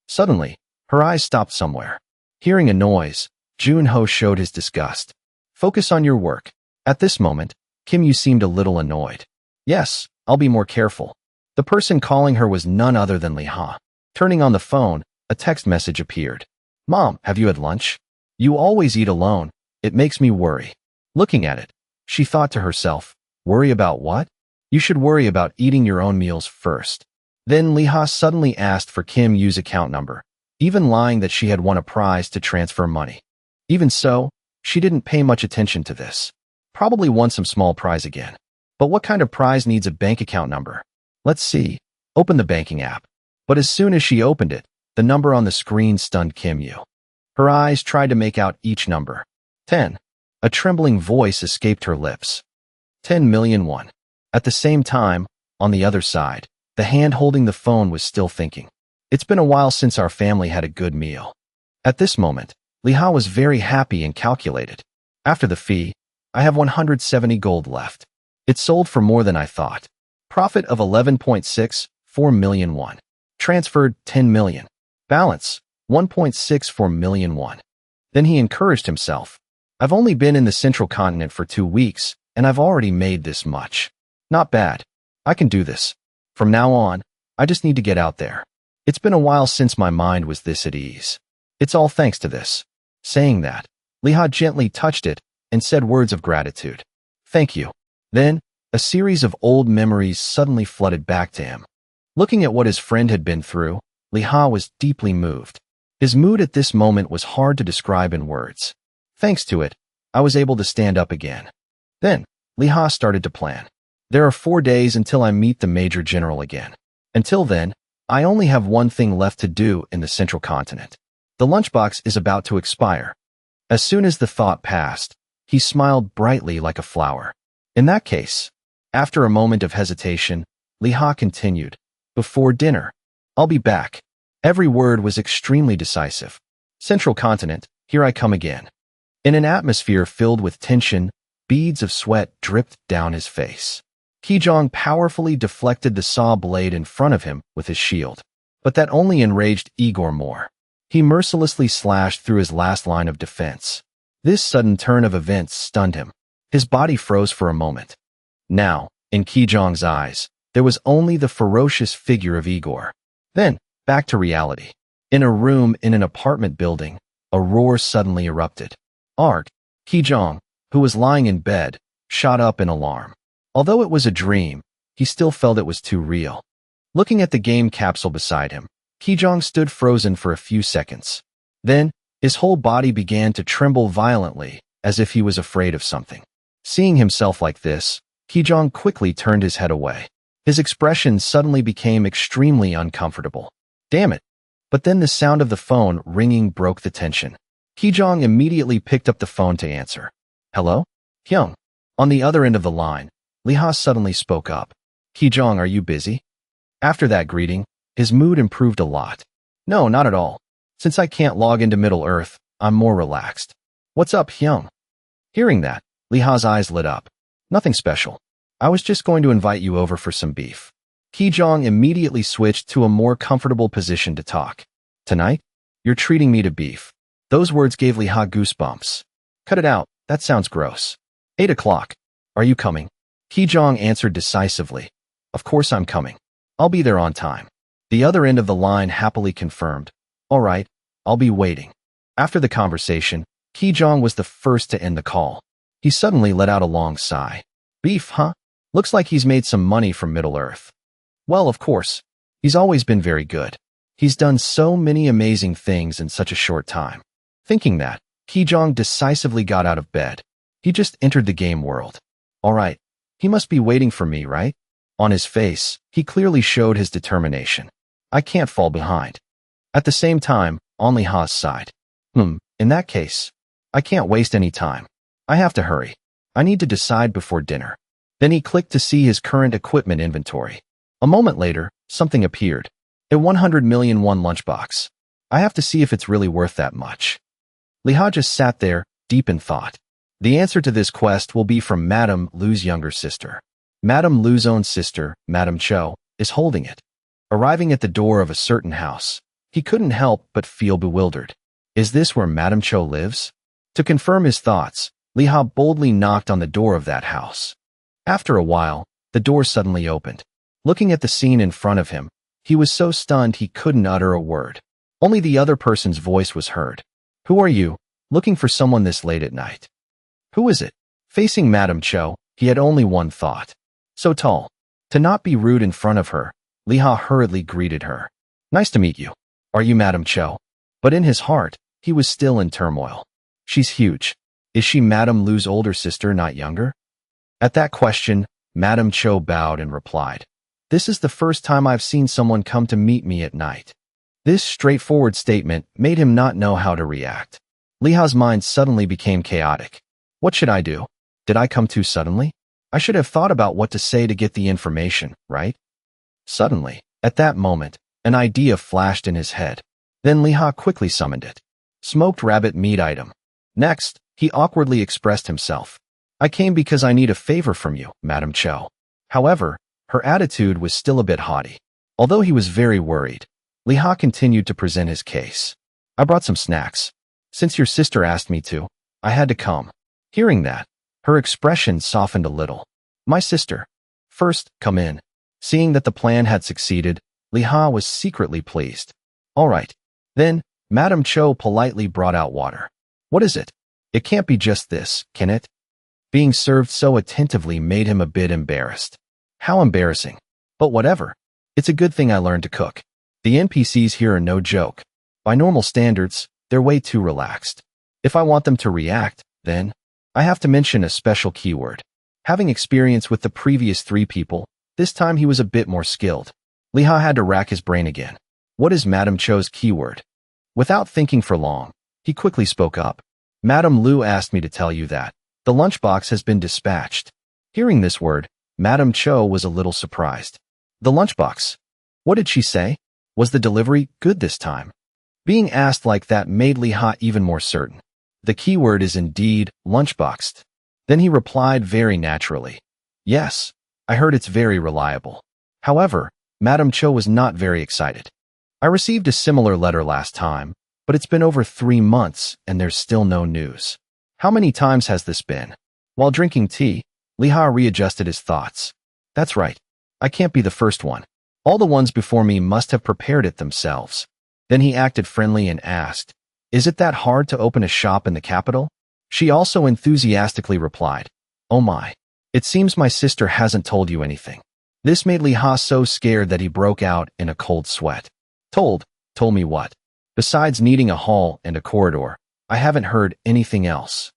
Suddenly, her eyes stopped somewhere. Hearing a noise, Junho showed his disgust. Focus on your work. At this moment, Kim Yu seemed a little annoyed. Yes, I'll be more careful. The person calling her was none other than Liha. Turning on the phone, a text message appeared. Mom, have you had lunch? You always eat alone. It makes me worry. Looking at it, she thought to herself, worry about what? You should worry about eating your own meals first. Then Liha suddenly asked for Kim Yu's account number, even lying that she had won a prize to transfer money. Even so, she didn't pay much attention to this. Probably won some small prize again. But what kind of prize needs a bank account number? Let's see. Open the banking app. But as soon as she opened it, the number on the screen stunned Kim Yu. Her eyes tried to make out each number. 10. A trembling voice escaped her lips. 10 million won. At the same time, on the other side, The hand holding the phone was still thinking. It's been a while since our family had a good meal. At this moment, Liha was very happy and calculated. After the fee, I have 170 gold left. It sold for more than I thought. Profit of 11.64 million won. Transferred 10 million. Balance 1.64 million won. Then he encouraged himself. I've only been in the central continent for 2 weeks, and I've already made this much. Not bad. I can do this. From now on, I just need to get out there. It's been a while since my mind was this at ease. It's all thanks to this. Saying that, Liha gently touched it and said words of gratitude. Thank you. Then, a series of old memories suddenly flooded back to him. Looking at what his friend had been through, Liha was deeply moved. His mood at this moment was hard to describe in words. Thanks to it, I was able to stand up again. Then, Liha started to plan. There are 4 days until I meet the Major General again. Until then, I only have one thing left to do in the central continent. The lunchbox is about to expire. As soon as the thought passed, he smiled brightly like a flower. In that case, after a moment of hesitation, Liha continued, before dinner, I'll be back. Every word was extremely decisive. Central continent, here I come again. In an atmosphere filled with tension, beads of sweat dripped down his face. Kijong powerfully deflected the saw blade in front of him with his shield, but that only enraged Igor more. He mercilessly slashed through his last line of defense. This sudden turn of events stunned him. His body froze for a moment. Now, in Kijong's eyes, there was only the ferocious figure of Igor. Then, back to reality. In a room in an apartment building, a roar suddenly erupted. Arg! Kijong, who was lying in bed, shot up in alarm. Although it was a dream, he still felt it was too real. Looking at the game capsule beside him, Kijong stood frozen for a few seconds. Then, his whole body began to tremble violently, as if he was afraid of something. Seeing himself like this, Kijong quickly turned his head away. His expression suddenly became extremely uncomfortable. Damn it! But then the sound of the phone ringing broke the tension. Kijong immediately picked up the phone to answer. Hello? Hyung. On the other end of the line, Liha suddenly spoke up. Kijong, are you busy? After that greeting, his mood improved a lot. No, not at all. Since I can't log into Middle-earth, I'm more relaxed. What's up, Hyung? Hearing that, Liha's eyes lit up. Nothing special. I was just going to invite you over for some beef. Kijong immediately switched to a more comfortable position to talk. Tonight? You're treating me to beef. Those words gave Liha goosebumps. Cut it out, that sounds gross. 8 o'clock. Are you coming? Kijong answered decisively. Of course I'm coming. I'll be there on time. The other end of the line happily confirmed. All right, I'll be waiting. After the conversation, Kijong was the first to end the call. He suddenly let out a long sigh. Beef, huh? Looks like he's made some money from Middle-earth. Well, of course. He's always been very good. He's done so many amazing things in such a short time. Thinking that, Kijong decisively got out of bed. He just entered the game world. All right, he must be waiting for me, right? On his face, he clearly showed his determination. I can't fall behind. At the same time, on Liha's side. In that case, I can't waste any time. I have to hurry. I need to decide before dinner. Then he clicked to see his current equipment inventory. A moment later, something appeared. A 100 million won lunchbox. I have to see if it's really worth that much. Liha just sat there, deep in thought. The answer to this quest will be from Madame Lu's younger sister. Madame Lu's own sister, Madame Cho, is holding it. Arriving at the door of a certain house, he couldn't help but feel bewildered. Is this where Madame Cho lives? To confirm his thoughts, Liha boldly knocked on the door of that house. After a while, the door suddenly opened. Looking at the scene in front of him, he was so stunned he couldn't utter a word. Only the other person's voice was heard. Who are you, looking for someone this late at night? Who is it? Facing Madame Cho, he had only one thought. So tall. To not be rude in front of her, Liha hurriedly greeted her. Nice to meet you. Are you Madame Cho? But in his heart, he was still in turmoil. She's huge. Is she Madame Lu's older sister, not younger? At that question, Madame Cho bowed and replied, This is the first time I've seen someone come to meet me at night. This straightforward statement made him not know how to react. Liha's mind suddenly became chaotic. What should I do? Did I come too suddenly? I should have thought about what to say to get the information, right? Suddenly, at that moment, an idea flashed in his head. Then Li Ha quickly summoned it. Smoked rabbit meat item. Next, he awkwardly expressed himself. I came because I need a favor from you, Madam Cho. However, her attitude was still a bit haughty. Although he was very worried, Li Ha continued to present his case. I brought some snacks. Since your sister asked me to, I had to come. Hearing that, her expression softened a little. My sister. First, come in. Seeing that the plan had succeeded, Li Ha was secretly pleased. All right. Then, Madam Cho politely brought out water. What is it? It can't be just this, can it? Being served so attentively made him a bit embarrassed. How embarrassing. But whatever. It's a good thing I learned to cook. The NPCs here are no joke. By normal standards, they're way too relaxed. If I want them to react, then I have to mention a special keyword. Having experience with the previous 3 people, this time he was a bit more skilled. Li Ha had to rack his brain again. What is Madam Cho's keyword? Without thinking for long, he quickly spoke up. Madam Lu asked me to tell you that the lunchbox has been dispatched. Hearing this word, Madam Cho was a little surprised. The lunchbox? What did she say? Was the delivery good this time? Being asked like that made Li Ha even more certain. The keyword is indeed lunchboxed. Then he replied very naturally. Yes, I heard it's very reliable. However, Madam Cho was not very excited. I received a similar letter last time, but it's been over 3 months and there's still no news. How many times has this been? While drinking tea, Li Ha readjusted his thoughts. That's right. I can't be the first one. All the ones before me must have prepared it themselves. Then he acted friendly and asked, Is it that hard to open a shop in the capital? She also enthusiastically replied, Oh my. It seems my sister hasn't told you anything. This made Li Ha so scared that he broke out in a cold sweat. Told me what? Besides needing a hall and a corridor, I haven't heard anything else.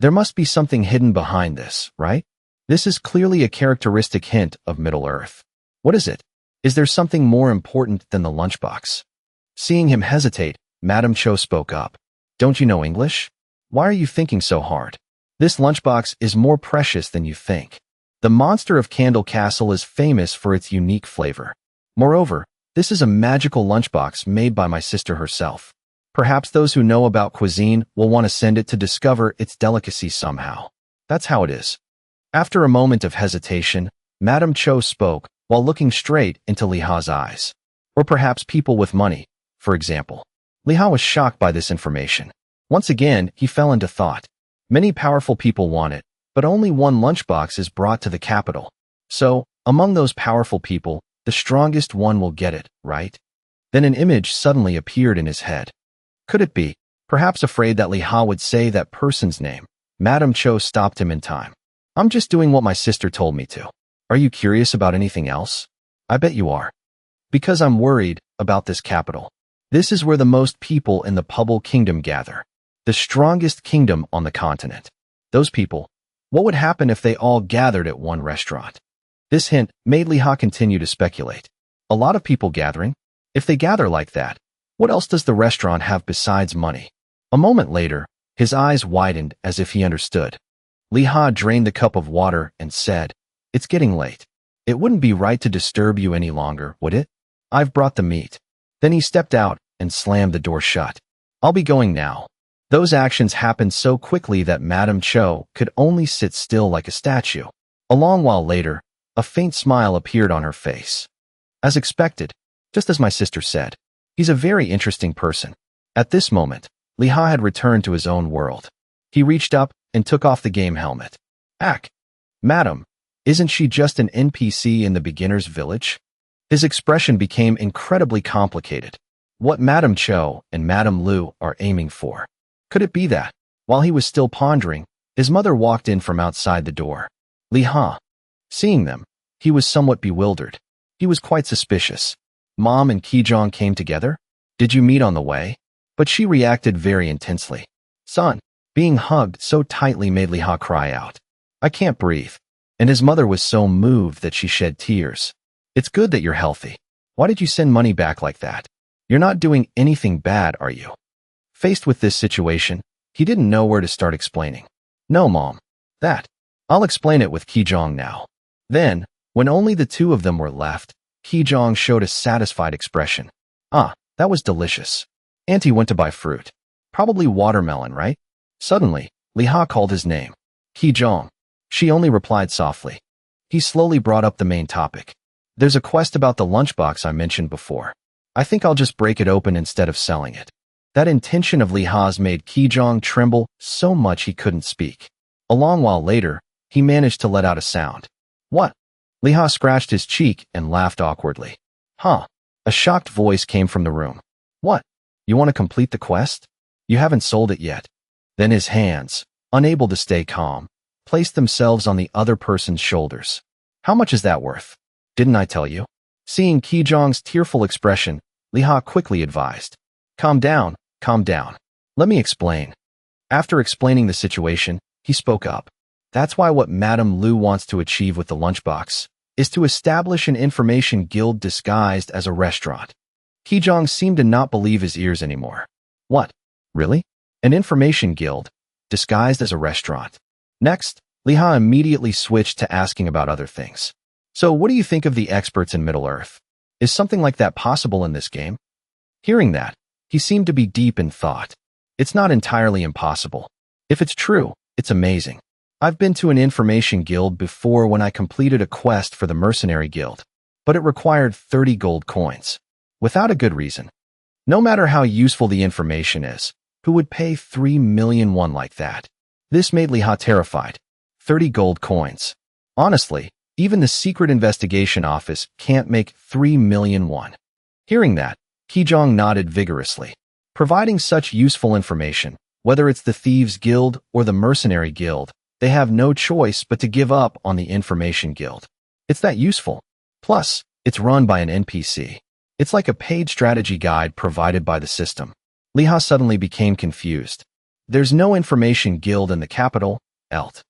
There must be something hidden behind this, right? This is clearly a characteristic hint of Middle-earth. What is it? Is there something more important than the lunchbox? Seeing him hesitate, Madam Cho spoke up. Don't you know English? Why are you thinking so hard? This lunchbox is more precious than you think. The monster of Candle Castle is famous for its unique flavor. Moreover, this is a magical lunchbox made by my sister herself. Perhaps those who know about cuisine will want to send it to discover its delicacy somehow. That's how it is. After a moment of hesitation, Madam Cho spoke while looking straight into Li Ha's eyes. Or perhaps people with money, for example. Li Ha was shocked by this information. Once again, he fell into thought. Many powerful people want it, but only one lunchbox is brought to the capital. So, among those powerful people, the strongest one will get it, right? Then an image suddenly appeared in his head. Could it be? Perhaps afraid that Li Ha would say that person's name, Madam Cho stopped him in time. I'm just doing what my sister told me to. Are you curious about anything else? I bet you are. Because I'm worried about this capital. This is where the most people in the Pubble Kingdom gather. The strongest kingdom on the continent. Those people, what would happen if they all gathered at one restaurant? This hint made Li Ha continue to speculate. A lot of people gathering? If they gather like that, what else does the restaurant have besides money? A moment later, his eyes widened as if he understood. Li Ha drained the cup of water and said, It's getting late. It wouldn't be right to disturb you any longer, would it? I've brought the meat. Then he stepped out and slammed the door shut. I'll be going now. Those actions happened so quickly that Madam Cho could only sit still like a statue. A long while later, a faint smile appeared on her face. As expected, just as my sister said, he's a very interesting person. At this moment, Li Ha had returned to his own world. He reached up and took off the game helmet. Ack, Madam, isn't she just an NPC in the beginner's village? His expression became incredibly complicated. What Madam Cho and Madam Lu are aiming for? Could it be that, while he was still pondering, his mother walked in from outside the door? Li Ha. Seeing them, he was somewhat bewildered. He was quite suspicious. Mom and Kijong came together? Did you meet on the way? But she reacted very intensely. Son, being hugged so tightly made Li Ha cry out. I can't breathe. And his mother was so moved that she shed tears. It's good that you're healthy. Why did you send money back like that? You're not doing anything bad, are you? Faced with this situation, he didn't know where to start explaining. No, Mom. That. I'll explain it with Kijong now. Then, when only the two of them were left, Kijong showed a satisfied expression. Ah, that was delicious. Auntie went to buy fruit. Probably watermelon, right? Suddenly, Liha called his name. Kijong. She only replied softly. He slowly brought up the main topic. There's a quest about the lunchbox I mentioned before. I think I'll just break it open instead of selling it. That intention of Liha's made Kijong tremble so much he couldn't speak. A long while later, he managed to let out a sound. What? Liha scratched his cheek and laughed awkwardly. Huh. A shocked voice came from the room. What? You want to complete the quest? You haven't sold it yet. Then his hands, unable to stay calm, placed themselves on the other person's shoulders. How much is that worth? Didn't I tell you? Seeing Kijong's tearful expression, Liha quickly advised. Calm down, calm down. Let me explain. After explaining the situation, he spoke up. That's why what Madame Lu wants to achieve with the lunchbox is to establish an information guild disguised as a restaurant. Kijong seemed to not believe his ears anymore. What? Really? An information guild, disguised as a restaurant. Next, Liha immediately switched to asking about other things. So what do you think of the experts in Middle-earth? Is something like that possible in this game? Hearing that, he seemed to be deep in thought. It's not entirely impossible. If it's true, it's amazing. I've been to an information guild before when I completed a quest for the mercenary guild, but it required 30 gold coins. Without a good reason. No matter how useful the information is, who would pay 3 million won like that? This made Liha terrified. 30 gold coins. Honestly, even the secret investigation office can't make 3 million won. Hearing that, Kijong nodded vigorously. Providing such useful information, whether it's the Thieves Guild or the Mercenary Guild, they have no choice but to give up on the Information Guild. It's that useful. Plus, it's run by an NPC. It's like a paid strategy guide provided by the system. Liha suddenly became confused. There's no Information Guild in the capital, Elt.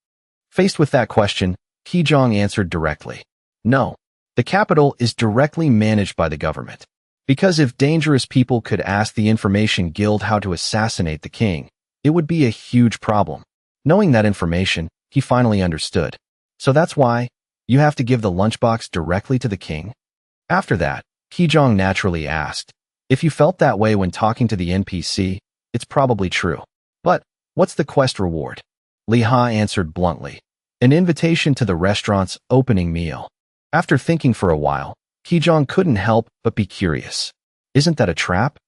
Faced with that question, Kijong answered directly. No, the capital is directly managed by the government. Because if dangerous people could ask the Information Guild how to assassinate the king, it would be a huge problem. Knowing that information, he finally understood. So that's why you have to give the lunchbox directly to the king? After that, Kijong naturally asked, if you felt that way when talking to the NPC, it's probably true. But what's the quest reward? Liha answered bluntly. An invitation to the restaurant's opening meal. After thinking for a while, Kijong couldn't help but be curious. Isn't that a trap?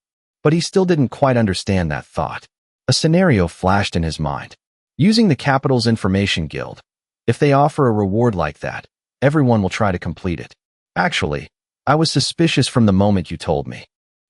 But he still didn't quite understand that thought. A scenario flashed in his mind. Using the capital's information guild. If they offer a reward like that, everyone will try to complete it. Actually, I was suspicious from the moment you told me.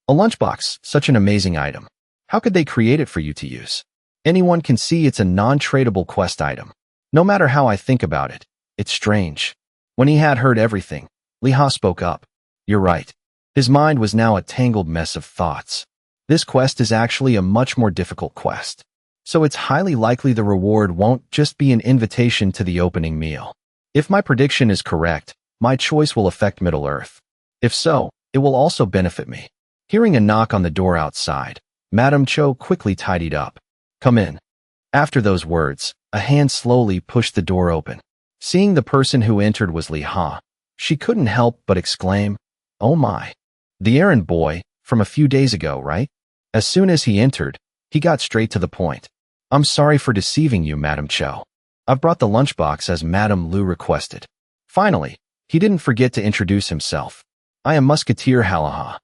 A lunchbox, such an amazing item. How could they create it for you to use? Anyone can see it's a non-tradable quest item. No matter how I think about it, it's strange. When he had heard everything, Liha spoke up. You're right. His mind was now a tangled mess of thoughts. This quest is actually a much more difficult quest. So it's highly likely the reward won't just be an invitation to the opening meal. If my prediction is correct, my choice will affect Middle-earth. If so, it will also benefit me. Hearing a knock on the door outside, Madame Cho quickly tidied up. Come in. After those words, a hand slowly pushed the door open. Seeing the person who entered was Liha, she couldn't help but exclaim, Oh my. The errand boy, from a few days ago, right? As soon as he entered, he got straight to the point. I'm sorry for deceiving you, Madame Cho. I've brought the lunchbox as Madame Lu requested. Finally, he didn't forget to introduce himself. I am Musketeer Halaha.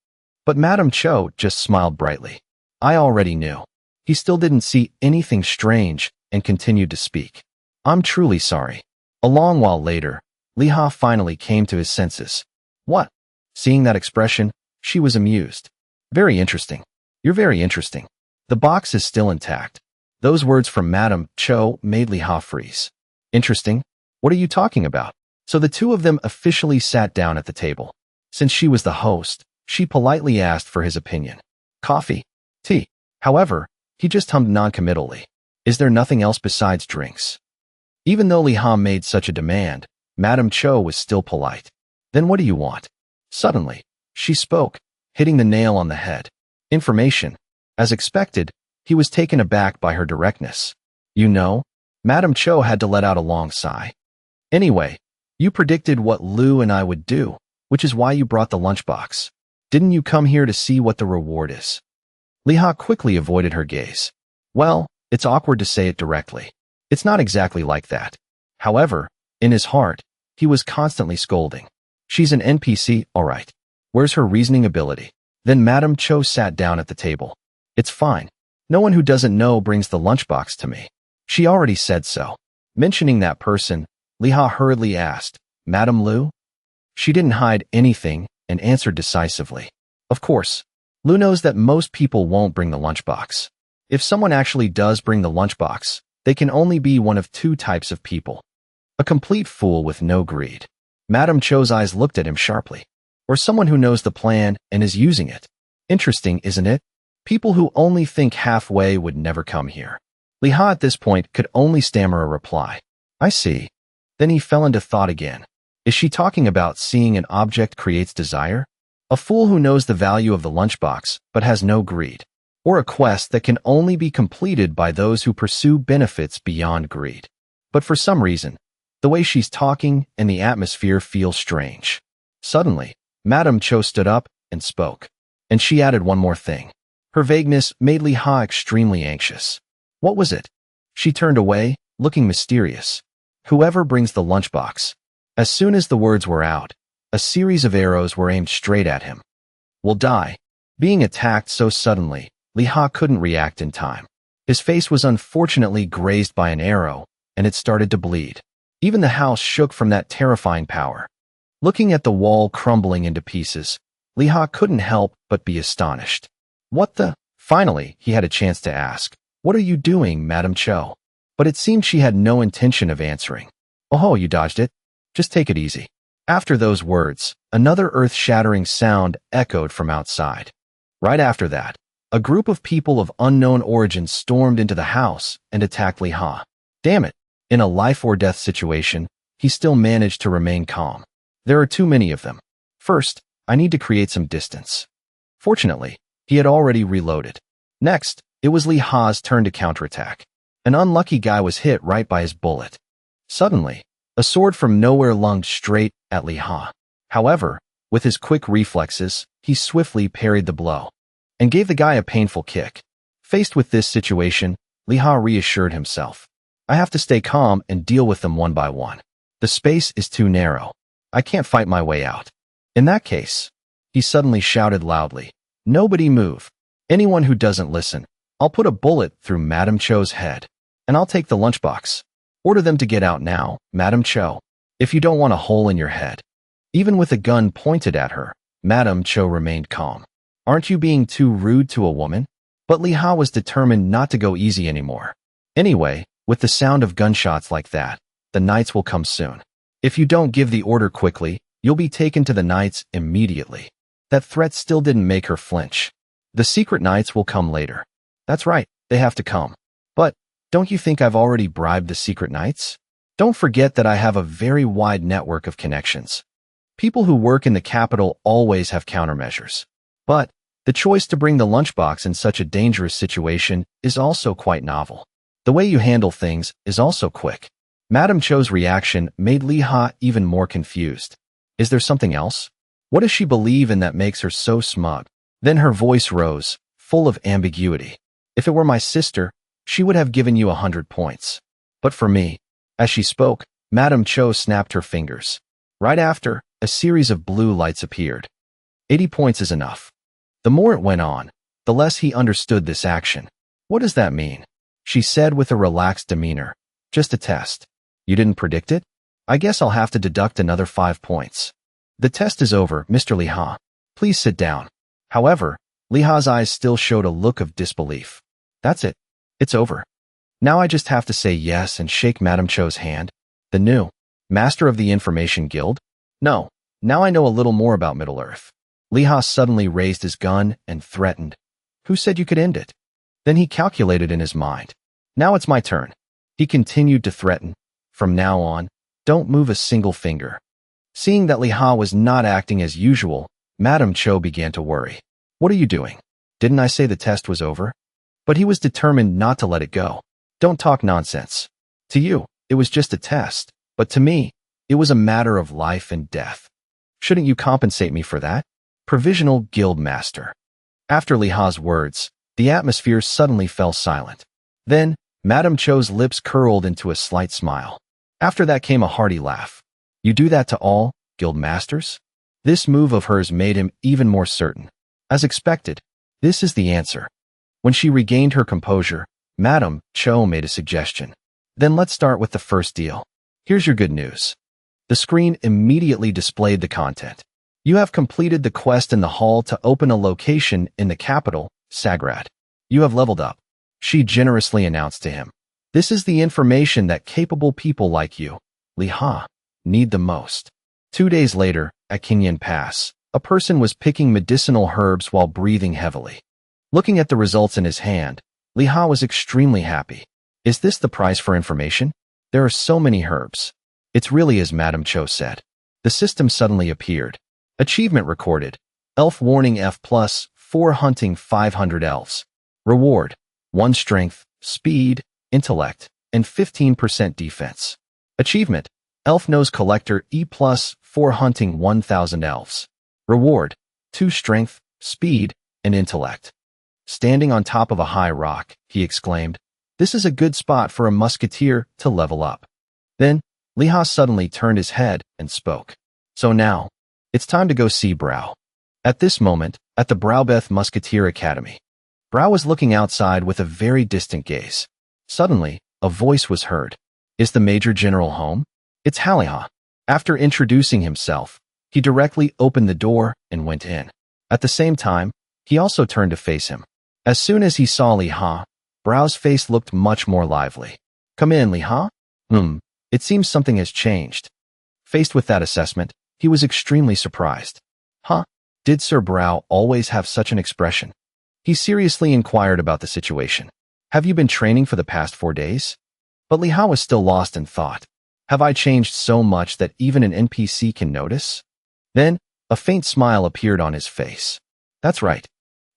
But Madame Cho just smiled brightly. I already knew. He still didn't see anything strange and continued to speak. I'm truly sorry. A long while later, Liha finally came to his senses. What? Seeing that expression, she was amused. Very interesting. You're very interesting. The box is still intact. Those words from Madame Cho made Liha freeze. Interesting? What are you talking about? So the two of them officially sat down at the table. Since she was the host, she politely asked for his opinion. Coffee? Tea? However, he just hummed noncommittally. Is there nothing else besides drinks? Even though Liha made such a demand, Madame Cho was still polite. Then what do you want? Suddenly, she spoke, hitting the nail on the head. Information. As expected, he was taken aback by her directness. You know, Madame Cho had to let out a long sigh. Anyway, you predicted what Lu and I would do. which is why you brought the lunchbox. Didn't you come here to see what the reward is? Lee Ha quickly avoided her gaze. Well, it's awkward to say it directly. It's not exactly like that. However, in his heart, he was constantly scolding. She's an NPC, all right. Where's her reasoning ability? Then Madame Cho sat down at the table. It's fine. No one who doesn't know brings the lunchbox to me. She already said so. Mentioning that person, Lee Ha hurriedly asked, Madame Lu? She didn't hide anything and answered decisively. Of course. Lu knows that most people won't bring the lunchbox. If someone actually does bring the lunchbox, they can only be one of two types of people. A complete fool with no greed. Madame Cho's eyes looked at him sharply. Or someone who knows the plan and is using it. Interesting, isn't it? People who only think halfway would never come here. Lee Ha at this point could only stammer a reply. I see. Then he fell into thought again. Is she talking about seeing an object creates desire? A fool who knows the value of the lunchbox but has no greed. Or a quest that can only be completed by those who pursue benefits beyond greed. But for some reason, the way she's talking and the atmosphere feels strange. Suddenly, Madame Cho stood up and spoke. And she added one more thing. Her vagueness made Lee Ha extremely anxious. What was it? She turned away, looking mysterious. Whoever brings the lunchbox. As soon as the words were out, a series of arrows were aimed straight at him. Will die. Being attacked so suddenly, Lee Ha couldn't react in time. His face was unfortunately grazed by an arrow, and it started to bleed. Even the house shook from that terrifying power. Looking at the wall crumbling into pieces, Lee Ha couldn't help but be astonished. What the? Finally, he had a chance to ask. What are you doing, Madame Cho? But it seemed she had no intention of answering. Oh, you dodged it? Just take it easy. After those words, another earth-shattering sound echoed from outside. Right after that, a group of people of unknown origin stormed into the house and attacked Lee Ha. Damn it. In a life-or-death situation, he still managed to remain calm. There are too many of them. First, I need to create some distance. Fortunately, he had already reloaded. Next, it was Lee Ha's turn to counterattack. An unlucky guy was hit right by his bullet. Suddenly, a sword from nowhere lunged straight at Lee Ha. However, with his quick reflexes, he swiftly parried the blow and gave the guy a painful kick. Faced with this situation, Lee Ha reassured himself. I have to stay calm and deal with them one by one. The space is too narrow. I can't fight my way out. In that case, he suddenly shouted loudly, Nobody move. Anyone who doesn't listen, I'll put a bullet through Madame Cho's head, and I'll take the lunchbox. Order them to get out now, Madame Cho, if you don't want a hole in your head. Even with a gun pointed at her, Madame Cho remained calm. Aren't you being too rude to a woman? But Lee Ha was determined not to go easy anymore. Anyway, with the sound of gunshots like that, the knights will come soon. If you don't give the order quickly, you'll be taken to the knights immediately. That threat still didn't make her flinch. The secret knights will come later. That's right, they have to come. But, don't you think I've already bribed the secret knights? Don't forget that I have a very wide network of connections. People who work in the capital always have countermeasures. But, the choice to bring the lunchbox in such a dangerous situation is also quite novel. The way you handle things is also quick. Madame Cho's reaction made Lee Ha even more confused. Is there something else? What does she believe in that makes her so smug? Then her voice rose, full of ambiguity. If it were my sister, she would have given you 100 points. But for me, as she spoke, Madame Cho snapped her fingers. Right after, a series of blue lights appeared. 80 points is enough. The more it went on, the less he understood this action. What does that mean? She said with a relaxed demeanor. Just a test. You didn't predict it? I guess I'll have to deduct another 5 points. The test is over, Mr. Lee Ha. Please sit down. However, Lee Ha's eyes still showed a look of disbelief. That's it. It's over. Now I just have to say yes and shake Madame Cho's hand. The new Master of the Information Guild? No. Now I know a little more about Middle-earth. Lee Ha suddenly raised his gun and threatened. Who said you could end it? Then he calculated in his mind. Now it's my turn. He continued to threaten. From now on, don't move a single finger. Seeing that Lee Ha was not acting as usual, Madame Cho began to worry. What are you doing? Didn't I say the test was over? But he was determined not to let it go. Don't talk nonsense. To you, it was just a test, but to me, it was a matter of life and death. Shouldn't you compensate me for that? Provisional guild master. After Li Ha's words, the atmosphere suddenly fell silent. Then, Madame Cho's lips curled into a slight smile. After that came a hearty laugh. You do that to all guild masters? This move of hers made him even more certain. As expected, this is the answer. When she regained her composure, Madame Cho made a suggestion. Then let's start with the first deal. Here's your good news. The screen immediately displayed the content. You have completed the quest in the hall to open a location in the capital, Sagrat. You have leveled up. She generously announced to him. This is the information that capable people like you, Li Ha, need the most. 2 days later, at Kinyan Pass, a person was picking medicinal herbs while breathing heavily. Looking at the results in his hand, Li Ha was extremely happy. Is this the price for information? There are so many herbs. It's really as Madame Cho said. The system suddenly appeared. Achievement recorded. Elf warning F+, 4 hunting 500 elves. Reward, 1 strength, speed, intellect, and 15% defense. Achievement, Elf Nose Collector E+, 4 hunting 1000 elves. Reward, 2 strength, speed, and intellect. Standing on top of a high rock, he exclaimed, this is a good spot for a musketeer to level up. Then, Li Ha suddenly turned his head and spoke. So now, it's time to go see Brow. At this moment, at the Browbeth Musketeer Academy, Brow was looking outside with a very distant gaze. Suddenly, a voice was heard. Is the Major General home? It's Haliha. After introducing himself, he directly opened the door and went in. At the same time, he also turned to face him. As soon as he saw Li Ha, Brow's face looked much more lively. Come in, Li Ha? It seems something has changed. Faced with that assessment, he was extremely surprised. Huh? Did Sir Brow always have such an expression? He seriously inquired about the situation. Have you been training for the past 4 days? But Li Ha was still lost in thought. Have I changed so much that even an NPC can notice? Then, a faint smile appeared on his face. That's right.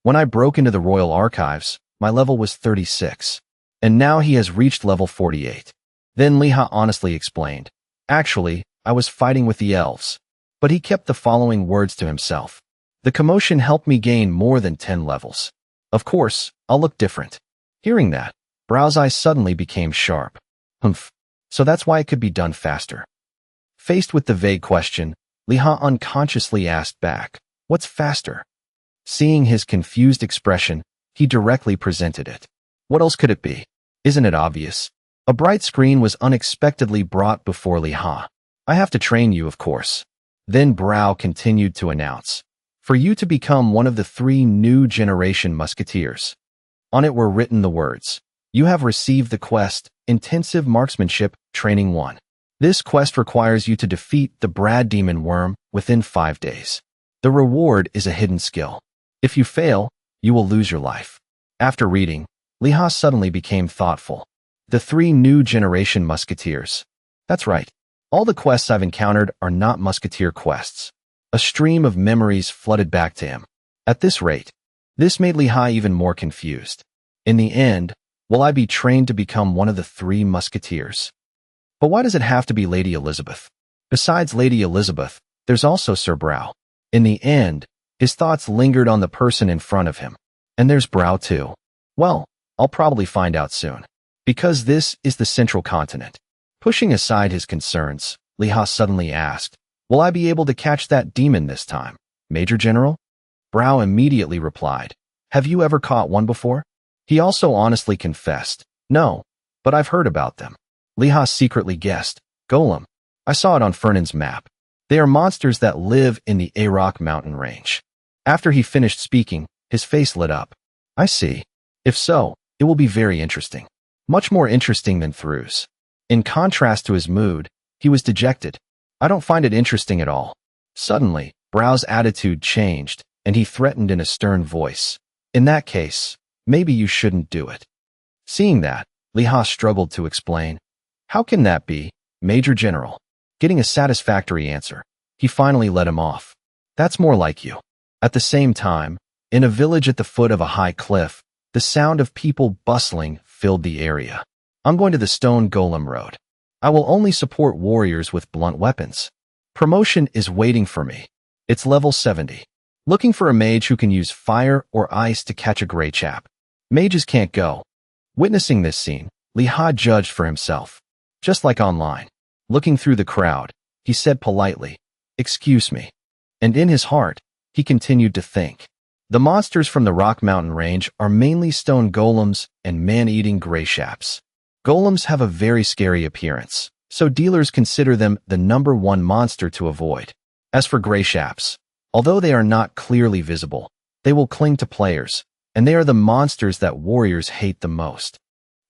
When I broke into the Royal Archives, my level was 36. And now he has reached level 48. Then Li Ha honestly explained. Actually, I was fighting with the elves. But he kept the following words to himself. The commotion helped me gain more than 10 levels. Of course, I'll look different. Hearing that, Brow's eyes suddenly became sharp. So that's why it could be done faster. Faced with the vague question, Li Ha unconsciously asked back, what's faster? Seeing his confused expression, he directly presented it. What else could it be? Isn't it obvious? A bright screen was unexpectedly brought before Li Ha. I have to train you, of course. Then Brow continued to announce. For you to become one of the 3 new generation musketeers. On it were written the words. You have received the quest, Intensive Marksmanship, Training 1. This quest requires you to defeat the Brad Demon Worm within 5 days. The reward is a hidden skill. If you fail, you will lose your life. After reading, Li Ha suddenly became thoughtful. The 3 new generation musketeers. That's right. All the quests I've encountered are not musketeer quests. A stream of memories flooded back to him. At this rate, this made Li Ha even more confused. In the end, will I be trained to become one of the 3 musketeers? But why does it have to be Lady Elizabeth? Besides Lady Elizabeth, there's also Sir Brow. In the end, his thoughts lingered on the person in front of him. And there's Brow too. Well, I'll probably find out soon. Because this is the central continent. Pushing aside his concerns, Li Ha suddenly asked, will I be able to catch that demon this time, Major General? Brow immediately replied, have you ever caught one before? He also honestly confessed, no, but I've heard about them. Li Ha secretly guessed, Golem. I saw it on Fernand's map. They are monsters that live in the Arok mountain range. After he finished speaking, his face lit up. I see. If so, it will be very interesting. Much more interesting than Thru's. In contrast to his mood, he was dejected. I don't find it interesting at all. Suddenly, Brow's attitude changed, and he threatened in a stern voice. In that case, maybe you shouldn't do it. Seeing that, Li Ha struggled to explain. How can that be, Major General? Getting a satisfactory answer, he finally let him off. That's more like you. At the same time, in a village at the foot of a high cliff, the sound of people bustling filled the area. I'm going to the Stone Golem Road. I will only support warriors with blunt weapons. Promotion is waiting for me. It's level 70. Looking for a mage who can use fire or ice to catch a gray chap. Mages can't go. Witnessing this scene, Liha judged for himself. Just like online. Looking through the crowd, he said politely, "Excuse me." And in his heart, he continued to think. The monsters from the Rock Mountain range are mainly stone golems and man-eating gray chaps. Golems have a very scary appearance, so dealers consider them the #1 monster to avoid. As for gray chaps, although they are not clearly visible, they will cling to players, and they are the monsters that warriors hate the most.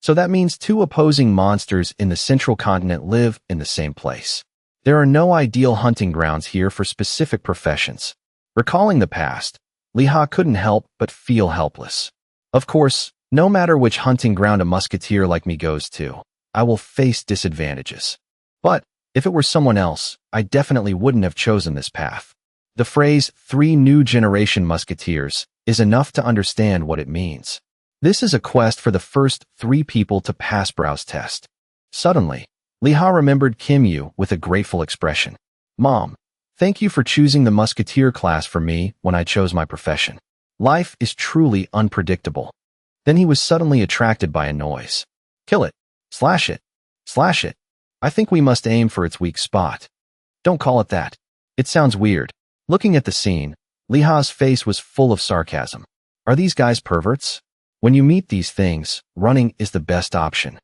So that means two opposing monsters in the central continent live in the same place. There are no ideal hunting grounds here for specific professions. Recalling the past, Liha couldn't help but feel helpless. Of course, no matter which hunting ground a musketeer like me goes to, I will face disadvantages. But if it were someone else, I definitely wouldn't have chosen this path. The phrase 3 new generation musketeers is enough to understand what it means. This is a quest for the first 3 people to pass browse test. Suddenly, Liha remembered Kim Yu with a grateful expression. "Mom, thank you for choosing the musketeer class for me when I chose my profession. Life is truly unpredictable." Then he was suddenly attracted by a noise. "Kill it. Slash it. Slash it. I think we must aim for its weak spot." "Don't call it that. It sounds weird." Looking at the scene, Liha's face was full of sarcasm. Are these guys perverts? When you meet these things, running is the best option.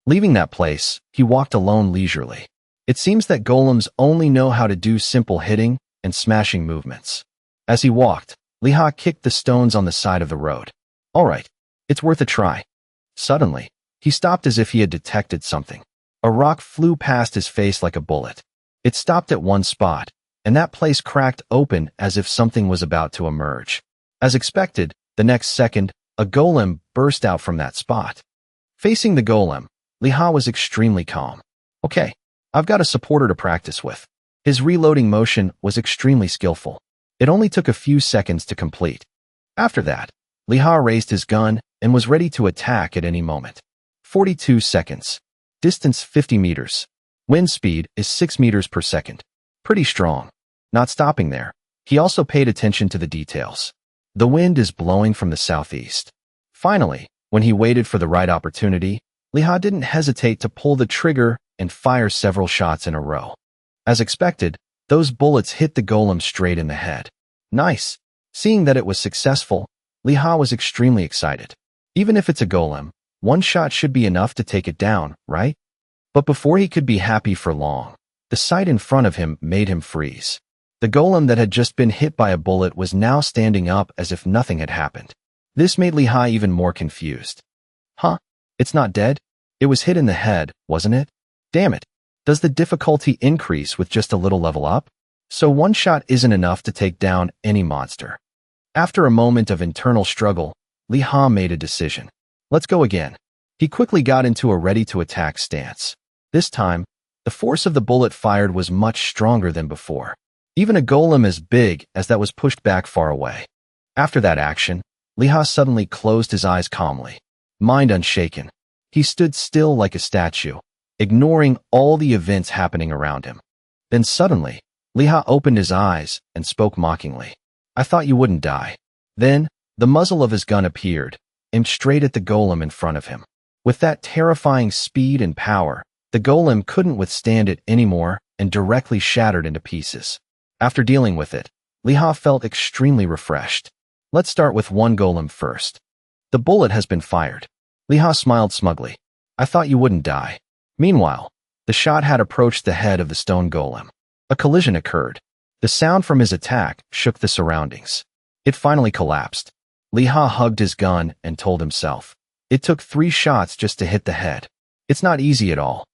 Leaving that place, he walked alone leisurely. It seems that golems only know how to do simple hitting and smashing movements. As he walked, Liha kicked the stones on the side of the road. All right, it's worth a try. Suddenly, he stopped as if he had detected something. A rock flew past his face like a bullet. It stopped at one spot, and that place cracked open as if something was about to emerge. As expected, the next second, a golem burst out from that spot. Facing the golem, Liha was extremely calm. Okay, I've got a supporter to practice with. His reloading motion was extremely skillful. It only took a few seconds to complete. After that, Liha raised his gun and was ready to attack at any moment. 42 seconds. Distance 50 meters. Wind speed is 6 meters per second. Pretty strong. Not stopping there, he also paid attention to the details. The wind is blowing from the southeast. Finally, when he waited for the right opportunity, Liha didn't hesitate to pull the trigger and fire several shots in a row. As expected, those bullets hit the golem straight in the head. Nice. Seeing that it was successful, Liha was extremely excited. Even if it's a golem, one shot should be enough to take it down, right? But before he could be happy for long, the sight in front of him made him freeze. The golem that had just been hit by a bullet was now standing up as if nothing had happened. This made Liha even more confused. Huh? It's not dead? It was hit in the head, wasn't it? Damn it. Does the difficulty increase with just a little level up? So one shot isn't enough to take down any monster. After a moment of internal struggle, Liha made a decision. Let's go again. He quickly got into a ready-to-attack stance. This time, the force of the bullet fired was much stronger than before. Even a golem as big as that was pushed back far away. After that action, Liha suddenly closed his eyes calmly. Mind unshaken, he stood still like a statue, ignoring all the events happening around him. Then suddenly, Liha opened his eyes and spoke mockingly. "I thought you wouldn't die." Then, the muzzle of his gun appeared, aimed straight at the golem in front of him. With that terrifying speed and power, the golem couldn't withstand it anymore and directly shattered into pieces. After dealing with it, Liha felt extremely refreshed. Let's start with one golem first. The bullet has been fired. Liha smiled smugly. "I thought you wouldn't die." Meanwhile, the shot had approached the head of the stone golem. A collision occurred. The sound from his attack shook the surroundings. It finally collapsed. Liha hugged his gun and told himself, it took 3 shots just to hit the head. It's not easy at all.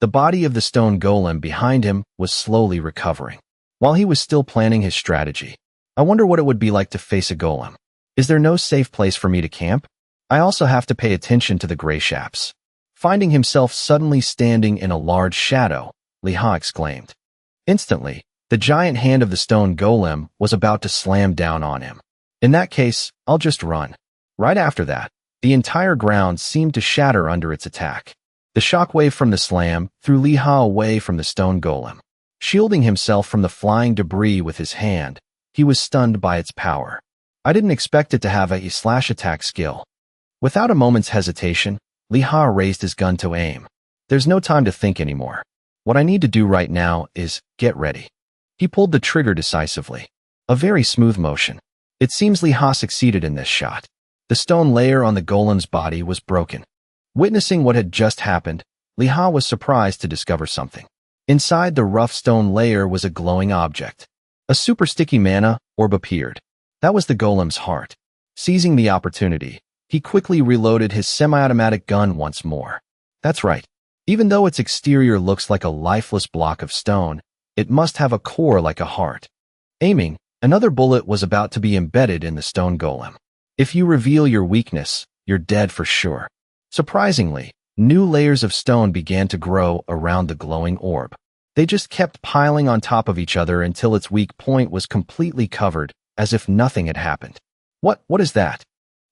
The body of the stone golem behind him was slowly recovering. While he was still planning his strategy, I wonder what it would be like to face a golem. Is there no safe place for me to camp? I also have to pay attention to the gray chaps. Finding himself suddenly standing in a large shadow, Liha exclaimed. Instantly, the giant hand of the stone golem was about to slam down on him. In that case, I'll just run. Right after that, the entire ground seemed to shatter under its attack. The shockwave from the slam threw Liha away from the stone golem. Shielding himself from the flying debris with his hand, he was stunned by its power. I didn't expect it to have a slash attack skill. Without a moment's hesitation, Li Ha raised his gun to aim. There's no time to think anymore. What I need to do right now is get ready. He pulled the trigger decisively. A very smooth motion. It seems Li Ha succeeded in this shot. The stone layer on the golem's body was broken. Witnessing what had just happened, Li Ha was surprised to discover something. Inside the rough stone layer was a glowing object. A super sticky mana orb appeared. That was the golem's heart. Seizing the opportunity, he quickly reloaded his semi-automatic gun once more. That's right. Even though its exterior looks like a lifeless block of stone, it must have a core like a heart. Aiming, another bullet was about to be embedded in the stone golem. If you reveal your weakness, you're dead for sure. Surprisingly, new layers of stone began to grow around the glowing orb. They just kept piling on top of each other until its weak point was completely covered, as if nothing had happened. What is that?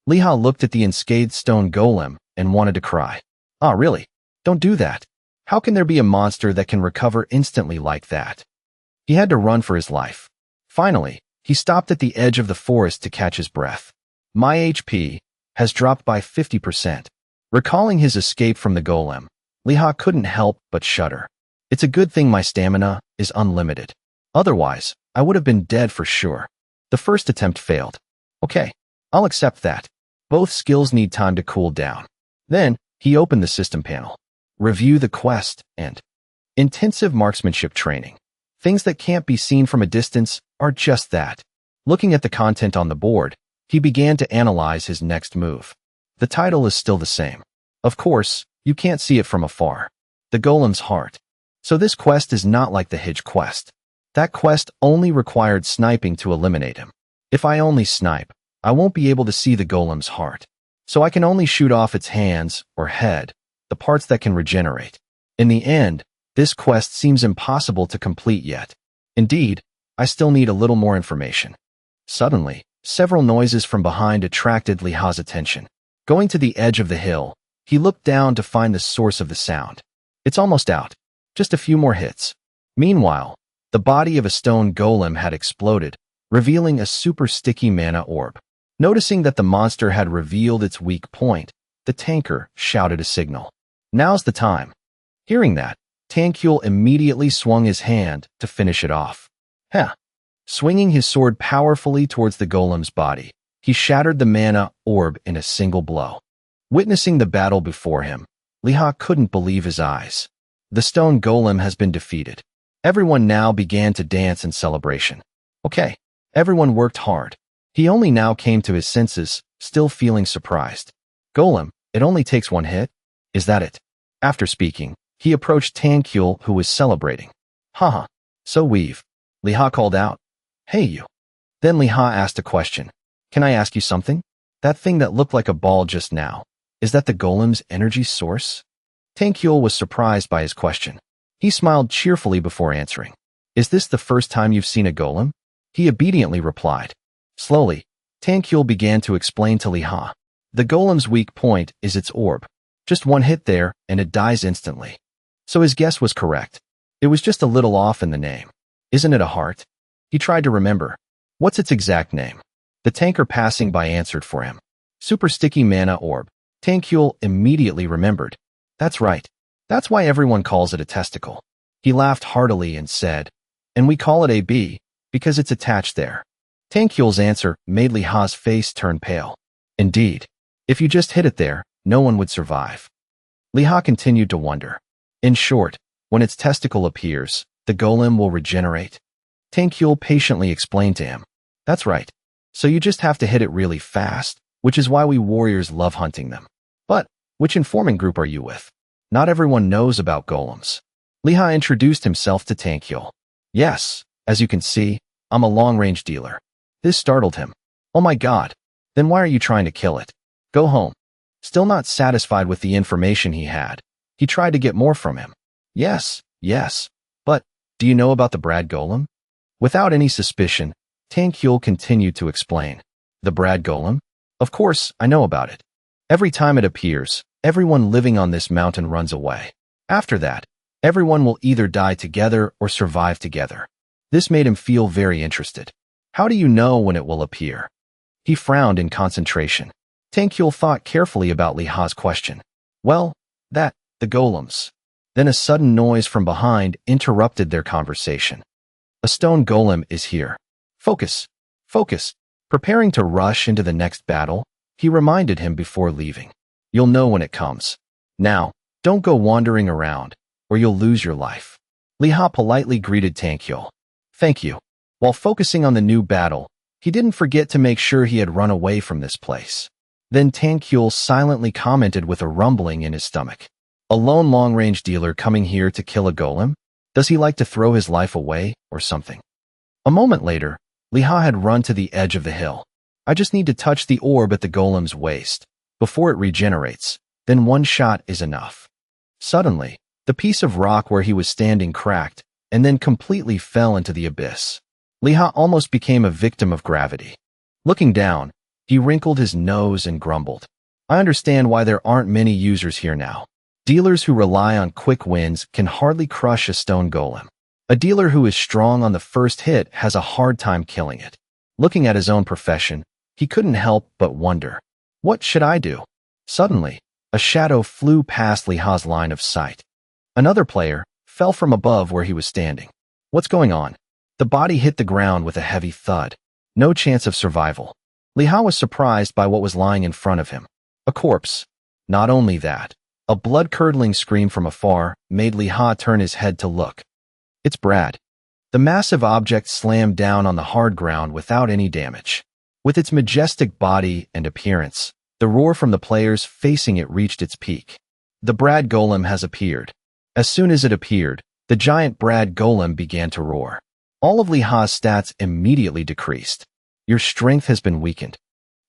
Li Ha looked at the unscathed stone golem and wanted to cry. Ah, really? Don't do that. How can there be a monster that can recover instantly like that? He had to run for his life. Finally, he stopped at the edge of the forest to catch his breath. My HP has dropped by 50%. Recalling his escape from the golem, Li Ha couldn't help but shudder. It's a good thing my stamina is unlimited. Otherwise, I would have been dead for sure. The first attempt failed. Okay, I'll accept that. Both skills need time to cool down. Then, he opened the system panel. Review the quest and intensive marksmanship training. Things that can't be seen from a distance are just that. Looking at the content on the board, he began to analyze his next move. The title is still the same. Of course, you can't see it from afar. The golem's heart. So this quest is not like the Hidge quest. That quest only required sniping to eliminate him. If I only snipe, I won't be able to see the golem's heart. So I can only shoot off its hands or head, the parts that can regenerate. In the end, this quest seems impossible to complete yet. Indeed, I still need a little more information. Suddenly, several noises from behind attracted Li Ha's attention. Going to the edge of the hill, he looked down to find the source of the sound. It's almost out. Just a few more hits. Meanwhile, the body of a stone golem had exploded, revealing a super sticky mana orb. Noticing that the monster had revealed its weak point, the tanker shouted a signal. Now's the time. Hearing that, Tankul immediately swung his hand to finish it off. Heh. Swinging his sword powerfully towards the golem's body, he shattered the mana orb in a single blow. Witnessing the battle before him, Li Ha couldn't believe his eyes. The stone golem has been defeated. Everyone now began to dance in celebration. Okay, everyone worked hard. He only now came to his senses, still feeling surprised. Golem, it only takes one hit? Is that it? After speaking, he approached Tankul, who was celebrating. Haha, so weave. Li Ha called out. Hey you. Then Li Ha asked a question. Can I ask you something? That thing that looked like a ball just now, is that the golem's energy source? Tankul was surprised by his question. He smiled cheerfully before answering. Is this the first time you've seen a golem? He obediently replied. Slowly, Tankul began to explain to Li Ha. The golem's weak point is its orb. Just one hit there, and it dies instantly. So his guess was correct. It was just a little off in the name. Isn't it a heart? He tried to remember. What's its exact name? The tanker passing by answered for him. Super sticky mana orb. Tankul immediately remembered. That's right. That's why everyone calls it a testicle. He laughed heartily and said, and we call it a bee, because it's attached there. Tankul's answer made Li Ha's face turn pale. Indeed, if you just hit it there, no one would survive. Li Ha continued to wonder. In short, when its testicle appears, the golem will regenerate. Tankul patiently explained to him. That's right. So you just have to hit it really fast, which is why we warriors love hunting them. But, which informant group are you with? Not everyone knows about golems. Li Ha introduced himself to Tankul. Yes, as you can see, I'm a long-range dealer. This startled him. Oh my god. Then why are you trying to kill it? Go home. Still not satisfied with the information he had, he tried to get more from him. Yes. But, do you know about the Brad golem? Without any suspicion, Tankul continued to explain. The Brad golem? Of course, I know about it. Every time it appears, everyone living on this mountain runs away. After that, Everyone will either die together or survive together. This made him feel very interested. How do you know when it will appear? He frowned in concentration. Tankyul thought carefully about Li Ha's question. Well, the golems. Then a sudden noise from behind interrupted their conversation. A stone golem is here. Focus. Focus. Preparing to rush into the next battle, he reminded him before leaving. You'll know when it comes. Now, don't go wandering around, or you'll lose your life. Li Ha politely greeted Tankyul. Thank you. While focusing on the new battle, he didn't forget to make sure he had run away from this place. Then Tankyul silently commented with a rumbling in his stomach. A lone long-range dealer coming here to kill a golem? Does he like to throw his life away, or something? A moment later, Li Ha had run to the edge of the hill. I just need to touch the orb at the golem's waist, before it regenerates, then one shot is enough. Suddenly, the piece of rock where he was standing cracked, and then completely fell into the abyss. Li Ha almost became a victim of gravity. Looking down, he wrinkled his nose and grumbled. I understand why there aren't many users here now. Dealers who rely on quick wins can hardly crush a stone golem. A dealer who is strong on the first hit has a hard time killing it. Looking at his own profession, he couldn't help but wonder. What should I do? Suddenly, a shadow flew past Li Ha's line of sight. Another player fell from above where he was standing. What's going on? The body hit the ground with a heavy thud. No chance of survival. Li Ha was surprised by what was lying in front of him. A corpse. Not only that, a blood-curdling scream from afar made Li Ha turn his head to look. It's Brad. The massive object slammed down on the hard ground without any damage. With its majestic body and appearance, the roar from the players facing it reached its peak. The Brad golem has appeared. As soon as it appeared, the giant Brad golem began to roar. All of Li Ha's stats immediately decreased. Your strength has been weakened.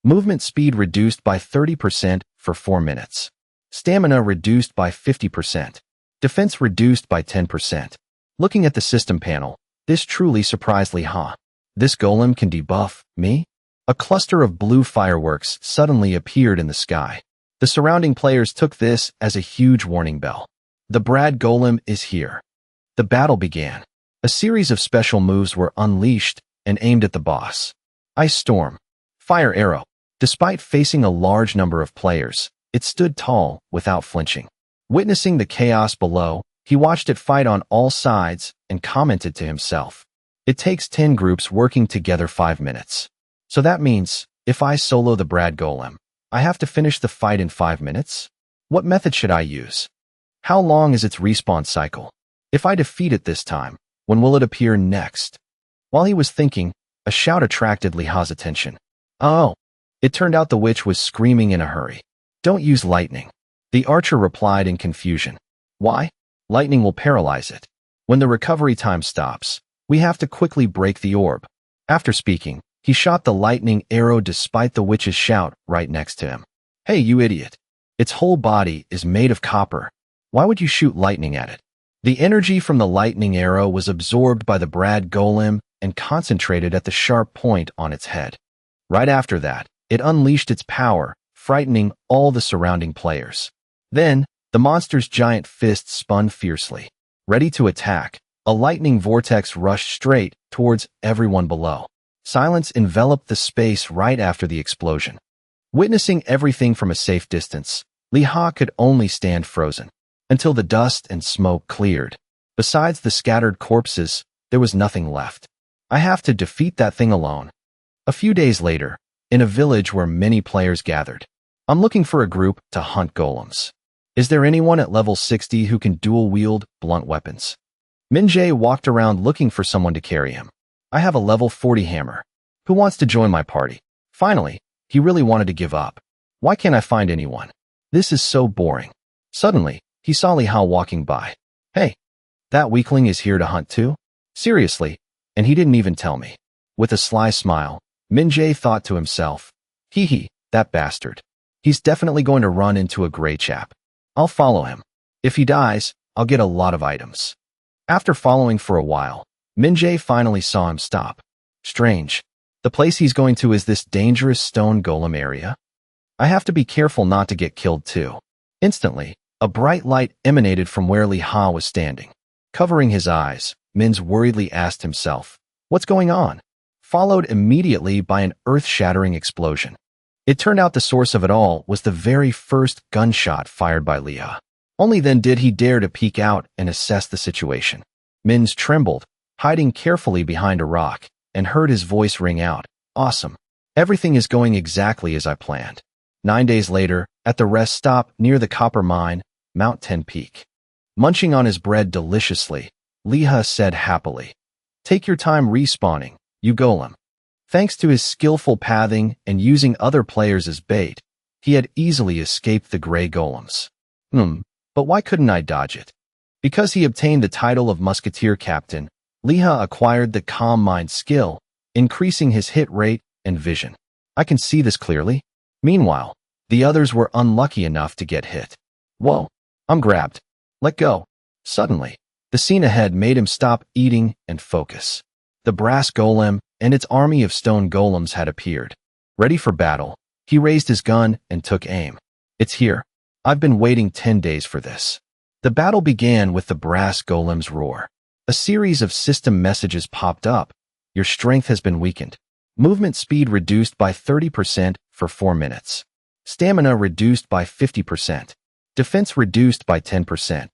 Movement speed reduced by 30% for 4 minutes. Stamina reduced by 50%. Defense reduced by 10%. Looking at the system panel, this truly surprised Li Ha. This golem can debuff me? A cluster of blue fireworks suddenly appeared in the sky. The surrounding players took this as a huge warning bell. The Brad golem is here. The battle began. A series of special moves were unleashed and aimed at the boss. Ice Storm. Fire Arrow. Despite facing a large number of players, it stood tall without flinching. Witnessing the chaos below, he watched it fight on all sides and commented to himself. It takes 10 groups working together 5 minutes. So that means, if I solo the Brad golem, I have to finish the fight in 5 minutes? What method should I use? How long is its respawn cycle? If I defeat it this time, when will it appear next? While he was thinking, a shout attracted Li Ha's attention. Oh! It turned out the witch was screaming in a hurry. Don't use lightning. The archer replied in confusion. Why? Lightning will paralyze it. When the recovery time stops, we have to quickly break the orb. After speaking, he shot the lightning arrow despite the witch's shout right next to him. Hey, you idiot. Its whole body is made of copper. Why would you shoot lightning at it? The energy from the lightning arrow was absorbed by the Brad golem and concentrated at the sharp point on its head. Right after that, it unleashed its power, frightening all the surrounding players. Then, the monster's giant fist spun fiercely. Ready to attack, a lightning vortex rushed straight towards everyone below. Silence enveloped the space right after the explosion. Witnessing everything from a safe distance, Li Ha could only stand frozen, until the dust and smoke cleared. Besides the scattered corpses, there was nothing left. I have to defeat that thing alone. A few days later, in a village where many players gathered, I'm looking for a group to hunt golems. Is there anyone at level 60 who can dual-wield blunt weapons? Minjae walked around looking for someone to carry him. I have a level 40 hammer. Who wants to join my party? Finally, he really wanted to give up. Why can't I find anyone? This is so boring. Suddenly, he saw Li Ha walking by. Hey, that weakling is here to hunt too? Seriously, and he didn't even tell me. With a sly smile, Minjae thought to himself, hee hee, that bastard. He's definitely going to run into a gray chap. I'll follow him. If he dies, I'll get a lot of items. After following for a while, Minjae finally saw him stop. Strange. The place he's going to is this dangerous stone golem area? I have to be careful not to get killed too. Instantly, A bright light emanated from where Li Ha was standing. Covering his eyes, Min's worriedly asked himself, "What's going on?" Followed immediately by an earth-shattering explosion. It turned out the source of it all was the very first gunshot fired by Li Ha. Only then did he dare to peek out and assess the situation. Min's trembled, hiding carefully behind a rock, and heard his voice ring out, "Awesome. Everything is going exactly as I planned." 9 days later, at the rest stop near the copper mine, Mount 10 Peak. Munching on his bread deliciously, Li Ha said happily, "Take your time respawning, you golem." Thanks to his skillful pathing and using other players as bait, he had easily escaped the gray golems. But why couldn't I dodge it? Because he obtained the title of Musketeer Captain, Li Ha acquired the Calm Mind skill, increasing his hit rate and vision. I can see this clearly. Meanwhile, the others were unlucky enough to get hit. Whoa, I'm grabbed. Let go. Suddenly, the scene ahead made him stop eating and focus. The brass golem and its army of stone golems had appeared. Ready for battle, he raised his gun and took aim. It's here. I've been waiting 10 days for this. The battle began with the brass golem's roar. A series of system messages popped up. Your strength has been weakened. Movement speed reduced by 30% for 4 minutes. Stamina reduced by 50%. Defense reduced by 10%.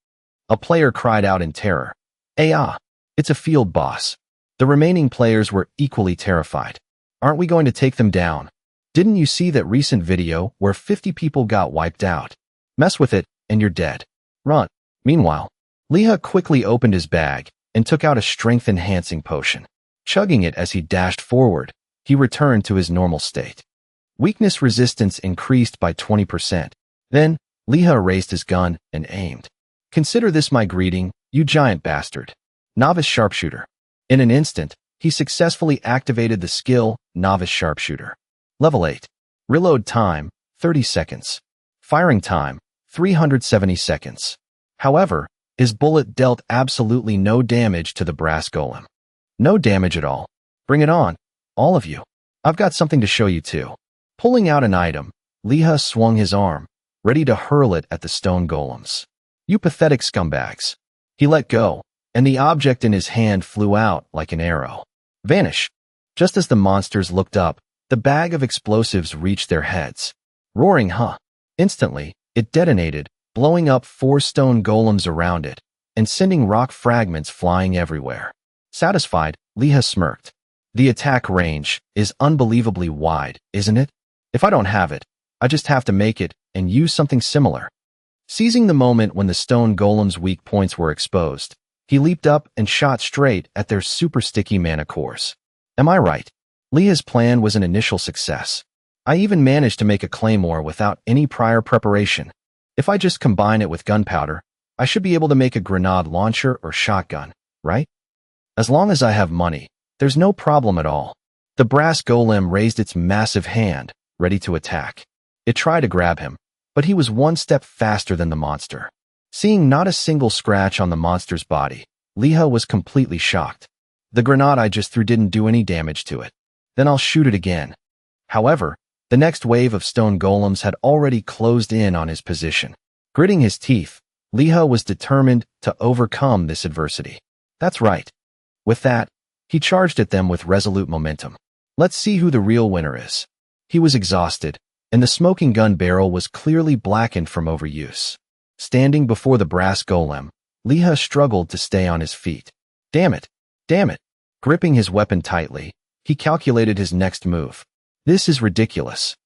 A player cried out in terror. It's a field boss. The remaining players were equally terrified. Aren't we going to take them down? Didn't you see that recent video where 50 people got wiped out? Mess with it, and you're dead. Run. Meanwhile, Li Ha quickly opened his bag and took out a strength-enhancing potion. Chugging it as he dashed forward, he returned to his normal state. Weakness resistance increased by 20%. Then, Li Ha raised his gun and aimed. Consider this my greeting, you giant bastard. Novice Sharpshooter. In an instant, he successfully activated the skill Novice Sharpshooter. Level 8. Reload time, 30 seconds. Firing time, 370 seconds. However, his bullet dealt absolutely no damage to the brass golem. No damage at all. Bring it on, all of you. I've got something to show you too. Pulling out an item, Li Ha swung his arm, ready to hurl it at the stone golems. You pathetic scumbags. He let go, and the object in his hand flew out like an arrow. Vanish. Just as the monsters looked up, the bag of explosives reached their heads. Roaring Instantly, it detonated, blowing up 4 stone golems around it, and sending rock fragments flying everywhere. Satisfied, Li Ha smirked. The attack range is unbelievably wide, isn't it? If I don't have it, I just have to make it and use something similar. Seizing the moment when the stone golem's weak points were exposed, he leaped up and shot straight at their super sticky mana cores. Am I right? Li Ha's plan was an initial success. I even managed to make a claymore without any prior preparation. If I just combine it with gunpowder, I should be able to make a grenade launcher or shotgun, right? As long as I have money, there's no problem at all. The brass golem raised its massive hand, ready to attack. It tried to grab him, but he was one step faster than the monster. Seeing not a single scratch on the monster's body, Li Ha was completely shocked. The grenade I just threw didn't do any damage to it. Then I'll shoot it again. However, the next wave of stone golems had already closed in on his position. Gritting his teeth, Li Ha was determined to overcome this adversity. That's right. With that, he charged at them with resolute momentum. Let's see who the real winner is. He was exhausted, and the smoking gun barrel was clearly blackened from overuse. Standing before the brass golem, Li Ha struggled to stay on his feet. Damn it! Damn it! Gripping his weapon tightly, he calculated his next move. This is ridiculous.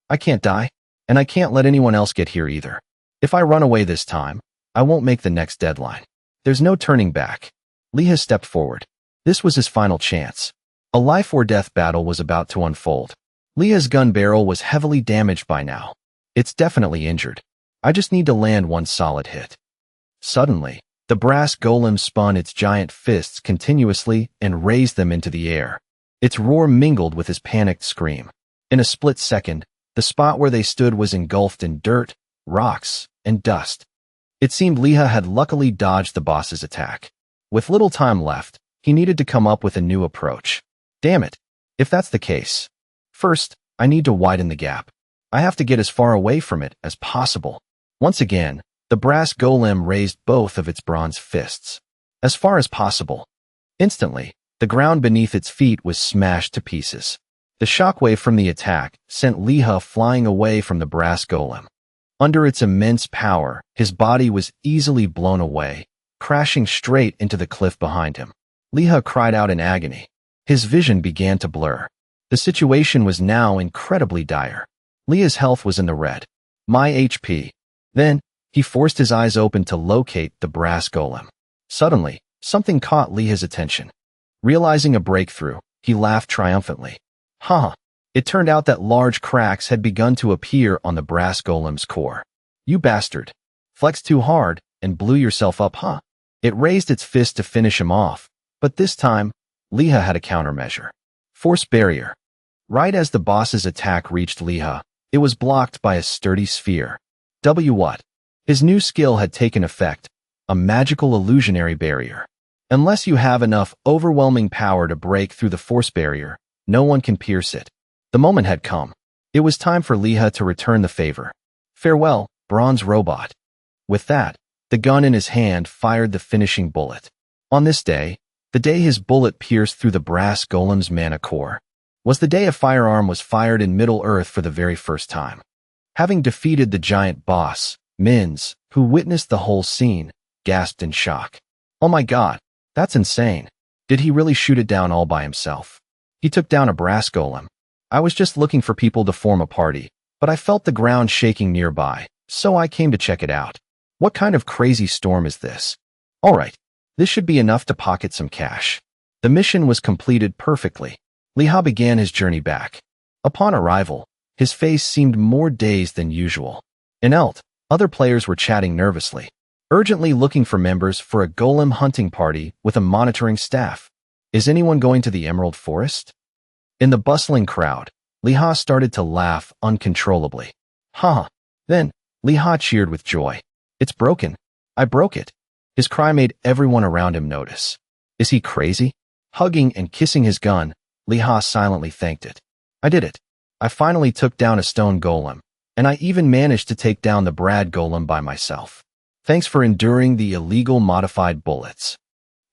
I can't die, and I can't let anyone else get here either. If I run away this time, I won't make the next deadline. There's no turning back. Li Ha stepped forward. This was his final chance. A life-or-death battle was about to unfold. Li Ha's gun barrel was heavily damaged by now. It's definitely injured. I just need to land one solid hit. Suddenly, the brass golem spun its giant fists continuously and raised them into the air. Its roar mingled with his panicked scream. In a split second, the spot where they stood was engulfed in dirt, rocks, and dust. It seemed Li Ha had luckily dodged the boss's attack. With little time left, he needed to come up with a new approach. Damn it, if that's the case. First, I need to widen the gap. I have to get as far away from it as possible. Once again, The brass golem raised both of its bronze fists. As far as possible. Instantly, the ground beneath its feet was smashed to pieces. The shockwave from the attack sent Liha flying away from the brass golem. Under its immense power, his body was easily blown away, crashing straight into the cliff behind him. Liha cried out in agony. His vision began to blur. The situation was now incredibly dire. Liha's health was in the red. My HP. Then, he forced his eyes open to locate the brass golem. Suddenly, something caught Liha's attention. Realizing a breakthrough, he laughed triumphantly. Ha! It turned out that large cracks had begun to appear on the brass golem's core. You bastard. Flexed too hard and blew yourself up, huh? It raised its fist to finish him off, but this time, Liha had a countermeasure. Force barrier. Right as the boss's attack reached Liha, it was blocked by a sturdy sphere. What? His new skill had taken effect, a magical illusionary barrier. Unless you have enough overwhelming power to break through the force barrier, no one can pierce it. The moment had come. It was time for Liha to return the favor. Farewell, bronze robot. With that, the gun in his hand fired the finishing bullet. On this day, the day his bullet pierced through the brass golem's mana core, was the day a firearm was fired in Middle-earth for the very first time. Having defeated the giant boss, Mins, who witnessed the whole scene, gasped in shock. Oh my god, that's insane. Did he really shoot it down all by himself? He took down a brass golem. I was just looking for people to form a party, but I felt the ground shaking nearby, so I came to check it out. What kind of crazy storm is this? Alright, this should be enough to pocket some cash. The mission was completed perfectly. Liha began his journey back. Upon arrival, his face seemed more dazed than usual. In Elt, other players were chatting nervously, urgently looking for members for a golem hunting party with a monitoring staff. Is anyone going to the Emerald Forest? In the bustling crowd, Liha started to laugh uncontrollably. Ha! Then, Liha cheered with joy. It's broken. I broke it. His cry made everyone around him notice. Is he crazy? Hugging and kissing his gun, Liha silently thanked it. I did it. I finally took down a stone golem, and I even managed to take down the brad golem by myself. Thanks for enduring the illegal modified bullets.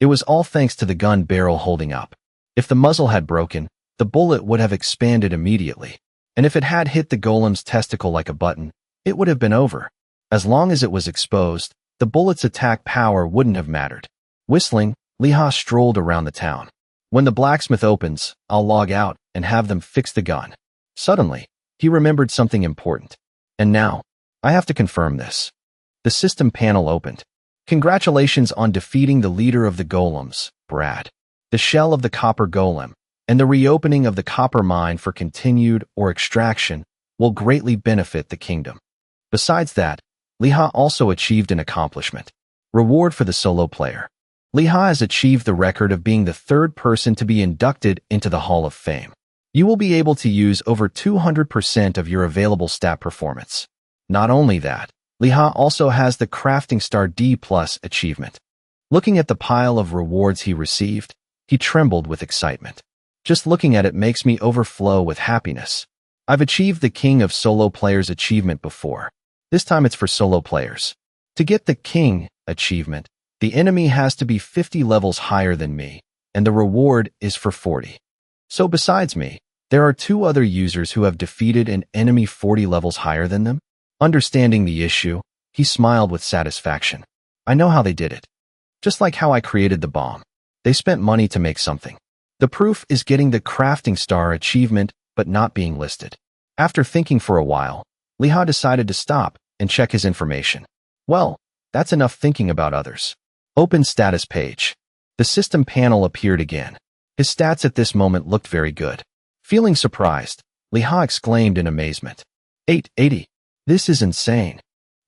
It was all thanks to the gun barrel holding up. If the muzzle had broken, the bullet would have expanded immediately, and if it had hit the golem's testicle like a button, it would have been over. As long as it was exposed, the bullet's attack power wouldn't have mattered. Whistling, Liha strolled around the town. When the blacksmith opens, I'll log out and have them fix the gun. Suddenly, he remembered something important. And now, I have to confirm this. The system panel opened. Congratulations on defeating the leader of the golems, Brad. The shell of the copper golem, and the reopening of the copper mine for continued or extraction will greatly benefit the kingdom. Besides that, Liha also achieved an accomplishment. Reward for the solo player. Liha has achieved the record of being the third person to be inducted into the Hall of Fame. You will be able to use over 200% of your available stat performance. Not only that, Liha also has the Crafting Star D+ achievement. Looking at the pile of rewards he received, he trembled with excitement. Just looking at it makes me overflow with happiness. I've achieved the King of Solo Players achievement before. This time it's for solo players. To get the King achievement, the enemy has to be 50 levels higher than me, and the reward is for 40. So besides me, there are 2 other users who have defeated an enemy 40 levels higher than them. Understanding the issue, he smiled with satisfaction. I know how they did it. Just like how I created the bomb. They spent money to make something. The proof is getting the Crafting Star achievement but not being listed. After thinking for a while, Liha decided to stop and check his information. Well, that's enough thinking about others. Open status page. The system panel appeared again. His stats at this moment looked very good. Feeling surprised, Liha exclaimed in amazement. 880. This is insane.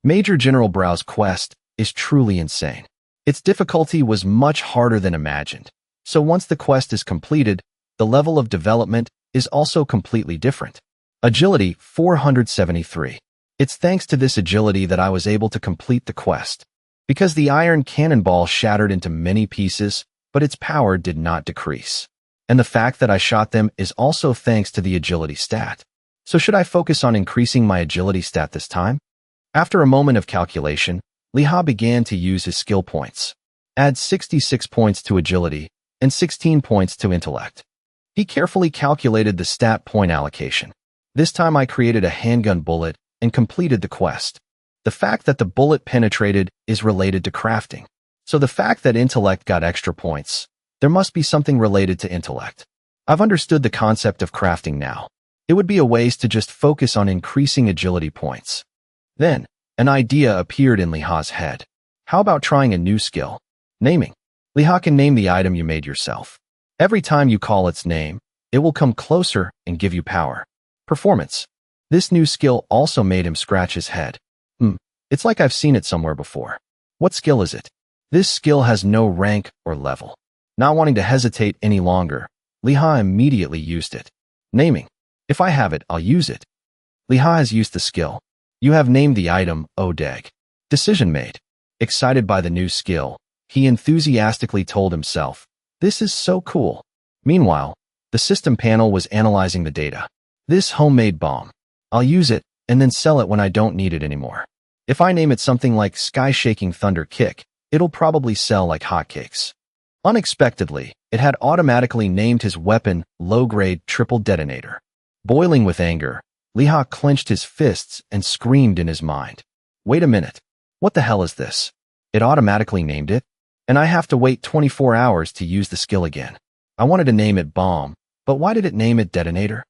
Major General Brao's quest is truly insane. Its difficulty was much harder than imagined. So once the quest is completed, the level of development is also completely different. Agility 473. It's thanks to this agility that I was able to complete the quest. Because the iron cannonball shattered into many pieces, but its power did not decrease. And the fact that I shot them is also thanks to the agility stat. So should I focus on increasing my agility stat this time? After a moment of calculation, Li Ha began to use his skill points. Add 66 points to agility and 16 points to intellect. He carefully calculated the stat point allocation. This time I created a handgun bullet and completed the quest. The fact that the bullet penetrated is related to crafting. So the fact that intellect got extra points, there must be something related to intellect. I've understood the concept of crafting now. It would be a waste to just focus on increasing agility points. Then, an idea appeared in Li Ha's head. How about trying a new skill? Naming. Li Ha can name the item you made yourself. Every time you call its name, it will come closer and give you power. Performance. This new skill also made him scratch his head. It's like I've seen it somewhere before. What skill is it? This skill has no rank or level. Not wanting to hesitate any longer, Li Ha immediately used it. Naming. If I have it, I'll use it. Li Ha has used the skill. You have named the item Odeg. Decision made. Excited by the new skill, he enthusiastically told himself, "This is so cool." Meanwhile, the system panel was analyzing the data. This homemade bomb. I'll use it and then sell it when I don't need it anymore. If I name it something like Sky-Shaking Thunder Kick, it'll probably sell like hotcakes. Unexpectedly, it had automatically named his weapon Low-Grade Triple Detonator. Boiling with anger, Li Ha clenched his fists and screamed in his mind. Wait a minute. What the hell is this? It automatically named it, and I have to wait 24 hours to use the skill again. I wanted to name it Bomb, but why did it name it Detonator?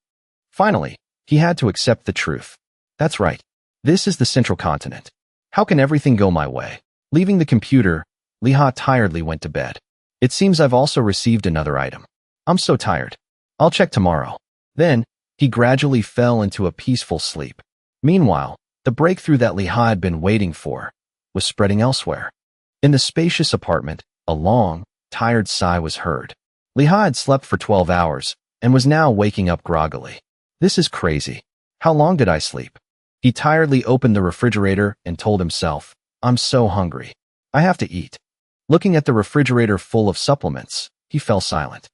Finally, he had to accept the truth. That's right. This is the Central Continent. How can everything go my way? Leaving the computer, Li Ha tiredly went to bed. It seems I've also received another item. I'm so tired. I'll check tomorrow. Then, he gradually fell into a peaceful sleep. Meanwhile, the breakthrough that Li Ha had been waiting for was spreading elsewhere. In the spacious apartment, a long, tired sigh was heard. Li Ha had slept for 12 hours and was now waking up groggily. This is crazy. How long did I sleep? He tiredly opened the refrigerator and told himself, I'm so hungry. I have to eat. Looking at the refrigerator full of supplements, he fell silent.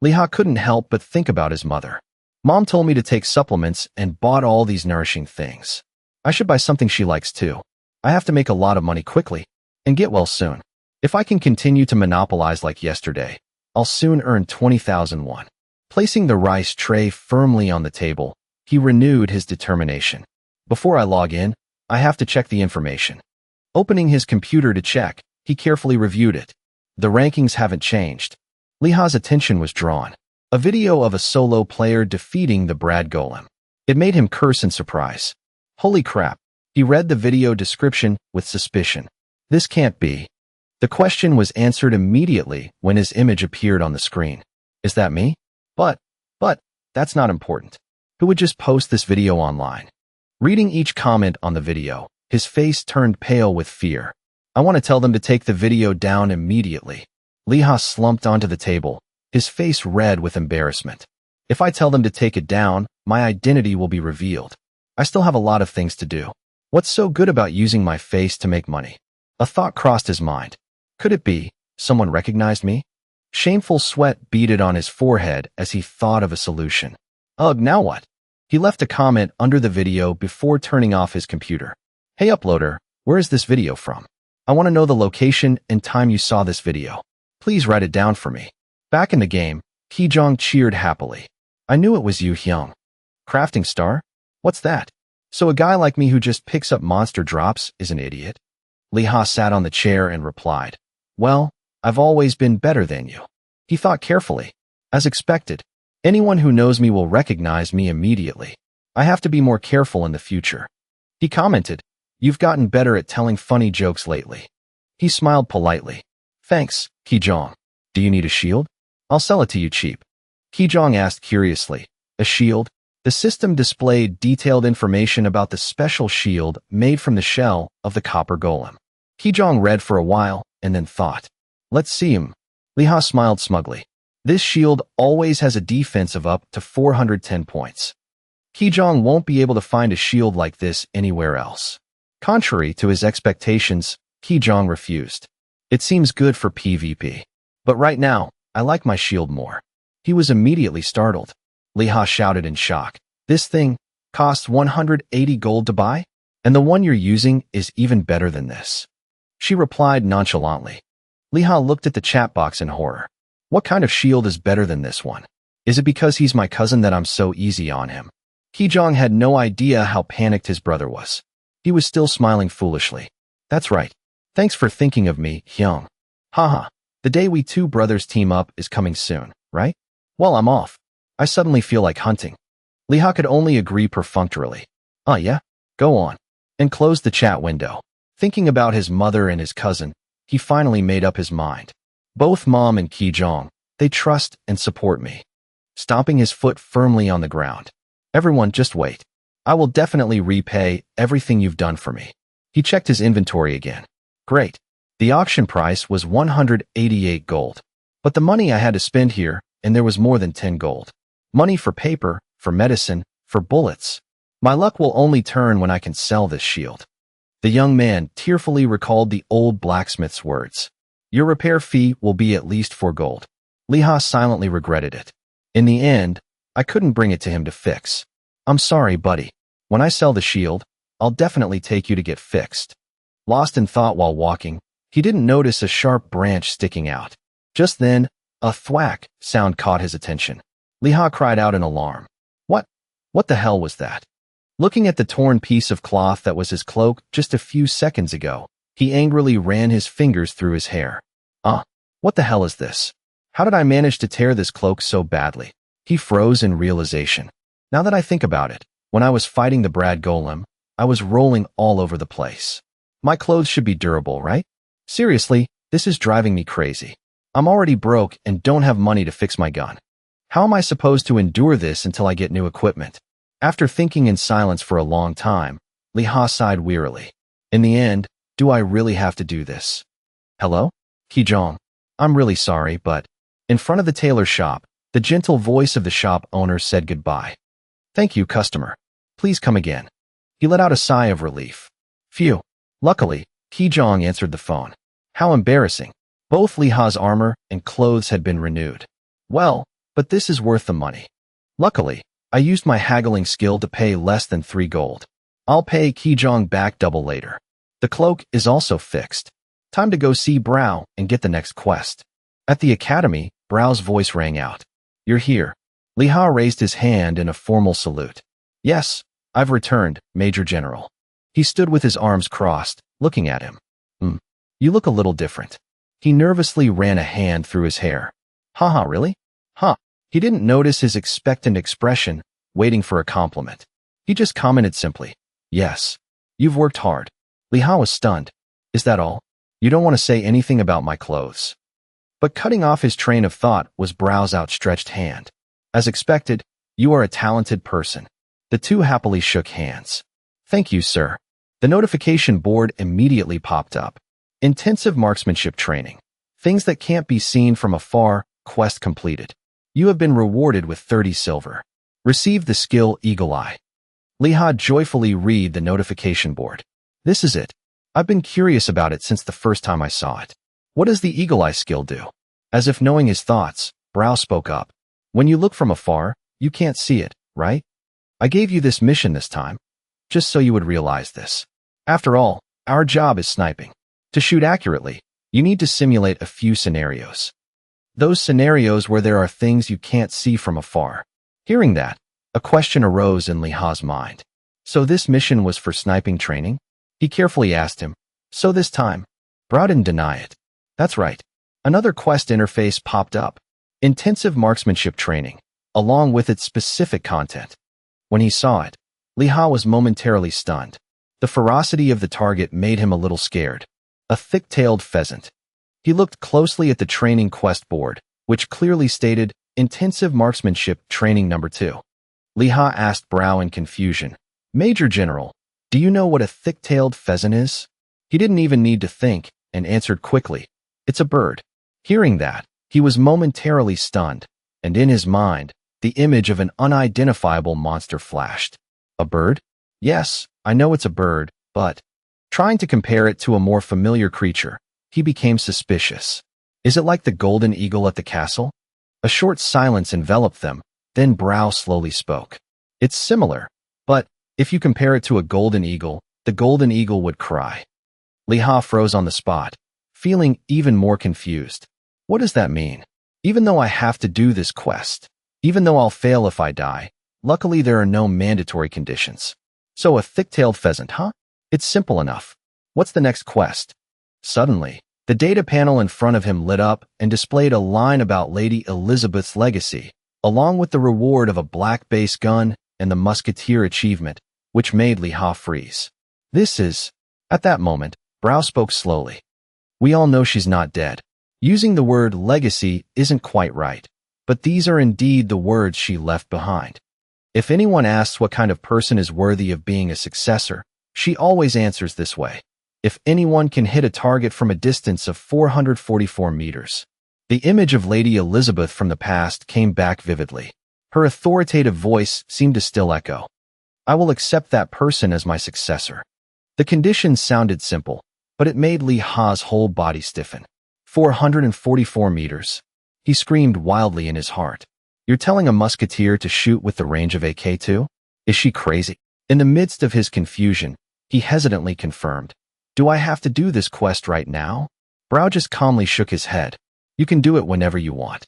Li Ha couldn't help but think about his mother. Mom told me to take supplements and bought all these nourishing things. I should buy something she likes too. I have to make a lot of money quickly and get well soon. If I can continue to monopolize like yesterday, I'll soon earn 20,000 won. Placing the rice tray firmly on the table, he renewed his determination. Before I log in, I have to check the information. Opening his computer to check, he carefully reviewed it. The rankings haven't changed. Li Ha's attention was drawn. A video of a solo player defeating the Brad Golem. It made him curse in surprise. Holy crap. He read the video description with suspicion. This can't be. The question was answered immediately when his image appeared on the screen. Is that me? But, that's not important. Who would just post this video online? Reading each comment on the video, his face turned pale with fear. I want to tell them to take the video down immediately. Li Ha slumped onto the table, his face red with embarrassment. If I tell them to take it down, my identity will be revealed. I still have a lot of things to do. What's so good about using my face to make money? A thought crossed his mind. Could it be someone recognized me? Shameful sweat beaded on his forehead as he thought of a solution. Ugh, now what? He left a comment under the video before turning off his computer. Hey uploader, where is this video from? I want to know the location and time you saw this video. Please write it down for me. Back in the game, Kijong cheered happily. I knew it was Yu Hyung. Crafting star? What's that? So a guy like me who just picks up monster drops is an idiot? Li Ha sat on the chair and replied, Well, I've always been better than you. He thought carefully. As expected, anyone who knows me will recognize me immediately. I have to be more careful in the future. He commented, You've gotten better at telling funny jokes lately. He smiled politely. Thanks, Kijong. Do you need a shield? I'll sell it to you cheap. Kijong asked curiously. A shield? The system displayed detailed information about the special shield made from the shell of the copper golem. Kijong read for a while and then thought. Let's see him. Li Ha smiled smugly. This shield always has a defense of up to 410 points. Kijong won't be able to find a shield like this anywhere else. Contrary to his expectations, Kijong refused. It seems good for PvP. But right now, I like my shield more. He was immediately startled. Li Ha shouted in shock. This thing costs 180 gold to buy? And the one you're using is even better than this. She replied nonchalantly. Li Ha looked at the chat box in horror. What kind of shield is better than this one? Is it because he's my cousin that I'm so easy on him? Kijong had no idea how panicked his brother was. He was still smiling foolishly. That's right. Thanks for thinking of me, Hyung. Haha. The day we two brothers team up is coming soon, right? Well, I'm off. I suddenly feel like hunting. Li Ha could only agree perfunctorily. Yeah? Go on. And closed the chat window. Thinking about his mother and his cousin, he finally made up his mind. Both Mom and Kijong, they trust and support me. Stomping his foot firmly on the ground. Everyone, just wait. I will definitely repay everything you've done for me. He checked his inventory again. Great. The auction price was 188 gold. But the money I had to spend here, and there was more than 10 gold. Money for paper, for medicine, for bullets. My luck will only turn when I can sell this shield. The young man tearfully recalled the old blacksmith's words. Your repair fee will be at least 4 gold. Li Ha silently regretted it. In the end, I couldn't bring it to him to fix. I'm sorry, buddy. When I sell the shield, I'll definitely take you to get fixed. Lost in thought while walking, he didn't notice a sharp branch sticking out. Just then, a thwack sound caught his attention. Li Ha cried out in alarm. What the hell was that? Looking at the torn piece of cloth that was his cloak just a few seconds ago, he angrily ran his fingers through his hair. What the hell is this? How did I manage to tear this cloak so badly? He froze in realization. Now that I think about it, when I was fighting the Brad Golem, I was rolling all over the place. My clothes should be durable, right? Seriously, this is driving me crazy. I'm already broke and don't have money to fix my gun. How am I supposed to endure this until I get new equipment? After thinking in silence for a long time, Li Ha sighed wearily. In the end, do I really have to do this? Hello? Kijong. I'm really sorry, but... In front of the tailor shop, the gentle voice of the shop owner said goodbye. Thank you, customer. Please come again. He let out a sigh of relief. Phew. Luckily, Kijong answered the phone. How embarrassing. Both Li Ha's armor and clothes had been renewed. Well, but this is worth the money. Luckily, I used my haggling skill to pay less than 3 gold. I'll pay Kijong back double later. The cloak is also fixed. Time to go see Brow and get the next quest. At the academy, Brow's voice rang out. You're here. Li Ha raised his hand in a formal salute. Yes, I've returned, Major General. He stood with his arms crossed, looking at him. You look a little different. He nervously ran a hand through his hair. Haha, really? Huh. He didn't notice his expectant expression, waiting for a compliment. He just commented simply, Yes. You've worked hard. Li Ha was stunned. Is that all? You don't want to say anything about my clothes. But cutting off his train of thought was Brow's outstretched hand. As expected, you are a talented person. The two happily shook hands. Thank you, sir. The notification board immediately popped up. Intensive marksmanship training. Things that can't be seen from afar, quest completed. You have been rewarded with 30 silver. Receive the skill Eagle Eye. Li Ha joyfully read the notification board. This is it. I've been curious about it since the first time I saw it. What does the Eagle Eye skill do? As if knowing his thoughts, Brow spoke up. When you look from afar, you can't see it, right? I gave you this mission this time, just so you would realize this. After all, our job is sniping. To shoot accurately, you need to simulate a few scenarios. Those scenarios where there are things you can't see from afar. Hearing that, a question arose in Li Ha's mind. So this mission was for sniping training? He carefully asked him. So this time, Brow didn't deny it. That's right. Another quest interface popped up. Intensive marksmanship training, along with its specific content. When he saw it, Li Ha was momentarily stunned. The ferocity of the target made him a little scared. A thick-tailed pheasant. He looked closely at the training quest board, which clearly stated Intensive Marksmanship Training Number 2. Li Ha asked Brow in confusion. Major General, do you know what a thick-tailed pheasant is? He didn't even need to think and answered quickly. It's a bird. Hearing that, he was momentarily stunned, and in his mind, the image of an unidentifiable monster flashed. A bird? Yes, I know it's a bird, but... Trying to compare it to a more familiar creature, he became suspicious. Is it like the golden eagle at the castle? A short silence enveloped them, then Brow slowly spoke. It's similar, but if you compare it to a golden eagle, the golden eagle would cry. Li Ha froze on the spot, feeling even more confused. What does that mean? Even though I have to do this quest, even though I'll fail if I die, luckily there are no mandatory conditions. So a thick-tailed pheasant, huh? It's simple enough. What's the next quest? Suddenly, the data panel in front of him lit up and displayed a line about Lady Elizabeth's legacy, along with the reward of a black base gun and the musketeer achievement, which made Li Ha freeze. This is... At that moment, Brow spoke slowly. We all know she's not dead. Using the word legacy isn't quite right, but these are indeed the words she left behind. If anyone asks what kind of person is worthy of being a successor, she always answers this way. If anyone can hit a target from a distance of 444 meters. The image of Lady Elizabeth from the past came back vividly. Her authoritative voice seemed to still echo. I will accept that person as my successor. The conditions sounded simple, but it made Li Ha's whole body stiffen. 444 meters. He screamed wildly in his heart. You're telling a musketeer to shoot with the range of AK-2? Is she crazy? In the midst of his confusion, he hesitantly confirmed. Do I have to do this quest right now? Brow just calmly shook his head. You can do it whenever you want.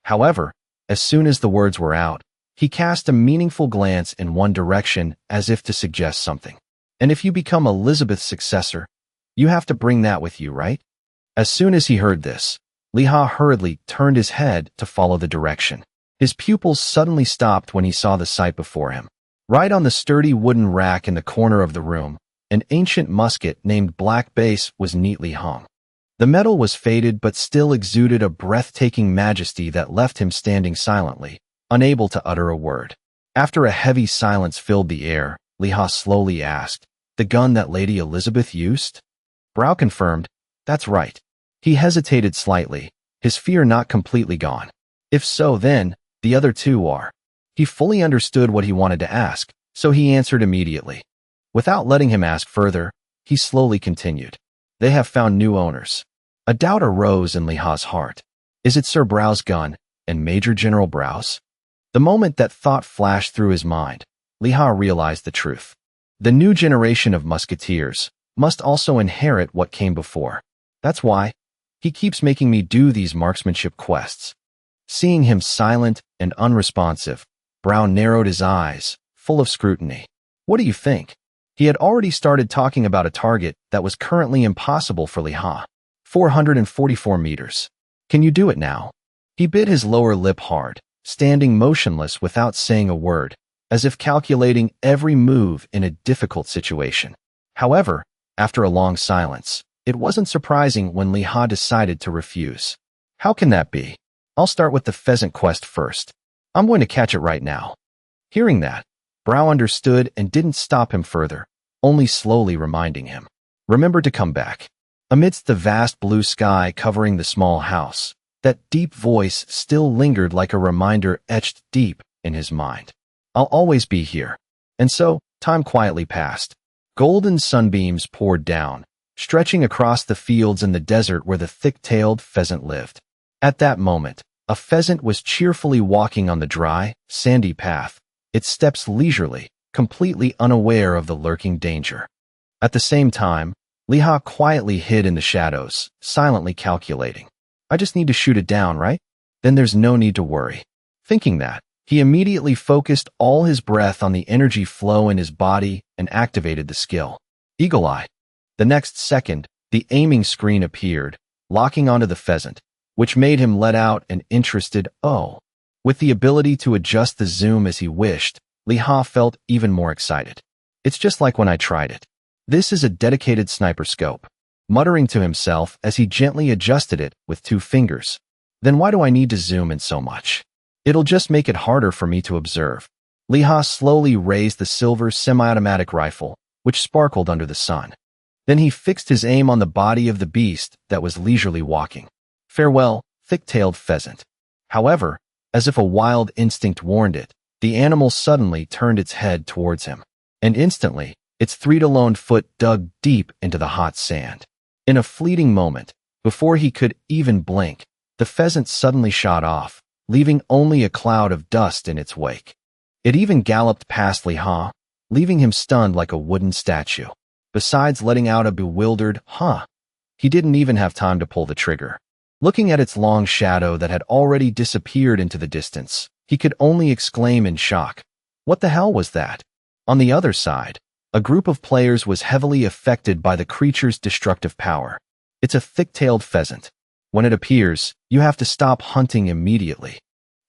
However, as soon as the words were out, he cast a meaningful glance in one direction as if to suggest something. And if you become Elizabeth's successor, you have to bring that with you, right? As soon as he heard this, Li Ha hurriedly turned his head to follow the direction. His pupils suddenly stopped when he saw the sight before him. Right on the sturdy wooden rack in the corner of the room, an ancient musket named Black Base was neatly hung. The metal was faded but still exuded a breathtaking majesty that left him standing silently, unable to utter a word. After a heavy silence filled the air, Li Ha slowly asked, The gun that Lady Elizabeth used? Brow confirmed, That's right. He hesitated slightly, his fear not completely gone. If so, then, the other two are. He fully understood what he wanted to ask, so he answered immediately. Without letting him ask further, he slowly continued. They have found new owners. A doubt arose in Li Ha's heart. Is it Sir Brow's gun and Major General Brow's? The moment that thought flashed through his mind, Li Ha realized the truth. The new generation of musketeers must also inherit what came before. That's why he keeps making me do these marksmanship quests. Seeing him silent and unresponsive, Brow narrowed his eyes, full of scrutiny. What do you think? He had already started talking about a target that was currently impossible for Li Ha. 444 meters. Can you do it now? He bit his lower lip hard, standing motionless without saying a word, as if calculating every move in a difficult situation. However, after a long silence, it wasn't surprising when Li Ha decided to refuse. How can that be? I'll start with the pheasant quest first. I'm going to catch it right now. Hearing that, Brow understood and didn't stop him further, only slowly reminding him. Remember to come back. Amidst the vast blue sky covering the small house, that deep voice still lingered like a reminder etched deep in his mind. I'll always be here. And so, time quietly passed. Golden sunbeams poured down, stretching across the fields and the desert where the thick-tailed pheasant lived. At that moment, a pheasant was cheerfully walking on the dry, sandy path, its steps leisurely, completely unaware of the lurking danger. At the same time, Li Ha quietly hid in the shadows, silently calculating. I just need to shoot it down, right? Then there's no need to worry. Thinking that, he immediately focused all his breath on the energy flow in his body and activated the skill. Eagle Eye. The next second, the aiming screen appeared, locking onto the pheasant, which made him let out an interested "oh." With the ability to adjust the zoom as he wished, Li Ha felt even more excited. It's just like when I tried it. This is a dedicated sniper scope. Muttering to himself as he gently adjusted it with 2 fingers. Then why do I need to zoom in so much? It'll just make it harder for me to observe. Li Ha slowly raised the silver semi-automatic rifle, which sparkled under the sun. Then he fixed his aim on the body of the beast that was leisurely walking. Farewell, thick-tailed pheasant. However, as if a wild instinct warned it, the animal suddenly turned its head towards him. And instantly, its 3-lone foot dug deep into the hot sand. In a fleeting moment, before he could even blink, the pheasant suddenly shot off, leaving only a cloud of dust in its wake. It even galloped past Li Ha, leaving him stunned like a wooden statue. besides letting out a bewildered, huh. He didn't even have time to pull the trigger. Looking at its long shadow that had already disappeared into the distance, he could only exclaim in shock. What the hell was that? On the other side, a group of players was heavily affected by the creature's destructive power. It's a thick-tailed pheasant. When it appears, you have to stop hunting immediately.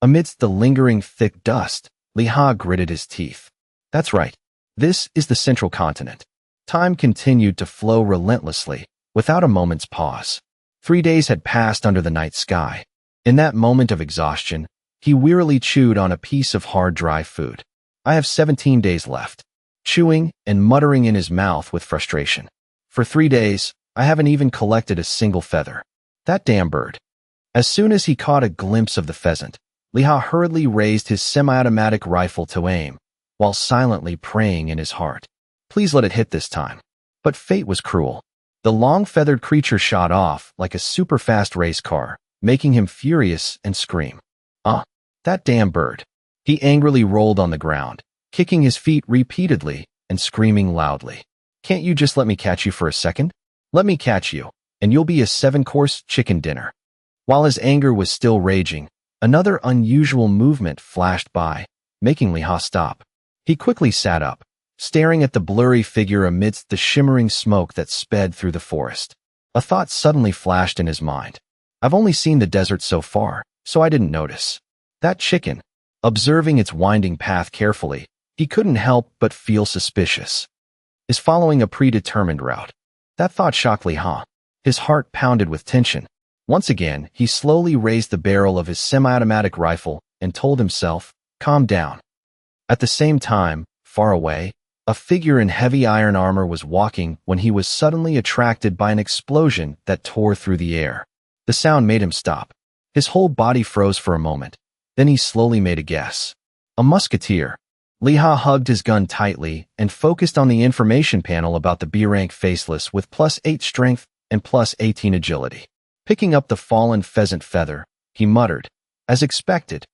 Amidst the lingering thick dust, Liha gritted his teeth. That's right. This is the central continent. Time continued to flow relentlessly, without a moment's pause. 3 days had passed under the night sky. In that moment of exhaustion, he wearily chewed on a piece of hard, dry food. I have 17 days left. Chewing and muttering in his mouth with frustration. For 3 days, I haven't even collected a single feather. That damn bird. As soon as he caught a glimpse of the pheasant, Liha hurriedly raised his semi-automatic rifle to aim, while silently praying in his heart. Please let it hit this time. But fate was cruel. The long-feathered creature shot off like a super-fast race car, making him furious and scream. That damn bird. He angrily rolled on the ground, kicking his feet repeatedly and screaming loudly. Can't you just let me catch you for a second? Let me catch you, and you'll be a 7-course chicken dinner. While his anger was still raging, another unusual movement flashed by, making Liha stop. He quickly sat up, staring at the blurry figure amidst the shimmering smoke that sped through the forest. A thought suddenly flashed in his mind. I've only seen the desert so far, so I didn't notice. That chicken, observing its winding path carefully, he couldn't help but feel suspicious. Is following a predetermined route. That thought shocked Liha. His heart pounded with tension. Once again, he slowly raised the barrel of his semi-automatic rifle and told himself, calm down. At the same time, far away, a figure in heavy iron armor was walking when he was suddenly attracted by an explosion that tore through the air. The sound made him stop. His whole body froze for a moment. Then he slowly made a guess. A musketeer. Liha hugged his gun tightly and focused on the information panel about the B-rank faceless with +8 strength and +18 agility. Picking up the fallen pheasant feather, he muttered, as expected.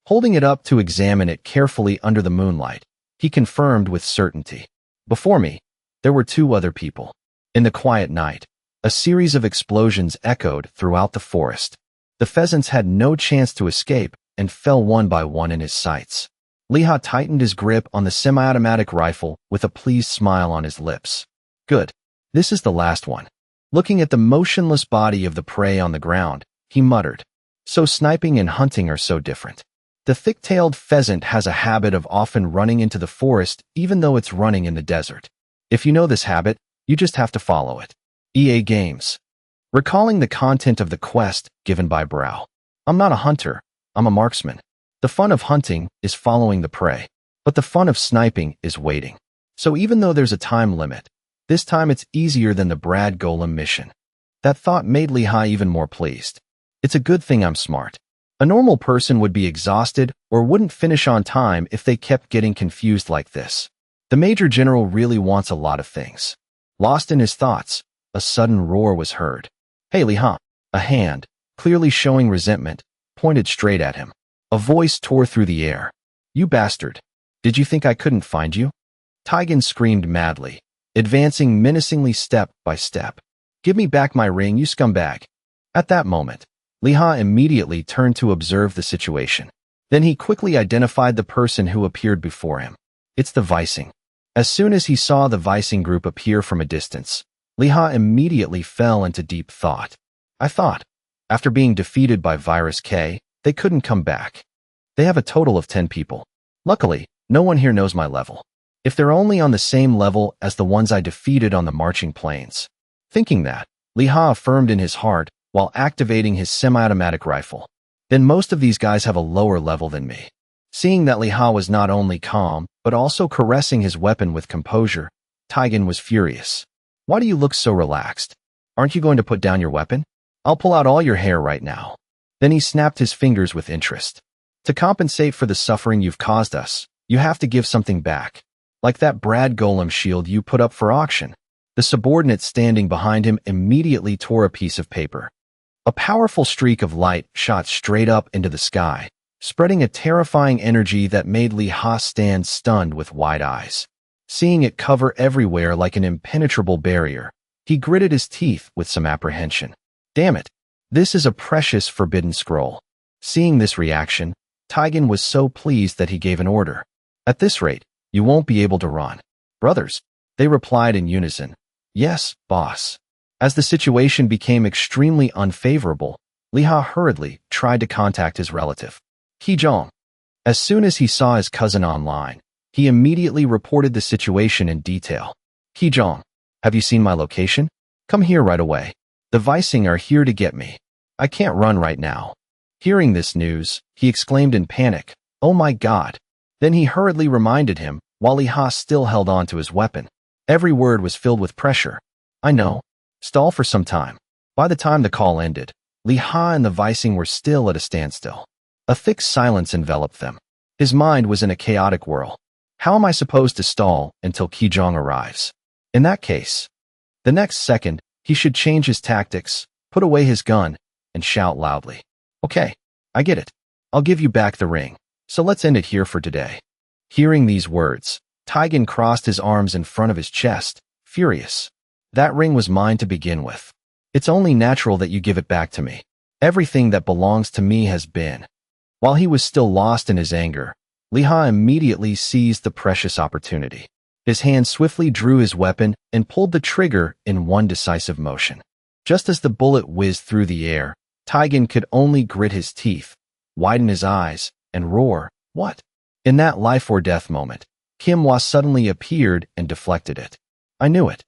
Holding it up to examine it carefully under the moonlight, he confirmed with certainty. Before me, there were 2 other people. In the quiet night, a series of explosions echoed throughout the forest. The pheasants had no chance to escape and fell one by one in his sights. Liha tightened his grip on the semi-automatic rifle with a pleased smile on his lips. Good. This is the last one. Looking at the motionless body of the prey on the ground, he muttered. So sniping and hunting are so different. The thick-tailed pheasant has a habit of often running into the forest even though it's running in the desert. If you know this habit, you just have to follow it. EA Games. Recalling the content of the quest given by Brow. I'm not a hunter, I'm a marksman. The fun of hunting is following the prey, but the fun of sniping is waiting. So even though there's a time limit, this time it's easier than the Brad Golem mission. That thought made Liha even more pleased. It's a good thing I'm smart. A normal person would be exhausted or wouldn't finish on time if they kept getting confused like this. The Major General really wants a lot of things. Lost in his thoughts, a sudden roar was heard. Hey Liha! A hand, clearly showing resentment, pointed straight at him. A voice tore through the air. You bastard! Did you think I couldn't find you? Taigen screamed madly, advancing menacingly step by step. Give me back my ring, you scumbag! At that moment, Liha immediately turned to observe the situation. Then he quickly identified the person who appeared before him. It's the Vicing. As soon as he saw the Vicing group appear from a distance, Liha immediately fell into deep thought. I thought, after being defeated by Virus K, they couldn't come back. They have a total of 10 people. Luckily, no one here knows my level. If they're only on the same level as the ones I defeated on the marching plains. Thinking that, Liha affirmed in his heart while activating his semi-automatic rifle. Then most of these guys have a lower level than me. Seeing that Liha was not only calm, but also caressing his weapon with composure, Taigen was furious. Why do you look so relaxed? Aren't you going to put down your weapon? I'll pull out all your hair right now. Then he snapped his fingers with interest. To compensate for the suffering you've caused us, you have to give something back. Like that Brad Golem shield you put up for auction. The subordinate standing behind him immediately tore a piece of paper. A powerful streak of light shot straight up into the sky, spreading a terrifying energy that made Liha stand stunned with wide eyes. Seeing it cover everywhere like an impenetrable barrier, he gritted his teeth with some apprehension. Damn it! This is a precious forbidden scroll. Seeing this reaction, Taigen was so pleased that he gave an order. At this rate, you won't be able to run. Brothers, they replied in unison. Yes, boss. As the situation became extremely unfavorable, Liha hurriedly tried to contact his relative, Kijong. As soon as he saw his cousin online, he immediately reported the situation in detail. Kijong, have you seen my location? Come here right away. The Vising are here to get me. I can't run right now. Hearing this news, he exclaimed in panic, Oh my God. Then he hurriedly reminded him, while Liha still held on to his weapon. Every word was filled with pressure. I know. Stall for some time. By the time the call ended, Liha and the Vising were still at a standstill. A thick silence enveloped them. His mind was in a chaotic whirl. How am I supposed to stall until Kijong arrives? In that case, the next second, he should change his tactics, put away his gun, and shout loudly. Okay, I get it. I'll give you back the ring. So let's end it here for today. Hearing these words, Taigen crossed his arms in front of his chest, furious. That ring was mine to begin with. It's only natural that you give it back to me. Everything that belongs to me has been. While he was still lost in his anger, Liha immediately seized the precious opportunity. His hand swiftly drew his weapon and pulled the trigger in one decisive motion. Just as the bullet whizzed through the air, Taigen could only grit his teeth, widen his eyes, and roar, What? In that life or death moment, Kimhwa suddenly appeared and deflected it. I knew it.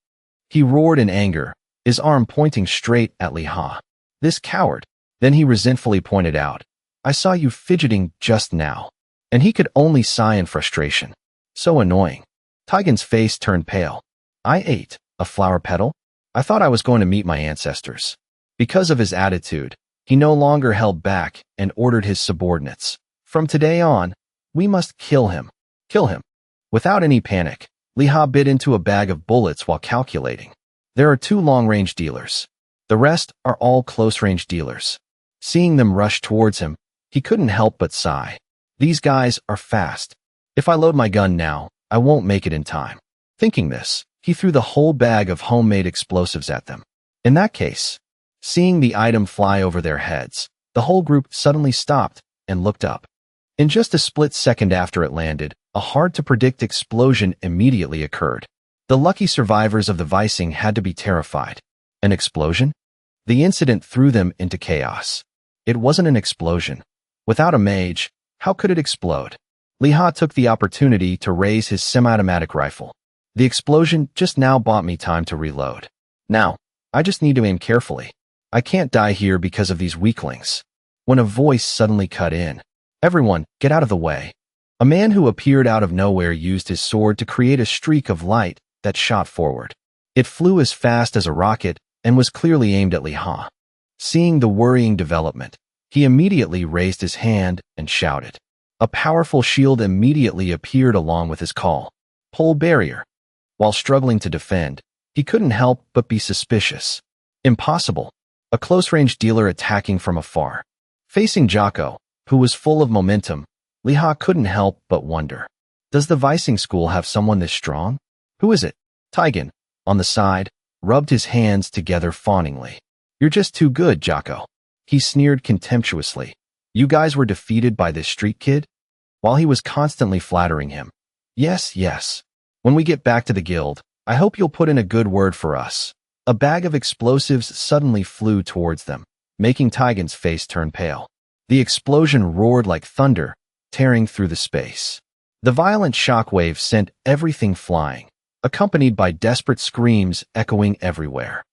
He roared in anger, his arm pointing straight at Liha. This coward. Then he resentfully pointed out, I saw you fidgeting just now. And he could only sigh in frustration. So annoying. Taigen's face turned pale. I ate a flower petal? I thought I was going to meet my ancestors. Because of his attitude, he no longer held back and ordered his subordinates. From today on, we must kill him. Kill him. Without any panic, Liha bit into a bag of bullets while calculating. There are 2 long-range dealers. The rest are all close-range dealers. Seeing them rush towards him, he couldn't help but sigh. These guys are fast. If I load my gun now, I won't make it in time. Thinking this, he threw the whole bag of homemade explosives at them. In that case, seeing the item fly over their heads, the whole group suddenly stopped and looked up. In just a split second after it landed, a hard-to-predict explosion immediately occurred. The lucky survivors of the Vising had to be terrified. An explosion? The incident threw them into chaos. It wasn't an explosion. Without a mage, how could it explode? Liha took the opportunity to raise his semi-automatic rifle. The explosion just now bought me time to reload. Now, I just need to aim carefully. I can't die here because of these weaklings. When a voice suddenly cut in. Everyone, get out of the way. A man who appeared out of nowhere used his sword to create a streak of light that shot forward. It flew as fast as a rocket and was clearly aimed at Liha. Seeing the worrying development, he immediately raised his hand and shouted. A powerful shield immediately appeared along with his call. Pole barrier. While struggling to defend, he couldn't help but be suspicious. Impossible. A close-range dealer attacking from afar. Facing Jocko, who was full of momentum, Liha couldn't help but wonder. Does the Vising school have someone this strong? Who is it? Taigen, on the side, rubbed his hands together fawningly. You're just too good, Jocko. He sneered contemptuously. You guys were defeated by this street kid? While he was constantly flattering him. Yes, yes. When we get back to the guild, I hope you'll put in a good word for us. A bag of explosives suddenly flew towards them, making Taigen's face turn pale. The explosion roared like thunder, tearing through the space. The violent shockwave sent everything flying, accompanied by desperate screams echoing everywhere.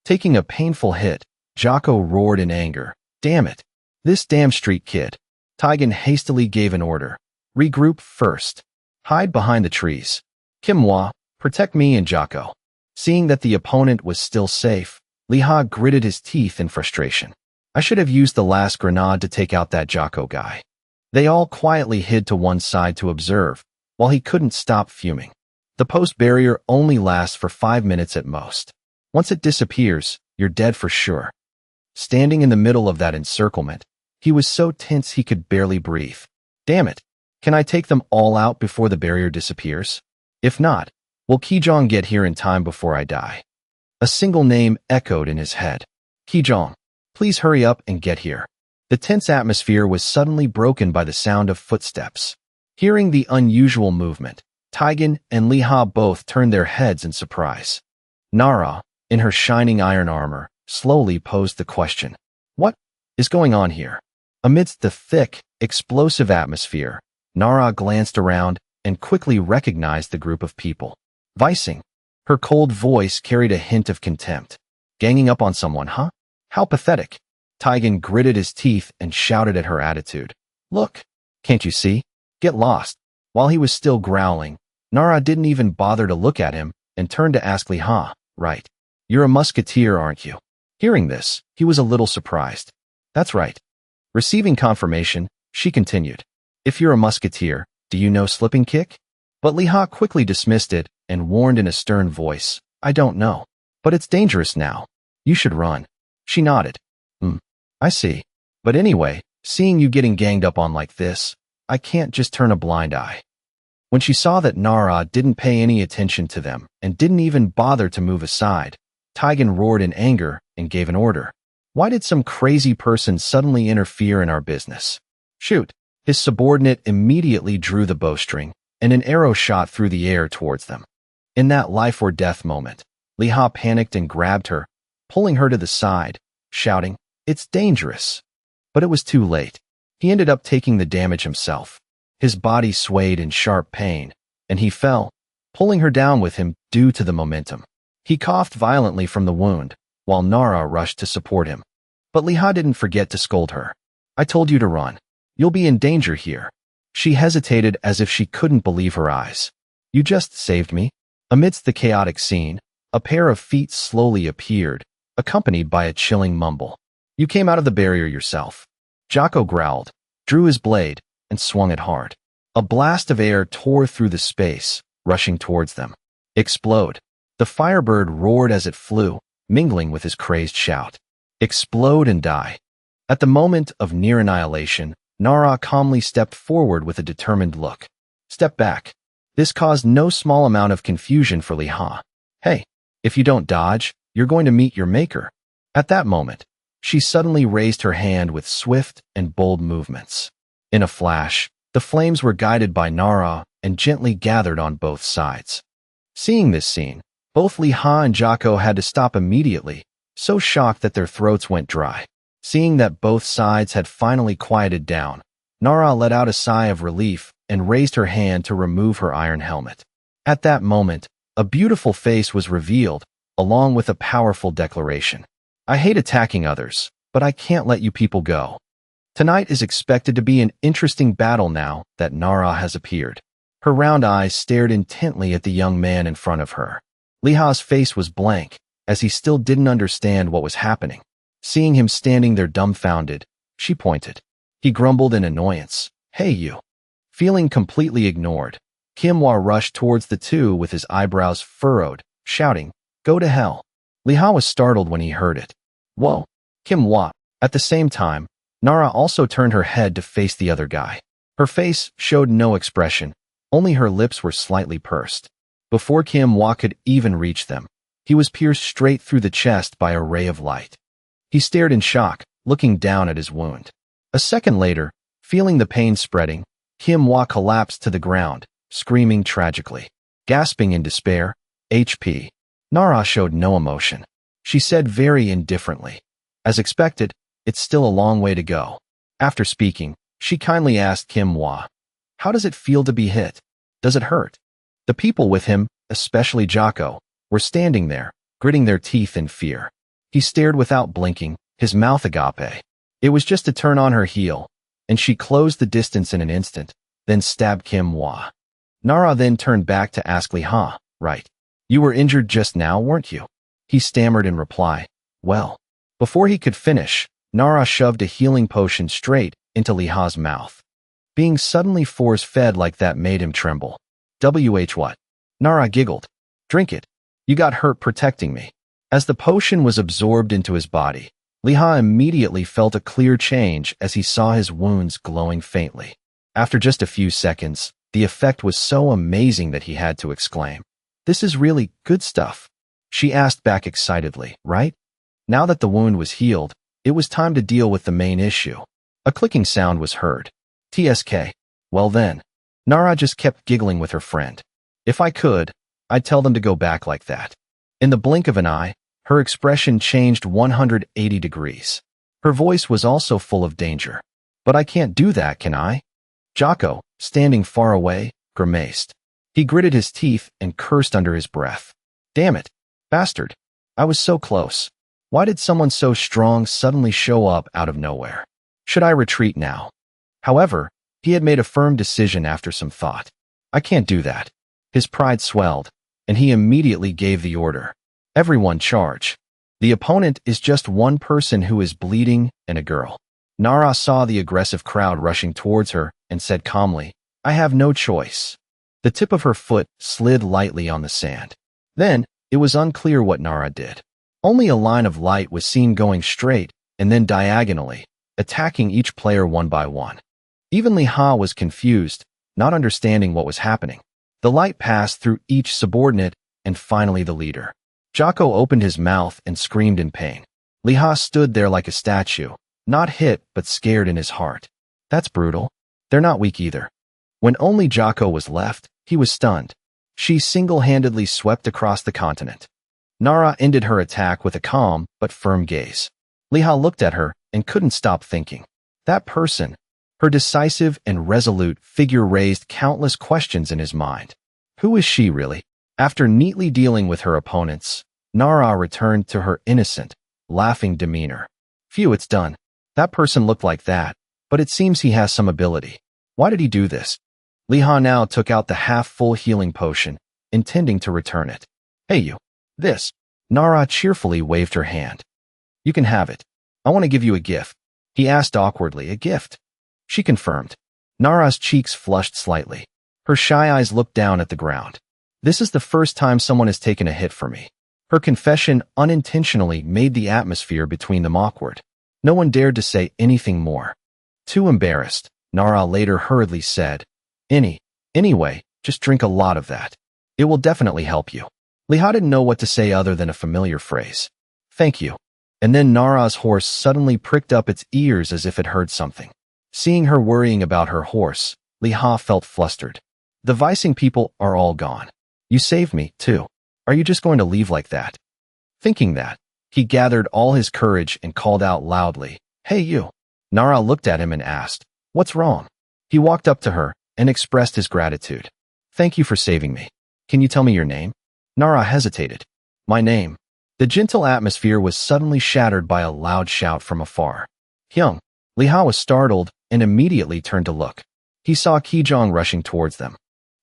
Taking a painful hit, Jocko roared in anger. Damn it! This damn street kid. Taigen hastily gave an order. Regroup first. Hide behind the trees. Kimhwa, protect me and Jocko. Seeing that the opponent was still safe, Liha gritted his teeth in frustration. I should have used the last grenade to take out that Jocko guy. They all quietly hid to one side to observe, while he couldn't stop fuming. The post barrier only lasts for 5 minutes at most. Once it disappears, you're dead for sure. Standing in the middle of that encirclement, he was so tense he could barely breathe. Damn it! Can I take them all out before the barrier disappears? If not, Will Kijong get here in time before I die? A single name echoed in his head. Kijong, please hurry up and get here. The tense atmosphere was suddenly broken by the sound of footsteps. Hearing the unusual movement, Taigen and Li Ha both turned their heads in surprise. Nara, in her shining iron armor, slowly posed the question. What is going on here? Amidst the thick, explosive atmosphere, Nara glanced around and quickly recognized the group of people. Vicing. Her cold voice carried a hint of contempt. Ganging up on someone, huh? How pathetic. Taigen gritted his teeth and shouted at her attitude. Look, can't you see? Get lost. While he was still growling, Nara didn't even bother to look at him and turned to ask Li Ha, right? You're a musketeer, aren't you? Hearing this, he was a little surprised. That's right. Receiving confirmation, she continued. If you're a musketeer, do you know slipping kick? But Li Ha quickly dismissed it and warned in a stern voice, I don't know. But it's dangerous now. You should run. She nodded. I see. But anyway, seeing you getting ganged up on like this, I can't just turn a blind eye. When she saw that Nara didn't pay any attention to them and didn't even bother to move aside, Taigen roared in anger and gave an order. Why did some crazy person suddenly interfere in our business? Shoot. His subordinate immediately drew the bowstring, and an arrow shot through the air towards them. In that life or death moment, Li Ha panicked and grabbed her, pulling her to the side, shouting, It's dangerous. But it was too late. He ended up taking the damage himself. His body swayed in sharp pain, and he fell, pulling her down with him due to the momentum. He coughed violently from the wound, while Nara rushed to support him. But Li Ha didn't forget to scold her. I told you to run. You'll be in danger here. She hesitated as if she couldn't believe her eyes. You just saved me. Amidst the chaotic scene, a pair of feet slowly appeared, accompanied by a chilling mumble. You came out of the barrier yourself. Jocko growled, drew his blade, and swung it hard. A blast of air tore through the space, rushing towards them. Explode. The firebird roared as it flew, mingling with his crazed shout. Explode and die. At the moment of near annihilation, Nara calmly stepped forward with a determined look. Step back. This caused no small amount of confusion for Li Ha. Hey, if you don't dodge, you're going to meet your maker. At that moment, she suddenly raised her hand with swift and bold movements. In a flash, the flames were guided by Nara and gently gathered on both sides. Seeing this scene, both Li Ha and Jocko had to stop immediately, so shocked that their throats went dry. Seeing that both sides had finally quieted down, Nara let out a sigh of relief and raised her hand to remove her iron helmet. At that moment, a beautiful face was revealed, along with a powerful declaration. I hate attacking others, but I can't let you people go. Tonight is expected to be an interesting battle now that Nara has appeared. Her round eyes stared intently at the young man in front of her. Li Ha's face was blank, as he still didn't understand what was happening. Seeing him standing there dumbfounded, she pointed. He grumbled in annoyance. Hey you. Feeling completely ignored, Kimhwa rushed towards the two with his eyebrows furrowed, shouting, Go to hell. Li Ha was startled when he heard it. Whoa, Kimhwa. At the same time, Nara also turned her head to face the other guy. Her face showed no expression, only her lips were slightly pursed. Before Kimhwa could even reach them, he was pierced straight through the chest by a ray of light. He stared in shock, looking down at his wound. A second later, feeling the pain spreading, Kimhwa collapsed to the ground, screaming tragically. Gasping in despair, HP. Nara showed no emotion. She said very indifferently. As expected, it's still a long way to go. After speaking, she kindly asked Kimhwa, How does it feel to be hit? Does it hurt? The people with him, especially Jocko, were standing there, gritting their teeth in fear. He stared without blinking, his mouth agape. It was just to turn on her heel, and she closed the distance in an instant, then stabbed Kimhwa. Nara then turned back to ask Li Ha, Right. You were injured just now, weren't you? He stammered in reply, Well. Before he could finish, Nara shoved a healing potion straight into Li Ha's mouth. Being suddenly force-fed like that made him tremble. What? Nara giggled. Drink it. You got hurt protecting me. As the potion was absorbed into his body, Li Ha immediately felt a clear change as he saw his wounds glowing faintly. After just a few seconds, the effect was so amazing that he had to exclaim, This is really good stuff. She asked back excitedly, right? Now that the wound was healed, it was time to deal with the main issue. A clicking sound was heard. TSK. Well then. Nara just kept giggling with her friend. If I could, I'd tell them to go back like that. In the blink of an eye, her expression changed 180 degrees. Her voice was also full of danger. But I can't do that, can I? Jocko, standing far away, grimaced. He gritted his teeth and cursed under his breath. Damn it, bastard. I was so close. Why did someone so strong suddenly show up out of nowhere? Should I retreat now? However, he had made a firm decision after some thought. I can't do that. His pride swelled, and he immediately gave the order. Everyone charge. The opponent is just one person who is bleeding and a girl. Nara saw the aggressive crowd rushing towards her and said calmly, I have no choice. The tip of her foot slid lightly on the sand. Then, it was unclear what Nara did. Only a line of light was seen going straight and then diagonally, attacking each player one by one. Even Li Ha was confused, not understanding what was happening. The light passed through each subordinate and finally the leader. Jocko opened his mouth and screamed in pain. Li Ha stood there like a statue, not hit but scared in his heart. That's brutal. They're not weak either. When only Jocko was left, he was stunned. She single-handedly swept across the continent. Nara ended her attack with a calm but firm gaze. Li Ha looked at her and couldn't stop thinking. That person, her decisive and resolute figure raised countless questions in his mind. Who is she really? After neatly dealing with her opponents, Nara returned to her innocent, laughing demeanor. Phew, it's done. That person looked like that, but it seems he has some ability. Why did he do this? Li Ha now took out the half-full healing potion, intending to return it. Hey you. This. Nara cheerfully waved her hand. You can have it. I want to give you a gift. He asked awkwardly, a gift? She confirmed. Nara's cheeks flushed slightly. Her shy eyes looked down at the ground. This is the first time someone has taken a hit for me. Her confession unintentionally made the atmosphere between them awkward. No one dared to say anything more. Too embarrassed, Nara later hurriedly said, Anyway, just drink a lot of that. It will definitely help you. Li Ha didn't know what to say other than a familiar phrase. Thank you. And then Nara's horse suddenly pricked up its ears as if it heard something. Seeing her worrying about her horse, Li Ha felt flustered. The Vicing people are all gone. You saved me, too. Are you just going to leave like that? Thinking that, he gathered all his courage and called out loudly, Hey you. Nara looked at him and asked, What's wrong? He walked up to her and expressed his gratitude. Thank you for saving me. Can you tell me your name? Nara hesitated. My name. The gentle atmosphere was suddenly shattered by a loud shout from afar. Hyung. Li Ha was startled and immediately turned to look. He saw Kijong rushing towards them.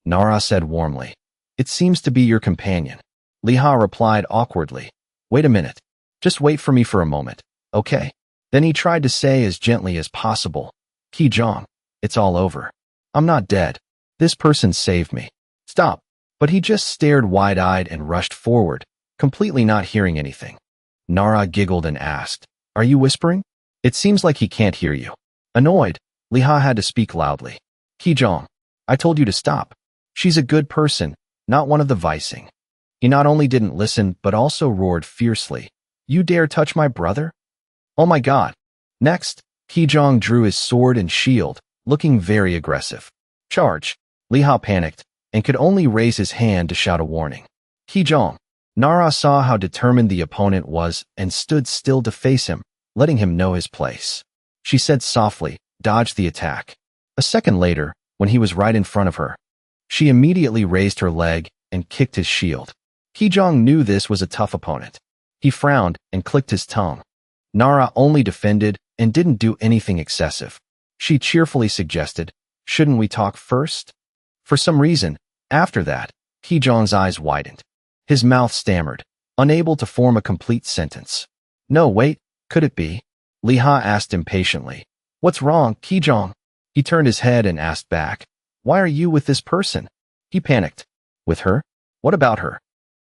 Nara said warmly, It seems to be your companion. Li Ha replied awkwardly, Wait a minute. Just wait for me for a moment, okay? Then he tried to say as gently as possible, Kijong, it's all over. I'm not dead. This person saved me. Stop. But he just stared wide-eyed and rushed forward, completely not hearing anything. Nara giggled and asked, Are you whispering? It seems like he can't hear you. Annoyed, Li Ha had to speak loudly. Kijong, I told you to stop. She's a good person, not one of the Vicing. He not only didn't listen but also roared fiercely, You dare touch my brother? Oh my god. Next, Kijong drew his sword and shield, looking very aggressive. Charge. Li Ha panicked and could only raise his hand to shout a warning. Kijong. Nara saw how determined the opponent was and stood still to face him, letting him know his place. She said softly, Dodge the attack. A second later, when he was right in front of her, she immediately raised her leg and kicked his shield. Kijong knew this was a tough opponent. He frowned and clicked his tongue. Nara only defended and didn't do anything excessive. She cheerfully suggested, Shouldn't we talk first? For some reason, after that, Kijong's eyes widened. His mouth stammered, unable to form a complete sentence. No, wait, could it be? Li Ha asked impatiently. What's wrong, Kijong? He turned his head and asked back, Why are you with this person? He panicked. With her? What about her?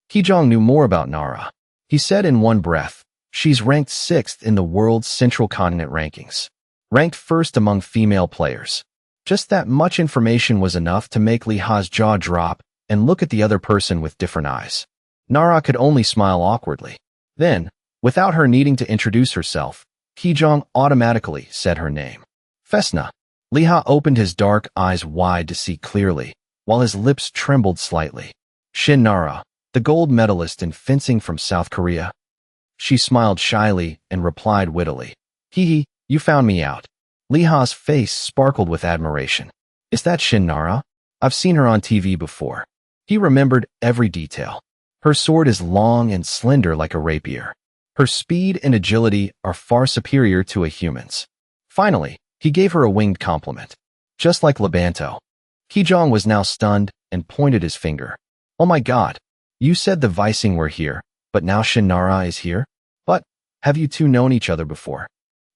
Kijong knew more about Nara. He said in one breath, She's ranked 6th in the world's Central Continent rankings. Ranked 1st among female players. Just that much information was enough to make Li Ha's jaw drop and look at the other person with different eyes. Nara could only smile awkwardly. Then, without her needing to introduce herself, Kijong automatically said her name. Fesna. Liha opened his dark eyes wide to see clearly, while his lips trembled slightly. Shin Nara, the gold medalist in fencing from South Korea. She smiled shyly and replied wittily. Hee, you found me out. Liha's face sparkled with admiration. Is that Shin Nara? I've seen her on TV before. He remembered every detail. Her sword is long and slender like a rapier. Her speed and agility are far superior to a human's. Finally, he gave her a winged compliment. Just like Lebanto. Kijong was now stunned and pointed his finger. Oh my god. You said the Vising were here, but now Shin Nara is here? But, have you two known each other before?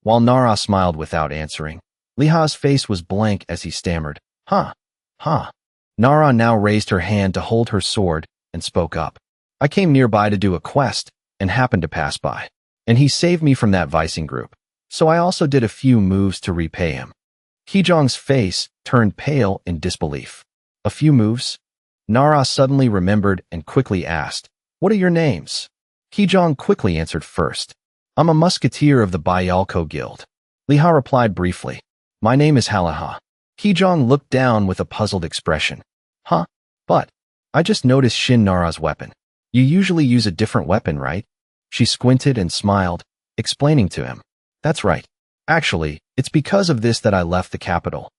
While Nara smiled without answering, Liha's face was blank as he stammered, Huh. Nara now raised her hand to hold her sword and spoke up. I came nearby to do a quest and happened to pass by. And he saved me from that Vising group. So I also did a few moves to repay him. Kijong's face turned pale in disbelief. A few moves? Nara suddenly remembered and quickly asked, What are your names? Kijong quickly answered first. I'm a musketeer of the Bayalko Guild. Liha replied briefly. My name is Halaha. Kijong looked down with a puzzled expression. Huh? But, I just noticed Shin Nara's weapon. You usually use a different weapon, right? She squinted and smiled, explaining to him. That's right. Actually, it's because of this that I left the capital.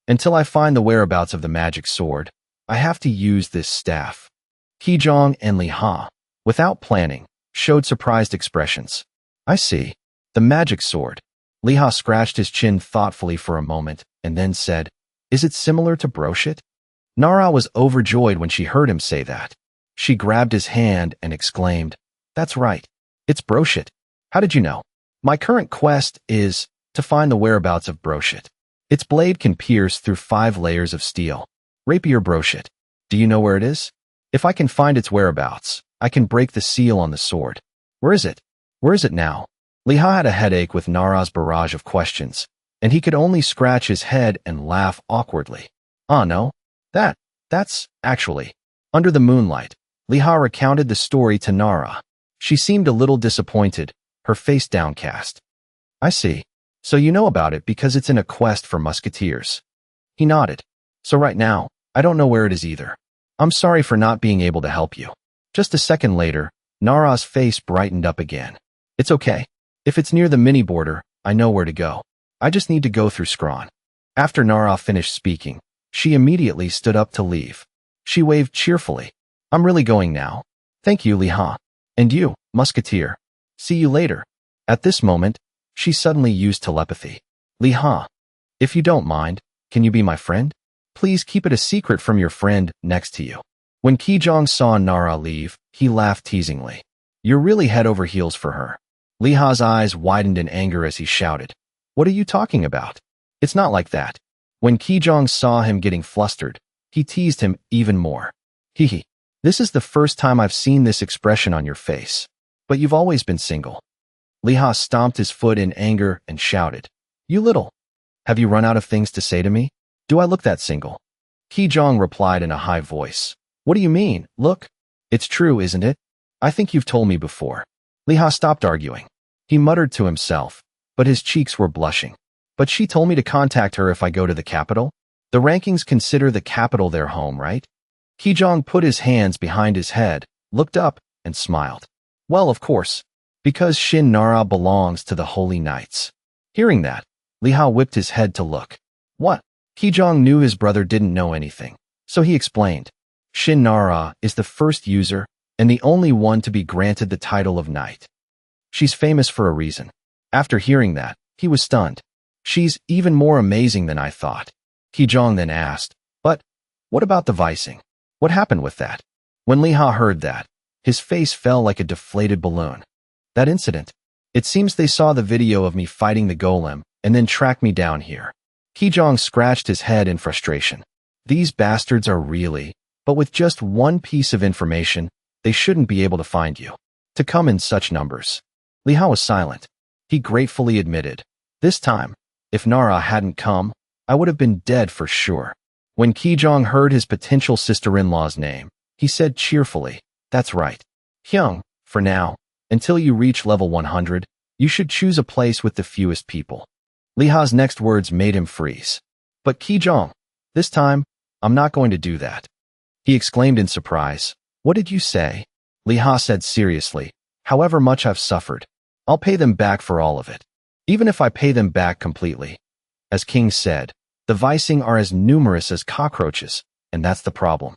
Until I find the whereabouts of the magic sword, I have to use this staff. Kijong and Liha, without planning, showed surprised expressions. I see. The magic sword. Liha scratched his chin thoughtfully for a moment and then said, Is it similar to brochet? Nara was overjoyed when she heard him say that. She grabbed his hand and exclaimed, That's right. It's brochet. How did you know? My current quest is to find the whereabouts of brochet. Its blade can pierce through 5 layers of steel. Rapier brochet. Do you know where it is? If I can find its whereabouts, I can break the seal on the sword. Where is it? Where is it now? Liha had a headache with Nara's barrage of questions, and he could only scratch his head and laugh awkwardly. No. That's, actually. Under the moonlight, Liha recounted the story to Nara. She seemed a little disappointed, her face downcast. I see. So you know about it because it's in a quest for musketeers. He nodded. So right now, I don't know where it is either. I'm sorry for not being able to help you. Just a second later, Nara's face brightened up again. It's okay. If it's near the mini border, I know where to go. I just need to go through Scrawn. After Nara finished speaking, she immediately stood up to leave. She waved cheerfully. I'm really going now. Thank you, Liha. And you, musketeer. See you later. At this moment, she suddenly used telepathy. Liha, if you don't mind, can you be my friend? Please keep it a secret from your friend next to you. When Kijong saw Nara leave, he laughed teasingly. You're really head over heels for her. Liha's eyes widened in anger as he shouted. What are you talking about? It's not like that. When Kijong saw him getting flustered, he teased him even more. Hee. This is the first time I've seen this expression on your face. But you've always been single. Liha stomped his foot in anger and shouted. You little. Have you run out of things to say to me? Do I look that single? Kijong replied in a high voice. What do you mean? Look. It's true, isn't it? I think you've told me before. Liha stopped arguing. He muttered to himself, but his cheeks were blushing. But she told me to contact her if I go to the capital. The rankings consider the capital their home, right? Kijong put his hands behind his head, looked up, and smiled. Well, of course, because Shin Nara belongs to the Holy Knights. Hearing that, Liha whipped his head to look. What? Kijong knew his brother didn't know anything, so he explained. Shin Nara is the first user and the only one to be granted the title of knight. She's famous for a reason. After hearing that, he was stunned. She's even more amazing than I thought. Kijong then asked, But what about the Vising? What happened with that? When Liha heard that, his face fell like a deflated balloon. That incident. It seems they saw the video of me fighting the golem and then tracked me down here. Kijong scratched his head in frustration. These bastards are really, but with just one piece of information, they shouldn't be able to find you. To come in such numbers. Liha was silent. He gratefully admitted, This time, if Nara hadn't come, I would have been dead for sure. When Kijong heard his potential sister-in-law's name, he said cheerfully, "That's right. Hyung, for now, until you reach level 100, you should choose a place with the fewest people." Lee Ha's next words made him freeze. "But Kijong, this time, I'm not going to do that," he exclaimed in surprise. "What did you say?" Lee Ha said seriously, "However much I've suffered, I'll pay them back for all of it. Even if I pay them back completely. As King said, the Vising are as numerous as cockroaches, and that's the problem.